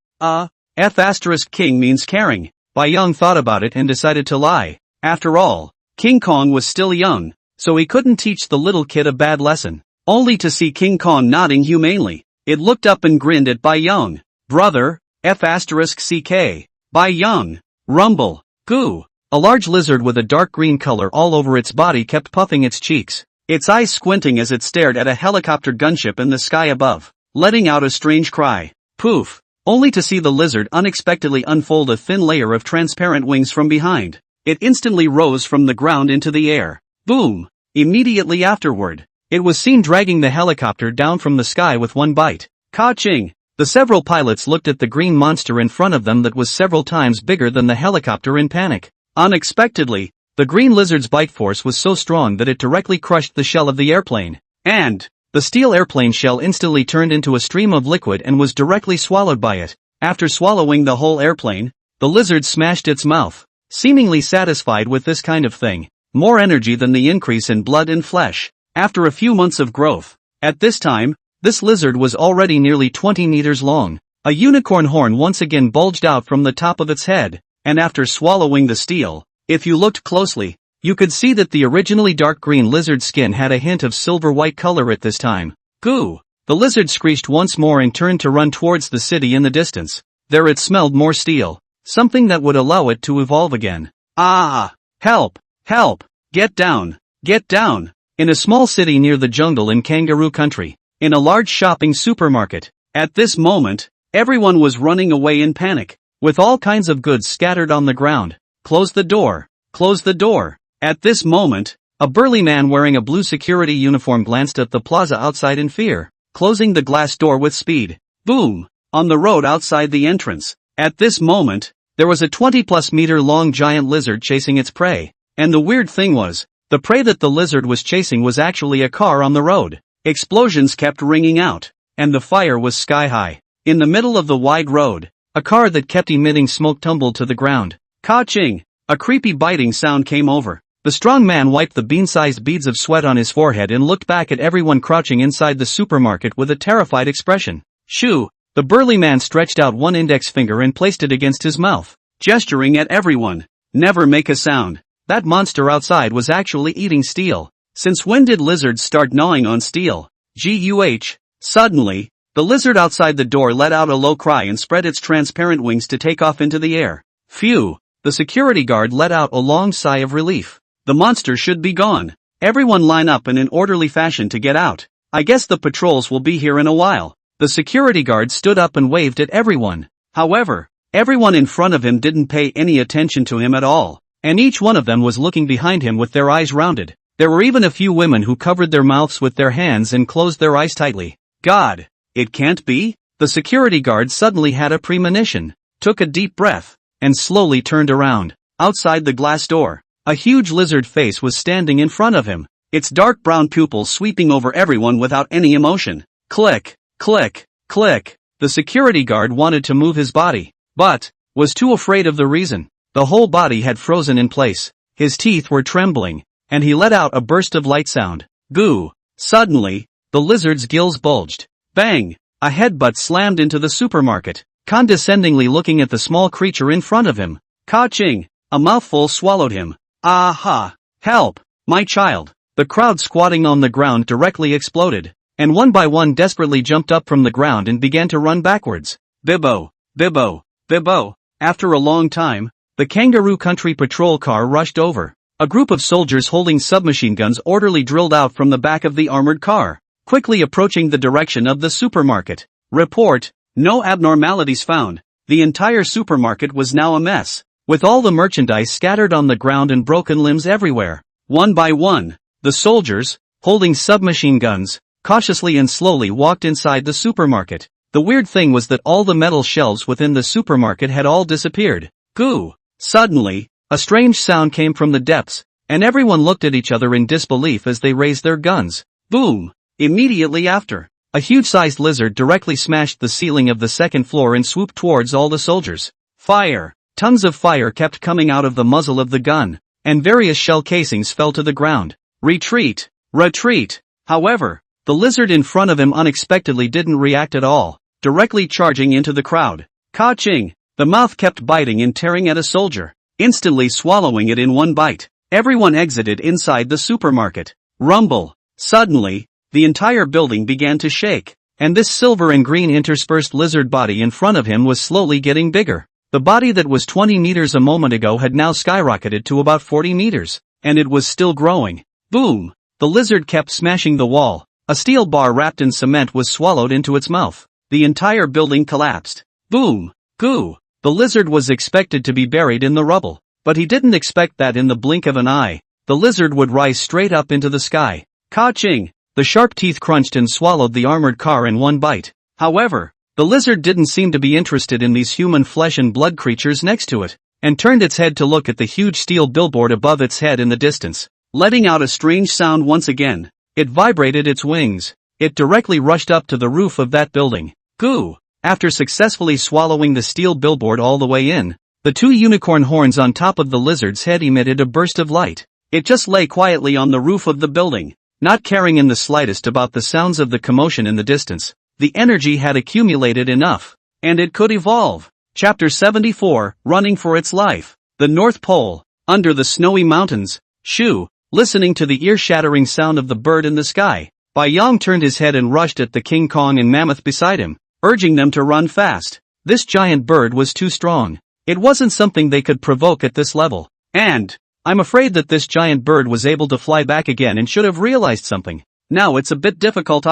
F***king means caring. Bai Yang thought about it and decided to lie. After all, King Kong was still young, so he couldn't teach the little kid a bad lesson. Only to see King Kong nodding humanely, it looked up and grinned at Bai Yang. Brother, F***ck. Bai Yang. Rumble. Goo. A large lizard with a dark green color all over its body kept puffing its cheeks, its eyes squinting as it stared at a helicopter gunship in the sky above, letting out a strange cry. Poof. Only to see the lizard unexpectedly unfold a thin layer of transparent wings from behind. it instantly rose from the ground into the air. Boom! Immediately afterward, it was seen dragging the helicopter down from the sky with one bite. Ka-ching! The several pilots looked at the green monster in front of them that was several times bigger than the helicopter in panic. Unexpectedly, the green lizard's bite force was so strong that it directly crushed the shell of the airplane. And the steel airplane shell instantly turned into a stream of liquid and was directly swallowed by it. After swallowing the whole airplane, the lizard smashed its mouth, seemingly satisfied with this kind of thing. More energy than the increase in blood and flesh. After a few months of growth, at this time, this lizard was already nearly 20 meters long. A unicorn horn once again bulged out from the top of its head, and after swallowing the steel, if you looked closely, you could see that the originally dark green lizard skin had a hint of silver-white color at this time. Goo! The lizard screeched once more and turned to run towards the city in the distance. There it smelled more steel, something that would allow it to evolve again. Ah! Help! Help! Get down! Get down! In a small city near the jungle in kangaroo country, in a large shopping supermarket, at this moment, everyone was running away in panic, with all kinds of goods scattered on the ground. Close the door! Close the door! At this moment, a burly man wearing a blue security uniform glanced at the plaza outside in fear, closing the glass door with speed. Boom! On the road outside the entrance. At this moment, there was a 20+ meter long giant lizard chasing its prey. And the weird thing was, the prey that the lizard was chasing was actually a car on the road. Explosions kept ringing out, and the fire was sky high. In the middle of the wide road, a car that kept emitting smoke tumbled to the ground. Ka-ching! A creepy biting sound came over. The strong man wiped the bean-sized beads of sweat on his forehead and looked back at everyone crouching inside the supermarket with a terrified expression. Shoo! The burly man stretched out one index finger and placed it against his mouth, gesturing at everyone. Never make a sound. That monster outside was actually eating steel. Since when did lizards start gnawing on steel? Guh! Suddenly, the lizard outside the door let out a low cry and spread its transparent wings to take off into the air. Phew! The security guard let out a long sigh of relief. The monster should be gone. Everyone line up in an orderly fashion to get out. I guess the patrols will be here in a while. The security guard stood up and waved at everyone. However, everyone in front of him didn't pay any attention to him at all, and each one of them was looking behind him with their eyes rounded. There were even a few women who covered their mouths with their hands and closed their eyes tightly. God! It can't be? The security guard suddenly had a premonition, took a deep breath, and slowly turned around. Outside the glass door, a huge lizard face was standing in front of him, its dark brown pupils sweeping over everyone without any emotion. Click, click, click. The security guard wanted to move his body, but was too afraid of the reason. The whole body had frozen in place, his teeth were trembling, and he let out a burst of light sound. Goo! Suddenly, the lizard's gills bulged. Bang! A headbutt slammed into the supermarket, condescendingly looking at the small creature in front of him. Ka-ching! A mouthful swallowed him. Aha! Help! My child! The crowd squatting on the ground directly exploded, and one by one desperately jumped up from the ground and began to run backwards. Bibbo! Bibbo! Bibbo! After a long time, the kangaroo country patrol car rushed over. A group of soldiers holding submachine guns orderly drilled out from the back of the armored car, quickly approaching the direction of the supermarket. Report, no abnormalities found. The entire supermarket was now a mess, with all the merchandise scattered on the ground and broken limbs everywhere. One by one, the soldiers, holding submachine guns, cautiously and slowly walked inside the supermarket. The weird thing was that all the metal shelves within the supermarket had all disappeared. Goo! Suddenly, a strange sound came from the depths, and everyone looked at each other in disbelief as they raised their guns. Boom! Immediately after, a huge-sized lizard directly smashed the ceiling of the second floor and swooped towards all the soldiers. Fire! Tons of fire kept coming out of the muzzle of the gun, and various shell casings fell to the ground. Retreat! Retreat! However, the lizard in front of him unexpectedly didn't react at all, directly charging into the crowd. Ka-ching! The mouth kept biting and tearing at a soldier, instantly swallowing it in one bite. Everyone exited inside the supermarket. Rumble! Suddenly, the entire building began to shake, and this silver and green interspersed lizard body in front of him was slowly getting bigger. The body that was 20 meters a moment ago had now skyrocketed to about 40 meters, and it was still growing. Boom! The lizard kept smashing the wall. A steel bar wrapped in cement was swallowed into its mouth. The entire building collapsed. Boom! Goo! The lizard was expected to be buried in the rubble, But he didn't expect that in the blink of an eye, the lizard would rise straight up into the sky. Ka-ching! The sharp teeth crunched and swallowed the armored car in one bite. However, the lizard didn't seem to be interested in these human flesh and blood creatures next to it, and turned its head to look at the huge steel billboard above its head in the distance. Letting out a strange sound once again, it vibrated its wings. It directly rushed up to the roof of that building. Goo! After successfully swallowing the steel billboard all the way in, the two unicorn horns on top of the lizard's head emitted a burst of light. It just lay quietly on the roof of the building, not caring in the slightest about the sounds of the commotion in the distance. The energy had accumulated enough, and it could evolve. Chapter 74, Running for its Life. The North Pole. Under the snowy mountains, Shu, listening to the ear-shattering sound of the bird in the sky, Bai Yang turned his head and rushed at the King Kong and Mammoth beside him, urging them to run fast. This giant bird was too strong. It wasn't something they could provoke at this level. And I'm afraid that this giant bird was able to fly back again and should have realized something. Now it's a bit difficult.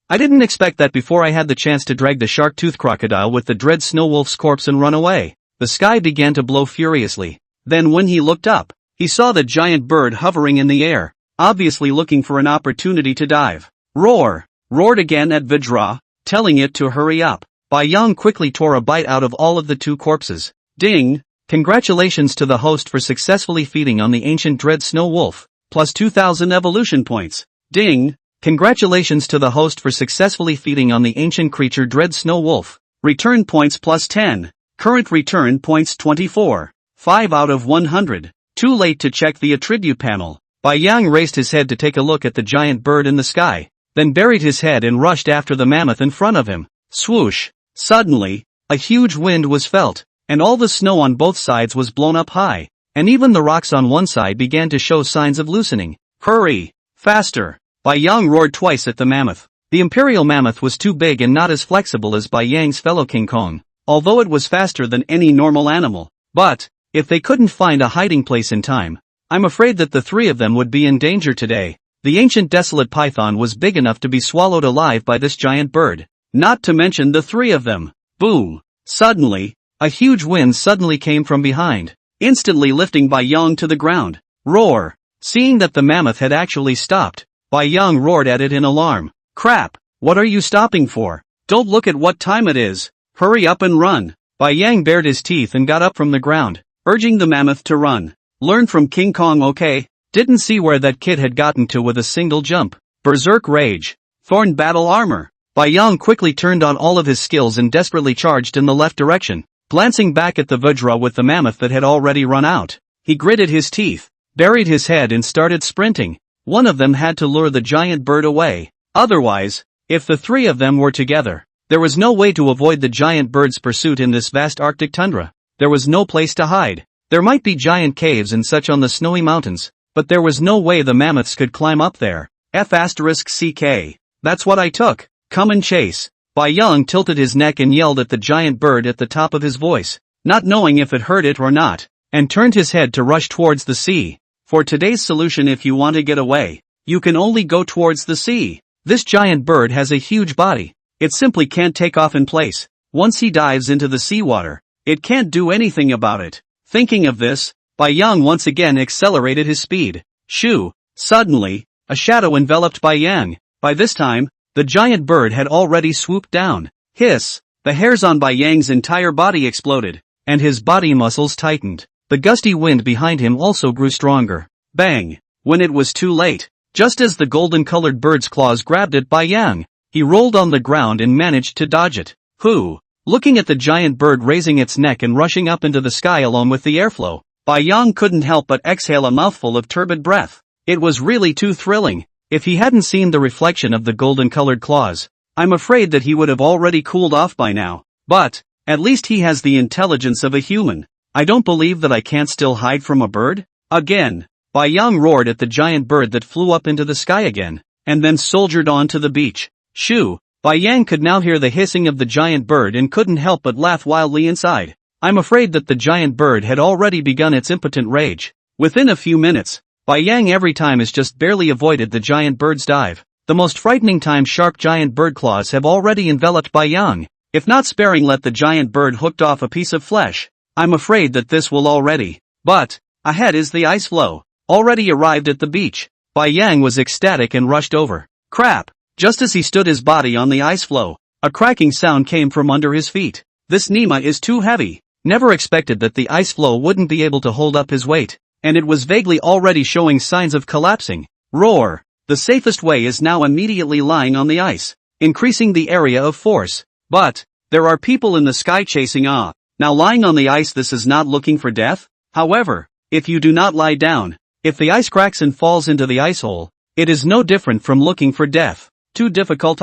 I didn't expect that before I had the chance to drag the shark-toothed crocodile with the dread snow wolf's corpse and run away. The sky began to blow furiously. Then when he looked up, he saw the giant bird hovering in the air, obviously looking for an opportunity to dive. Roar! Roared again at Vajra, telling it to hurry up. Bai Yang quickly tore a bite out of all of the two corpses. Ding! Congratulations to the host for successfully feeding on the ancient dread snow wolf, plus 2,000 evolution points. Ding! Congratulations to the host for successfully feeding on the ancient creature dread snow wolf. Return points plus 10. Current return points 24. 5 out of 100. Too late to check the attribute panel. Bai Yang raised his head to take a look at the giant bird in the sky, then buried his head and rushed after the mammoth in front of him. Swoosh! Suddenly, a huge wind was felt, and all the snow on both sides was blown up high, and even the rocks on one side began to show signs of loosening. Hurry! Faster! Bai Yang roared twice at the mammoth. The imperial mammoth was too big and not as flexible as Bai Yang's fellow King Kong, although it was faster than any normal animal. But if they couldn't find a hiding place in time, I'm afraid that the three of them would be in danger today. The ancient desolate python was big enough to be swallowed alive by this giant bird, not to mention the three of them. Boom! Suddenly, a huge wind suddenly came from behind, instantly lifting Bai Yang to the ground. Roar! Seeing that the mammoth had actually stopped, Bai Yang roared at it in alarm. Crap! What are you stopping for? Don't look at what time it is. Hurry up and run! Bai Yang bared his teeth and got up from the ground, urging the mammoth to run. Learn from King Kong, okay? Didn't see where that kid had gotten to with a single jump. Berserk Rage. Thorn Battle Armor. Bai Yang quickly turned on all of his skills and desperately charged in the left direction, glancing back at the Vajra with the mammoth that had already run out. He gritted his teeth, buried his head and started sprinting. One of them had to lure the giant bird away. Otherwise, if the three of them were together, there was no way to avoid the giant bird's pursuit in this vast Arctic tundra. There was no place to hide. There might be giant caves and such on the snowy mountains, but there was no way the mammoths could climb up there. F***CK. That's what I took. Come and chase. Bai Yang tilted his neck and yelled at the giant bird at the top of his voice, not knowing if it heard it or not, and turned his head to rush towards the sea. For today's solution, if you want to get away, you can only go towards the sea. This giant bird has a huge body. It simply can't take off in place. Once he dives into the seawater, it can't do anything about it. Thinking of this, Bai Yang once again accelerated his speed. Shoo! Suddenly, a shadow enveloped Bai Yang. By this time, the giant bird had already swooped down. Hiss! The hairs on Bai Yang's entire body exploded, and his body muscles tightened. The gusty wind behind him also grew stronger. Bang! When it was too late, just as the golden-colored bird's claws grabbed at Bai Yang, he rolled on the ground and managed to dodge it. Hoo! Looking at the giant bird raising its neck and rushing up into the sky along with the airflow, Bai Yang couldn't help but exhale a mouthful of turbid breath. It was really too thrilling. If he hadn't seen the reflection of the golden-colored claws, I'm afraid that he would have already cooled off by now. But at least he has the intelligence of a human. I don't believe that I can't still hide from a bird. Again, Bai Yang roared at the giant bird that flew up into the sky again, and then soldiered on to the beach. Shoo! Bai Yang could now hear the hissing of the giant bird and couldn't help but laugh wildly inside. I'm afraid that the giant bird had already begun its impotent rage. Within a few minutes, Bai Yang every time has just barely avoided the giant bird's dive. The most frightening time sharp giant bird claws have already enveloped Bai Yang. If not sparing let the giant bird hooked off a piece of flesh, I'm afraid that this will already. But ahead is the ice floe. Already arrived at the beach. Bai Yang was ecstatic and rushed over. Crap! Just as he stood his body on the ice floe, a cracking sound came from under his feet. This Nima is too heavy. Never expected that the ice floe wouldn't be able to hold up his weight, and it was vaguely already showing signs of collapsing. Roar! The safest way is now immediately lying on the ice, increasing the area of force. But there are people in the sky chasing. Now lying on the ice, this is not looking for death. However, if you do not lie down, if the ice cracks and falls into the ice hole, it is no different from looking for death. Too difficult.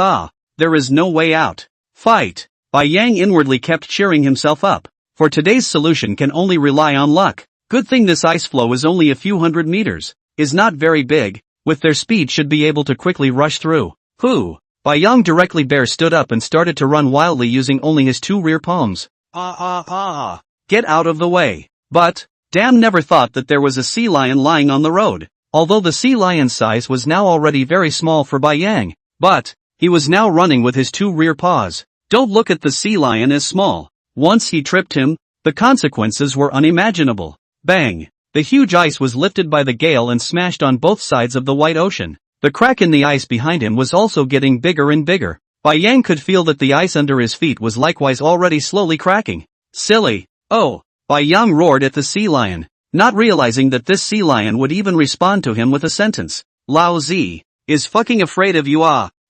There is no way out. Fight! Bai Yang inwardly kept cheering himself up, for today's solution can only rely on luck. Good thing this ice floe is only a few hundred meters, is not very big, with their speed should be able to quickly rush through. Bai Yang directly bear stood up and started to run wildly using only his two rear palms. Get out of the way. But, damn, never thought that there was a sea lion lying on the road. Although the sea lion's size was now already very small for Bai Yang, but he was now running with his two rear paws. Don't look at the sea lion as small. Once he tripped him, the consequences were unimaginable. Bang! The huge ice was lifted by the gale and smashed on both sides of the white ocean. The crack in the ice behind him was also getting bigger and bigger. Bai Yang could feel that the ice under his feet was likewise already slowly cracking. Silly! Oh! Bai Yang roared at the sea lion, not realizing that this sea lion would even respond to him with a sentence. Lao Zi is fucking afraid of you.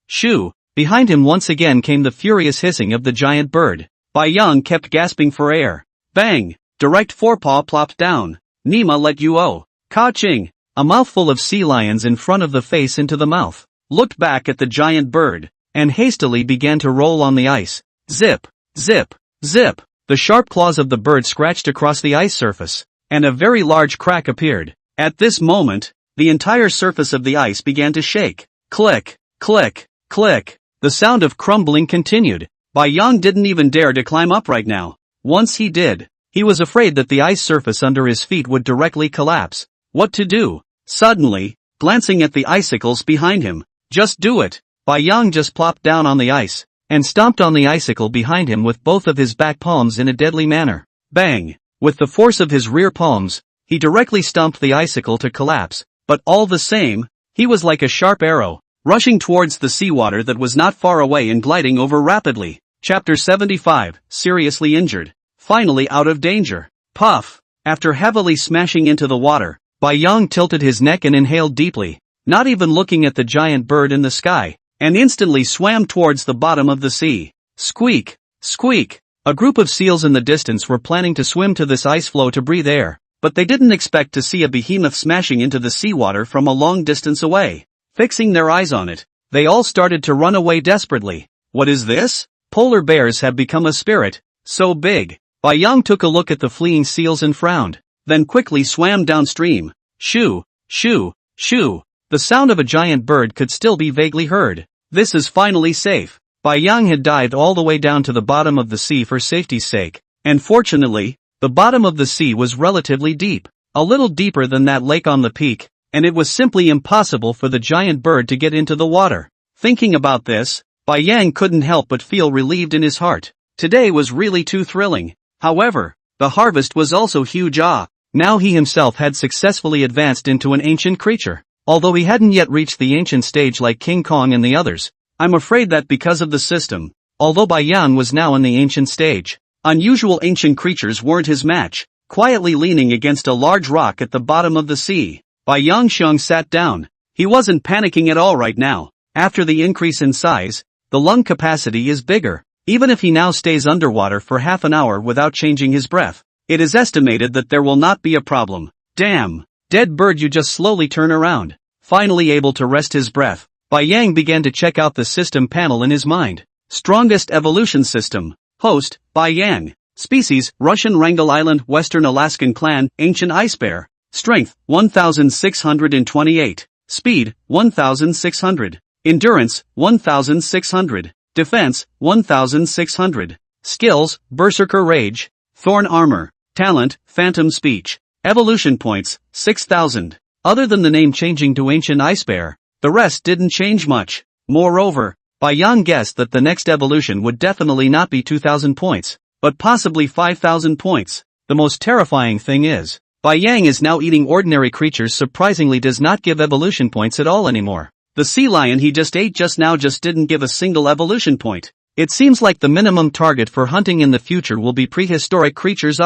Shoo! Behind him once again came the furious hissing of the giant bird. Bai Yang kept gasping for air. Bang! Direct forepaw plopped down. Nima let you Ka-ching! A mouthful of sea lions in front of the face into the mouth, looked back at the giant bird, and hastily began to roll on the ice. Zip! Zip! Zip! The sharp claws of the bird scratched across the ice surface, and a very large crack appeared. At this moment, the entire surface of the ice began to shake. Click! Click! Click! The sound of crumbling continued. Bai Yang didn't even dare to climb up right now. Once he did, he was afraid that the ice surface under his feet would directly collapse. What to do? Suddenly, glancing at the icicles behind him, just do it. Bai Yang just plopped down on the ice, and stomped on the icicle behind him with both of his back palms in a deadly manner. Bang! With the force of his rear palms, he directly stomped the icicle to collapse, but all the same, he was like a sharp arrow, rushing towards the seawater that was not far away and gliding over rapidly. Chapter 75, Seriously Injured. Finally out of danger. Puff! After heavily smashing into the water, Bai Yang tilted his neck and inhaled deeply, not even looking at the giant bird in the sky, and instantly swam towards the bottom of the sea. Squeak! Squeak! A group of seals in the distance were planning to swim to this ice floe to breathe air, but they didn't expect to see a behemoth smashing into the seawater from a long distance away. Fixing their eyes on it, they all started to run away desperately. What is this? Polar bears have become a spirit, so big. Bai Yang took a look at the fleeing seals and frowned, then quickly swam downstream. Shoo! Shoo! Shoo! The sound of a giant bird could still be vaguely heard. This is finally safe. Bai Yang had dived all the way down to the bottom of the sea for safety's sake, and fortunately, the bottom of the sea was relatively deep, a little deeper than that lake on the peak, and it was simply impossible for the giant bird to get into the water. Thinking about this, Bai Yang couldn't help but feel relieved in his heart. Today was really too thrilling. However, the harvest was also huge. Now he himself had successfully advanced into an ancient creature. Although he hadn't yet reached the ancient stage like King Kong and the others, I'm afraid that because of the system, although Bai Yang was now in the ancient stage, unusual ancient creatures weren't his match. Quietly leaning against a large rock at the bottom of the sea, Bai Yang Xiang sat down. He wasn't panicking at all right now. After the increase in size, the lung capacity is bigger. Even if he now stays underwater for half an hour without changing his breath, it is estimated that there will not be a problem. Damn! Dead bird, you just slowly turn around. Finally able to rest his breath, Bai Yang began to check out the system panel in his mind. Strongest evolution system. Host, Bai Yang. Species, Russian Wrangel Island, Western Alaskan clan, ancient ice bear. Strength, 1628. Speed, 1600. Endurance, 1600. Defense, 1600. Skills, Berserker Rage. Thorn Armor. Talent, Phantom Speech. Evolution points, 6000. Other than the name changing to Ancient Ice Bear, the rest didn't change much. Moreover, Bai Yang guessed that the next evolution would definitely not be 2000 points, but possibly 5000 points. The most terrifying thing is, Bai Yang is now eating ordinary creatures, surprisingly does not give evolution points at all anymore. The sea lion he just ate just now just didn't give a single evolution point. It seems like the minimum target for hunting in the future will be prehistoric creatures.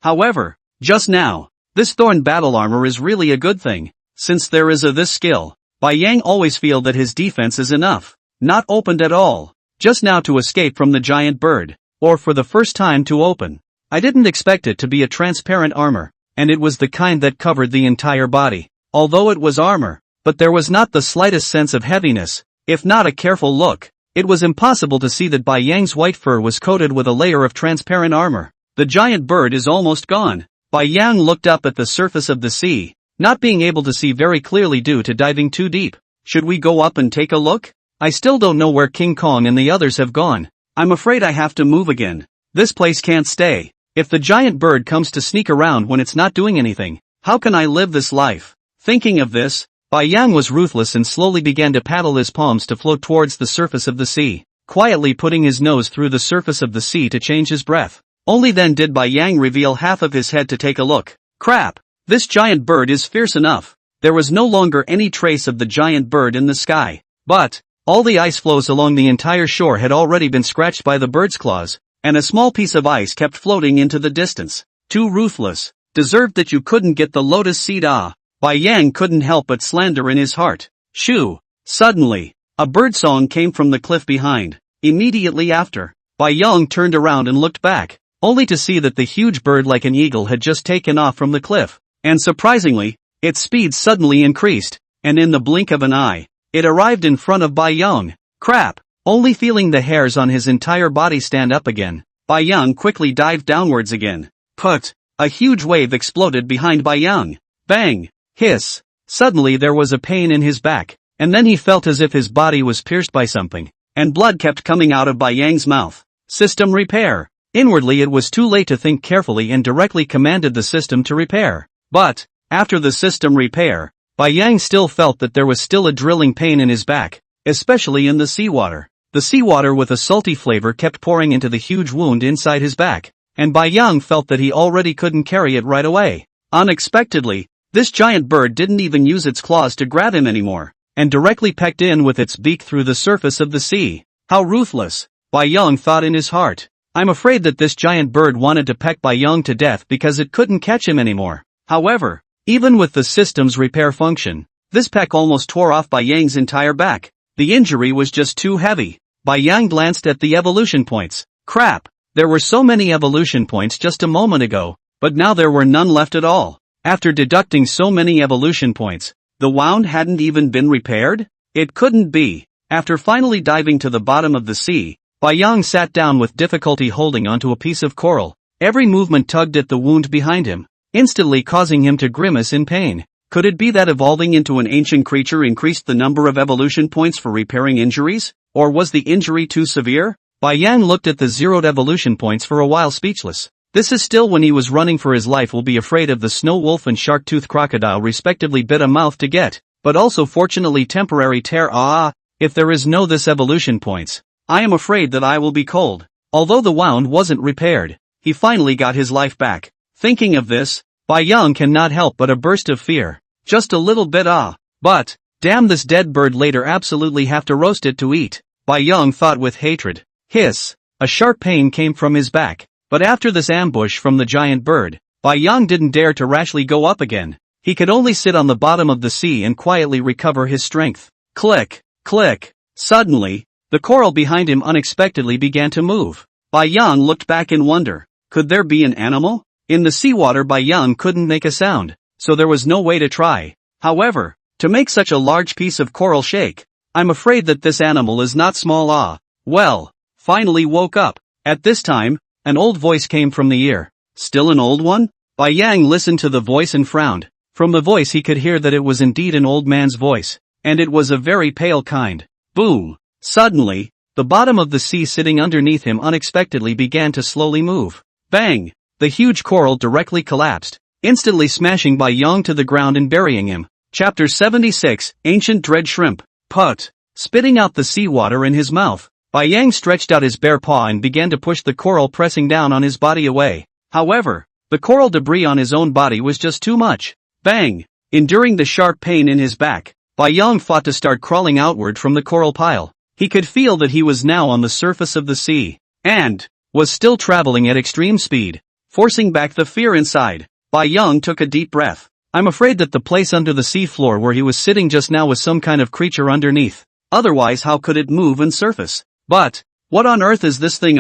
However, just now, this thorn battle armor is really a good thing. Since there is this skill, Bai Yang always feel that his defense is enough. Not opened at all. Just now to escape from the giant bird. Or for the first time to open. I didn't expect it to be a transparent armor. And it was the kind that covered the entire body. Although it was armor, but there was not the slightest sense of heaviness. If not a careful look, it was impossible to see that Bai Yang's white fur was coated with a layer of transparent armor. The giant bird is almost gone. Bai Yang looked up at the surface of the sea, not being able to see very clearly due to diving too deep. Should we go up and take a look? I still don't know where King Kong and the others have gone. I'm afraid I have to move again. This place can't stay. If the giant bird comes to sneak around when it's not doing anything, how can I live this life? Thinking of this, Bai Yang was ruthless and slowly began to paddle his palms to float towards the surface of the sea, quietly putting his nose through the surface of the sea to change his breath. Only then did Bai Yang reveal half of his head to take a look. Crap! This giant bird is fierce enough. There was no longer any trace of the giant bird in the sky. But, all the ice floes along the entire shore had already been scratched by the bird's claws, and a small piece of ice kept floating into the distance. Too ruthless. Deserved that you couldn't get the lotus seed. Bai Yang couldn't help but slander in his heart. Shoo! Suddenly, a bird song came from the cliff behind. Immediately after, Bai Yang turned around and looked back, only to see that the huge bird like an eagle had just taken off from the cliff. And surprisingly, its speed suddenly increased, and in the blink of an eye, it arrived in front of Bai Yang. Crap! Only feeling the hairs on his entire body stand up again, Bai Yang quickly dived downwards again. Put! A huge wave exploded behind Bai Yang. Bang! Hiss! Suddenly there was a pain in his back, and then he felt as if his body was pierced by something, and blood kept coming out of Bai Yang's mouth. System repair! Inwardly it was too late to think carefully and directly commanded the system to repair. But, after the system repair, Bai Yang still felt that there was still a drilling pain in his back, especially in the seawater. The seawater with a salty flavor kept pouring into the huge wound inside his back, and Bai Yang felt that he already couldn't carry it right away. Unexpectedly, this giant bird didn't even use its claws to grab him anymore, and directly pecked in with its beak through the surface of the sea. How ruthless, Bai Yang thought in his heart. I'm afraid that this giant bird wanted to peck Bai Yang to death because it couldn't catch him anymore. However, even with the system's repair function, this peck almost tore off Bai Yang's entire back. The injury was just too heavy. Bai Yang glanced at the evolution points. Crap! There were so many evolution points just a moment ago, but now there were none left at all. After deducting so many evolution points, the wound hadn't even been repaired? It couldn't be. After finally diving to the bottom of the sea, Bai Yang sat down with difficulty holding onto a piece of coral. Every movement tugged at the wound behind him, instantly causing him to grimace in pain. Could it be that evolving into an ancient creature increased the number of evolution points for repairing injuries? Or was the injury too severe? Bai Yang looked at the zeroed evolution points for a while speechless. This is still when he was running for his life will be afraid of the snow wolf and shark-toothed crocodile respectively bit a mouth to get, but also fortunately temporary tear. If there is no this evolution points, I am afraid that I will be cold. Although the wound wasn't repaired, he finally got his life back. Thinking of this, Bai Yang cannot help but a burst of fear. Just a little bit. But, damn, this dead bird later absolutely have to roast it to eat. Bai Yang thought with hatred. Hiss! A sharp pain came from his back. But after this ambush from the giant bird, Bai Yang didn't dare to rashly go up again. He could only sit on the bottom of the sea and quietly recover his strength. Click! Click! Suddenly, the coral behind him unexpectedly began to move. Bai Yang looked back in wonder. Could there be an animal? In the seawater Bai Yang couldn't make a sound, so there was no way to try. However, to make such a large piece of coral shake, I'm afraid that this animal is not small. Well, finally woke up. At this time, an old voice came from the ear. Still an old one? Bai Yang listened to the voice and frowned. From the voice he could hear that it was indeed an old man's voice, and it was a very pale kind. Boom! Suddenly, the bottom of the sea sitting underneath him unexpectedly began to slowly move. Bang! The huge coral directly collapsed, instantly smashing Bai Yang to the ground and burying him. Chapter 76, Ancient Dread Shrimp. Put! Spitting out the seawater in his mouth, Bai Yang stretched out his bare paw and began to push the coral pressing down on his body away. However, The coral debris on his own body was just too much. Bang! Enduring the sharp pain in his back, Bai Yang fought to start crawling outward from the coral pile. He could feel that he was now on the surface of the sea, and was still traveling at extreme speed, forcing back the fear inside. Bai Yang took a deep breath. I'm afraid that the place under the sea floor where he was sitting just now was some kind of creature underneath. Otherwise how could it move and surface? But, what on earth is this thing?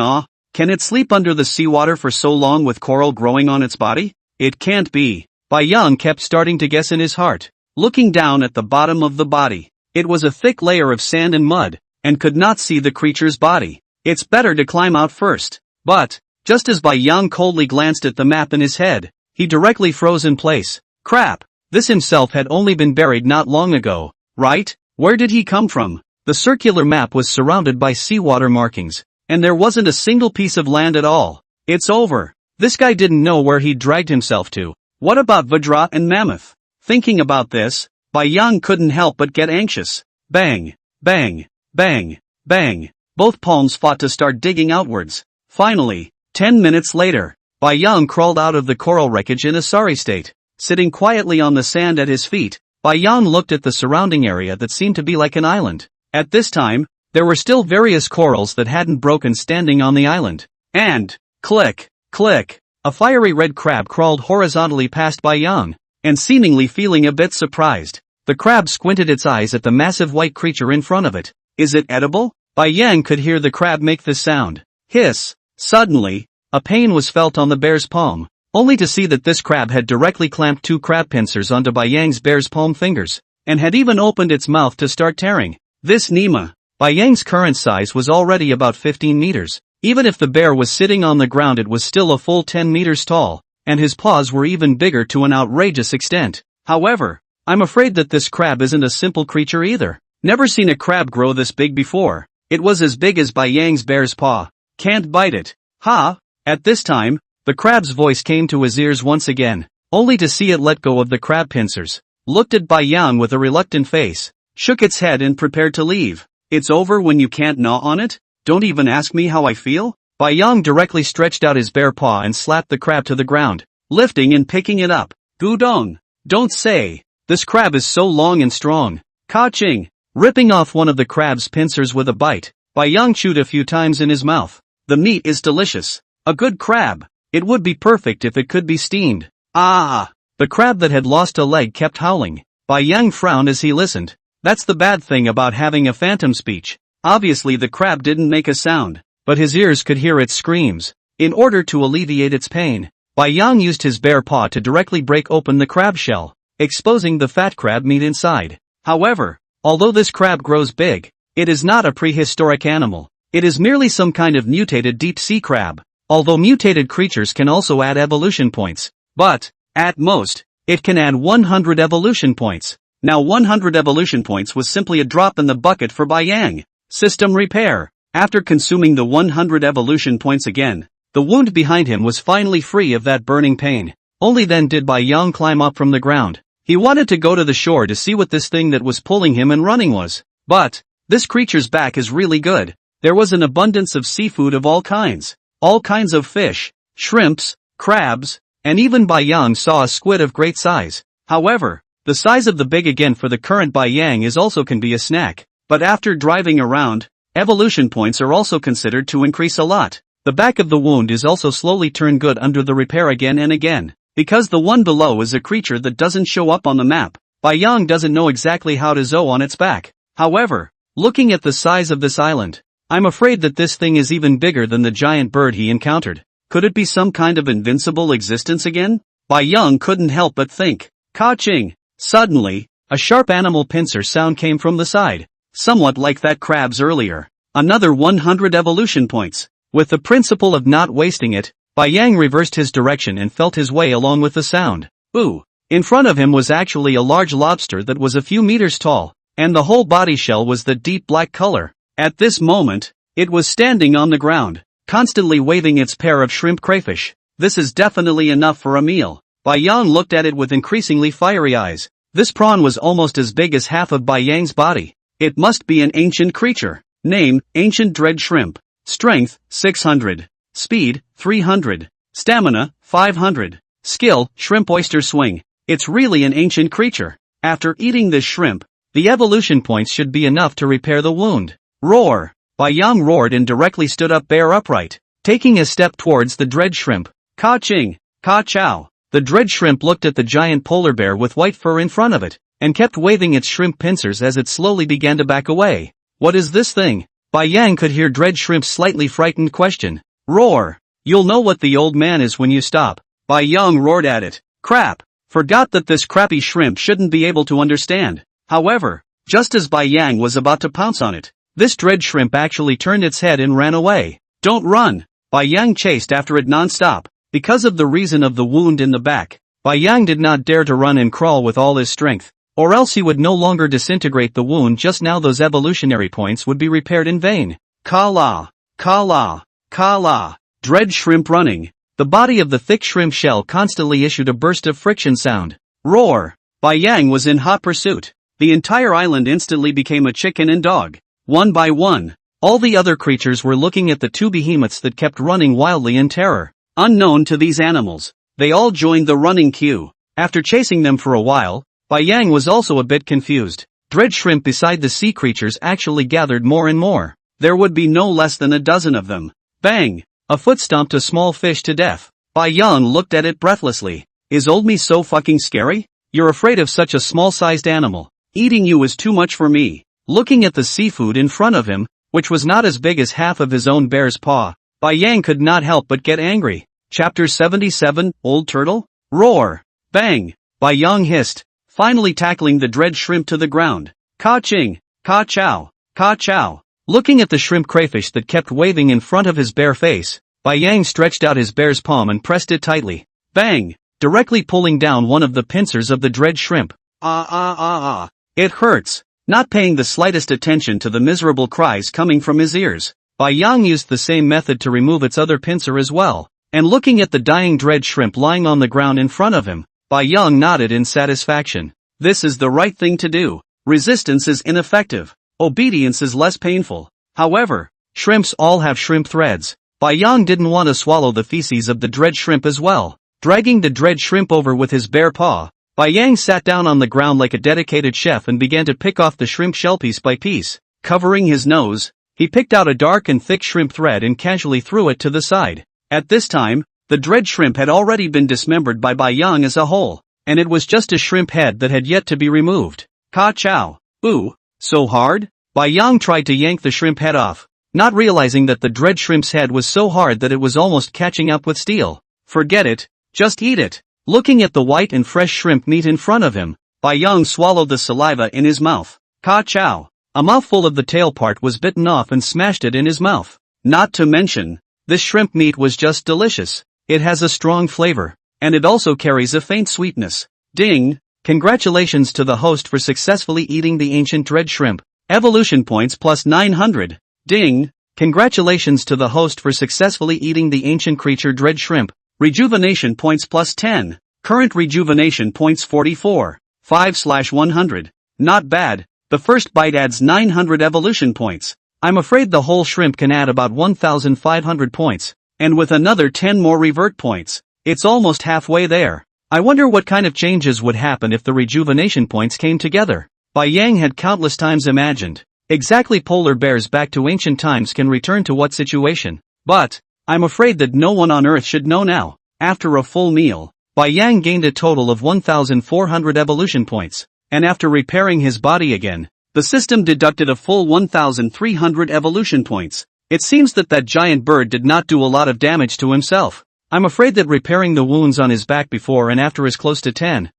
Can it sleep under the seawater for so long with coral growing on its body? It can't be. Bai Yang kept starting to guess in his heart, looking down at the bottom of the body. It was a thick layer of sand and mud, and could not see the creature's body. It's better to climb out first. But, just as Bai Yang coldly glanced at the map in his head, he directly froze in place. Crap! This himself had only been buried not long ago, right? Where did he come from? The circular map was surrounded by seawater markings, and there wasn't a single piece of land at all. It's over. This guy didn't know where he'd dragged himself to. What about Vajra and Mammoth? Thinking about this, Bai Yang couldn't help but get anxious. Bang! Bang! Bang! Bang! Both palms fought to start digging outwards. Finally, 10 minutes later, Bai Yang crawled out of the coral wreckage in a sorry state. Sitting quietly on the sand at his feet, Bai Yang looked at the surrounding area that seemed to be like an island. At this time, there were still various corals that hadn't broken standing on the island. And, click, click, a fiery red crab crawled horizontally past Bai Yang, and seemingly feeling a bit surprised. The crab squinted its eyes at the massive white creature in front of it. Is it edible? Bai Yang could hear the crab make this sound. Hiss! Suddenly, a pain was felt on the bear's palm, only to see that this crab had directly clamped two crab pincers onto Bai Yang's bear's palm fingers, and had even opened its mouth to start tearing. This Nima, Bai Yang's current size was already about 15 meters. Even if the bear was sitting on the ground it was still a full 10 meters tall, and his paws were even bigger to an outrageous extent. However, I'm afraid that this crab isn't a simple creature either. Never seen a crab grow this big before. It was as big as Bai Yang's bear's paw. Can't bite it. Ha! At this time, the crab's voice came to his ears once again, only to see it let go of the crab pincers, looked at Bai Yang with a reluctant face, shook its head and prepared to leave. It's over when you can't gnaw on it? Don't even ask me how I feel? Bai Yang directly stretched out his bare paw and slapped the crab to the ground, lifting and picking it up. Gudong! Don't say! This crab is so long and strong. Ka-ching! Ripping off one of the crab's pincers with a bite, Bai Yang chewed a few times in his mouth. The meat is delicious. A good crab. It would be perfect if it could be steamed. Ah! The crab that had lost a leg kept howling. Bai Yang frowned as he listened. That's the bad thing about having a phantom speech. Obviously the crab didn't make a sound, but his ears could hear its screams. In order to alleviate its pain, Bai Yang used his bare paw to directly break open the crab shell, exposing the fat crab meat inside. However, although this crab grows big, it is not a prehistoric animal. It is merely some kind of mutated deep-sea crab. Although mutated creatures can also add evolution points. But, at most, it can add 100 evolution points. Now 100 evolution points was simply a drop in the bucket for Bai Yang. System repair. After consuming the 100 evolution points again, the wound behind him was finally free of that burning pain. Only then did Bai Yang climb up from the ground. He wanted to go to the shore to see what this thing that was pulling him and running was. But, this creature's back is really good. There was an abundance of seafood of all kinds. All kinds of fish, shrimps, crabs, and even Bai Yang saw a squid of great size. However, the size of the big again for the current Bai Yang is also can be a snack. But after driving around, evolution points are also considered to increase a lot. The back of the wound is also slowly turned good under the repair again and again. Because the one below is a creature that doesn't show up on the map, Bai Yang doesn't know exactly how to zoe on its back. However, looking at the size of this island, I'm afraid that this thing is even bigger than the giant bird he encountered. Could it be some kind of invincible existence again? Bai Yang couldn't help but think. Ka-ching! Suddenly, a sharp animal pincer sound came from the side, somewhat like that crab's earlier. Another 100 evolution points. With the principle of not wasting it, Bai Yang reversed his direction and felt his way along with the sound. Ooh! In front of him was actually a large lobster that was a few meters tall, and the whole body shell was the deep black color. At this moment, it was standing on the ground, constantly waving its pair of shrimp crayfish. This is definitely enough for a meal. Bai Yang looked at it with increasingly fiery eyes. This prawn was almost as big as half of Bai Yang's body. It must be an ancient creature. Name, Ancient Dread Shrimp. Strength, 600. Speed, 300. Stamina, 500. Skill, shrimp oyster swing. It's really an ancient creature. After eating this shrimp, the evolution points should be enough to repair the wound. Roar! Yang roared and directly stood up bear upright, taking a step towards the dread shrimp. Ka-ching! Ka-chow! The dread shrimp looked at the giant polar bear with white fur in front of it, and kept waving its shrimp pincers as it slowly began to back away. What is this thing? Yang could hear dread shrimp's slightly frightened question. Roar! You'll know what the old man is when you stop. Yang roared at it. Crap! Forgot that this crappy shrimp shouldn't be able to understand. However, just as Yang was about to pounce on it, this dread shrimp actually turned its head and ran away. Don't run! Yang chased after it non-stop. Because of the reason of the wound in the back, Yang did not dare to run and crawl with all his strength, or else he would no longer disintegrate the wound. Just now those evolutionary points would be repaired in vain. Ka-la! Ka-la! Ka-la! Dread shrimp running. The body of the thick shrimp shell constantly issued a burst of friction sound. Roar! Yang was in hot pursuit. The entire island instantly became a chicken and dog. One by one, all the other creatures were looking at the two behemoths that kept running wildly in terror. Unknown to these animals, they all joined the running queue. After chasing them for a while, Yang was also a bit confused. Dread shrimp beside the sea creatures actually gathered more and more. There would be no less than a dozen of them. Bang! A foot stomped a small fish to death. Yang looked at it breathlessly. Is old me so fucking scary? You're afraid of such a small-sized animal. Eating you is too much for me. Looking at the seafood in front of him, which was not as big as half of his own bear's paw, Yang could not help but get angry. Chapter 77, Old Turtle? Roar! Bang! Yang hissed, finally tackling the dread shrimp to the ground. Ka-ching! Ka-chow! Ka-chow! Looking at the shrimp crayfish that kept waving in front of his bare face, Yang stretched out his bear's palm and pressed it tightly. Bang! Directly pulling down one of the pincers of the dread shrimp. It hurts. Not paying the slightest attention to the miserable cries coming from his ears, Yang used the same method to remove its other pincer as well, and looking at the dying dread shrimp lying on the ground in front of him, Yang nodded in satisfaction. This is the right thing to do. Resistance is ineffective. Obedience is less painful. However, shrimps all have shrimp threads. Yang didn't want to swallow the feces of the dread shrimp as well. Dragging the dread shrimp over with his bare paw, Yang sat down on the ground like a dedicated chef and began to pick off the shrimp shell piece by piece. Covering his nose, he picked out a dark and thick shrimp thread and casually threw it to the side. At this time, the dread shrimp had already been dismembered by Yang as a whole, and it was just a shrimp head that had yet to be removed. Ka-chow! Ooh! So hard? Yang tried to yank the shrimp head off, not realizing that the dread shrimp's head was so hard that it was almost catching up with steel. Forget it, just eat it. Looking at the white and fresh shrimp meat in front of him, Yang swallowed the saliva in his mouth. Ka-chow! A mouthful of the tail part was bitten off and smashed it in his mouth. Not to mention, this shrimp meat was just delicious. It has a strong flavor, and it also carries a faint sweetness. Ding! Congratulations to the host for successfully eating the ancient dread shrimp. Evolution points plus 900. Ding! Congratulations to the host for successfully eating the ancient creature dread shrimp. Rejuvenation points plus 10. Current rejuvenation points 44. 5/100. Not bad. The first bite adds 900 evolution points. I'm afraid the whole shrimp can add about 1,500 points. And with another 10 more revert points, it's almost halfway there. I wonder what kind of changes would happen if the rejuvenation points came together. Yang had countless times imagined exactly polar bears back to ancient times can return to what situation. But I'm afraid that no one on Earth should know now. After a full meal, Yang gained a total of 1,400 evolution points, and after repairing his body again, the system deducted a full 1,300 evolution points. It seems that giant bird did not do a lot of damage to himself. I'm afraid that repairing the wounds on his back before and after is close to 10,000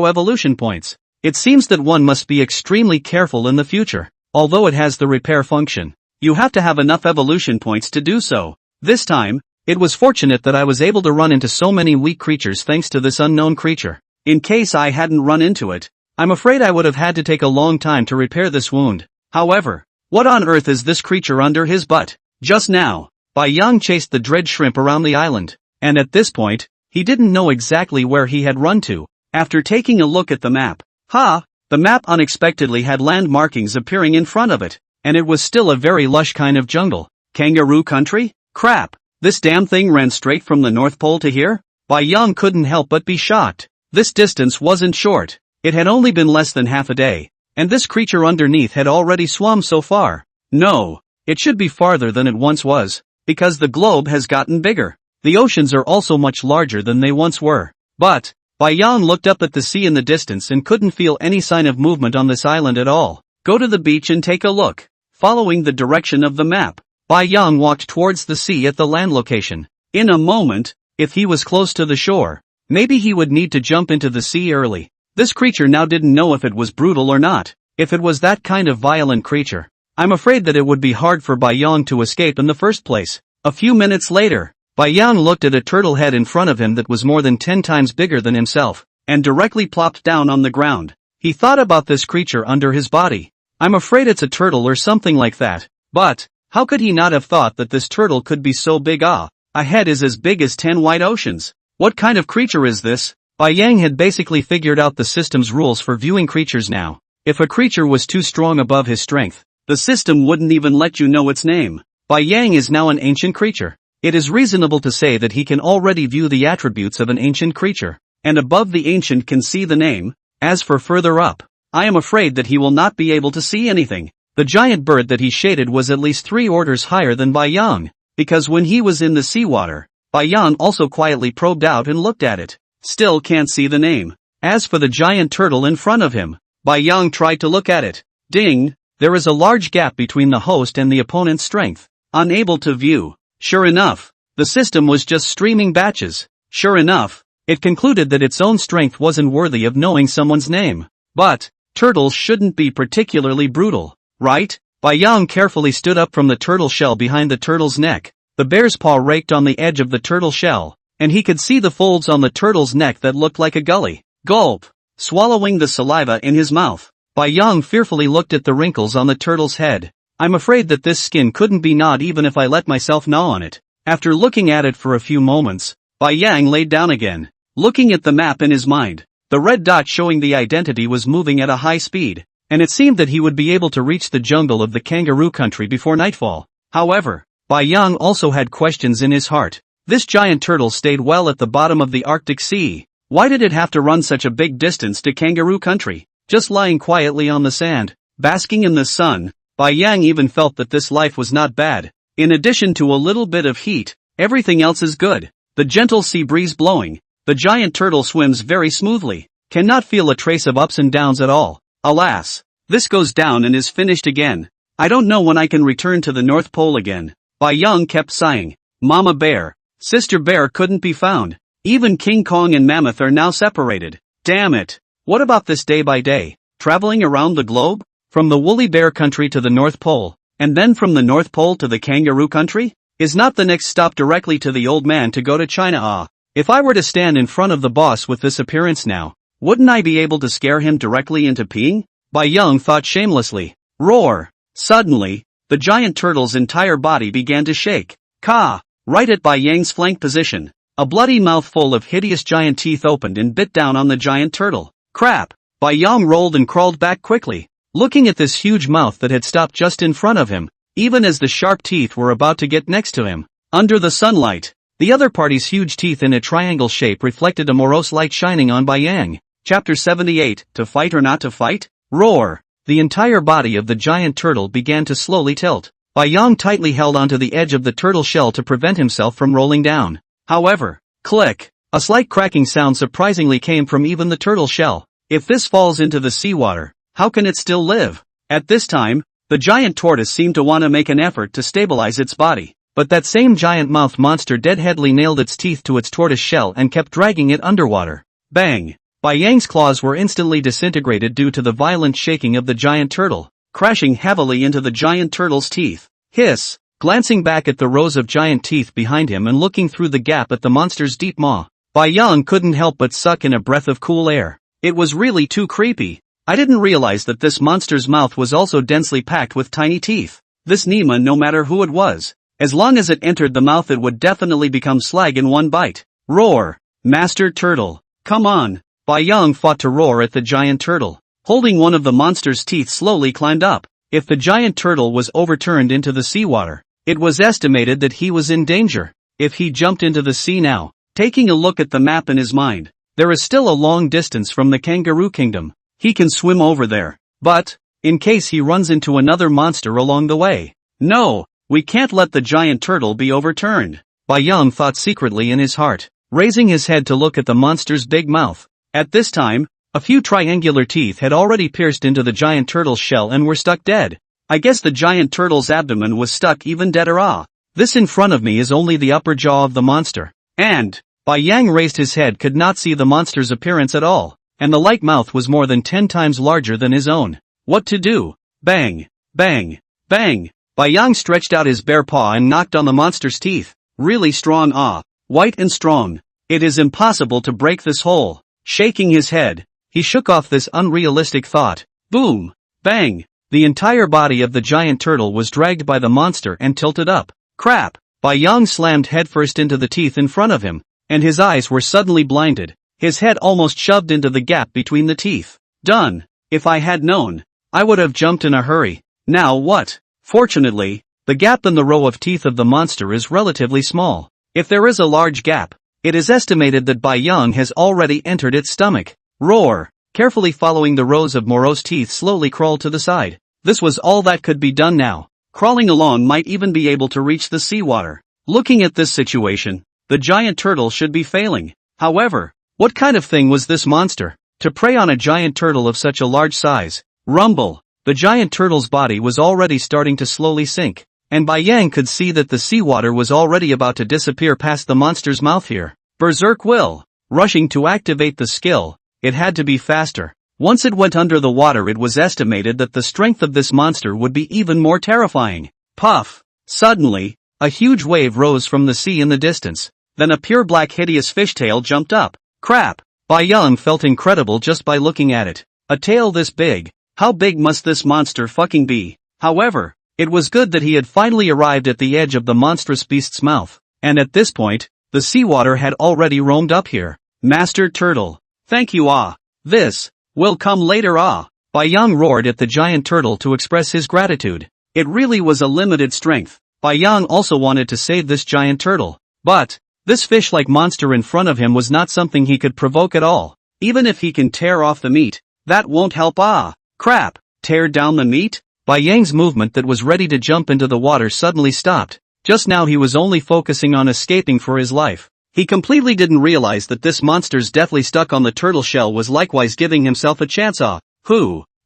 evolution points. It seems that one must be extremely careful in the future. Although it has the repair function, you have to have enough evolution points to do so. This time, it was fortunate that I was able to run into so many weak creatures thanks to this unknown creature. In case I hadn't run into it, I'm afraid I would have had to take a long time to repair this wound. However, what on earth is this creature under his butt? Just now, Yang chased the dread shrimp around the island, and at this point, he didn't know exactly where he had run to. After taking a look at the map, the map unexpectedly had land markings appearing in front of it, and it was still a very lush kind of jungle. Kangaroo country? Crap! This damn thing ran straight from the North Pole to here? Bai Yang couldn't help but be shocked. This distance wasn't short. It had only been less than half a day. And this creature underneath had already swum so far. No. It should be farther than it once was. Because the globe has gotten bigger. The oceans are also much larger than they once were. But, Bai Yang looked up at the sea in the distance and couldn't feel any sign of movement on this island at all. Go to the beach and take a look. Following the direction of the map, Bai Yang walked towards the sea at the land location. In a moment, if he was close to the shore, maybe he would need to jump into the sea early. This creature now didn't know if it was brutal or not. If it was that kind of violent creature, I'm afraid that it would be hard for Bai Yang to escape in the first place. A few minutes later, Bai Yang looked at a turtle head in front of him that was more than 10 times bigger than himself, and directly plopped down on the ground. He thought about this creature under his body. I'm afraid it's a turtle or something like that. But, how could he not have thought that this turtle could be so big? A head is as big as 10 wide oceans. What kind of creature is this? Bai Yang had basically figured out the system's rules for viewing creatures now. If a creature was too strong above his strength, the system wouldn't even let you know its name. Bai Yang is now an ancient creature. It is reasonable to say that he can already view the attributes of an ancient creature, and above the ancient can see the name. As for further up, I am afraid that he will not be able to see anything. The giant bird that he shaded was at least 3 orders higher than Bai Yang, because when he was in the seawater, Bai Yang also quietly probed out and looked at it. Still can't see the name. As for the giant turtle in front of him, Bai Yang tried to look at it. Ding! There is a large gap between the host and the opponent's strength. Unable to view. Sure enough, the system was just streaming batches. Sure enough, it concluded that its own strength wasn't worthy of knowing someone's name. But, turtles shouldn't be particularly brutal, right? Bai Yang carefully stood up from the turtle shell behind the turtle's neck. The bear's paw raked on the edge of the turtle shell, and he could see the folds on the turtle's neck that looked like a gully. Gulp! Swallowing the saliva in his mouth, Bai Yang fearfully looked at the wrinkles on the turtle's head. I'm afraid that this skin couldn't be gnawed even if I let myself gnaw on it. After looking at it for a few moments, Bai Yang laid down again, looking at the map in his mind. The red dot showing the identity was moving at a high speed, and it seemed that he would be able to reach the jungle of the kangaroo country before nightfall. However, Bai Yang also had questions in his heart. This giant turtle stayed well at the bottom of the Arctic Sea. Why did it have to run such a big distance to kangaroo country? Just lying quietly on the sand, basking in the sun, Bai Yang even felt that this life was not bad. In addition to a little bit of heat, everything else is good. The gentle sea breeze blowing. The giant turtle swims very smoothly. Cannot feel a trace of ups and downs at all. Alas, this goes down and is finished again. I don't know when I can return to the North Pole again. Bai Yang kept sighing. Mama bear, sister bear couldn't be found. Even King Kong and Mammoth are now separated. Damn it. What about this day by day? Traveling around the globe? From the woolly bear country to the North Pole, and then from the North Pole to the kangaroo country? Is not the next stop directly to the old man to go to China? If I were to stand in front of the boss with this appearance now, wouldn't I be able to scare him directly into peeing? Bai Yang thought shamelessly. Roar! Suddenly, the giant turtle's entire body began to shake. Ka! Right at Bai Yang's flank position, a bloody mouthful of hideous giant teeth opened and bit down on the giant turtle. Crap! Bai Yang rolled and crawled back quickly, looking at this huge mouth that had stopped just in front of him, even as the sharp teeth were about to get next to him. Under the sunlight, the other party's huge teeth in a triangle shape reflected a morose light shining on Bai Yang. Chapter 78, To Fight or Not to Fight? Roar! The entire body of the giant turtle began to slowly tilt. Bai Yang tightly held onto the edge of the turtle shell to prevent himself from rolling down. However, click! A slight cracking sound surprisingly came from even the turtle shell. If this falls into the seawater, how can it still live? At this time, the giant tortoise seemed to want to make an effort to stabilize its body, but that same giant-mouthed monster deadheadly nailed its teeth to its tortoise shell and kept dragging it underwater. Bang! Bai Yang's claws were instantly disintegrated due to the violent shaking of the giant turtle, crashing heavily into the giant turtle's teeth. Hiss! Glancing back at the rows of giant teeth behind him and looking through the gap at the monster's deep maw, Bai Yang couldn't help but suck in a breath of cool air. It was really too creepy. I didn't realize that this monster's mouth was also densely packed with tiny teeth. This Nima, no matter who it was, as long as it entered the mouth it would definitely become slag in one bite. Roar! Master Turtle! Come on! Bai Yang fought to roar at the giant turtle. Holding one of the monster's teeth slowly climbed up. If the giant turtle was overturned into the seawater, it was estimated that he was in danger. if he jumped into the sea now? Taking a look at the map in his mind, there is still a long distance from the kangaroo kingdom. He can swim over there. But, in case he runs into another monster along the way. No, we can't let the giant turtle be overturned. Bai Yang thought secretly in his heart, raising his head to look at the monster's big mouth. At this time, a few triangular teeth had already pierced into the giant turtle's shell and were stuck dead. I guess the giant turtle's abdomen was stuck even deader. This in front of me is only the upper jaw of the monster. And, Bai Yang raised his head, could not see the monster's appearance at all, and the light mouth was more than 10 times larger than his own. What to do? Bang! Bang! Bang! Bai Yang stretched out his bare paw and knocked on the monster's teeth. Really strong, white and strong. It is impossible to break this hole. Shaking his head, he shook off this unrealistic thought. Boom! Bang! The entire body of the giant turtle was dragged by the monster and tilted up. Crap! Bai Yang slammed headfirst into the teeth in front of him, and his eyes were suddenly blinded. His head almost shoved into the gap between the teeth. Done! If I had known, I would have jumped in a hurry. Now what? Fortunately, the gap in the row of teeth of the monster is relatively small. If there is a large gap, it is estimated that Bai Yang has already entered its stomach. Roar! Carefully following the rows of morose teeth slowly crawled to the side. This was all that could be done now. Crawling along might even be able to reach the seawater. Looking at this situation, the giant turtle should be failing. However, what kind of thing was this monster to prey on a giant turtle of such a large size? Rumble! The giant turtle's body was already starting to slowly sink, and Bai Yang could see that the seawater was already about to disappear past the monster's mouth here. Berserk will! Rushing to activate the skill, it had to be faster. Once it went under the water, it was estimated that the strength of this monster would be even more terrifying. Puff! Suddenly, a huge wave rose from the sea in the distance. Then a pure black hideous fishtail jumped up. Crap! Bai Yang felt incredible just by looking at it. A tail this big. How big must this monster fucking be? However, it was good that he had finally arrived at the edge of the monstrous beast's mouth, and at this point, the seawater had already roamed up here. Master Turtle, thank you this will come later Bai Yang roared at the giant turtle to express his gratitude. It really was a limited strength. Bai Yang also wanted to save this giant turtle, but this fish-like monster in front of him was not something he could provoke at all. Even if he can tear off the meat, that won't help Crap! Tear down the meat? Bai Yang's movement that was ready to jump into the water suddenly stopped. Just now he was only focusing on escaping for his life. He completely didn't realize that this monster's deathly stuck on the turtle shell was likewise giving himself a chance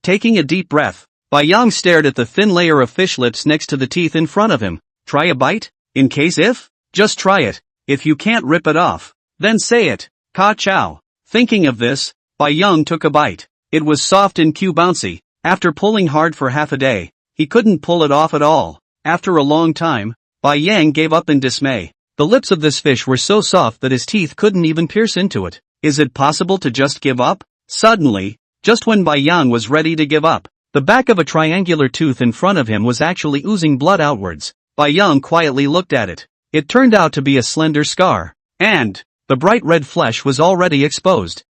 Taking a deep breath, Bai Yang stared at the thin layer of fish lips next to the teeth in front of him. Try a bite? In case if? Just try it. If you can't rip it off, then say it. Ka chow. Thinking of this, Bai Yang took a bite. It was soft and bouncy. After pulling hard for half a day, he couldn't pull it off at all. After a long time, Bai Yang gave up in dismay. The lips of this fish were so soft that his teeth couldn't even pierce into it. Is it possible to just give up? Suddenly, just when Bai Yang was ready to give up, the back of a triangular tooth in front of him was actually oozing blood outwards. Bai Yang quietly looked at it. It turned out to be a slender scar, and the bright red flesh was already exposed.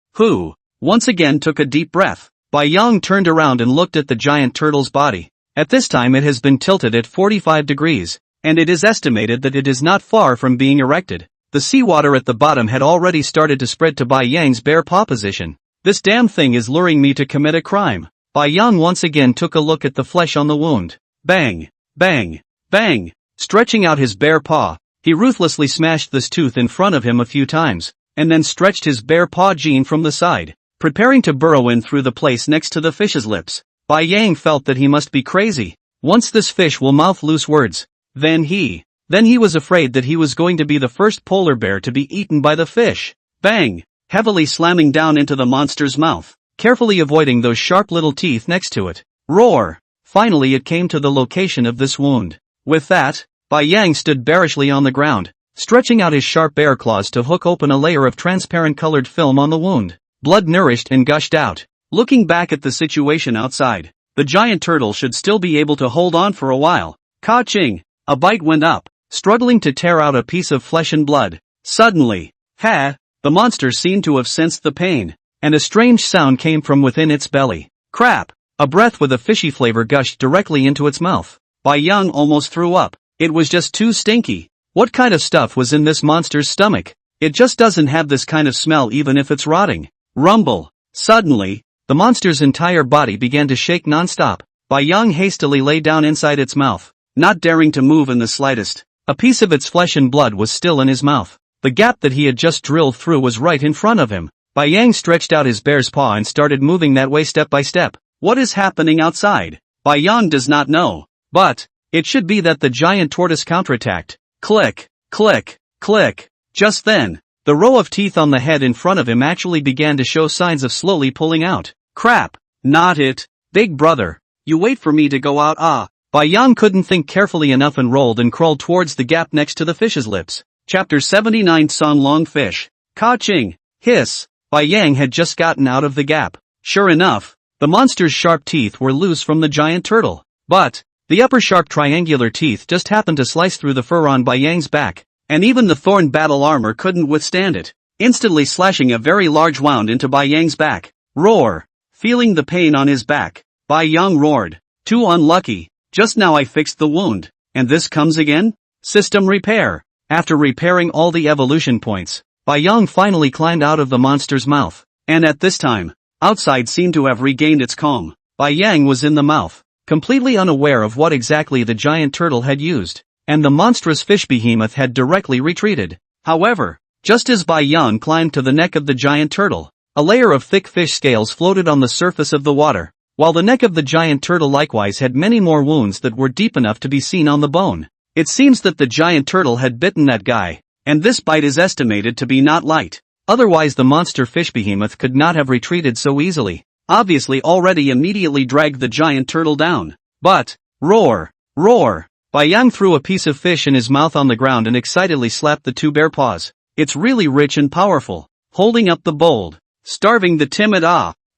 Once again took a deep breath. Bai Yang turned around and looked at the giant turtle's body. At this time it has been tilted at 45 degrees, and it is estimated that it is not far from being erected. The seawater at the bottom had already started to spread to Bai Yang's bare paw position. This damn thing is luring me to commit a crime. Bai Yang once again took a look at the flesh on the wound. Bang! Bang! Bang! Stretching out his bare paw, he ruthlessly smashed this tooth in front of him a few times, and then stretched his bare paw gene from the side, preparing to burrow in through the place next to the fish's lips. Bai Yang felt that he must be crazy. Once this fish will mouth loose words, then he was afraid that he was going to be the first polar bear to be eaten by the fish. Bang! Heavily slamming down into the monster's mouth, carefully avoiding those sharp little teeth next to it. Roar! Finally it came to the location of this wound. With that, Bai Yang stood bearishly on the ground, stretching out his sharp bear claws to hook open a layer of transparent colored film on the wound. Blood nourished and gushed out. Looking back at the situation outside, the giant turtle should still be able to hold on for a while. Ka-ching! A bite went up, struggling to tear out a piece of flesh and blood. Suddenly, the monster seemed to have sensed the pain, and a strange sound came from within its belly. Crap! A breath with a fishy flavor gushed directly into its mouth. Bai Yang almost threw up. It was just too stinky. What kind of stuff was in this monster's stomach? It just doesn't have this kind of smell even if it's rotting. Rumble. Suddenly, the monster's entire body began to shake non-stop. Bai Yang hastily lay down inside its mouth, not daring to move in the slightest. A piece of its flesh and blood was still in his mouth. The gap that he had just drilled through was right in front of him. Bai Yang stretched out his bear's paw and started moving that way step by step. What is happening outside? Bai Yang does not know. But it should be that the giant tortoise counterattacked. Click, click, click. Just then, the row of teeth on the head in front of him actually began to show signs of slowly pulling out. Crap! Not it! Big brother! You wait for me to go out. Bai Yang couldn't think carefully enough and rolled and crawled towards the gap next to the fish's lips. Chapter 79 Song Long Fish. Ka-ching! Hiss! Bai Yang had just gotten out of the gap. Sure enough, the monster's sharp teeth were loose from the giant turtle. But the upper sharp triangular teeth just happened to slice through the fur on Bai Yang's back, and even the thorn battle armor couldn't withstand it, instantly slashing a very large wound into Bai Yang's back. Roar! Feeling the pain on his back, Bai Yang roared. Too unlucky, just now I fixed the wound, and this comes again? System repair. After repairing all the evolution points, Bai Yang finally climbed out of the monster's mouth, and at this time, outside seemed to have regained its calm. Bai Yang was in the mouth, completely unaware of what exactly the giant turtle had used, and the monstrous fish behemoth had directly retreated. However, just as Bai Yang climbed to the neck of the giant turtle, a layer of thick fish scales floated on the surface of the water, while the neck of the giant turtle likewise had many more wounds that were deep enough to be seen on the bone. It seems that the giant turtle had bitten that guy, and this bite is estimated to be not light. Otherwise the monster fish behemoth could not have retreated so easily. Obviously already immediately dragged the giant turtle down. But, roar, roar! Bai Yang threw a piece of fish in his mouth on the ground and excitedly slapped the two bare paws. It's really rich and powerful. Holding up the bold, starving the timid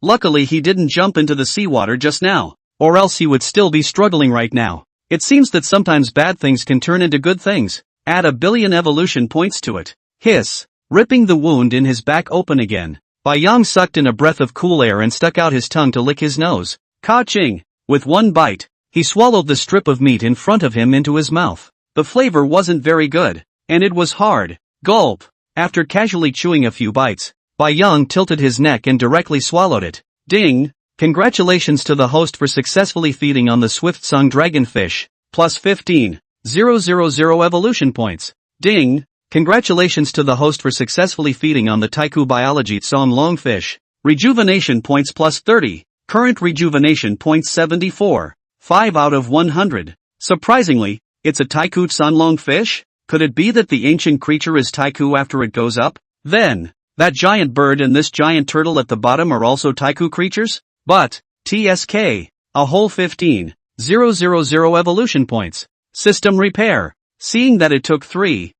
Luckily he didn't jump into the seawater just now, or else he would still be struggling right now. It seems that sometimes bad things can turn into good things. Add 1 billion evolution points to it. Hiss! Ripping the wound in his back open again, Bai Yang sucked in a breath of cool air and stuck out his tongue to lick his nose. Ka-ching! With one bite, he swallowed the strip of meat in front of him into his mouth. The flavor wasn't very good, and it was hard. Gulp! After casually chewing a few bites, Bai Yang tilted his neck and directly swallowed it. Ding! Congratulations to the host for successfully feeding on the swift-sung dragonfish. Plus 15,000 evolution points. Ding! Congratulations to the host for successfully feeding on the Taiku biology Song Longfish. Rejuvenation points plus 30. Current rejuvenation points 74. 5 out of 100. Surprisingly, it's a Taiku Song Longfish? Could it be that the ancient creature is Taiku after it goes up? Then, that giant bird and this giant turtle at the bottom are also Taiku creatures? But, TSK, a whole 15,000 evolution points. System repair. Seeing that it took 3,000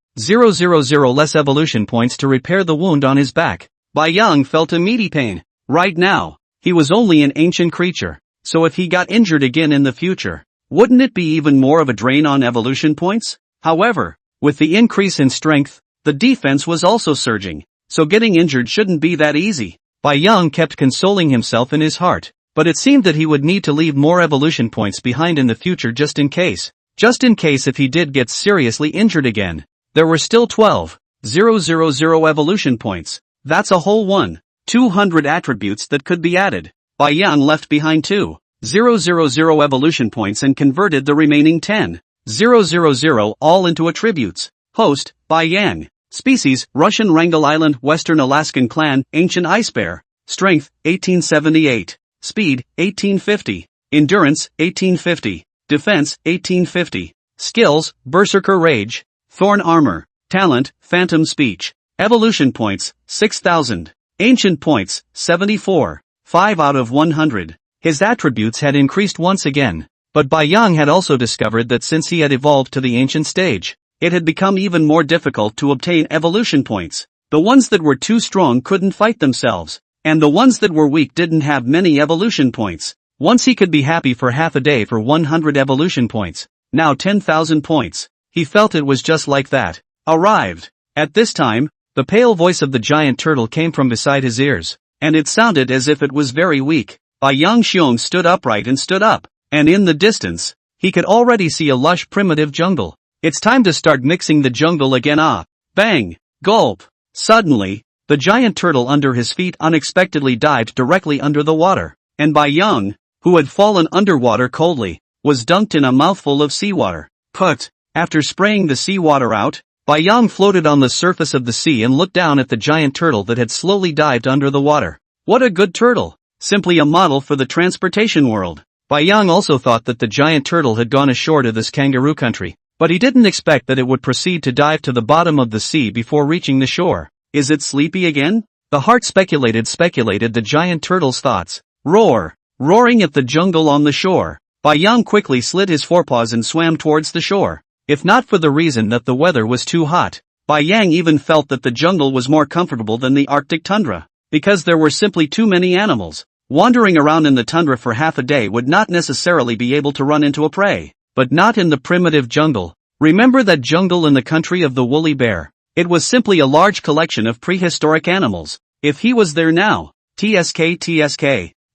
less evolution points to repair the wound on his back, Bai Yang felt a meaty pain. Right now, he was only an ancient creature, so if he got injured again in the future, wouldn't it be even more of a drain on evolution points? However, with the increase in strength, the defense was also surging, so getting injured shouldn't be that easy. Bai Yang kept consoling himself in his heart, but it seemed that he would need to leave more evolution points behind in the future just in case if he did get seriously injured again. There were still 12,000 evolution points. That's a whole 200 attributes that could be added. Bai Yang left behind 2,000 evolution points and converted the remaining 10,000 all into attributes. Host, Bai Yang. Species, Russian Wrangel Island, Western Alaskan Clan, Ancient Ice Bear. Strength, 1878. Speed, 1850. Endurance, 1850. Defense, 1850. Skills, Berserker Rage. Thorn Armor. Talent, Phantom Speech. Evolution points, 6,000. Ancient points, 74. 5 out of 100. His attributes had increased once again. But Bai Yang had also discovered that since he had evolved to the ancient stage, it had become even more difficult to obtain evolution points. The ones that were too strong couldn't fight themselves, and the ones that were weak didn't have many evolution points. Once he could be happy for half a day for 100 evolution points, now 10,000 points. He felt it was just like that. Arrived. At this time, the pale voice of the giant turtle came from beside his ears, and it sounded as if it was very weak. Bai Yang Xiong stood upright and stood up, and in the distance, he could already see a lush primitive jungle. It's time to start mixing the jungle again. Ah! Bang! Gulp! Suddenly, the giant turtle under his feet unexpectedly dived directly under the water, and Bai Yang, who had fallen underwater coldly, was dunked in a mouthful of seawater. Put! After spraying the seawater out, Bai Yang floated on the surface of the sea and looked down at the giant turtle that had slowly dived under the water. What a good turtle! Simply a model for the transportation world. Bai Yang also thought that the giant turtle had gone ashore to this kangaroo country, but he didn't expect that it would proceed to dive to the bottom of the sea before reaching the shore. Is it sleepy again? The heart speculated the giant turtle's thoughts. Roar! Roaring at the jungle on the shore, Bai Yang quickly slid his forepaws and swam towards the shore. If not for the reason that the weather was too hot, Bai Yang even felt that the jungle was more comfortable than the Arctic tundra, because there were simply too many animals. Wandering around in the tundra for half a day would not necessarily be able to run into a prey, but not in the primitive jungle. Remember that jungle in the country of the woolly bear? It was simply a large collection of prehistoric animals. If he was there now, tsk.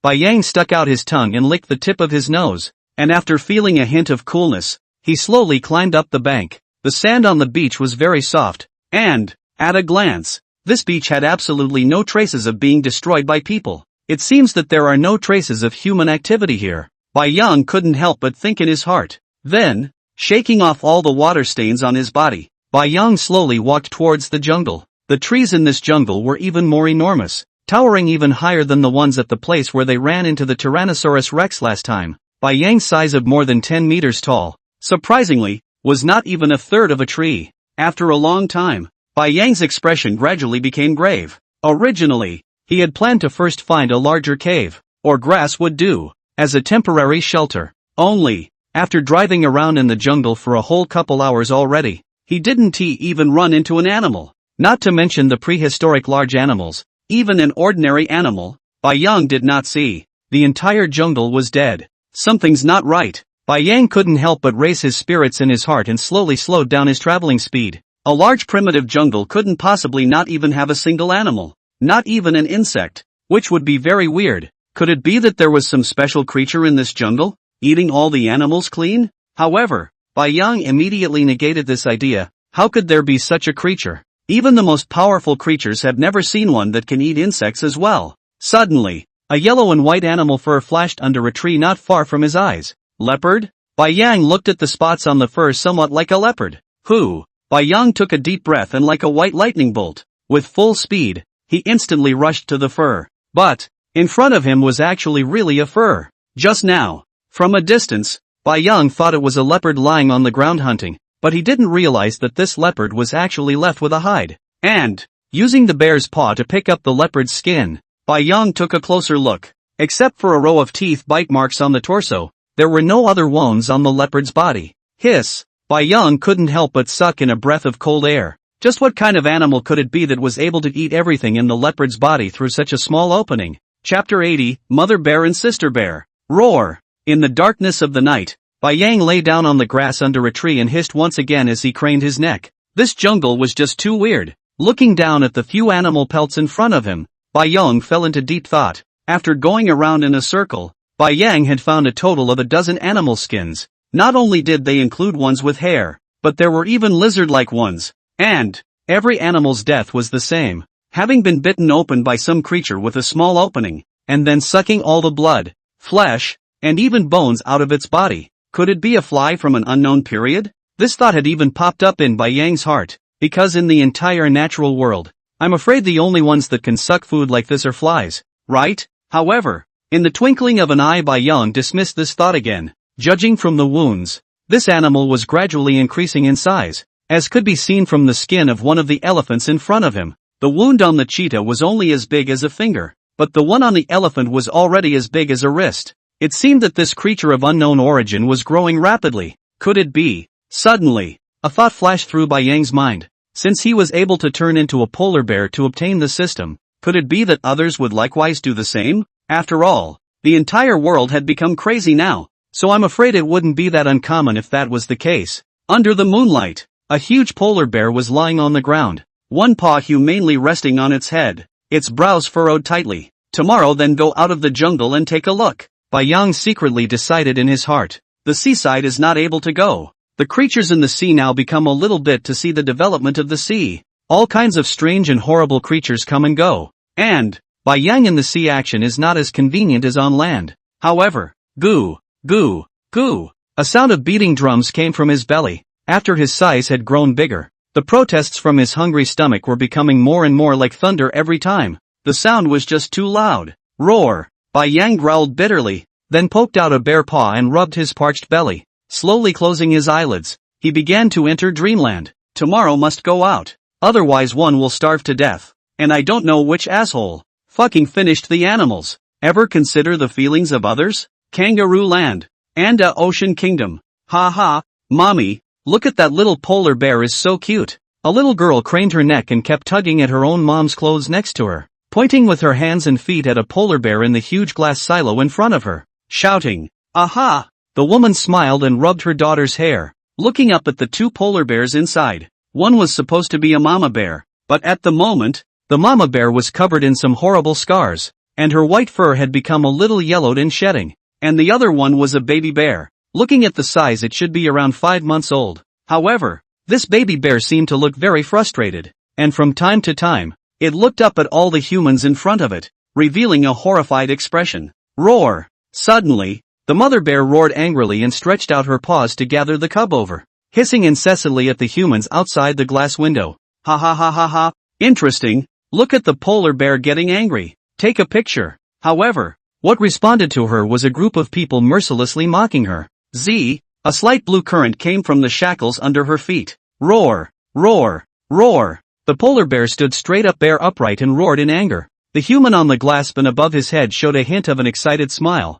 Bai Yang stuck out his tongue and licked the tip of his nose, and after feeling a hint of coolness, he slowly climbed up the bank. The sand on the beach was very soft, and, at a glance, this beach had absolutely no traces of being destroyed by people. It seems that there are no traces of human activity here. Bai Yang couldn't help but think in his heart. Then, shaking off all the water stains on his body, Bai Yang slowly walked towards the jungle. The trees in this jungle were even more enormous, towering even higher than the ones at the place where they ran into the Tyrannosaurus Rex last time. Bai Yang's size of more than 10 meters tall, surprisingly, was not even a third of a tree. After a long time, Bai Yang's expression gradually became grave. Originally, he had planned to first find a larger cave, or grass would do, as a temporary shelter. Only, after driving around in the jungle for a whole couple hours already, he didn't even run into an animal. Not to mention the prehistoric large animals, even an ordinary animal, Bai Yang did not see. The entire jungle was dead. Something's not right. Bai Yang couldn't help but raise his spirits in his heart and slowly slowed down his traveling speed. A large primitive jungle couldn't possibly not even have a single animal. Not even an insect, which would be very weird. Could it be that there was some special creature in this jungle, eating all the animals clean? However, Bai Yang immediately negated this idea. How could there be such a creature? Even the most powerful creatures have never seen one that can eat insects as well. Suddenly, a yellow and white animal fur flashed under a tree not far from his eyes. Leopard? Bai Yang looked at the spots on the fur somewhat like a leopard. Bai Yang took a deep breath and like a white lightning bolt, with full speed, he instantly rushed to the fur. But, in front of him was actually really a fur. Just now, from a distance, Bai Yang thought it was a leopard lying on the ground hunting, but he didn't realize that this leopard was actually left with a hide. And, using the bear's paw to pick up the leopard's skin, Bai Yang took a closer look. Except for a row of teeth bite marks on the torso, there were no other wounds on the leopard's body. Hiss! Bai Yang couldn't help but suck in a breath of cold air. Just what kind of animal could it be that was able to eat everything in the leopard's body through such a small opening? Chapter 80, Mother Bear and Sister Bear. Roar! In the darkness of the night, Bai Yang lay down on the grass under a tree and hissed once again as he craned his neck. This jungle was just too weird. Looking down at the few animal pelts in front of him, Bai Yang fell into deep thought. After going around in a circle, Bai Yang had found a total of 12 animal skins. Not only did they include ones with hair, but there were even lizard-like ones. And, every animal's death was the same. Having been bitten open by some creature with a small opening, and then sucking all the blood, flesh, and even bones out of its body. Could it be a fly from an unknown period? This thought had even popped up in Bai Yang's heart, because in the entire natural world, I'm afraid the only ones that can suck food like this are flies, right? However, in the twinkling of an eye Bai Yang dismissed this thought again. Judging from the wounds, this animal was gradually increasing in size, as could be seen from the skin of one of the elephants in front of him. The wound on the cheetah was only as big as a finger, but the one on the elephant was already as big as a wrist. It seemed that this creature of unknown origin was growing rapidly. Could it be? Suddenly, a thought flashed through Bai Yang's mind. Since he was able to turn into a polar bear to obtain the system, could it be that others would likewise do the same? After all, the entire world had become crazy now, so I'm afraid it wouldn't be that uncommon if that was the case. Under the moonlight, a huge polar bear was lying on the ground, one paw humanely resting on its head, its brows furrowed tightly. Tomorrow then go out of the jungle and take a look. Bai Yang secretly decided in his heart. The seaside is not able to go. The creatures in the sea now become a little bit to see the development of the sea. All kinds of strange and horrible creatures come and go. And, by yang in the sea action is not as convenient as on land. However, goo, goo, goo. A sound of beating drums came from his belly. After his size had grown bigger, the protests from his hungry stomach were becoming more and more like thunder every time. The sound was just too loud. Roar! Bai Yang growled bitterly, then poked out a bare paw and rubbed his parched belly. Slowly closing his eyelids, he began to enter dreamland. Tomorrow must go out. Otherwise one will starve to death. And I don't know which asshole fucking finished the animals. Ever consider the feelings of others? Kangaroo land. And a ocean kingdom. Ha ha, mommy, look at that little polar bear is so cute. A little girl craned her neck and kept tugging at her own mom's clothes next to her, pointing with her hands and feet at a polar bear in the huge glass silo in front of her, shouting, "Aha!" The woman smiled and rubbed her daughter's hair, looking up at the two polar bears inside. One was supposed to be a mama bear, but at the moment, the mama bear was covered in some horrible scars, and her white fur had become a little yellowed and shedding. And the other one was a baby bear. Looking at the size, it should be around 5 months old. However, this baby bear seemed to look very frustrated, and from time to time, it looked up at all the humans in front of it, revealing a horrified expression. Roar! Suddenly, the mother bear roared angrily and stretched out her paws to gather the cub over, hissing incessantly at the humans outside the glass window. Ha ha ha ha ha, interesting, look at the polar bear getting angry. Take a picture. However, what responded to her was a group of people mercilessly mocking her. A slight blue current came from the shackles under her feet. Roar! Roar! Roar! The polar bear stood straight up bare upright and roared in anger. The human on the glass bin above his head showed a hint of an excited smile.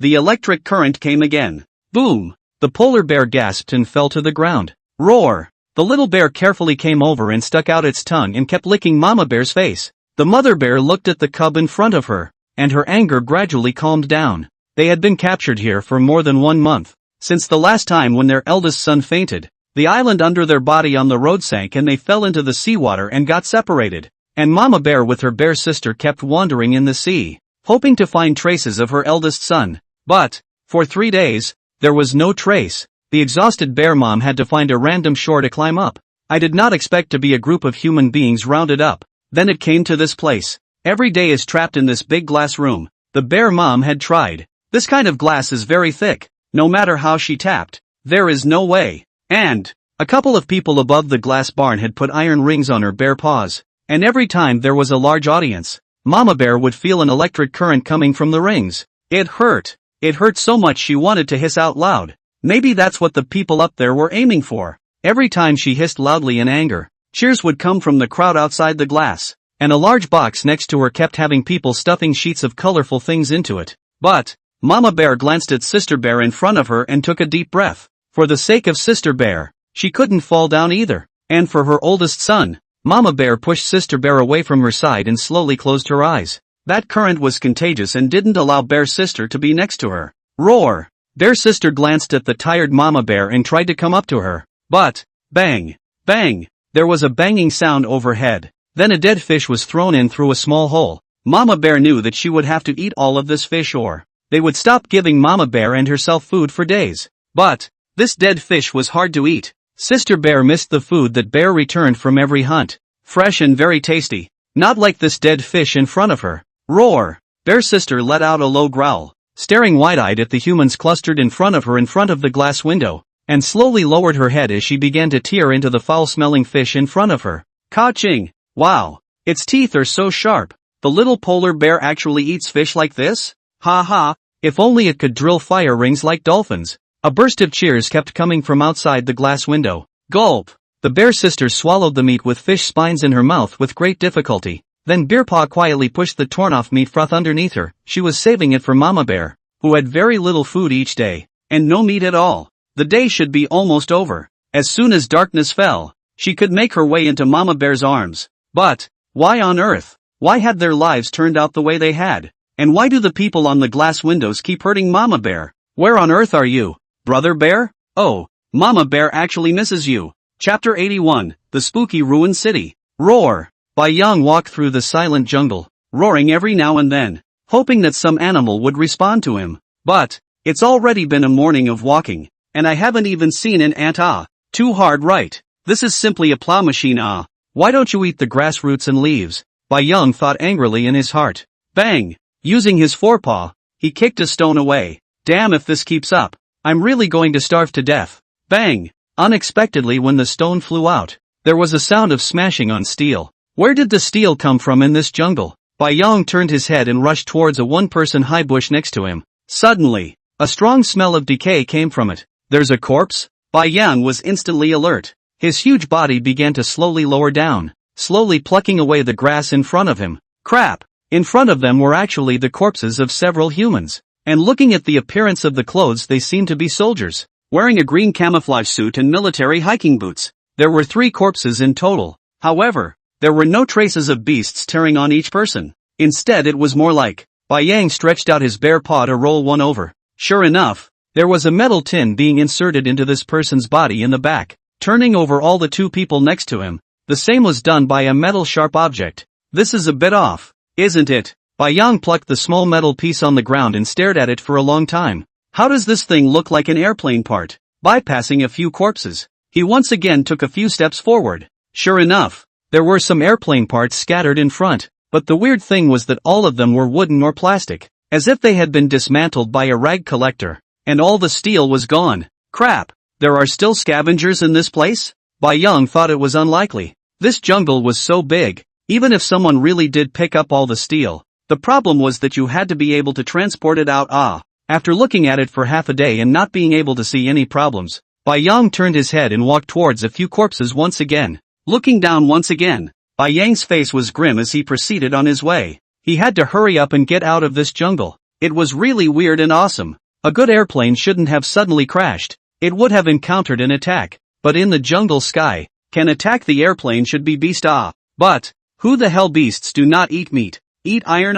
The electric current came again. Boom! The polar bear gasped and fell to the ground. Roar! The little bear carefully came over and stuck out its tongue and kept licking mama bear's face. The mother bear looked at the cub in front of her, and her anger gradually calmed down. They had been captured here for more than 1 month. Since the last time when their eldest son fainted, the island under their body on the road sank and they fell into the seawater and got separated. And Mama Bear with her bear sister kept wandering in the sea, hoping to find traces of her eldest son. But, for 3 days, there was no trace. The exhausted bear mom had to find a random shore to climb up. I did not expect to be a group of human beings rounded up. Then it came to this place. Every day is trapped in this big glass room. The bear mom had tried. This kind of glass is very thick. No matter how she tapped, there is no way. And, a couple of people above the glass barn had put iron rings on her bare paws. And every time there was a large audience, Mama Bear would feel an electric current coming from the rings. It hurt. It hurt so much she wanted to hiss out loud. Maybe that's what the people up there were aiming for. Every time she hissed loudly in anger, cheers would come from the crowd outside the glass. And a large box next to her kept having people stuffing sheets of colorful things into it. But, Mama Bear glanced at Sister Bear in front of her and took a deep breath. For the sake of Sister Bear, she couldn't fall down either. And for her oldest son, Mama Bear pushed Sister Bear away from her side and slowly closed her eyes. That current was contagious and didn't allow Bear Sister to be next to her. Roar! Bear Sister glanced at the tired Mama Bear and tried to come up to her. But, bang! Bang! There was a banging sound overhead. Then a dead fish was thrown in through a small hole. Mama Bear knew that she would have to eat all of this fish or they would stop giving Mama Bear and herself food for days. But, this dead fish was hard to eat. Sister Bear missed the food that Bear returned from every hunt. Fresh and very tasty. Not like this dead fish in front of her. Roar! Bear Sister let out a low growl, staring wide-eyed at the humans clustered in front of her in front of the glass window, and slowly lowered her head as she began to tear into the foul-smelling fish in front of her. Ka-ching! Wow! Its teeth are so sharp. The little polar bear actually eats fish like this? Ha ha! If only it could drill fire rings like dolphins. A burst of cheers kept coming from outside the glass window. Gulp! The bear sister swallowed the meat with fish spines in her mouth with great difficulty. Then Bear Paw quietly pushed the torn-off meat froth underneath her. She was saving it for Mama Bear, who had very little food each day, and no meat at all. The day should be almost over. As soon as darkness fell, she could make her way into Mama Bear's arms. But, why on earth? Why had their lives turned out the way they had? And why do the people on the glass windows keep hurting Mama Bear? Where on earth are you, Brother Bear? Oh, Mama Bear actually misses you. Chapter 81, The Spooky Ruined City. Roar! Bai Yang walked through the silent jungle, roaring every now and then, hoping that some animal would respond to him. But, it's already been a morning of walking, and I haven't even seen an ant. Too hard, right? This is simply a plow machine. Why don't you eat the grass roots and leaves? Bai Yang thought angrily in his heart. Bang! Using his forepaw, he kicked a stone away. Damn, if this keeps up, I'm really going to starve to death. Bang! Unexpectedly, when the stone flew out, there was a sound of smashing on steel. Where did the steel come from in this jungle? Bai Yang turned his head and rushed towards a one-person high bush next to him. Suddenly, a strong smell of decay came from it. There's a corpse? Bai Yang was instantly alert. His huge body began to slowly lower down, slowly plucking away the grass in front of him. Crap! In front of them were actually the corpses of several humans. And looking at the appearance of the clothes, they seemed to be soldiers, wearing a green camouflage suit and military hiking boots. There were 3 corpses in total. However, there were no traces of beasts tearing on each person. Instead, it was more like, Bai Yang stretched out his bare paw to roll one over. Sure enough, there was a metal tin being inserted into this person's body in the back. Turning over all the 2 people next to him, the same was done by a metal sharp object. This is a bit off, isn't it? Bai Yang plucked the small metal piece on the ground and stared at it for a long time. How does this thing look like an airplane part? Bypassing a few corpses, he once again took a few steps forward. Sure enough, there were some airplane parts scattered in front, but the weird thing was that all of them were wooden or plastic, as if they had been dismantled by a rag collector, and all the steel was gone. Crap! There are still scavengers in this place? Bai Yang thought it was unlikely. This jungle was so big, even if someone really did pick up all the steel, the problem was that you had to be able to transport it out. After looking at it for half a day and not being able to see any problems, Bai Yang turned his head and walked towards a few corpses once again. Looking down once again, Bai Yang's face was grim as he proceeded on his way. He had to hurry up and get out of this jungle. It was really weird and awesome. A good airplane shouldn't have suddenly crashed. It would have encountered an attack, but in the jungle sky, can attack the airplane should be beast. But, who the hell beasts do not eat meat? Eat iron?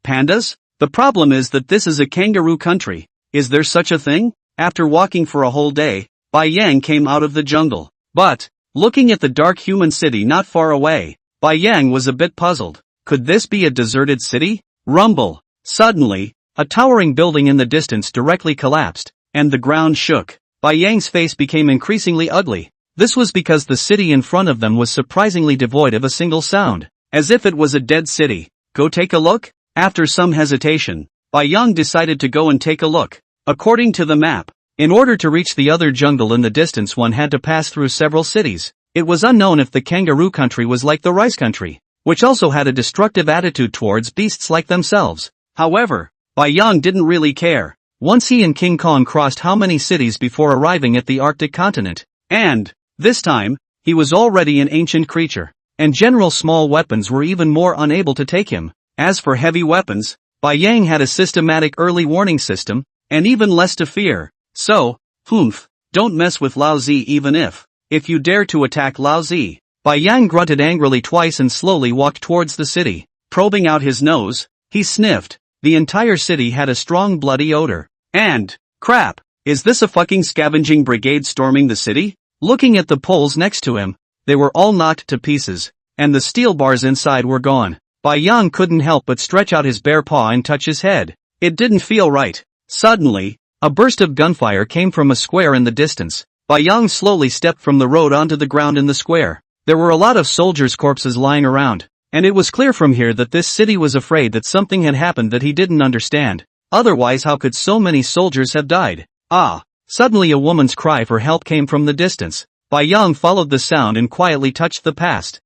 Pandas? The problem is that this is a kangaroo country. Is there such a thing? After walking for a whole day, Bai Yang came out of the jungle. But, looking at the dark human city not far away, Bai Yang was a bit puzzled. Could this be a deserted city? Rumble. Suddenly, a towering building in the distance directly collapsed, and the ground shook. Bai Yang's face became increasingly ugly. This was because the city in front of them was surprisingly devoid of a single sound, as if it was a dead city. Go take a look? After some hesitation, Bai Yang decided to go and take a look. According to the map, in order to reach the other jungle in the distance, one had to pass through several cities. It was unknown if the kangaroo country was like the rice country, which also had a destructive attitude towards beasts like themselves. However, Bai Yang didn't really care. Once he and King Kong crossed how many cities before arriving at the Arctic continent, and, this time, he was already an ancient creature, and general small weapons were even more unable to take him. As for heavy weapons, Bai Yang had a systematic early warning system, and even less to fear. So, don't mess with Lao Zi even if you dare to attack Lao Zi. Bai Yang grunted angrily twice and slowly walked towards the city. Probing out his nose, he sniffed. The entire city had a strong bloody odor. And, crap, is this a fucking scavenging brigade storming the city? Looking at the poles next to him, they were all knocked to pieces, and the steel bars inside were gone. Bai Yang couldn't help but stretch out his bare paw and touch his head. It didn't feel right. Suddenly, a burst of gunfire came from a square in the distance. Bai Yang slowly stepped from the road onto the ground in the square. There were a lot of soldiers' corpses lying around, and it was clear from here that this city was afraid that something had happened that he didn't understand. Otherwise, how could so many soldiers have died? Suddenly a woman's cry for help came from the distance. Bai Yang followed the sound and quietly touched the past.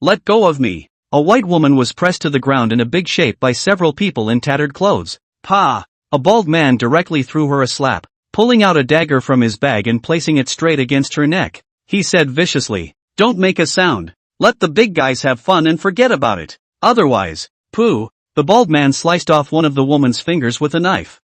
Let go of me. A white woman was pressed to the ground in a big shape by several people in tattered clothes. A bald man directly threw her a slap, pulling out a dagger from his bag and placing it straight against her neck. He said viciously, "Don't make a sound. Let the big guys have fun and forget about it. Otherwise, poo." The bald man sliced off one of the woman's fingers with a knife.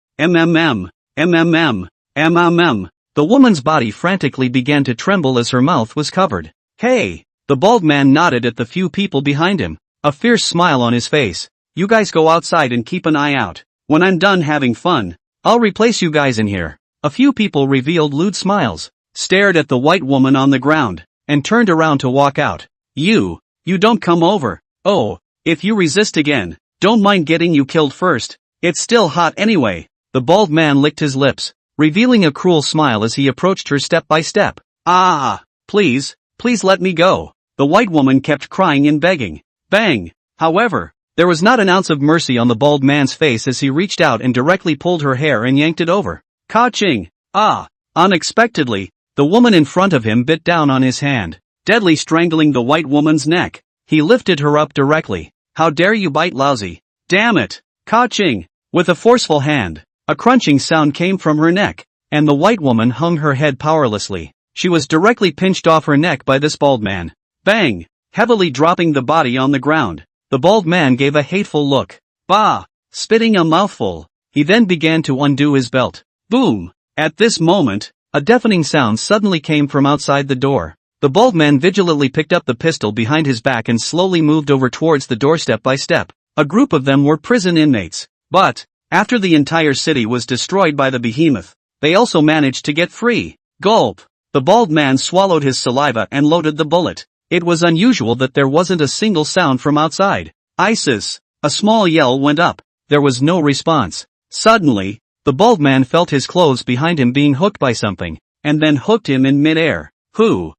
The woman's body frantically began to tremble as her mouth was covered. Hey! The bald man nodded at the few people behind him, a fierce smile on his face. You guys go outside and keep an eye out. When I'm done having fun, I'll replace you guys in here. A few people revealed lewd smiles, stared at the white woman on the ground, and turned around to walk out. You don't come over. Oh, if you resist again, don't mind getting you killed first. It's still hot anyway. The bald man licked his lips. revealing a cruel smile as he approached her step by step. Ah, please let me go. The white woman kept crying and begging. Bang! However, there was not an ounce of mercy on the bald man's face as he reached out and directly pulled her hair and yanked it over. Ka-ching! Ah! Unexpectedly, the woman in front of him bit down on his hand, deadly strangling the white woman's neck. He lifted her up directly. How dare you bite, lousy! Damn it! Ka-ching! With a forceful hand, a crunching sound came from her neck, and the white woman hung her head powerlessly. She was directly pinched off her neck by this bald man. Bang! Heavily dropping the body on the ground. The bald man gave a hateful look. Bah! Spitting a mouthful, he then began to undo his belt. Boom! At this moment, a deafening sound suddenly came from outside the door. The bald man vigilantly picked up the pistol behind his back and slowly moved over towards the door step by step. A group of them were prison inmates. But, after the entire city was destroyed by the behemoth, they also managed to get free. Gulp! The bald man swallowed his saliva and loaded the bullet. It was unusual that there wasn't a single sound from outside. ISIS! A small yell went up. There was no response. Suddenly, the bald man felt his clothes behind him being hooked by something, and then hooked him in mid-air. Who?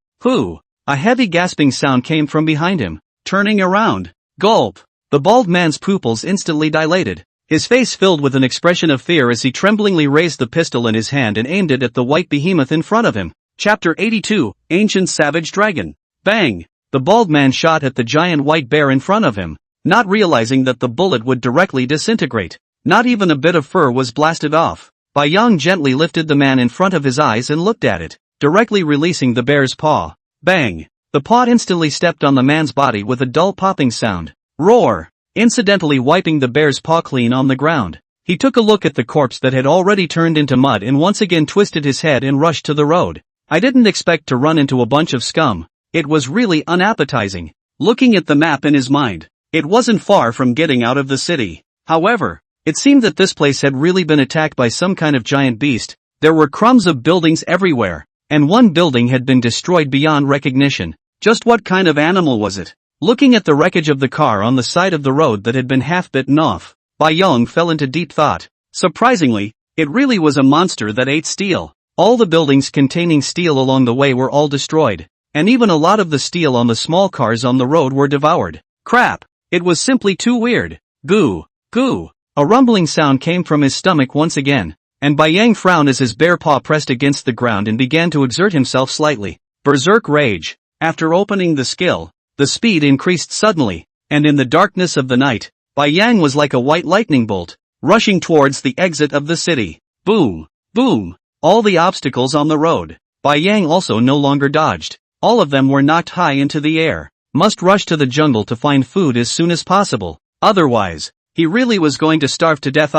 A heavy gasping sound came from behind him. Turning around. Gulp! The bald man's pupils instantly dilated. His face filled with an expression of fear as he tremblingly raised the pistol in his hand and aimed it at the white behemoth in front of him. Chapter 82, Ancient Savage Dragon. Bang! The bald man shot at the giant white bear in front of him, not realizing that the bullet would directly disintegrate. Not even a bit of fur was blasted off. Bai Yang gently lifted the man in front of his eyes and looked at it, directly releasing the bear's paw. Bang! The paw instantly stepped on the man's body with a dull popping sound. Roar! Incidentally wiping the bear's paw clean on the ground. He took a look at the corpse that had already turned into mud and once again twisted his head and rushed to the road. I didn't expect to run into a bunch of scum. It was really unappetizing. Looking at the map in his mind, it wasn't far from getting out of the city. However, it seemed that this place had really been attacked by some kind of giant beast. There were crumbs of buildings everywhere, and one building had been destroyed beyond recognition. Just what kind of animal was it? Looking at the wreckage of the car on the side of the road that had been half bitten off, Bai Yang fell into deep thought. Surprisingly, it really was a monster that ate steel. All the buildings containing steel along the way were all destroyed, and even a lot of the steel on the small cars on the road were devoured. Crap! It was simply too weird. Goo! Goo! A rumbling sound came from his stomach once again, and Bai Yang frowned as his bare paw pressed against the ground and began to exert himself slightly. Berserk Rage. After opening the skill, the speed increased suddenly, and in the darkness of the night, Bai Yang was like a white lightning bolt, rushing towards the exit of the city. Boom! Boom! All the obstacles on the road. Bai Yang also no longer dodged. All of them were knocked high into the air. Must rush to the jungle to find food as soon as possible. Otherwise, he really was going to starve to death.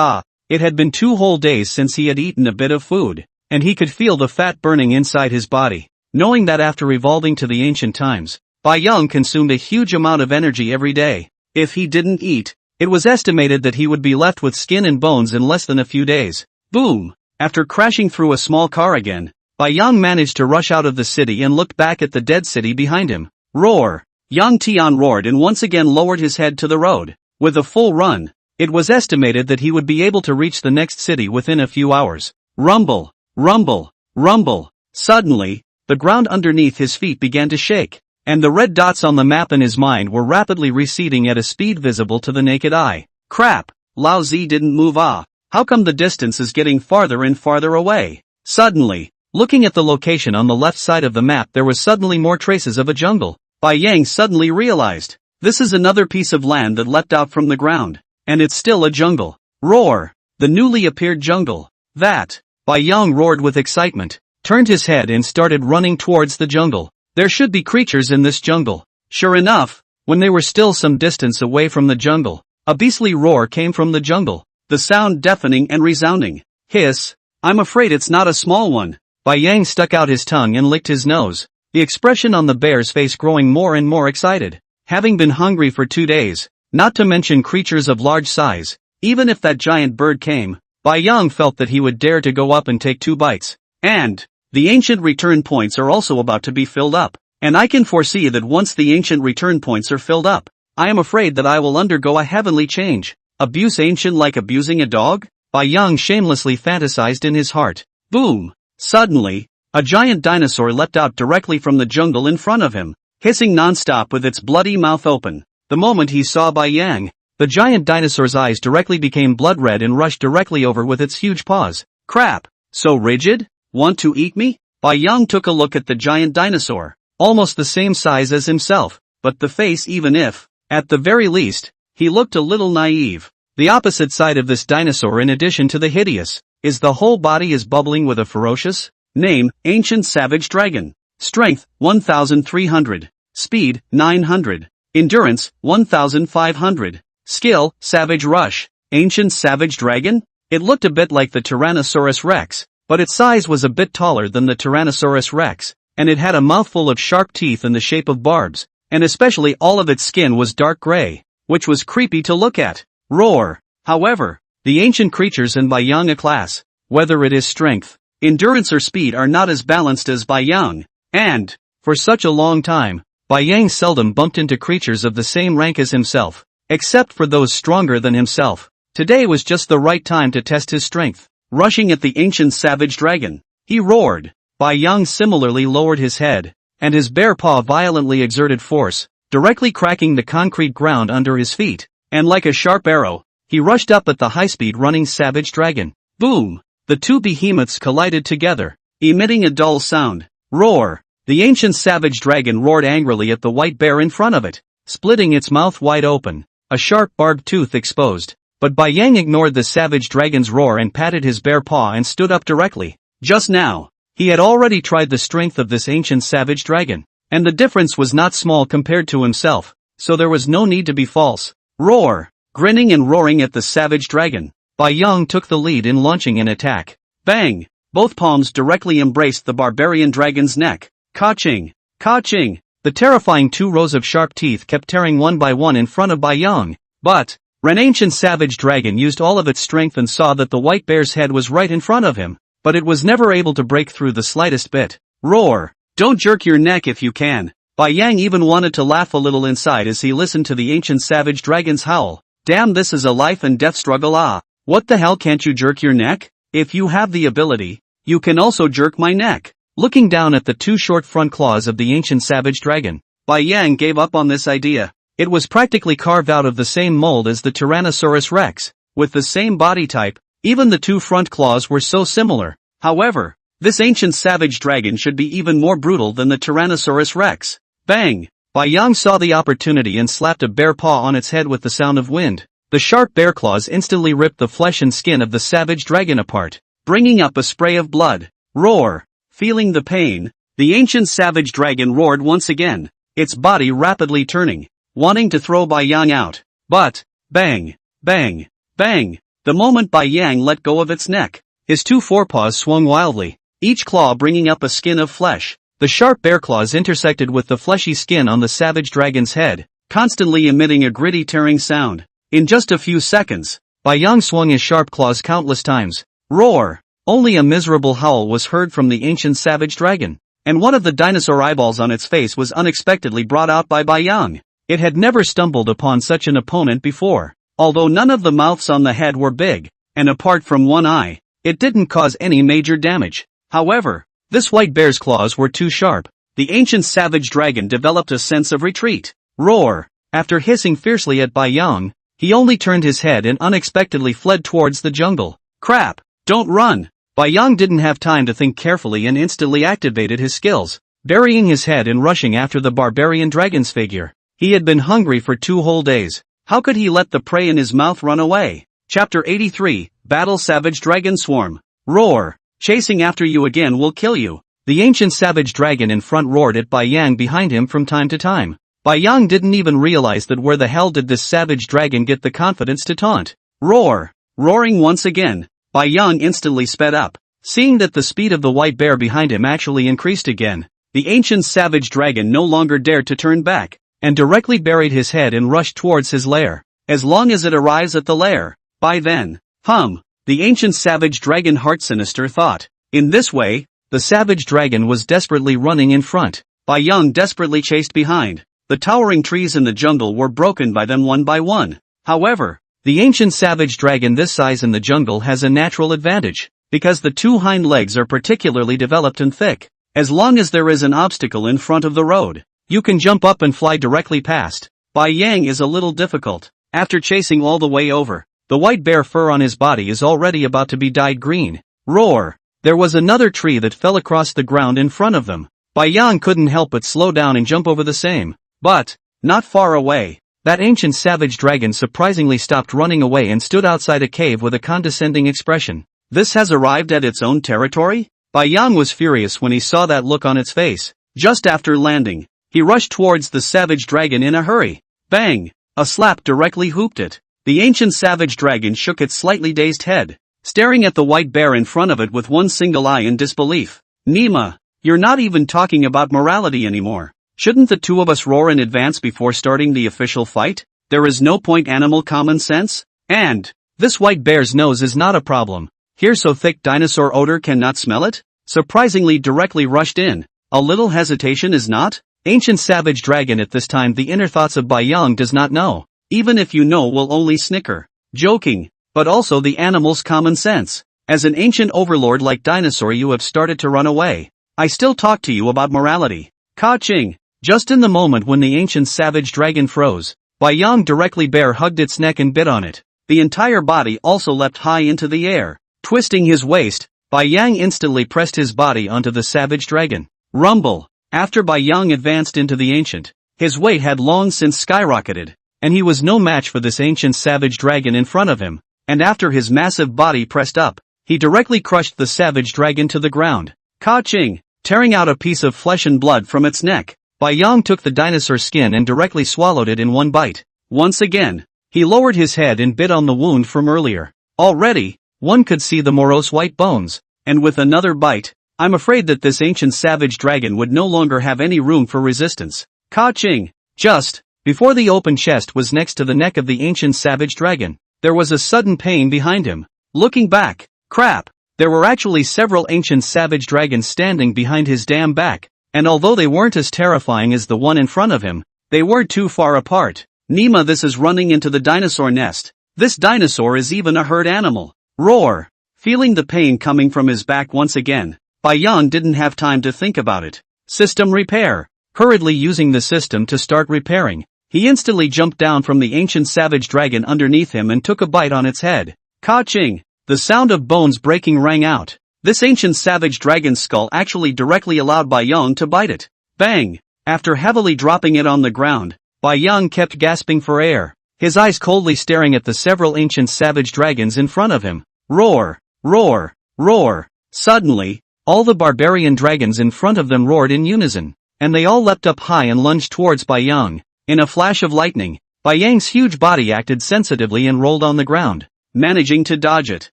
It had been 2 whole days since he had eaten a bit of food, and he could feel the fat burning inside his body. Knowing that after evolving to the ancient times, Bai Yang consumed a huge amount of energy every day. If he didn't eat, it was estimated that he would be left with skin and bones in less than a few days. Boom! After crashing through a small car again, Bai Yang managed to rush out of the city and looked back at the dead city behind him. Roar! Yang Tian roared and once again lowered his head to the road. With a full run, it was estimated that he would be able to reach the next city within a few hours. Rumble! Rumble! Rumble! Suddenly, the ground underneath his feet began to shake, and the red dots on the map in his mind were rapidly receding at a speed visible to the naked eye. Crap! Lao Zi didn't move. How come the distance is getting farther and farther away? Suddenly, looking at the location on the left side of the map, there was suddenly more traces of a jungle. Bai Yang suddenly realized, this is another piece of land that leapt out from the ground, and it's still a jungle. Roar! The newly appeared jungle. That! Bai Yang roared with excitement, turned his head and started running towards the jungle. There should be creatures in this jungle. Sure enough, when they were still some distance away from the jungle, a beastly roar came from the jungle, the sound deafening and resounding. Hiss! I'm afraid it's not a small one. Bai Yang stuck out his tongue and licked his nose, the expression on the bear's face growing more and more excited. Having been hungry for 2 days, not to mention creatures of large size, even if that giant bird came, Bai Yang felt that he would dare to go up and take 2 bites. And the ancient return points are also about to be filled up, and I can foresee that once the ancient return points are filled up, I am afraid that I will undergo a heavenly change. Abuse ancient like abusing a dog? Bai Yang shamelessly fantasized in his heart. Boom! Suddenly, a giant dinosaur leapt out directly from the jungle in front of him, hissing non-stop with its bloody mouth open. The moment he saw Bai Yang, the giant dinosaur's eyes directly became blood red and rushed directly over with its huge paws. Crap! So rigid? Want to eat me? Bai Yang took a look at the giant dinosaur, almost the same size as himself, but the face, even if, at the very least, he looked a little naive. The opposite side of this dinosaur, in addition to the hideous, is the whole body is bubbling with a ferocious name, ancient savage dragon. Strength, 1300. Speed, 900. Endurance, 1500. Skill, Savage Rush. Ancient savage dragon? It looked a bit like the Tyrannosaurus rex, but its size was a bit taller than the Tyrannosaurus rex, and it had a mouthful of sharp teeth in the shape of barbs, and especially all of its skin was dark gray, which was creepy to look at. Roar! However, the ancient creatures in Bai Yang class, whether it is strength, endurance or speed, are not as balanced as Bai Yang, and, for such a long time, Bai Yang seldom bumped into creatures of the same rank as himself, except for those stronger than himself. Today was just the right time to test his strength. Rushing at the ancient savage dragon, he roared. Bai Yang similarly lowered his head, and his bare paw violently exerted force, directly cracking the concrete ground under his feet, and like a sharp arrow, he rushed up at the high-speed running savage dragon. Boom! The two behemoths collided together, emitting a dull sound. Roar! The ancient savage dragon roared angrily at the white bear in front of it, splitting its mouth wide open, a sharp barbed tooth exposed. But Bai Yang ignored the savage dragon's roar and patted his bare paw and stood up directly. Just now, he had already tried the strength of this ancient savage dragon, and the difference was not small compared to himself, so there was no need to be false. Roar! Grinning and roaring at the savage dragon, Bai Yang took the lead in launching an attack. Bang! Both palms directly embraced the barbarian dragon's neck. Ka-ching! Ka-ching! The terrifying 2 rows of sharp teeth kept tearing one by one in front of Bai Yang, but an ancient savage dragon used all of its strength and saw that the white bear's head was right in front of him, but it was never able to break through the slightest bit. Roar! Don't jerk your neck if you can. Bai Yang even wanted to laugh a little inside as he listened to the ancient savage dragon's howl. Damn, this is a life and death struggle. What the hell, can't you jerk your neck? If you have the ability, you can also jerk my neck. Looking down at the 2 short front claws of the ancient savage dragon, Bai Yang gave up on this idea. It was practically carved out of the same mold as the Tyrannosaurus rex, with the same body type. Even the 2 front claws were so similar. However, this ancient savage dragon should be even more brutal than the Tyrannosaurus rex. Bang! Bai Yang saw the opportunity and slapped a bare paw on its head with the sound of wind. The sharp bear claws instantly ripped the flesh and skin of the savage dragon apart, bringing up a spray of blood. Roar! Feeling the pain, the ancient savage dragon roared once again, its body rapidly turning, wanting to throw Bai Yang out. But, bang! Bang! Bang! The moment Bai Yang let go of its neck, his 2 forepaws swung wildly, each claw bringing up a skin of flesh. The sharp bear claws intersected with the fleshy skin on the savage dragon's head, constantly emitting a gritty tearing sound. In just a few seconds, Bai Yang swung his sharp claws countless times. Roar! Only a miserable howl was heard from the ancient savage dragon, and one of the dinosaur eyeballs on its face was unexpectedly brought out by Bai Yang. It had never stumbled upon such an opponent before. Although none of the mouths on the head were big, and apart from one eye, it didn't cause any major damage. However, this white bear's claws were too sharp. The ancient savage dragon developed a sense of retreat. Roar! After hissing fiercely at Bai Yang, he only turned his head and unexpectedly fled towards the jungle. Crap! Don't run! Bai Yang didn't have time to think carefully and instantly activated his skills, burying his head and rushing after the barbarian dragon's figure. He had been hungry for 2 whole days. How could he let the prey in his mouth run away? Chapter 83, Battle Savage Dragon Swarm. Roar! Chasing after you again will kill you. The ancient savage dragon in front roared at Bai Yang behind him from time to time. Bai Yang didn't even realize that where the hell did this savage dragon get the confidence to taunt. Roar! Roaring once again, Bai Yang instantly sped up. Seeing that the speed of the white bear behind him actually increased again, the ancient savage dragon no longer dared to turn back, and directly buried his head and rushed towards his lair. As long as it arrives at the lair, by then, the ancient savage dragon heart sinister thought. In this way, the savage dragon was desperately running in front. Bai Yang desperately chased behind. The towering trees in the jungle were broken by them one by one. However, the ancient savage dragon this size in the jungle has a natural advantage. because the two hind legs are particularly developed and thick. As long as there is an obstacle in front of the road, you can jump up and fly directly past. Bai Yang is a little difficult. After chasing all the way over, the white bear fur on his body is already about to be dyed green. Roar! There was another tree that fell across the ground in front of them. Bai Yang couldn't help but slow down and jump over the same. But, not far away, that ancient savage dragon surprisingly stopped running away and stood outside a cave with a condescending expression. This has arrived at its own territory? Bai Yang was furious when he saw that look on its face. Just after landing, he rushed towards the savage dragon in a hurry. Bang! A slap directly hooped it. The ancient savage dragon shook its slightly dazed head, staring at the white bear in front of it with one single eye in disbelief. Nima, you're not even talking about morality anymore. Shouldn't the two of us roar in advance before starting the official fight? There is no point animal common sense? And, this white bear's nose is not a problem. Here so thick dinosaur odor cannot smell it? Surprisingly directly rushed in. A little hesitation is not? Ancient savage dragon at this time the inner thoughts of Bai Yang does not know. Even if you know will only snicker. Joking. But also the animal's common sense. As an ancient overlord like Dinosaur you have started to run away. I still talk to you about morality. Ka-ching. Just in the moment when the ancient savage dragon froze, Bai Yang directly bear hugged its neck and bit on it. The entire body also leapt high into the air. Twisting his waist, Bai Yang instantly pressed his body onto the savage dragon. Rumble. After Bai Yang advanced into the ancient, his weight had long since skyrocketed, and he was no match for this ancient savage dragon in front of him, and after his massive body pressed up, he directly crushed the savage dragon to the ground. Ka-ching! Tearing out a piece of flesh and blood from its neck, Bai Yang took the dinosaur skin and directly swallowed it in one bite. Once again, he lowered his head and bit on the wound from earlier. Already, one could see the morose white bones, and with another bite, I'm afraid that this ancient savage dragon would no longer have any room for resistance. Ka-ching! Just before the open chest was next to the neck of the ancient savage dragon, there was a sudden pain behind him. Looking back, crap, there were actually several ancient savage dragons standing behind his damn back, and although they weren't as terrifying as the one in front of him, they weren't too far apart. Nima, this is running into the dinosaur nest. This dinosaur is even a herd animal. Roar! Feeling the pain coming from his back once again, Bai Yang didn't have time to think about it. System repair. Hurriedly using the system to start repairing, he instantly jumped down from the ancient savage dragon underneath him and took a bite on its head. Ka-ching! The sound of bones breaking rang out. This ancient savage dragon's skull actually directly allowed Bai Yang to bite it. Bang! After heavily dropping it on the ground, Bai Yang kept gasping for air, his eyes coldly staring at the several ancient savage dragons in front of him. Roar! Roar! Roar! Suddenly, all the barbarian dragons in front of them roared in unison, and they all leapt up high and lunged towards Bai Yang. In a flash of lightning, Bai Yang's huge body acted sensitively and rolled on the ground, managing to dodge it.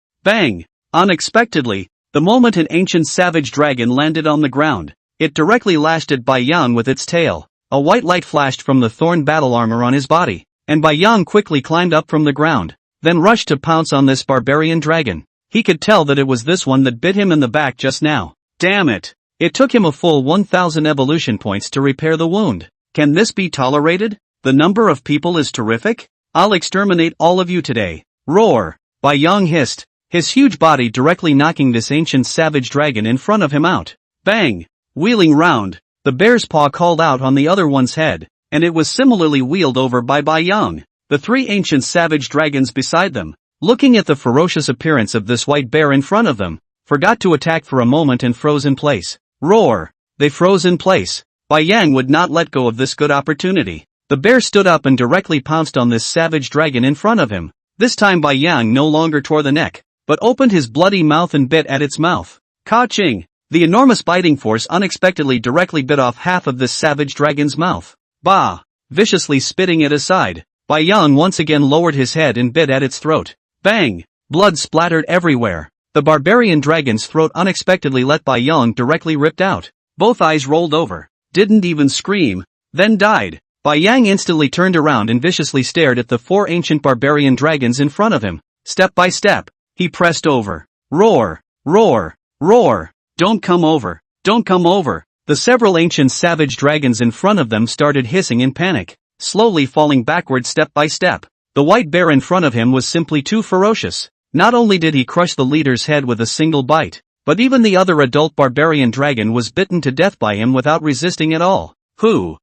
Bang! Unexpectedly, the moment an ancient savage dragon landed on the ground, it directly lashed at Bai Yang with its tail. A white light flashed from the thorn battle armor on his body, and Bai Yang quickly climbed up from the ground, then rushed to pounce on this barbarian dragon. He could tell that it was this one that bit him in the back just now. Damn it! It took him a full 1000 evolution points to repair the wound. Can this be tolerated? The number of people is terrific. I'll exterminate all of you today. Roar! Bai Yang hissed, his huge body directly knocking this ancient savage dragon in front of him out. Bang! Wheeling round, the bear's paw called out on the other one's head, and it was similarly wheeled over by Bai Yang. The three ancient savage dragons beside them, looking at the ferocious appearance of this white bear in front of them, forgot to attack for a moment and froze in place. Roar! They froze in place. Bai Yang would not let go of this good opportunity. The bear stood up and directly pounced on this savage dragon in front of him. This time Bai Yang no longer tore the neck, but opened his bloody mouth and bit at its mouth. Ka-ching! The enormous biting force unexpectedly directly bit off half of this savage dragon's mouth. Bah! Viciously spitting it aside, Bai Yang once again lowered his head and bit at its throat. Bang! Blood splattered everywhere. The barbarian dragon's throat unexpectedly let Bai Yang directly ripped out. Both eyes rolled over, didn't even scream, then died. Bai Yang instantly turned around and viciously stared at the four ancient barbarian dragons in front of him. Step by step, he pressed over. Roar! Roar! Roar! Don't come over! Don't come over! The several ancient savage dragons in front of them started hissing in panic, slowly falling backward step by step. The white bear in front of him was simply too ferocious. Not only did he crush the leader's head with a single bite, but even the other adult barbarian dragon was bitten to death by him without resisting at all. Who?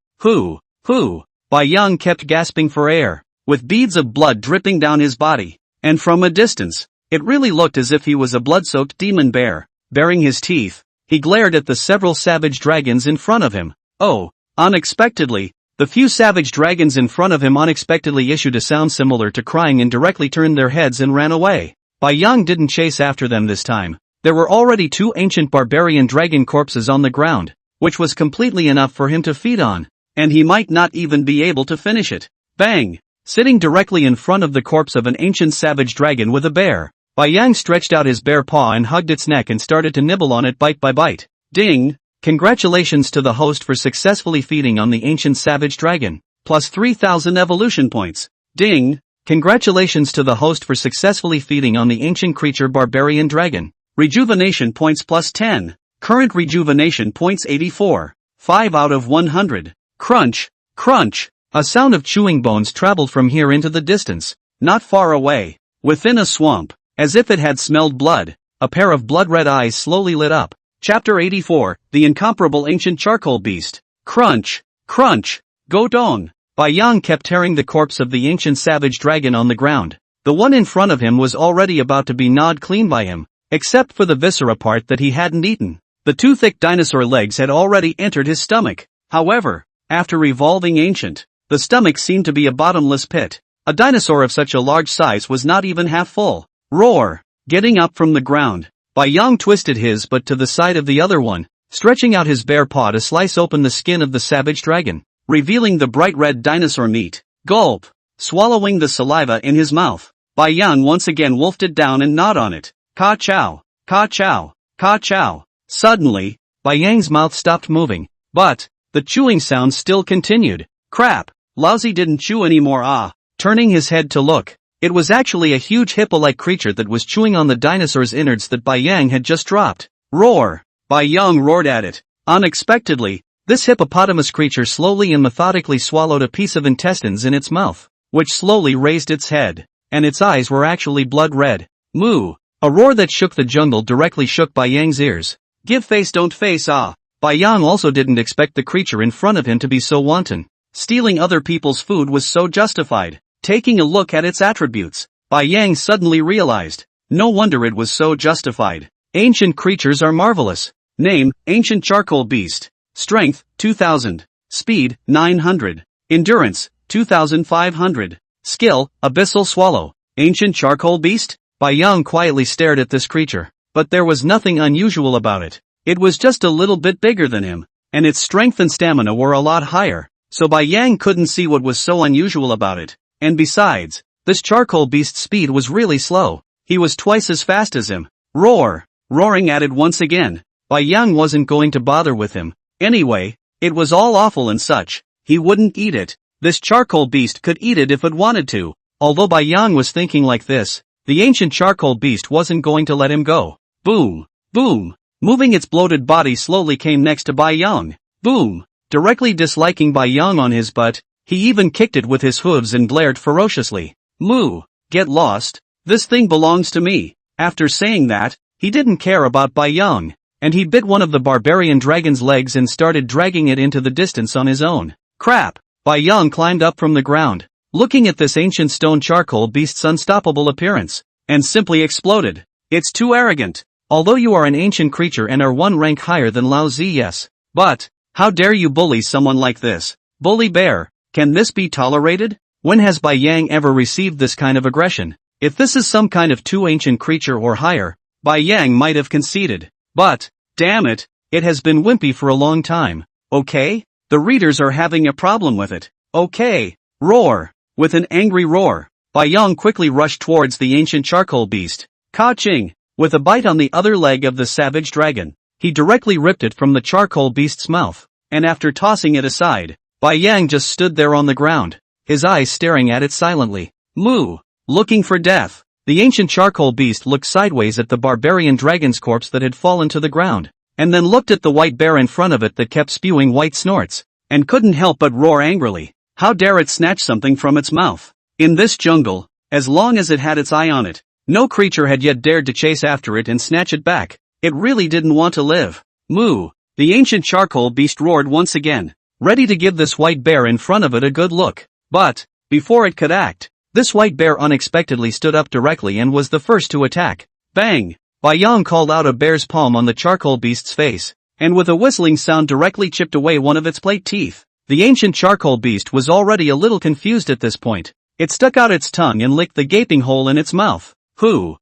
Bai Yang kept gasping for air, with beads of blood dripping down his body, and from a distance, it really looked as if he was a blood-soaked demon bear. Baring his teeth, he glared at the several savage dragons in front of him. Oh, unexpectedly, the few savage dragons in front of him unexpectedly issued a sound similar to crying and directly turned their heads and ran away. Bai Yang didn't chase after them this time. There were already 2 ancient barbarian dragon corpses on the ground, which was completely enough for him to feed on, and he might not even be able to finish it. Bang! Sitting directly in front of the corpse of an ancient savage dragon with a bear, Bai Yang stretched out his bare paw and hugged its neck and started to nibble on it bite by bite. Ding! Congratulations to the host for successfully feeding on the ancient savage dragon. Plus 3,000 evolution points. Ding! Congratulations to the host for successfully feeding on the ancient creature barbarian dragon. Rejuvenation points plus 10. Current rejuvenation points 84. 5 out of 100. Crunch! Crunch! A sound of chewing bones traveled from here into the distance. Not far away, within a swamp, as if it had smelled blood, a pair of blood-red eyes slowly lit up. Chapter 84, The Incomparable Ancient Charcoal Beast. Crunch! Crunch! Go dong! Bai Yang kept tearing the corpse of the ancient savage dragon on the ground. The one in front of him was already about to be gnawed clean by him, except for the viscera part that he hadn't eaten. The 2 thick dinosaur legs had already entered his stomach. However, after revolving ancient, the stomach seemed to be a bottomless pit. A dinosaur of such a large size was not even half full. Roar! Getting up from the ground, Bai Yang twisted his butt to the side of the other one, stretching out his bare paw to slice open the skin of the savage dragon, revealing the bright red dinosaur meat. Gulp! Swallowing the saliva in his mouth, Bai Yang once again wolfed it down and gnawed on it. Ka-chow! Ka-chow! Ka-chow! Suddenly, Bai Yang's mouth stopped moving, but the chewing sound still continued. Crap! Lousy didn't chew anymore. Turning his head to look, it was actually a huge hippo-like creature that was chewing on the dinosaur's innards that Bai Yang had just dropped. Roar! Bai Yang roared at it. Unexpectedly, this hippopotamus creature slowly and methodically swallowed a piece of intestines in its mouth, which slowly raised its head, and its eyes were actually blood red. Moo! A roar that shook the jungle directly shook Bai Yang's ears. Give face don't face. Bai Yang also didn't expect the creature in front of him to be so wanton. Stealing other people's food was so justified. Taking a look at its attributes, Bai Yang suddenly realized, no wonder it was so justified. Ancient creatures are marvelous. Name, Ancient Charcoal Beast. Strength, 2000. Speed, 900. Endurance, 2500. Skill, Abyssal Swallow. Ancient Charcoal Beast? Bai Yang quietly stared at this creature, but there was nothing unusual about it. It was just a little bit bigger than him, and its strength and stamina were a lot higher, so Bai Yang couldn't see what was so unusual about it. And besides, this charcoal beast's speed was really slow. He was twice as fast as him. Roar! Roaring at it once again. Bai Yang wasn't going to bother with him. Anyway, it was all awful and such. He wouldn't eat it. This charcoal beast could eat it if it wanted to. Although Bai Yang was thinking like this, the ancient charcoal beast wasn't going to let him go. Boom! Boom! Moving its bloated body slowly came next to Bai Yang. Boom! Directly disliking Bai Yang on his butt, he even kicked it with his hooves and glared ferociously. Moo! Get lost. This thing belongs to me. After saying that, he didn't care about Bai Yang, and he bit one of the barbarian dragon's legs and started dragging it into the distance on his own. Crap! Bai Yang climbed up from the ground, looking at this ancient stone charcoal beast's unstoppable appearance, and simply exploded. It's too arrogant. Although you are an ancient creature and are 1 rank higher than Lao Zi, yes. But, how dare you bully someone like this? Bully bear. Can this be tolerated? When has Bai Yang ever received this kind of aggression? If this is some kind of 2 ancient creature or higher, Bai Yang might have conceded. But, damn it, it has been wimpy for a long time. Okay? The readers are having a problem with it. Okay. Roar. With an angry roar, Bai Yang quickly rushed towards the ancient charcoal beast. Ka-ching. With a bite on the other leg of the savage dragon, he directly ripped it from the charcoal beast's mouth, and after tossing it aside, Bai Yang just stood there on the ground, his eyes staring at it silently. Moo! Looking for death. The ancient charcoal beast looked sideways at the barbarian dragon's corpse that had fallen to the ground, and then looked at the white bear in front of it that kept spewing white snorts, and couldn't help but roar angrily. How dare it snatch something from its mouth? In this jungle, as long as it had its eye on it, No creature had yet dared to chase after it and snatch it back. It really didn't want to live. Moo! The ancient charcoal beast roared once again, ready to give this white bear in front of it a good look. But, before it could act, this white bear unexpectedly stood up directly and was the first to attack. Bang! Yang called out a bear's palm on the charcoal beast's face, and with a whistling sound directly chipped away one of its plate teeth. The ancient charcoal beast was already a little confused at this point. It stuck out its tongue and licked the gaping hole in its mouth. Hoo!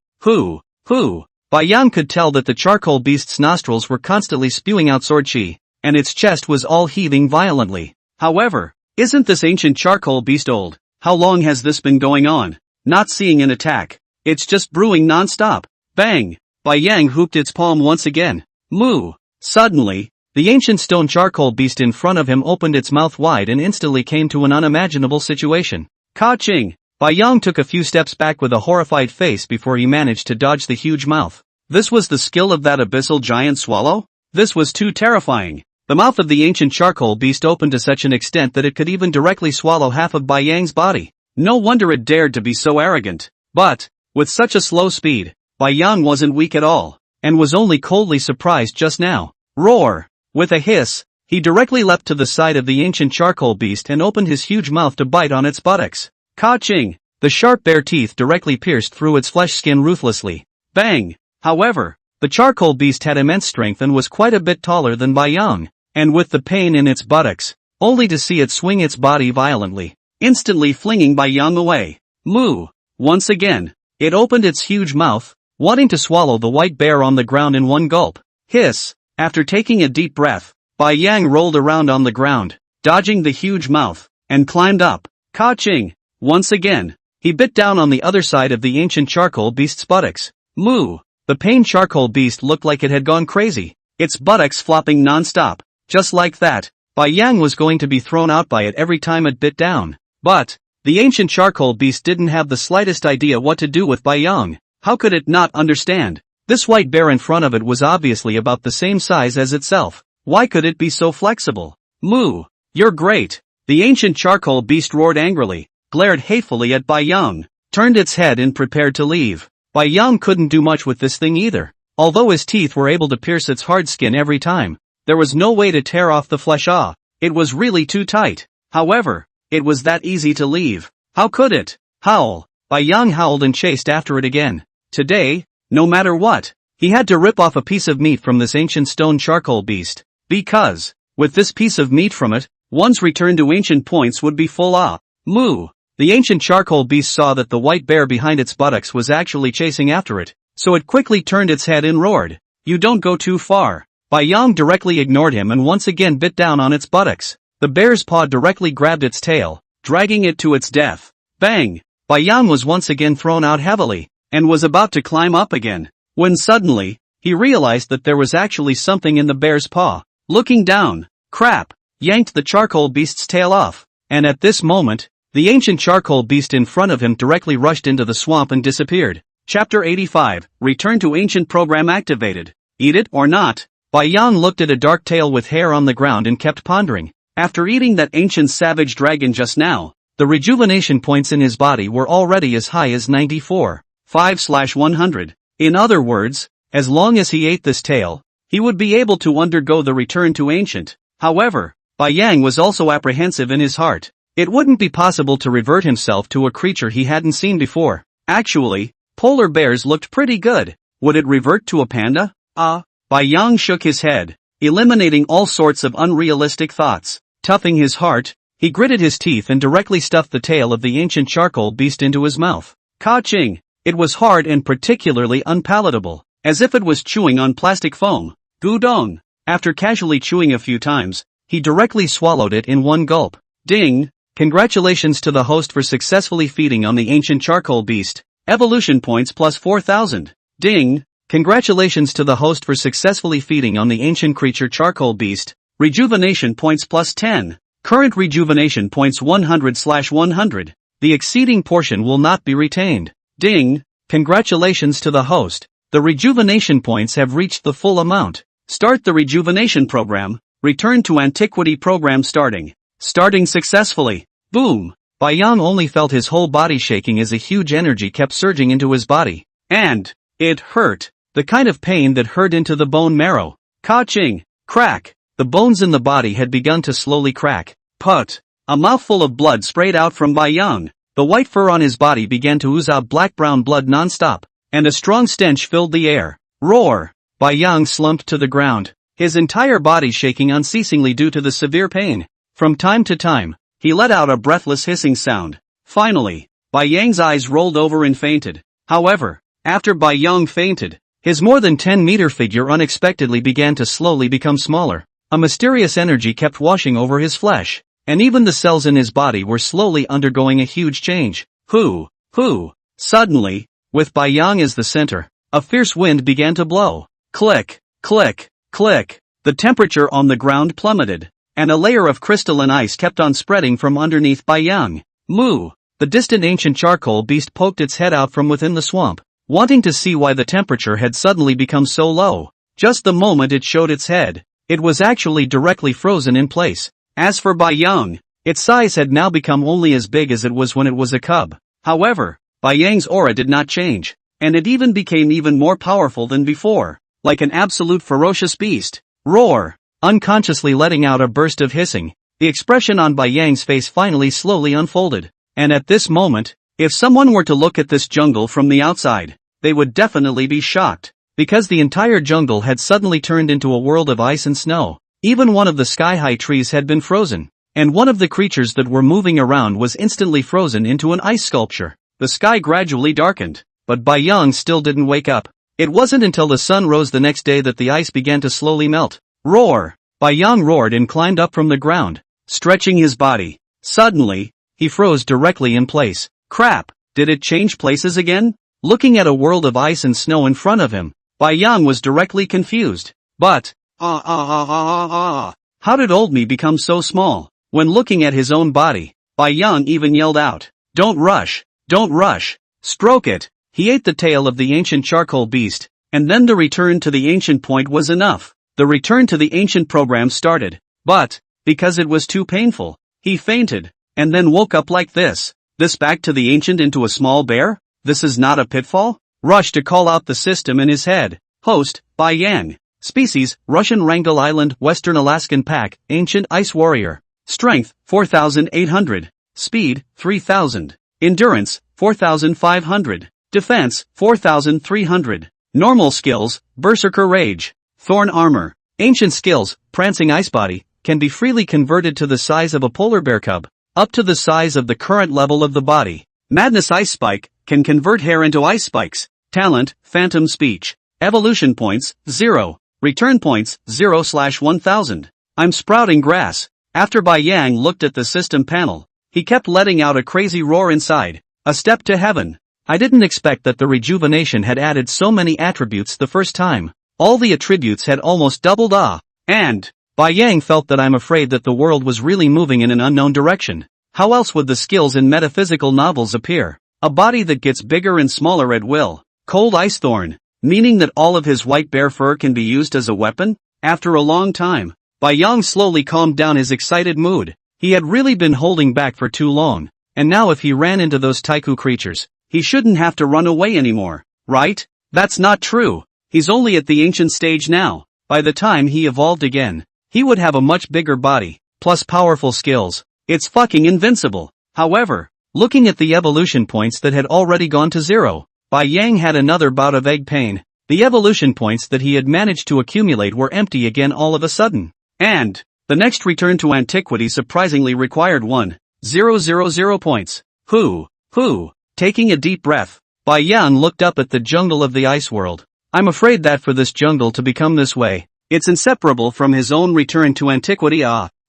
Yang could tell that the charcoal beast's nostrils were constantly spewing out sword chi, and its chest was all heaving violently. However, isn't this ancient charcoal beast old? How long has this been going on? Not seeing an attack. It's just brewing non-stop. Bang! Yang hooped its palm once again. Moo! Suddenly, the ancient stone charcoal beast in front of him opened its mouth wide and instantly came to an unimaginable situation. Ka-ching! Yang took a few steps back with a horrified face before he managed to dodge the huge mouth. This was the skill of that abyssal giant swallow? This was too terrifying. The mouth of the ancient charcoal beast opened to such an extent that it could even directly swallow half of Yang's body. No wonder it dared to be so arrogant. But, with such a slow speed, Yang wasn't weak at all, and was only coldly surprised just now. Roar! With a hiss, he directly leapt to the side of the ancient charcoal beast and opened his huge mouth to bite on its buttocks. Ka-ching! The sharp bare teeth directly pierced through its flesh skin ruthlessly. Bang! However, the charcoal beast had immense strength and was quite a bit taller than Yang, and with the pain in its buttocks, only to see it swing its body violently, instantly flinging Yang away. Moo! Once again, it opened its huge mouth, wanting to swallow the white bear on the ground in one gulp. Hiss! After taking a deep breath, Yang rolled around on the ground, dodging the huge mouth, and climbed up. Ka-ching! Once again, he bit down on the other side of the ancient charcoal beast's buttocks. Moo! The pained charcoal beast looked like it had gone crazy, its buttocks flopping non-stop. Just like that, Yang was going to be thrown out by it every time it bit down. But, the ancient charcoal beast didn't have the slightest idea what to do with Yang. How could it not understand? This white bear in front of it was obviously about the same size as itself. Why could it be so flexible? Moo! You're great! The ancient charcoal beast roared angrily, glared hatefully at Yang, turned its head and prepared to leave. Yang couldn't do much with this thing either. Although his teeth were able to pierce its hard skin every time, there was no way to tear off the flesh off. It was really too tight. However, it was that easy to leave. How could it? Howl! Yang howled and chased after it again. Today, no matter what, he had to rip off a piece of meat from this ancient stone charcoal beast. Because, with this piece of meat from it, one's return to ancient points would be full ah. Moo! The ancient charcoal beast saw that the white bear behind its buttocks was actually chasing after it, so it quickly turned its head and roared. You don't go too far. Yang directly ignored him and once again bit down on its buttocks. The bear's paw directly grabbed its tail, dragging it to its death. Bang! Yang was once again thrown out heavily, and was about to climb up again, when suddenly, he realized that there was actually something in the bear's paw. Looking down, crap, yanked the charcoal beast's tail off, and at this moment, the ancient charcoal beast in front of him directly rushed into the swamp and disappeared. Chapter 85, Return to Ancient Program activated. Eat it or not? Yang looked at a dark tail with hair on the ground and kept pondering. After eating that ancient savage dragon just now, the rejuvenation points in his body were already as high as 94, 5/100. In other words, as long as he ate this tail, he would be able to undergo the return to ancient. However, Yang was also apprehensive in his heart. It wouldn't be possible to revert himself to a creature he hadn't seen before. Actually, polar bears looked pretty good. Would it revert to a panda? Yang shook his head, eliminating all sorts of unrealistic thoughts. Toughing his heart, he gritted his teeth and directly stuffed the tail of the ancient charcoal beast into his mouth. Ka-ching! It was hard and particularly unpalatable, as if it was chewing on plastic foam. Gudong! After casually chewing a few times, he directly swallowed it in one gulp. Ding! Congratulations to the host for successfully feeding on the ancient charcoal beast. Evolution points plus 4,000. Ding! Congratulations to the host for successfully feeding on the ancient creature charcoal beast. Rejuvenation points plus 10. Current rejuvenation points 100/100. The exceeding portion will not be retained. Ding! Congratulations to the host. The rejuvenation points have reached the full amount. Start the rejuvenation program. Return to antiquity program starting. Starting successfully. Boom! Yang only felt his whole body shaking as a huge energy kept surging into his body. And it hurt. The kind of pain that hurt into the bone marrow. Ka-ching! Crack! The bones in the body had begun to slowly crack. Put! A mouthful of blood sprayed out from Bai Yang. The white fur on his body began to ooze out black-brown blood non-stop, and a strong stench filled the air. Roar! Bai Yang slumped to the ground, his entire body shaking unceasingly due to the severe pain. From time to time, he let out a breathless hissing sound. Finally, Bai Yang's eyes rolled over and fainted. However, after Bai Yang fainted, his more than 10-meter figure unexpectedly began to slowly become smaller. A mysterious energy kept washing over his flesh, and even the cells in his body were slowly undergoing a huge change. Hoo! Suddenly, with Bai Yang as the center, a fierce wind began to blow. Click, click, click. The temperature on the ground plummeted, and a layer of crystalline ice kept on spreading from underneath Bai Yang. Moo! The distant ancient charcoal beast poked its head out from within the swamp, wanting to see why the temperature had suddenly become so low. Just the moment it showed its head, it was actually directly frozen in place. As for Bai Yang, its size had now become only as big as it was when it was a cub. However, Bai Yang's aura did not change, and it even became even more powerful than before, like an absolute ferocious beast. Roar! Unconsciously letting out a burst of hissing, the expression on Bai Yang's face finally slowly unfolded. And at this moment, if someone were to look at this jungle from the outside, they would definitely be shocked, because the entire jungle had suddenly turned into a world of ice and snow. Even one of the sky-high trees had been frozen, and one of the creatures that were moving around was instantly frozen into an ice sculpture. The sky gradually darkened, but Bai Yang still didn't wake up. It wasn't until the sun rose the next day that the ice began to slowly melt. Roar! Bai Yang roared and climbed up from the ground, stretching his body. Suddenly, he froze directly in place. Crap! Did it change places again? Looking at a world of ice and snow in front of him, Bai Yang was directly confused. But, how did old me become so small? When looking at his own body, Bai Yang even yelled out, "Don't rush! Don't rush! Stroke it!" He ate the tail of the ancient charcoal beast, and then the return to the ancient point was enough. The return to the ancient program started, but, because it was too painful, he fainted, and then woke up like this. This back to the ancient into a small bear? This is not a pitfall? Rush to call out the system in his head. Host, Bai Yang. Species, Russian Wrangel Island, Western Alaskan Pack, Ancient Ice Warrior. Strength, 4,800. Speed, 3,000. Endurance, 4,500. Defense, 4,300. Normal skills, Berserker Rage. Thorn Armor. Ancient skills, Prancing Ice Body, can be freely converted to the size of a polar bear cub, up to the size of the current level of the body. Madness Ice Spike, can convert hair into ice spikes. Talent, Phantom Speech. Evolution points, 0. Return points, 0/1000. I'm sprouting grass. After Bai Yang looked at the system panel, he kept letting out a crazy roar inside. A step to heaven. I didn't expect that the rejuvenation had added so many attributes the first time. All the attributes had almost doubled. And Bai Yang felt that I'm afraid that the world was really moving in an unknown direction. How else would the skills in metaphysical novels appear? A body that gets bigger and smaller at will. Cold Ice Thorn. Meaning that all of his white bear fur can be used as a weapon? After a long time, Bai Yang slowly calmed down his excited mood. He had really been holding back for too long, and now if he ran into those Taiku creatures, he shouldn't have to run away anymore, right? That's not true. He's only at the ancient stage now. By the time he evolved again, he would have a much bigger body, plus powerful skills. It's fucking invincible. However, looking at the evolution points that had already gone to 0, Bai Yang had another bout of egg pain. The evolution points that he had managed to accumulate were empty again all of a sudden. And the next return to antiquity surprisingly required 1,000 points. Taking a deep breath, Bai Yang looked up at the jungle of the ice world. I'm afraid that for this jungle to become this way, it's inseparable from his own return to antiquity.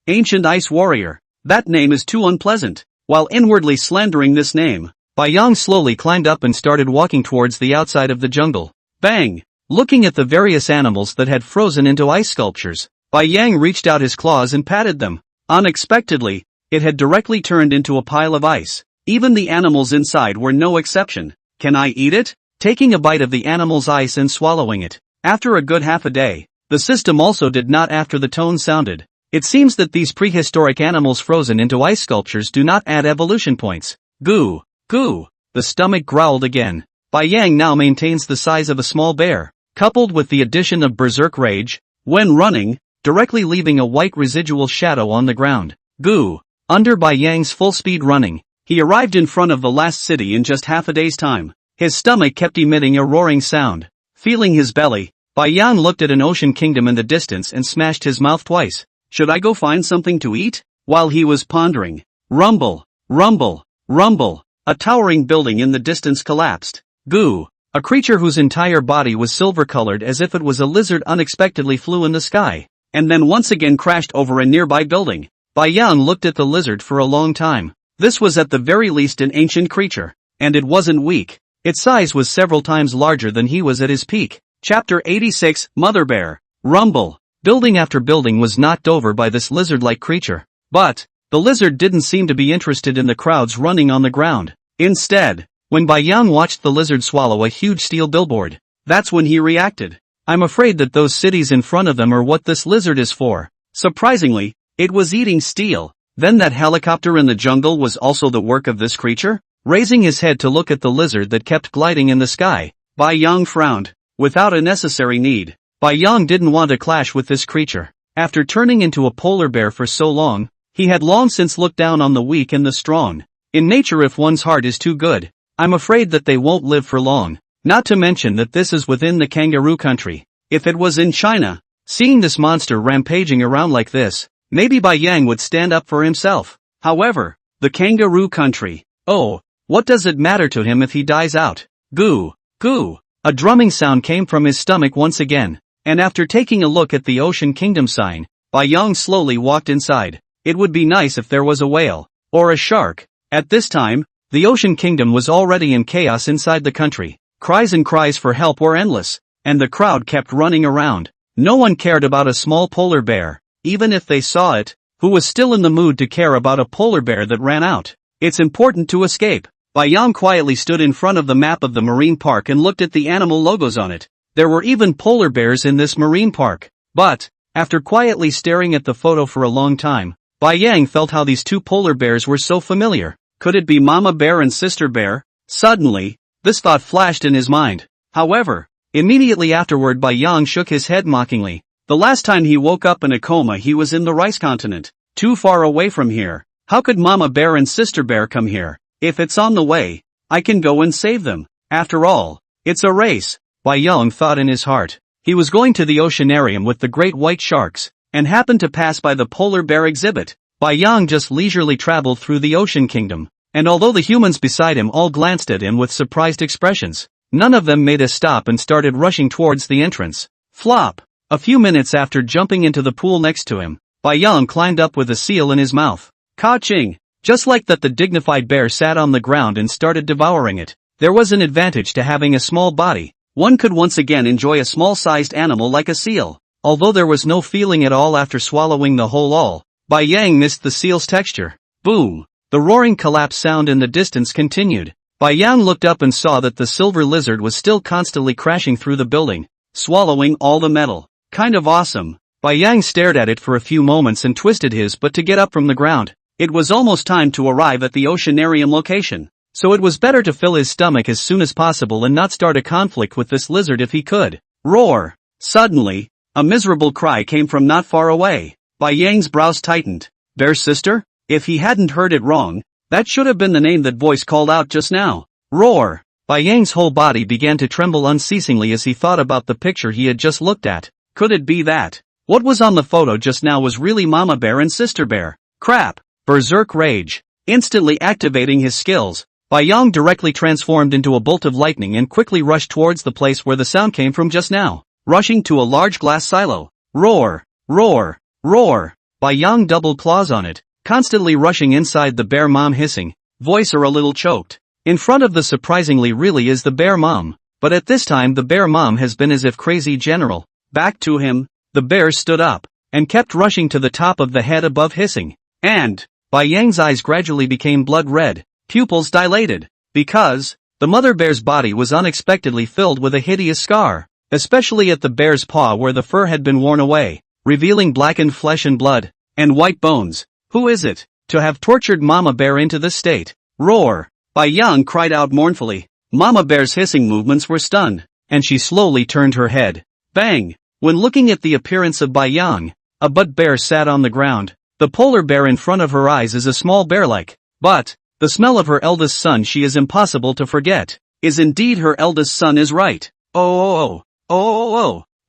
Ancient Ice Warrior. That name is too unpleasant. While inwardly slandering this name, Bai Yang slowly climbed up and started walking towards the outside of the jungle. Bang! Looking at the various animals that had frozen into ice sculptures, Bai Yang reached out his claws and patted them. Unexpectedly, it had directly turned into a pile of ice. Even the animals inside were no exception. Can I eat it? Taking a bite of the animal's ice and swallowing it. After a good half a day, the system also did not after the tone sounded. It seems that these prehistoric animals frozen into ice sculptures do not add evolution points. Goo! The stomach growled again. Bai Yang now maintains the size of a small bear, coupled with the addition of berserk rage, when running, directly leaving a white residual shadow on the ground. Goo! Under Bai Yang's full-speed running, he arrived in front of the last city in just half a day's time. His stomach kept emitting a roaring sound. Feeling his belly, Bai Yang looked at an ocean kingdom in the distance and smashed his mouth twice. Should I go find something to eat? While he was pondering, rumble, rumble, rumble, a towering building in the distance collapsed. Goo! A creature whose entire body was silver-colored as if it was a lizard unexpectedly flew in the sky, and then once again crashed over a nearby building. Bai Yang looked at the lizard for a long time. This was at the very least an ancient creature, and it wasn't weak. Its size was several times larger than he was at his peak. Chapter 86, Mother Bear. Rumble. Building after building was knocked over by this lizard-like creature. But, the lizard didn't seem to be interested in the crowds running on the ground. Instead, when Bai Yang watched the lizard swallow a huge steel billboard, that's when he reacted. I'm afraid that those cities in front of them are what this lizard is for. Surprisingly, it was eating steel. Then that helicopter in the jungle was also the work of this creature? Raising his head to look at the lizard that kept gliding in the sky, Bai Yang frowned. Without a necessary need, Bai Yang didn't want to clash with this creature. After turning into a polar bear for so long, he had long since looked down on the weak and the strong. In nature, if one's heart is too good, I'm afraid that they won't live for long. Not to mention that this is within the kangaroo country. If it was in China, seeing this monster rampaging around like this, maybe Bai Yang would stand up for himself. However, the kangaroo country, oh, what does it matter to him if he dies out? Goo! Goo! A drumming sound came from his stomach once again, and after taking a look at the Ocean Kingdom sign, Bai Yang slowly walked inside. It would be nice if there was a whale, or a shark. At this time, the Ocean Kingdom was already in chaos inside the country. Cries and cries for help were endless, and the crowd kept running around. No one cared about a small polar bear, even if they saw it, who was still in the mood to care about a polar bear that ran out. It's important to escape. Bai Yang quietly stood in front of the map of the marine park and looked at the animal logos on it. There were even polar bears in this marine park. But, after quietly staring at the photo for a long time, Bai Yang felt how these two polar bears were so familiar. Could it be Mama Bear and Sister Bear? Suddenly, this thought flashed in his mind. However, immediately afterward Bai Yang shook his head mockingly. The last time he woke up in a coma he was in the rice continent. Too far away from here. How could Mama Bear and Sister Bear come here? If it's on the way, I can go and save them. After all, it's a race, Bai Yang thought in his heart. He was going to the oceanarium with the great white sharks, and happened to pass by the polar bear exhibit. Bai Yang just leisurely traveled through the Ocean Kingdom, and although the humans beside him all glanced at him with surprised expressions, none of them made a stop and started rushing towards the entrance. Flop! A few minutes after jumping into the pool next to him, Bai Yang climbed up with a seal in his mouth. Ka-ching! Just like that, the dignified bear sat on the ground and started devouring it. There was an advantage to having a small body. One could once again enjoy a small-sized animal like a seal. Although there was no feeling at all after swallowing the whole all, Bai Yang missed the seal's texture. Boom! The roaring collapse sound in the distance continued. Bai Yang looked up and saw that the silver lizard was still constantly crashing through the building, swallowing all the metal. Kind of awesome. Bai Yang stared at it for a few moments and twisted his butt to get up from the ground. It was almost time to arrive at the oceanarium location, so it was better to fill his stomach as soon as possible and not start a conflict with this lizard if he could. Roar! Suddenly, a miserable cry came from not far away. Bai Yang's brows tightened. Bear sister? If he hadn't heard it wrong, that should have been the name that voice called out just now. Roar! Bai Yang's whole body began to tremble unceasingly as he thought about the picture he had just looked at. Could it be that what was on the photo just now was really Mama Bear and Sister Bear? Crap! Berserk rage. Instantly activating his skills, Bai Yang directly transformed into a bolt of lightning and quickly rushed towards the place where the sound came from just now, rushing to a large glass silo. Roar! Roar! Roar! Bai Yang doubled claws on it, constantly rushing inside the bear mom, hissing, voice a little choked. In front of the surprisingly really is the bear mom, but at this time the bear mom has been as if crazy general. Back to him, the bear stood up, and kept rushing to the top of the head above, hissing. And Bai Yang's eyes gradually became blood red, pupils dilated, because the mother bear's body was unexpectedly filled with a hideous scar, especially at the bear's paw where the fur had been worn away, revealing blackened flesh and blood, and white bones. Who is it, to have tortured Mama Bear into this state? Roar! Bai Yang cried out mournfully. Mama Bear's hissing movements were stunned, and she slowly turned her head. Bang! When looking at the appearance of Yang, a butt bear sat on the ground. The polar bear in front of her eyes is a small bear-like, but the smell of her eldest son she is impossible to forget. Is indeed her eldest son is right. Oh.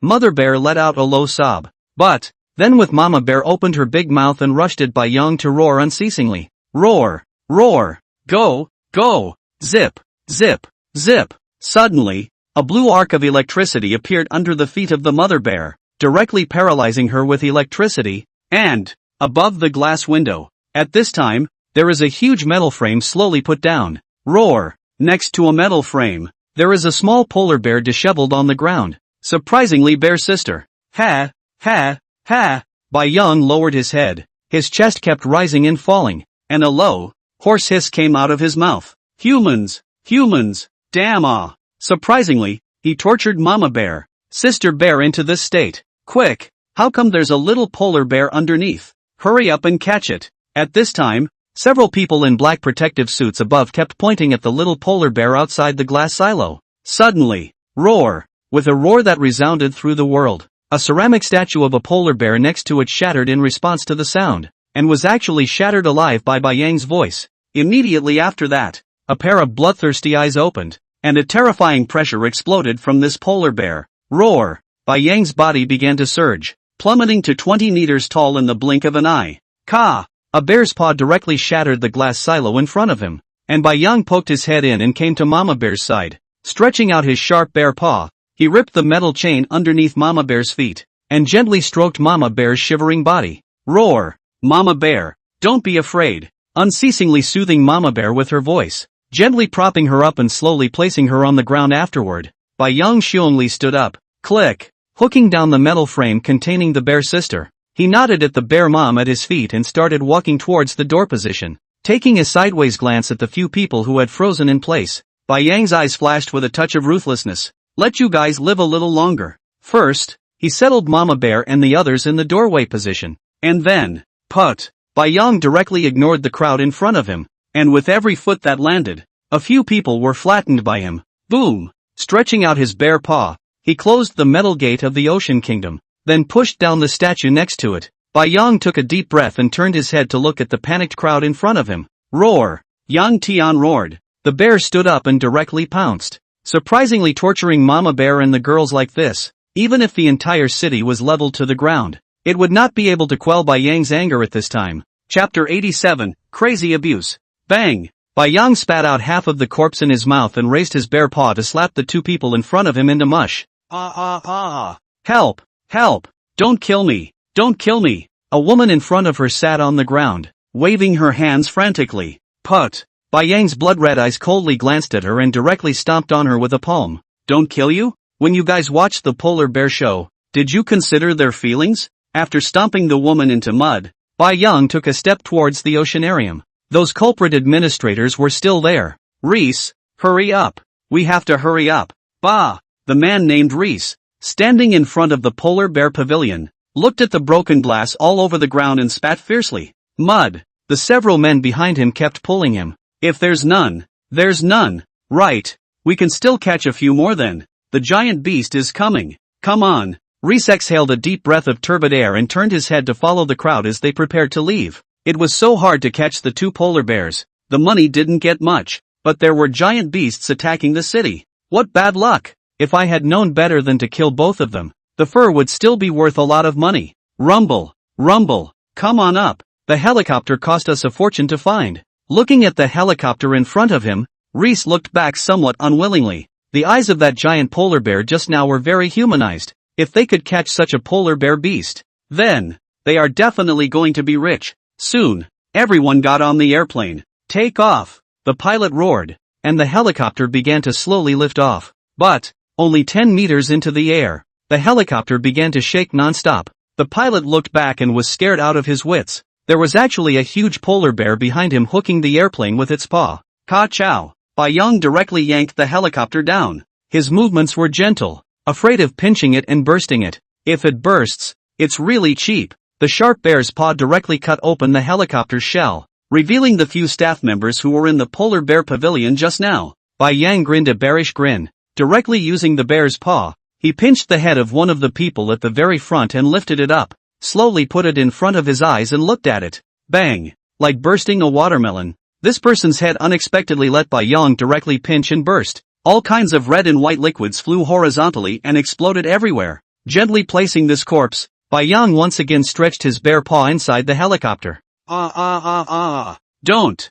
Mother bear let out a low sob. But then with Mama Bear opened her big mouth and rushed at Yang to roar unceasingly. Roar! Roar! Go! Go! Zip! Zip! Zip! Suddenly, a blue arc of electricity appeared under the feet of the mother bear, directly paralyzing her with electricity, and above the glass window. At this time, there is a huge metal frame slowly put down. Roar! Next to a metal frame, there is a small polar bear disheveled on the ground. Surprisingly bear sister. Ha! Ha! Ha! Yang lowered his head. His chest kept rising and falling, and a low, hoarse hiss came out of his mouth. Humans! Humans! Damn ah! Surprisingly, he tortured Mama Bear, Sister Bear into this state. Quick! How come there's a little polar bear underneath? Hurry up and catch it. At this time, several people in black protective suits above kept pointing at the little polar bear outside the glass silo. Suddenly, roar! With a roar that resounded through the world, a ceramic statue of a polar bear next to it shattered in response to the sound, and was actually shattered alive by Yang's voice. Immediately after that, a pair of bloodthirsty eyes opened, and a terrifying pressure exploded from this polar bear. Roar! Yang's body began to surge, plummeting to 20 meters tall in the blink of an eye. Ka! A bear's paw directly shattered the glass silo in front of him, and Yang poked his head in and came to Mama Bear's side. Stretching out his sharp bear paw, he ripped the metal chain underneath Mama Bear's feet, and gently stroked Mama Bear's shivering body. Roar! Mama Bear, don't be afraid, unceasingly soothing Mama Bear with her voice, gently propping her up and slowly placing her on the ground afterward. Yang Xiongli stood up, click, hooking down the metal frame containing the bear sister. He nodded at the bear mom at his feet and started walking towards the door position, taking a sideways glance at the few people who had frozen in place. Yang's eyes flashed with a touch of ruthlessness. Let you guys live a little longer. First, he settled Mama Bear and the others in the doorway position, and then, put. Yang directly ignored the crowd in front of him, and with every foot that landed, a few people were flattened by him. Boom! Stretching out his bare paw, he closed the metal gate of the Ocean Kingdom, then pushed down the statue next to it. Yang took a deep breath and turned his head to look at the panicked crowd in front of him. Roar! Yang Tian roared. The bear stood up and directly pounced, surprisingly torturing Mama Bear and the girls like this. Even if the entire city was leveled to the ground, it would not be able to quell Yang's anger at this time. Chapter 87, Crazy Abuse. Bang! Yang spat out half of the corpse in his mouth and raised his bare paw to slap the two people in front of him into mush. Help! Help! Don't kill me! Don't kill me! A woman in front of her sat on the ground, waving her hands frantically. Put! Yang's blood-red eyes coldly glanced at her and directly stomped on her with a palm. Don't kill you? When you guys watched the polar bear show, did you consider their feelings? After stomping the woman into mud, Yang took a step towards the oceanarium. Those culprit administrators were still there. Reese, hurry up. We have to hurry up. Bah! The man named Reese, standing in front of the polar bear pavilion, looked at the broken glass all over the ground and spat fiercely. Mud! The several men behind him kept pulling him. If there's none, there's none. Right. We can still catch a few more then. The giant beast is coming. Come on. Reese exhaled a deep breath of turbid air and turned his head to follow the crowd as they prepared to leave. It was so hard to catch the two polar bears. The money didn't get much, but there were giant beasts attacking the city. What bad luck! If I had known better than to kill both of them, the fur would still be worth a lot of money. Rumble, rumble, come on up. The helicopter cost us a fortune to find. Looking at the helicopter in front of him, Reese looked back somewhat unwillingly. The eyes of that giant polar bear just now were very humanized. If they could catch such a polar bear beast, then they are definitely going to be rich. Soon, everyone got on the airplane. Take off! The pilot roared, and the helicopter began to slowly lift off. But, only 10 meters into the air, the helicopter began to shake non-stop. The pilot looked back and was scared out of his wits. There was actually a huge polar bear behind him hooking the airplane with its paw. Ka-chow! Yang directly yanked the helicopter down. His movements were gentle, afraid of pinching it and bursting it. If it bursts, it's really cheap. The sharp bear's paw directly cut open the helicopter's shell, revealing the few staff members who were in the polar bear pavilion just now. Bai Yang grinned a bearish grin. Directly using the bear's paw, he pinched the head of one of the people at the very front and lifted it up, slowly put it in front of his eyes and looked at it. Bang! Like bursting a watermelon. This person's head unexpectedly let Bai Yang directly pinch and burst. All kinds of red and white liquids flew horizontally and exploded everywhere. Gently placing this corpse, Bai Yang once again stretched his bare paw inside the helicopter. Don't!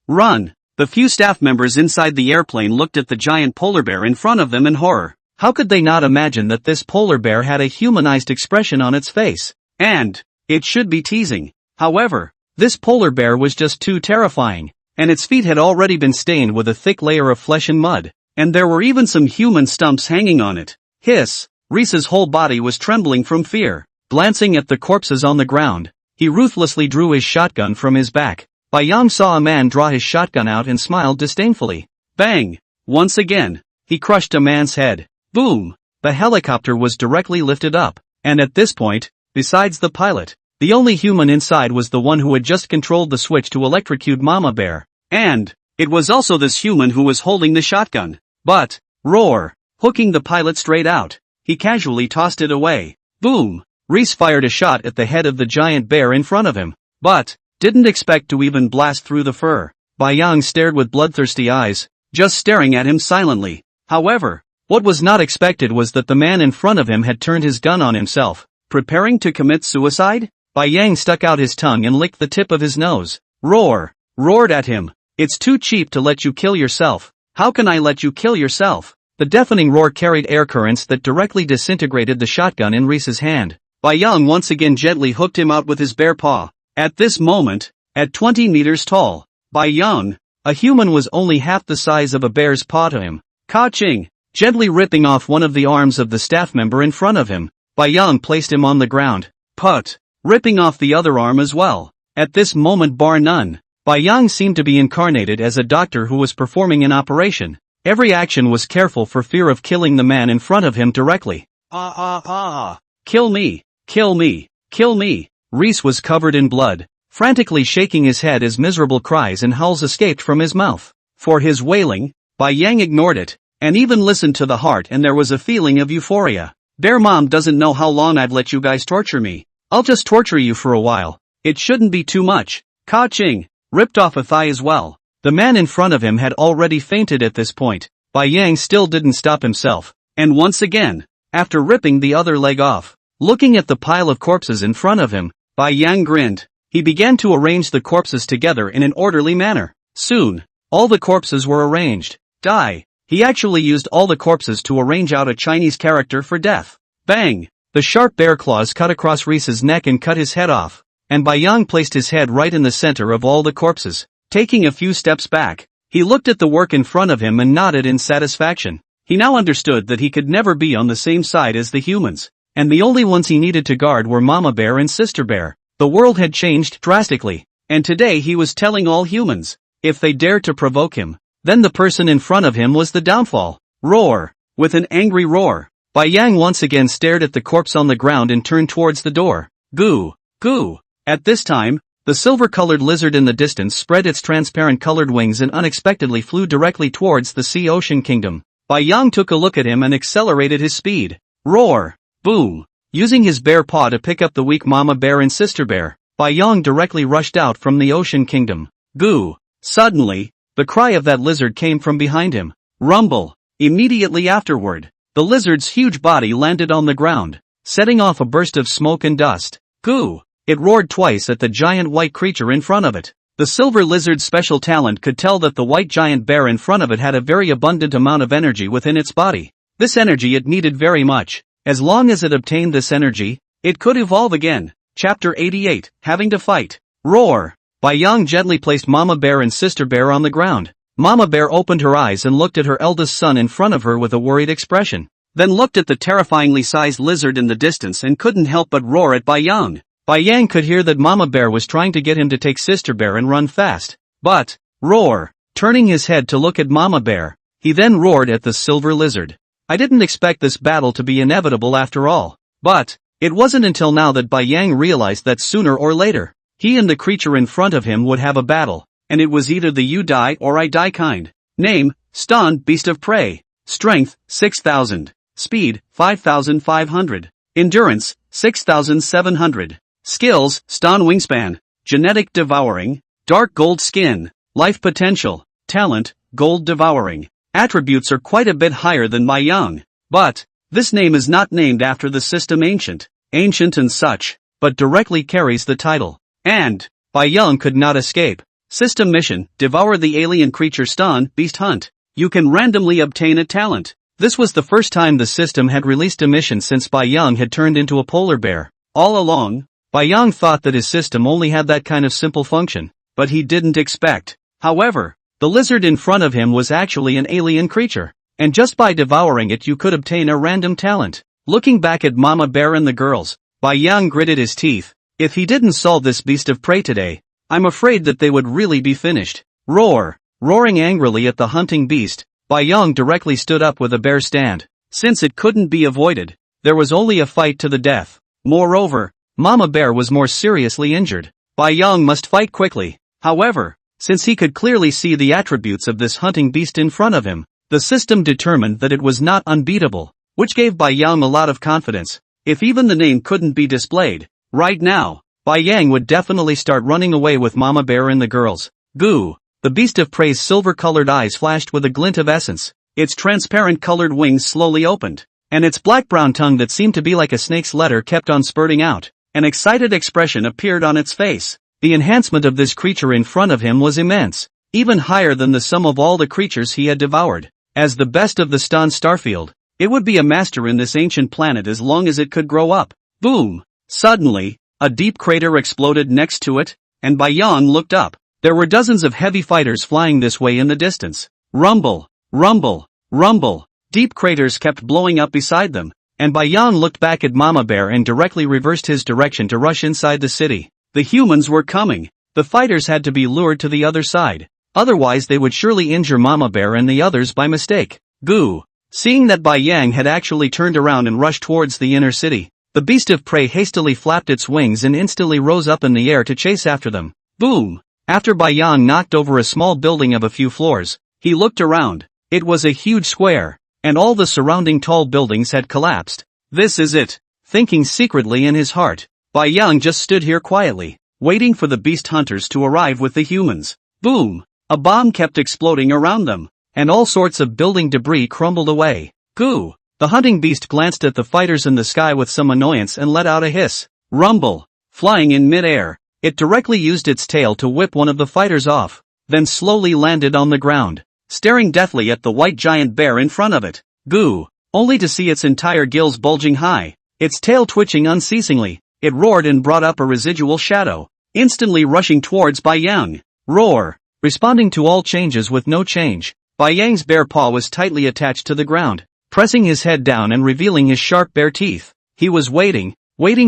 Run! The few staff members inside the airplane looked at the giant polar bear in front of them in horror. How could they not imagine that this polar bear had a humanized expression on its face? And it should be teasing. However, this polar bear was just too terrifying, and its feet had already been stained with a thick layer of flesh and mud, and there were even some human stumps hanging on it. Hiss! Reese's whole body was trembling from fear. Glancing at the corpses on the ground, he ruthlessly drew his shotgun from his back. Bai Yang saw a man draw his shotgun out and smiled disdainfully. Bang! Once again, he crushed a man's head. Boom! The helicopter was directly lifted up, and at this point, besides the pilot, the only human inside was the one who had just controlled the switch to electrocute Mama Bear. And it was also this human who was holding the shotgun. But, roar! Hooking the pilot straight out, he casually tossed it away. Boom! Reese fired a shot at the head of the giant bear in front of him, but didn't expect to even blast through the fur. Bai Yang stared with bloodthirsty eyes, just staring at him silently. However, what was not expected was that the man in front of him had turned his gun on himself, preparing to commit suicide? Bai Yang stuck out his tongue and licked the tip of his nose. Roared at him. It's too cheap to let you kill yourself. How can I let you kill yourself? The deafening roar carried air currents that directly disintegrated the shotgun in Reese's hand. Bai Yang once again gently hooked him out with his bare paw. At this moment, at 20 meters tall, Bai Yang, a human, was only half the size of a bear's paw to him. Ka-ching! Gently ripping off one of the arms of the staff member in front of him, Bai Yang placed him on the ground. Put! Ripping off the other arm as well. At this moment, bar none, Bai Yang seemed to be incarnated as a doctor who was performing an operation. Every action was careful for fear of killing the man in front of him directly. Kill me! Kill me! Kill me! Reese was covered in blood, frantically shaking his head as miserable cries and howls escaped from his mouth. For his wailing, Bai Yang ignored it, and even listened to the heart, and there was a feeling of euphoria. Bear Mom doesn't know how long I've let you guys torture me. I'll just torture you for a while. It shouldn't be too much. Ka-ching! Ripped off a thigh as well. The man in front of him had already fainted at this point. Bai Yang still didn't stop himself, and once again, after ripping the other leg off, looking at the pile of corpses in front of him, Bai Yang grinned. He began to arrange the corpses together in an orderly manner. Soon, all the corpses were arranged. He actually used all the corpses to arrange out a Chinese character for death. Bang! The sharp bear claws cut across Reese's neck and cut his head off, and Bai Yang placed his head right in the center of all the corpses. Taking a few steps back, he looked at the work in front of him and nodded in satisfaction. He now understood that he could never be on the same side as the humans, and the only ones he needed to guard were Mama Bear and Sister Bear. The world had changed drastically, and today he was telling all humans, if they dared to provoke him, then the person in front of him was the downfall. Roar! With an angry roar, Bai Yang once again stared at the corpse on the ground and turned towards the door. Goo! Goo! At this time, the silver-colored lizard in the distance spread its transparent colored wings and unexpectedly flew directly towards the Sea Ocean Kingdom. Bai Yang took a look at him and accelerated his speed. Roar! Boom! Using his bare paw to pick up the weak Mama Bear and Sister Bear, Bai Yang directly rushed out from the Ocean Kingdom. Goo! Suddenly, the cry of that lizard came from behind him. Rumble! Immediately afterward, the lizard's huge body landed on the ground, setting off a burst of smoke and dust. Goo! It roared twice at the giant white creature in front of it. The silver lizard's special talent could tell that the white giant bear in front of it had a very abundant amount of energy within its body. This energy it needed very much. As long as it obtained this energy, it could evolve again. Chapter 88, Having to Fight. Roar! Bai Yang gently placed Mama Bear and Sister Bear on the ground. Mama Bear opened her eyes and looked at her eldest son in front of her with a worried expression. Then looked at the terrifyingly sized lizard in the distance and couldn't help but roar at Bai Yang. Bai Yang could hear that Mama Bear was trying to get him to take Sister Bear and run fast. But, roar! Turning his head to look at Mama Bear, he then roared at the silver lizard. I didn't expect this battle to be inevitable after all. But, it wasn't until now that Bai Yang realized that sooner or later, he and the creature in front of him would have a battle, and it was either the you die or I die kind. Name, Stan, beast of prey. Strength, 6,000. Speed, 5,500. Endurance, 6,700. Skills, Stan wingspan. Genetic devouring. Dark gold skin. Life potential. Talent, gold devouring. Attributes are quite a bit higher than Bai Yang. But, this name is not named after the system ancient and such, but directly carries the title. And, Bai Yang could not escape. System mission, devour the alien creature Stan, beast hunt. You can randomly obtain a talent. This was the first time the system had released a mission since Bai Yang had turned into a polar bear. All along, Bai Yang thought that his system only had that kind of simple function, but he didn't expect. However, the lizard in front of him was actually an alien creature, and just by devouring it you could obtain a random talent. Looking back at Mama Bear and the girls, Bai Yang gritted his teeth. If he didn't solve this beast of prey today, I'm afraid that they would really be finished. Roar! Roaring angrily at the hunting beast, Bai Yang directly stood up with a bear stand. Since it couldn't be avoided, there was only a fight to the death. Moreover, Mama Bear was more seriously injured. Bai Yang must fight quickly. However, since he could clearly see the attributes of this hunting beast in front of him, the system determined that it was not unbeatable, which gave Bai Yang a lot of confidence. If even the name couldn't be displayed, right now, Bai Yang would definitely start running away with Mama Bear and the girls. Goo! The beast of prey's silver-colored eyes flashed with a glint of essence. Its transparent colored wings slowly opened, and its black-brown tongue that seemed to be like a snake's letter kept on spurting out. An excited expression appeared on its face. The enhancement of this creature in front of him was immense, even higher than the sum of all the creatures he had devoured. As the best of the Stan Starfield, it would be a master in this ancient planet as long as it could grow up. Boom! Suddenly, a deep crater exploded next to it, and Bai Yang looked up. There were dozens of heavy fighters flying this way in the distance. Rumble, rumble, rumble. Deep craters kept blowing up beside them, and Bai Yang looked back at Mama Bear and directly reversed his direction to rush inside the city. The humans were coming. The fighters had to be lured to the other side. Otherwise they would surely injure Mama Bear and the others by mistake. Goo! Seeing that Bai Yang had actually turned around and rushed towards the inner city, the beast of prey hastily flapped its wings and instantly rose up in the air to chase after them. Boom! After Bai Yang knocked over a small building of a few floors, he looked around. It was a huge square, and all the surrounding tall buildings had collapsed. This is it. Thinking secretly in his heart, Bai Yang just stood here quietly, waiting for the beast hunters to arrive with the humans. Boom! A bomb kept exploding around them, and all sorts of building debris crumbled away. Goo! The hunting beast glanced at the fighters in the sky with some annoyance and let out a hiss. Rumble! Flying in mid-air, it directly used its tail to whip one of the fighters off, then slowly landed on the ground, staring deathly at the white giant bear in front of it. Goo! Only to see its entire gills bulging high, its tail twitching unceasingly, it roared and brought up a residual shadow, instantly rushing towards Bai Yang. Roar! Responding to all changes with no change, Bai Yang's bare paw was tightly attached to the ground, pressing his head down and revealing his sharp bare teeth. He was waiting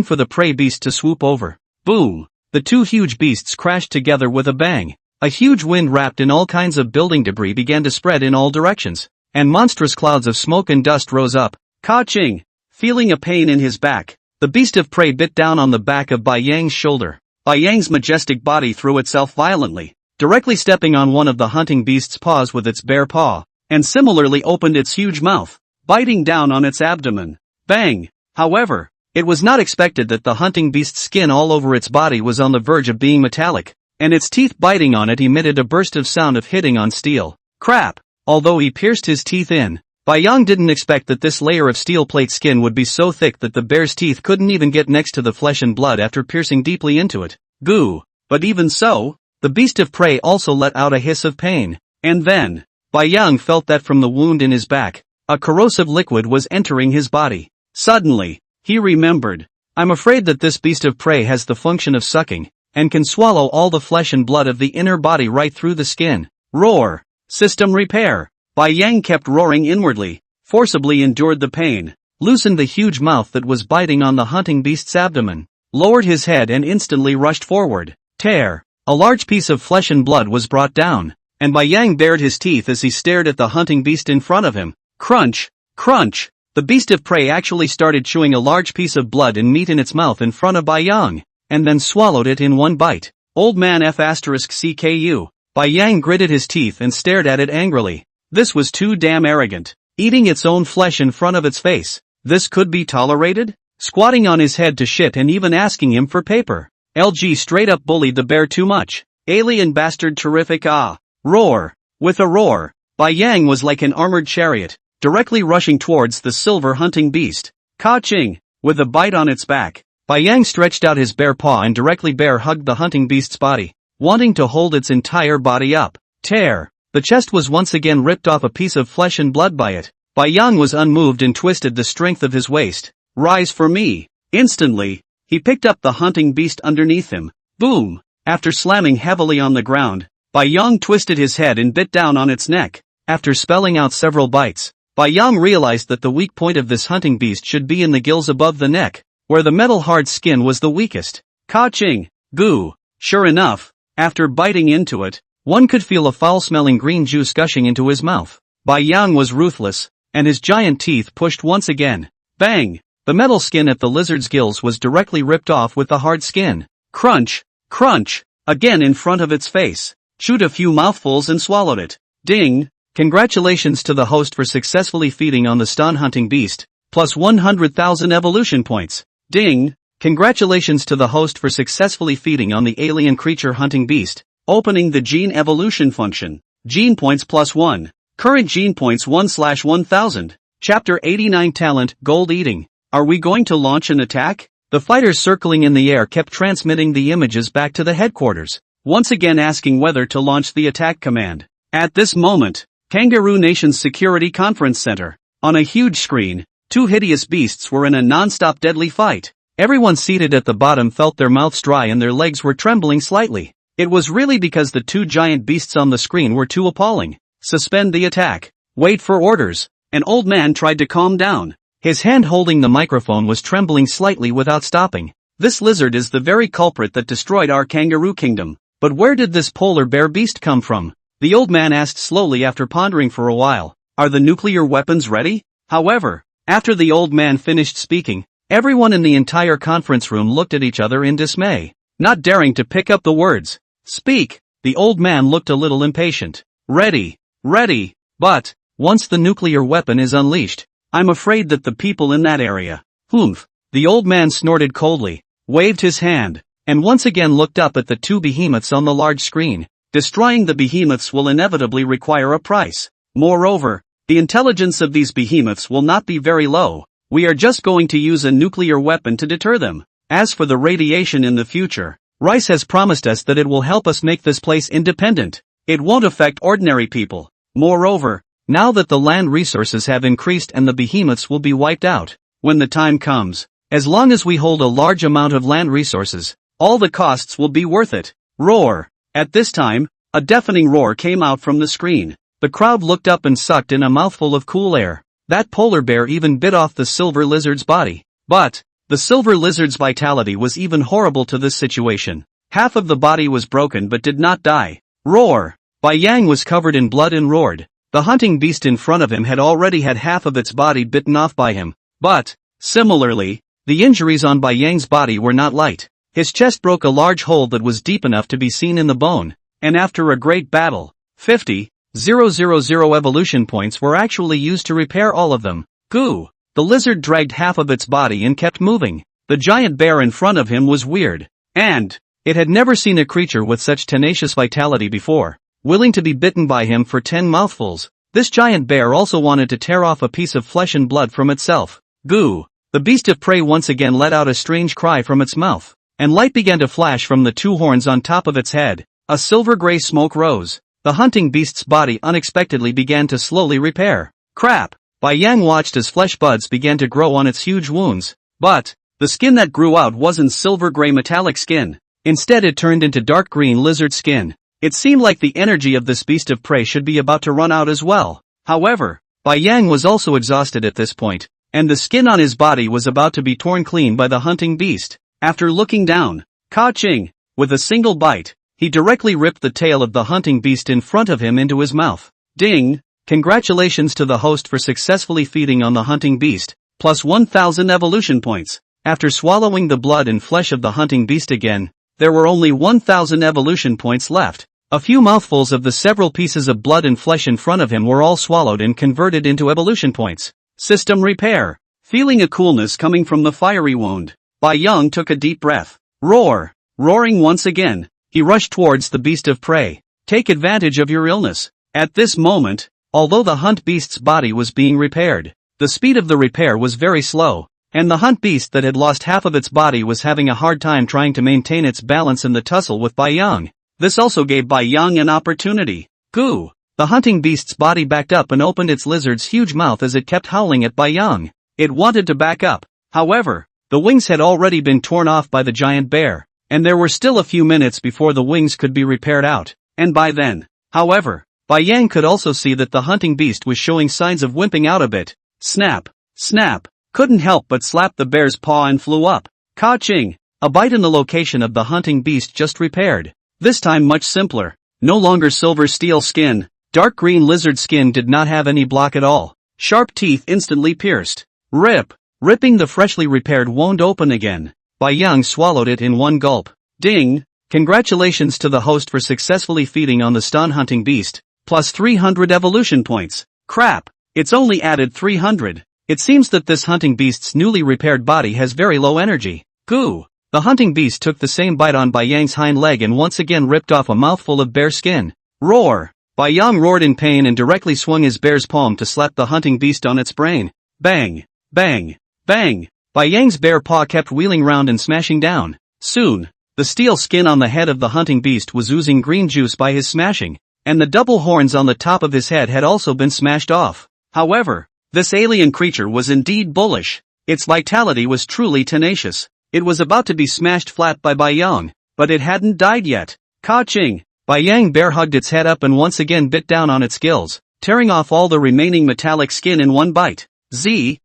for the prey beast to swoop over. Boom! The two huge beasts crashed together with a bang. A huge wind wrapped in all kinds of building debris began to spread in all directions, and monstrous clouds of smoke and dust rose up. Ka-ching! Feeling a pain in his back, the beast of prey bit down on the back of Bai Yang's shoulder. Bai Yang's majestic body threw itself violently, directly stepping on one of the hunting beast's paws with its bare paw, and similarly opened its huge mouth, biting down on its abdomen. Bang! However, it was not expected that the hunting beast's skin all over its body was on the verge of being metallic, and its teeth biting on it emitted a burst of sound of hitting on steel. Crap! Although he pierced his teeth in, Bai Yang didn't expect that this layer of steel plate skin would be so thick that the bear's teeth couldn't even get next to the flesh and blood after piercing deeply into it. Goo! But even so, the beast of prey also let out a hiss of pain, and then, Bai Yang felt that from the wound in his back, a corrosive liquid was entering his body. Suddenly, he remembered. I'm afraid that this beast of prey has the function of sucking, and can swallow all the flesh and blood of the inner body right through the skin. Roar! System repair! Bai Yang kept roaring inwardly, forcibly endured the pain, loosened the huge mouth that was biting on the hunting beast's abdomen, lowered his head and instantly rushed forward. Tear! A large piece of flesh and blood was brought down, and Bai Yang bared his teeth as he stared at the hunting beast in front of him. Crunch! Crunch! The beast of prey actually started chewing a large piece of blood and meat in its mouth in front of Bai Yang, and then swallowed it in one bite. Old man F***CKU. Bai Yang gritted his teeth and stared at it angrily. This was too damn arrogant. Eating its own flesh in front of its face. This could be tolerated? Squatting on his head to shit and even asking him for paper. LG straight up bullied the bear too much. Alien bastard terrific ah. Roar. With a roar, Bai Yang was like an armored chariot, directly rushing towards the silver hunting beast. Ka-ching. With a bite on its back, Bai Yang stretched out his bare paw and directly bear hugged the hunting beast's body, wanting to hold its entire body up. Tear. The chest was once again ripped off a piece of flesh and blood by it. Bai Yang was unmoved and twisted the strength of his waist. Rise for me. Instantly, he picked up the hunting beast underneath him. Boom. After slamming heavily on the ground, Bai Yang twisted his head and bit down on its neck. After spelling out several bites, Bai Yang realized that the weak point of this hunting beast should be in the gills above the neck, where the metal hard skin was the weakest. Ka-ching. Goo. Sure enough, after biting into it, one could feel a foul-smelling green juice gushing into his mouth. Bai Yang was ruthless, and his giant teeth pushed once again. Bang! The metal skin at the lizard's gills was directly ripped off with the hard skin. Crunch! Crunch! Again in front of its face. Chewed a few mouthfuls and swallowed it. Ding! Congratulations to the host for successfully feeding on the stun hunting beast, plus 100,000 evolution points. Ding! Congratulations to the host for successfully feeding on the alien creature hunting beast, opening the gene evolution function. Gene points plus 1. Current gene points 1/1000. Chapter 89 Talent, Gold Eating. Are we going to launch an attack? The fighters circling in the air kept transmitting the images back to the headquarters, once again asking whether to launch the attack command. At this moment, Kangaroo Nation's Security Conference Center. On a huge screen, two hideous beasts were in a non-stop deadly fight. Everyone seated at the bottom felt their mouths dry and their legs were trembling slightly. It was really because the two giant beasts on the screen were too appalling. Suspend the attack. Wait for orders. An old man tried to calm down. His hand holding the microphone was trembling slightly without stopping. This lizard is the very culprit that destroyed our kangaroo kingdom. But where did this polar bear beast come from? The old man asked slowly after pondering for a while. Are the nuclear weapons ready? However, after the old man finished speaking, everyone in the entire conference room looked at each other in dismay, not daring to pick up the words. Speak. The old man looked a little impatient. Ready. Ready. But, once the nuclear weapon is unleashed, I'm afraid that the people in that area. Humph. The old man snorted coldly, waved his hand, and once again looked up at the two behemoths on the large screen. Destroying the behemoths will inevitably require a price. Moreover, the intelligence of these behemoths will not be very low. We are just going to use a nuclear weapon to deter them. As for the radiation in the future, Rice has promised us that it will help us make this place independent. It won't affect ordinary people. Moreover, now that the land resources have increased and the behemoths will be wiped out, when the time comes, as long as we hold a large amount of land resources, all the costs will be worth it. Roar. At this time, a deafening roar came out from the screen. The crowd looked up and sucked in a mouthful of cool air. That polar bear even bit off the silver lizard's body. But, the silver lizard's vitality was even horrible to this situation. Half of the body was broken but did not die. Roar. Bai Yang was covered in blood and roared. The hunting beast in front of him had already had half of its body bitten off by him. But, similarly, the injuries on Bai Yang's body were not light. His chest broke a large hole that was deep enough to be seen in the bone, and after a great battle, 50,000 evolution points were actually used to repair all of them. Goo! The lizard dragged half of its body and kept moving. The giant bear in front of him was weird, and it had never seen a creature with such tenacious vitality before, willing to be bitten by him for 10 mouthfuls. This giant bear also wanted to tear off a piece of flesh and blood from itself. Goo! The beast of prey once again let out a strange cry from its mouth, and light began to flash from the two horns on top of its head. A silver-gray smoke rose. The hunting beast's body unexpectedly began to slowly repair. Crap! Bai Yang watched as flesh buds began to grow on its huge wounds. But, the skin that grew out wasn't silver-gray metallic skin. Instead it turned into dark green lizard skin. It seemed like the energy of this beast of prey should be about to run out as well. However, Bai Yang was also exhausted at this point, and the skin on his body was about to be torn clean by the hunting beast. After looking down, Ka-ching, with a single bite, he directly ripped the tail of the hunting beast in front of him into his mouth. Ding! Congratulations to the host for successfully feeding on the hunting beast, plus 1,000 evolution points. After swallowing the blood and flesh of the hunting beast again, there were only 1,000 evolution points left. A few mouthfuls of the several pieces of blood and flesh in front of him were all swallowed and converted into evolution points. System repair. Feeling a coolness coming from the fiery wound, Bai Yang took a deep breath. Roar. Roaring once again, he rushed towards the beast of prey. Take advantage of your illness. At this moment, although the hunt beast's body was being repaired, the speed of the repair was very slow, and the hunt beast that had lost half of its body was having a hard time trying to maintain its balance in the tussle with Bai Yang. This also gave Bai Yang an opportunity. Goo! The hunting beast's body backed up and opened its lizard's huge mouth as it kept howling at Bai Yang. It wanted to back up. However, the wings had already been torn off by the giant bear, and there were still a few minutes before the wings could be repaired out, and by then. However, Bai Yang could also see that the hunting beast was showing signs of wimping out a bit. Snap! Snap! Couldn't help but slap the bear's paw and flew up. Ka-ching! A bite in the location of the hunting beast just repaired. This time much simpler. No longer silver steel skin. Dark green lizard skin did not have any block at all. Sharp teeth instantly pierced. Rip! Ripping the freshly repaired wound open again. Bai Yang swallowed it in one gulp. Ding! Congratulations to the host for successfully feeding on the stun hunting beast. Plus 300 evolution points. Crap! It's only added 300. It seems that this hunting beast's newly repaired body has very low energy. Goo! The hunting beast took the same bite on Bai Yang's hind leg and once again ripped off a mouthful of bear skin. Roar! Bai Yang roared in pain and directly swung his bear's palm to slap the hunting beast on its brain. Bang! Bang! Bang! Bai Yang's bear paw kept wheeling round and smashing down. Soon, the steel skin on the head of the hunting beast was oozing green juice by his smashing, and the double horns on the top of his head had also been smashed off. However, this alien creature was indeed bullish. Its vitality was truly tenacious. It was about to be smashed flat by Bai Yang, but it hadn't died yet. Ka-ching! Bai Yang bear hugged its head up and once again bit down on its gills, tearing off all the remaining metallic skin in one bite. Z,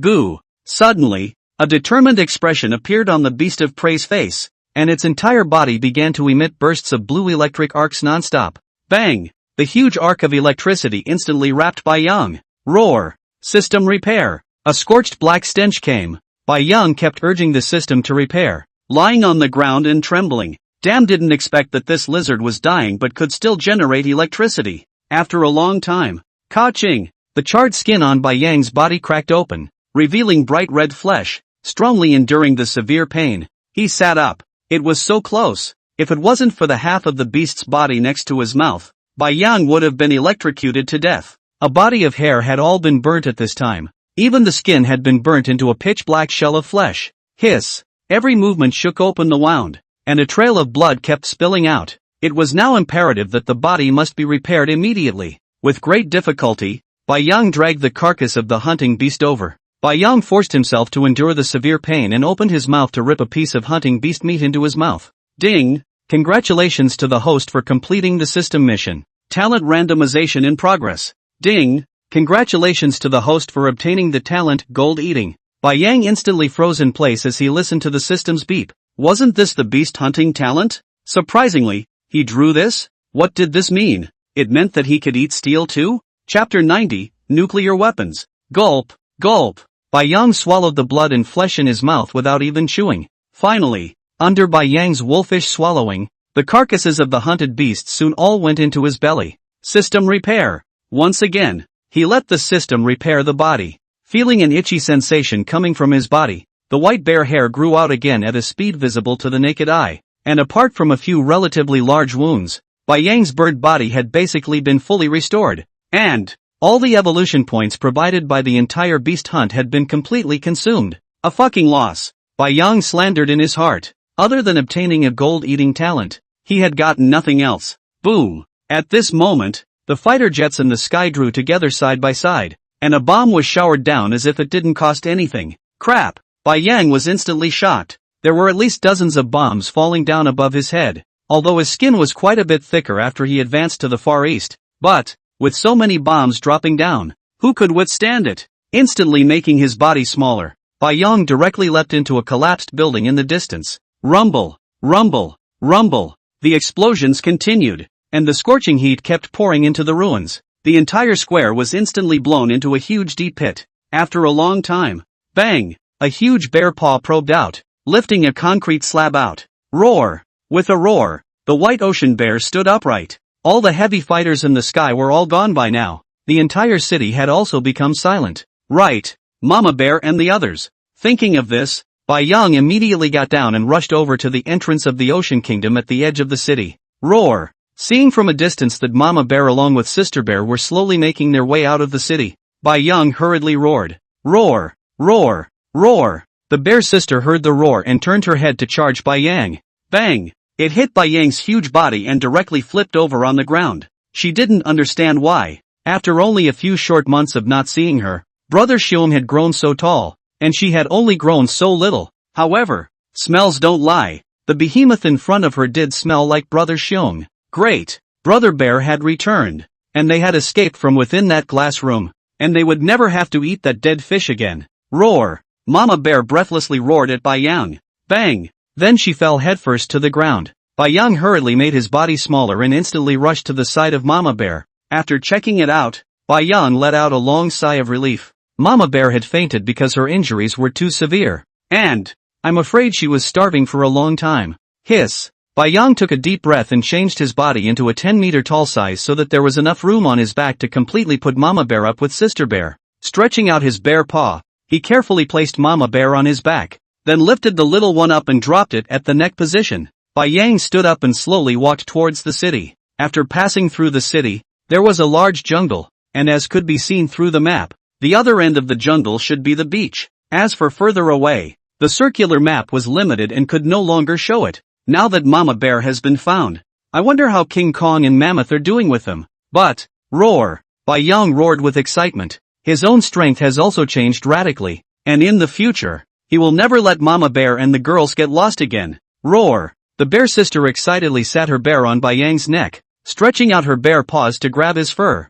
goo. Suddenly, a determined expression appeared on the beast of prey's face, and its entire body began to emit bursts of blue electric arcs nonstop. Bang! The huge arc of electricity instantly wrapped Bai Yang. Roar! System repair! A scorched black stench came. Bai Yang kept urging the system to repair, lying on the ground and trembling. Damn, didn't expect that this lizard was dying but could still generate electricity. After a long time. Ka-ching! The charred skin on Bai Yang's body cracked open, revealing bright red flesh, strongly enduring the severe pain. He sat up. It was so close. If it wasn't for the half of the beast's body next to his mouth, Bai Yang would have been electrocuted to death. A body of hair had all been burnt at this time. Even the skin had been burnt into a pitch-black shell of flesh. Hiss! Every movement shook open the wound, and a trail of blood kept spilling out. It was now imperative that the body must be repaired immediately. With great difficulty, Bai Yang dragged the carcass of the hunting beast over. Bai Yang forced himself to endure the severe pain and opened his mouth to rip a piece of hunting beast meat into his mouth. Ding! Congratulations to the host for completing the system mission. Talent randomization in progress. Ding! Congratulations to the host for obtaining the talent gold eating. Bai Yang instantly froze in place as he listened to the system's beep. Wasn't this the beast hunting talent? Surprisingly, he drew this? What did this mean? It meant that he could eat steel too? Chapter 90, Nuclear Weapons. Gulp, gulp. Bai Yang swallowed the blood and flesh in his mouth without even chewing. Finally, under Bai Yang's wolfish swallowing, the carcasses of the hunted beasts soon all went into his belly. System repair. Once again, he let the system repair the body. Feeling an itchy sensation coming from his body, the white bear hair grew out again at a speed visible to the naked eye, and apart from a few relatively large wounds, Bai Yang's bird body had basically been fully restored, and all the evolution points provided by the entire beast hunt had been completely consumed. A fucking loss. Bai Yang slandered in his heart. Other than obtaining a gold-eating talent, he had gotten nothing else. Boom! At this moment, the fighter jets in the sky drew together side by side, and a bomb was showered down as if it didn't cost anything. Crap! Bai Yang was instantly shocked. There were at least dozens of bombs falling down above his head, although his skin was quite a bit thicker after he advanced to the far east. But, with so many bombs dropping down, who could withstand it? Instantly making his body smaller, Bai Yang directly leapt into a collapsed building in the distance. Rumble, rumble, rumble. The explosions continued, and the scorching heat kept pouring into the ruins. The entire square was instantly blown into a huge deep pit. After a long time, bang! A huge bear paw probed out, lifting a concrete slab out. Roar! With a roar, The white ocean bear stood upright. All the heavy fighters in the sky were all gone by now. The entire city had also become silent. Right, Mama Bear and the others. Thinking of this, Bai Yang immediately got down and rushed over to the entrance of the Ocean Kingdom at the edge of the city. Roar! Seeing from a distance that Mama Bear along with Sister Bear were slowly making their way out of the city, Bai Yang hurriedly roared. Roar! Roar! Roar! The bear sister heard the roar and turned her head to charge Bai Yang. Bang! It hit Bai Yang's huge body and directly flipped over on the ground. She didn't understand why. After only a few short months of not seeing her, Brother Xiong had grown so tall, and she had only grown so little. However, smells don't lie. The behemoth in front of her did smell like Brother Xiong. Great! Brother Bear had returned, and they had escaped from within that glass room, and they would never have to eat that dead fish again. Roar! Mama Bear breathlessly roared at Bai Yang. Bang! Then she fell headfirst to the ground. Bai Yang hurriedly made his body smaller and instantly rushed to the side of Mama Bear. After checking it out, Bai Yang let out a long sigh of relief. Mama Bear had fainted because her injuries were too severe. And I'm afraid she was starving for a long time. Hiss! Bai Yang took a deep breath and changed his body into a 10-meter tall size so that there was enough room on his back to completely put Mama Bear up with Sister Bear. Stretching out his bare paw, he carefully placed Mama Bear on his back, then lifted the little one up and dropped it at the neck position. Bai Yang stood up and slowly walked towards the city. After passing through the city, there was a large jungle, and as could be seen through the map, the other end of the jungle should be the beach. As for further away, the circular map was limited and could no longer show it. Now that Mama Bear has been found, I wonder how King Kong and Mammoth are doing with them. But, roar! Bai Yang roared with excitement. His own strength has also changed radically, and in the future, he will never let Mama Bear and the girls get lost again. Roar! The bear sister excitedly sat her bear on Bai Yang's neck, stretching out her bare paws to grab his fur.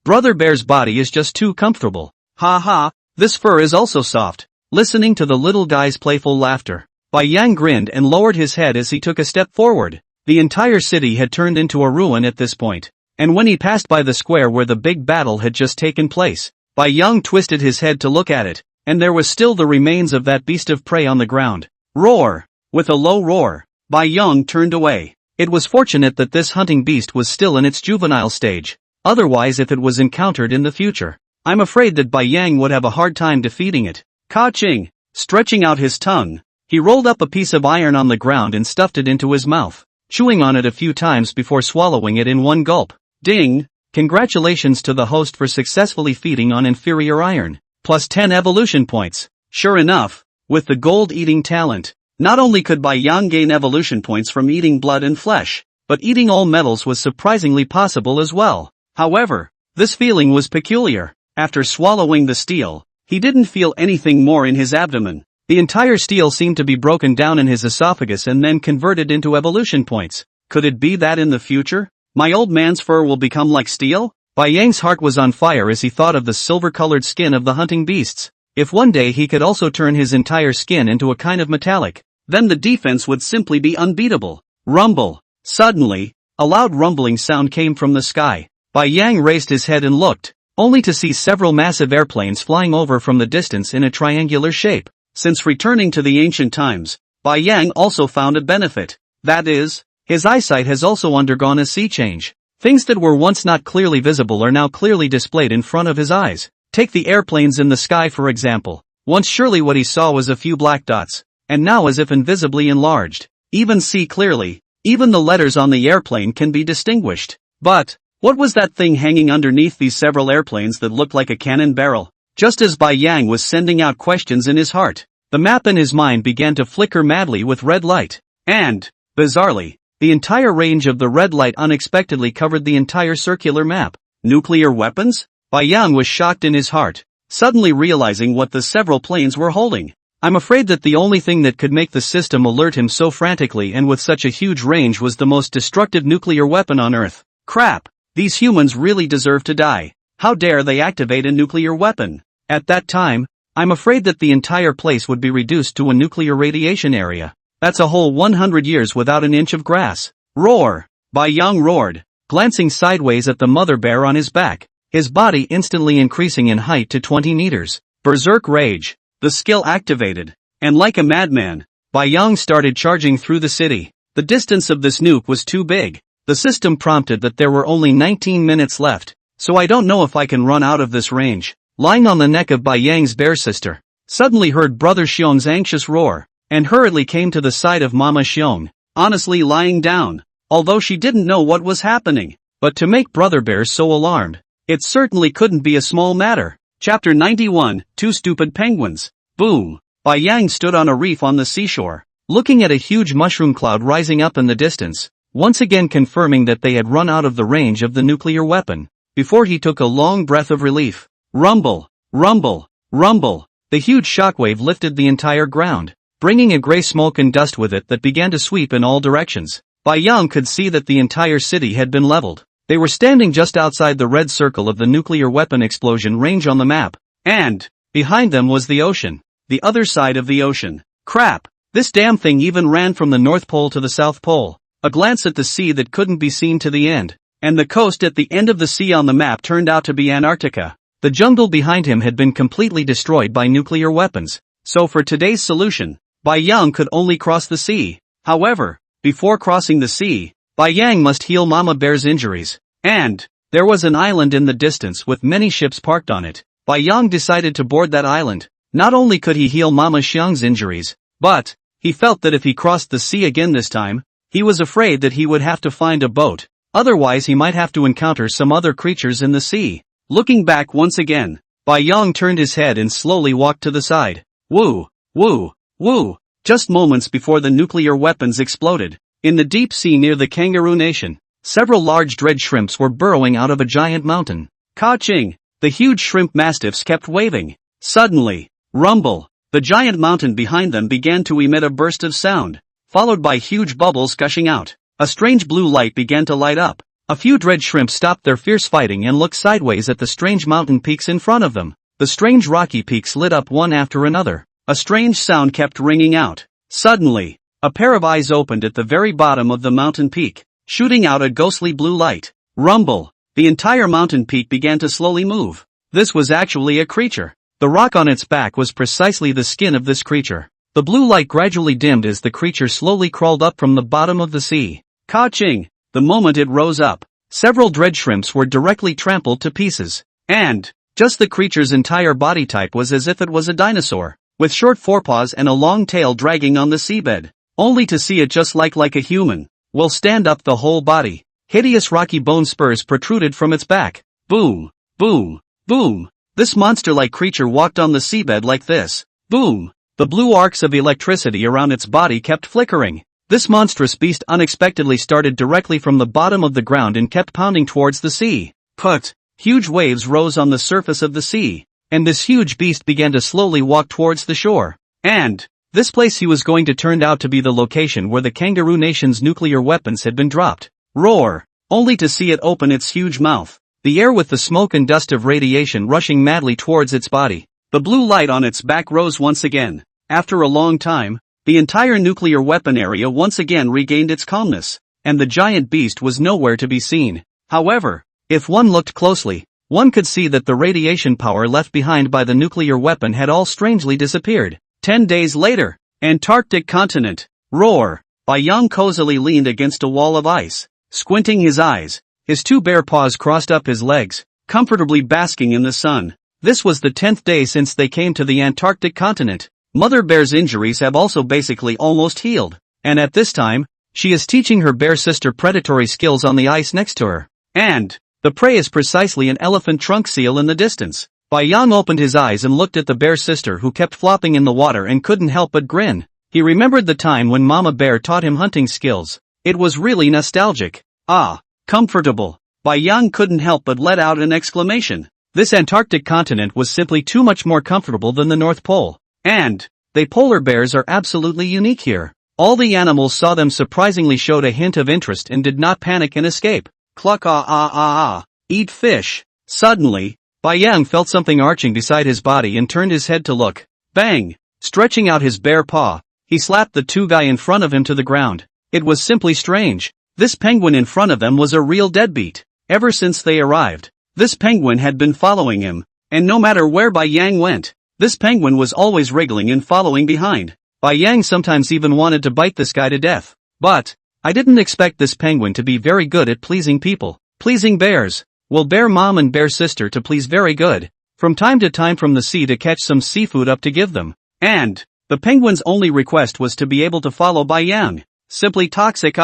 Brother Bear's body is just too comfortable. Ha ha, this fur is also soft. Listening to the little guy's playful laughter, Bai Yang grinned and lowered his head as he took a step forward. The entire city had turned into a ruin at this point, and when he passed by the square where the big battle had just taken place, Bai Yang twisted his head to look at it, and there was still the remains of that beast of prey on the ground. Roar! With a low roar, Bai Yang turned away. It was fortunate that this hunting beast was still in its juvenile stage. Otherwise, if it was encountered in the future, I'm afraid that Bai Yang would have a hard time defeating it. Ka-ching! Stretching out his tongue, he rolled up a piece of iron on the ground and stuffed it into his mouth, chewing on it a few times before swallowing it in one gulp. Ding! Congratulations to the host for successfully feeding on inferior iron. Plus 10 evolution points. Sure enough, with the gold-eating talent, not only could Bai Yang gain evolution points from eating blood and flesh, but eating all metals was surprisingly possible as well. However, this feeling was peculiar. After swallowing the steel, he didn't feel anything more in his abdomen. The entire steel seemed to be broken down in his esophagus and then converted into evolution points. Could it be that in the future, my old man's fur will become like steel? Bai Yang's heart was on fire as he thought of the silver-colored skin of the hunting beasts. If one day he could also turn his entire skin into a kind of metallic, then the defense would simply be unbeatable. Rumble! Suddenly, a loud rumbling sound came from the sky. Bai Yang raised his head and looked, only to see several massive airplanes flying over from the distance in a triangular shape. Since returning to the ancient times, Bai Yang also found a benefit. That is, his eyesight has also undergone a sea change. Things that were once not clearly visible are now clearly displayed in front of his eyes. Take the airplanes in the sky for example. Once surely what he saw was a few black dots, and now as if invisibly enlarged. Even see clearly, even the letters on the airplane can be distinguished. But, what was that thing hanging underneath these several airplanes that looked like a cannon barrel? Just as Bai Yang was sending out questions in his heart, the map in his mind began to flicker madly with red light. And, bizarrely, the entire range of the red light unexpectedly covered the entire circular map. Nuclear weapons? Bai Yang was shocked in his heart, suddenly realizing what the several planes were holding. I'm afraid that the only thing that could make the system alert him so frantically and with such a huge range was the most destructive nuclear weapon on Earth. Crap! These humans really deserve to die. How dare they activate a nuclear weapon? At that time, I'm afraid that the entire place would be reduced to a nuclear radiation area. That's a whole 100 years without an inch of grass. Roar! Bai Yang roared, glancing sideways at the mother bear on his back, his body instantly increasing in height to 20 meters. Berserk rage. The skill activated, and like a madman, Bai Yang started charging through the city. The distance of this nuke was too big. The system prompted that there were only 19 minutes left, so I don't know if I can run out of this range. Lying on the neck of Bai Yang's bear sister, suddenly heard Brother Xiong's anxious roar, and hurriedly came to the side of Mama Xiong, honestly lying down, although she didn't know what was happening. But to make Brother Bear so alarmed, it certainly couldn't be a small matter. Chapter 91, Two Stupid Penguins. Boom! Bai Yang stood on a reef on the seashore, looking at a huge mushroom cloud rising up in the distance, once again confirming that they had run out of the range of the nuclear weapon, before he took a long breath of relief. Rumble! Rumble! Rumble! The huge shockwave lifted the entire ground, bringing a gray smoke and dust with it that began to sweep in all directions. Bai Yang could see that the entire city had been leveled. They were standing just outside the red circle of the nuclear weapon explosion range on the map, and behind them was the ocean. The other side of the ocean. Crap! This damn thing even ran from the North Pole to the South Pole. A glance at the sea that couldn't be seen to the end, and the coast at the end of the sea on the map turned out to be Antarctica. The jungle behind him had been completely destroyed by nuclear weapons, so for today's solution, Bai Yang could only cross the sea. However, before crossing the sea, Bai Yang must heal Mama Bear's injuries. And there was an island in the distance with many ships parked on it. Bai Yang decided to board that island. Not only could he heal Mama Xiang's injuries, but he felt that if he crossed the sea again this time, he was afraid that he would have to find a boat. Otherwise he might have to encounter some other creatures in the sea. Looking back once again, Bai Yang turned his head and slowly walked to the side. Woo! Woo! Woo! Just moments before the nuclear weapons exploded, in the deep sea near the Kangaroo Nation, several large dread shrimps were burrowing out of a giant mountain. Ka-ching! The huge shrimp mastiffs kept waving. Suddenly, rumble! The giant mountain behind them began to emit a burst of sound, followed by huge bubbles gushing out. A strange blue light began to light up. A few dread shrimps stopped their fierce fighting and looked sideways at the strange mountain peaks in front of them. The strange rocky peaks lit up one after another. A strange sound kept ringing out. Suddenly, a pair of eyes opened at the very bottom of the mountain peak, shooting out a ghostly blue light. Rumble! The entire mountain peak began to slowly move. This was actually a creature. The rock on its back was precisely the skin of this creature. The blue light gradually dimmed as the creature slowly crawled up from the bottom of the sea. Ka-ching! The moment it rose up, several dread shrimps were directly trampled to pieces. And just the creature's entire body type was as if it was a dinosaur, with short forepaws and a long tail dragging on the seabed, only to see it just like a human. Will stand up the whole body. Hideous rocky bone spurs protruded from its back. Boom! Boom! Boom! This monster-like creature walked on the seabed like this. Boom! The blue arcs of electricity around its body kept flickering. This monstrous beast unexpectedly started directly from the bottom of the ground and kept pounding towards the sea. Put! Huge waves rose on the surface of the sea, and this huge beast began to slowly walk towards the shore. And this place he was going to turned out to be the location where the Kangaroo Nation's nuclear weapons had been dropped. Roar! Only to see it open its huge mouth, the air with the smoke and dust of radiation rushing madly towards its body. The blue light on its back rose once again. After a long time, the entire nuclear weapon area once again regained its calmness, and the giant beast was nowhere to be seen. However, if one looked closely, one could see that the radiation power left behind by the nuclear weapon had all strangely disappeared. 10 days later, Antarctic continent. Roar! Bai Yang cozily leaned against a wall of ice, squinting his eyes, his two bare paws crossed up his legs, comfortably basking in the sun. This was the 10th day since they came to the Antarctic continent. Mother Bear's injuries have also basically almost healed, and at this time, she is teaching her bear sister predatory skills on the ice next to her. And the prey is precisely an elephant trunk seal in the distance. Bai Yang opened his eyes and looked at the bear sister who kept flopping in the water and couldn't help but grin. He remembered the time when Mama Bear taught him hunting skills. It was really nostalgic. Ah, comfortable. Bai Yang couldn't help but let out an exclamation. This Antarctic continent was simply too much more comfortable than the North Pole. And they polar bears are absolutely unique here. All the animals saw them surprisingly showed a hint of interest and did not panic and escape. Cluck ah ah ah ah. Eat fish. Suddenly, Bai Yang felt something arching beside his body and turned his head to look. Bang! Stretching out his bare paw, he slapped the two guy in front of him to the ground. It was simply strange. This penguin in front of them was a real deadbeat. Ever since they arrived, this penguin had been following him, and no matter where Bai Yang went, this penguin was always wriggling and following behind. Bai Yang sometimes even wanted to bite this guy to death. But I didn't expect this penguin to be very good at pleasing people. Pleasing bears. Well, bear mom and bear sister to please very good. From time to time from the sea to catch some seafood up to give them. And the penguin's only request was to be able to follow Bai Yang. Simply toxic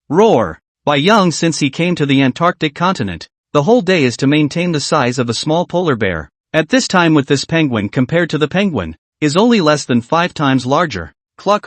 roar. Bai Yang since he came to the Antarctic continent. The whole day is to maintain the size of a small polar bear. At this time with this penguin compared to the penguin, is only less than 5 times larger. Cluck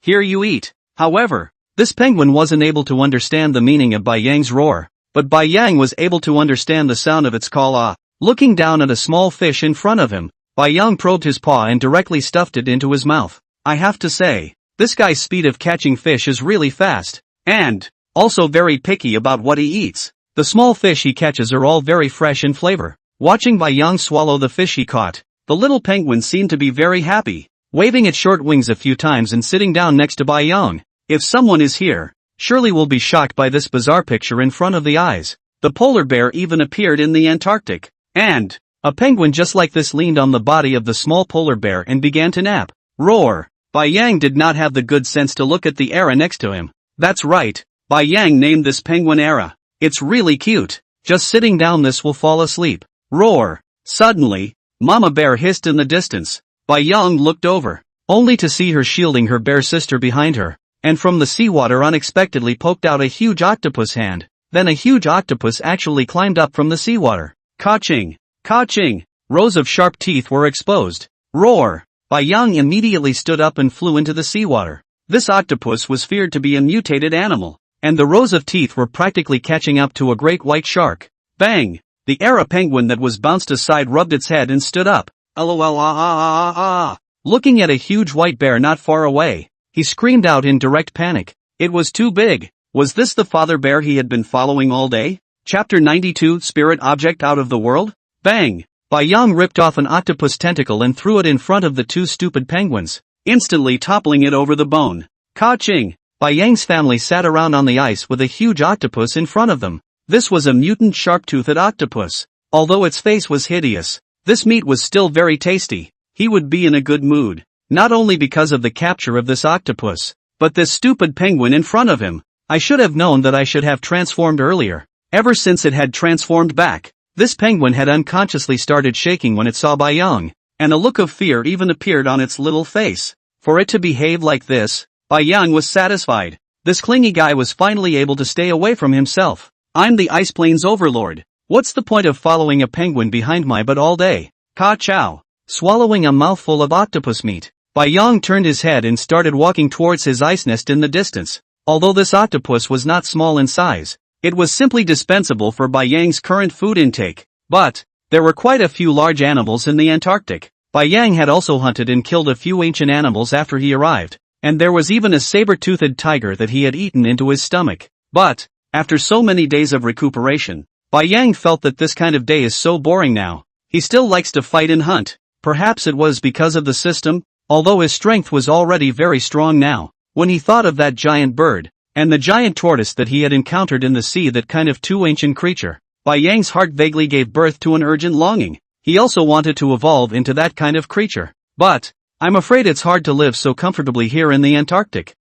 here you eat. However, this penguin wasn't able to understand the meaning of Bai Yang's roar, but Bai Yang was able to understand the sound of its call Looking down at a small fish in front of him, Bai Yang probed his paw and directly stuffed it into his mouth. I have to say, this guy's speed of catching fish is really fast, and also very picky about what he eats. The small fish he catches are all very fresh in flavor. Watching Bai Yang swallow the fish he caught, the little penguin seemed to be very happy, waving its short wings a few times and sitting down next to Bai Yang. If someone is here, surely will be shocked by this bizarre picture in front of the eyes. The polar bear even appeared in the Antarctic. And a penguin just like this leaned on the body of the small polar bear and began to nap. Roar. Bai Yang did not have the good sense to look at the Era next to him. That's right, Bai Yang named this penguin Era. It's really cute. Just sitting down this will fall asleep. Roar. Suddenly, Mama Bear hissed in the distance. Bai Yang looked over, only to see her shielding her bear sister behind her. And from the seawater unexpectedly poked out a huge octopus hand. Then a huge octopus actually climbed up from the seawater. Ka-ching! Ka-ching! Rows of sharp teeth were exposed. Roar! Bai Yang immediately stood up and flew into the seawater. This octopus was feared to be a mutated animal, and the rows of teeth were practically catching up to a great white shark. Bang! The Era penguin that was bounced aside rubbed its head and stood up. LOL. Looking at a huge white bear not far away, he screamed out in direct panic. It was too big. Was this the father bear he had been following all day? Chapter 92 Spirit Object Out of the World? Bang! Bai Yang ripped off an octopus tentacle and threw it in front of the 2 stupid penguins, instantly toppling it over the bone. Ka-ching! Bai Yang's family sat around on the ice with a huge octopus in front of them. This was a mutant sharp-toothed octopus. Although its face was hideous, this meat was still very tasty. He would be in a good mood, not only because of the capture of this octopus, but this stupid penguin in front of him. I should have known that I should have transformed earlier. Ever since it had transformed back, this penguin had unconsciously started shaking when it saw Bai Yang, and a look of fear even appeared on its little face. For it to behave like this, Bai Yang was satisfied. This clingy guy was finally able to stay away from himself. I'm the Ice Plains overlord. What's the point of following a penguin behind my butt all day? Ka-chow. Swallowing a mouthful of octopus meat, Bai Yang turned his head and started walking towards his ice nest in the distance. Although this octopus was not small in size, it was simply dispensable for Bai Yang's current food intake. But there were quite a few large animals in the Antarctic. Bai Yang had also hunted and killed a few ancient animals after he arrived, and there was even a saber-toothed tiger that he had eaten into his stomach. But after so many days of recuperation, Bai Yang felt that this kind of day is so boring now. He still likes to fight and hunt. Perhaps it was because of the system, although his strength was already very strong now. When he thought of that giant bird, and the giant tortoise that he had encountered in the sea, that kind of too ancient creature, Bai Yang's heart vaguely gave birth to an urgent longing. He also wanted to evolve into that kind of creature. But I'm afraid it's hard to live so comfortably here in the Antarctic.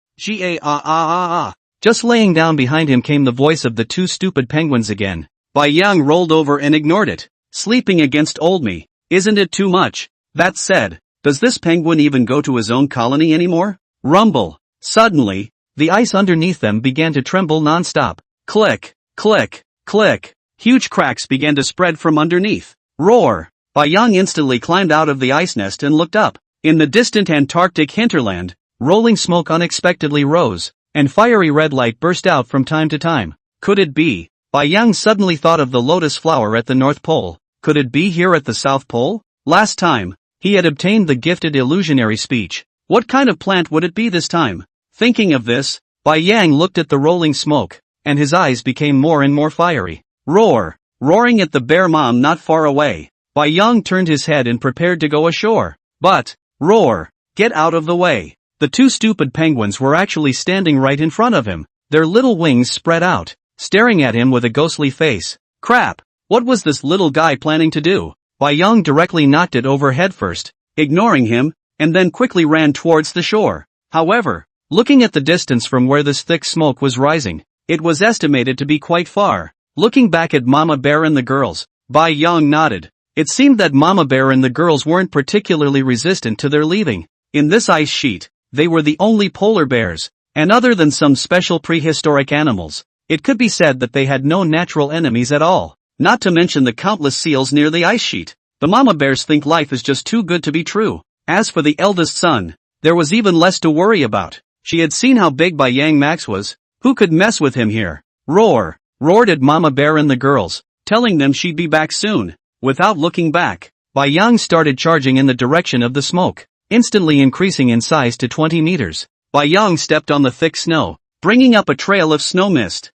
Just laying down behind him came the voice of the 2 stupid penguins again. Bai Yang rolled over and ignored it. Sleeping against old me. Isn't it too much? That said, does this penguin even go to his own colony anymore? Rumble. Suddenly, the ice underneath them began to tremble non-stop. Click, click, click. Huge cracks began to spread from underneath. Roar. Bai Yang instantly climbed out of the ice nest and looked up. In the distant Antarctic hinterland, rolling smoke unexpectedly rose, and fiery red light burst out from time to time. Could it be? Bai Yang suddenly thought of the lotus flower at the North Pole. Could it be here at the South Pole? Last time, he had obtained the gifted illusionary speech. What kind of plant would it be this time? Thinking of this, Bai Yang looked at the rolling smoke, and his eyes became more and more fiery. Roar! Roaring at the bear mom not far away, Bai Yang turned his head and prepared to go ashore. But, roar! Get out of the way! The 2 stupid penguins were actually standing right in front of him, their little wings spread out, staring at him with a ghostly face. Crap! What was this little guy planning to do? Bai Yang directly knocked it over headfirst, ignoring him, and then quickly ran towards the shore. However, Looking at the distance from where this thick smoke was rising, it was estimated to be quite far. Looking back at Mama Bear and the girls, Bai Yang nodded. It seemed that Mama Bear and the girls weren't particularly resistant to their leaving. In this ice sheet, they were the only polar bears, and other than some special prehistoric animals, it could be said that they had no natural enemies at all, not to mention the countless seals near the ice sheet. The mama bears think life is just too good to be true. As for the eldest son, there was even less to worry about. She had seen how big Bai Yang Max was. Who could mess with him here? Roar! Roared at Mama Bear and the girls, telling them she'd be back soon. Without looking back, Bai Yang started charging in the direction of the smoke, instantly increasing in size to 20 meters. Bai Yang stepped on the thick snow, bringing up a trail of snow mist.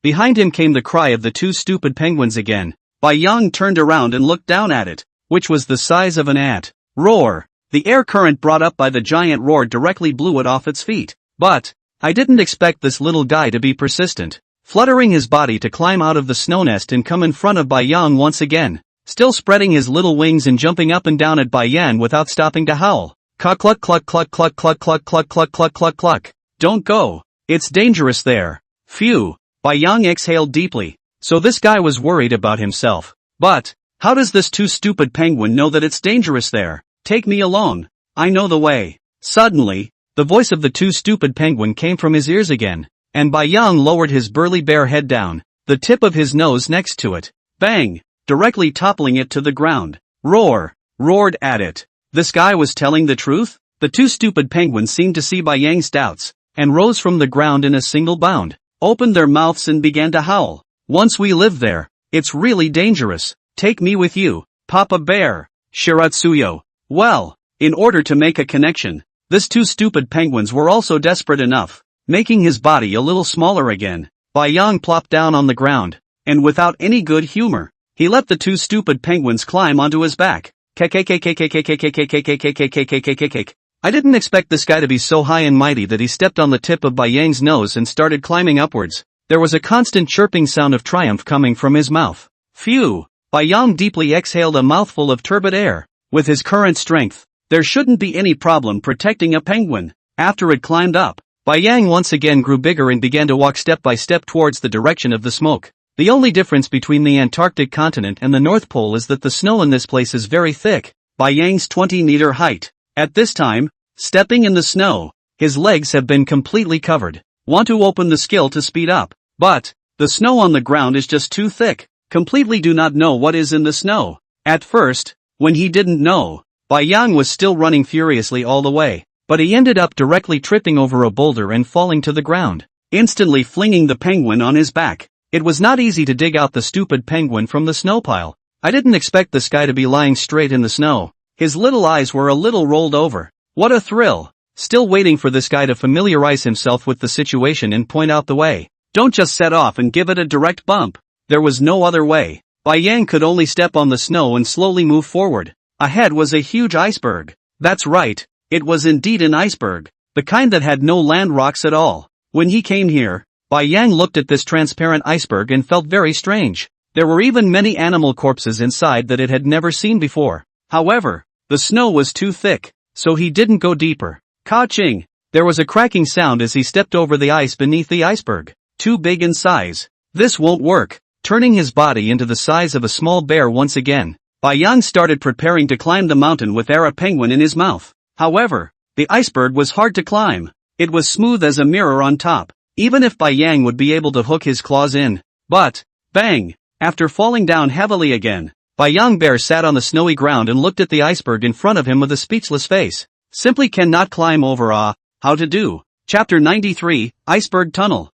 Behind him came the cry of the two stupid penguins again. Bai Yang turned around and looked down at it, which was the size of an ant. Roar! The air current brought up by the giant roar directly blew it off its feet. But I didn't expect this little guy to be persistent, fluttering his body to climb out of the snow nest and come in front of Bai Yang once again, still spreading his little wings and jumping up and down at Bai Yang without stopping to howl. Cluck cluck cluck cluck cluck cluck cluck cluck cluck cluck cluck cluck. Don't go. It's dangerous there. Phew. Bai Yang exhaled deeply. So this guy was worried about himself. But how does this too stupid penguin know that it's dangerous there? Take me along. I know the way. Suddenly, the voice of the too stupid penguin came from his ears again, and Bai Yang lowered his burly bear head down, the tip of his nose next to it. Bang! Directly toppling it to the ground. Roar! Roared at it. This guy was telling the truth? The two stupid penguins seemed to see Bai Yang's doubts, and rose from the ground in a single bound, opened their mouths and began to howl. Once we live there, it's really dangerous. Take me with you, Papa Bear. Shiratsuyo. Well, in order to make a connection, this two stupid penguins were also desperate enough, making his body a little smaller again. Bai Yang plopped down on the ground, and without any good humor, he let the two stupid penguins climb onto his back. I didn't expect this guy to be so high and mighty that he stepped on the tip of Bai Yang's nose and started climbing upwards. There was a constant chirping sound of triumph coming from his mouth. Phew! Bai Yang deeply exhaled a mouthful of turbid air. With his current strength, there shouldn't be any problem protecting a penguin. After it climbed up, Bai Yang once again grew bigger and began to walk step by step towards the direction of the smoke. The only difference between the Antarctic continent and the North Pole is that the snow in this place is very thick. Bai Yang's 20-meter height. At this time, stepping in the snow, his legs have been completely covered. Want to open the skill to speed up, but the snow on the ground is just too thick. Completely do not know what is in the snow. At first, when he didn't know, Bai Yang was still running furiously all the way, but he ended up directly tripping over a boulder and falling to the ground, instantly flinging the penguin on his back. It was not easy to dig out the stupid penguin from the snow pile. I didn't expect this guy to be lying straight in the snow. His little eyes were a little rolled over. What a thrill! Still waiting for this guy to familiarize himself with the situation and point out the way. Don't just set off and give it a direct bump. There was no other way. Bai Yang could only step on the snow and slowly move forward. Ahead was a huge iceberg. That's right, it was indeed an iceberg, the kind that had no land rocks at all. When he came here, Bai Yang looked at this transparent iceberg and felt very strange. There were even many animal corpses inside that it had never seen before. However, the snow was too thick, so he didn't go deeper. Ka-ching! There was a cracking sound as he stepped over the ice beneath the iceberg. Too big in size. This won't work. Turning his body into the size of a small bear once again, Bai Yang started preparing to climb the mountain with a penguin in his mouth. However, the iceberg was hard to climb. It was smooth as a mirror on top, even if Bai Yang would be able to hook his claws in. But, bang! After falling down heavily again, Bai Yang Bear sat on the snowy ground and looked at the iceberg in front of him with a speechless face. Simply cannot climb over. How to do. Chapter 93, Iceberg Tunnel.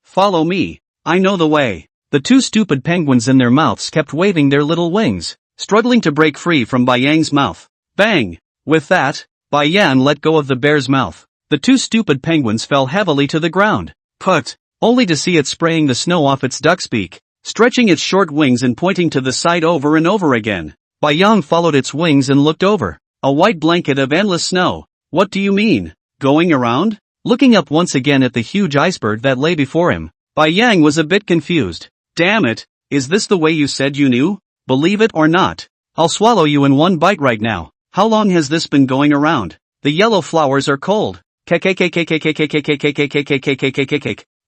Follow me. I know the way. The two stupid penguins in their mouths kept waving their little wings, struggling to break free from Bai Yang's mouth. Bang! With that, Bai Yang let go of the bear's mouth. The two stupid penguins fell heavily to the ground. Put! Only to see it spraying the snow off its duck's beak, stretching its short wings and pointing to the side over and over again. Bai Yang followed its wings and looked over. A white blanket of endless snow. What do you mean? Going around? Looking up once again at the huge iceberg that lay before him, Bai Yang was a bit confused. Damn it, is this the way you said you knew? Believe it or not, I'll swallow you in one bite right now. How long has this been going around? The yellow flowers are cold.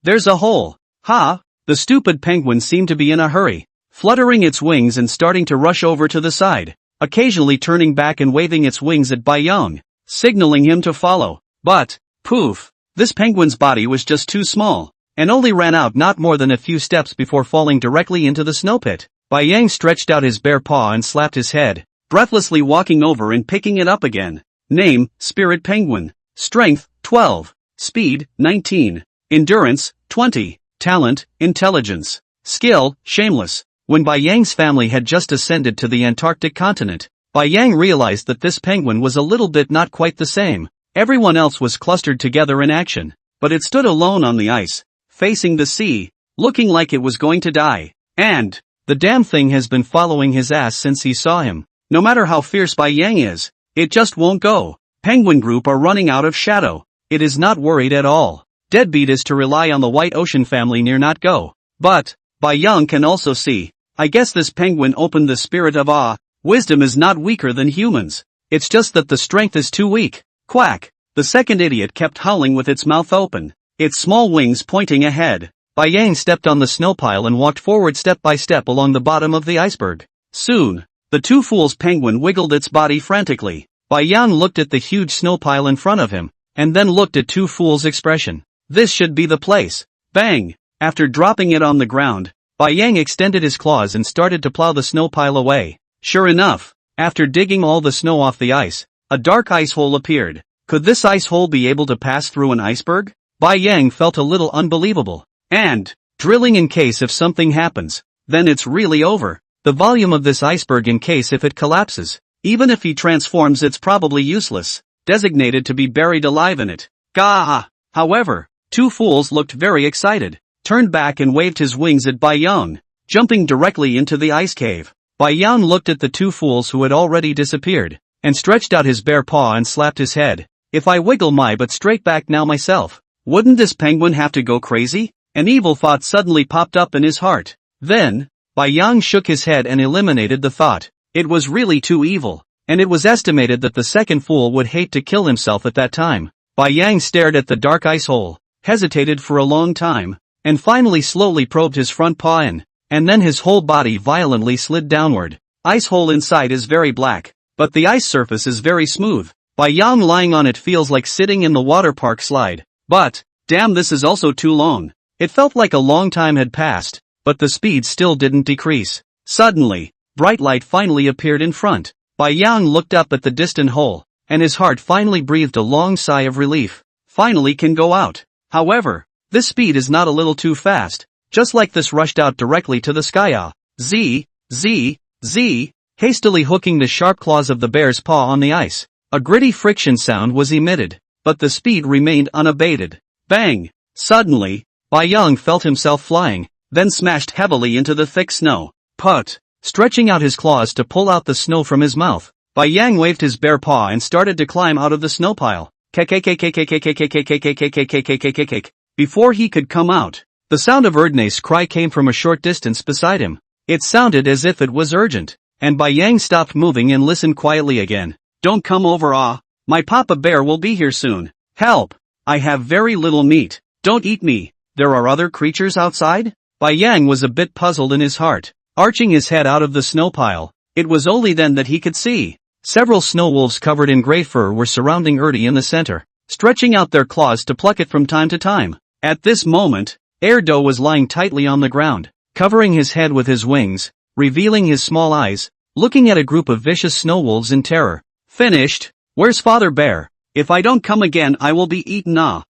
There's a hole. Ha! The stupid penguin seemed to be in a hurry, fluttering its wings and starting to rush over to the side, occasionally turning back and waving its wings at Bayang, signaling him to follow. But, poof! This penguin's body was just too small, and only ran out not more than a few steps before falling directly into the snow pit. Bayang stretched out his bare paw and slapped his head, breathlessly walking over and picking it up again. Name, Spirit Penguin. Strength, 12. Speed, 19. Endurance, 20. Talent, Intelligence. Skill, Shameless. When Bayang's family had just ascended to the Antarctic continent, Bayang realized that this penguin was a little bit not quite the same. Everyone else was clustered together in action, but it stood alone on the ice, facing the sea, looking like it was going to die. And the damn thing has been following his ass since he saw him. No matter how fierce Bayang is, it just won't go. Penguin group are running out of shadow. It is not worried at all. Deadbeat is to rely on the White Ocean family near not go. But Bayang can also see. I guess this penguin opened the spirit of awe. Wisdom is not weaker than humans. It's just that the strength is too weak. Quack! The second idiot kept howling with its mouth open, its small wings pointing ahead. Bayang stepped on the snow pile and walked forward step by step along the bottom of the iceberg. Soon, the two fools' penguin wiggled its body frantically. Bayang looked at the huge snow pile in front of him, and then looked at two fools' expression. This should be the place. Bang! After dropping it on the ground, Bayang extended his claws and started to plow the snow pile away. Sure enough, after digging all the snow off the ice, a dark ice hole appeared. Could this ice hole be able to pass through an iceberg? Bayang felt a little unbelievable. And drilling in case if something happens, then it's really over. The volume of this iceberg in case if it collapses. Even if he transforms, it's probably useless, designated to be buried alive in it. Gah! However, two fools looked very excited, turned back and waved his wings at Bayang, jumping directly into the ice cave. Bayang looked at the two fools who had already disappeared, and stretched out his bare paw and slapped his head. If I wiggle my butt straight back now myself, wouldn't this penguin have to go crazy? An evil thought suddenly popped up in his heart. Then, Bayang shook his head and eliminated the thought. It was really too evil, and it was estimated that the second fool would hate to kill himself at that time. Bayang stared at the dark ice hole, hesitated for a long time, and finally slowly probed his front paw in, and then his whole body violently slid downward. Ice hole inside is very black, but the ice surface is very smooth. Bayang lying on it feels like sitting in the water park slide. But, damn, this is also too long. It felt like a long time had passed, but the speed still didn't decrease. Suddenly, bright light finally appeared in front. Bayang looked up at the distant hole, and his heart finally breathed a long sigh of relief. Finally can go out. However, this speed is not a little too fast. Just like this rushed out directly to the sky. Z, hastily hooking the sharp claws of the bear's paw on the ice. A gritty friction sound was emitted, but the speed remained unabated. Bang! Suddenly, Bayang felt himself flying, then smashed heavily into the thick snow. Put! Stretching out his claws to pull out the snow from his mouth, Bayang waved his bare paw and started to climb out of the snow pile. Before he could come out, the sound of Erdney's cry came from a short distance beside him. It sounded as if it was urgent, and Bayang stopped moving and listened quietly again. Don't come over, my papa bear will be here soon. Help! I have very little meat. Don't eat me. There are other creatures outside? Bayang was a bit puzzled in his heart. Arching his head out of the snow pile, it was only then that he could see. Several snow wolves covered in gray fur were surrounding Erdey in the center, stretching out their claws to pluck it from time to time. At this moment, Erdo was lying tightly on the ground, covering his head with his wings, revealing his small eyes, looking at a group of vicious snow wolves in terror. Finished? Where's Father Bear? If I don't come again I will be eaten.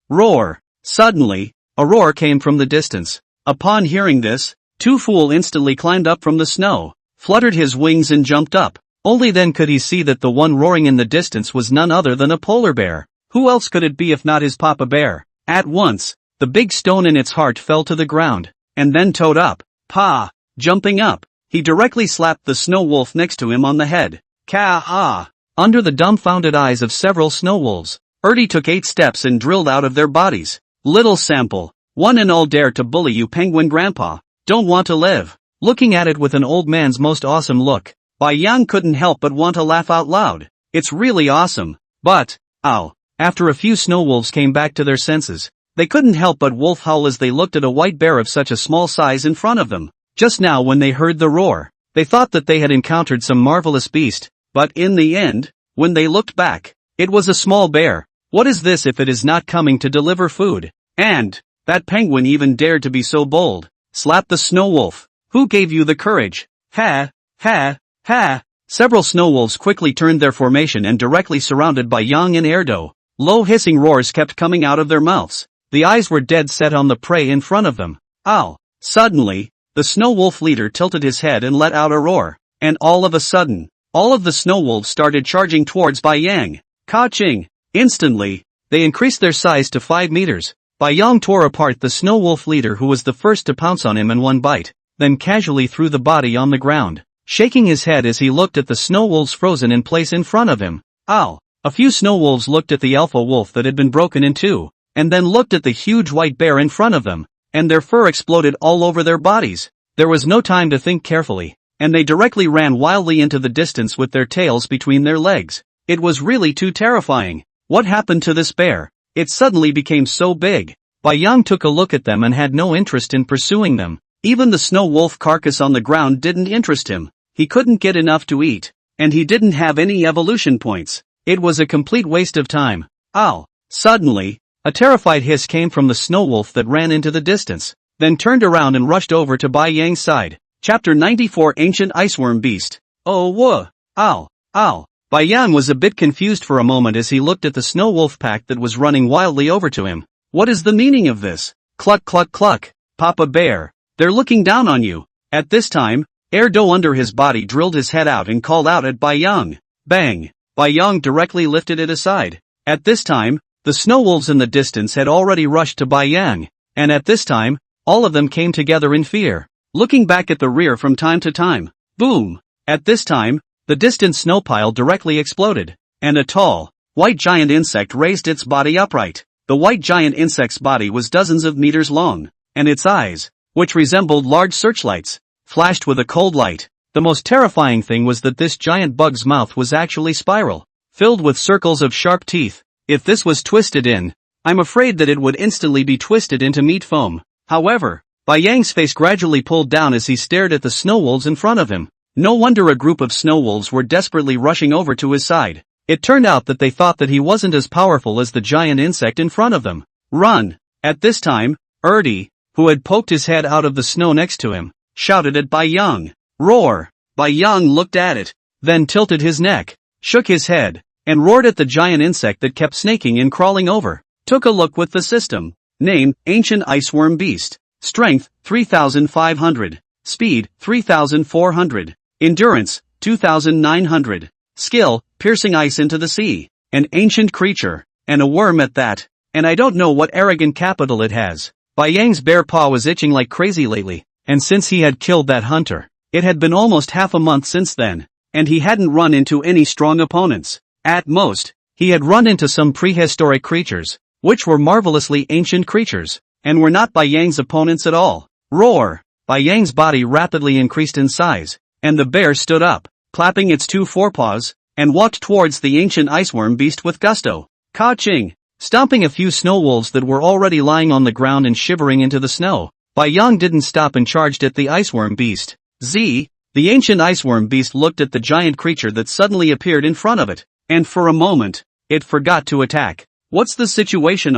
Roar! Suddenly, a roar came from the distance. Upon hearing this, Two Fool instantly climbed up from the snow, fluttered his wings and jumped up. Only then could he see that the one roaring in the distance was none other than a polar bear. Who else could it be if not his papa bear? At once, the big stone in its heart fell to the ground, and then towed up. Pa! Jumping up, he directly slapped the snow wolf next to him on the head. Ka-ah! Under the dumbfounded eyes of several snow wolves, Erdey took 8 steps and drilled out of their bodies. Little sample, one and all dare to bully you, penguin grandpa. Don't want to live. Looking at it with an old man's most awesome look, Bai Yang couldn't help but want to laugh out loud. It's really awesome. But, ow. After a few snow wolves came back to their senses, they couldn't help but wolf howl as they looked at a white bear of such a small size in front of them. Just now when they heard the roar, they thought that they had encountered some marvelous beast, but in the end, when they looked back, it was a small bear. What is this if it is not coming to deliver food? And, that penguin even dared to be so bold. Slap the snow wolf. Who gave you the courage? Ha, ha, ha. Several snow wolves quickly turned their formation and directly surrounded Bai Yang and Erdo. Low hissing roars kept coming out of their mouths. The eyes were dead set on the prey in front of them. Ow. Suddenly, the snow wolf leader tilted his head and let out a roar. And all of a sudden, all of the snow wolves started charging towards Bai Yang. Ka-ching! Instantly, they increased their size to 5 meters. Bai Yang tore apart the snow wolf leader who was the first to pounce on him in one bite, then casually threw the body on the ground, shaking his head as he looked at the snow wolves frozen in place in front of him. Ow! A few snow wolves looked at the alpha wolf that had been broken in two, and then looked at the huge white bear in front of them, and their fur exploded all over their bodies. There was no time to think carefully, and they directly ran wildly into the distance with their tails between their legs. It was really too terrifying. What happened to this bear? It suddenly became so big. Bai Yang took a look at them and had no interest in pursuing them. Even the snow wolf carcass on the ground didn't interest him. He couldn't get enough to eat, and he didn't have any evolution points. It was a complete waste of time. Ow! Suddenly, a terrified hiss came from the snow wolf that ran into the distance, then turned around and rushed over to Bai Yang's side. Chapter 94 Ancient Iceworm Beast. Oh whoa! Ow! Ow! Bai Yang was a bit confused for a moment as he looked at the snow wolf pack that was running wildly over to him. What is the meaning of this? Cluck cluck cluck. Papa Bear. They're looking down on you. At this time, Erdo under his body drilled his head out and called out at Bai Yang. Bang! Bai Yang directly lifted it aside. At this time, the snow wolves in the distance had already rushed to Bai Yang, and at this time, all of them came together in fear, looking back at the rear from time to time. Boom! At this time, the distant snow pile directly exploded, and a tall, white giant insect raised its body upright. The white giant insect's body was dozens of meters long, and its eyes, which resembled large searchlights, flashed with a cold light. The most terrifying thing was that this giant bug's mouth was actually spiral, filled with circles of sharp teeth. If this was twisted in, I'm afraid that it would instantly be twisted into meat foam. However, Bai Yang's face gradually pulled down as he stared at the snow wolves in front of him. No wonder a group of snow wolves were desperately rushing over to his side. It turned out that they thought that he wasn't as powerful as the giant insect in front of them. Run! At this time, Erdi, who had poked his head out of the snow next to him, shouted at Bai Yang. Roar! Bai Yang looked at it, then tilted his neck, shook his head, and roared at the giant insect that kept snaking and crawling over. Took a look with the system. Name, Ancient Iceworm Beast. Strength, 3,500. Speed, 3,400. Endurance, 2,900. Skill, piercing ice into the sea. An ancient creature, and a worm at that. And I don't know what arrogant capital it has. Bai Yang's bare paw was itching like crazy lately, and since he had killed that hunter, it had been almost half a month since then, and he hadn't run into any strong opponents. At most, he had run into some prehistoric creatures, which were marvelously ancient creatures, and were not Bai Yang's opponents at all. Roar! Bai Yang's body rapidly increased in size, and the bear stood up, clapping its two forepaws, and walked towards the ancient iceworm beast with gusto. Ka-ching! Stomping a few snow wolves that were already lying on the ground and shivering into the snow, Bai Yang didn't stop and charged at the iceworm beast. The ancient iceworm beast looked at the giant creature that suddenly appeared in front of it, and for a moment, it forgot to attack. What's the situation,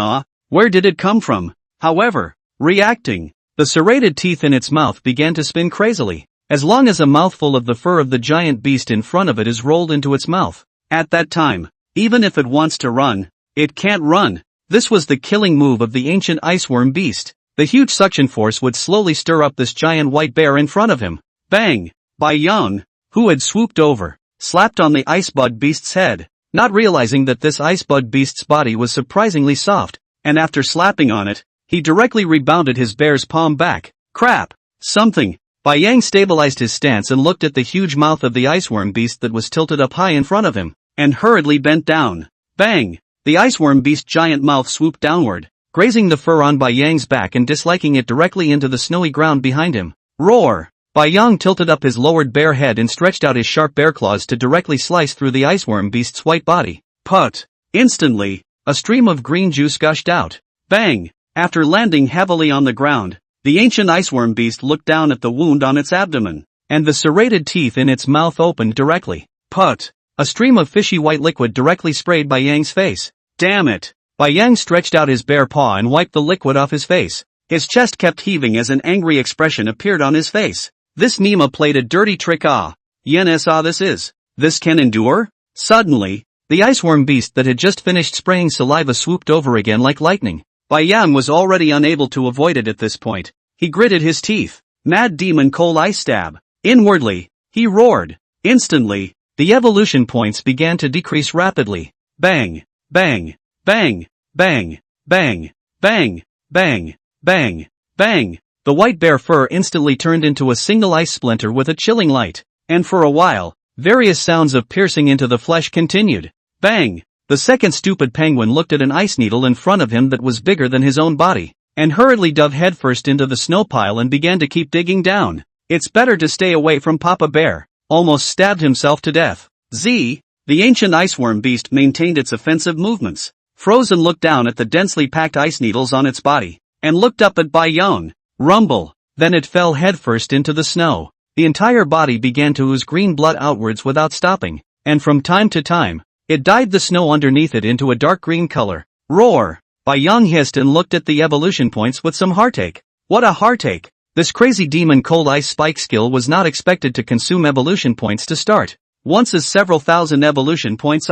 Where did it come from? However, reacting, the serrated teeth in its mouth began to spin crazily, as long as a mouthful of the fur of the giant beast in front of it is rolled into its mouth. At that time, even if it wants to run, it can't run. This was the killing move of the ancient iceworm beast. The huge suction force would slowly stir up this giant white bear in front of him. Bang! Bai Yang, who had swooped over, slapped on the icebug beast's head, not realizing that this icebug beast's body was surprisingly soft, and after slapping on it, he directly rebounded his bear's palm back. Crap! Something! Bai Yang stabilized his stance and looked at the huge mouth of the iceworm beast that was tilted up high in front of him, and hurriedly bent down. Bang! The iceworm beast's giant mouth swooped downward, grazing the fur on Bai Yang's back and disliking it directly into the snowy ground behind him. Roar! Bai Yang tilted up his lowered bear head and stretched out his sharp bear claws to directly slice through the iceworm beast's white body. Put! Instantly, a stream of green juice gushed out. Bang! After landing heavily on the ground, the ancient iceworm beast looked down at the wound on its abdomen, and the serrated teeth in its mouth opened directly. Put! A stream of fishy white liquid directly sprayed Bai Yang's face. Damn it! Bai Yang stretched out his bare paw and wiped the liquid off his face. His chest kept heaving as an angry expression appeared on his face. This Nima played a dirty trick. This can endure? Suddenly, the iceworm beast that had just finished spraying saliva swooped over again like lightning. Bai Yang was already unable to avoid it at this point. He gritted his teeth. Mad demon cold ice stab. Inwardly, he roared. Instantly, the evolution points began to decrease rapidly. Bang! Bang! Bang! Bang! Bang! Bang! Bang! Bang! Bang! The white bear fur instantly turned into a single ice splinter with a chilling light, and for a while, various sounds of piercing into the flesh continued. Bang! The second stupid penguin looked at an ice needle in front of him that was bigger than his own body, and hurriedly dove headfirst into the snow pile and began to keep digging down. It's better to stay away from Papa Bear. Almost stabbed himself to death. The ancient iceworm beast maintained its offensive movements. Frozen looked down at the densely packed ice needles on its body, and looked up at Bai Yang. Rumble. Then it fell headfirst into the snow. The entire body began to ooze green blood outwards without stopping, and from time to time, it dyed the snow underneath it into a dark green color. Roar! Bai Yang hissed and looked at the evolution points with some heartache. What a heartache! This crazy demon cold ice spike skill was not expected to consume evolution points to start. Once as several thousand evolution points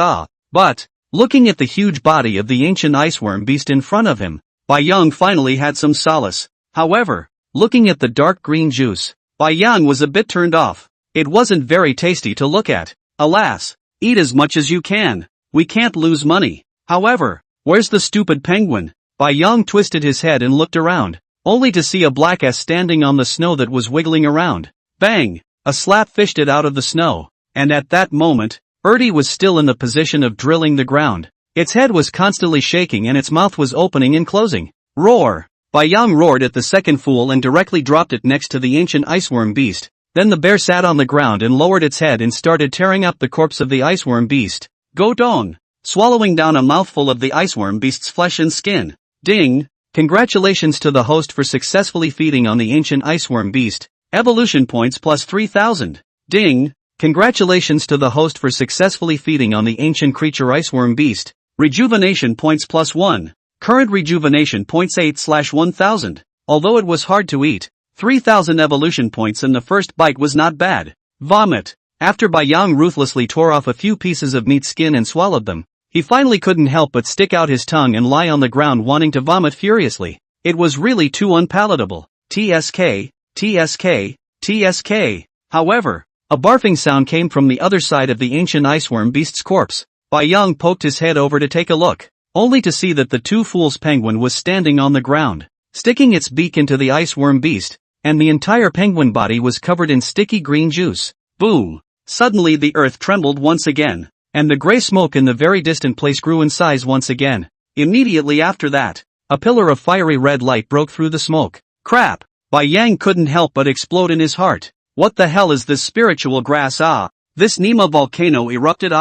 But, looking at the huge body of the ancient iceworm beast in front of him, Bai Yang finally had some solace. However, looking at the dark green juice, Bai Yang was a bit turned off. It wasn't very tasty to look at. Alas, eat as much as you can. We can't lose money. However, where's the stupid penguin? Bai Yang twisted his head and looked around, only to see a black S standing on the snow that was wiggling around. Bang! A slap fished it out of the snow, and at that moment, Ertie was still in the position of drilling the ground. Its head was constantly shaking and its mouth was opening and closing. Roar! Bai Yang roared at the second fool and directly dropped it next to the ancient iceworm beast. Then the bear sat on the ground and lowered its head and started tearing up the corpse of the iceworm beast. Go dong! Swallowing down a mouthful of the iceworm beast's flesh and skin. Ding! Congratulations to the host for successfully feeding on the ancient iceworm beast. Evolution points plus 3000. Ding! Congratulations to the host for successfully feeding on the ancient creature iceworm beast. Rejuvenation points plus 1. Current rejuvenation points 8/1000. Although it was hard to eat, 3000 evolution points in the first bite was not bad. Vomit. After Bai Yang ruthlessly tore off a few pieces of meat skin and swallowed them, he finally couldn't help but stick out his tongue and lie on the ground wanting to vomit furiously. It was really too unpalatable. TSK, TSK, TSK. However, a barfing sound came from the other side of the ancient iceworm beast's corpse. Bai Yang poked his head over to take a look, only to see that the two fools' penguin was standing on the ground, sticking its beak into the iceworm beast, and the entire penguin body was covered in sticky green juice. Boom! Suddenly the earth trembled once again, and the gray smoke in the very distant place grew in size once again. Immediately after that, a pillar of fiery red light broke through the smoke. Crap! Bai Yang couldn't help but explode in his heart. What the hell is this spiritual grass? This Nima volcano erupted.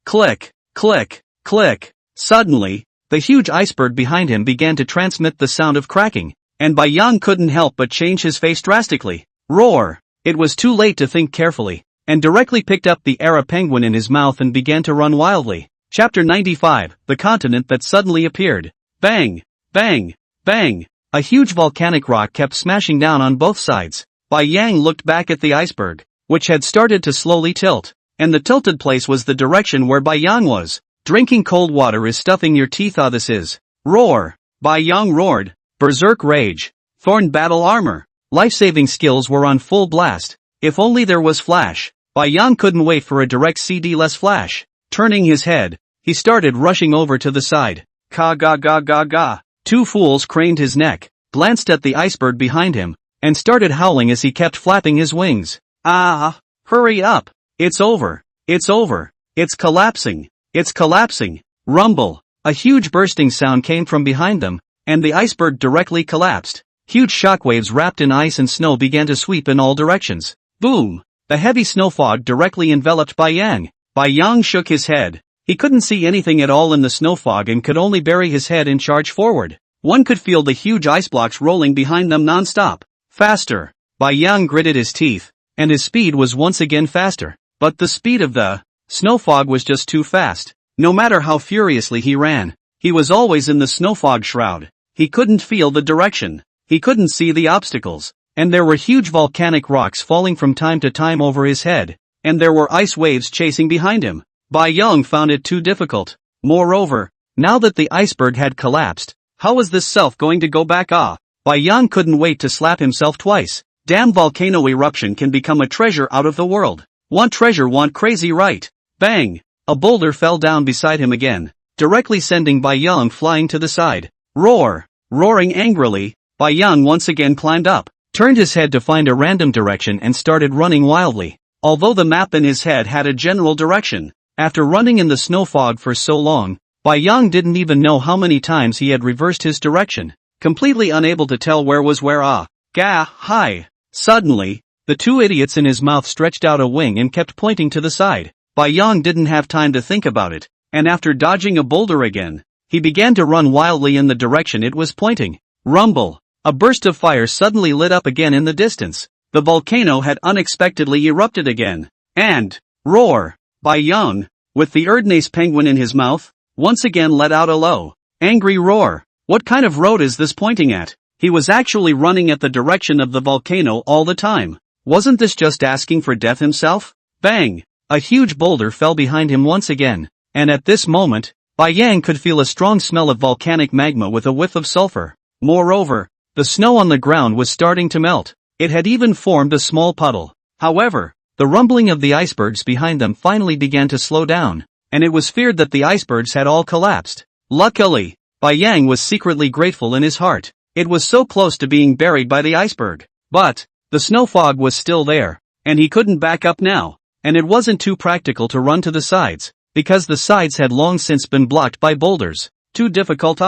Click, click, click. Suddenly, the huge iceberg behind him began to transmit the sound of cracking, and Bai Yang couldn't help but change his face drastically. Roar! It was too late to think carefully, and directly picked up the Era penguin in his mouth and began to run wildly. Chapter 95, The Continent That Suddenly Appeared. Bang! Bang! Bang! A huge volcanic rock kept smashing down on both sides. Bai Yang looked back at the iceberg, which had started to slowly tilt, and the tilted place was the direction where Bai Yang was. Drinking cold water is stuffing your teeth. This is. Roar! Bai Yang roared. Berserk rage. Thorn battle armor. Life-saving skills were on full blast. If only there was flash. Bai Yang couldn't wait for a direct CD-less flash. Turning his head, he started rushing over to the side. Ka ga ga ga ga. Two fools craned his neck, glanced at the iceberg behind him, and started howling as he kept flapping his wings. Hurry up. It's over. It's over. It's collapsing. It's collapsing. Rumble. A huge bursting sound came from behind them, and the iceberg directly collapsed. Huge shockwaves wrapped in ice and snow began to sweep in all directions. Boom! The heavy snow fog directly enveloped Bai Yang. Bai Yang shook his head. He couldn't see anything at all in the snow fog and could only bury his head and charge forward. One could feel the huge ice blocks rolling behind them non-stop. Faster! Bai Yang gritted his teeth, and his speed was once again faster. But the speed of the snow fog was just too fast. No matter how furiously he ran, he was always in the snow fog shroud. He couldn't feel the direction. He couldn't see the obstacles. And there were huge volcanic rocks falling from time to time over his head. And there were ice waves chasing behind him. Bai Yang found it too difficult. Moreover, now that the iceberg had collapsed, how was this self going to go back? Bai Yang couldn't wait to slap himself twice. Damn volcano eruption can become a treasure out of the world. Want treasure, want crazy, right? Bang! A boulder fell down beside him again, directly sending Bai Yang flying to the side. Roar! Roaring angrily, Bai Yang once again climbed up, turned his head to find a random direction and started running wildly. Although the map in his head had a general direction, after running in the snow fog for so long, Bai Yang didn't even know how many times he had reversed his direction, completely unable to tell where was where. Hi! Suddenly, the two idiots in his mouth stretched out a wing and kept pointing to the side. Bai Yang didn't have time to think about it, and after dodging a boulder again, he began to run wildly in the direction it was pointing. Rumble! A burst of fire suddenly lit up again in the distance. The volcano had unexpectedly erupted again. And, roar! Bai Yang, with the Erdnase penguin in his mouth, once again let out a low, angry roar. What kind of road is this pointing at? He was actually running at the direction of the volcano all the time. Wasn't this just asking for death himself? Bang! A huge boulder fell behind him once again, and at this moment, Bai Yang could feel a strong smell of volcanic magma with a whiff of sulfur. Moreover, the snow on the ground was starting to melt. It had even formed a small puddle. However, the rumbling of the icebergs behind them finally began to slow down, and it was feared that the icebergs had all collapsed. Luckily, Bai Yang was secretly grateful in his heart. It was so close to being buried by the iceberg. But, the snow fog was still there, and he couldn't back up now, and it wasn't too practical to run to the sides, because the sides had long since been blocked by boulders. Too difficult.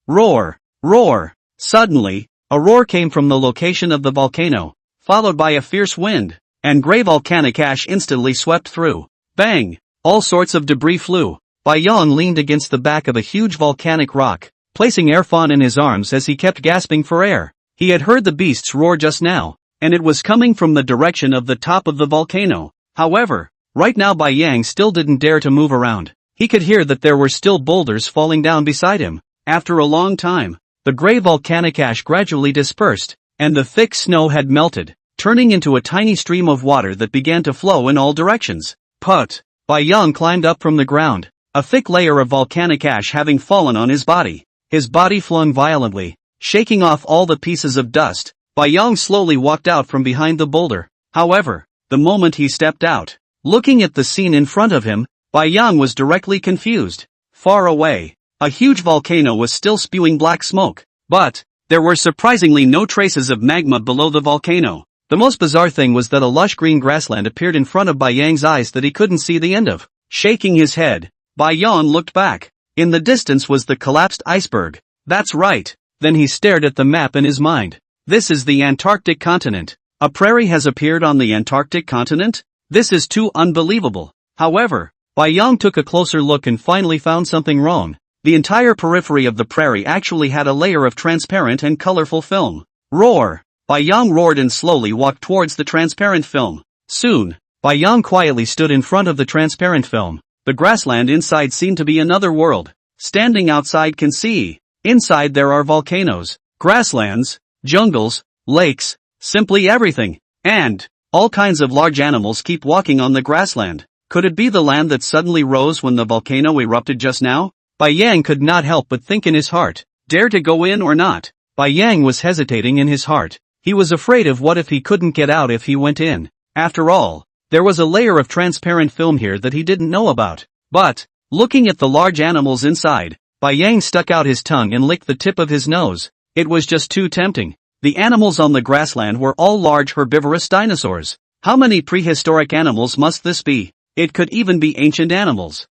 Roar! Roar! Suddenly, a roar came from the location of the volcano, followed by a fierce wind, and gray volcanic ash instantly swept through. Bang! All sorts of debris flew. Bai Yang leaned against the back of a huge volcanic rock, placing Erfan in his arms as he kept gasping for air. He had heard the beasts roar just now, and it was coming from the direction of the top of the volcano. However, right now Bai Yang still didn't dare to move around. He could hear that there were still boulders falling down beside him. After a long time, the gray volcanic ash gradually dispersed, and the thick snow had melted, turning into a tiny stream of water that began to flow in all directions. Put! Bai Yang climbed up from the ground, a thick layer of volcanic ash having fallen on his body. His body flung violently, shaking off all the pieces of dust. Bai Yang slowly walked out from behind the boulder. However, the moment he stepped out, looking at the scene in front of him, Bai Yang was directly confused. Far away, a huge volcano was still spewing black smoke, but there were surprisingly no traces of magma below the volcano. The most bizarre thing was that a lush green grassland appeared in front of Bai Yang's eyes that he couldn't see the end of. Shaking his head, Bai Yang looked back. In the distance was the collapsed iceberg. That's right. Then he stared at the map in his mind. This is the Antarctic continent. A prairie has appeared on the Antarctic continent? This is too unbelievable. However, Bai Yang took a closer look and finally found something wrong. The entire periphery of the prairie actually had a layer of transparent and colorful film. Roar! Bai Yang roared and slowly walked towards the transparent film. Soon, Bai Yang quietly stood in front of the transparent film. The grassland inside seemed to be another world. Standing outside can see. Inside there are volcanoes, grasslands, jungles, lakes, simply everything. And all kinds of large animals keep walking on the grassland. Could it be the land that suddenly rose when the volcano erupted just now? Bai Yang could not help but think in his heart. Dare to go in or not? Bai Yang was hesitating in his heart. He was afraid of what if he couldn't get out if he went in. After all, there was a layer of transparent film here that he didn't know about. But, looking at the large animals inside, Bai Yang stuck out his tongue and licked the tip of his nose. It was just too tempting. The animals on the grassland were all large herbivorous dinosaurs. How many prehistoric animals must this be? It could even be ancient animals.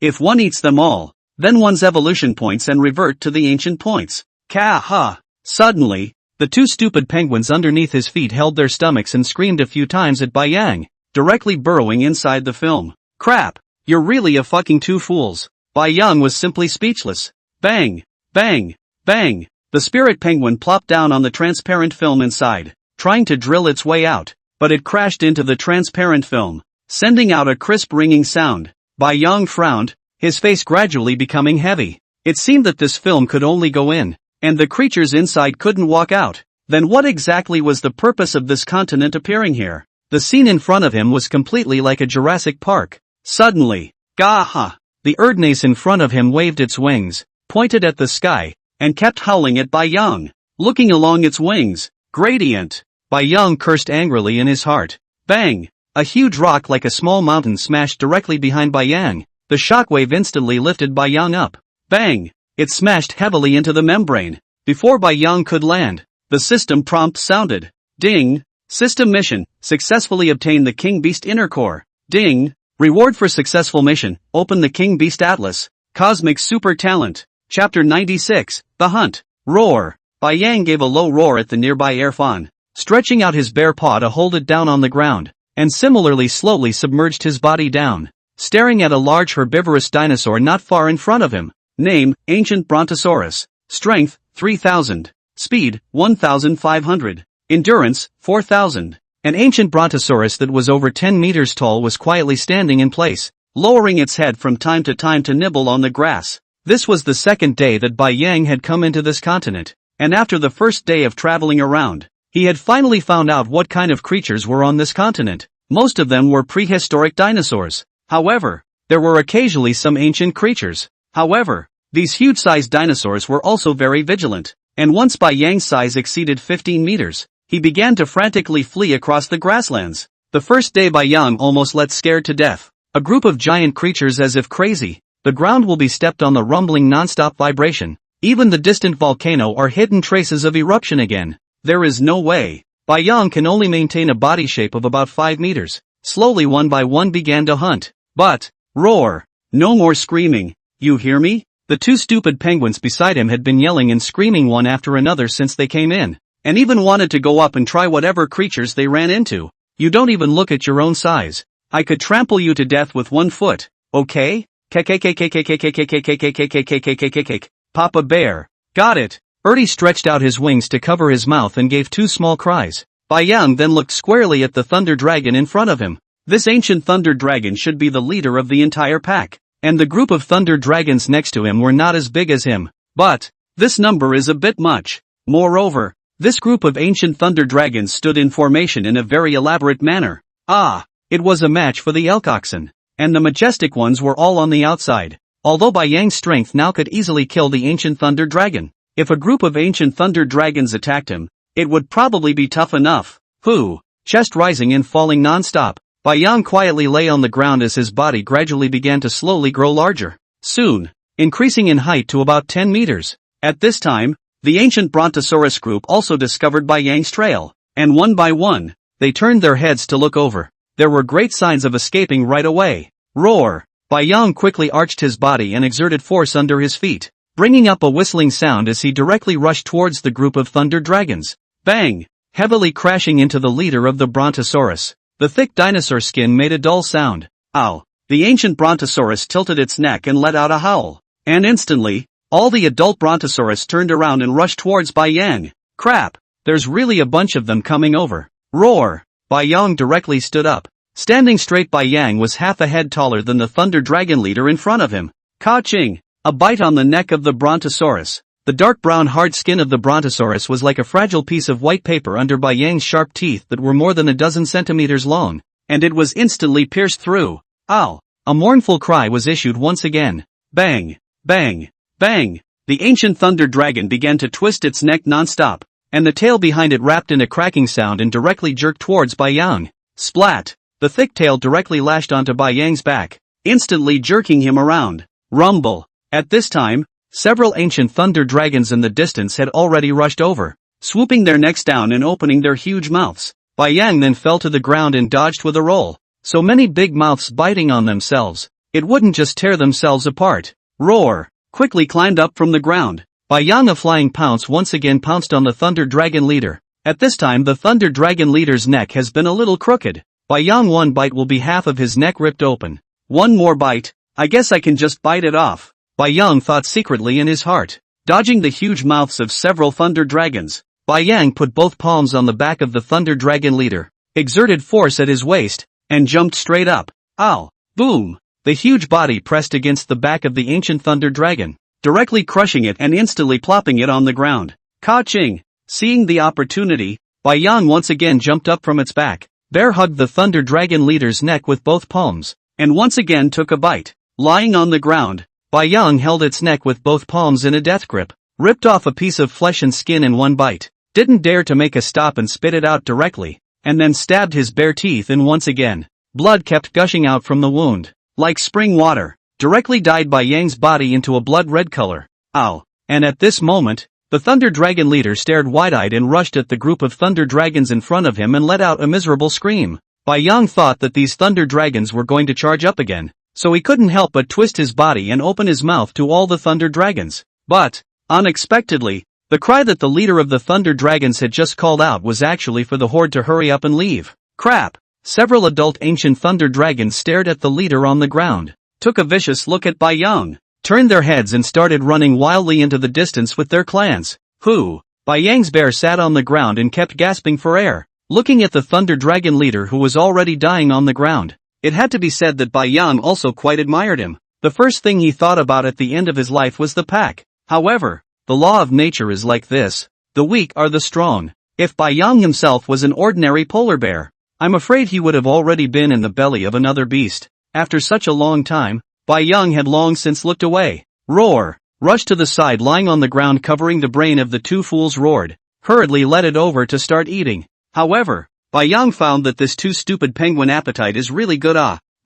If one eats them all, then one's evolution points and revert to the ancient points. Ka-ha! Suddenly, The two stupid penguins underneath his feet held their stomachs and screamed a few times at Bai Yang, directly burrowing inside the film. Crap! You're really a fucking two fools. Bai Yang was simply speechless. Bang! Bang! Bang! The spirit penguin plopped down on the transparent film inside, trying to drill its way out, but it crashed into the transparent film, sending out a crisp ringing sound. Bai Yang frowned, his face gradually becoming heavy. It seemed that this film could only go in, and the creatures inside couldn't walk out. Then what exactly was the purpose of this continent appearing here? The scene in front of him was completely like a Jurassic Park. Suddenly, Gaha! The Erdnase in front of him waved its wings, pointed at the sky, and kept howling at Bai Yang, looking along its wings. Gradient! Bai Yang cursed angrily in his heart. Bang! A huge rock like a small mountain smashed directly behind Bai Yang. The shockwave instantly lifted Bai Yang up. Bang! It smashed heavily into the membrane. Before Bai Yang could land, the system prompt sounded. Ding! System mission, successfully obtained the King Beast Inner Core. Ding! Reward for successful mission, open the King Beast Atlas. Cosmic Super Talent. Chapter 96, The Hunt. Roar! Bai Yang gave a low roar at the nearby air fawn, stretching out his bare paw to hold it down on the ground, and similarly slowly submerged his body down, staring at a large herbivorous dinosaur not far in front of him. Name, Ancient Brontosaurus. Strength, 3000. Speed, 1500. Endurance, 4000. An ancient brontosaurus that was over 10 meters tall was quietly standing in place, lowering its head from time to nibble on the grass. This was the second day that Bai Yang had come into this continent, and after the first day of traveling around, he had finally found out what kind of creatures were on this continent. Most of them were prehistoric dinosaurs. However, there were occasionally some ancient creatures. However, these huge-sized dinosaurs were also very vigilant, and once Bai Yang's size exceeded 15 meters, he began to frantically flee across the grasslands. The first day Bai Yang almost let scared to death. A group of giant creatures as if crazy. The ground will be stepped on the rumbling non-stop vibration. Even the distant volcano are hidden traces of eruption again. There is no way. Bai Yang can only maintain a body shape of about 5 meters. Slowly one by one began to hunt. But, roar! No more screaming. You hear me? The two stupid penguins beside him had been yelling and screaming one after another since they came in, and even wanted to go up and try whatever creatures they ran into. You don't even look at your own size. I could trample you to death with 1 foot, okay? Papa Bear. Got it. Ertie stretched out his wings to cover his mouth and gave 2 small cries. Bai Yang then looked squarely at the thunder dragon in front of him. This ancient thunder dragon should be the leader of the entire pack, and the group of thunder dragons next to him were not as big as him. But, this number is a bit much. Moreover, this group of ancient thunder dragons stood in formation in a very elaborate manner. It was a match for the elk oxen, and the majestic ones were all on the outside. Although Bai Yang's strength now could easily kill the ancient thunder dragon, if a group of ancient thunder dragons attacked him, it would probably be tough enough. Chest rising and falling non-stop, Bai Yang quietly lay on the ground as his body gradually began to slowly grow larger, soon increasing in height to about 10 meters. At this time, the ancient Brontosaurus group also discovered Bai Yang's trail, and one by one, they turned their heads to look over. There were great signs of escaping right away. Roar! Bai Yang quickly arched his body and exerted force under his feet, bringing up a whistling sound as he directly rushed towards the group of thunder dragons. Bang! Heavily crashing into the leader of the Brontosaurus. The thick dinosaur skin made a dull sound. Ow! The ancient Brontosaurus tilted its neck and let out a howl. And instantly, all the adult Brontosaurus turned around and rushed towards Bai Yang. Crap! There's really a bunch of them coming over. Roar! Bai Yang directly stood up. Standing straight, Bai Yang was half a head taller than the thunder dragon leader in front of him. Ka-ching! A bite on the neck of the Brontosaurus. The dark brown hard skin of the Brontosaurus was like a fragile piece of white paper under Bai Yang's sharp teeth that were more than a dozen centimeters long, and it was instantly pierced through. Ow! A mournful cry was issued once again. Bang! Bang! Bang! The ancient thunder dragon began to twist its neck non-stop, and the tail behind it wrapped in a cracking sound and directly jerked towards Bai Yang. Splat! The thick tail directly lashed onto Bai Yang's back, instantly jerking him around. Rumble! At this time, several ancient thunder dragons in the distance had already rushed over, swooping their necks down and opening their huge mouths. Bai Yang then fell to the ground and dodged with a roll. So many big mouths biting on themselves, it wouldn't just tear themselves apart. Roar! Quickly climbed up from the ground. Bai Yang, a flying pounce, once again pounced on the Thunder Dragon leader. At this time the Thunder Dragon leader's neck has been a little crooked. Bai Yang, one bite will be half of his neck ripped open. One more bite, I guess I can just bite it off, Bai Yang thought secretly in his heart. Dodging the huge mouths of several Thunder Dragons, Bai Yang put both palms on the back of the Thunder Dragon leader, exerted force at his waist, and jumped straight up. Ow! Boom! The huge body pressed against the back of the ancient Thunder Dragon, directly crushing it and instantly plopping it on the ground. Ka-ching! Seeing the opportunity, Bai Yang once again jumped up from its back, bear hugged the Thunder Dragon leader's neck with both palms, and once again took a bite. Lying on the ground, Bai Yang held its neck with both palms in a death grip, ripped off a piece of flesh and skin in one bite, didn't dare to make a stop and spit it out directly, and then stabbed his bare teeth in once again. Blood kept gushing out from the wound, like spring water, directly dyed Bai Yang's body into a blood-red color. Ow! And at this moment, the Thunder Dragon leader stared wide-eyed and rushed at the group of Thunder Dragons in front of him and let out a miserable scream. Bai Yang thought that these Thunder Dragons were going to charge up again, so he couldn't help but twist his body and open his mouth to all the Thunder Dragons. But, unexpectedly, the cry that the leader of the Thunder Dragons had just called out was actually for the horde to hurry up and leave. Crap! Several adult ancient Thunder Dragons stared at the leader on the ground, took a vicious look at Bai Yang, turned their heads and started running wildly into the distance with their clans. Who? Bai Yang's bear sat on the ground and kept gasping for air, looking at the Thunder Dragon leader who was already dying on the ground. It had to be said that Bai Yang also quite admired him. The first thing he thought about at the end of his life was the pack. However, the law of nature is like this: the weak are the strong. If Bai Yang himself was an ordinary polar bear, I'm afraid he would have already been in the belly of another beast. After such a long time, Bai Yang had long since looked away. Roar! Rushed to the side, lying on the ground covering the brain of the two fools, roared, hurriedly led it over to start eating. However, Bai Yang found that this too stupid penguin appetite is really good.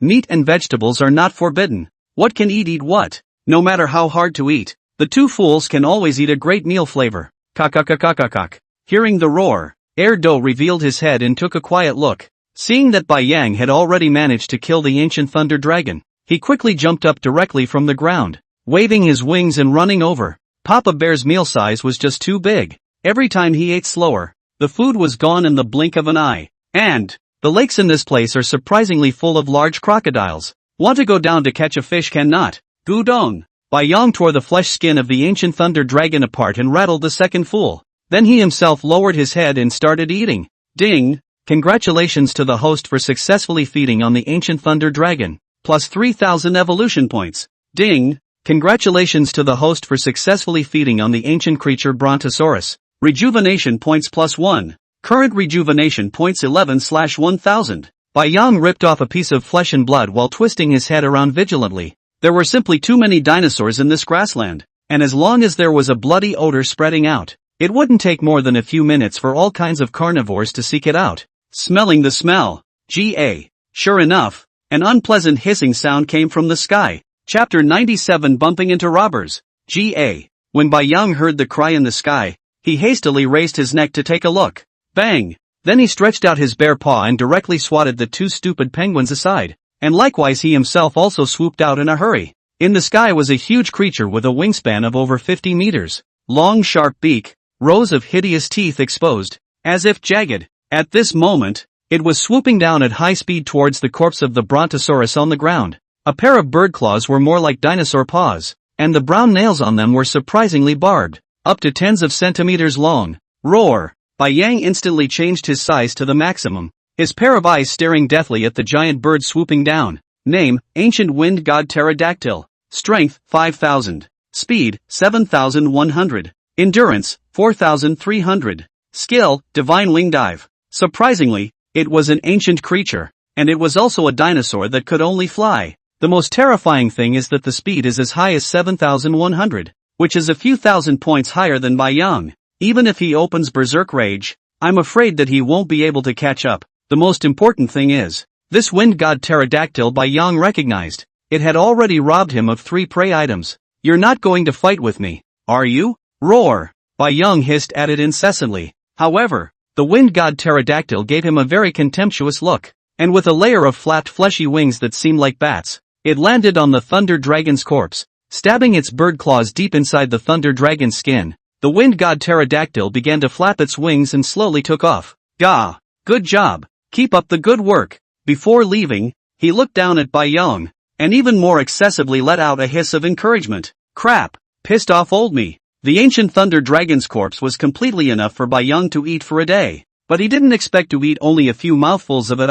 Meat and vegetables are not forbidden. What can eat what? No matter how hard to eat, the two fools can always eat a great meal flavor. Cock. Hearing the roar, Erdo revealed his head and took a quiet look. Seeing that Bai Yang had already managed to kill the ancient Thunder Dragon, he quickly jumped up directly from the ground, waving his wings and running over. Papa Bear's meal size was just too big. Every time he ate slower, the food was gone in the blink of an eye. And the lakes in this place are surprisingly full of large crocodiles. Want to go down to catch a fish? Cannot. Gudong. Bai Yang tore the flesh skin of the ancient Thunder Dragon apart and rattled the second fool. Then he himself lowered his head and started eating. Ding! Congratulations to the host for successfully feeding on the ancient Thunder Dragon. Plus 3,000 evolution points. Ding! Congratulations to the host for successfully feeding on the ancient creature Brontosaurus. Rejuvenation points plus 1. Current rejuvenation points 11/1000. Bai Yang ripped off a piece of flesh and blood while twisting his head around vigilantly. There were simply too many dinosaurs in this grassland, and as long as there was a bloody odor spreading out, it wouldn't take more than a few minutes for all kinds of carnivores to seek it out. Smelling the smell. Sure enough, an unpleasant hissing sound came from the sky. Chapter 97, Bumping into Robbers. When Bai Yang heard the cry in the sky, he hastily raised his neck to take a look. Bang! Then he stretched out his bare paw and directly swatted the two stupid penguins aside, and likewise he himself also swooped out in a hurry. In the sky was a huge creature with a wingspan of over 50 meters, long sharp beak, rows of hideous teeth exposed, as if jagged. At this moment, it was swooping down at high speed towards the corpse of the Brontosaurus on the ground. A pair of bird claws were more like dinosaur paws, and the brown nails on them were surprisingly barbed, up to tens of centimeters long. Roar! Bai Yang instantly changed his size to the maximum, his pair of eyes staring deathly at the giant bird swooping down. Name, Ancient Wind God Pterodactyl. Strength, 5,000. Speed, 7,100. Endurance, 4,300. Skill, Divine Wing Dive. Surprisingly, it was an ancient creature, and it was also a dinosaur that could only fly. The most terrifying thing is that the speed is as high as 7,100, which is a few thousand points higher than Bai Yang. Even if he opens Berserk Rage, I'm afraid that he won't be able to catch up. The most important thing is, this wind god pterodactyl Bai Yang recognized. It had already robbed him of 3 prey items. You're not going to fight with me, are you? Roar! Bai Yang hissed at it incessantly. However, the wind god pterodactyl gave him a very contemptuous look, and with a layer of flapped fleshy wings that seemed like bats, it landed on the Thunder Dragon's corpse. Stabbing its bird claws deep inside the thunder dragon's skin, the wind god pterodactyl began to flap its wings and slowly took off. Gah! Good job! Keep up the good work! Before leaving, he looked down at Bai Yang, and even more excessively let out a hiss of encouragement. Crap! Pissed off old me. The ancient thunder dragon's corpse was completely enough for Bai Yang to eat for a day, but he didn't expect to eat only a few mouthfuls of it.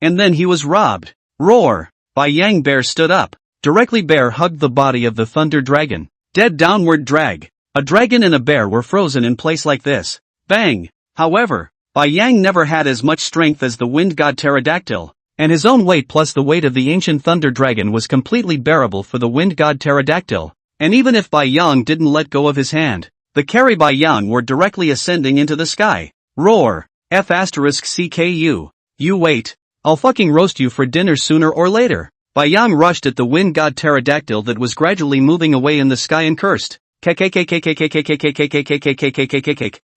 And then he was robbed. Roar! Bai Yang bear stood up. Directly bear hugged the body of the thunder dragon. Dead downward drag. A dragon and a bear were frozen in place like this. Bang! However, Bai Yang never had as much strength as the wind god pterodactyl, and his own weight plus the weight of the ancient thunder dragon was completely bearable for the wind god pterodactyl. And even if Bai Yang didn't let go of his hand, the carry Bai Yang were directly ascending into the sky. Roar! F***CKU. You wait. I'll fucking roast you for dinner sooner or later. Bai Yang rushed at the wind god pterodactyl that was gradually moving away in the sky and cursed.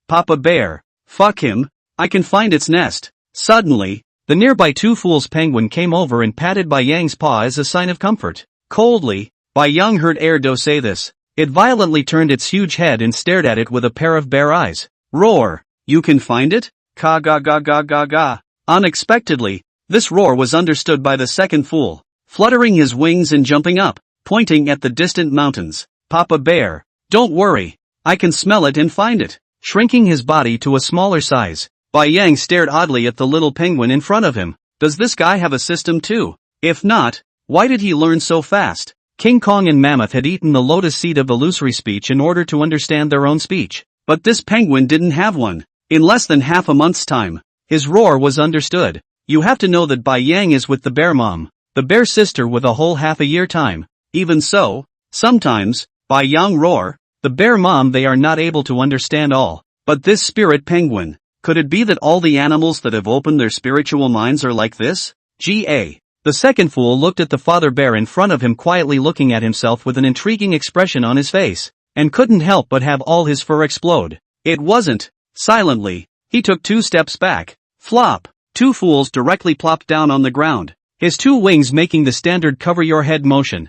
Papa Bear. Fuck him. I can find its nest. Suddenly, the nearby Two Fools penguin came over and patted Bai Yang's paw as a sign of comfort. Coldly, Bai Yang heard Erdo say this. It violently turned its huge head and stared at it with a pair of bare eyes. Roar! You can find it? Ka ga ga ga ga ga. Unexpectedly, this roar was understood by the second fool, fluttering his wings and jumping up, pointing at the distant mountains. Papa Bear, don't worry, I can smell it and find it. Shrinking his body to a smaller size, Bai Yang stared oddly at the little penguin in front of him. Does this guy have a system too? If not, why did he learn so fast? King Kong and Mammoth had eaten the lotus seed of illusory speech in order to understand their own speech. But this penguin didn't have one. In less than half a month's time, his roar was understood. You have to know that Bai Yang is with the bear mom, the bear sister with a whole half a year time. Even so, sometimes, Bai Yang roar, the bear mom they are not able to understand all. But this spirit penguin, could it be that all the animals that have opened their spiritual minds are like this? G.A. The second fool looked at the father bear in front of him quietly looking at himself with an intriguing expression on his face, and couldn't help but have all his fur explode. It wasn't. Silently, he took 2 steps back. Flop! Two Fools directly plopped down on the ground, his 2 wings making the standard cover your head motion.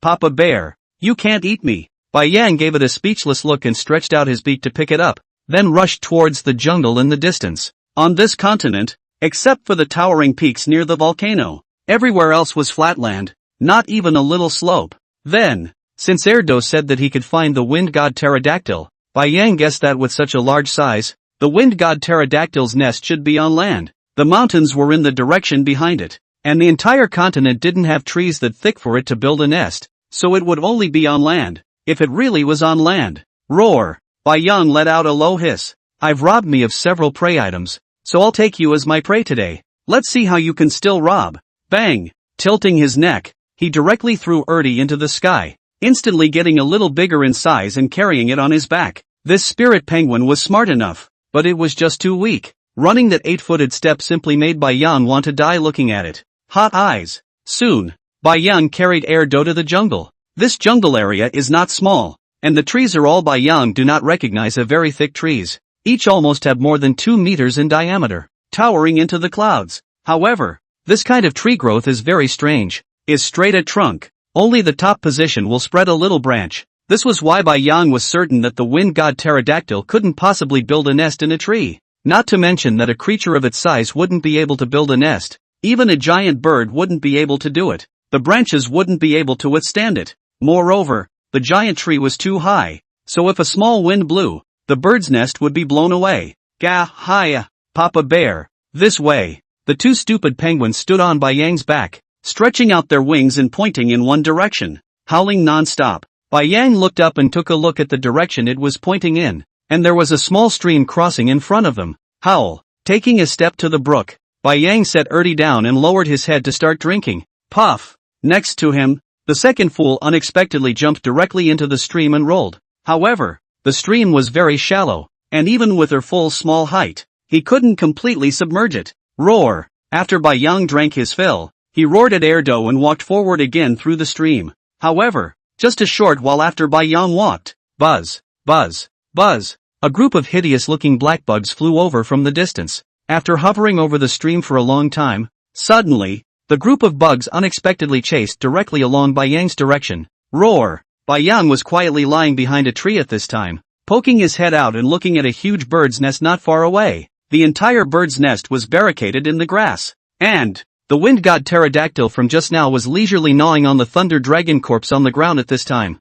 Papa Bear, you can't eat me. Bai Yang gave it a speechless look and stretched out his beak to pick it up, then rushed towards the jungle in the distance. On this continent, except for the towering peaks near the volcano, everywhere else was flatland, not even a little slope. Then, since Erdo said that he could find the wind god pterodactyl, Bai Yang guessed that with such a large size, the wind god pterodactyl's nest should be on land. The mountains were in the direction behind it, and the entire continent didn't have trees that thick for it to build a nest, so it would only be on land, if it really was on land. Roar! Bai Yang let out a low hiss. I've robbed me of several prey items, so I'll take you as my prey today. Let's see how you can still rob. Bang! Tilting his neck, he directly threw Erdy into the sky, instantly getting a little bigger in size and carrying it on his back. This spirit penguin was smart enough, but it was just too weak. Running that 8-footed step simply made Bai Yang want to die looking at it. Hot eyes. Soon, Bai Yang carried Erdo to the jungle. This jungle area is not small, and the trees are all Bai Yang do not recognize as very thick trees. Each almost have more than 2 meters in diameter, towering into the clouds. However, this kind of tree growth is very strange. Is straight at trunk. Only the top position will spread a little branch. This was why Bai Yang was certain that the wind god pterodactyl couldn't possibly build a nest in a tree. Not to mention that a creature of its size wouldn't be able to build a nest. Even a giant bird wouldn't be able to do it. The branches wouldn't be able to withstand it. Moreover, the giant tree was too high, so if a small wind blew, the bird's nest would be blown away. Gah, hiya, Papa Bear, this way. The 2 stupid penguins stood on Bai Yang's back, stretching out their wings and pointing in one direction, howling non-stop. Bai Yang looked up and took a look at the direction it was pointing in, and there was a small stream crossing in front of them. Howl. Taking a step to the brook, Bai Yang set Erdy down and lowered his head to start drinking. Puff. Next to him, the second fool unexpectedly jumped directly into the stream and rolled. However, the stream was very shallow, and even with her full small height, he couldn't completely submerge it. Roar. After Bai Yang drank his fill, he roared at Erdo and walked forward again through the stream. However, just a short while after Bai Yang walked, buzz, buzz, buzz, a group of hideous-looking black bugs flew over from the distance. After hovering over the stream for a long time, suddenly, The group of bugs unexpectedly chased directly along Bai Yang's direction. Roar! Bai Yang was quietly lying behind a tree at this time, poking his head out and looking at a huge bird's nest not far away. The entire bird's nest was barricaded in the grass. And the wind god pterodactyl from just now was leisurely gnawing on the thunder dragon corpse on the ground at this time.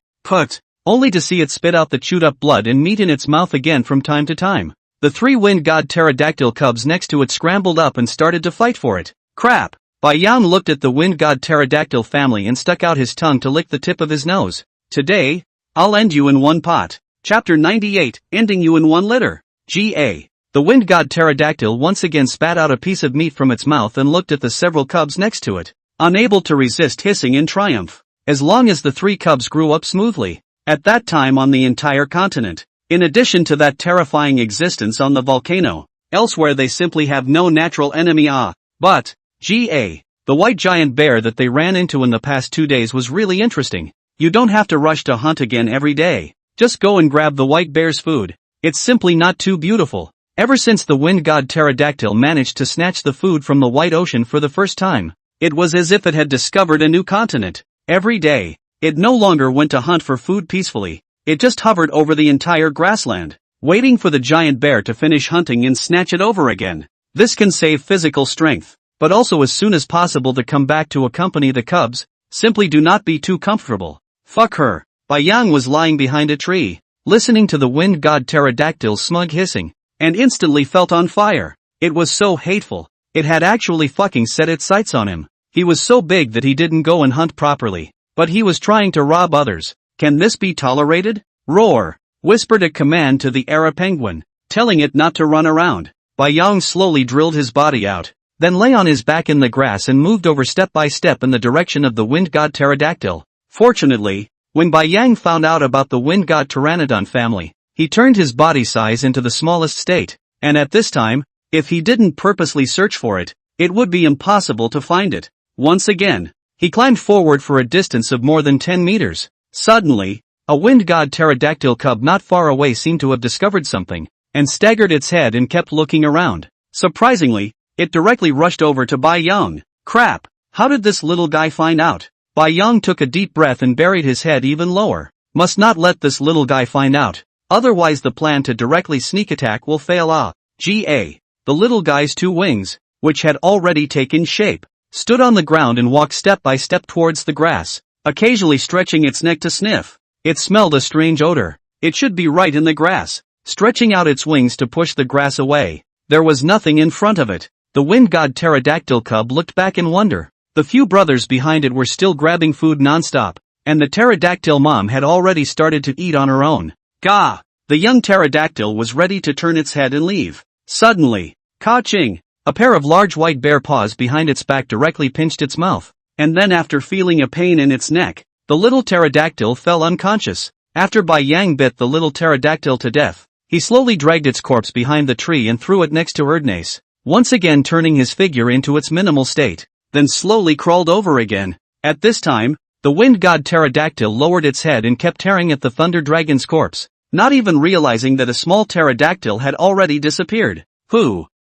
Only to see it spit out the chewed up blood and meat in its mouth again from time to time. The 3 wind god pterodactyl cubs next to it scrambled up and started to fight for it. Crap! Bai Yang looked at the wind god pterodactyl family and stuck out his tongue to lick the tip of his nose. Today, I'll end you in one pot. Chapter 98, ending you in one litter. G.A. The wind god pterodactyl once again spat out a piece of meat from its mouth and looked at the several cubs next to it, unable to resist hissing in triumph. As long as the 3 cubs grew up smoothly. At that time on the entire continent. In addition to that terrifying existence on the volcano, elsewhere they simply have no natural enemy. But, G.A. The white giant bear that they ran into in the past 2 days was really interesting. You don't have to rush to hunt again every day. Just go and grab the white bear's food. It's simply not too beautiful. Ever since the wind god pterodactyl managed to snatch the food from the white ocean for the first time, it was as if it had discovered a new continent. Every day, it no longer went to hunt for food peacefully. It just hovered over the entire grassland, waiting for the giant bear to finish hunting and snatch it over again. This can save physical strength, but also as soon as possible to come back to accompany the cubs. Simply do not be too comfortable. Fuck her. Bai Yang was lying behind a tree, listening to the wind god pterodactyl's smug hissing, and instantly felt on fire. It was so hateful. It had actually fucking set its sights on him. He was so big that he didn't go and hunt properly, but he was trying to rob others. Can this be tolerated? Roar! Whispered a command to the Era penguin, telling it not to run around. Bai Yang slowly drilled his body out, then lay on his back in the grass and moved over step by step in the direction of the wind god pterodactyl. Fortunately, when Bai Yang found out about the wind god pteranodon family, he turned his body size into the smallest state, and at this time, if he didn't purposely search for it, it would be impossible to find it. Once again, he climbed forward for a distance of more than 10 meters. Suddenly, a wind god pterodactyl cub not far away seemed to have discovered something, and staggered its head and kept looking around. Surprisingly, it directly rushed over to Bai Yang. Crap! How did this little guy find out? Bai Yang took a deep breath and buried his head even lower. Must not let this little guy find out. Otherwise the plan to directly sneak attack will fail. G.A. The little guy's 2 wings, which had already taken shape, stood on the ground and walked step by step towards the grass, occasionally stretching its neck to sniff. It smelled a strange odor. It should be right in the grass. Stretching out its wings to push the grass away, there was nothing in front of it. The wind god pterodactyl cub looked back in wonder. The few brothers behind it were still grabbing food non-stop, and the pterodactyl mom had already started to eat on her own. Gah! The young pterodactyl was ready to turn its head and leave. Suddenly, ka-ching! A pair of large white bear paws behind its back directly pinched its mouth, and then after feeling a pain in its neck, the little pterodactyl fell unconscious. After Bai Yang bit the little pterodactyl to death, he slowly dragged its corpse behind the tree and threw it next to Erdnase, once again turning his figure into its minimal state. Then slowly crawled over again. At this time, the wind god pterodactyl lowered its head and kept tearing at the thunder dragon's corpse, not even realizing that a small pterodactyl had already disappeared.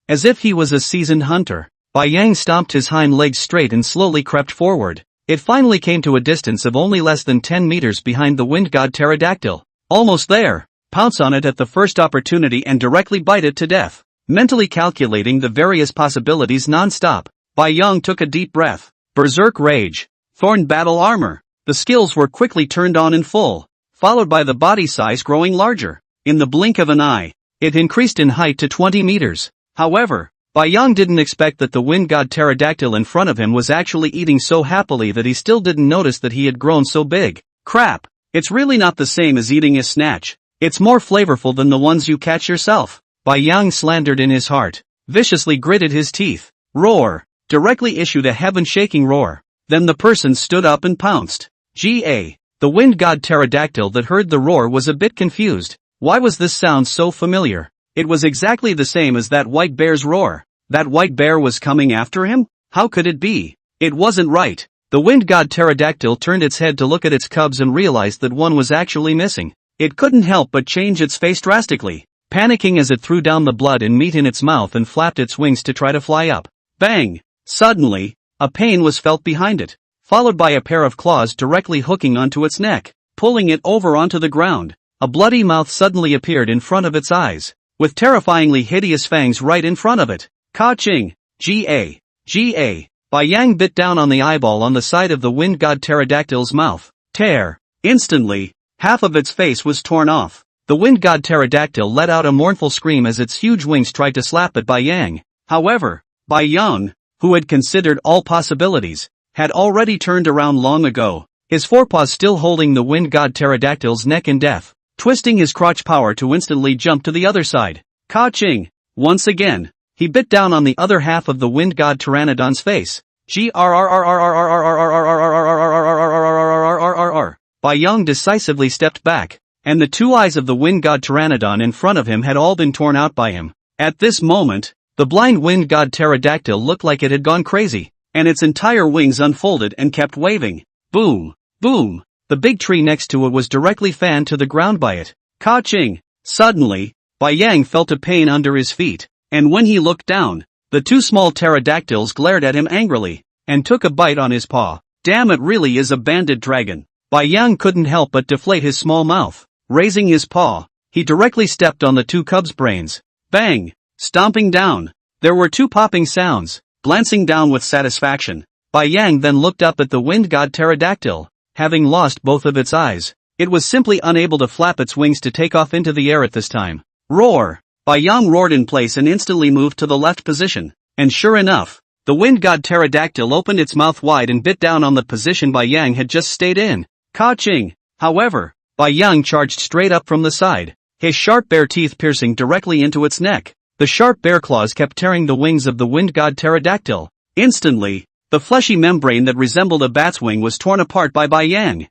As if he was a seasoned hunter, Bai Yang stomped his hind legs straight and slowly crept forward. It finally came to a distance of only less than 10 meters behind the wind god pterodactyl. Almost there. Pounce on it at the first opportunity and directly bite it to death. Mentally calculating the various possibilities non-stop, Bai Yang took a deep breath. Berserk Rage. Thorn Battle Armor. The skills were quickly turned on in full, followed by the body size growing larger. In the blink of an eye, it increased in height to 20 meters. However, Bai Yang didn't expect that the wind god pterodactyl in front of him was actually eating so happily that he still didn't notice that he had grown so big. Crap! It's really not the same as eating a snatch. It's more flavorful than the ones you catch yourself. Bai Yang slandered in his heart, viciously gritted his teeth. Roar! Directly issued a heaven-shaking roar. Then the person stood up and pounced. G.A. The wind god pterodactyl that heard the roar was a bit confused. Why was this sound so familiar? It was exactly the same as that white bear's roar. That white bear was coming after him? How could it be? It wasn't right. The wind god pterodactyl turned its head to look at its cubs and realized that one was actually missing. It couldn't help but change its face drastically, panicking as it threw down the blood and meat in its mouth and flapped its wings to try to fly up. Bang! Suddenly, a pain was felt behind it, followed by a pair of claws directly hooking onto its neck, pulling it over onto the ground. A bloody mouth suddenly appeared in front of its eyes, with terrifyingly hideous fangs right in front of it. Ka-ching! G.A. G.A. Bai Yang bit down on the eyeball on the side of the wind god pterodactyl's mouth. Tear! Instantly, half of its face was torn off. The wind god pterodactyl let out a mournful scream as its huge wings tried to slap at Bai Yang. However, Bai Yang, who had considered all possibilities, had already turned around long ago, his forepaws still holding the wind god pterodactyl's neck in death, twisting his crotch power to instantly jump to the other side. Ka-ching! Once again, he bit down on the other half of the wind god pteranodon's face. Bai Yang decisively stepped back, and the two eyes of the wind god pteranodon in front of him had all been torn out by him. At this moment, the blind wind god pterodactyl looked like it had gone crazy, and its entire wings unfolded and kept waving. Boom! Boom! The big tree next to it was directly fanned to the ground by it. Ka-ching! Suddenly, Bai Yang felt a pain under his feet, and when he looked down, the two small pterodactyls glared at him angrily, and took a bite on his paw. Damn, it really is a banded dragon. Bai Yang couldn't help but deflate his small mouth. Raising his paw, he directly stepped on the two cubs' brains. Bang! Stomping down. There were two popping sounds. Glancing down with satisfaction, Bai Yang then looked up at the wind god pterodactyl. Having lost both of its eyes, it was simply unable to flap its wings to take off into the air at this time. Roar! Bai Yang roared in place and instantly moved to the left position. And sure enough, the wind god pterodactyl opened its mouth wide and bit down on the position Bai Yang had just stayed in. Ka-ching! However, Bai Yang charged straight up from the side, his sharp bare teeth piercing directly into its neck. The sharp bare claws kept tearing the wings of the wind god pterodactyl. Instantly, the fleshy membrane that resembled a bat's wing was torn apart by Bai Yang.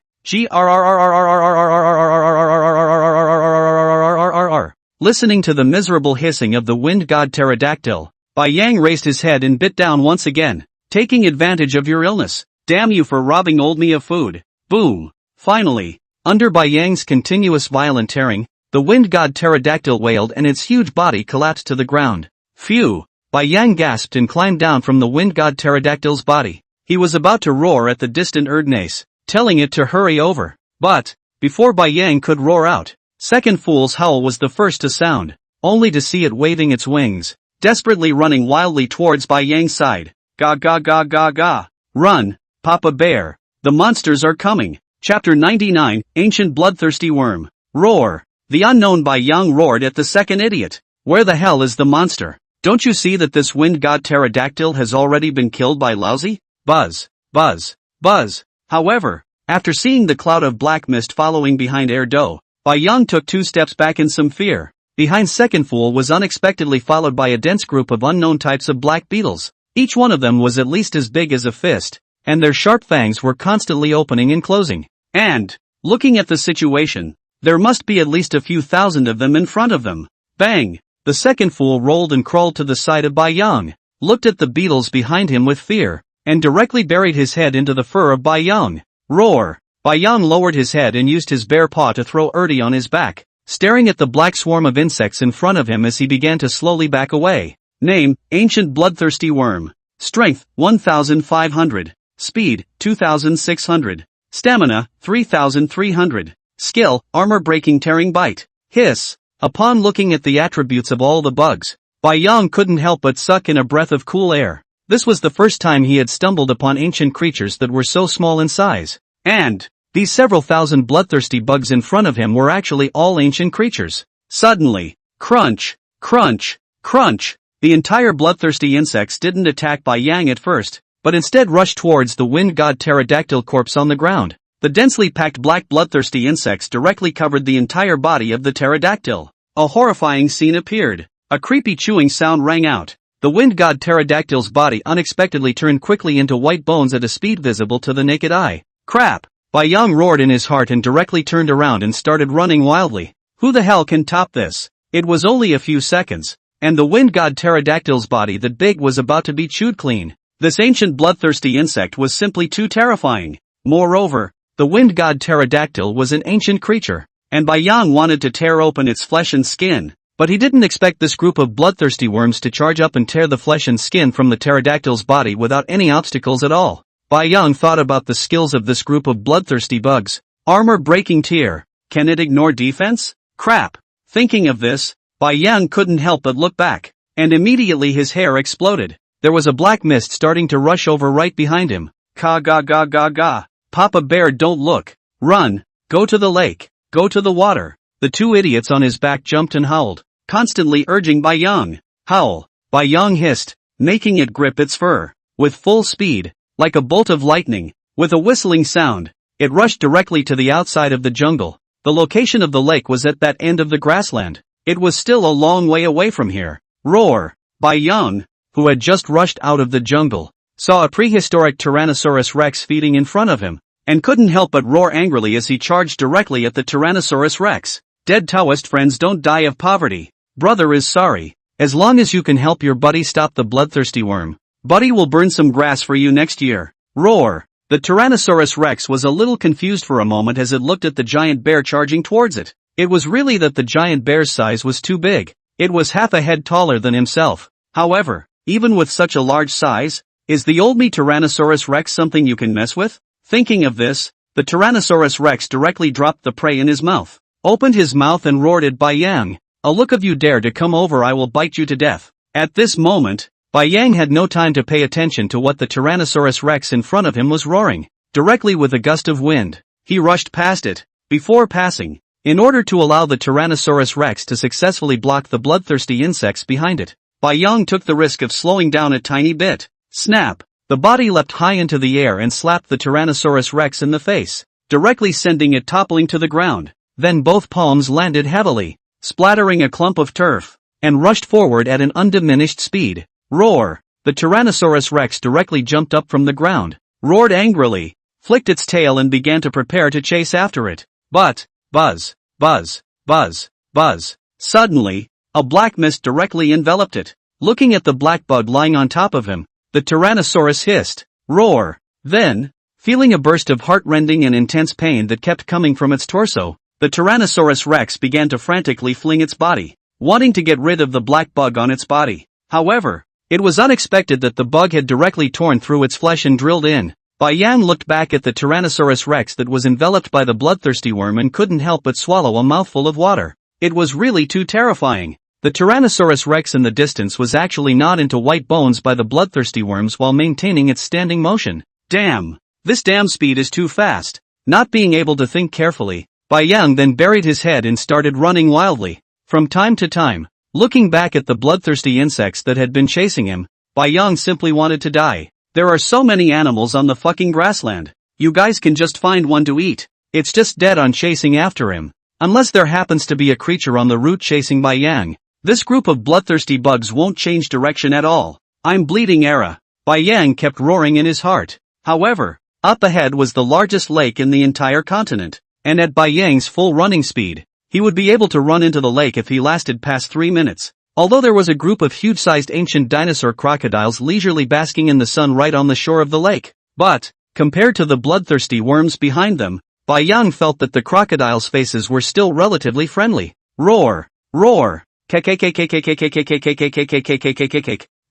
Listening to the miserable hissing of the wind god pterodactyl, Bai Yang raised his head and bit down once again. Taking advantage of your illness. Damn you for robbing old me of food. Boom! Finally, under Bai Yang's continuous violent tearing, the wind god pterodactyl wailed and its huge body collapsed to the ground. Phew! Bai Yang gasped and climbed down from the wind god pterodactyl's body. He was about to roar at the distant Erdnase, telling it to hurry over. But, before Bai Yang could roar out, Second Fool's howl was the first to sound, only to see it waving its wings, desperately running wildly towards Bai Yang's side. Ga ga ga ga ga! Run, Papa Bear! The monsters are coming! Chapter 99, Ancient Bloodthirsty Worm. Roar! The unknown Bai Yang roared at the second idiot. Where the hell is the monster? Don't you see that this wind god pterodactyl has already been killed by Lousy? Buzz, buzz, buzz. However, after seeing the cloud of black mist following behind Erdo, Bai Yang took 2 steps back in some fear. Behind Second Fool was unexpectedly followed by a dense group of unknown types of black beetles. Each one of them was at least as big as a fist, and their sharp fangs were constantly opening and closing. And, looking at the situation, there must be at least a few thousand of them in front of them. Bang! The Second Fool rolled and crawled to the side of Bai Yang, looked at the beetles behind him with fear, and directly buried his head into the fur of Bai Yang. Roar! Bai Yang lowered his head and used his bare paw to throw Erdi on his back, staring at the black swarm of insects in front of him as he began to slowly back away. Name, Ancient Bloodthirsty Worm. Strength, 1500. Speed, 2600. Stamina, 3300. Skill, Armor-Breaking Tearing Bite. Hiss. Upon looking at the attributes of all the bugs, Bai Yang couldn't help but suck in a breath of cool air. This was the first time he had stumbled upon ancient creatures that were so small in size. And, these several thousand bloodthirsty bugs in front of him were actually all ancient creatures. Suddenly, crunch, crunch, crunch. The entire bloodthirsty insects didn't attack Bai Yang at first, but instead rushed towards the wind god pterodactyl corpse on the ground. The densely packed black bloodthirsty insects directly covered the entire body of the pterodactyl. A horrifying scene appeared. A creepy chewing sound rang out. The wind god pterodactyl's body unexpectedly turned quickly into white bones at a speed visible to the naked eye. Crap! Bai Yang roared in his heart and directly turned around and started running wildly. Who the hell can top this? It was only a few seconds, and the wind god pterodactyl's body that big was about to be chewed clean. This ancient bloodthirsty insect was simply too terrifying. Moreover, the wind god pterodactyl was an ancient creature, and Bai Yang wanted to tear open its flesh and skin, But he didn't expect this group of bloodthirsty worms to charge up and tear the flesh and skin from the pterodactyl's body without any obstacles at all. Bai Yang thought about the skills of this group of bloodthirsty bugs. Armor-breaking tier. Can it ignore defense? Crap. Thinking of this, Bai Yang couldn't help but look back, and immediately his hair exploded. There was a black mist starting to rush over right behind him. Ka ga ga ga ga. Papa Bear, don't look. Run. Go to the lake. Go to the water. The two idiots on his back jumped and howled, constantly urging Bai Yang. Howl. Bai Yang hissed, making it grip its fur. With full speed, like a bolt of lightning, with a whistling sound, it rushed directly to the outside of the jungle. The location of the lake was at that end of the grassland. It was still a long way away from here. Roar. Bai Yang, who had just rushed out of the jungle, saw a prehistoric Tyrannosaurus Rex feeding in front of him, and couldn't help but roar angrily as he charged directly at the Tyrannosaurus Rex. Dead Taoist friends don't die of poverty. Brother is sorry. As long as you can help your buddy stop the bloodthirsty worm, buddy will burn some grass for you next year. Roar. The Tyrannosaurus Rex was a little confused for a moment as it looked at the giant bear charging towards it. It was really that the giant bear's size was too big. It was half a head taller than himself. However, even with such a large size, is the old me Tyrannosaurus Rex something you can mess with? Thinking of this, the Tyrannosaurus Rex directly dropped the prey in his mouth, opened his mouth and roared at Bai Yang. A look of you dare to come over, I will bite you to death. At this moment, Bai Yang had no time to pay attention to what the Tyrannosaurus Rex in front of him was roaring. Directly with a gust of wind, he rushed past it. Before passing, in order to allow the Tyrannosaurus Rex to successfully block the bloodthirsty insects behind it, Bai Yang took the risk of slowing down a tiny bit. Snap! The body leapt high into the air and slapped the Tyrannosaurus Rex in the face, directly sending it toppling to the ground. Then both palms landed heavily, splattering a clump of turf, and rushed forward at an undiminished speed. Roar! The Tyrannosaurus Rex directly jumped up from the ground, roared angrily, flicked its tail and began to prepare to chase after it. But, buzz, buzz, buzz, buzz. Suddenly, a black mist directly enveloped it. Looking at the black bug lying on top of him, the Tyrannosaurus hissed, roar. Then, feeling a burst of heart-rending and intense pain that kept coming from its torso, the Tyrannosaurus Rex began to frantically fling its body, wanting to get rid of the black bug on its body. However, it was unexpected that the bug had directly torn through its flesh and drilled in. Bai Yang looked back at the Tyrannosaurus Rex that was enveloped by the bloodthirsty worm and couldn't help but swallow a mouthful of water. It was really too terrifying. The Tyrannosaurus Rex in the distance was actually gnawed into white bones by the bloodthirsty worms while maintaining its standing motion. Damn! This damn speed is too fast. Not being able to think carefully, Bai Yang then buried his head and started running wildly. From time to time, looking back at the bloodthirsty insects that had been chasing him, Bai Yang simply wanted to die. There are so many animals on the fucking grassland. You guys can just find one to eat. It's just dead on chasing after him. Unless there happens to be a creature on the route chasing Bai Yang, this group of bloodthirsty bugs won't change direction at all. I'm bleeding era. Bai Yang kept roaring in his heart. However, up ahead was the largest lake in the entire continent, and at Bai Yang's full running speed, he would be able to run into the lake if he lasted past 3 minutes. Although there was a group of huge-sized ancient dinosaur crocodiles leisurely basking in the sun right on the shore of the lake. But, compared to the bloodthirsty worms behind them, Bai Yang felt that the crocodiles' faces were still relatively friendly. Roar! Roar!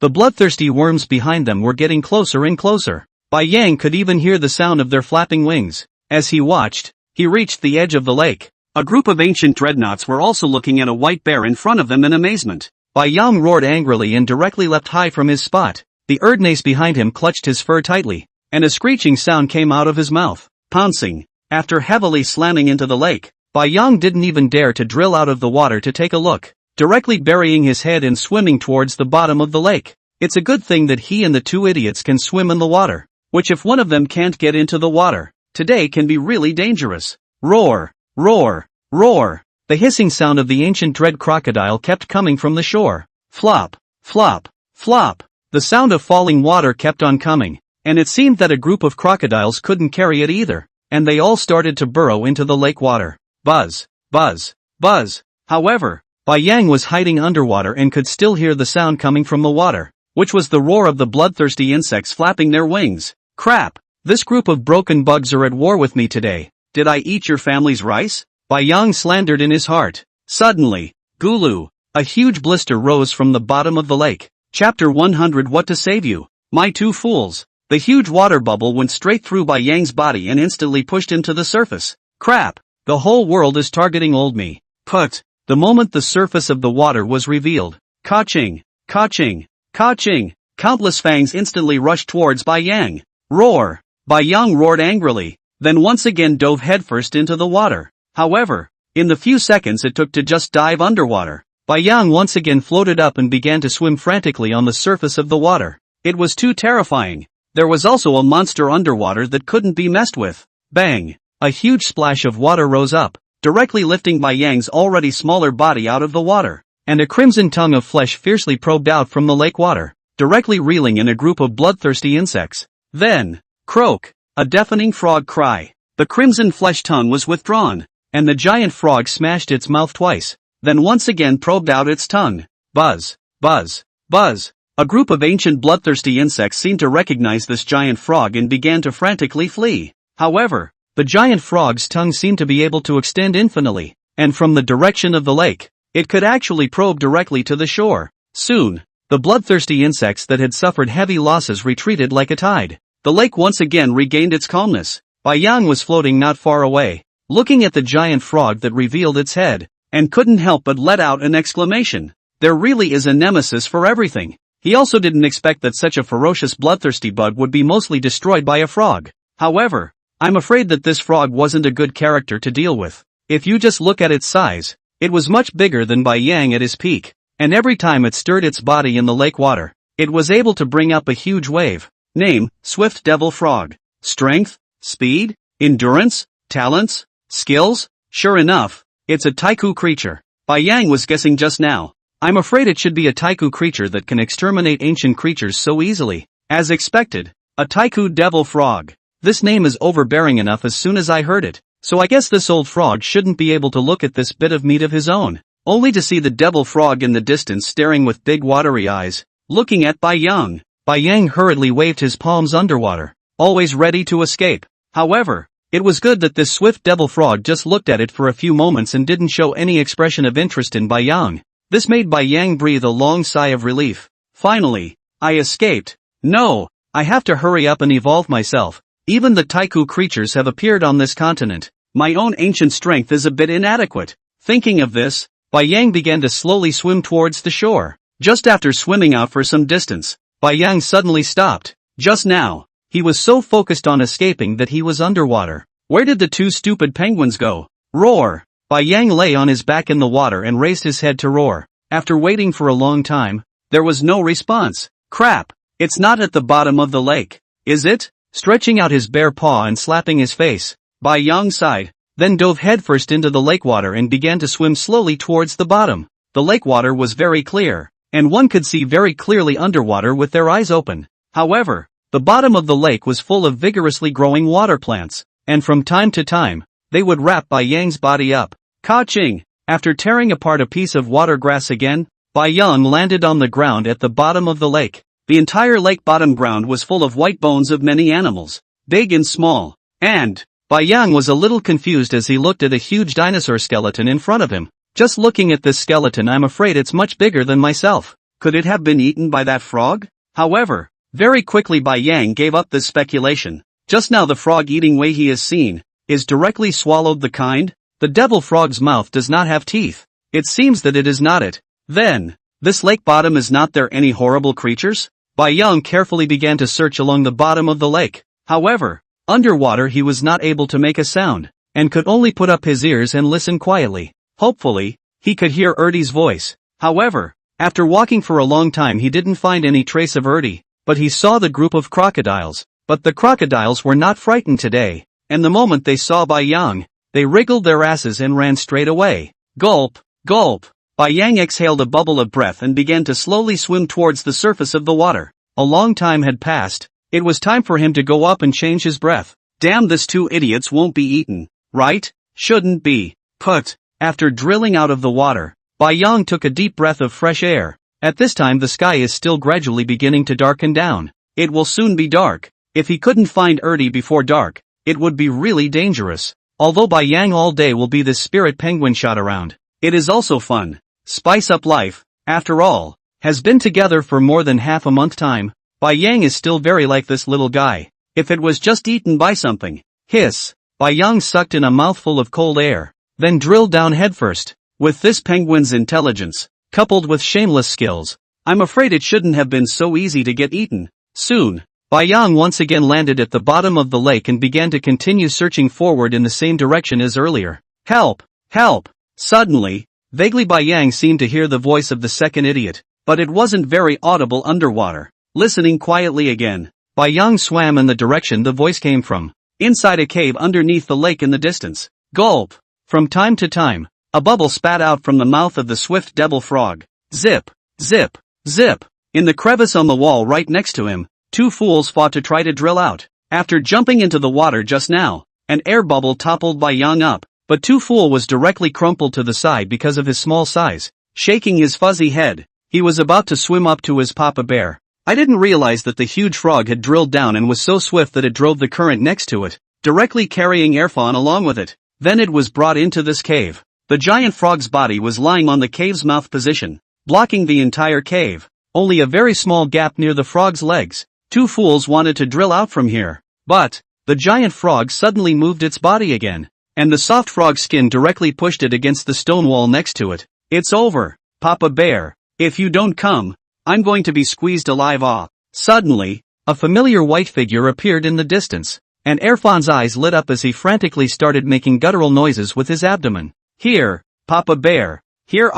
The bloodthirsty worms behind them were getting closer and closer. Bai Yang could even hear the sound of their flapping wings. As he watched, he reached the edge of the lake. A group of ancient dreadnoughts were also looking at a white bear in front of them in amazement. Bai Yang roared angrily and directly leapt high from his spot. The Erdnase behind him clutched his fur tightly, and a screeching sound came out of his mouth. Pouncing. After heavily slamming into the lake, Bai Yang didn't even dare to drill out of the water to take a look, directly burying his head and swimming towards the bottom of the lake. It's a good thing that he and the two idiots can swim in the water, which if one of them can't get into the water, today can be really dangerous. Roar! Roar! Roar! The hissing sound of the ancient dread crocodile kept coming from the shore. Flop! Flop! Flop! The sound of falling water kept on coming, and it seemed that a group of crocodiles couldn't carry it either, and they all started to burrow into the lake water. Buzz! Buzz! Buzz! However, Bai Yang was hiding underwater and could still hear the sound coming from the water, which was the roar of the bloodthirsty insects flapping their wings. Crap! This group of broken bugs are at war with me today. Did I eat your family's rice? Bai Yang slandered in his heart. Suddenly, Gulu, A huge blister rose from the bottom of the lake. Chapter 100 What to Save You? My Two Fools. The huge water bubble went straight through Bai Yang's body and instantly pushed him to the surface. Crap! The whole world is targeting old me. Put. The moment the surface of the water was revealed. Ka-ching! Ka-ching! Ka-ching! Countless fangs instantly rushed towards Bai Yang. Roar! Bai Yang roared angrily, then once again dove headfirst into the water. However, in the few seconds it took to just dive underwater, Bai Yang once again floated up and began to swim frantically on the surface of the water. It was too terrifying. There was also a monster underwater that couldn't be messed with. Bang! A huge splash of water rose up, directly lifting Bai Yang's already smaller body out of the water, and a crimson tongue of flesh fiercely probed out from the lake water, directly reeling in a group of bloodthirsty insects. Then, croak! A deafening frog cry. The crimson flesh tongue was withdrawn, and the giant frog smashed its mouth twice, then once again probed out its tongue. Buzz! Buzz! Buzz! A group of ancient bloodthirsty insects seemed to recognize this giant frog and began to frantically flee. However, the giant frog's tongue seemed to be able to extend infinitely, and from the direction of the lake, it could actually probe directly to the shore. Soon, the bloodthirsty insects that had suffered heavy losses retreated like a tide. The lake once again regained its calmness. Bai Yang was floating not far away, looking at the giant frog that revealed its head, and couldn't help but let out an exclamation. There really is a nemesis for everything. He also didn't expect that such a ferocious bloodthirsty bug would be mostly destroyed by a frog. However, I'm afraid that this frog wasn't a good character to deal with. If you just look at its size, it was much bigger than Bai Yang at his peak, and every time it stirred its body in the lake water, it was able to bring up a huge wave. Name, Swift Devil Frog. Strength, speed, endurance, talents, skills? Sure enough, it's a taiku creature. Bai Yang was guessing just now. I'm afraid it should be a taiku creature that can exterminate ancient creatures so easily. As expected, a taiku devil frog. This name is overbearing enough as soon as I heard it, so I guess this old frog shouldn't be able to look at this bit of meat of his own, only to see the devil frog in the distance staring with big watery eyes, looking at Bai Yang. Bai Yang hurriedly waved his palms underwater, always ready to escape. However, it was good that this swift devil frog just looked at it for a few moments and didn't show any expression of interest in Bai Yang. This made Bai Yang breathe a long sigh of relief. Finally, I escaped. No, I have to hurry up and evolve myself. Even the taiku creatures have appeared on this continent. My own ancient strength is a bit inadequate. Thinking of this, Bai Yang began to slowly swim towards the shore. Just after swimming out for some distance, Bai Yang suddenly stopped. Just now, he was so focused on escaping that he was underwater. Where did the two stupid penguins go? Roar! Bai Yang lay on his back in the water and raised his head to roar. After waiting for a long time, there was no response. Crap! It's not at the bottom of the lake, is it? Stretching out his bare paw and slapping his face, Bai Yang sighed, then dove headfirst into the lake water and began to swim slowly towards the bottom. The lake water was very clear, and one could see very clearly underwater with their eyes open. However, the bottom of the lake was full of vigorously growing water plants, and from time to time, they would wrap Bai Yang's body up. Ka-ching! After tearing apart a piece of water grass again, Bai Yang landed on the ground at the bottom of the lake. The entire lake bottom ground was full of white bones of many animals, big and small, and Bai Yang was a little confused as he looked at a huge dinosaur skeleton in front of him. Just looking at this skeleton, I'm afraid it's much bigger than myself. Could it have been eaten by that frog? However, very quickly Bai Yang gave up this speculation. Just now the frog-eating way he has seen is directly swallowed the kind. The devil frog's mouth does not have teeth. It seems that it is not it. Then, this lake bottom is not there any horrible creatures? Bai Yang carefully began to search along the bottom of the lake. However, underwater he was not able to make a sound, and could only put up his ears and listen quietly. Hopefully, he could hear Ertie's voice. However, after walking for a long time he didn't find any trace of Ertie, but he saw the group of crocodiles. But the crocodiles were not frightened today, and the moment they saw Bai Yang, they wriggled their asses and ran straight away. Gulp! Gulp! Bai Yang exhaled a bubble of breath and began to slowly swim towards the surface of the water. A long time had passed. It was time for him to go up and change his breath. Damn, this two idiots won't be eaten, right? Shouldn't be. Put. After drilling out of the water, Bai Yang took a deep breath of fresh air. At this time the sky is still gradually beginning to darken down. It will soon be dark. If he couldn't find Ertie before dark, it would be really dangerous. Although Bai Yang all day will be this spirit penguin shot around, it is also fun. spice up life, after all. Has been together for more than half a month time. Bai Yang is still very like this little guy. If it was just eaten by something. Hiss. Bai Yang sucked in a mouthful of cold air, then drilled down headfirst. With this penguin's intelligence, coupled with shameless skills, I'm afraid it shouldn't have been so easy to get eaten. Soon, Bai Yang once again landed at the bottom of the lake and began to continue searching forward in the same direction as earlier. Help! Help! Suddenly, vaguely Bai Yang seemed to hear the voice of the second idiot, but it wasn't very audible underwater. Listening quietly again, Bai Yang swam in the direction the voice came from, inside a cave underneath the lake in the distance. Gulp! From time to time, a bubble spat out from the mouth of the swift devil frog. Zip! Zip! Zip! In the crevice on the wall right next to him, two fools fought to try to drill out. After jumping into the water just now, an air bubble toppled Bai Yang up, but Two Fool was directly crumpled to the side because of his small size. Shaking his fuzzy head, he was about to swim up to his papa bear. I didn't realize that the huge frog had drilled down and was so swift that it drove the current next to it, directly carrying Erfan along with it. Then it was brought into this cave. The giant frog's body was lying on the cave's mouth position, blocking the entire cave. Only a very small gap near the frog's legs. Two fools wanted to drill out from here, but the giant frog suddenly moved its body again, and the soft frog skin directly pushed it against the stone wall next to it. It's over, Papa Bear. If you don't come, I'm going to be squeezed alive. Suddenly, a familiar white figure appeared in the distance, and Erfan's eyes lit up as he frantically started making guttural noises with his abdomen. Here, Papa Bear. Here.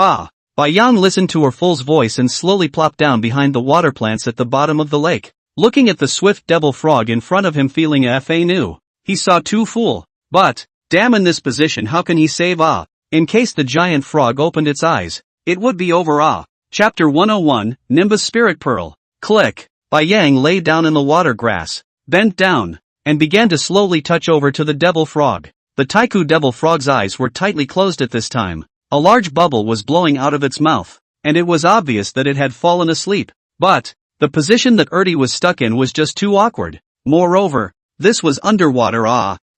Bai Yang listened to her fool's voice and slowly plopped down behind the water plants at the bottom of the lake. Looking at the swift devil frog in front of him feeling new, he saw Two Fool. But, damn, in this position how can he save in case the giant frog opened its eyes, it would be over. Chapter 101, Nimbus Spirit Pearl. Click. Bai Yang lay down in the water grass, bent down, and began to slowly touch over to the devil frog. The Taiku devil frog's eyes were tightly closed at this time. A large bubble was blowing out of its mouth, and it was obvious that it had fallen asleep. But the position that Erty was stuck in was just too awkward. Moreover, this was underwater.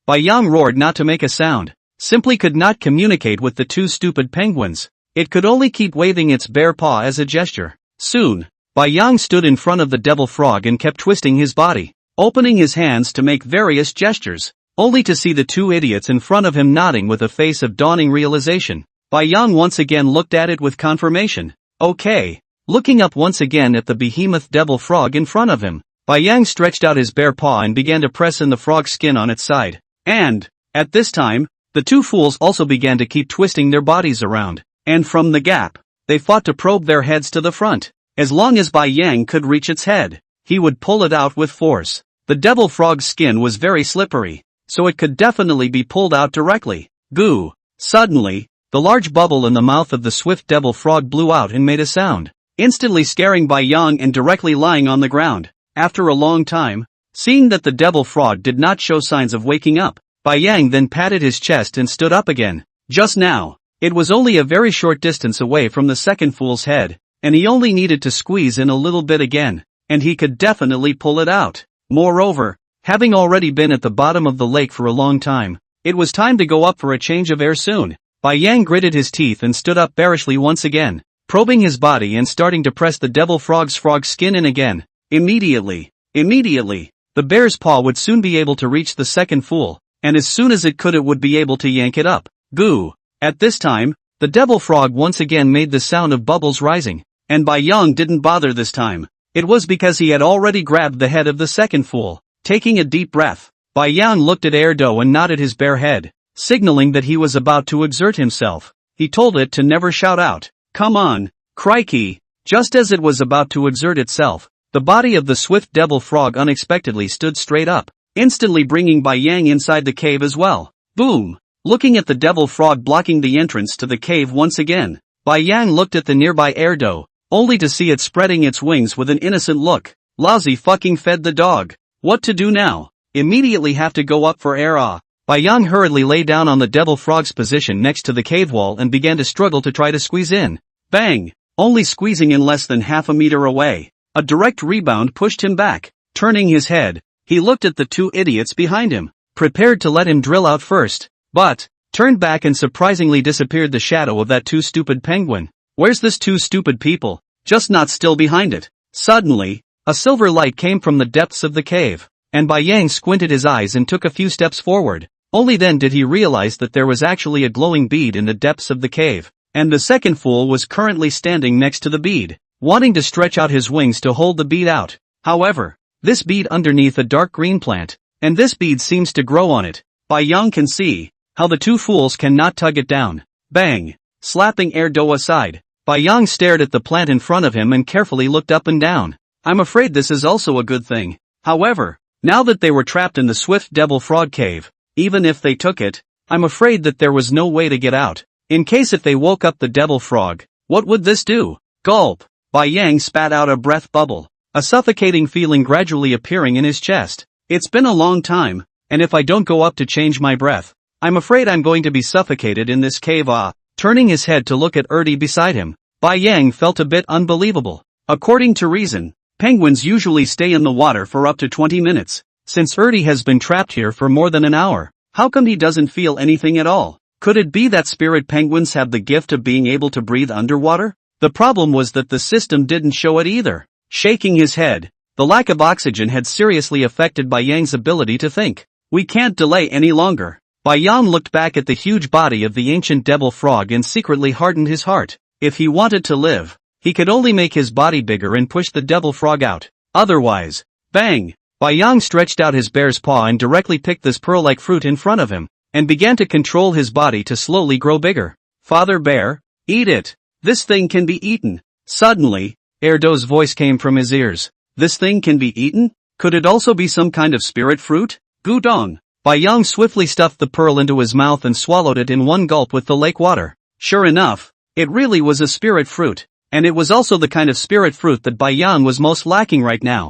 Bai Yang roared not to make a sound, simply could not communicate with the two stupid penguins. It could only keep waving its bare paw as a gesture. Soon, Bai Yang stood in front of the devil frog and kept twisting his body, opening his hands to make various gestures, only to see the two idiots in front of him nodding with a face of dawning realization. Bai Yang once again looked at it with confirmation. Okay. Looking up once again at the behemoth devil frog in front of him, Bai Yang stretched out his bare paw and began to press in the frog's skin on its side. And, at this time, the two fools also began to keep twisting their bodies around, and from the gap, they fought to probe their heads to the front. As long as Bai Yang could reach its head, he would pull it out with force. The devil frog's skin was very slippery, so it could definitely be pulled out directly. Goo! Suddenly, the large bubble in the mouth of the swift devil frog blew out and made a sound, instantly scaring Bai Yang and directly lying on the ground. After a long time, seeing that the devil frog did not show signs of waking up, Bai Yang then patted his chest and stood up again. Just now, it was only a very short distance away from the second fool's head, and he only needed to squeeze in a little bit again, and he could definitely pull it out. Moreover, having already been at the bottom of the lake for a long time, it was time to go up for a change of air soon. Bai Yang gritted his teeth and stood up bearishly once again, probing his body and starting to press the devil frog's frog skin in again. Immediately, the bear's paw would soon be able to reach the second fool, and as soon as it could it would be able to yank it up. Goo! At this time, the devil frog once again made the sound of bubbles rising, and Bai Yang didn't bother this time. It was because he had already grabbed the head of the second fool. Taking a deep breath, Bai Yang looked at Erdo and nodded his bare head, signaling that he was about to exert himself. He told it to never shout out. Come on, crikey! Just as it was about to exert itself, the body of the swift devil frog unexpectedly stood straight up, instantly bringing Bai Yang inside the cave as well. Boom! Looking at the devil frog blocking the entrance to the cave once again, Bai Yang looked at the nearby Erdo, only to see it spreading its wings with an innocent look. Lousy fucking fed the dog. What to do now? Immediately have to go up for air. Bai Yang hurriedly lay down on the devil frog's position next to the cave wall and began to struggle to try to squeeze in. Bang! Only squeezing in less than half a meter away. A direct rebound pushed him back. Turning his head, he looked at the two idiots behind him, prepared to let him drill out first, but turned back and surprisingly disappeared the shadow of that too stupid penguin. Where's this two stupid people? Just not still behind it. Suddenly, a silver light came from the depths of the cave, and Bai Yang squinted his eyes and took a few steps forward. Only then did he realize that there was actually a glowing bead in the depths of the cave, and the second fool was currently standing next to the bead, wanting to stretch out his wings to hold the bead out. However, this bead underneath a dark green plant, and this bead seems to grow on it. Bai Yang can see how the two fools cannot tug it down. Bang! Slapping Erdo aside, Bai Yang stared at the plant in front of him and carefully looked up and down. I'm afraid this is also a good thing. However, now that they were trapped in the Swift Devil Frog Cave, even if they took it, I'm afraid that there was no way to get out. In case if they woke up the devil frog, what would this do? Gulp! Bai Yang spat out a breath bubble, a suffocating feeling gradually appearing in his chest. It's been a long time, and if I don't go up to change my breath, I'm afraid I'm going to be suffocated in this cave. Turning his head to look at Erdi beside him, Bai Yang felt a bit unbelievable. According to reason, penguins usually stay in the water for up to 20 minutes. Since Erdi has been trapped here for more than an hour, how come he doesn't feel anything at all? Could it be that spirit penguins have the gift of being able to breathe underwater? The problem was that the system didn't show it either. Shaking his head, the lack of oxygen had seriously affected Bai Yang's ability to think. We can't delay any longer. Bai Yang looked back at the huge body of the ancient devil frog and secretly hardened his heart. If he wanted to live, he could only make his body bigger and push the devil frog out. Otherwise, bang! Bai Yang stretched out his bear's paw and directly picked this pearl-like fruit in front of him, and began to control his body to slowly grow bigger. Father Bear, eat it! This thing can be eaten! Suddenly, Erdo's voice came from his ears. This thing can be eaten? Could it also be some kind of spirit fruit? Gudong! Bai Yang swiftly stuffed the pearl into his mouth and swallowed it in one gulp with the lake water. Sure enough, it really was a spirit fruit, and it was also the kind of spirit fruit that Bai Yang was most lacking right now.